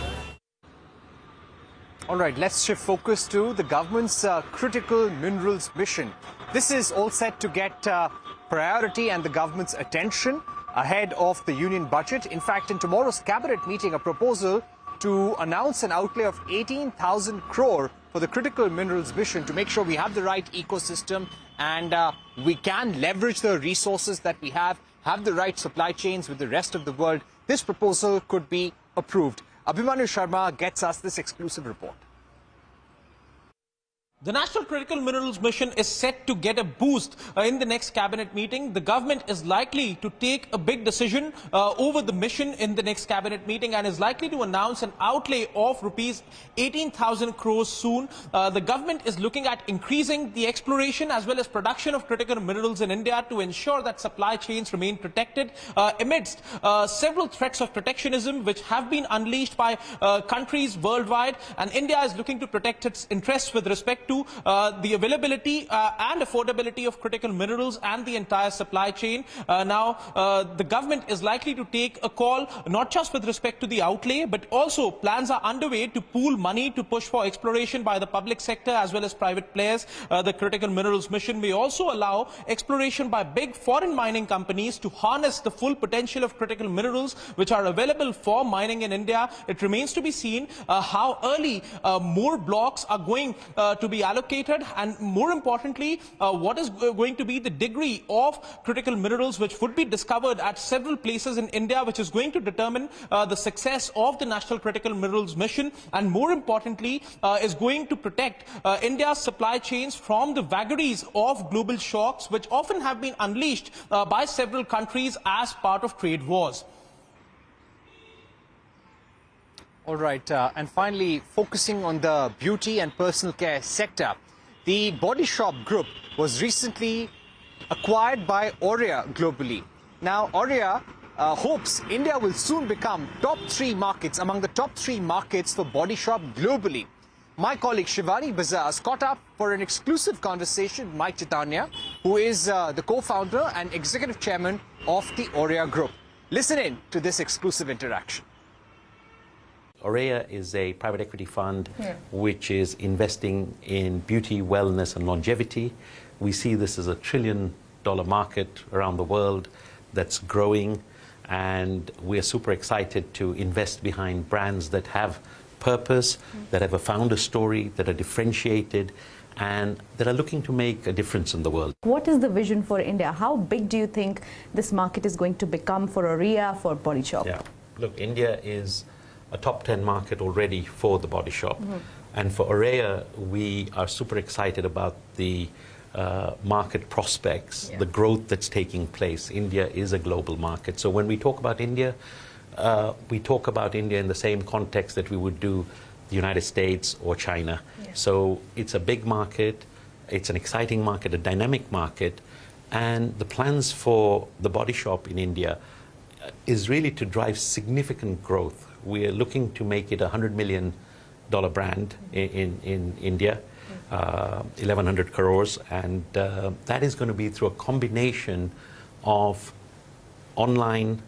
All right, let's shift focus to the government's critical minerals mission. This is all set to get priority and the government's attention ahead of the union budget. In fact, in tomorrow's cabinet meeting, a proposal to announce an outlay of 18,000 crore for the critical minerals mission to make sure we have the right ecosystem and we can leverage the resources that we have the right supply chains with the rest of the world, this proposal could be approved. Abhimanyu Sharma gets us this exclusive report. The National Critical Minerals Mission is set to get a boost in the next cabinet meeting. The government is likely to take a big decision over the mission in the next cabinet meeting and is likely to announce an outlay of rupees 18,000 crores soon. The government is looking at increasing the exploration as well as production of critical minerals in India to ensure that supply chains remain protected amidst several threats of protectionism which have been unleashed by countries worldwide, and India is looking to protect its interests with respect to the availability and affordability of critical minerals and the entire supply chain. Now, the government is likely to take a call not just with respect to the outlay, but also plans are underway to pool money to push for exploration by the public sector as well as private players. The Critical Minerals Mission may also allow exploration by big foreign mining companies to harness the full potential of critical minerals which are available for mining in India. It remains to be seen how early more blocks are going to be allocated, and more importantly, what is going to be the degree of critical minerals which would be discovered at several places in India, which is going to determine the success of the National Critical Minerals Mission, and more importantly, is going to protect India's supply chains from the vagaries of global shocks which often have been unleashed by several countries as part of trade wars. All right, and finally, focusing on the beauty and personal care sector, the Body Shop Group was recently acquired by Aurea globally. Now, Aurea hopes India will soon become among the top three markets for Body Shop globally. My colleague Shivani Bazaz caught up for an exclusive conversation with Mike Titania, who is the co-founder and executive chairman of the Aurea Group. Listen in to this exclusive interaction. Aurea is a private equity fund which is investing in beauty, wellness and longevity. We see this as $1 trillion market around the world that's growing, and we're super excited to invest behind brands that have purpose, that have a founder story, that are differentiated, and that are looking to make a difference in the world. What is the vision for India? How big do you think this market is going to become for Aurea, for Body Shop? Yeah, look, India is a top 10 market already for the Body Shop. And for Aurea, we are super excited about the market prospects, the growth that's taking place. India is a global market. So when we talk about India, we talk about India in the same context that we would do the United States or China. So it's a big market, it's an exciting market, a dynamic market, and the plans for the Body Shop in India is really to drive significant growth. We are looking to make it a $100 million brand in India, 1,100 crores, and that is going to be through a combination of online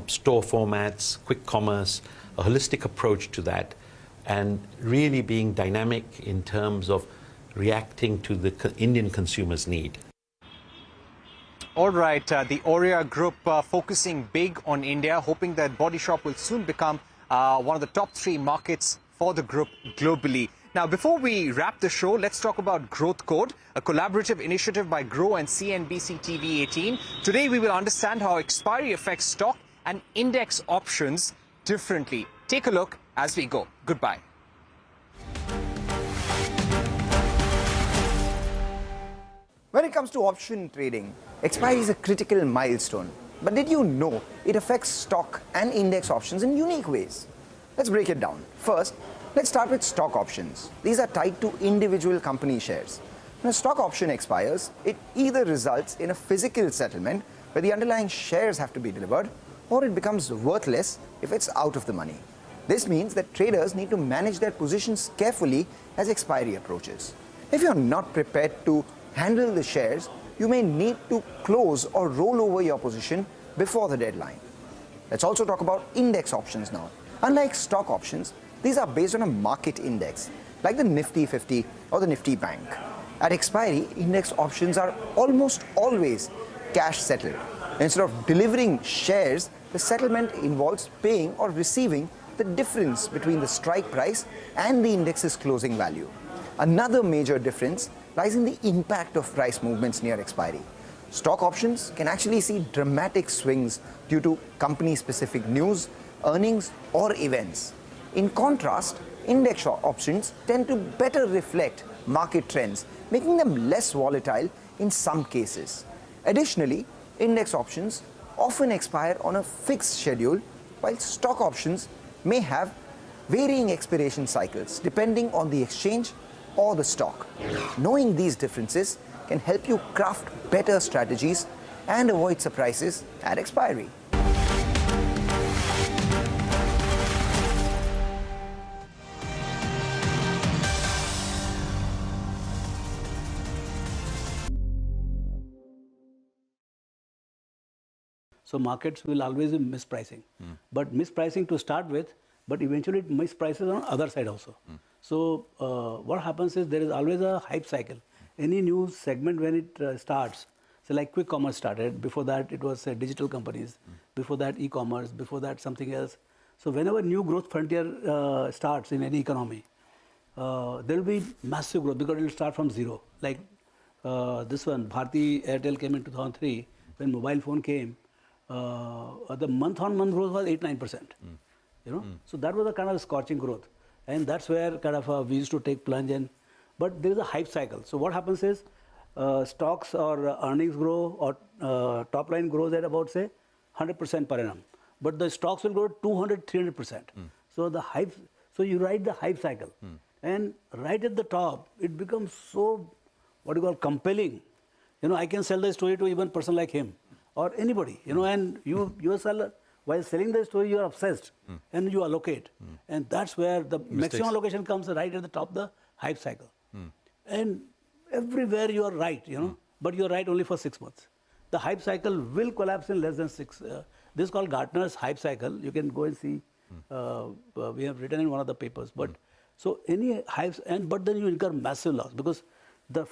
store formats, quick commerce, a holistic approach to that, and really being dynamic in terms of reacting to the Indian consumer's need. All right, the Aurea Group focusing big on India, hoping that Body Shop will soon become one of the top 3 markets for the group globally. Now, before we wrap the show, let's talk about Growth Code, a collaborative initiative by Grow and CNBC-TV18. Today, we will understand how expiry affects stock and index options differently. Take a look as we go. Goodbye. When it comes to option trading, expiry is a critical milestone. But did you know it affects stock and index options in unique ways? Let's break it down. First, let's start with stock options. These are tied to individual company shares. When a stock option expires, it either results in a physical settlement where the underlying shares have to be delivered, or it becomes worthless if it's out of the money. This means that traders need to manage their positions carefully as expiry approaches. If you're not prepared to handle the shares, you may need to close or roll over your position before the deadline. Let's also talk about index options now. Unlike stock options, these are based on a market index, like the Nifty 50 or the Nifty Bank. At expiry, index options are almost always cash settled. Instead of delivering shares, the settlement involves paying or receiving the difference between the strike price and the index's closing value. Another major difference lies in the impact of price movements near expiry. Stock options can actually see dramatic swings due to company-specific news, earnings, or events. In contrast, index options tend to better reflect market trends, making them less volatile in some cases. Additionally, index options often expire on a fixed schedule, while stock options may have varying expiration cycles depending on the exchange or the stock. Knowing these differences can help you craft better strategies and avoid surprises at expiry. So markets will always be mispricing, but mispricing to start with, but eventually it misprices on other side also. So what happens is there is always a hype cycle. Any news segment when it starts, so like quick commerce started, before that it was digital companies, before that e-commerce, before that something else. So whenever new growth frontier starts in any economy, there will be massive growth because it will start from zero. Like this one, Bharti Airtel came in 2003, when mobile phone came, the month-on-month growth was 8-9%. You know, so that was a kind of scorching growth, and that's where kind of we used to take plunge in. But there is a hype cycle. So what happens is stocks or earnings grow or top line grows at about say 100% per annum, but the stocks will grow 200-300%. So the hype. So you ride the hype cycle, and right at the top it becomes so what you call compelling. You know, I can sell the story to even a person like him or anybody. You know, and you sell. While selling the story, you are obsessed and you allocate. And that's where the maximum allocation comes right at the top of the hype cycle. And everywhere you are right, you know, but you are right only for 6 months. The hype cycle will collapse in less than 6. This is called Gartner's hype cycle. You can go and see. We have written in one of the papers. But so any hypes, but then you incur massive loss because the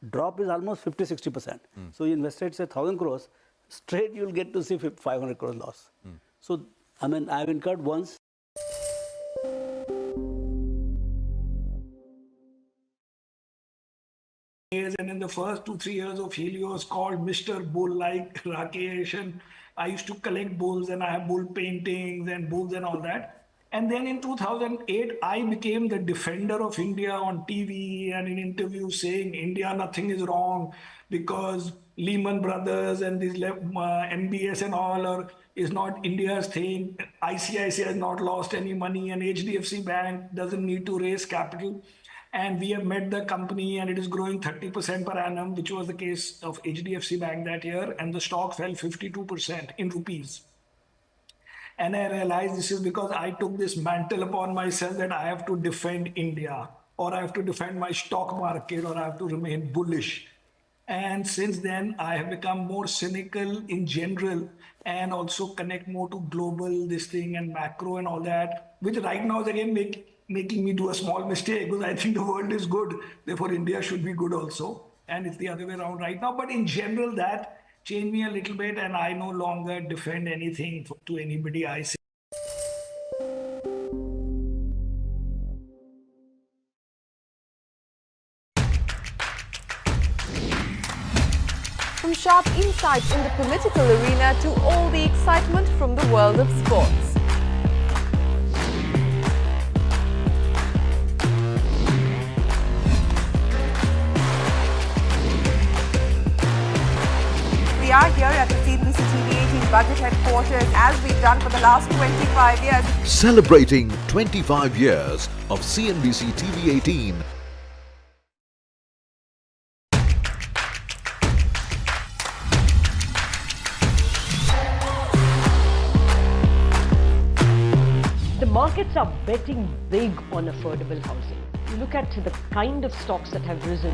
drop is almost 50-60%. So you invested say 1,000 crores. Straight you'll get to see 500 crores loss. So, I mean, I've incurred once. And in the first 2-3 years of Helios called Mr. Bull like Rakesh, and I used to collect bulls and I have bull paintings and bulls and all that. And then in 2008, I became the defender of India on TV and in interviews saying India, nothing is wrong because Lehman Brothers and these MBS and all is not India's thing. ICICI has not lost any money and HDFC Bank doesn't need to raise capital. And we have met the company and it is growing 30% per annum, which was the case of HDFC Bank that year. And the stock fell 52% in rupees. And I realized this is because I took this mantle upon myself that I have to defend India, or I have to defend my stock market, or I have to remain bullish. And since then, I have become more cynical in general and also connect more to global this thing and macro and all that, which right now is again making me do a small mistake because I think the world is good. Therefore, India should be good also. And it's the other way around right now. But in general, that changed me a little bit and I no longer defend anything to anybody I say. From sharp insights in the political arena to all the excitement from the world of sports. We are here at the CNBC-TV18 budget headquarters as we've done for the last 25 years. Celebrating 25 years of CNBC-TV18. The markets are betting big on affordable housing. You look at the kind of stocks that have risen.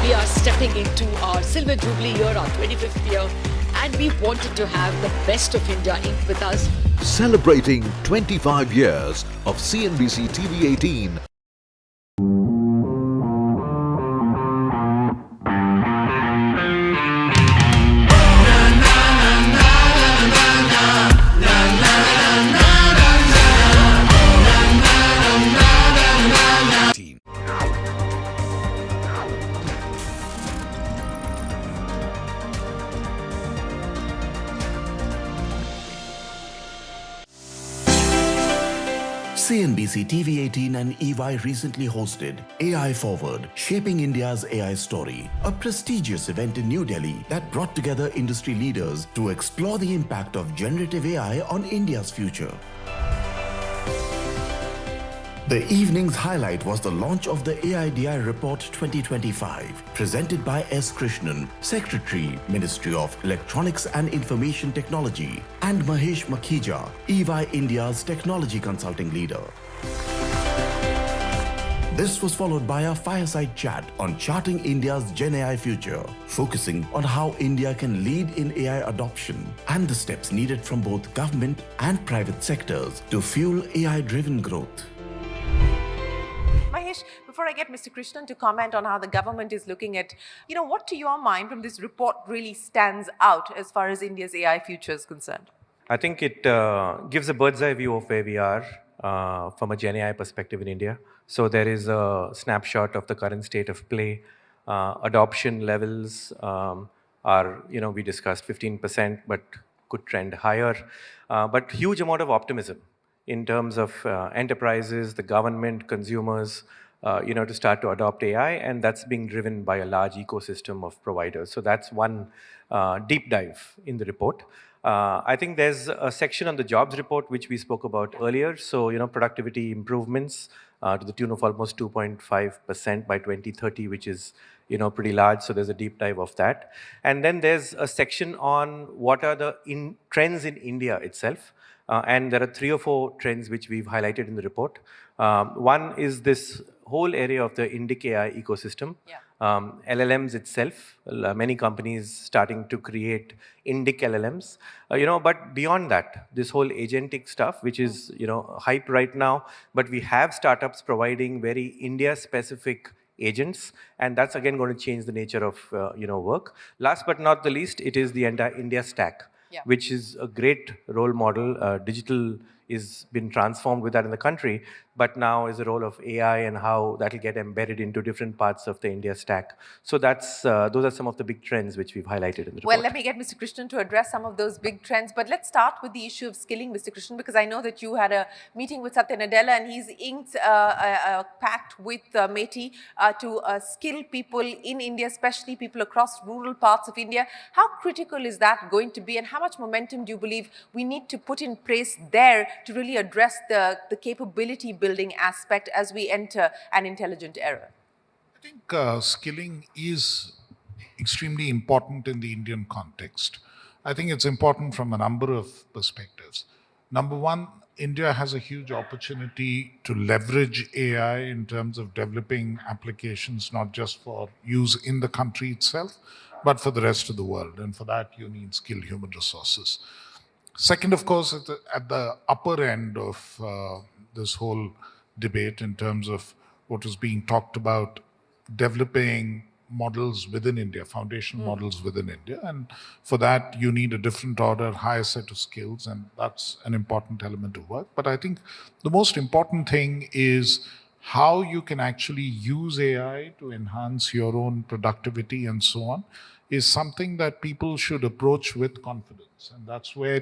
We are stepping into our Silver Jubilee year, our 25th year, and we wanted to have the best of India Inc. with us. Celebrating 25 years of CNBC-TV18. CNBC TV18 and EY recently hosted AI Forward, Shaping India's AI Story, a prestigious event in New Delhi that brought together industry leaders to explore the impact of generative AI on India's future. The evening's highlight was the launch of the AIDI Report 2025, presented by S. Krishnan, Secretary, Ministry of Electronics and Information Technology, and Mahesh Makhija, EY India's Technology Consulting Leader. This was followed by a fireside chat on charting India's Gen AI future, focusing on how India can lead in AI adoption and the steps needed from both government and private sectors to fuel AI-driven growth. Mahesh, before I get Mr. Krishnan to comment on how the government is looking at, what to your mind from this report really stands out as far as India's AI future is concerned? I think it gives a bird's eye view of where we are from a Gen AI perspective in India. So there is a snapshot of the current state of play. Adoption levels are, we discussed 15%, but could trend higher. But huge amount of optimism in terms of enterprises, the government, consumers, to start to adopt AI, and that's being driven by a large ecosystem of providers. So that's one deep dive in the report. I think there's a section on the jobs report, which we spoke about earlier. So, productivity improvements to the tune of almost 2.5% by 2030, which is, pretty large. So there's a deep dive of that. And then there's a section on what are the trends in India itself. And there are 3 or 4 trends which we've highlighted in the report. One is this whole area of the Indic AI ecosystem. LLMs itself, many companies starting to create Indic LLMs. But beyond that, this whole agentic stuff, which is, hype right now, but we have startups providing very India-specific agents, and that's again going to change the nature of, work. Last but not the least, it is the entire India stack. Which is a great role model. Digital is been transformed with that in the country, but now is the role of AI and how that will get embedded into different parts of the India stack. So that's those are some of the big trends which we've highlighted in the report. Well, let me get Mr. Krishnan to address some of those big trends, but let's start with the issue of skilling, Mr. Krishnan, because I know that you had a meeting with Satya Nadella and he's inked a pact with METI to skill people in India, especially people across rural parts of India. How critical is that going to be, and how much momentum do you believe we need to put in place there to really address the capability building aspect as we enter an intelligent era? I think skilling is extremely important in the Indian context. I think it's important from a number of perspectives. Number one, India has a huge opportunity to leverage AI in terms of developing applications, not just for use in the country itself, but for the rest of the world. And for that, you need skilled human resources. Second, of course, at the upper end of this whole debate in terms of what is being talked about, developing models within India, foundational models within India. And for that, you need a different order, higher set of skills, and that's an important element of work. But I think the most important thing is how you can actually use AI to enhance your own productivity and so on is something that people should approach with confidence. And that's where,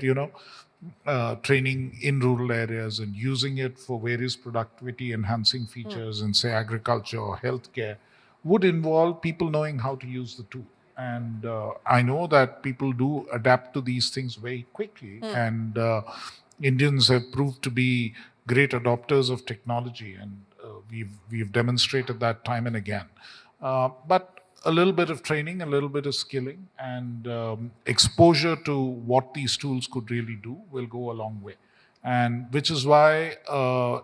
training in rural areas and using it for various productivity enhancing features in, say, agriculture or healthcare would involve people knowing how to use the tool. And I know that people do adapt to these things very quickly. And Indians have proved to be great adopters of technology. And we've demonstrated that time and again. But a little bit of training, a little bit of skilling, and exposure to what these tools could really do will go a long way. And which is why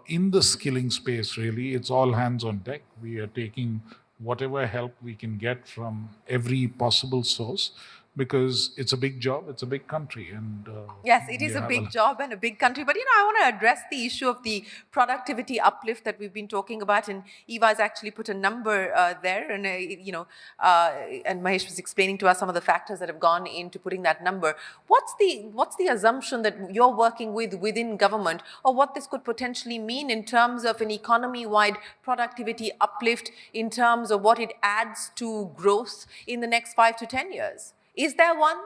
in the skilling space, really, it's all hands on deck. We are taking whatever help we can get from every possible source, because it's a big job, it's a big country. And yes, it is a big job and a big country. But, I want to address the issue of the productivity uplift that we've been talking about. And Eva's actually put a number there. And, and Mahesh was explaining to us some of the factors that have gone into putting that number. What's the assumption that you're working with within government, or what this could potentially mean in terms of an economy-wide productivity uplift, in terms of what it adds to growth in the next 5 to 10 years? Is there one?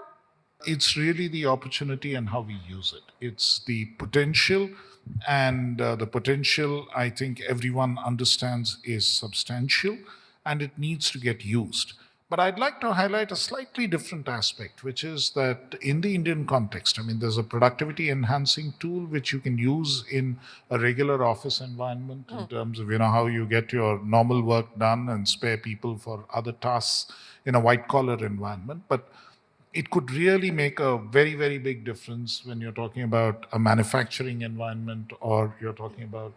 It's really the opportunity and how we use it. It's the potential, and the potential, I think everyone understands, is substantial, and it needs to get used. But I'd like to highlight a slightly different aspect, which is that in the Indian context, I mean, there's a productivity enhancing tool which you can use in a regular office environment in terms of, how you get your normal work done and spare people for other tasks in a white collar environment. But it could really make a very, very big difference when you're talking about a manufacturing environment or you're talking about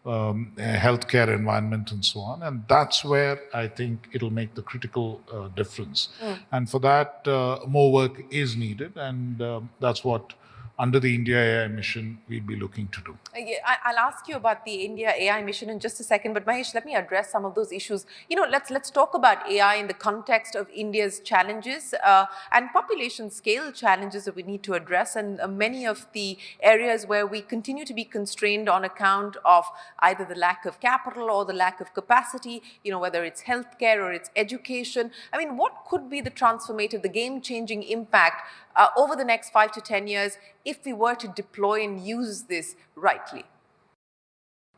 a healthcare environment and so on. And that's where I think it'll make the critical difference. And for that, more work is needed. And that's what, under the India AI mission, we'll be looking to do. I'll ask you about the India AI mission in just a second, but Mahesh, let me address some of those issues. Let's talk about AI in the context of India's challenges and population scale challenges that we need to address, and many of the areas where we continue to be constrained on account of either the lack of capital or the lack of capacity, whether it's healthcare or it's education. I mean, what could be the transformative, the game-changing impact over the next 5 to 10 years if we were to deploy and use this rightly?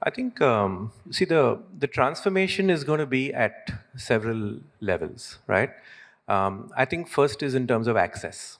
I think, see, the transformation is going to be at several levels, right? I think first is in terms of access.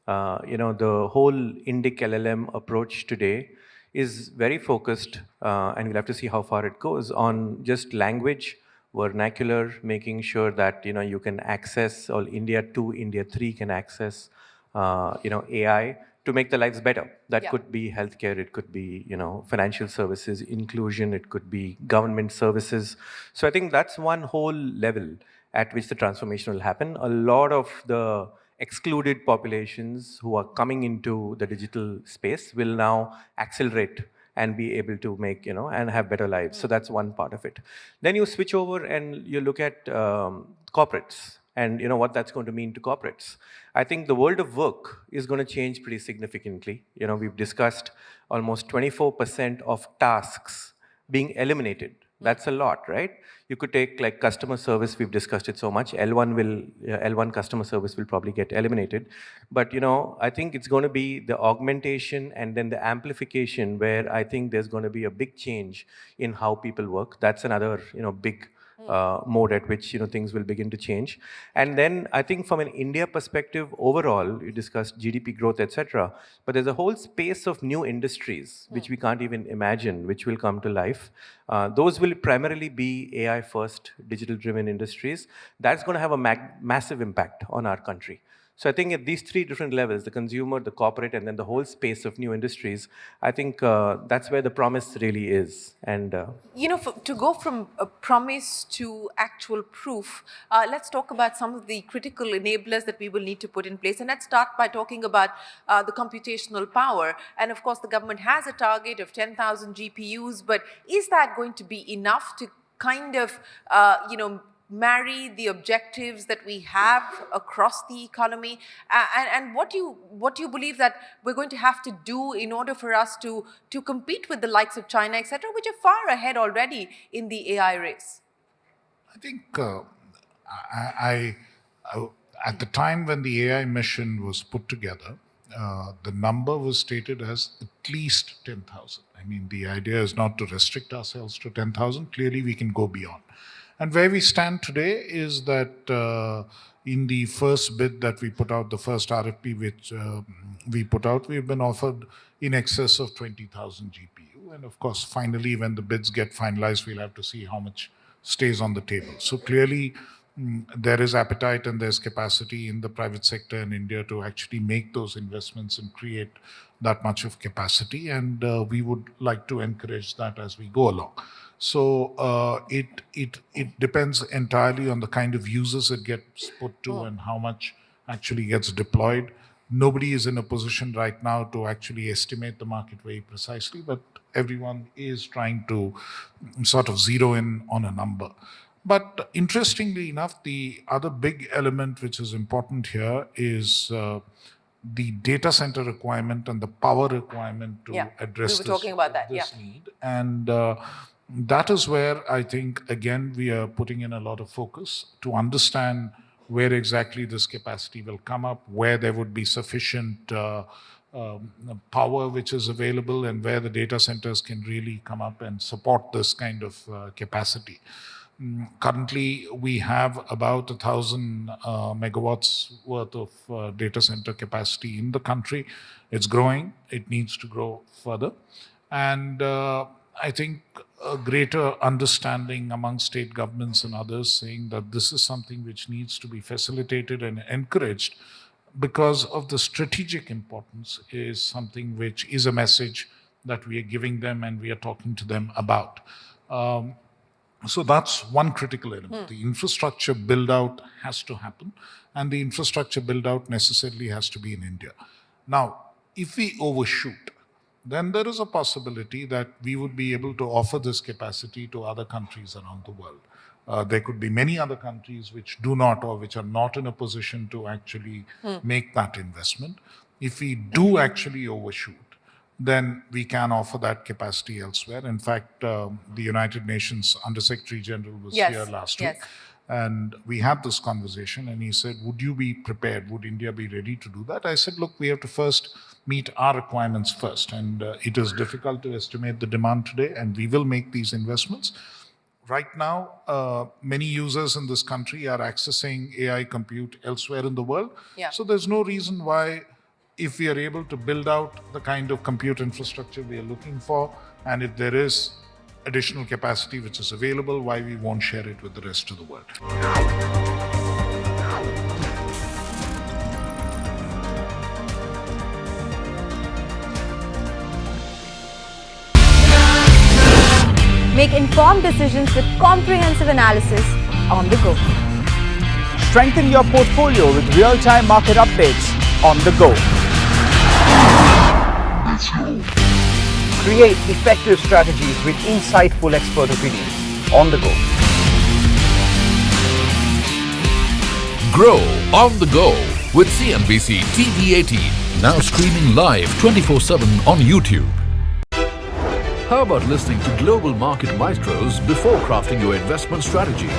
The whole Indic LLM approach today is very focused, and we'll have to see how far it goes, on just language, vernacular, making sure that, you can access, or India 2, India 3 can access AI to make their lives better. That could be healthcare, it could be, financial services, inclusion, it could be government services. So I think that's one whole level at which the transformation will happen. A lot of the excluded populations who are coming into the digital space will now accelerate and be able to make, and have better lives. So that's one part of it. Then you switch over and you look at corporates. And what that's going to mean to corporates. I think the world of work is going to change pretty significantly. We've discussed almost 24% of tasks being eliminated. That's a lot, right? You could take like customer service, we've discussed it so much. L1 customer service will probably get eliminated. But I think it's going to be the augmentation and then the amplification where I think there's going to be a big change in how people work. That's another, big mode at which things will begin to change. And then I think from an India perspective overall, you discussed GDP growth, etc. But there's a whole space of new industries which we can't even imagine, which will come to life. Those will primarily be AI first, digital driven industries. That's going to have a massive impact on our country. So I think at these three different levels, the consumer, the corporate, and then the whole space of new industries, I think that's where the promise really is. And to go from a promise to actual proof, let's talk about some of the critical enablers that we will need to put in place. And let's start by talking about the computational power. And of course, the government has a target of 10,000 GPUs, but is that going to be enough to kind of, marry the objectives that we have across the economy, and what do you believe that we're going to have to do in order for us to compete with the likes of China, etc., which are far ahead already in the AI race? I think at the time when the AI mission was put together, the number was stated as at least 10,000. I mean, the idea is not to restrict ourselves to 10,000. Clearly, we can go beyond. And where we stand today is that in the first bid that we put out, the first RFP which we put out, we've been offered in excess of 20,000 GPU. And of course, finally, when the bids get finalized, we'll have to see how much stays on the table. So clearly, there is appetite and there's capacity in the private sector in India to actually make those investments and create that much of capacity. And we would like to encourage that as we go along. So it depends entirely on the kind of users it gets put to and how much actually gets deployed. Nobody is in a position right now to actually estimate the market very precisely, but everyone is trying to sort of zero in on a number. But interestingly enough, the other big element which is important here is the data center requirement and the power requirement to address this need. And that is where I think, again, we are putting in a lot of focus to understand where exactly this capacity will come up, where there would be sufficient power which is available, and where the data centers can really come up and support this kind of capacity. Currently, we have about 1,000 megawatts worth of data center capacity in the country. It's growing. It needs to grow further. And I think a greater understanding among state governments and others saying that this is something which needs to be facilitated and encouraged because of the strategic importance is something which is a message that we are giving them and we are talking to them about. So that's one critical element. The infrastructure build-out has to happen, and the infrastructure build-out necessarily has to be in India. Now, if we overshoot, then there is a possibility that we would be able to offer this capacity to other countries around the world. There could be many other countries which do not or which are not in a position to actually make that investment. If we do actually overshoot, then we can offer that capacity elsewhere. In fact, the United Nations Under-Secretary General was here last week, and we had this conversation, and he said, would you be prepared? Would India be ready to do that? I said, look, we have to first meet our requirements first, and it is difficult to estimate the demand today, and we will make these investments. Right now, many users in this country are accessing AI compute elsewhere in the world. So there's no reason why, if we are able to build out the kind of compute infrastructure we are looking for, and if there is additional capacity which is available, why we won't share it with the rest of the world. Make informed decisions with comprehensive analysis on the go. Strengthen your portfolio with real-time market updates on the go. Create effective strategies with insightful expert opinions on the go. Grow on the go with CNBC-TV18, now streaming live 24/7 on YouTube. How about listening to global market maestros before crafting your investment strategy?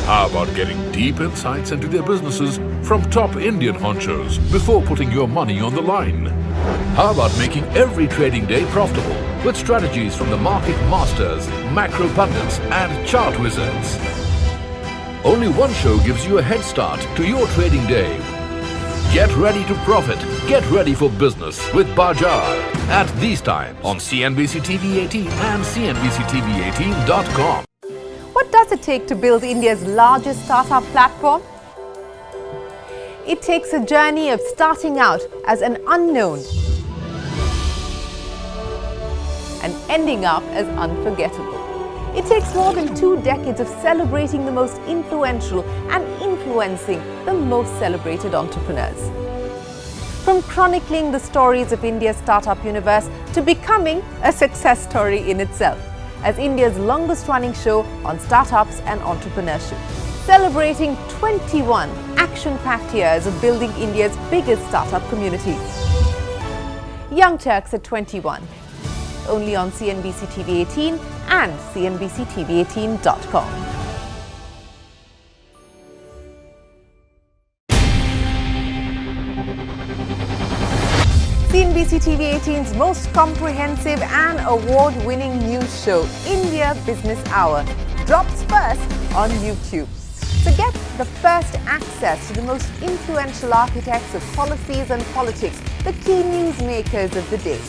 How about getting deep insights into their businesses from top Indian honchos before putting your money on the line? How about making every trading day profitable with strategies from the market masters, macro pundits and chart wizards? Only one show gives you a head start to your trading day. Get ready to profit. Get ready for business with Bajar at these times on CNBC-TV18 and CNBC-TV18.com. What does it take to build India's largest startup platform? It takes a journey of starting out as an unknown and ending up as unforgettable. It takes more than 2 decades of celebrating the most influential and influencing the most celebrated entrepreneurs. From chronicling the stories of India's startup universe to becoming a success story in itself, as India's longest running show on startups and entrepreneurship, celebrating 21 action-packed years of building India's biggest startup community. Young Turks at 21, only on CNBC-TV18 and CNBC-TV18.com. CNBC-TV18's most comprehensive and award-winning news show, India Business Hour, drops first on YouTube. So get the first access to the most influential architects of policies and politics, the key newsmakers of the day.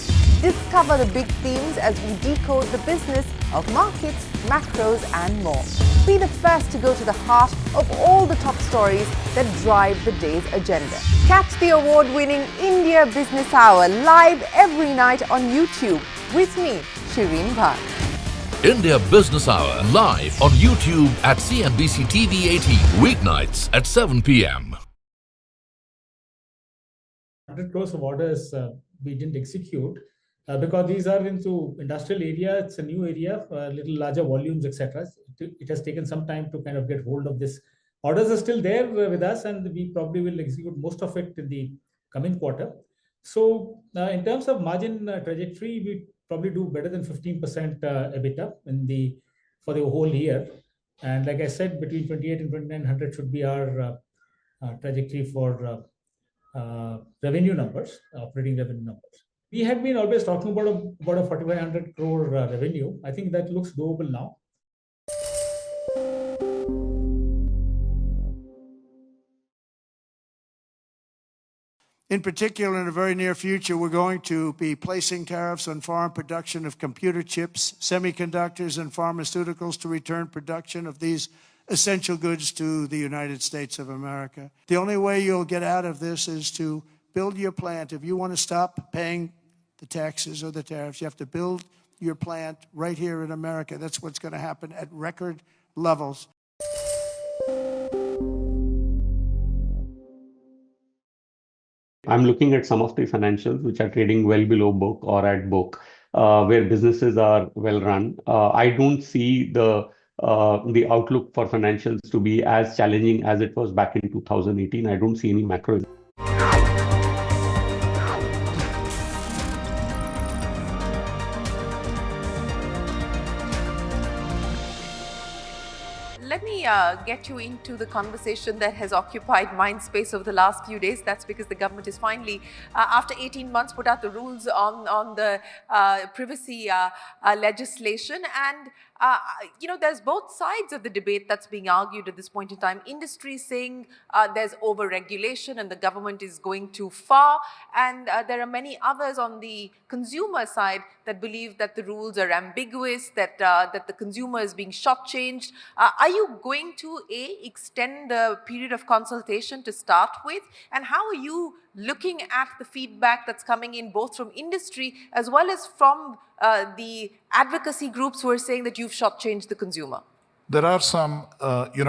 Discover the big themes as we decode the business of markets, macros and more. Be the first to go to the heart of all the top stories that drive the day's agenda. Catch the award-winning India Business Hour live every night on YouTube with me, Shireen Bhat. India Business Hour live on YouTube at CNBC-TV18 weeknights at 7 p.m. 100 crores of orders we didn't execute because these are into industrial area. It's a new area, little larger volumes, etc. It has taken some time to kind of get hold of this. Orders are still there with us, and we probably will execute most of it in the coming quarter. So in terms of margin trajectory, we probably do better than 15% EBITDA for the whole year. And like I said, between 28 and 2900 should be our trajectory for revenue numbers, operating revenue numbers. We had been always talking about a 4,500 crore revenue. I think that looks doable now. In particular, in the very near future, we're going to be placing tariffs on foreign production of computer chips, semiconductors, and pharmaceuticals to return production of these essential goods to the United States of America. The only way you'll get out of this is to build your plant. If you want to stop paying the taxes or the tariffs, you have to build your plant right here in America. That's what's going to happen at record levels. I'm looking at some of the financials which are trading well below book or at book, where businesses are well run. I don't see the outlook for financials to be as challenging as it was back in 2018. I don't see any macro. Let me get you into the conversation that has occupied mind space over the last few days. That's because the government is finally, after 18 months, put out the rules on the privacy legislation. And there's both sides of the debate that's being argued at this point in time. Industry saying there's over-regulation and the government is going too far. And there are many others on the consumer side that believe that the rules are ambiguous, that the consumer is being shortchanged. Are you going to, extend the period of consultation to start with? And how are you looking at the feedback that's coming in both from industry as well as from the advocacy groups who are saying that you've shortchanged the consumer? There are some,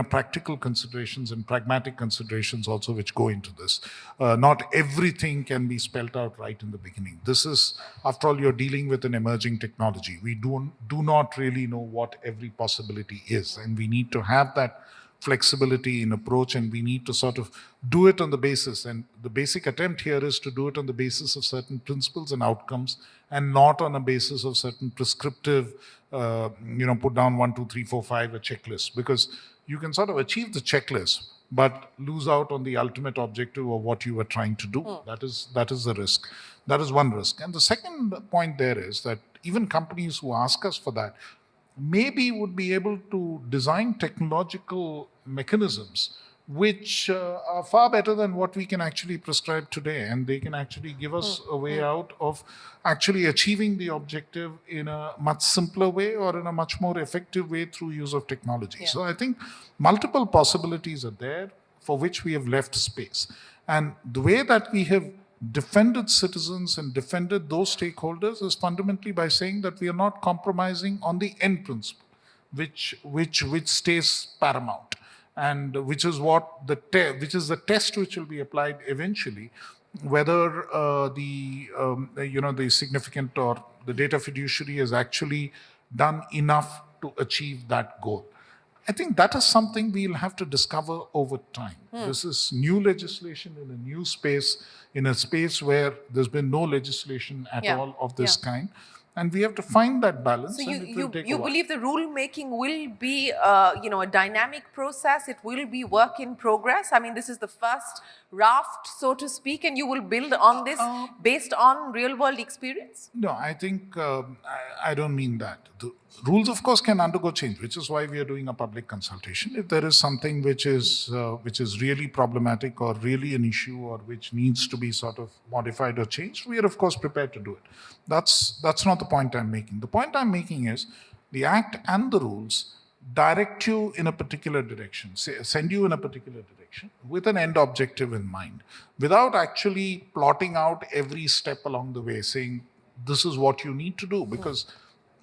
practical considerations and pragmatic considerations also which go into this. Not everything can be spelled out right in the beginning. This is, after all, you're dealing with an emerging technology. We do not really know what every possibility is, and we need to have that flexibility in approach, and we need to sort of do it on the basis, and the basic attempt here is to do it on the basis of certain principles and outcomes, and not on a basis of certain prescriptive, put down 1, 2, 3, 4, 5, a checklist, because you can sort of achieve the checklist, but lose out on the ultimate objective of what you were trying to do. That is the risk. That is one risk. And the second point there is that even companies who ask us for that maybe would be able to design technological mechanisms which are far better than what we can actually prescribe today, and they can actually give us a way out of actually achieving the objective in a much simpler way or in a much more effective way through use of technology. Yeah. So I think multiple possibilities are there for which we have left space. And the way that we have defended citizens and defended those stakeholders is fundamentally by saying that we are not compromising on the end principle, which stays paramount, and which is what the test which will be applied eventually, whether the significant or the data fiduciary has actually done enough to achieve that goal. I think that is something we'll have to discover over time. This is new legislation in a new space, in a space where there's been no legislation at all of this kind. And we have to find that balance. So you believe the rule making will be a dynamic process? It will be work in progress? I mean, this is the first raft, so to speak, and you will build on this based on real world experience? No, I think I don't mean that. The rules, of course, can undergo change, which is why we are doing a public consultation. If there is something which is really problematic or really an issue or which needs to be sort of modified or changed, we are, of course, prepared to do it. That's not the point I'm making. The point I'm making is the Act and the rules direct you in a particular direction, send you in a particular direction with an end objective in mind, without actually plotting out every step along the way, saying this is what you need to do, because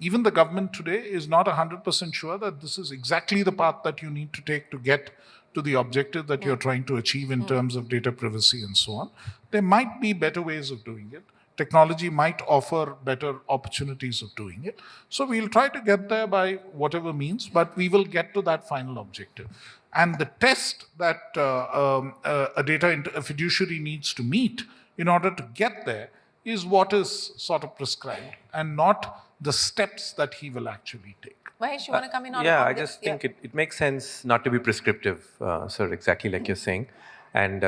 even the government today is not 100% sure that this is exactly the path that you need to take to get to the objective that you're trying to achieve in terms of data privacy and so on. There might be better ways of doing it. Technology might offer better opportunities of doing it. So we'll try to get there by whatever means, but we will get to that final objective. And the test that a fiduciary needs to meet in order to get there is what is sort of prescribed, and not the steps that he will actually take. Mahesh, you want to come in on Yeah, on I this? just think it makes sense not to be prescriptive, sir, exactly like you're saying. And,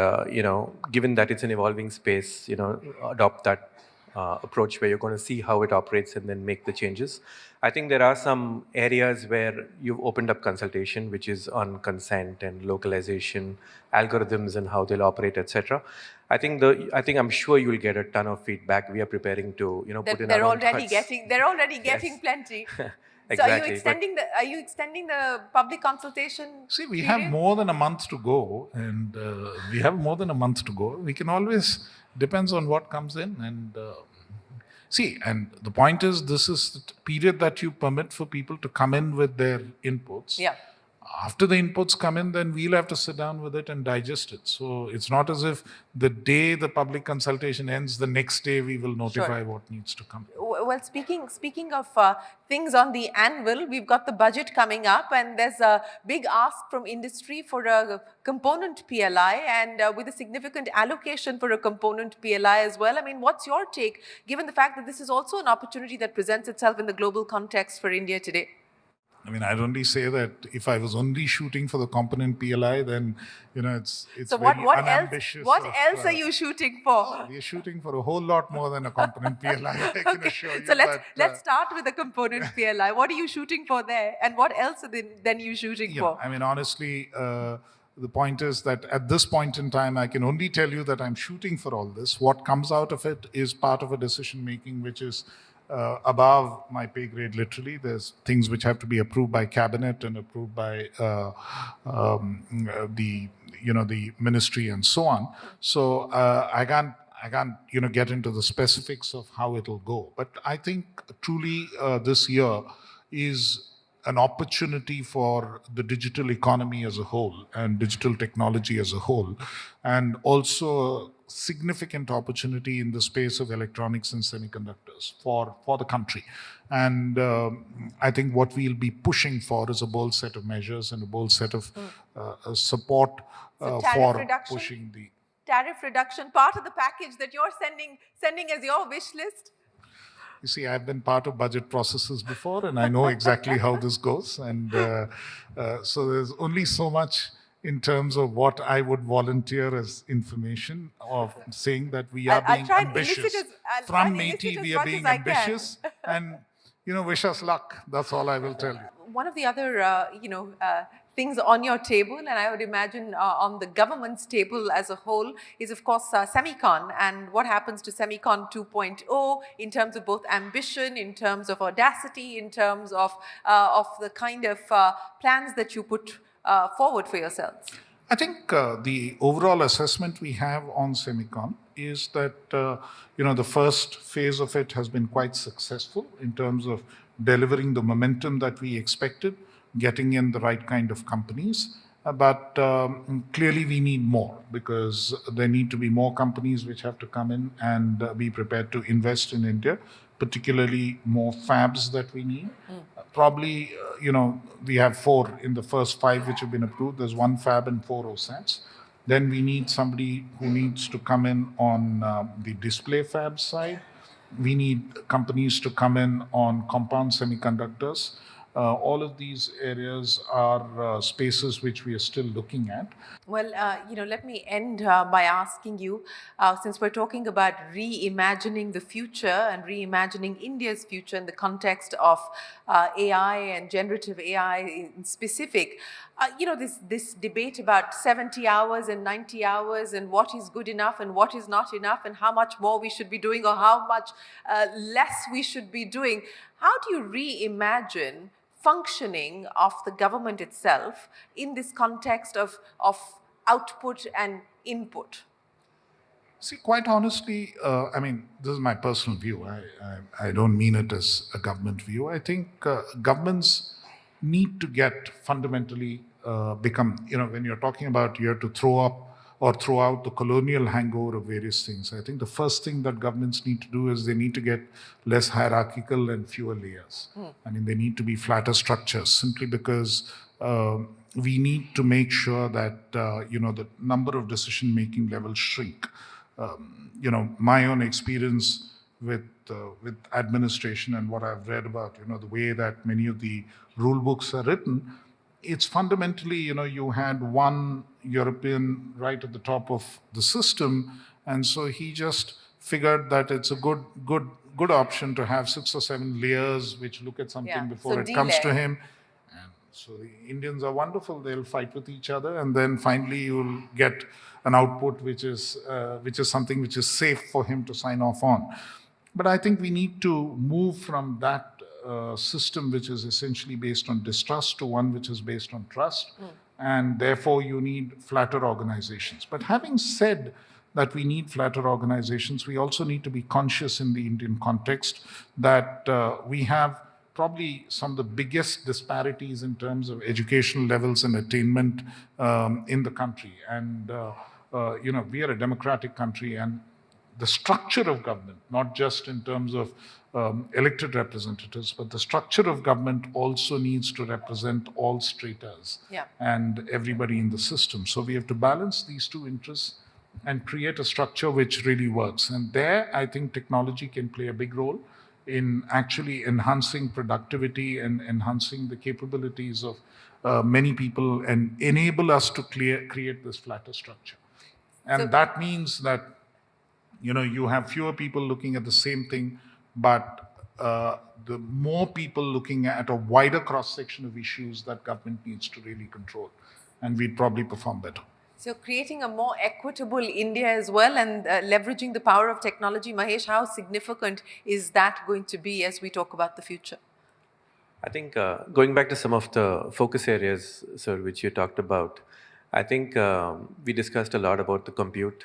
given that it's an evolving space, adopt that approach where you're going to see how it operates and then make the changes. I think there are some areas where you've opened up consultation, which is on consent and localization, algorithms and how they'll operate, etc. I think I'm sure you'll get a ton of feedback. We are preparing to, put in our own thoughts. They're already getting plenty. Exactly. So are you extending the public consultation? See, we have more than a month to go, and we can always, depends on what comes in, and and the point is, this is the period that you permit for people to come in with their inputs. Yeah. After the inputs come in, then we'll have to sit down with it and digest it. So it's not as if the day the public consultation ends, the next day we will notify what needs to come. Well, speaking of things on the anvil, we've got the budget coming up, and there's a big ask from industry for a component PLI, and with a significant allocation for a component PLI as well. I mean, what's your take, given the fact that this is also an opportunity that presents itself in the global context for India today? I mean, I'd only say that if I was only shooting for the component PLI, then, it's so very what unambitious. What else are you shooting for? Oh, we're shooting for a whole lot more than a component PLI, I can assure you. So let's start with the component PLI. What are you shooting for there? And what else are then you shooting for? I mean, honestly, the point is that at this point in time, I can only tell you that I'm shooting for all this. What comes out of it is part of a decision making which is above my pay grade, literally. There's things which have to be approved by cabinet and approved by the ministry and so on. So I can't get into the specifics of how it'll go. But I think truly this year is an opportunity for the digital economy as a whole and digital technology as a whole, and also a significant opportunity in the space of electronics and semiconductors for the country. And I think what we'll be pushing for is a bold set of measures and a bold set of support for pushing the tariff reduction, part of the package that you're sending as your wish list. You see, I've been part of budget processes before, and I know exactly how this goes. And so there's only so much in terms of what I would volunteer as information of saying that we are being ambitious. From METI, we are being ambitious, and wish us luck. That's all I will tell you. One of the other, things on your table, and I would imagine on the government's table as a whole, is of course Semicon, and what happens to Semicon 2.0 in terms of both ambition, in terms of audacity, in terms of the kind of plans that you put forward for yourselves. I think the overall assessment we have on Semicon is that the first phase of it has been quite successful in terms of delivering the momentum that we expected, getting in the right kind of companies. But clearly we need more, because there need to be more companies which have to come in and be prepared to invest in India, particularly more fabs that we need. Probably, we have 4 in the first 5 which have been approved. There's 1 fab and 4 OSATs. Then we need somebody who needs to come in on the display fab side. We need companies to come in on compound semiconductors. All of these areas are spaces which we are still looking at. Well, let me end by asking you, since we're talking about reimagining the future and reimagining India's future in the context of AI and generative AI in specific, this debate about 70 hours and 90 hours and what is good enough and what is not enough and how much more we should be doing or how much less we should be doing. How do you reimagine functioning of the government itself in this context of output and input? See, quite honestly, I mean, this is my personal view. I don't mean it as a government view. I think governments need to get fundamentally become, when you're talking about you have to throw up or throw out the colonial hangover of various things. I think the first thing that governments need to do is they need to get less hierarchical and fewer layers. I mean, they need to be flatter structures, simply because we need to make sure that, the number of decision-making levels shrink. My own experience with administration and what I've read about, the way that many of the rule books are written, it's fundamentally, you had one European right at the top of the system, and so he just figured that it's a good option to have 6 or 7 layers which look at something before it comes to him. And so the Indians are wonderful; they'll fight with each other, and then finally you'll get an output which is something which is safe for him to sign off on. But I think we need to move from that system which is essentially based on distrust to one which is based on trust, and therefore you need flatter organizations. But having said that we need flatter organizations, we also need to be conscious in the Indian context that we have probably some of the biggest disparities in terms of educational levels and attainment in the country. And we are a democratic country, and the structure of government, not just in terms of elected representatives, but the structure of government also needs to represent all stratas and everybody in the system. So we have to balance these two interests and create a structure which really works. And there, I think technology can play a big role in actually enhancing productivity and enhancing the capabilities of many people and enable us to create this flatter structure. And that means that you have fewer people looking at the same thing, but the more people looking at a wider cross-section of issues that government needs to really control, and we'd probably perform better. So creating a more equitable India as well, and leveraging the power of technology. Mahesh, how significant is that going to be as we talk about the future? I think going back to some of the focus areas, sir, which you talked about, I think we discussed a lot about the compute,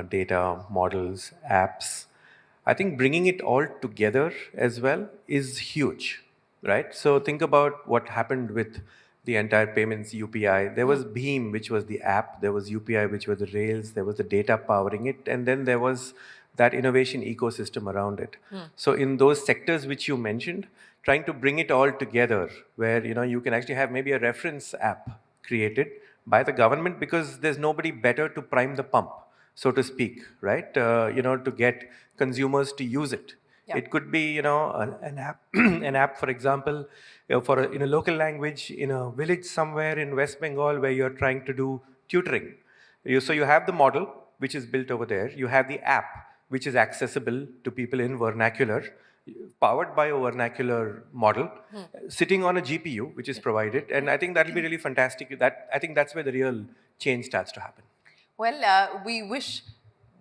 data, models, apps. I think bringing it all together as well is huge, right? So think about what happened with the entire payments UPI. There was Beam, which was the app. There was UPI, which were the rails. There was the data powering it. And then there was that innovation ecosystem around it. So in those sectors which you mentioned, trying to bring it all together where, you can actually have maybe a reference app created by the government because there's nobody better to prime the pump, so to speak, right? To get consumers to use it. It could be, an app, an app, for example, in a local language, in a village somewhere in West Bengal where you're trying to do tutoring. So you have the model, which is built over there. You have the app, which is accessible to people in vernacular, powered by a vernacular model, sitting on a GPU, which is provided. And I think that'll be really fantastic. I think that's where the real change starts to happen. Well, we wish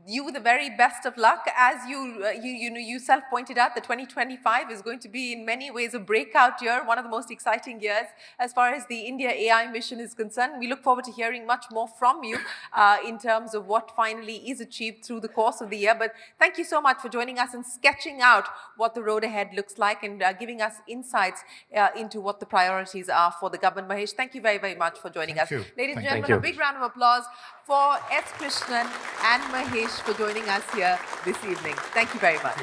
you the very best of luck. As you self pointed out, the 2025 is going to be in many ways a breakout year, one of the most exciting years as far as the India AI mission is concerned. We look forward to hearing much more from you in terms of what finally is achieved through the course of the year. But thank you so much for joining us and sketching out what the road ahead looks like and giving us insights into what the priorities are for the government. Mahesh, thank you very, very much for joining us. Ladies and gentlemen, a big round of applause for S. Krishnan and Mahesh for joining us here this evening. Thank you very much.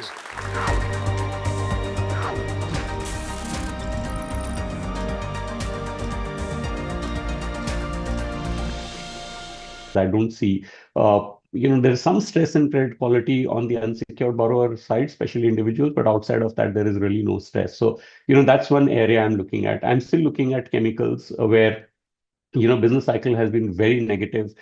I don't see, there's some stress in credit quality on the unsecured borrower side, especially individuals, but outside of that, there is really no stress. So, that's one area I'm looking at. I'm still looking at chemicals where business cycle has been very negative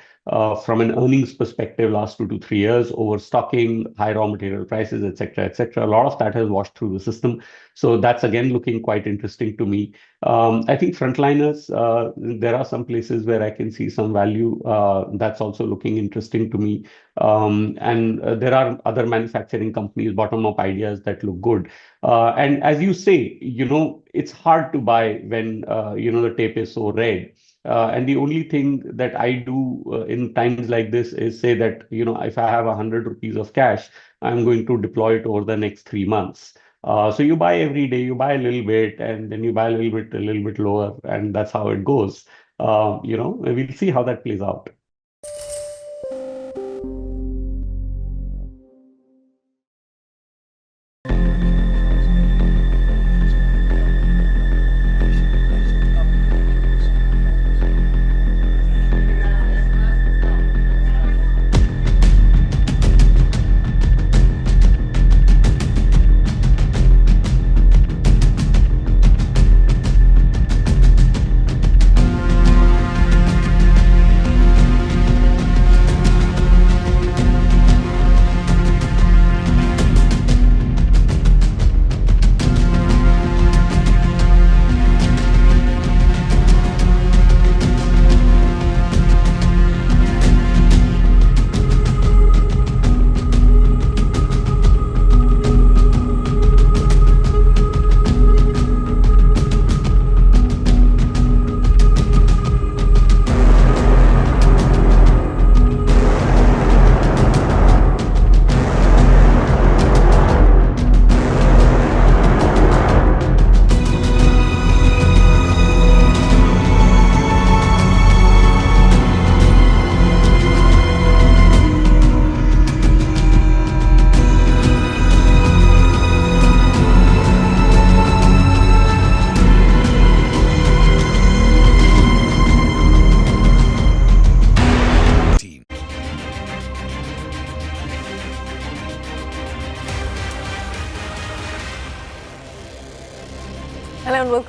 from an earnings perspective last 2 to 3 years, overstocking, high raw material prices, etc., etc. A lot of that has washed through the system. So that's again looking quite interesting to me. I think frontliners, there are some places where I can see some value. That's also looking interesting to me. And there are other manufacturing companies, bottom-up ideas that look good. And as you say, it's hard to buy when, the tape is so red. And the only thing that I do in times like this is say that, if I have 100 rupees of cash, I'm going to deploy it over the next 3 months. So you buy every day, you buy a little bit, and then you buy a little bit lower, and that's how it goes. We'll see how that plays out.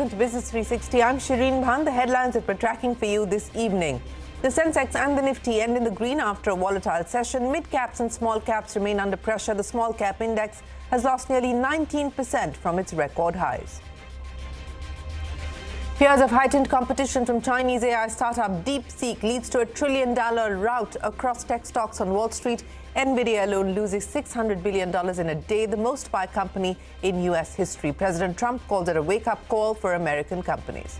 welcome to Business 360. I'm Shireen Bhan. The headlines that we're tracking for you this evening. The Sensex and the Nifty end in the green after a volatile session. Mid-caps and small caps remain under pressure. The small cap index has lost nearly 19% from its record highs. Fears of heightened competition from Chinese AI startup DeepSeek leads to a $1 trillion rout across tech stocks on Wall Street. Nvidia alone loses $600 billion in a day, the most by a company in U.S. history. President Trump calls it a wake-up call for American companies.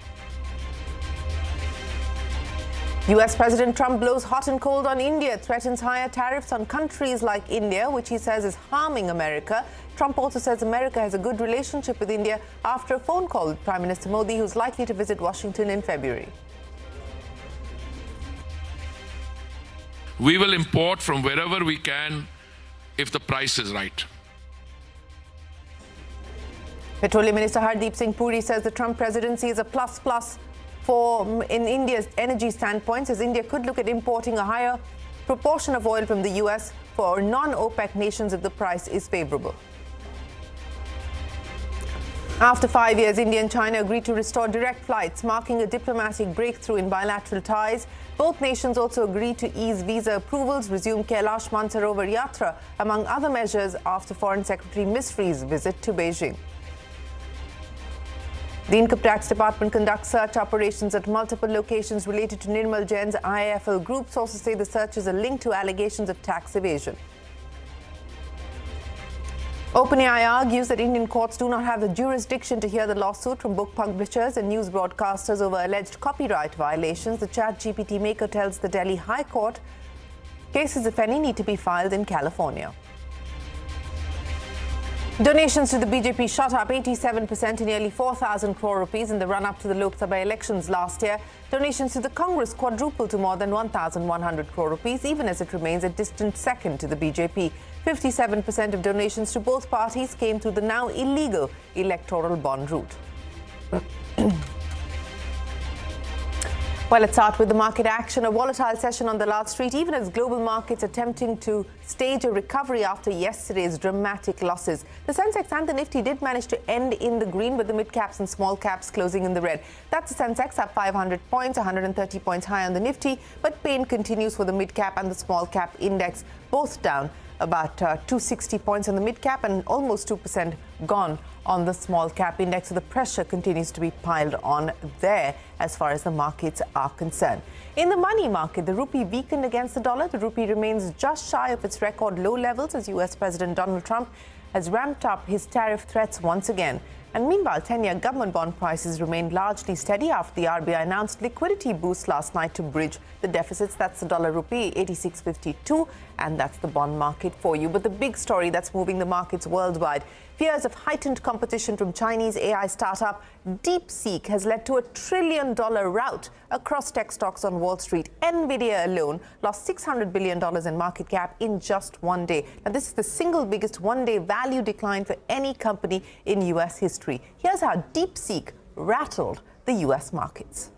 U.S. President Trump blows hot and cold on India, threatens higher tariffs on countries like India, which he says is harming America. Trump also says America has a good relationship with India after a phone call with Prime Minister Modi, who's likely to visit Washington in February. We will import from wherever we can if the price is right. Petroleum Minister Hardeep Singh Puri says the Trump presidency is a plus for in India's energy standpoint, as India could look at importing a higher proportion of oil from the US for non-OPEC nations if the price is favorable. After 5 years, India and China agreed to restore direct flights, marking a diplomatic breakthrough in bilateral ties. Both nations also agreed to ease visa approvals, resume Kailash Mansarovar Yatra, among other measures, after Foreign Secretary Misri's visit to Beijing. The Income Tax Department conducts search operations at multiple locations related to Nirmal Jain's IIFL Group. Sources say the searches are linked to allegations of tax evasion. OpenAI argues that Indian courts do not have the jurisdiction to hear the lawsuit from book publishers and news broadcasters over alleged copyright violations. The ChatGPT maker tells the Delhi High Court cases, if any, need to be filed in California. Donations to the BJP shot up 87% to nearly 4,000 crore rupees in the run-up to the Lok Sabha elections last year. Donations to the Congress quadrupled to more than 1,100 crore rupees, even as it remains a distant second to the BJP. 57% of donations to both parties came through the now illegal electoral bond route. Well, let's start with the market action. A volatile session on the Wall Street, even as global markets attempting to stage a recovery after yesterday's dramatic losses. The Sensex and the Nifty did manage to end in the green, with the mid-caps and small caps closing in the red. That's the Sensex up 500 points, 130 points high on the Nifty, but pain continues for the mid-cap and the small cap index, both down about 260 points on the mid-cap and almost 2% gone on the small cap index. So the pressure continues to be piled on there as far as the markets are concerned. In the money market, the rupee weakened against the dollar. The rupee remains just shy of its record low levels as US President Donald Trump has ramped up his tariff threats once again. And meanwhile, 10-year government bond prices remained largely steady after the RBI announced liquidity boost last night to bridge the deficits. That's the dollar rupee 86.52, and that's the bond market for you. But the big story that's moving the markets worldwide: fears of heightened competition from Chinese AI startup DeepSeek has led to a $1 trillion rout across tech stocks on Wall Street. Nvidia alone lost $600 billion in market cap in just one day. Now, this is the single biggest one-day value decline for any company in U.S. history. Here's how DeepSeek rattled the U.S. markets.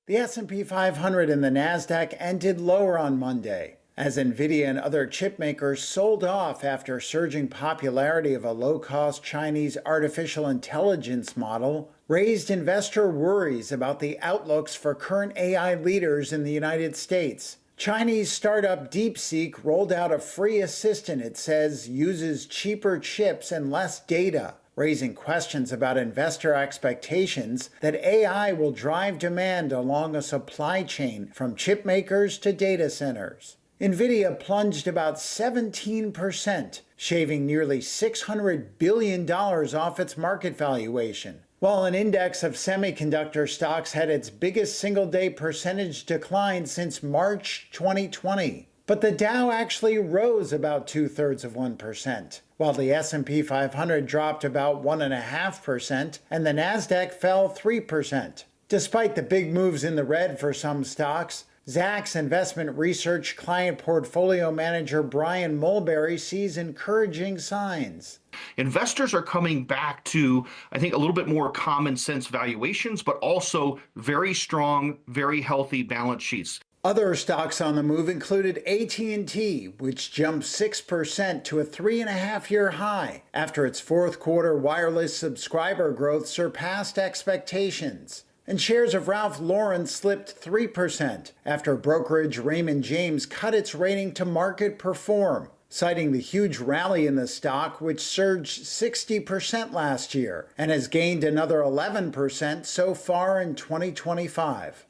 The S&P 500 and the Nasdaq ended lower on Monday, as Nvidia and other chip makers sold off after surging popularity of a low-cost Chinese artificial intelligence model raised investor worries about the outlooks for current AI leaders in the United States. Chinese startup DeepSeek rolled out a free assistant it says uses cheaper chips and less data, raising questions about investor expectations that AI will drive demand along a supply chain from chip makers to data centers. Nvidia plunged about 17%, shaving nearly $600 billion off its market valuation, while an index of semiconductor stocks had its biggest single-day percentage decline since March 2020. But the Dow actually rose about 0.2%, while the S&P 500 dropped about 1.5% and the Nasdaq fell 3%. Despite the big moves in the red for some stocks, Zacks Investment Research client portfolio manager Brian Mulberry sees encouraging signs. Investors are coming back to, I think, a little bit more common sense valuations, but also very strong, very healthy balance sheets. Other stocks on the move included AT&T, which jumped 6% to a 3.5-year high after its fourth quarter wireless subscriber growth surpassed expectations. And shares of Ralph Lauren slipped 3% after brokerage Raymond James cut its rating to market perform, citing the huge rally in the stock, which surged 60% last year and has gained another 11% so far in 2025.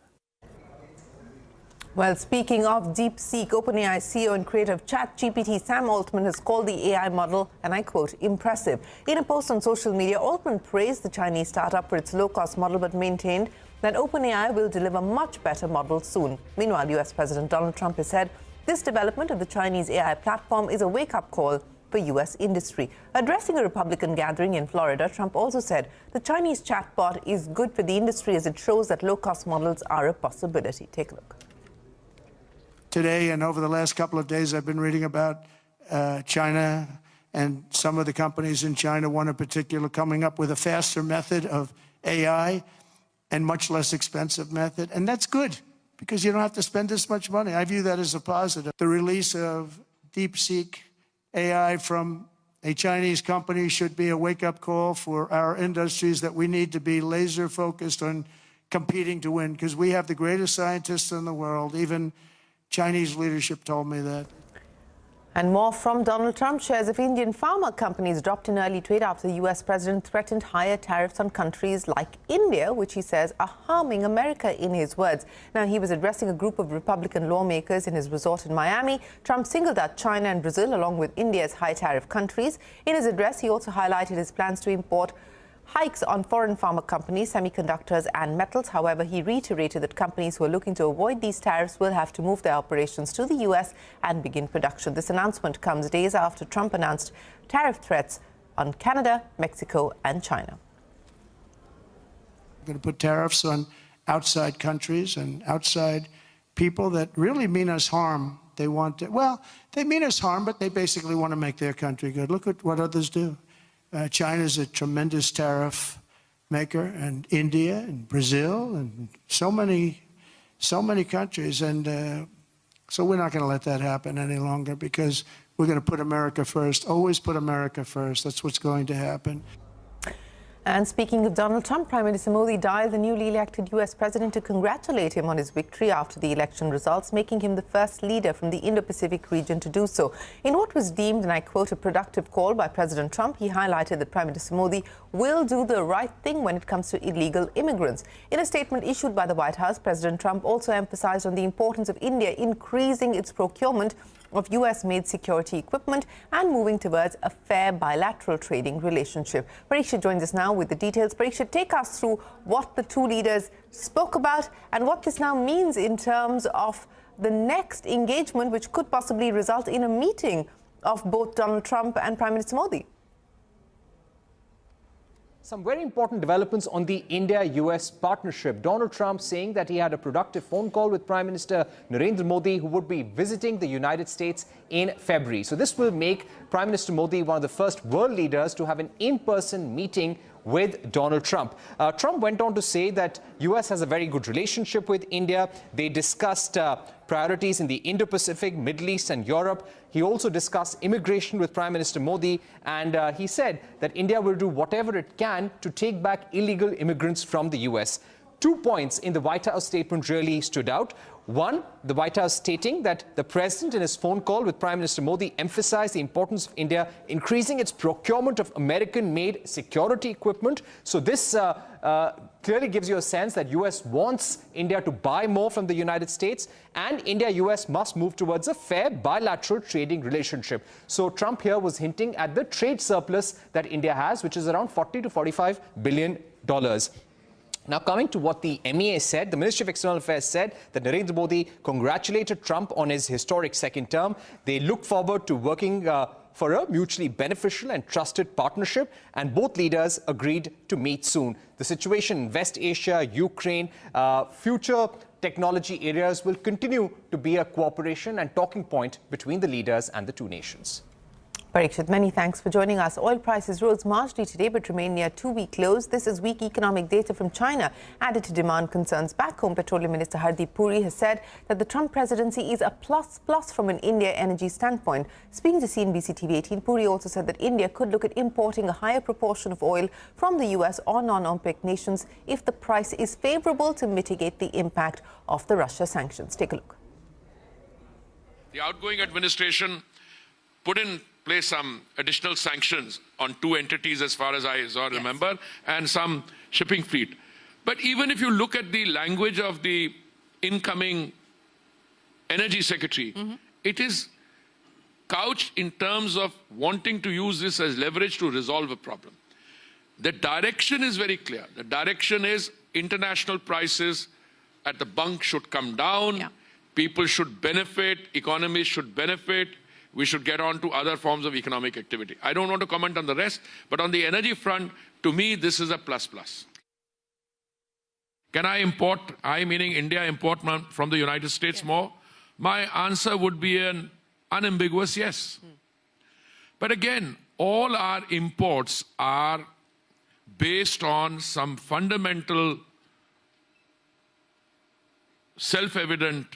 Well, speaking of DeepSeek, OpenAI CEO and creator of ChatGPT, Sam Altman, has called the AI model, and I quote, impressive. In a post on social media, Altman praised the Chinese startup for its low-cost model, but maintained that OpenAI will deliver much better models soon. Meanwhile, US President Donald Trump has said this development of the Chinese AI platform is a wake-up call for US industry. Addressing a Republican gathering in Florida, Trump also said the Chinese chatbot is good for the industry as it shows that low-cost models are a possibility. Take a look. Today and over the last couple of days, I've been reading about China and some of the companies in China, one in particular, coming up with a faster method of AI and much less expensive method. And that's good because you don't have to spend this much money. I view that as a positive. The release of DeepSeek AI from a Chinese company should be a wake-up call for our industries that we need to be laser focused on competing to win because we have the greatest scientists in the world. Even Chinese leadership told me that. And more from Donald Trump. Shares of Indian pharma companies dropped in early trade after the US president threatened higher tariffs on countries like India, which he says are harming America, in his words. Now, he was addressing a group of Republican lawmakers in his resort in Miami. Trump singled out China and Brazil along with India's high tariff countries. In his address, he also highlighted his plans to import hikes on foreign pharma companies, semiconductors and metals. However, he reiterated that companies who are looking to avoid these tariffs will have to move their operations to the US and begin production. This announcement comes days after Trump announced tariff threats on Canada, Mexico and China. We're going to put tariffs on outside countries and outside people that really mean us harm. They want to, well, they mean us harm, but they basically want to make their country good. Look at what others do. China's a tremendous tariff maker, and India and Brazil and so many countries. And so we're not going to let that happen any longer because we're going to put America first, always put America first. That's what's going to happen. And speaking of Donald Trump, Prime Minister Modi dialed the newly elected US president to congratulate him on his victory after the election results, making him the first leader from the Indo-Pacific region to do so. In what was deemed, and I quote, a productive call by President Trump, he highlighted that Prime Minister Modi will do the right thing when it comes to illegal immigrants. In a statement issued by the White House, President Trump also emphasized on the importance of India increasing its procurement of US-made security equipment and moving towards a fair bilateral trading relationship. Pariksha joins us now with the details. Pariksha, take us through what the two leaders spoke about and what this now means in terms of the next engagement, which could possibly result in a meeting of both Donald Trump and Prime Minister Modi. Some very important developments on the India-US partnership. Donald Trump saying that he had a productive phone call with Prime Minister Narendra Modi, who would be visiting the United States in February. So this will make Prime Minister Modi one of the first world leaders to have an in-person meeting with Donald Trump. Trump went on to say that US has a very good relationship with India. They discussed priorities in the Indo-Pacific, Middle East and Europe. He also discussed immigration with Prime Minister Modi, and he said that India will do whatever it can to take back illegal immigrants from the US. 2 points in the White House statement really stood out. One, the White House stating that the president in his phone call with Prime Minister Modi emphasized the importance of India increasing its procurement of American-made security equipment. So this clearly gives you a sense that US wants India to buy more from the United States, and India-US must move towards a fair bilateral trading relationship. So Trump here was hinting at the trade surplus that India has, which is around $40 to $45 billion. Now, coming to what the MEA said, the Ministry of External Affairs said that Narendra Modi congratulated Trump on his historic second term. They look forward to working for a mutually beneficial and trusted partnership, and both leaders agreed to meet soon. The situation in West Asia, Ukraine, future technology areas will continue to be a cooperation and talking point between the leaders and the two nations. Parikshit, many thanks for joining us. Oil prices rose marginally today but remain near two-week lows. This is weak economic data from China added to demand concerns back home. Petroleum Minister Hardeep Puri has said that the Trump presidency is a plus from an India energy standpoint. Speaking to CNBC-TV18, Puri also said that India could look at importing a higher proportion of oil from the US or non-OPEC nations if the price is favourable to mitigate the impact of the Russia sanctions. Take a look. The outgoing administration put in place some additional sanctions on two entities as far as I remember, and some shipping fleet. But even if you look at the language of the incoming energy secretary, it is couched in terms of wanting to use this as leverage to resolve a problem. The direction is very clear. The direction is international prices at the bunk should come down, people should benefit, economies should benefit, we should get on to other forms of economic activity. I don't want to comment on the rest, but on the energy front, to me, this is a plus. Can I import, I meaning India, import from the United States more? My answer would be an unambiguous yes. But again, all our imports are based on some fundamental, self-evident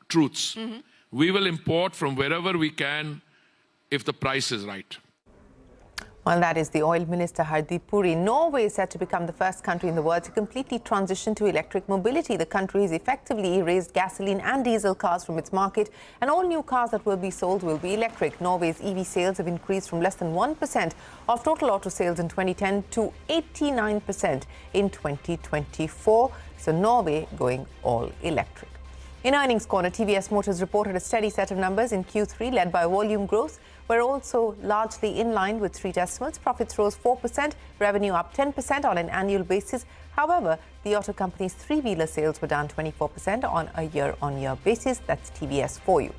truths. We will import from wherever we can if the price is right. Well, that is the oil minister Hardeep Puri. Norway is set to become the first country in the world to completely transition to electric mobility. The country has effectively erased gasoline and diesel cars from its market, and all new cars that will be sold will be electric. Norway's EV sales have increased from less than 1% of total auto sales in 2010 to 89% in 2024. So Norway going all electric. In Earnings Corner, TVS Motors reported a steady set of numbers in Q3 led by volume growth. We're also largely in line with street estimates. Profits rose 4%, revenue up 10% on an annual basis. However, the auto company's three-wheeler sales were down 24% on a year-on-year basis. That's TVS for you.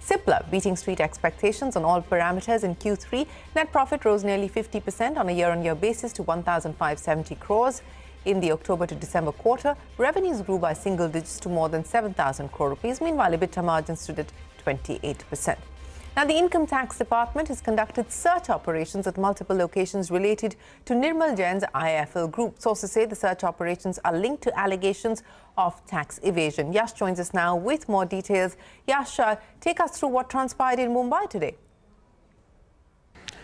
Cipla beating street expectations on all parameters in Q3. Net profit rose nearly 50% on a year-on-year basis to 1,570 crores. In the October to December quarter, revenues grew by single digits to more than 7,000 crore rupees. Meanwhile, EBITDA margin stood at 28%. Now, the Income Tax Department has conducted search operations at multiple locations related to Nirmal Jain's IIFL Group. Sources say the search operations are linked to allegations of tax evasion. Yash joins us now with more details. Yash, take us through what transpired in Mumbai today.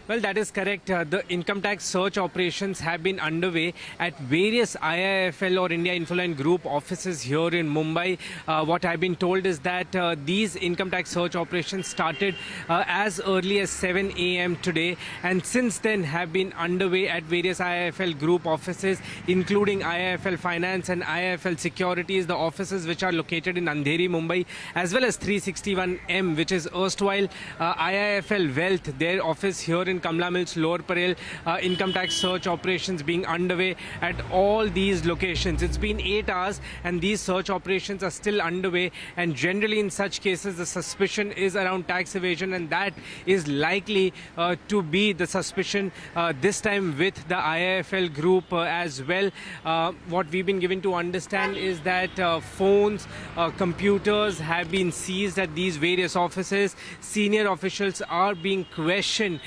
Well, that is correct. The income tax search operations have been underway at various IIFL or India Infoline Group offices here in Mumbai. What I've been told is that these income tax search operations started as early as 7 a.m. today, and since then have been underway at various IIFL Group offices, including IIFL Finance and IIFL Securities, the offices which are located in Andheri, Mumbai, as well as 361M, which is erstwhile IIFL Wealth, their office here in Kamla Mills, Lower Parel. Income tax search operations being underway at all these locations. It's been 8 hours and these search operations are still underway, and generally in such cases the suspicion is around tax evasion, and that is likely to be the suspicion this time with the IIFL Group as well. What we've been given to understand is that phones, computers have been seized at these various offices. Senior officials are being questioned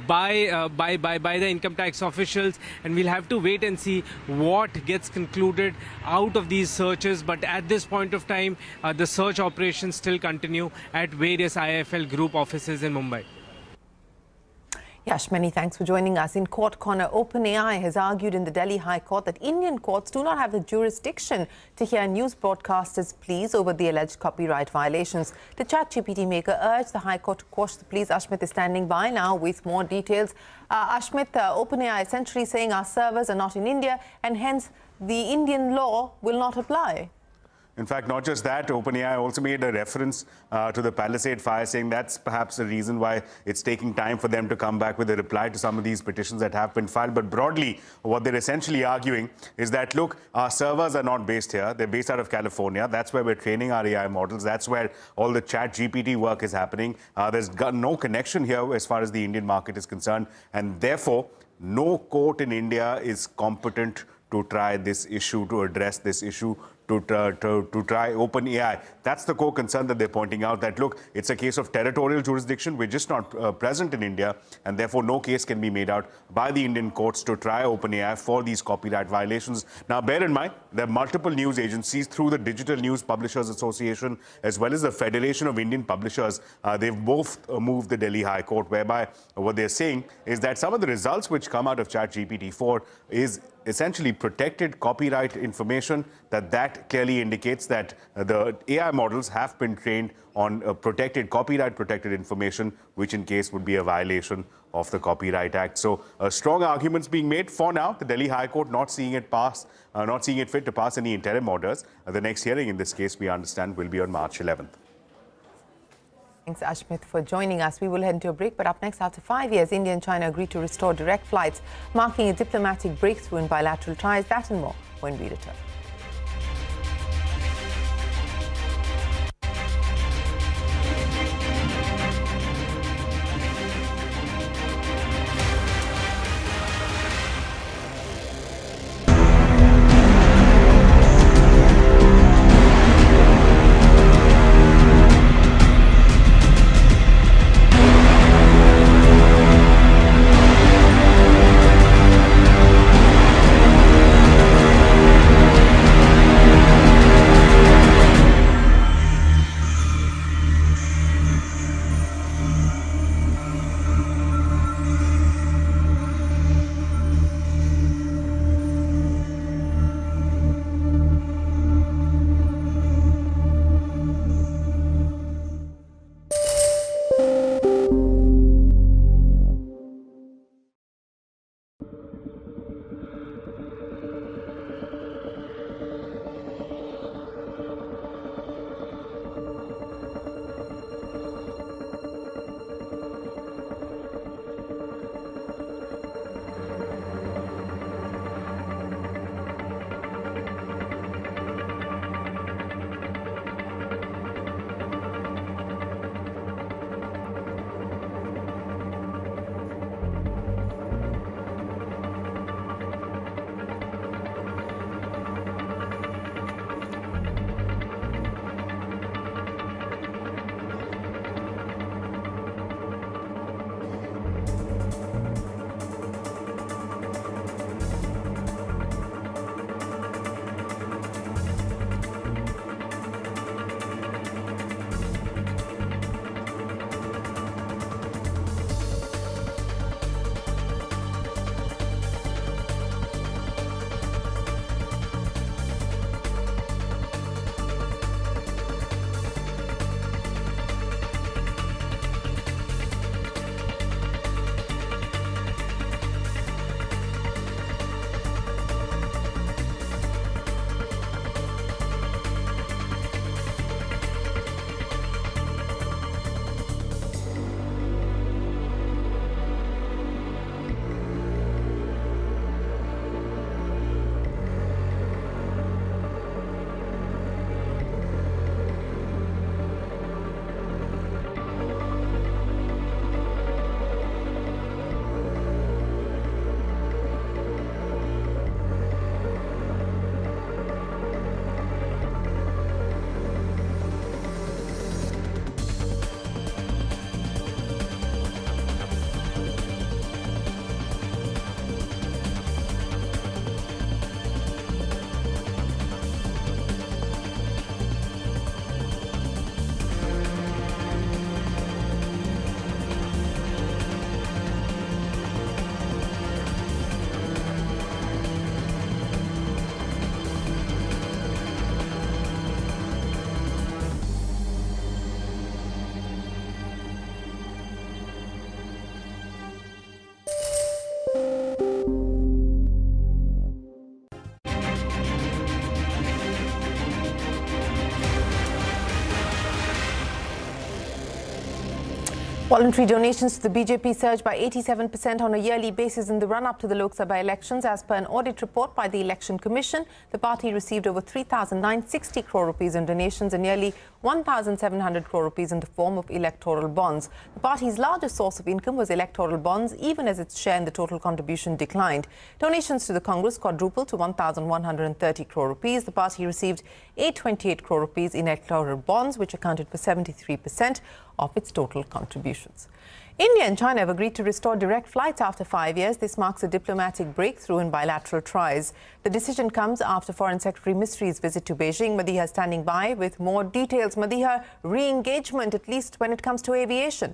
by the income tax officials, and we'll have to wait and see what gets concluded out of these searches. But at this point of time, the search operations still continue at various IIFL Group offices in Mumbai. Yash, many thanks for joining us. In Court Corner, OpenAI has argued in the Delhi High Court that Indian courts do not have the jurisdiction to hear news broadcasters' pleas over the alleged copyright violations. The ChatGPT maker urged the High Court to quash the pleas. Ashmit is standing by now with more details. Ashmit, OpenAI essentially saying our servers are not in India and hence the Indian law will not apply. In fact, not just that, OpenAI also made a reference to the Palisade fire, saying that's perhaps the reason why it's taking time for them to come back with a reply to some of these petitions that have been filed. But broadly, what they're essentially arguing is that, look, our servers are not based here. They're based out of California. That's where we're training our AI models. That's where all the ChatGPT work is happening. There's got no connection here as far as the Indian market is concerned. And therefore, no court in India is competent to try this issue, to address this issue, to try OpenAI. That's the core concern that they're pointing out, that look, it's a case of territorial jurisdiction. We're just not present in India, and therefore no case can be made out by the Indian courts to try OpenAI for these copyright violations. Now, bear in mind, there are multiple news agencies through the Digital News Publishers Association as well as the Federation of Indian Publishers. They've both moved the Delhi High Court, whereby what they're saying is that some of the results which come out of ChatGPT-4 is essentially protected copyright information, that clearly indicates that the AI models have been trained on copyright protected information, which in case would be a violation of the Copyright Act. So strong arguments being made. For now, the Delhi High Court not seeing it fit to pass any interim orders. The next hearing in this case, we understand, will be on March 11th. Thanks, Ashmit, for joining us. We will head into a break, but up next, after 5 years, India and China agreed to restore direct flights, marking a diplomatic breakthrough in bilateral ties. That and more when we return. Voluntary donations to the BJP surged by 87% on a yearly basis in the run-up to the Lok Sabha elections. As per an audit report by the Election Commission, the party received over 3,960 crore rupees in donations and nearly 1,700 crore rupees in the form of electoral bonds. The party's largest source of income was electoral bonds, even as its share in the total contribution declined. Donations to the Congress quadrupled to 1,130 crore rupees. The party received 828 crore rupees in electoral bonds, which accounted for 73% of its total contributions. India and China have agreed to restore direct flights after 5 years. This marks a diplomatic breakthrough in bilateral ties. The decision comes after Foreign Secretary Mistry's visit to Beijing. Madiha is standing by with more details. Madiha, re-engagement, at least when it comes to aviation.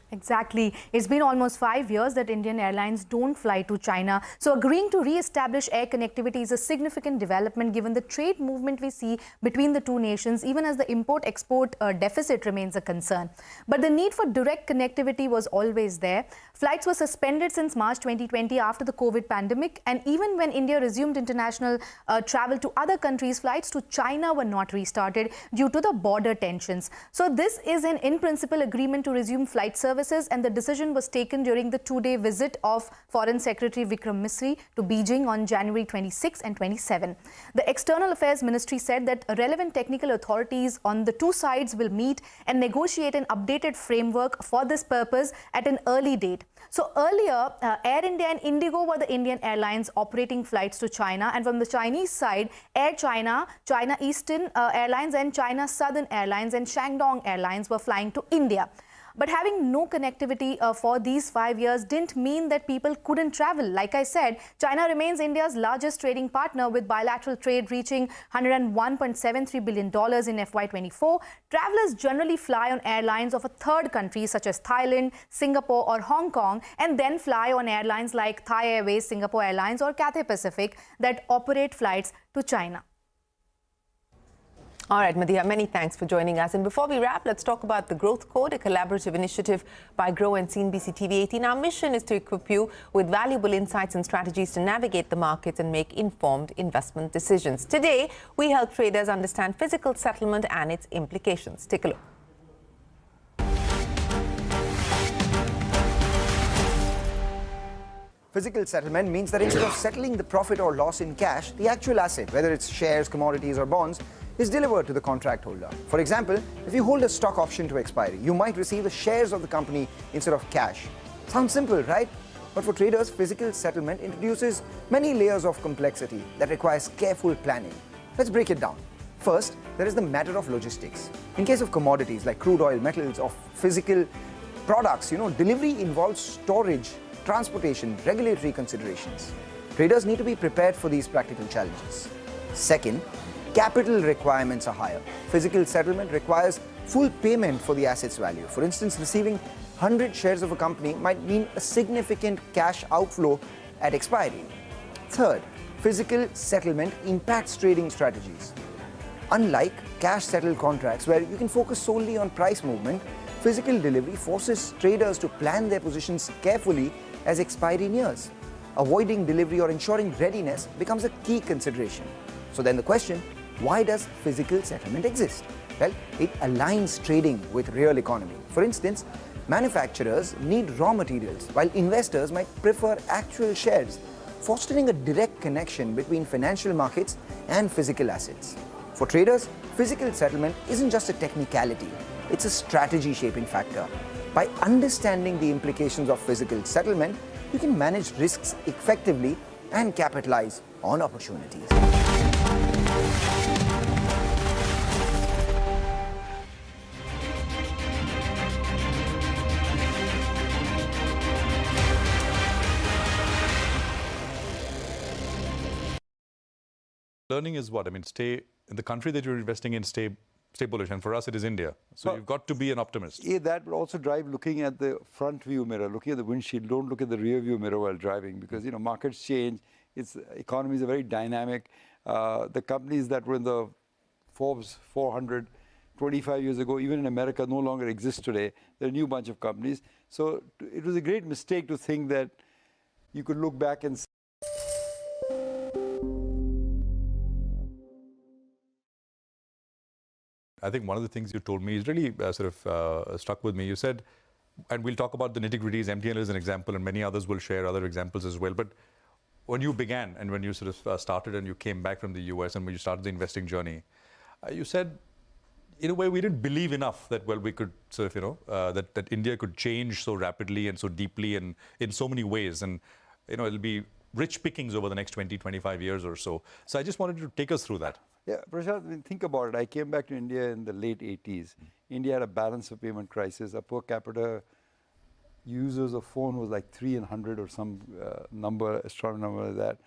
Exactly. It's been almost 5 years that Indian airlines don't fly to China. So agreeing to re-establish air connectivity is a significant development given the trade movement we see between the two nations, even as the import-export deficit remains a concern. But the need for direct connectivity was always there. Flights were suspended since March 2020 after the COVID pandemic, and even when India resumed international travel to other countries, flights to China were not restarted due to the border tensions. So this is an in-principle agreement to resume flight services, and the decision was taken during the two-day visit of Foreign Secretary Vikram Misry to Beijing on January 26 and 27. The External Affairs Ministry said that relevant technical authorities on the two sides will meet and negotiate an updated framework for this purpose at an early date. So earlier, Air India and Indigo were the Indian airlines operating flights to China, and from the Chinese side, Air China, China Eastern Airlines and China Southern Airlines and Shandong Airlines were flying to India. But having no connectivity for these 5 years didn't mean that people couldn't travel. Like I said, China remains India's largest trading partner, with bilateral trade reaching $101.73 billion in FY24. Travelers generally fly on airlines of a third country such as Thailand, Singapore or Hong Kong, and then fly on airlines like Thai Airways, Singapore Airlines or Cathay Pacific that operate flights to China. All right, Madiha, many thanks for joining us. And before we wrap, let's talk about the Growth Code, a collaborative initiative by Grow and CNBC-TV18. Our mission is to equip you with valuable insights and strategies to navigate the markets and make informed investment decisions. Today, we help traders understand physical settlement and its implications. Take a look. Physical settlement means that instead of settling the profit or loss in cash, the actual asset, whether it's shares, commodities or bonds, is delivered to the contract holder. For example, if you hold a stock option to expiry, you might receive the shares of the company instead of cash. Sounds simple, right? But for traders, physical settlement introduces many layers of complexity that requires careful planning. Let's break it down. First, there is the matter of logistics. In case of commodities like crude oil, metals or physical products, delivery involves storage, transportation, regulatory considerations. Traders need to be prepared for these practical challenges. Second, capital requirements are higher. Physical settlement requires full payment for the asset's value. For instance, receiving 100 shares of a company might mean a significant cash outflow at expiry. Third, physical settlement impacts trading strategies. Unlike cash-settled contracts where you can focus solely on price movement, physical delivery forces traders to plan their positions carefully as expiry nears. Avoiding delivery or ensuring readiness becomes a key consideration. So then the question, why does physical settlement exist? Well, it aligns trading with real economy. For instance, manufacturers need raw materials, while investors might prefer actual shares, fostering a direct connection between financial markets and physical assets. For traders, physical settlement isn't just a technicality, it's a strategy-shaping factor. By understanding the implications of physical settlement, you can manage risks effectively and capitalize on opportunities. Learning is what? I mean, stay in the country that you're investing in, stay bullish. And for us, it is India. So you've got to be an optimist. Yeah, that will also drive looking at the front view mirror, looking at the windshield. Don't look at the rear view mirror while driving because, markets change. Economies are very dynamic. The companies that were in the Forbes 400 25 years ago, even in America, no longer exist today. They're a new bunch of companies. So it was a great mistake to think that you could look back and say, I think one of the things you told me is really stuck with me. You said, and we'll talk about the nitty-gritties, MTNL is an example, and many others will share other examples as well. But when you began and when you started and you came back from the US and when you started the investing journey, you said, in a way, we didn't believe enough that, well, we could that India could change so rapidly and so deeply and in so many ways. And, it'll be rich pickings over the next 20, 25 years or so. So I just wanted you to take us through that. Yeah, Prashant, think about it. I came back to India in the late 80s. India had a balance of payment crisis. A per capita users of phone was like 3 in 100 or some astronomical number like that.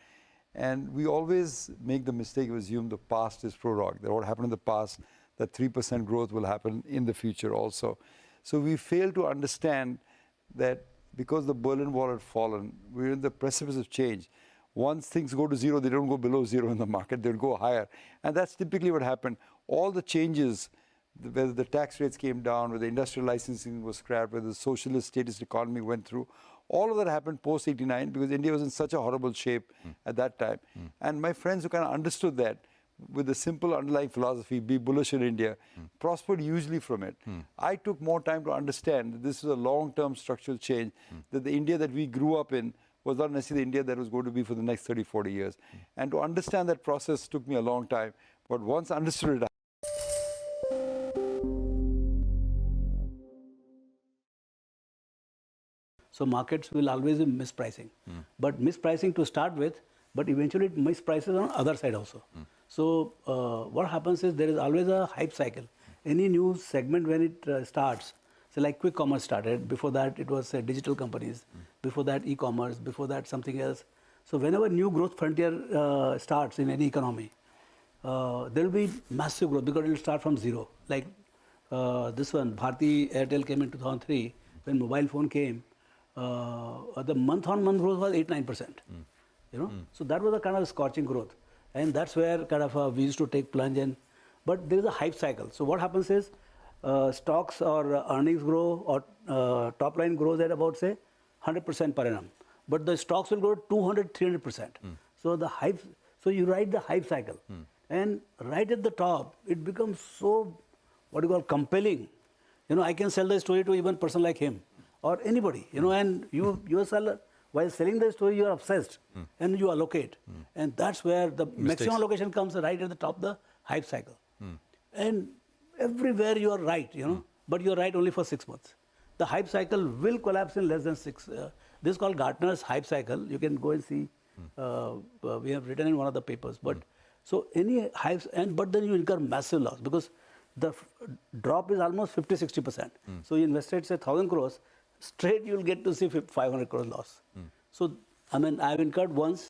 And we always make the mistake of assuming the past is prorogue, that what happened in the past, that 3% growth will happen in the future also. So we fail to understand that because the Berlin Wall had fallen, we're in the precipice of change. Once things go to zero, they don't go below zero in the market, they'll go higher. And that's typically what happened. All the changes, whether the tax rates came down, whether industrial licensing was scrapped, whether the socialist statist economy went through, all of that happened post-89 because India was in such a horrible shape at that time. And my friends who kind of understood that with the simple underlying philosophy, be bullish in India, prospered hugely from it. I took more time to understand that this is a long-term structural change, that the India that we grew up in was not necessarily the India that was going to be for the next 30, 40 years. And to understand that process took me a long time. But once I understood it, so markets will always be mispricing. But mispricing to start with, but eventually it misprices on the other side also. So what happens is there is always a hype cycle. Any new segment when it starts, so like quick commerce started, before that it was digital companies, before that e-commerce, before that something else. So whenever new growth frontier starts in any economy, there will be massive growth because it will start from zero. Like this one, Bharti Airtel came in 2003, when mobile phone came, the month-on-month growth was 8-9%. So that was a kind of scorching growth. And that's where kind of we used to take plunge but there is a hype cycle. So what happens is stocks or earnings grow or top line grows at about say 100% per annum. But the stocks will grow 200-300%. So the hype, so you ride the hype cycle. And right at the top, it becomes so, what you call, compelling. I can sell the story to even a person like him or anybody, and you sell. While selling the story, you are obsessed and you allocate. And that's where the maximum allocation comes right at the top of the hype cycle. And everywhere you are right, but you are right only for 6 months. The hype cycle will collapse in less than 6. This is called Gartner's hype cycle. You can go and see. We have written in one of the papers. But so any hypes, but then you incur massive loss because the drop is almost 50-60%. So you invested say 1,000 crores. Straight you'll get to see 500 crores loss. So, I mean, I've incurred once.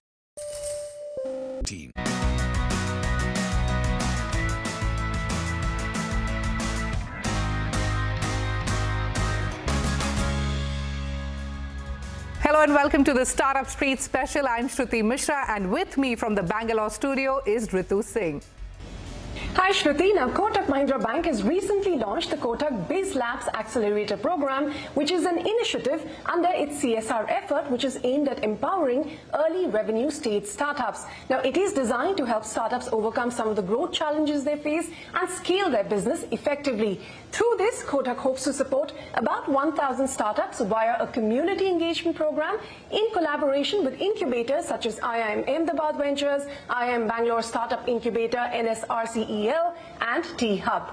Hello and welcome to the Startup Street Special. I'm Shruti Mishra and with me from the Bangalore studio is Ritu Singh. Hi Shruti. Now Kotak Mahindra Bank has recently launched the Kotak Biz Labs Accelerator Program, which is an initiative under its CSR effort, which is aimed at empowering early revenue stage startups. Now it is designed to help startups overcome some of the growth challenges they face and scale their business effectively. Through this, Kotak hopes to support about 1,000 startups via a community engagement program in collaboration with incubators such as IIM Ahmedabad Ventures, IIM Bangalore Startup Incubator, NSRCEL and T-Hub.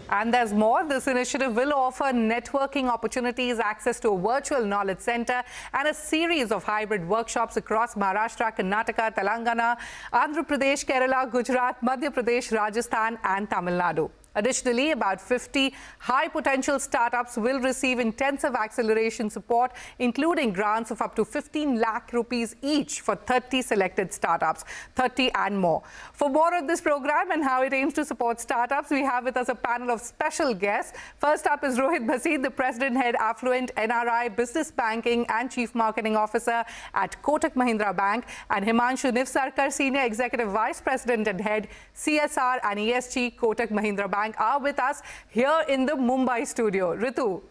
And there's more. This initiative will offer networking opportunities, access to a virtual knowledge center and a series of hybrid workshops across Maharashtra, Karnataka, Telangana, Andhra Pradesh, Kerala, Gujarat, Madhya Pradesh, Rajasthan and Tamil Nadu. Additionally, about 50 high-potential startups will receive intensive acceleration support, including grants of up to 15 lakh rupees each for 30 selected startups, 30 and more. For more on this program and how it aims to support startups, we have with us a panel of special guests. First up is Rohit Bhasid, the President Head Affluent NRI Business Banking and Chief Marketing Officer at Kotak Mahindra Bank, and Himanshu Nifsarkar, Senior Executive Vice President and Head CSR and ESG, Kotak Mahindra Bank, are with us here in the Mumbai studio. Ritu.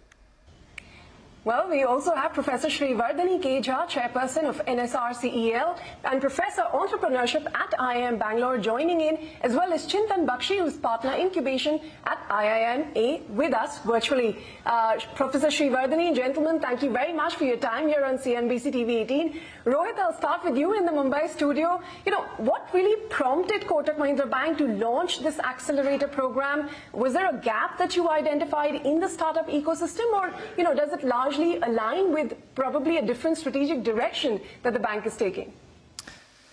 Well, we also have Professor Srivardhani K. Jha, Chairperson of NSR-CEL and Professor Entrepreneurship at IIM Bangalore joining in, as well as Chintan Bakshi, who is Partner Incubation at IIMA with us virtually. Professor Srivardhani, gentlemen, thank you very much for your time here on CNBC-TV18. Rohit, I'll start with you in the Mumbai studio. What really prompted Kotak Mahindra Bank to launch this accelerator program? Was there a gap that you identified in the startup ecosystem, or, does it largely align with probably a different strategic direction that the bank is taking?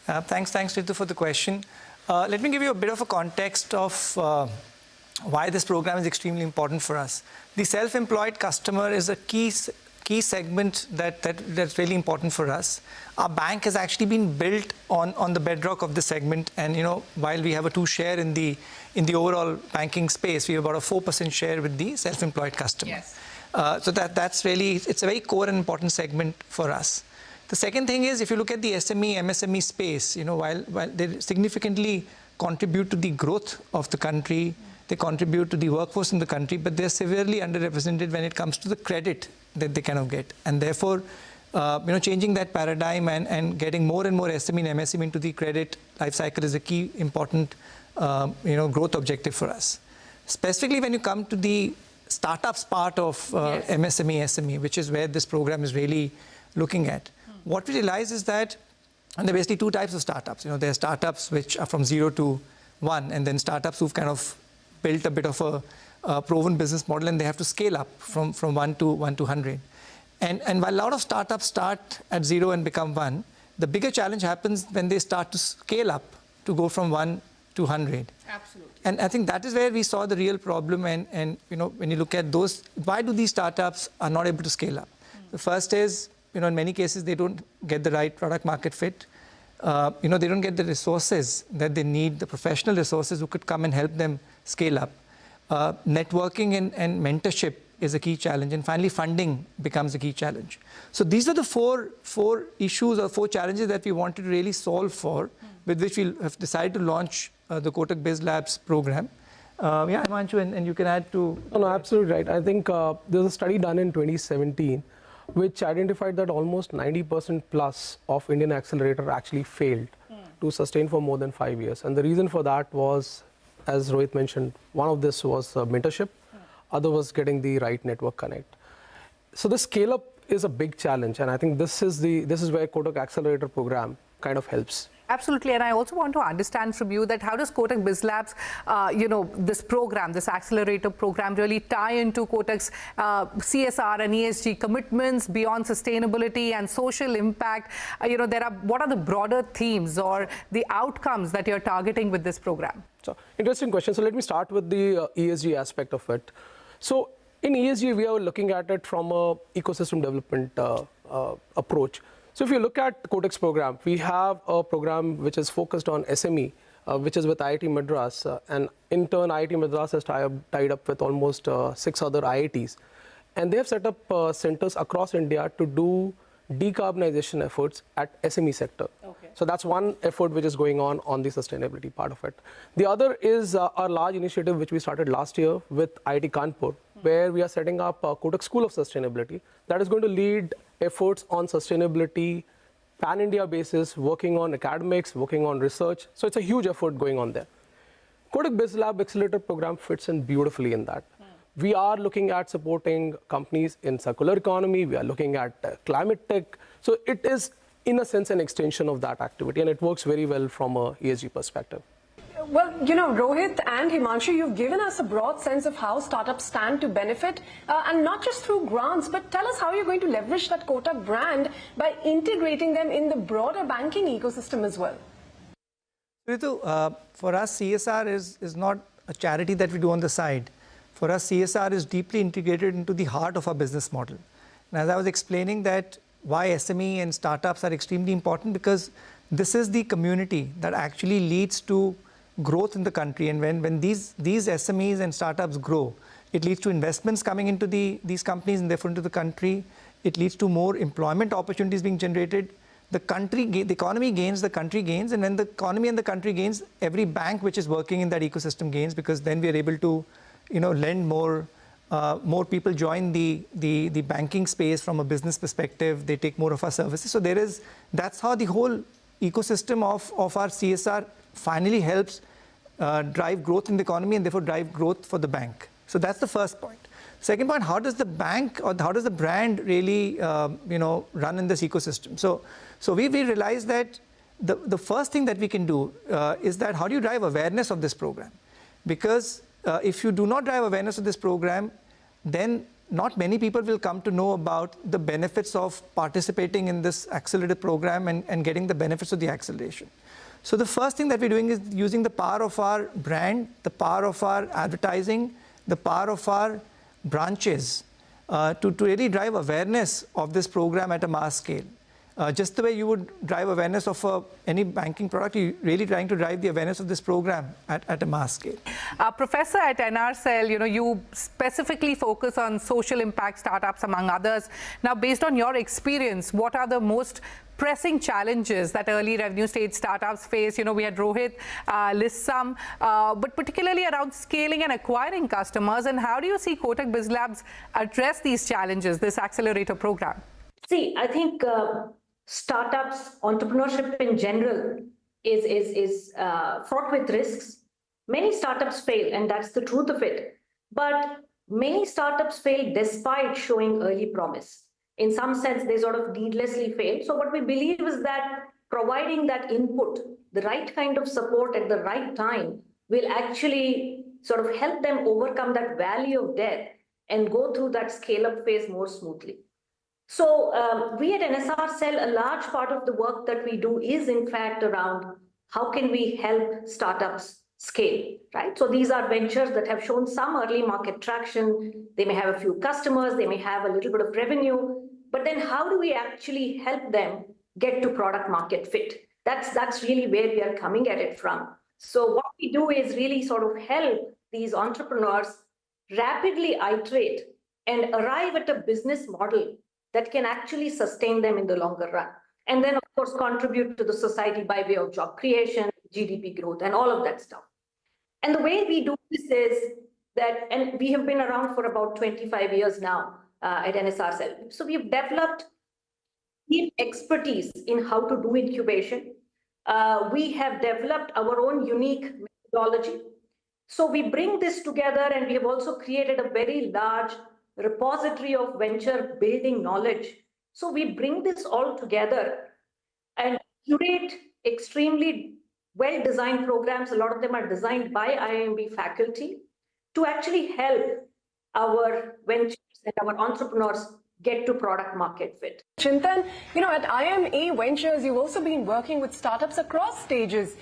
Thanks, Ritu, for the question. Let me give you a bit of a context of why this program is extremely important for us. The self-employed customer is a key segment that's really important for us. Our bank has actually been built on the bedrock of the segment, and while we have a 2% share in the overall banking space, we have about a 4% share with the self-employed customer. Yes. So that's really, it's a very core and important segment for us. The second thing is, if you look at the SME, MSME space, while they significantly contribute to the growth of the country, they contribute to the workforce in the country, but they're severely underrepresented when it comes to the credit that they get. And therefore, changing that paradigm and getting more and more SME and MSME into the credit life cycle is a key important, growth objective for us. Specifically, when you come to the startups part of MSME, SME, which is where this program is really looking at. What we realize is that, and there are basically two types of startups. There are startups which are from 0 to 1, and then startups who've kind of built a bit of a proven business model, and they have to scale up from 1 to 100. And while a lot of startups start at 0 and become 1, the bigger challenge happens when they start to scale up to go from 1 to 100. Absolutely. And I think that is where we saw the real problem. And when you look at those, why do these startups are not able to scale up? The first is, in many cases, they don't get the right product market fit. They don't get the resources that they need, the professional resources who could come and help them scale up. Networking and mentorship is a key challenge. And finally, funding becomes a key challenge. So these are the four issues or 4 challenges that we wanted to really solve for, with which we have decided to launch the Kotak Biz Labs program. Himanshu, and you can add to... No, absolutely right. I think there's a study done in 2017 which identified that almost 90% plus of Indian accelerator actually failed to sustain for more than 5 years. And the reason for that was, as Rohit mentioned, one of this was mentorship, other was getting the right network connect. So the scale up is a big challenge, and I think this is where Kotak Accelerator program kind of helps. Absolutely, and I also want to understand from you that how does Kotak Biz Labs, this program, this accelerator program, really tie into Kotak's CSR and ESG commitments beyond sustainability and social impact? What are the broader themes or the outcomes that you're targeting with this program? So, interesting question. So let me start with the ESG aspect of it. So in ESG, we are looking at it from a ecosystem development approach. So if you look at Kotak's program, we have a program which is focused on SME, which is with IIT Madras. And in turn, IIT Madras has tied up with almost 6 other IITs. And they have set up centers across India to do decarbonization efforts at SME sector. Okay. So that's one effort which is going on the sustainability part of it. The other is a large initiative which we started last year with IIT Kanpur, where we are setting up a Kotak School of Sustainability that is going to lead efforts on sustainability, pan-India basis, working on academics, working on research. So it's a huge effort going on there. Kotak Biz Lab Accelerator program fits in beautifully in that. We are looking at supporting companies in circular economy. We are looking at climate tech. So it is, in a sense, an extension of that activity, and it works very well from a ESG perspective. Well, Rohit and Himanshu, you've given us a broad sense of how startups stand to benefit, and not just through grants, but tell us how you're going to leverage that Kotak brand by integrating them in the broader banking ecosystem as well. Ritu, for us, CSR is not a charity that we do on the side. For us, CSR is deeply integrated into the heart of our business model. And as I was explaining that why SME and startups are extremely important, because this is the community that actually leads to growth in the country. And when these SMEs and startups grow, it leads to investments coming into these companies and therefore into the country. It leads to more employment opportunities being generated. The economy gains, the country gains, and when the economy and the country gains, every bank which is working in that ecosystem gains, because then we are able to lend more more people join the banking space from a business perspective. They take more of our services. So that's how the whole ecosystem of our CSR finally helps drive growth in the economy and therefore drive growth for the bank. So that's the first point. Second point, how does the bank or how does the brand really run in this ecosystem? So we realized that the first thing that we can do is that how do you drive awareness of this program? Because if you do not drive awareness of this program, then not many people will come to know about the benefits of participating in this accelerated program and getting the benefits of the acceleration. So the first thing that we're doing is using the power of our brand, the power of our advertising, the power of our branches to really drive awareness of this program at a mass scale. Just the way you would drive awareness of any banking product, you're really trying to drive the awareness of this program at a mass scale. Professor, at NRCell, you specifically focus on social impact startups, among others. Now, based on your experience, what are the most pressing challenges that early revenue stage startups face? We had Rohit list some, but particularly around scaling and acquiring customers. And how do you see Kotak Biz Labs address these challenges, this accelerator program? See, I think startups, entrepreneurship in general is fraught with risks. Many startups fail, and that's the truth of it. But many startups fail despite showing early promise. In some sense, they sort of needlessly fail. So what we believe is that providing that input, the right kind of support at the right time, will actually sort of help them overcome that valley of death and go through that scale-up phase more smoothly. So we at NSRCell, a large part of the work that we do is in fact around how can we help startups scale, right? So these are ventures that have shown some early market traction. They may have a few customers, they may have a little bit of revenue, but then how do we actually help them get to product market fit? That's really where we are coming at it from. So what we do is really sort of help these entrepreneurs rapidly iterate and arrive at a business model that can actually sustain them in the longer run. And then, of course, contribute to the society by way of job creation, GDP growth, and all of that stuff. And the way we do this is that, and we have been around for about 25 years now at NSRCell. So we've developed deep expertise in how to do incubation. We have developed our own unique methodology. So we bring this together, and we have also created a very large repository of venture building knowledge. So we bring this all together and curate extremely well-designed programs. A lot of them are designed by IIMB faculty to actually help our ventures and our entrepreneurs get to product market fit. Chintan, at IMA Ventures, you've also been working with startups across stages.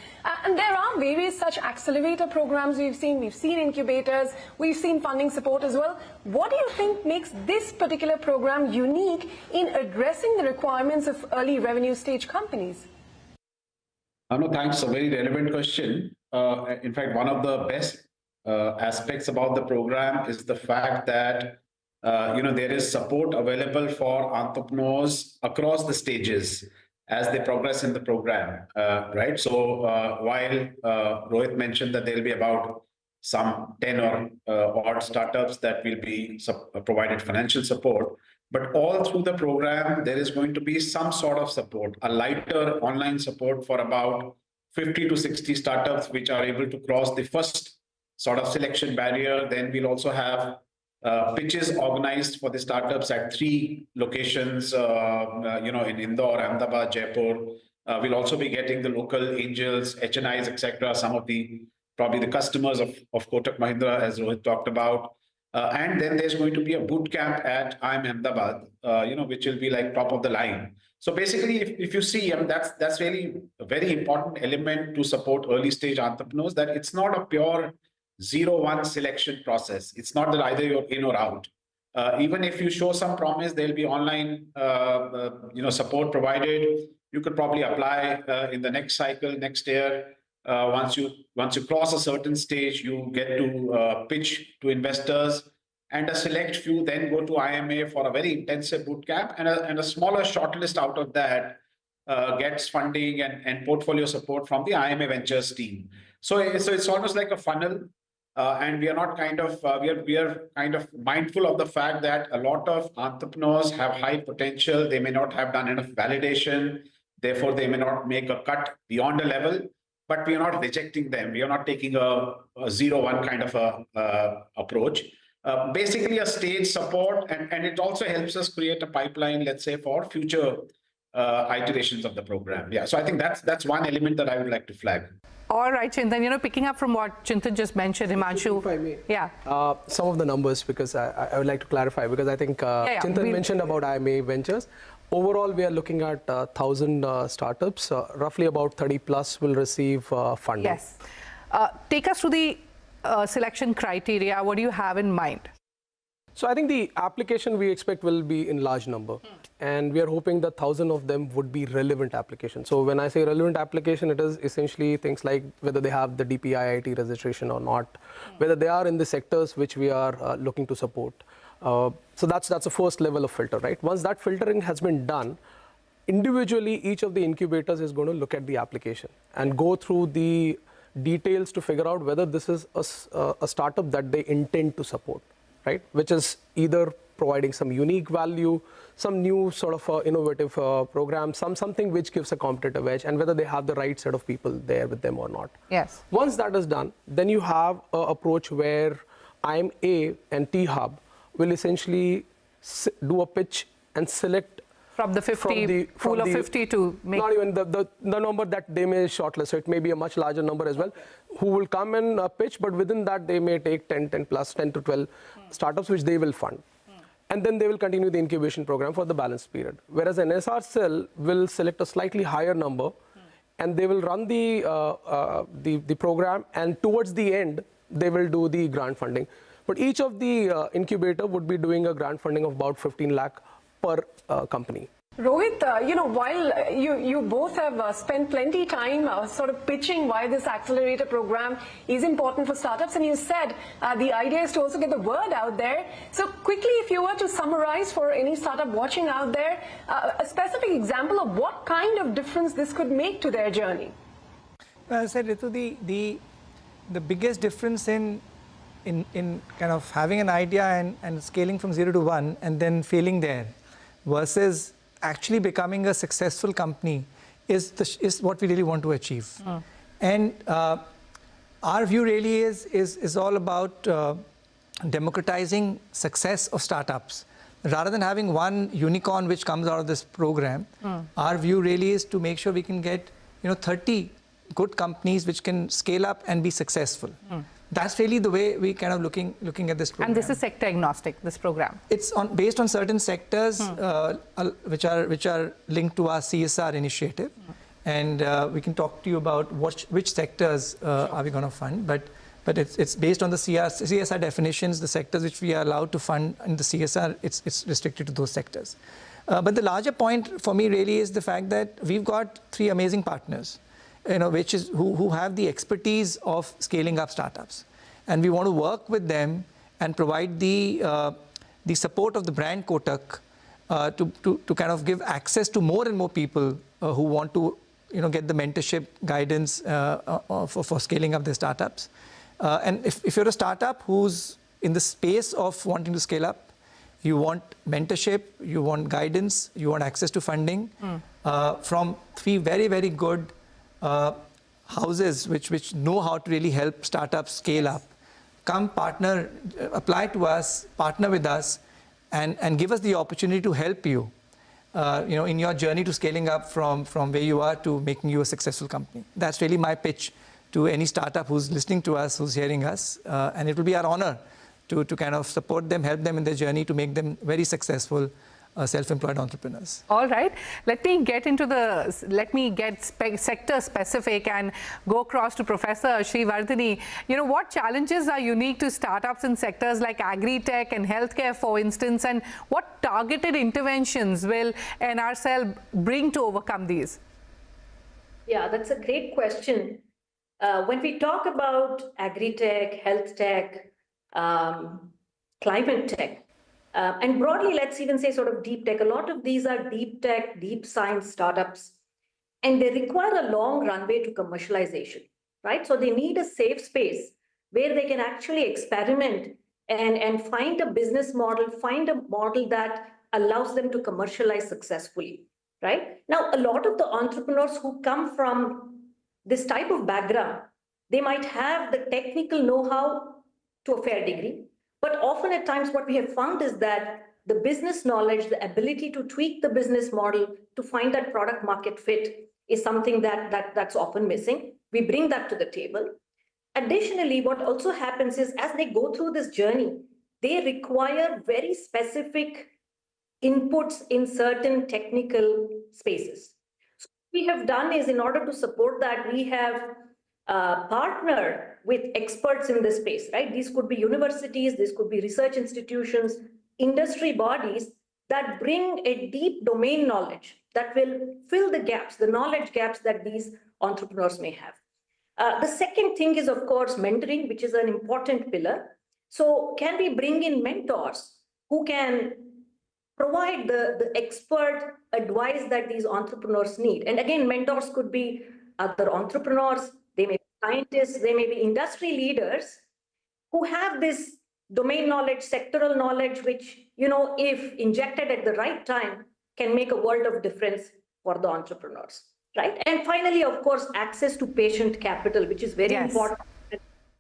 And there are various such accelerator programs we've seen. We've seen incubators. We've seen funding support as well. What do you think makes this particular program unique in addressing the requirements of early revenue stage companies? No, thanks. A very relevant question. In fact, one of the best aspects about the program is the fact that there is support available for entrepreneurs across the stages as they progress in the program, right? So while Rohit mentioned that there will be about some 10 or odd startups that will be provided financial support, but all through the program, there is going to be some sort of support, a lighter online support for about 50 to 60 startups which are able to cross the first sort of selection barrier. Then we'll also have pitches organized for the startups at 3 locations, in Indore, Ahmedabad, Jaipur. We'll also be getting the local angels, HNIs, etc., some of probably the customers of Kotak Mahindra, as Rohit talked about. And then there's going to be a boot camp at IIM Ahmedabad, which will be like top of the line. So basically, if you see, that's really a very important element to support early stage entrepreneurs, that it's not a pure 0-1 selection process. It's not that either you're in or out. Even if you show some promise, there'll be online, support provided. You could probably apply in the next cycle, next year. Once you cross a certain stage, you get to pitch to investors, and a select few then go to IMA for a very intensive bootcamp, and a smaller shortlist out of that gets funding and portfolio support from the IMA Ventures team. So it's almost like a funnel. and we are not kind of we are kind of mindful of the fact that a lot of entrepreneurs have high potential. They may not have done enough validation, therefore they may not make a cut beyond a level. But we are not rejecting them. We are not taking a 0-1 kind of a approach. Basically, a stage support, and it also helps us create a pipeline, let's say, for future iterations of the program. Yeah, so I think that's one element that I would like to flag. All right, Chintan, picking up from what Chintan just mentioned, Himanshu. If I may. Yeah. Some of the numbers, because I would like to clarify, because I think Chintan mentioned about IMA Ventures. Overall, we are looking at 1,000 startups. Roughly about 30 plus will receive funding. Yes. Take us through the selection criteria. What do you have in mind? So I think the application we expect will be in large number. And we are hoping that 1,000 of them would be relevant applications. So when I say relevant application, it is essentially things like whether they have the DPIIT registration or not, whether they are in the sectors which we are looking to support. So that's the first level of filter, right? Once that filtering has been done, individually each of the incubators is going to look at the application and go through the details to figure out whether this is a startup that they intend to support, right? Which is either providing some unique value, some new sort of innovative program, something which gives a competitive edge, and whether they have the right set of people there with them or not. Yes. Once that is done, then you have an approach where IMA and T-Hub will essentially do a pitch and select from the 50 pool of 50 to make not even the number that they may shortlist. So it may be a much larger number as well, who will come and pitch, but within that they may take 10 to 12 startups which they will fund. And then they will continue the incubation program for the balanced period. Whereas an SR cell will select a slightly higher number and they will run the program, and towards the end they will do the grant funding. But each of the incubator would be doing a grant funding of about 15 lakh per company. Rohit, while you both have spent plenty time sort of pitching why this accelerator program is important for startups, and you said the idea is to also get the word out there. So quickly, if you were to summarize for any startup watching out there, a specific example of what kind of difference this could make to their journey. Well, as I said, Ritu, the biggest difference in kind of having an idea and scaling from 0 to 1 and then failing there versus actually becoming a successful company is what we really want to achieve. And our view really is all about democratizing success of startups. Rather than having one unicorn which comes out of this program, our view really is to make sure we can get 30 good companies which can scale up and be successful. That's really the way we kind of looking at this program. And this is sector agnostic, this program. It's based on certain sectors which are linked to our CSR initiative, and we can talk to you about which sectors are we going to fund. But it's based on the CSR definitions. The sectors which we are allowed to fund in the CSR, it's restricted to those sectors. But the larger point for me really is the fact that we've got 3 amazing partners, who have the expertise of scaling up startups, and we want to work with them and provide the support of the brand Kotak to kind of give access to more and more people who want to get the mentorship guidance for scaling up their startups. And if you're a startup who's in the space of wanting to scale up, you want mentorship, you want guidance, you want access to funding from 3 very, very good houses which know how to really help startups scale up. Come partner, apply to us, partner with us, and give us the opportunity to help you, in your journey to scaling up from where you are to making you a successful company. That's really my pitch to any startup who's listening to us, who's hearing us, and it will be our honor to kind of support them, help them in their journey to make them very successful self-employed entrepreneurs. All right, let me get sector specific and go across to Professor Srivardhani. What challenges are unique to startups in sectors like agri-tech and healthcare, for instance, and what targeted interventions will NRCell bring to overcome these? Yeah, that's a great question. When we talk about agri-tech, health tech, climate tech, and broadly, let's even say sort of deep tech. A lot of these are deep tech, deep science startups, and they require a long runway to commercialization, right? So they need a safe space where they can actually experiment and find a business model, find a model that allows them to commercialize successfully, right? Now, a lot of the entrepreneurs who come from this type of background, they might have the technical know-how to a fair degree, but often at times what we have found is that the business knowledge, the ability to tweak the business model to find that product market fit is something that's often missing. We bring that to the table. Additionally, what also happens is as they go through this journey, they require very specific inputs in certain technical spaces. So what we have done is, in order to support that, we have partnered with experts in this space, right? These could be universities, these could be research institutions, industry bodies that bring a deep domain knowledge that will fill the gaps, the knowledge gaps that these entrepreneurs may have. The second thing is, of course, mentoring, which is an important pillar. So can we bring in mentors who can provide the expert advice that these entrepreneurs need? And again, mentors could be other entrepreneurs, they may be scientists, they may be industry leaders who have this domain knowledge, sectoral knowledge, which, if injected at the right time, can make a world of difference for the entrepreneurs, right? And finally, of course, access to patient capital, which is very important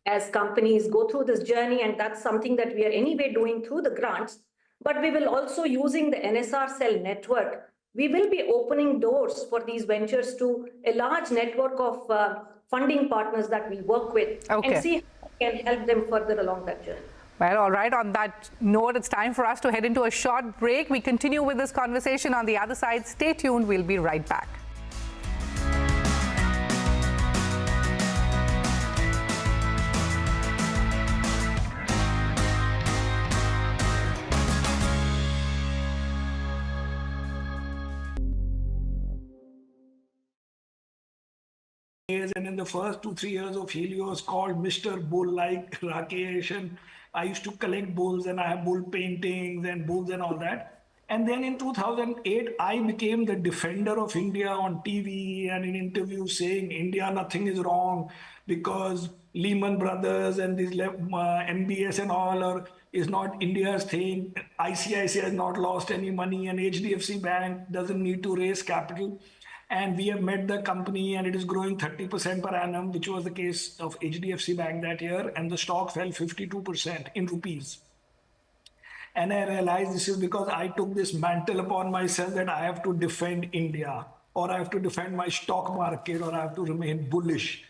as companies go through this journey. And that's something that we are anyway doing through the grants, but we will also, using the NSR cell network, we will be opening doors for these ventures to a large network of funding partners that we work with and see how we can help them further along that journey. Well, all right. On that note, it's time for us to head into a short break. We continue with this conversation on the other side. Stay tuned. We'll be right back. And in the first 2-3 years of Helios, called Mr. Bull, like Rakesh, and I used to collect bulls, and I have bull paintings and bulls and all that. And then in 2008, I became the defender of India on TV and in interviews, saying India, nothing is wrong because Lehman Brothers and these MBS and all is not India's thing. ICICI has not lost any money, and HDFC Bank doesn't need to raise capital. And we have met the company, and it is growing 30% per annum, which was the case of HDFC Bank that year. And the stock fell 52% in rupees. And I realized this is because I took this mantle upon myself that I have to defend India, or I have to defend my stock market, or I have to remain bullish.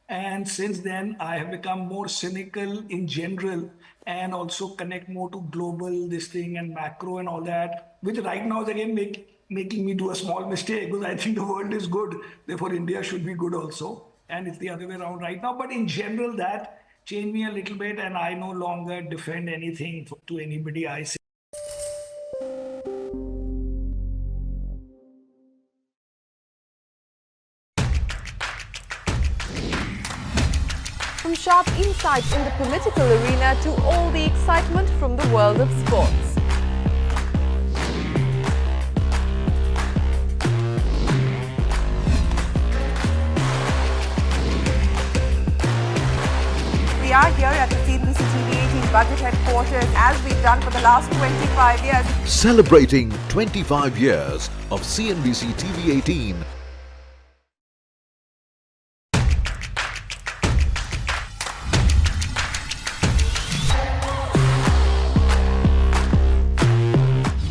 And since then, I have become more cynical in general and also connect more to global this thing and macro and all that, which right now is again making me do a small mistake, because I think the world is good, therefore India should be good also. And it's the other way around right now. But in general, that changed me a little bit, and I no longer defend anything to anybody I say. From sharp insights in the political arena to all the excitement from the world of sports. We are here at the CNBC-TV18 budget headquarters, as we've done for the last 25 years. Celebrating 25 years of CNBC-TV18.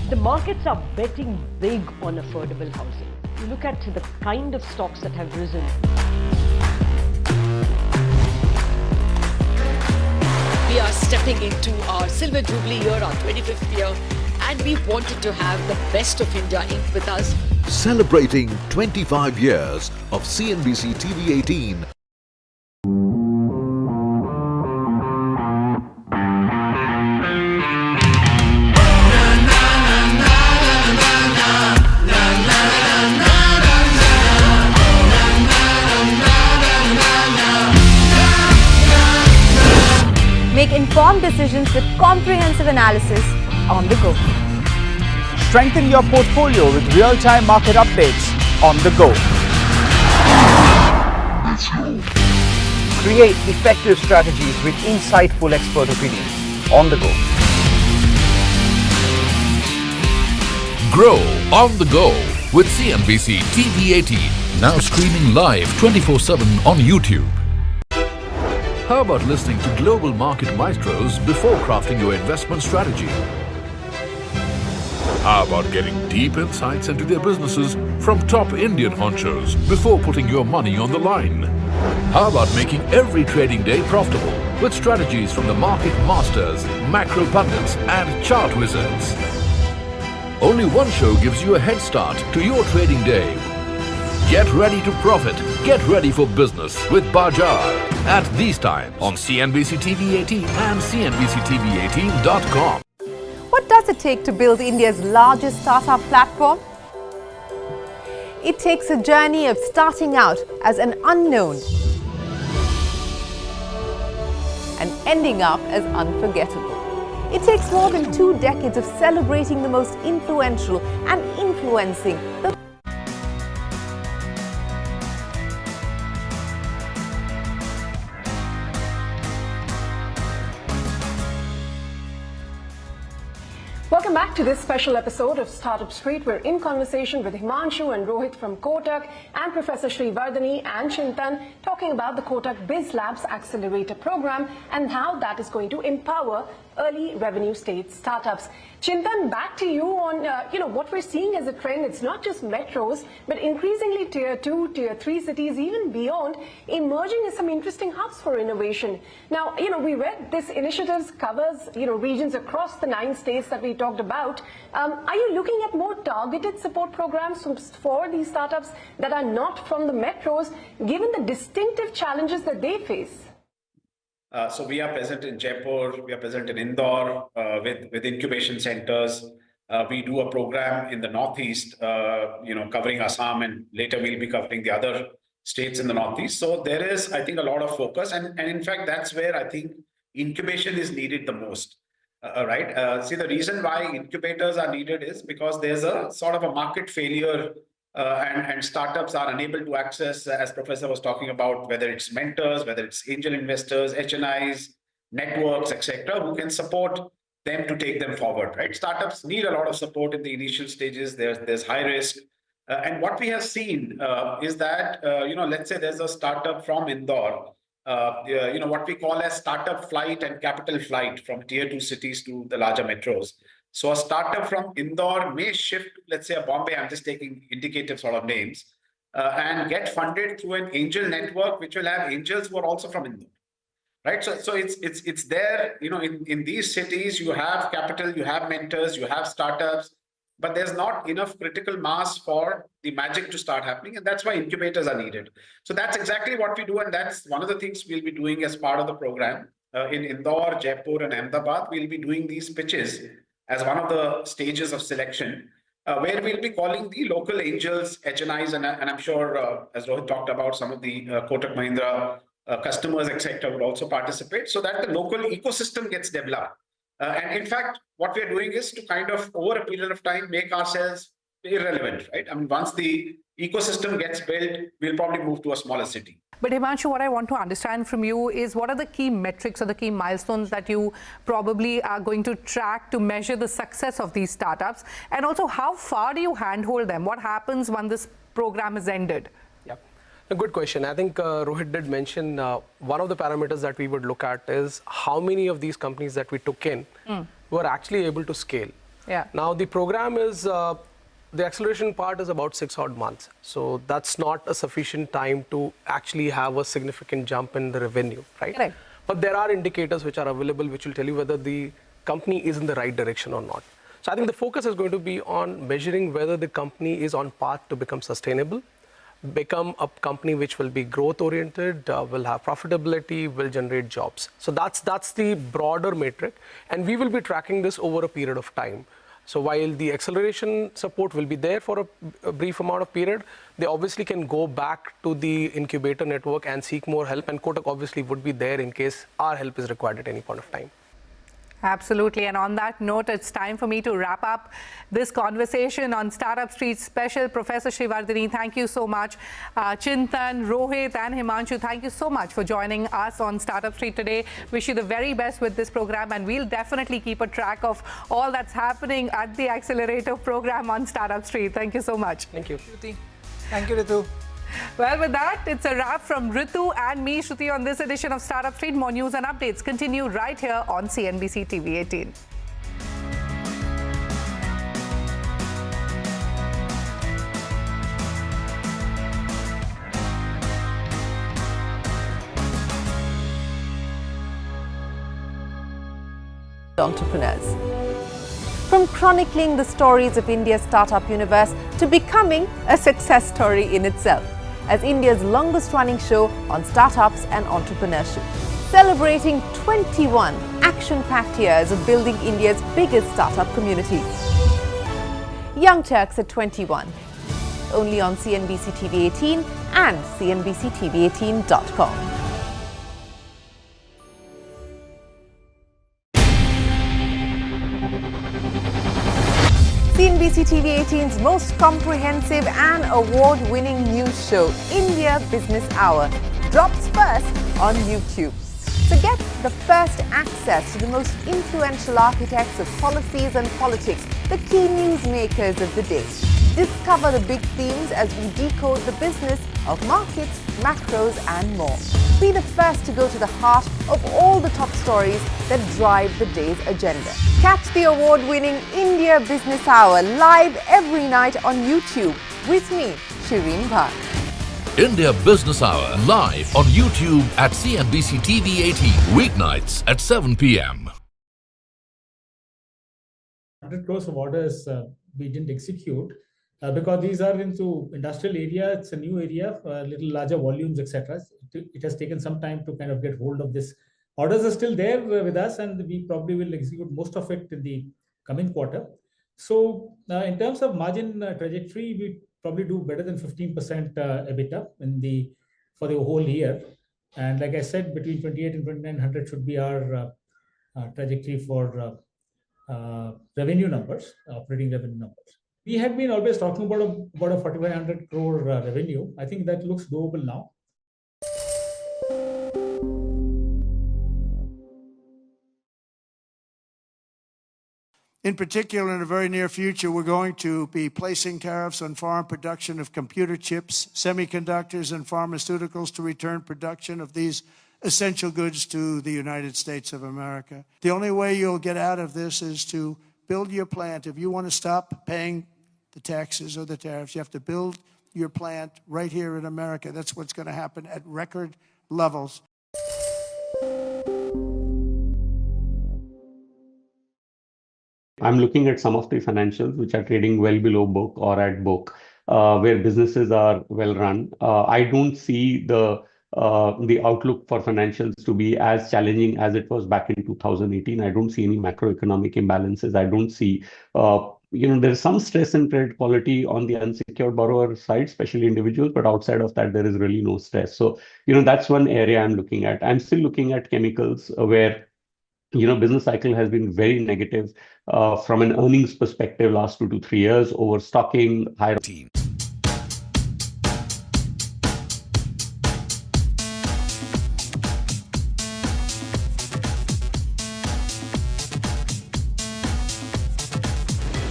The markets are betting big on affordable housing. You look at the kind of stocks that have risen. We are stepping into our Silver Jubilee year, our 25th year, and we wanted to have the best of India Inc. with us. Celebrating 25 years of CNBC-TV18. Make informed decisions with comprehensive analysis on the go. Strengthen your portfolio with real-time market updates on the go. Create effective strategies with insightful expert opinions. On the go. Grow on the go with CNBC-TV18. Now streaming live 24/7 on YouTube. How about listening to global market maestros before crafting your investment strategy? How about getting deep insights into their businesses from top Indian honchos before putting your money on the line? How about making every trading day profitable with strategies from the market masters, macro pundits and chart wizards? Only one show gives you a head start to your trading day. Get ready to profit. Get ready for business with Bajar at these times on CNBC-TV18 and CNBC-TV18.com. What does it take to build India's largest startup platform? It takes a journey of starting out as an unknown and ending up as unforgettable. It takes more than 2 decades of celebrating the most influential and influencing the Welcome back to this special episode of Startup Street. We're in conversation with Himanshu and Rohit from Kotak and Professor Srivardhani and Chintan talking about the Kotak Biz Labs Accelerator Program and how that is going to empower early revenue stage startups. Chintan, back to you on what we're seeing as a trend. It's not just metros, but increasingly tier 2, tier 3 cities, even beyond, emerging as some interesting hubs for innovation. Now, we read this initiative covers, regions across the 9 states that we talked about. Are you looking at more targeted support programs for these startups that are not from the metros, given the distinctive challenges that they face? So we are present in Jaipur, we are present in Indore with incubation centers. We do a program in the Northeast, covering Assam, and later we'll be covering the other states in the Northeast. So there is, I think, a lot of focus. And in fact, that's where I think incubation is needed the most. Right? See, the reason why incubators are needed is because there's a sort of a market failure and startups are unable to access, as Professor was talking about, whether it's mentors, whether it's angel investors, HNIs, networks, etc., who can support them to take them forward, right? Startups need a lot of support in the initial stages. There's high risk. And what we have seen is that, let's say there's a startup from Indore, what we call as startup flight and capital flight from tier 2 cities to the larger metros. So a startup from Indore may shift, let's say, a Bombay, I'm just taking indicative sort of names, and get funded through an angel network, which will have angels who are also from Indore, right? So it's there, in these cities, you have capital, you have mentors, you have startups, but there's not enough critical mass for the magic to start happening, and that's why incubators are needed. So that's exactly what we do, and that's one of the things we'll be doing as part of the program. In Indore, Jaipur, and Ahmedabad, we'll be doing these pitches as one of the stages of selection, where we'll be calling the local angels, HNIs, and I'm sure, as Rohit talked about, some of the Kotak Mahindra customers, etc., would also participate, so that the local ecosystem gets developed. And in fact, what we're doing is to kind of, over a period of time, make ourselves irrelevant, right? I mean, once the ecosystem gets built, we'll probably move to a smaller city. But Himanshu, what I want to understand from you is what are the key metrics or the key milestones that you probably are going to track to measure the success of these startups? And also, how far do you handhold them? What happens when this program is ended? Yeah, a good question. I think Rohit did mention one of the parameters that we would look at is how many of these companies that we took in were actually able to scale. Yeah. Now, the program is the acceleration part is about 6 odd months. So that's not a sufficient time to actually have a significant jump in the revenue, right? Right. But there are indicators which are available which will tell you whether the company is in the right direction or not. So I think the focus is going to be on measuring whether the company is on path to become sustainable, become a company which will be growth oriented, will have profitability, will generate jobs. So that's the broader metric, and we will be tracking this over a period of time. So while the acceleration support will be there for a brief amount of period, they obviously can go back to the incubator network and seek more help, and Kotak obviously would be there in case our help is required at any point of time. Absolutely. And on that note, it's time for me to wrap up this conversation on Startup Street Special. Professor Srivardhani, thank you so much. Chintan, Rohit and Himanshu, thank you so much for joining us on Startup Street today. Wish you the very best with this program, and we'll definitely keep a track of all that's happening at the Accelerator program on Startup Street. Thank you so much. Thank you. Thank you, Ritu. Well, with that, it's a wrap from Ritu and me, Shruti, on this edition of Startup Street. More news and updates continue right here on CNBC TV18. Entrepreneurs. From chronicling the stories of India's startup universe to becoming a success story in itself, as India's longest running show on startups and entrepreneurship, celebrating 21 action-packed years of building India's biggest startup community. Young Turks at 21, only on CNBC TV18 and CNBC-TV18.com. CNBC TV18's most comprehensive and award-winning news show, India Business Hour, drops first on YouTube. So get the first access to the most influential architects of policies and politics, the key newsmakers of the day. Discover the big themes as we decode the business of markets, macros and more. Be the first to go to the heart of all the top stories that drive the day's agenda. Catch the award-winning India Business Hour live every night on YouTube with me, Shireen Bhat. India Business Hour live on YouTube at CNBC TV18 weeknights at 7 p.m. 100 crores of orders we didn't execute because these are into industrial area. It's a new area, little larger volumes, etc. It has taken some time to kind of get hold of this. Orders are still there with us, and we probably will execute most of it in the coming quarter. So in terms of margin trajectory, we probably do better than 15% EBITDA for the whole year. And like I said, between 28 and 2900 should be our trajectory for revenue numbers, operating revenue numbers. We had been always talking about a 4,500 crore revenue. I think that looks doable now. In particular, in the very near future, we're going to be placing tariffs on foreign production of computer chips, semiconductors, and pharmaceuticals to return production of these essential goods to the United States of America. The only way you'll get out of this is to build your plant. If you want to stop paying the taxes or the tariffs, you have to build your plant right here in America. That's what's going to happen at record levels. I'm looking at some of the financials which are trading well below book or at book, where businesses are well run. I don't see the outlook for financials to be as challenging as it was back in 2018. I don't see any macroeconomic imbalances. I don't see, there's some stress in credit quality on the unsecured borrower side, especially individuals, but outside of that, there is really no stress. So, that's one area I'm looking at. I'm still looking at chemicals where business cycle has been very negative from an earnings perspective last 2 to 3 years, overstocking, higher.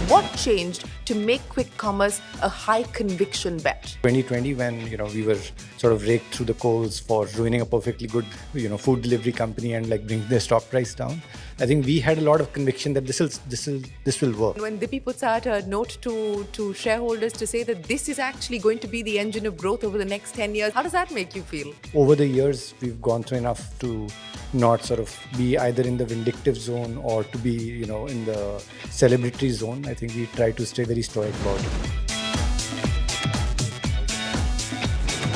What changed to make quick commerce a high conviction bet? 2020, when we were sort of raked through the coals for ruining a perfectly good food delivery company and like bringing their stock price down, I think we had a lot of conviction that this will work. When Dippy puts out a note to shareholders to say that this is actually going to be the engine of growth over the next 10 years, how does that make you feel? Over the years, we've gone through enough to not sort of be either in the vindictive zone or to be, in the celebratory zone. I think we try to stay very stoic about it.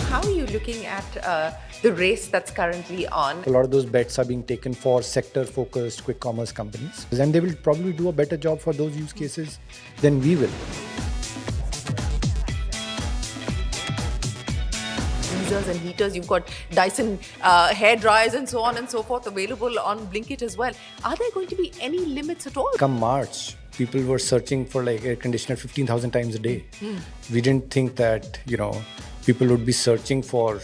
How are you looking at the race that's currently on? A lot of those bets are being taken for sector-focused quick commerce companies, and they will probably do a better job for those use cases than we will. freezers and heaters. You've got Dyson hair dryers and so on and so forth available on Blinkit as well. Are there going to be any limits at all? Come March, people were searching for like air conditioner 15,000 times a day. We didn't think that, people would be searching for,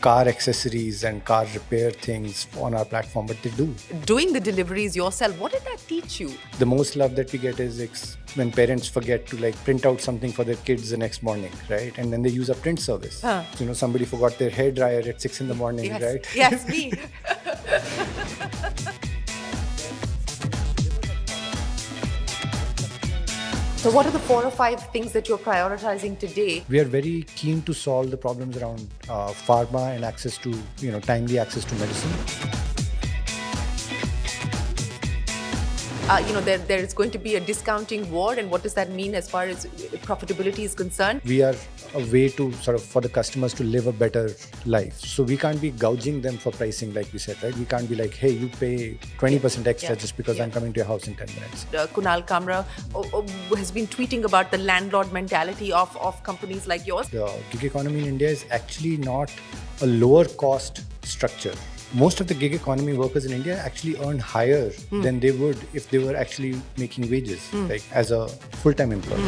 car accessories and car repair things on our platform, but they do. Doing the deliveries yourself, what did that teach you? The most love that we get is when parents forget to like print out something for their kids the next morning, right? And then they use a print service. Somebody forgot their hair dryer at 6 in the morning, Yes. right? Yes, me. So what are the 4 or 5 things that you're prioritizing today? We are very keen to solve the problems around pharma and access to, timely access to medicine. There is going to be a discounting war, and what does that mean as far as profitability is concerned? We are a way to for the customers to live a better life. So we can't be gouging them for pricing, like we said, right? We can't be like, hey, you pay 20% extra just because I'm coming to your house in 10 minutes. Kunal Kamra has been tweeting about the landlord mentality of companies like yours. The gig economy in India is actually not a lower cost structure. Most of the gig economy workers in India actually earn higher than they would if they were actually making wages, like as a full-time employee.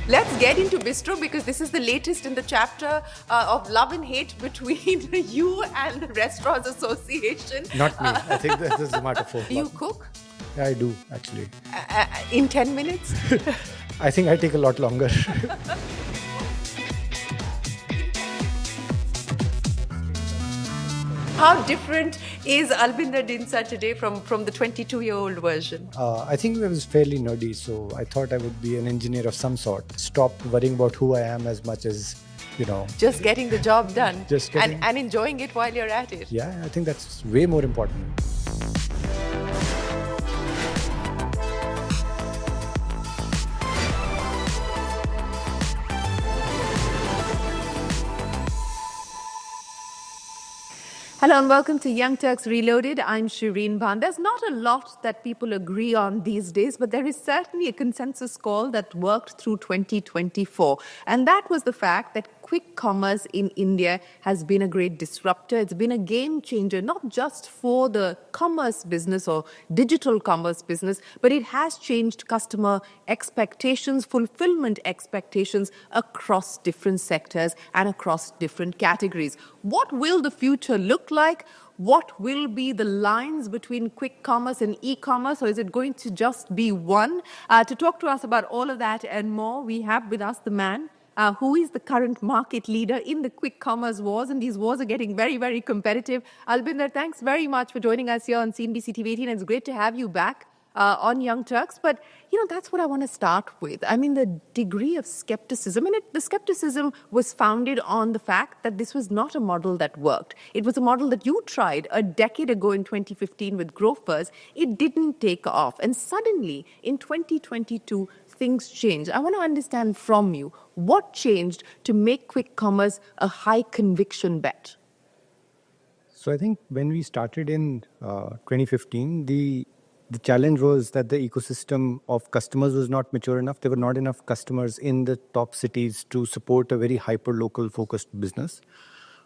Let's get into Bistro, because this is the latest in the chapter of love and hate between you and the Restaurants Association. Not me. I think this is a matter for. Do you cook? Yeah, I do, actually. In 10 minutes? I think I take a lot longer. How different is Albinder Dinsa today from the 22-year-old version? I think I was fairly nerdy, so I thought I would be an engineer of some sort. Stop worrying about who I am as much as, Just getting the job done. Just getting... and enjoying it while you're at it. Yeah, I think that's way more important. Hello and welcome to Young Turks Reloaded. I'm Shireen Bhan. There's not a lot that people agree on these days, but there is certainly a consensus call that worked through 2024. And that was the fact that quick commerce in India has been a great disruptor. It's been a game changer, not just for the commerce business or digital commerce business, but it has changed customer expectations, fulfillment expectations across different sectors and across different categories. What will the future look like? What will be the lines between quick commerce and e-commerce, or is it going to just be one? To talk to us about all of that and more, we have with us the man who is the current market leader in the quick commerce wars, and these wars are getting very, very competitive. Albinder, thanks very much for joining us here on CNBC-TV18. It's great to have you back on Young Turks. But, that's what I want to start with. I mean, the degree of skepticism, the skepticism was founded on the fact that this was not a model that worked. It was a model that you tried a decade ago in 2015 with Grofers. It didn't take off. And suddenly, in 2022, things changed. I want to understand from you, what changed to make quick commerce a high conviction bet? So I think when we started in 2015, the challenge was that the ecosystem of customers was not mature enough. There were not enough customers in the top cities to support a very hyper-local focused business.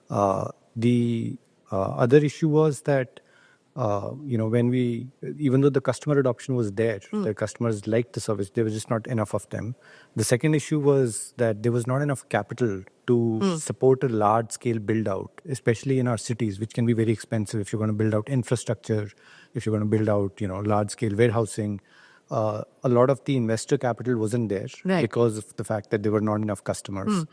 The other issue was that even though the customer adoption was there, the customers liked the service, there was just not enough of them. The second issue was that there was not enough capital to support a large-scale build-out, especially in our cities, which can be very expensive if you're going to build out infrastructure, if you're going to build out, large-scale warehousing. A lot of the investor capital wasn't there because of the fact that there were not enough customers.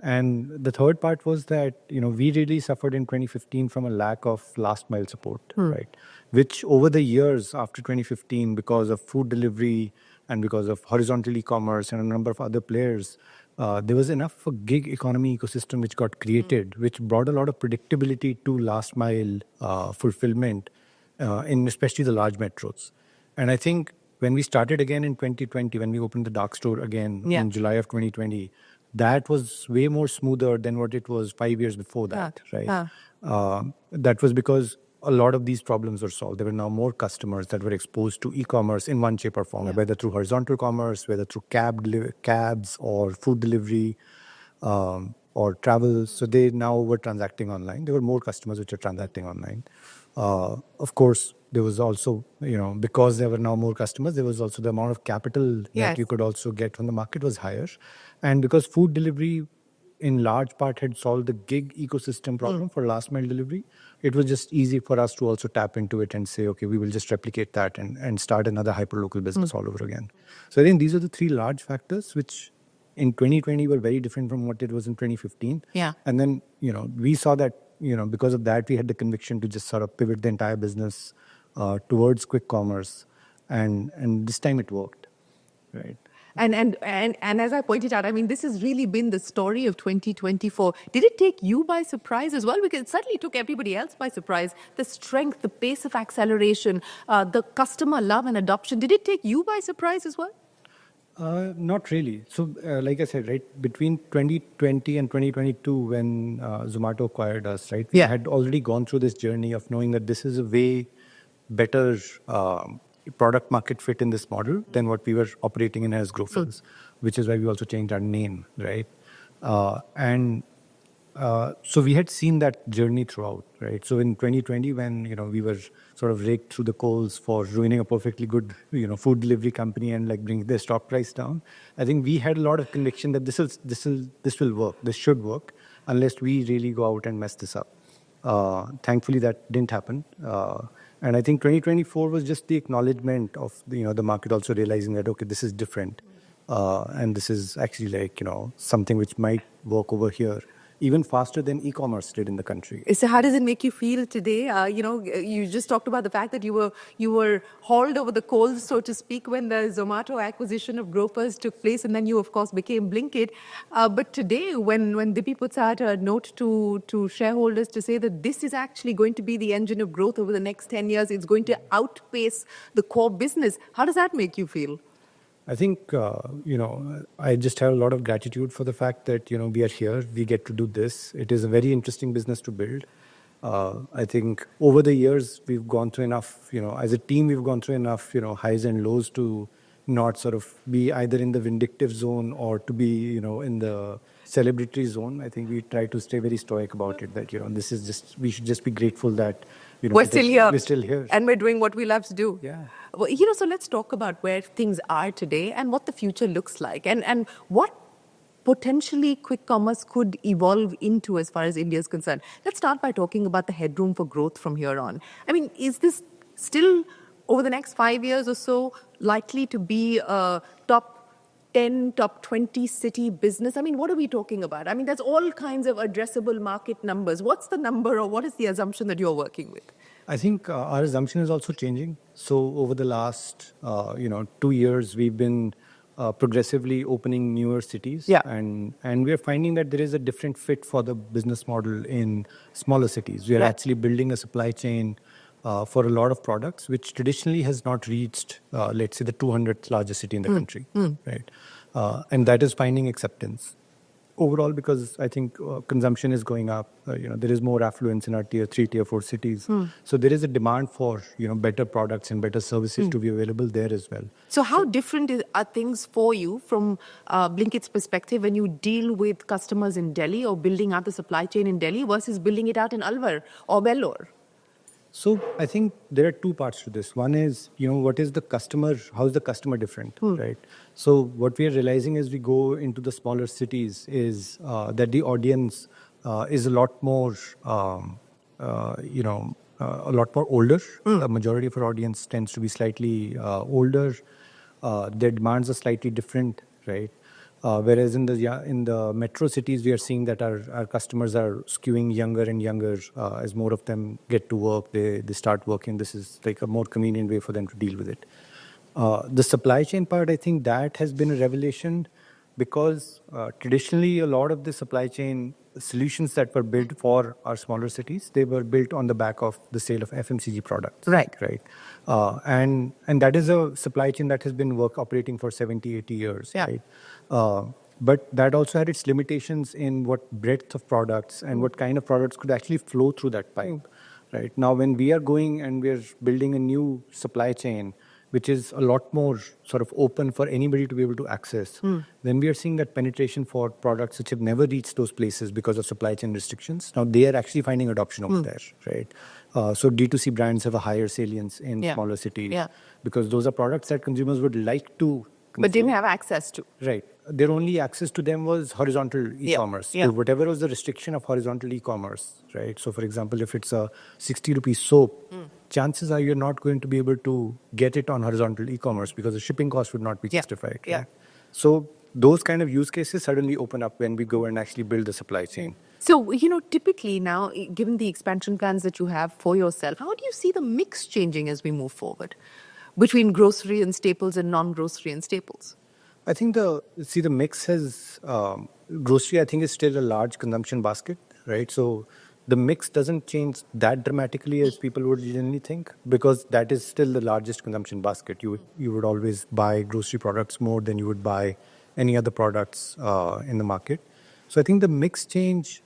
And the third part was that, we really suffered in 2015 from a lack of last mile support, right? Which over the years after 2015, because of food delivery and because of horizontal e-commerce and a number of other players, there was enough of a gig economy ecosystem which got created, which brought a lot of predictability to last mile fulfillment in especially the large metros. And I think when we started again in 2020, when we opened the dark store again in July of 2020, that was way more smoother than what it was 5 years before that, right? That was because a lot of these problems were solved. There were now more customers that were exposed to e-commerce in one shape or form, whether through horizontal commerce, whether through cabs or food delivery or travel. So they now were transacting online. There were more customers which are transacting online. Of course, there was also, because there were now more customers, there was also the amount of capital that you could also get from the market was higher. And because food delivery in large part had solved the gig ecosystem problem for last mile delivery, it was just easy for us to also tap into it and say, okay, we will just replicate that and start another hyperlocal business all over again. So I think these are the three large factors which in 2020 were very different from what it was in 2015. Yeah. And then, we saw that, because of that, we had the conviction to just sort of pivot the entire business towards quick commerce. And this time it worked, right? And as I pointed out, I mean, this has really been the story of 2024. Did it take you by surprise as well? Because it certainly took everybody else by surprise. The strength, the pace of acceleration, the customer love and adoption. Did it take you by surprise as well? Not really. So, like I said, right, between 2020 and 2022, when Zomato acquired us, right, we had already gone through this journey of knowing that this is a way better product market fit in this model than what we were operating in as growthers, which is why we also changed our name, right? So we had seen that journey throughout, right? So in 2020, when, we were sort of raked through the coals for ruining a perfectly good, food delivery company and like bring their stock price down, I think we had a lot of conviction that this will work, this should work, unless we really go out and mess this up. Thankfully, that didn't happen. And I think 2024 was just the acknowledgement of the market also realizing that, okay, this is different. And this is actually like, something which might work over here even faster than e-commerce did in the country. So how does it make you feel today? You just talked about the fact that you were hauled over the coals, so to speak, when the Zomato acquisition of Grofers took place, and then you, of course, became Blinkit. But today, when Dipi puts out a note to shareholders to say that this is actually going to be the engine of growth over the next 10 years, it's going to outpace the core business, how does that make you feel? I think, I just have a lot of gratitude for the fact that, we are here, we get to do this. It is a very interesting business to build. I think over the years, we've gone through enough, as a team, we've gone through enough, highs and lows to not sort of be either in the vindictive zone or to be, in the celebratory zone. I think we try to stay very stoic about it, that, this is just, we should just be grateful that, we're still here. We're still here. And we're doing what we love to do. Yeah. Well, so let's talk about where things are today and what the future looks like and what potentially quick commerce could evolve into as far as India is concerned. Let's start by talking about the headroom for growth from here on. I mean, is this still over the next 5 years or so likely to be a top 10, top 20 city business? I mean, what are we talking about? I mean, there's all kinds of addressable market numbers. What's the number or what is the assumption that you're working with? I think our assumption is also changing. So over the last, 2 years, we've been progressively opening newer cities. Yeah. And we're finding that there is a different fit for the business model in smaller cities. We are actually building a supply chain for a lot of products, which traditionally has not reached, let's say, the 200th largest city in the country, right? And that is finding acceptance overall because I think consumption is going up. There is more affluence in our tier 3, tier 4 cities. So there is a demand for, better products and better services to be available there as well. So how different are things for you from Blinkit's perspective when you deal with customers in Delhi or building out the supply chain in Delhi versus building it out in Alwar or Vellore? So I think there are two parts to this. One is, what is the customer, how is the customer different, right? So what we are realizing as we go into the smaller cities is that the audience is a lot more, a lot more older. The majority of our audience tends to be slightly older. Their demands are slightly different, right? Whereas in the metro cities, we are seeing that our customers are skewing younger and younger as more of them get to work, they start working. This is like a more convenient way for them to deal with it. The supply chain part, I think that has been a revelation because traditionally a lot of the supply chain solutions that were built for our smaller cities, they were built on the back of the sale of FMCG products. Right. And that is a supply chain that has been operating for 70, 80 years, right? But that also had its limitations in what breadth of products and what kind of products could actually flow through that pipe. right? Now, when we are going and we're building a new supply chain, which is a lot more sort of open for anybody to be able to access, then we are seeing that penetration for products which have never reached those places because of supply chain restrictions. Now, they are actually finding adoption over there, right? So D2C brands have a higher salience in smaller cities because those are products that consumers would like to consume. But didn't have access to. Right. Their only access to them was horizontal e-commerce. Yeah. So whatever was the restriction of horizontal e-commerce, right? So for example, if it's a 60 rupee soap, chances are you're not going to be able to get it on horizontal e-commerce because the shipping cost would not be justified. Yeah. Right? So those kind of use cases suddenly open up when we go and actually build the supply chain. So, typically now, given the expansion plans that you have for yourself, how do you see the mix changing as we move forward between grocery and staples and non-grocery and staples? I think the mix has, grocery I think is still a large consumption basket, right? So the mix doesn't change that dramatically as people would generally think because that is still the largest consumption basket. You would always buy grocery products more than you would buy any other products in the market. So I think the mix change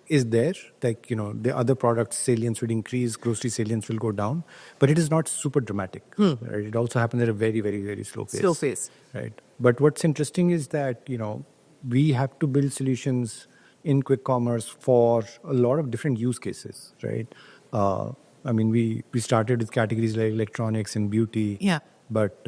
is there. Like, the other products salience would increase, grocery salience will go down, but it is not super dramatic. Right? It also happens at a very, very, very slow pace. Slow pace. Right. But what's interesting is that, we have to build solutions in quick commerce for a lot of different use cases, right? I mean, we started with categories like electronics and beauty. Yeah. But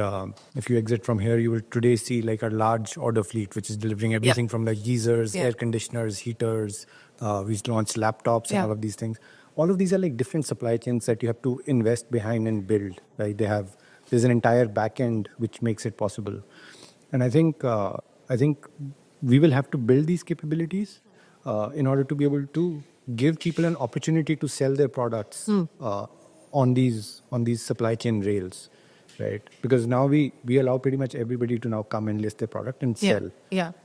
if you exit from here, you will today see like our large order fleet, which is delivering everything from like geysers, air conditioners, heaters. We've launched laptops and all of these things. All of these are like different supply chains that you have to invest behind and build. Right? There's an entire back end which makes it possible. And I think we will have to build these capabilities in order to be able to give people an opportunity to sell their products on these supply chain rails. Right, because now we allow pretty much everybody to now come and list their product and sell.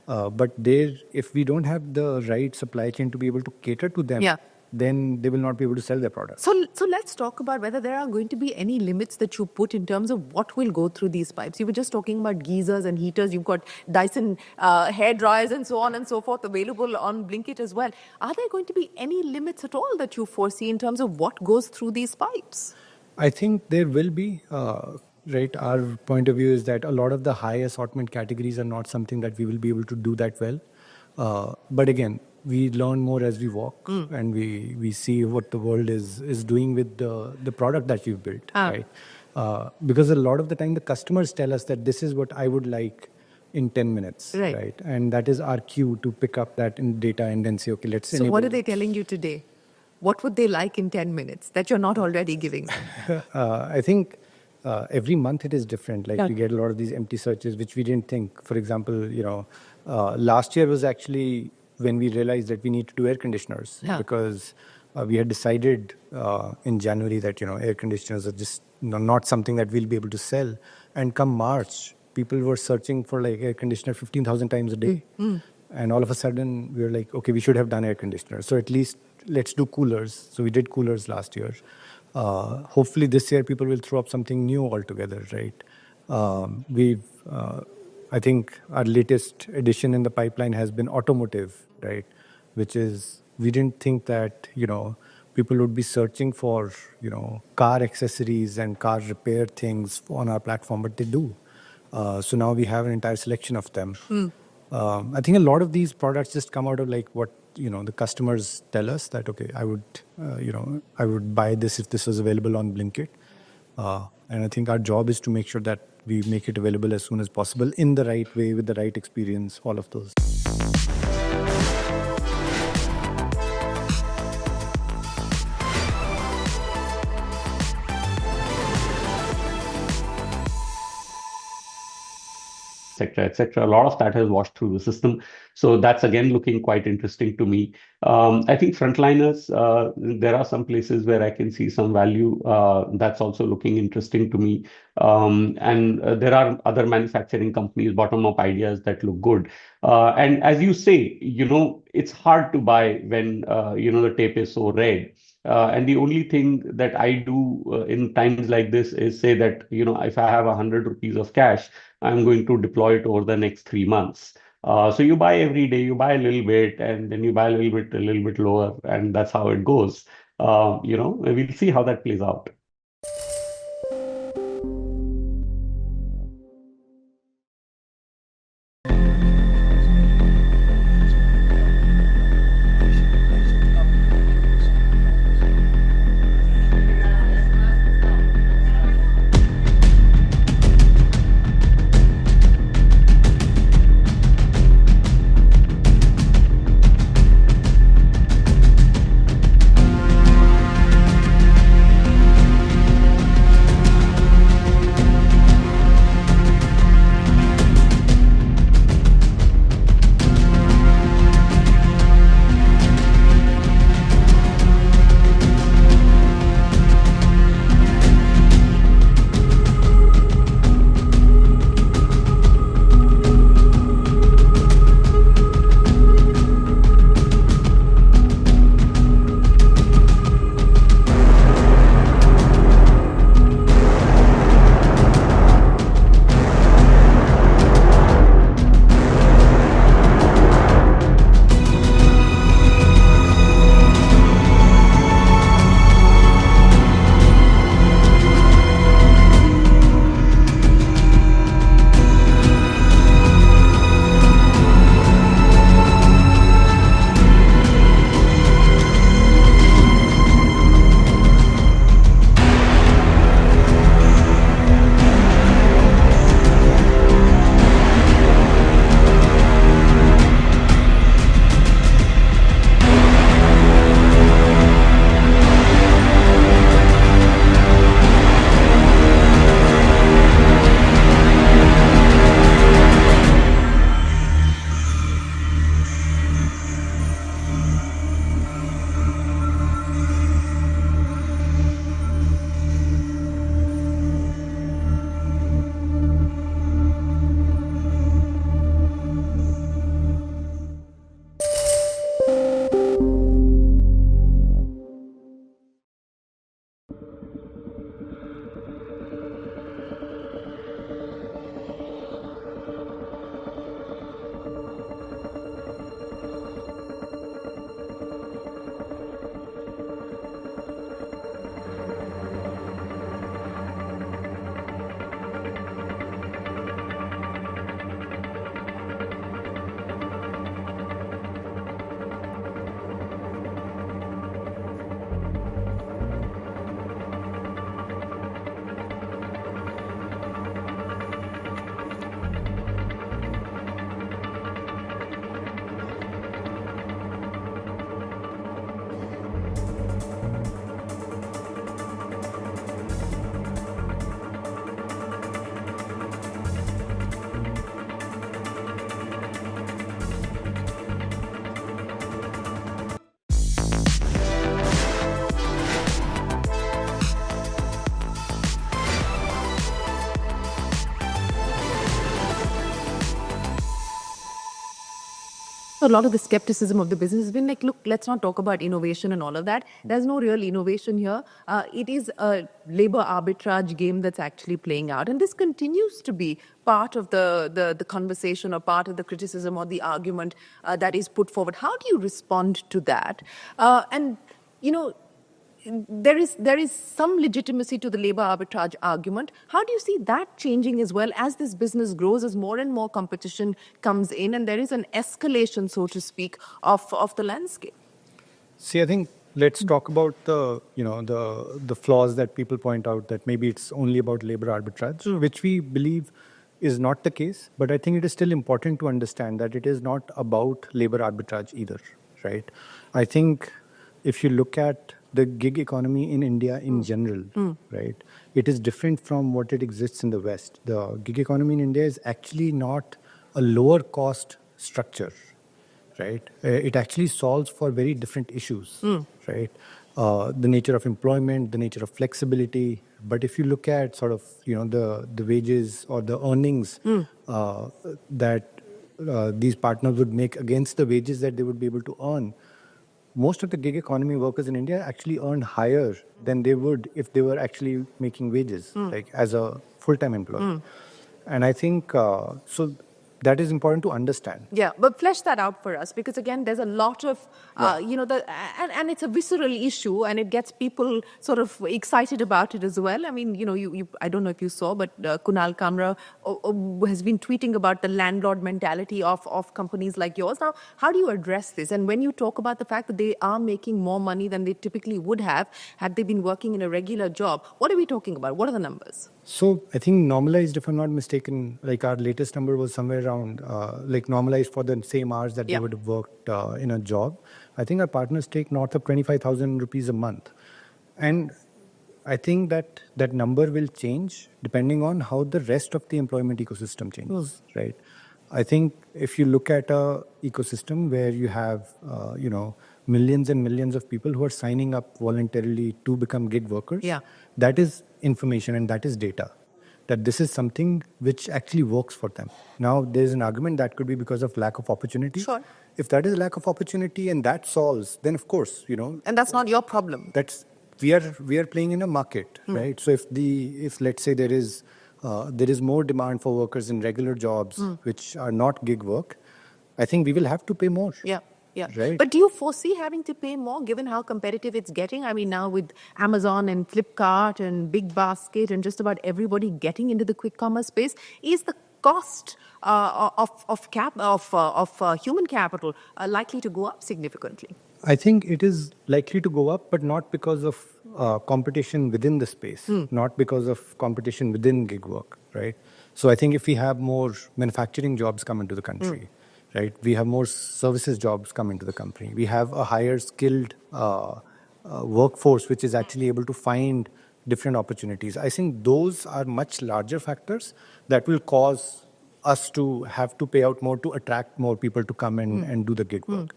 But if we don't have the right supply chain to be able to cater to them, then they will not be able to sell their product. So let's talk about whether there are going to be any limits that you put in terms of what will go through these pipes. You were just talking about geysers and heaters. You've got Dyson hair dryers and so on and so forth available on Blinkit as well. Are there going to be any limits at all that you foresee in terms of what goes through these pipes? I think there will be. Right, our point of view is that a lot of the high assortment categories are not something that we will be able to do that well. But again, we learn more as we walk and we see what the world is doing with the product that we've built. Right? Because a lot of the time the customers tell us that this is what I would like in 10 minutes. Right? And that is our cue to pick up that in data and then say, okay, let's enable. So what are they telling you today? What would they like in 10 minutes that you're not already giving them? I think every month it is different. Like we get a lot of these empty searches, which we didn't think. For example, last year was actually when we realized that we need to do air conditioners because we had decided in January that air conditioners are just not something that we'll be able to sell. And come March, people were searching for like air conditioner 15,000 times a day. And all of a sudden we were like, okay, we should have done air conditioners. So at least let's do coolers. So we did coolers last year. Hopefully this year people will throw up something new altogether, right? I think our latest addition in the pipeline has been automotive, right? Which is, we didn't think that, people would be searching for, car accessories and car repair things on our platform, but they do. So now we have an entire selection of them. I think a lot of these products just come out of like what, the customers tell us that, okay, I would buy this if this was available on Blinkit. And I think our job is to make sure that we make it available as soon as possible in the right way, with the right experience, all of those. etc. A lot of that has washed through the system. So that's again looking quite interesting to me. I think frontliners, there are some places where I can see some value. That's also looking interesting to me. And there are other manufacturing companies, bottom-up ideas that look good. And as you say, it's hard to buy when, the tape is so red. And the only thing that I do in times like this is say that, if I have 100 rupees of cash, I'm going to deploy it over the next 3 months. So you buy every day, you buy a little bit, and then you buy a little bit lower, and that's how it goes. We'll see how that plays out. A lot of the skepticism of the business has been like, look, let's not talk about innovation and all of that. There's no real innovation here. It is a labor arbitrage game that's actually playing out. And this continues to be part of the conversation or part of the criticism or the argument that is put forward. How do you respond to that? There is some legitimacy to the labor arbitrage argument. How do you see that changing as well as this business grows, as more and more competition comes in and there is an escalation, so to speak, of the landscape? See, I think let's talk about the flaws that people point out, that maybe it's only about labor arbitrage, which we believe is not the case. But I think it is still important to understand that it is not about labor arbitrage either, right? I think if you look at the gig economy in India in general, right, it is different from what it exists in the West. The gig economy in India is actually not a lower cost structure, right? It actually solves for very different issues, right? The nature of employment, the nature of flexibility. But if you look at sort of, the wages or the earnings that these partners would make against the wages that they would be able to earn, most of the gig economy workers in India actually earn higher than they would if they were actually making wages, like as a full-time employee. And I think, so that is important to understand. Yeah, but flesh that out for us, because again, there's a lot of, and it's a visceral issue, and it gets people sort of excited about it as well. I mean, I don't know if you saw, but Kunal Kamra has been tweeting about the landlord mentality of companies like yours. Now, how do you address this? And when you talk about the fact that they are making more money than they typically would have had they been working in a regular job, what are we talking about? What are the numbers? So I think normalized, if I'm not mistaken, like our latest number was somewhere around, like normalized for the same hours that they would have worked in a job. I think our partners take north of 25,000 rupees a month. And I think that that number will change depending on how the rest of the employment ecosystem changes, right? I think if you look at a ecosystem where you have, millions and millions of people who are signing up voluntarily to become gig workers, that is information and that is data, that this is something which actually works for them. Now, there's an argument that could be because of lack of opportunity. Sure. If that is lack of opportunity and that solves, then of course, And that's not your problem. That's we are playing in a market, right? So if let's say there is more demand for workers in regular jobs which are not gig work, I think we will have to pay more. Yeah. Yeah. Right. But do you foresee having to pay more given how competitive it's getting? I mean, now with Amazon and Flipkart and Big Basket and just about everybody getting into the quick commerce space, is the cost of human capital likely to go up significantly? I think it is likely to go up, but not because of competition within the space, not because of competition within gig work, right? So I think if we have more manufacturing jobs come into the country, right, we have more services jobs come into the company, we have a higher skilled workforce which is actually able to find different opportunities. I think those are much larger factors that will cause us to have to pay out more to attract more people to come in and do the gig work.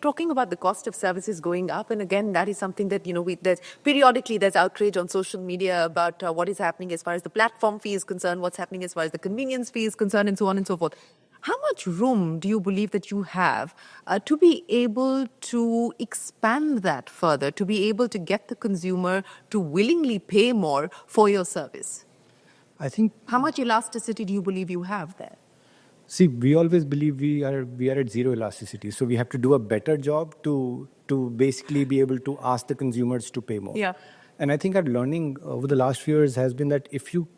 Talking about the cost of services going up, and again, that is something that, there's periodically there's outrage on social media about what is happening as far as the platform fee is concerned, what's happening as far as the convenience fee is concerned, and so on and so forth. How much room do you believe that you have to be able to expand that further, to be able to get the consumer to willingly pay more for your service? I think. How much elasticity do you believe you have there? See, we always believe we are at zero elasticity. So we have to do a better job to basically be able to ask the consumers to pay more. Yeah. And I think our learning over the last few years has been that if you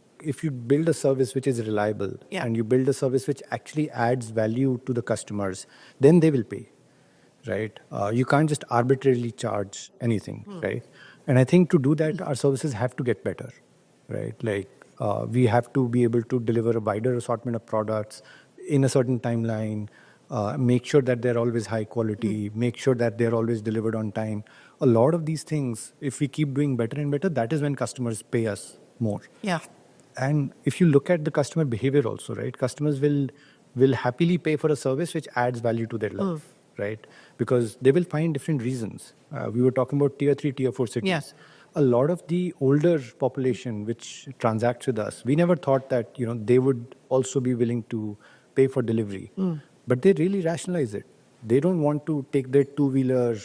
build a service which is reliable and you build a service which actually adds value to the customers, then they will pay, right? You can't just arbitrarily charge anything, right? And I think to do that, our services have to get better, right? Like we have to be able to deliver a wider assortment of products in a certain timeline, make sure that they're always high quality, make sure that they're always delivered on time. A lot of these things, if we keep doing better and better, that is when customers pay us more. Yeah. And if you look at the customer behavior also, right, customers will happily pay for a service which adds value to their life, right? Because they will find different reasons. We were talking about tier 3, tier 4 cities. Yeah. A lot of the older population which transacts with us, we never thought that, they would also be willing to pay for delivery. But they really rationalize it. They don't want to take their two-wheeler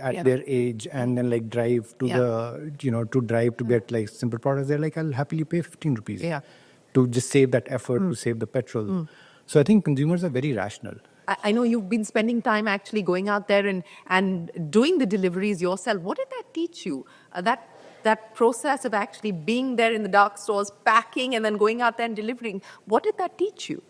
at their age and then drive to to get simple products. They're like, I'll happily pay 15 rupees to just save that effort, to save the petrol. So I think consumers are very rational. I know you've been spending time actually going out there and doing the deliveries yourself. What did that teach you? That process of actually being there in the dark stores, packing and then going out there and delivering. What did that teach you?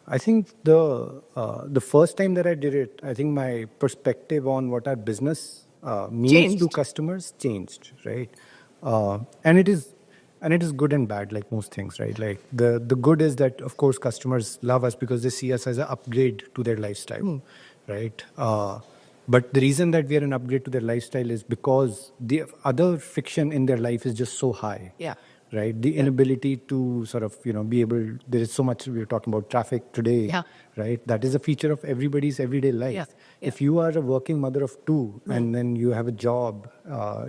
I think the first time that I did it, I think my perspective on what our business means to customers changed, right? And it is good and bad, like most things, right? Like the good is that, of course, customers love us because they see us as an upgrade to their lifestyle, right? But the reason that we are an upgrade to their lifestyle is because the other friction in their life is just so high. Yeah. Right? The inability to sort of, be able, there is so much, we are talking about traffic today, right? That is a feature of everybody's everyday life. Yeah. If you are a working mother of two and then you have a job,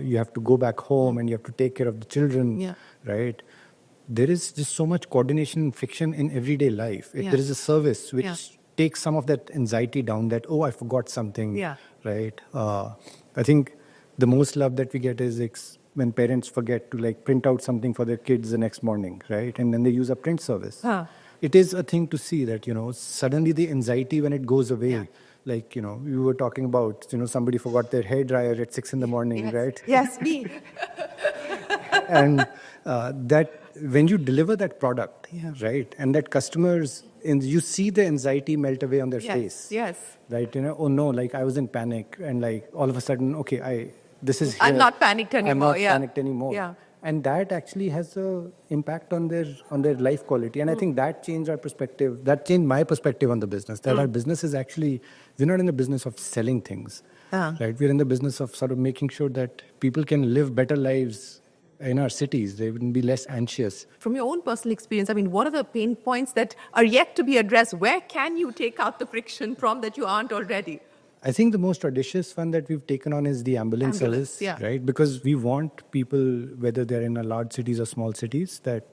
you have to go back home and you have to take care of the children, right? There is just so much coordination and friction in everyday life. If there is a service which takes some of that anxiety down, that, oh, I forgot something, right? I think the most love that we get is when parents forget to print out something for their kids the next morning, right? And then they use a print service. it is a thing to see that, suddenly the anxiety when it goes away, like, you were talking about, somebody forgot their hairdryer at 6 in the morning, right? Yes, me. And that when you deliver that product, right, and that customers, and you see the anxiety melt away on their face. Yes. Right, oh no, like I was in panic, and like all of a sudden, okay, this is here. I'm not panicked anymore. I'm not panicked anymore. Yeah. And that actually has an impact on their life quality. And I think that changed our perspective. That changed my perspective on the business. That our business is actually, we're not in the business of selling things, right? We're in the business of sort of making sure that people can live better lives in our cities. They would be less anxious. From your own personal experience, I mean, what are the pain points that are yet to be addressed? Where can you take out the friction from that you aren't already? I think the most audacious one that we've taken on is the ambulance service, right? Because we want people, whether they're in large cities or small cities, that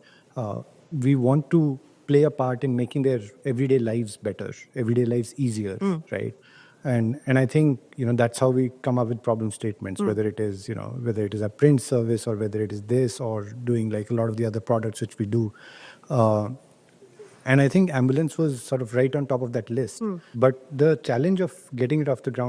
we want to play a part in making their everyday lives better, everyday lives easier, right? And I think, that's how we come up with problem statements, whether it is, whether it is a print service or whether it is this or doing like a lot of the other products which we do. And I think ambulance was sort of right on top of that list. But the challenge of getting it off the ground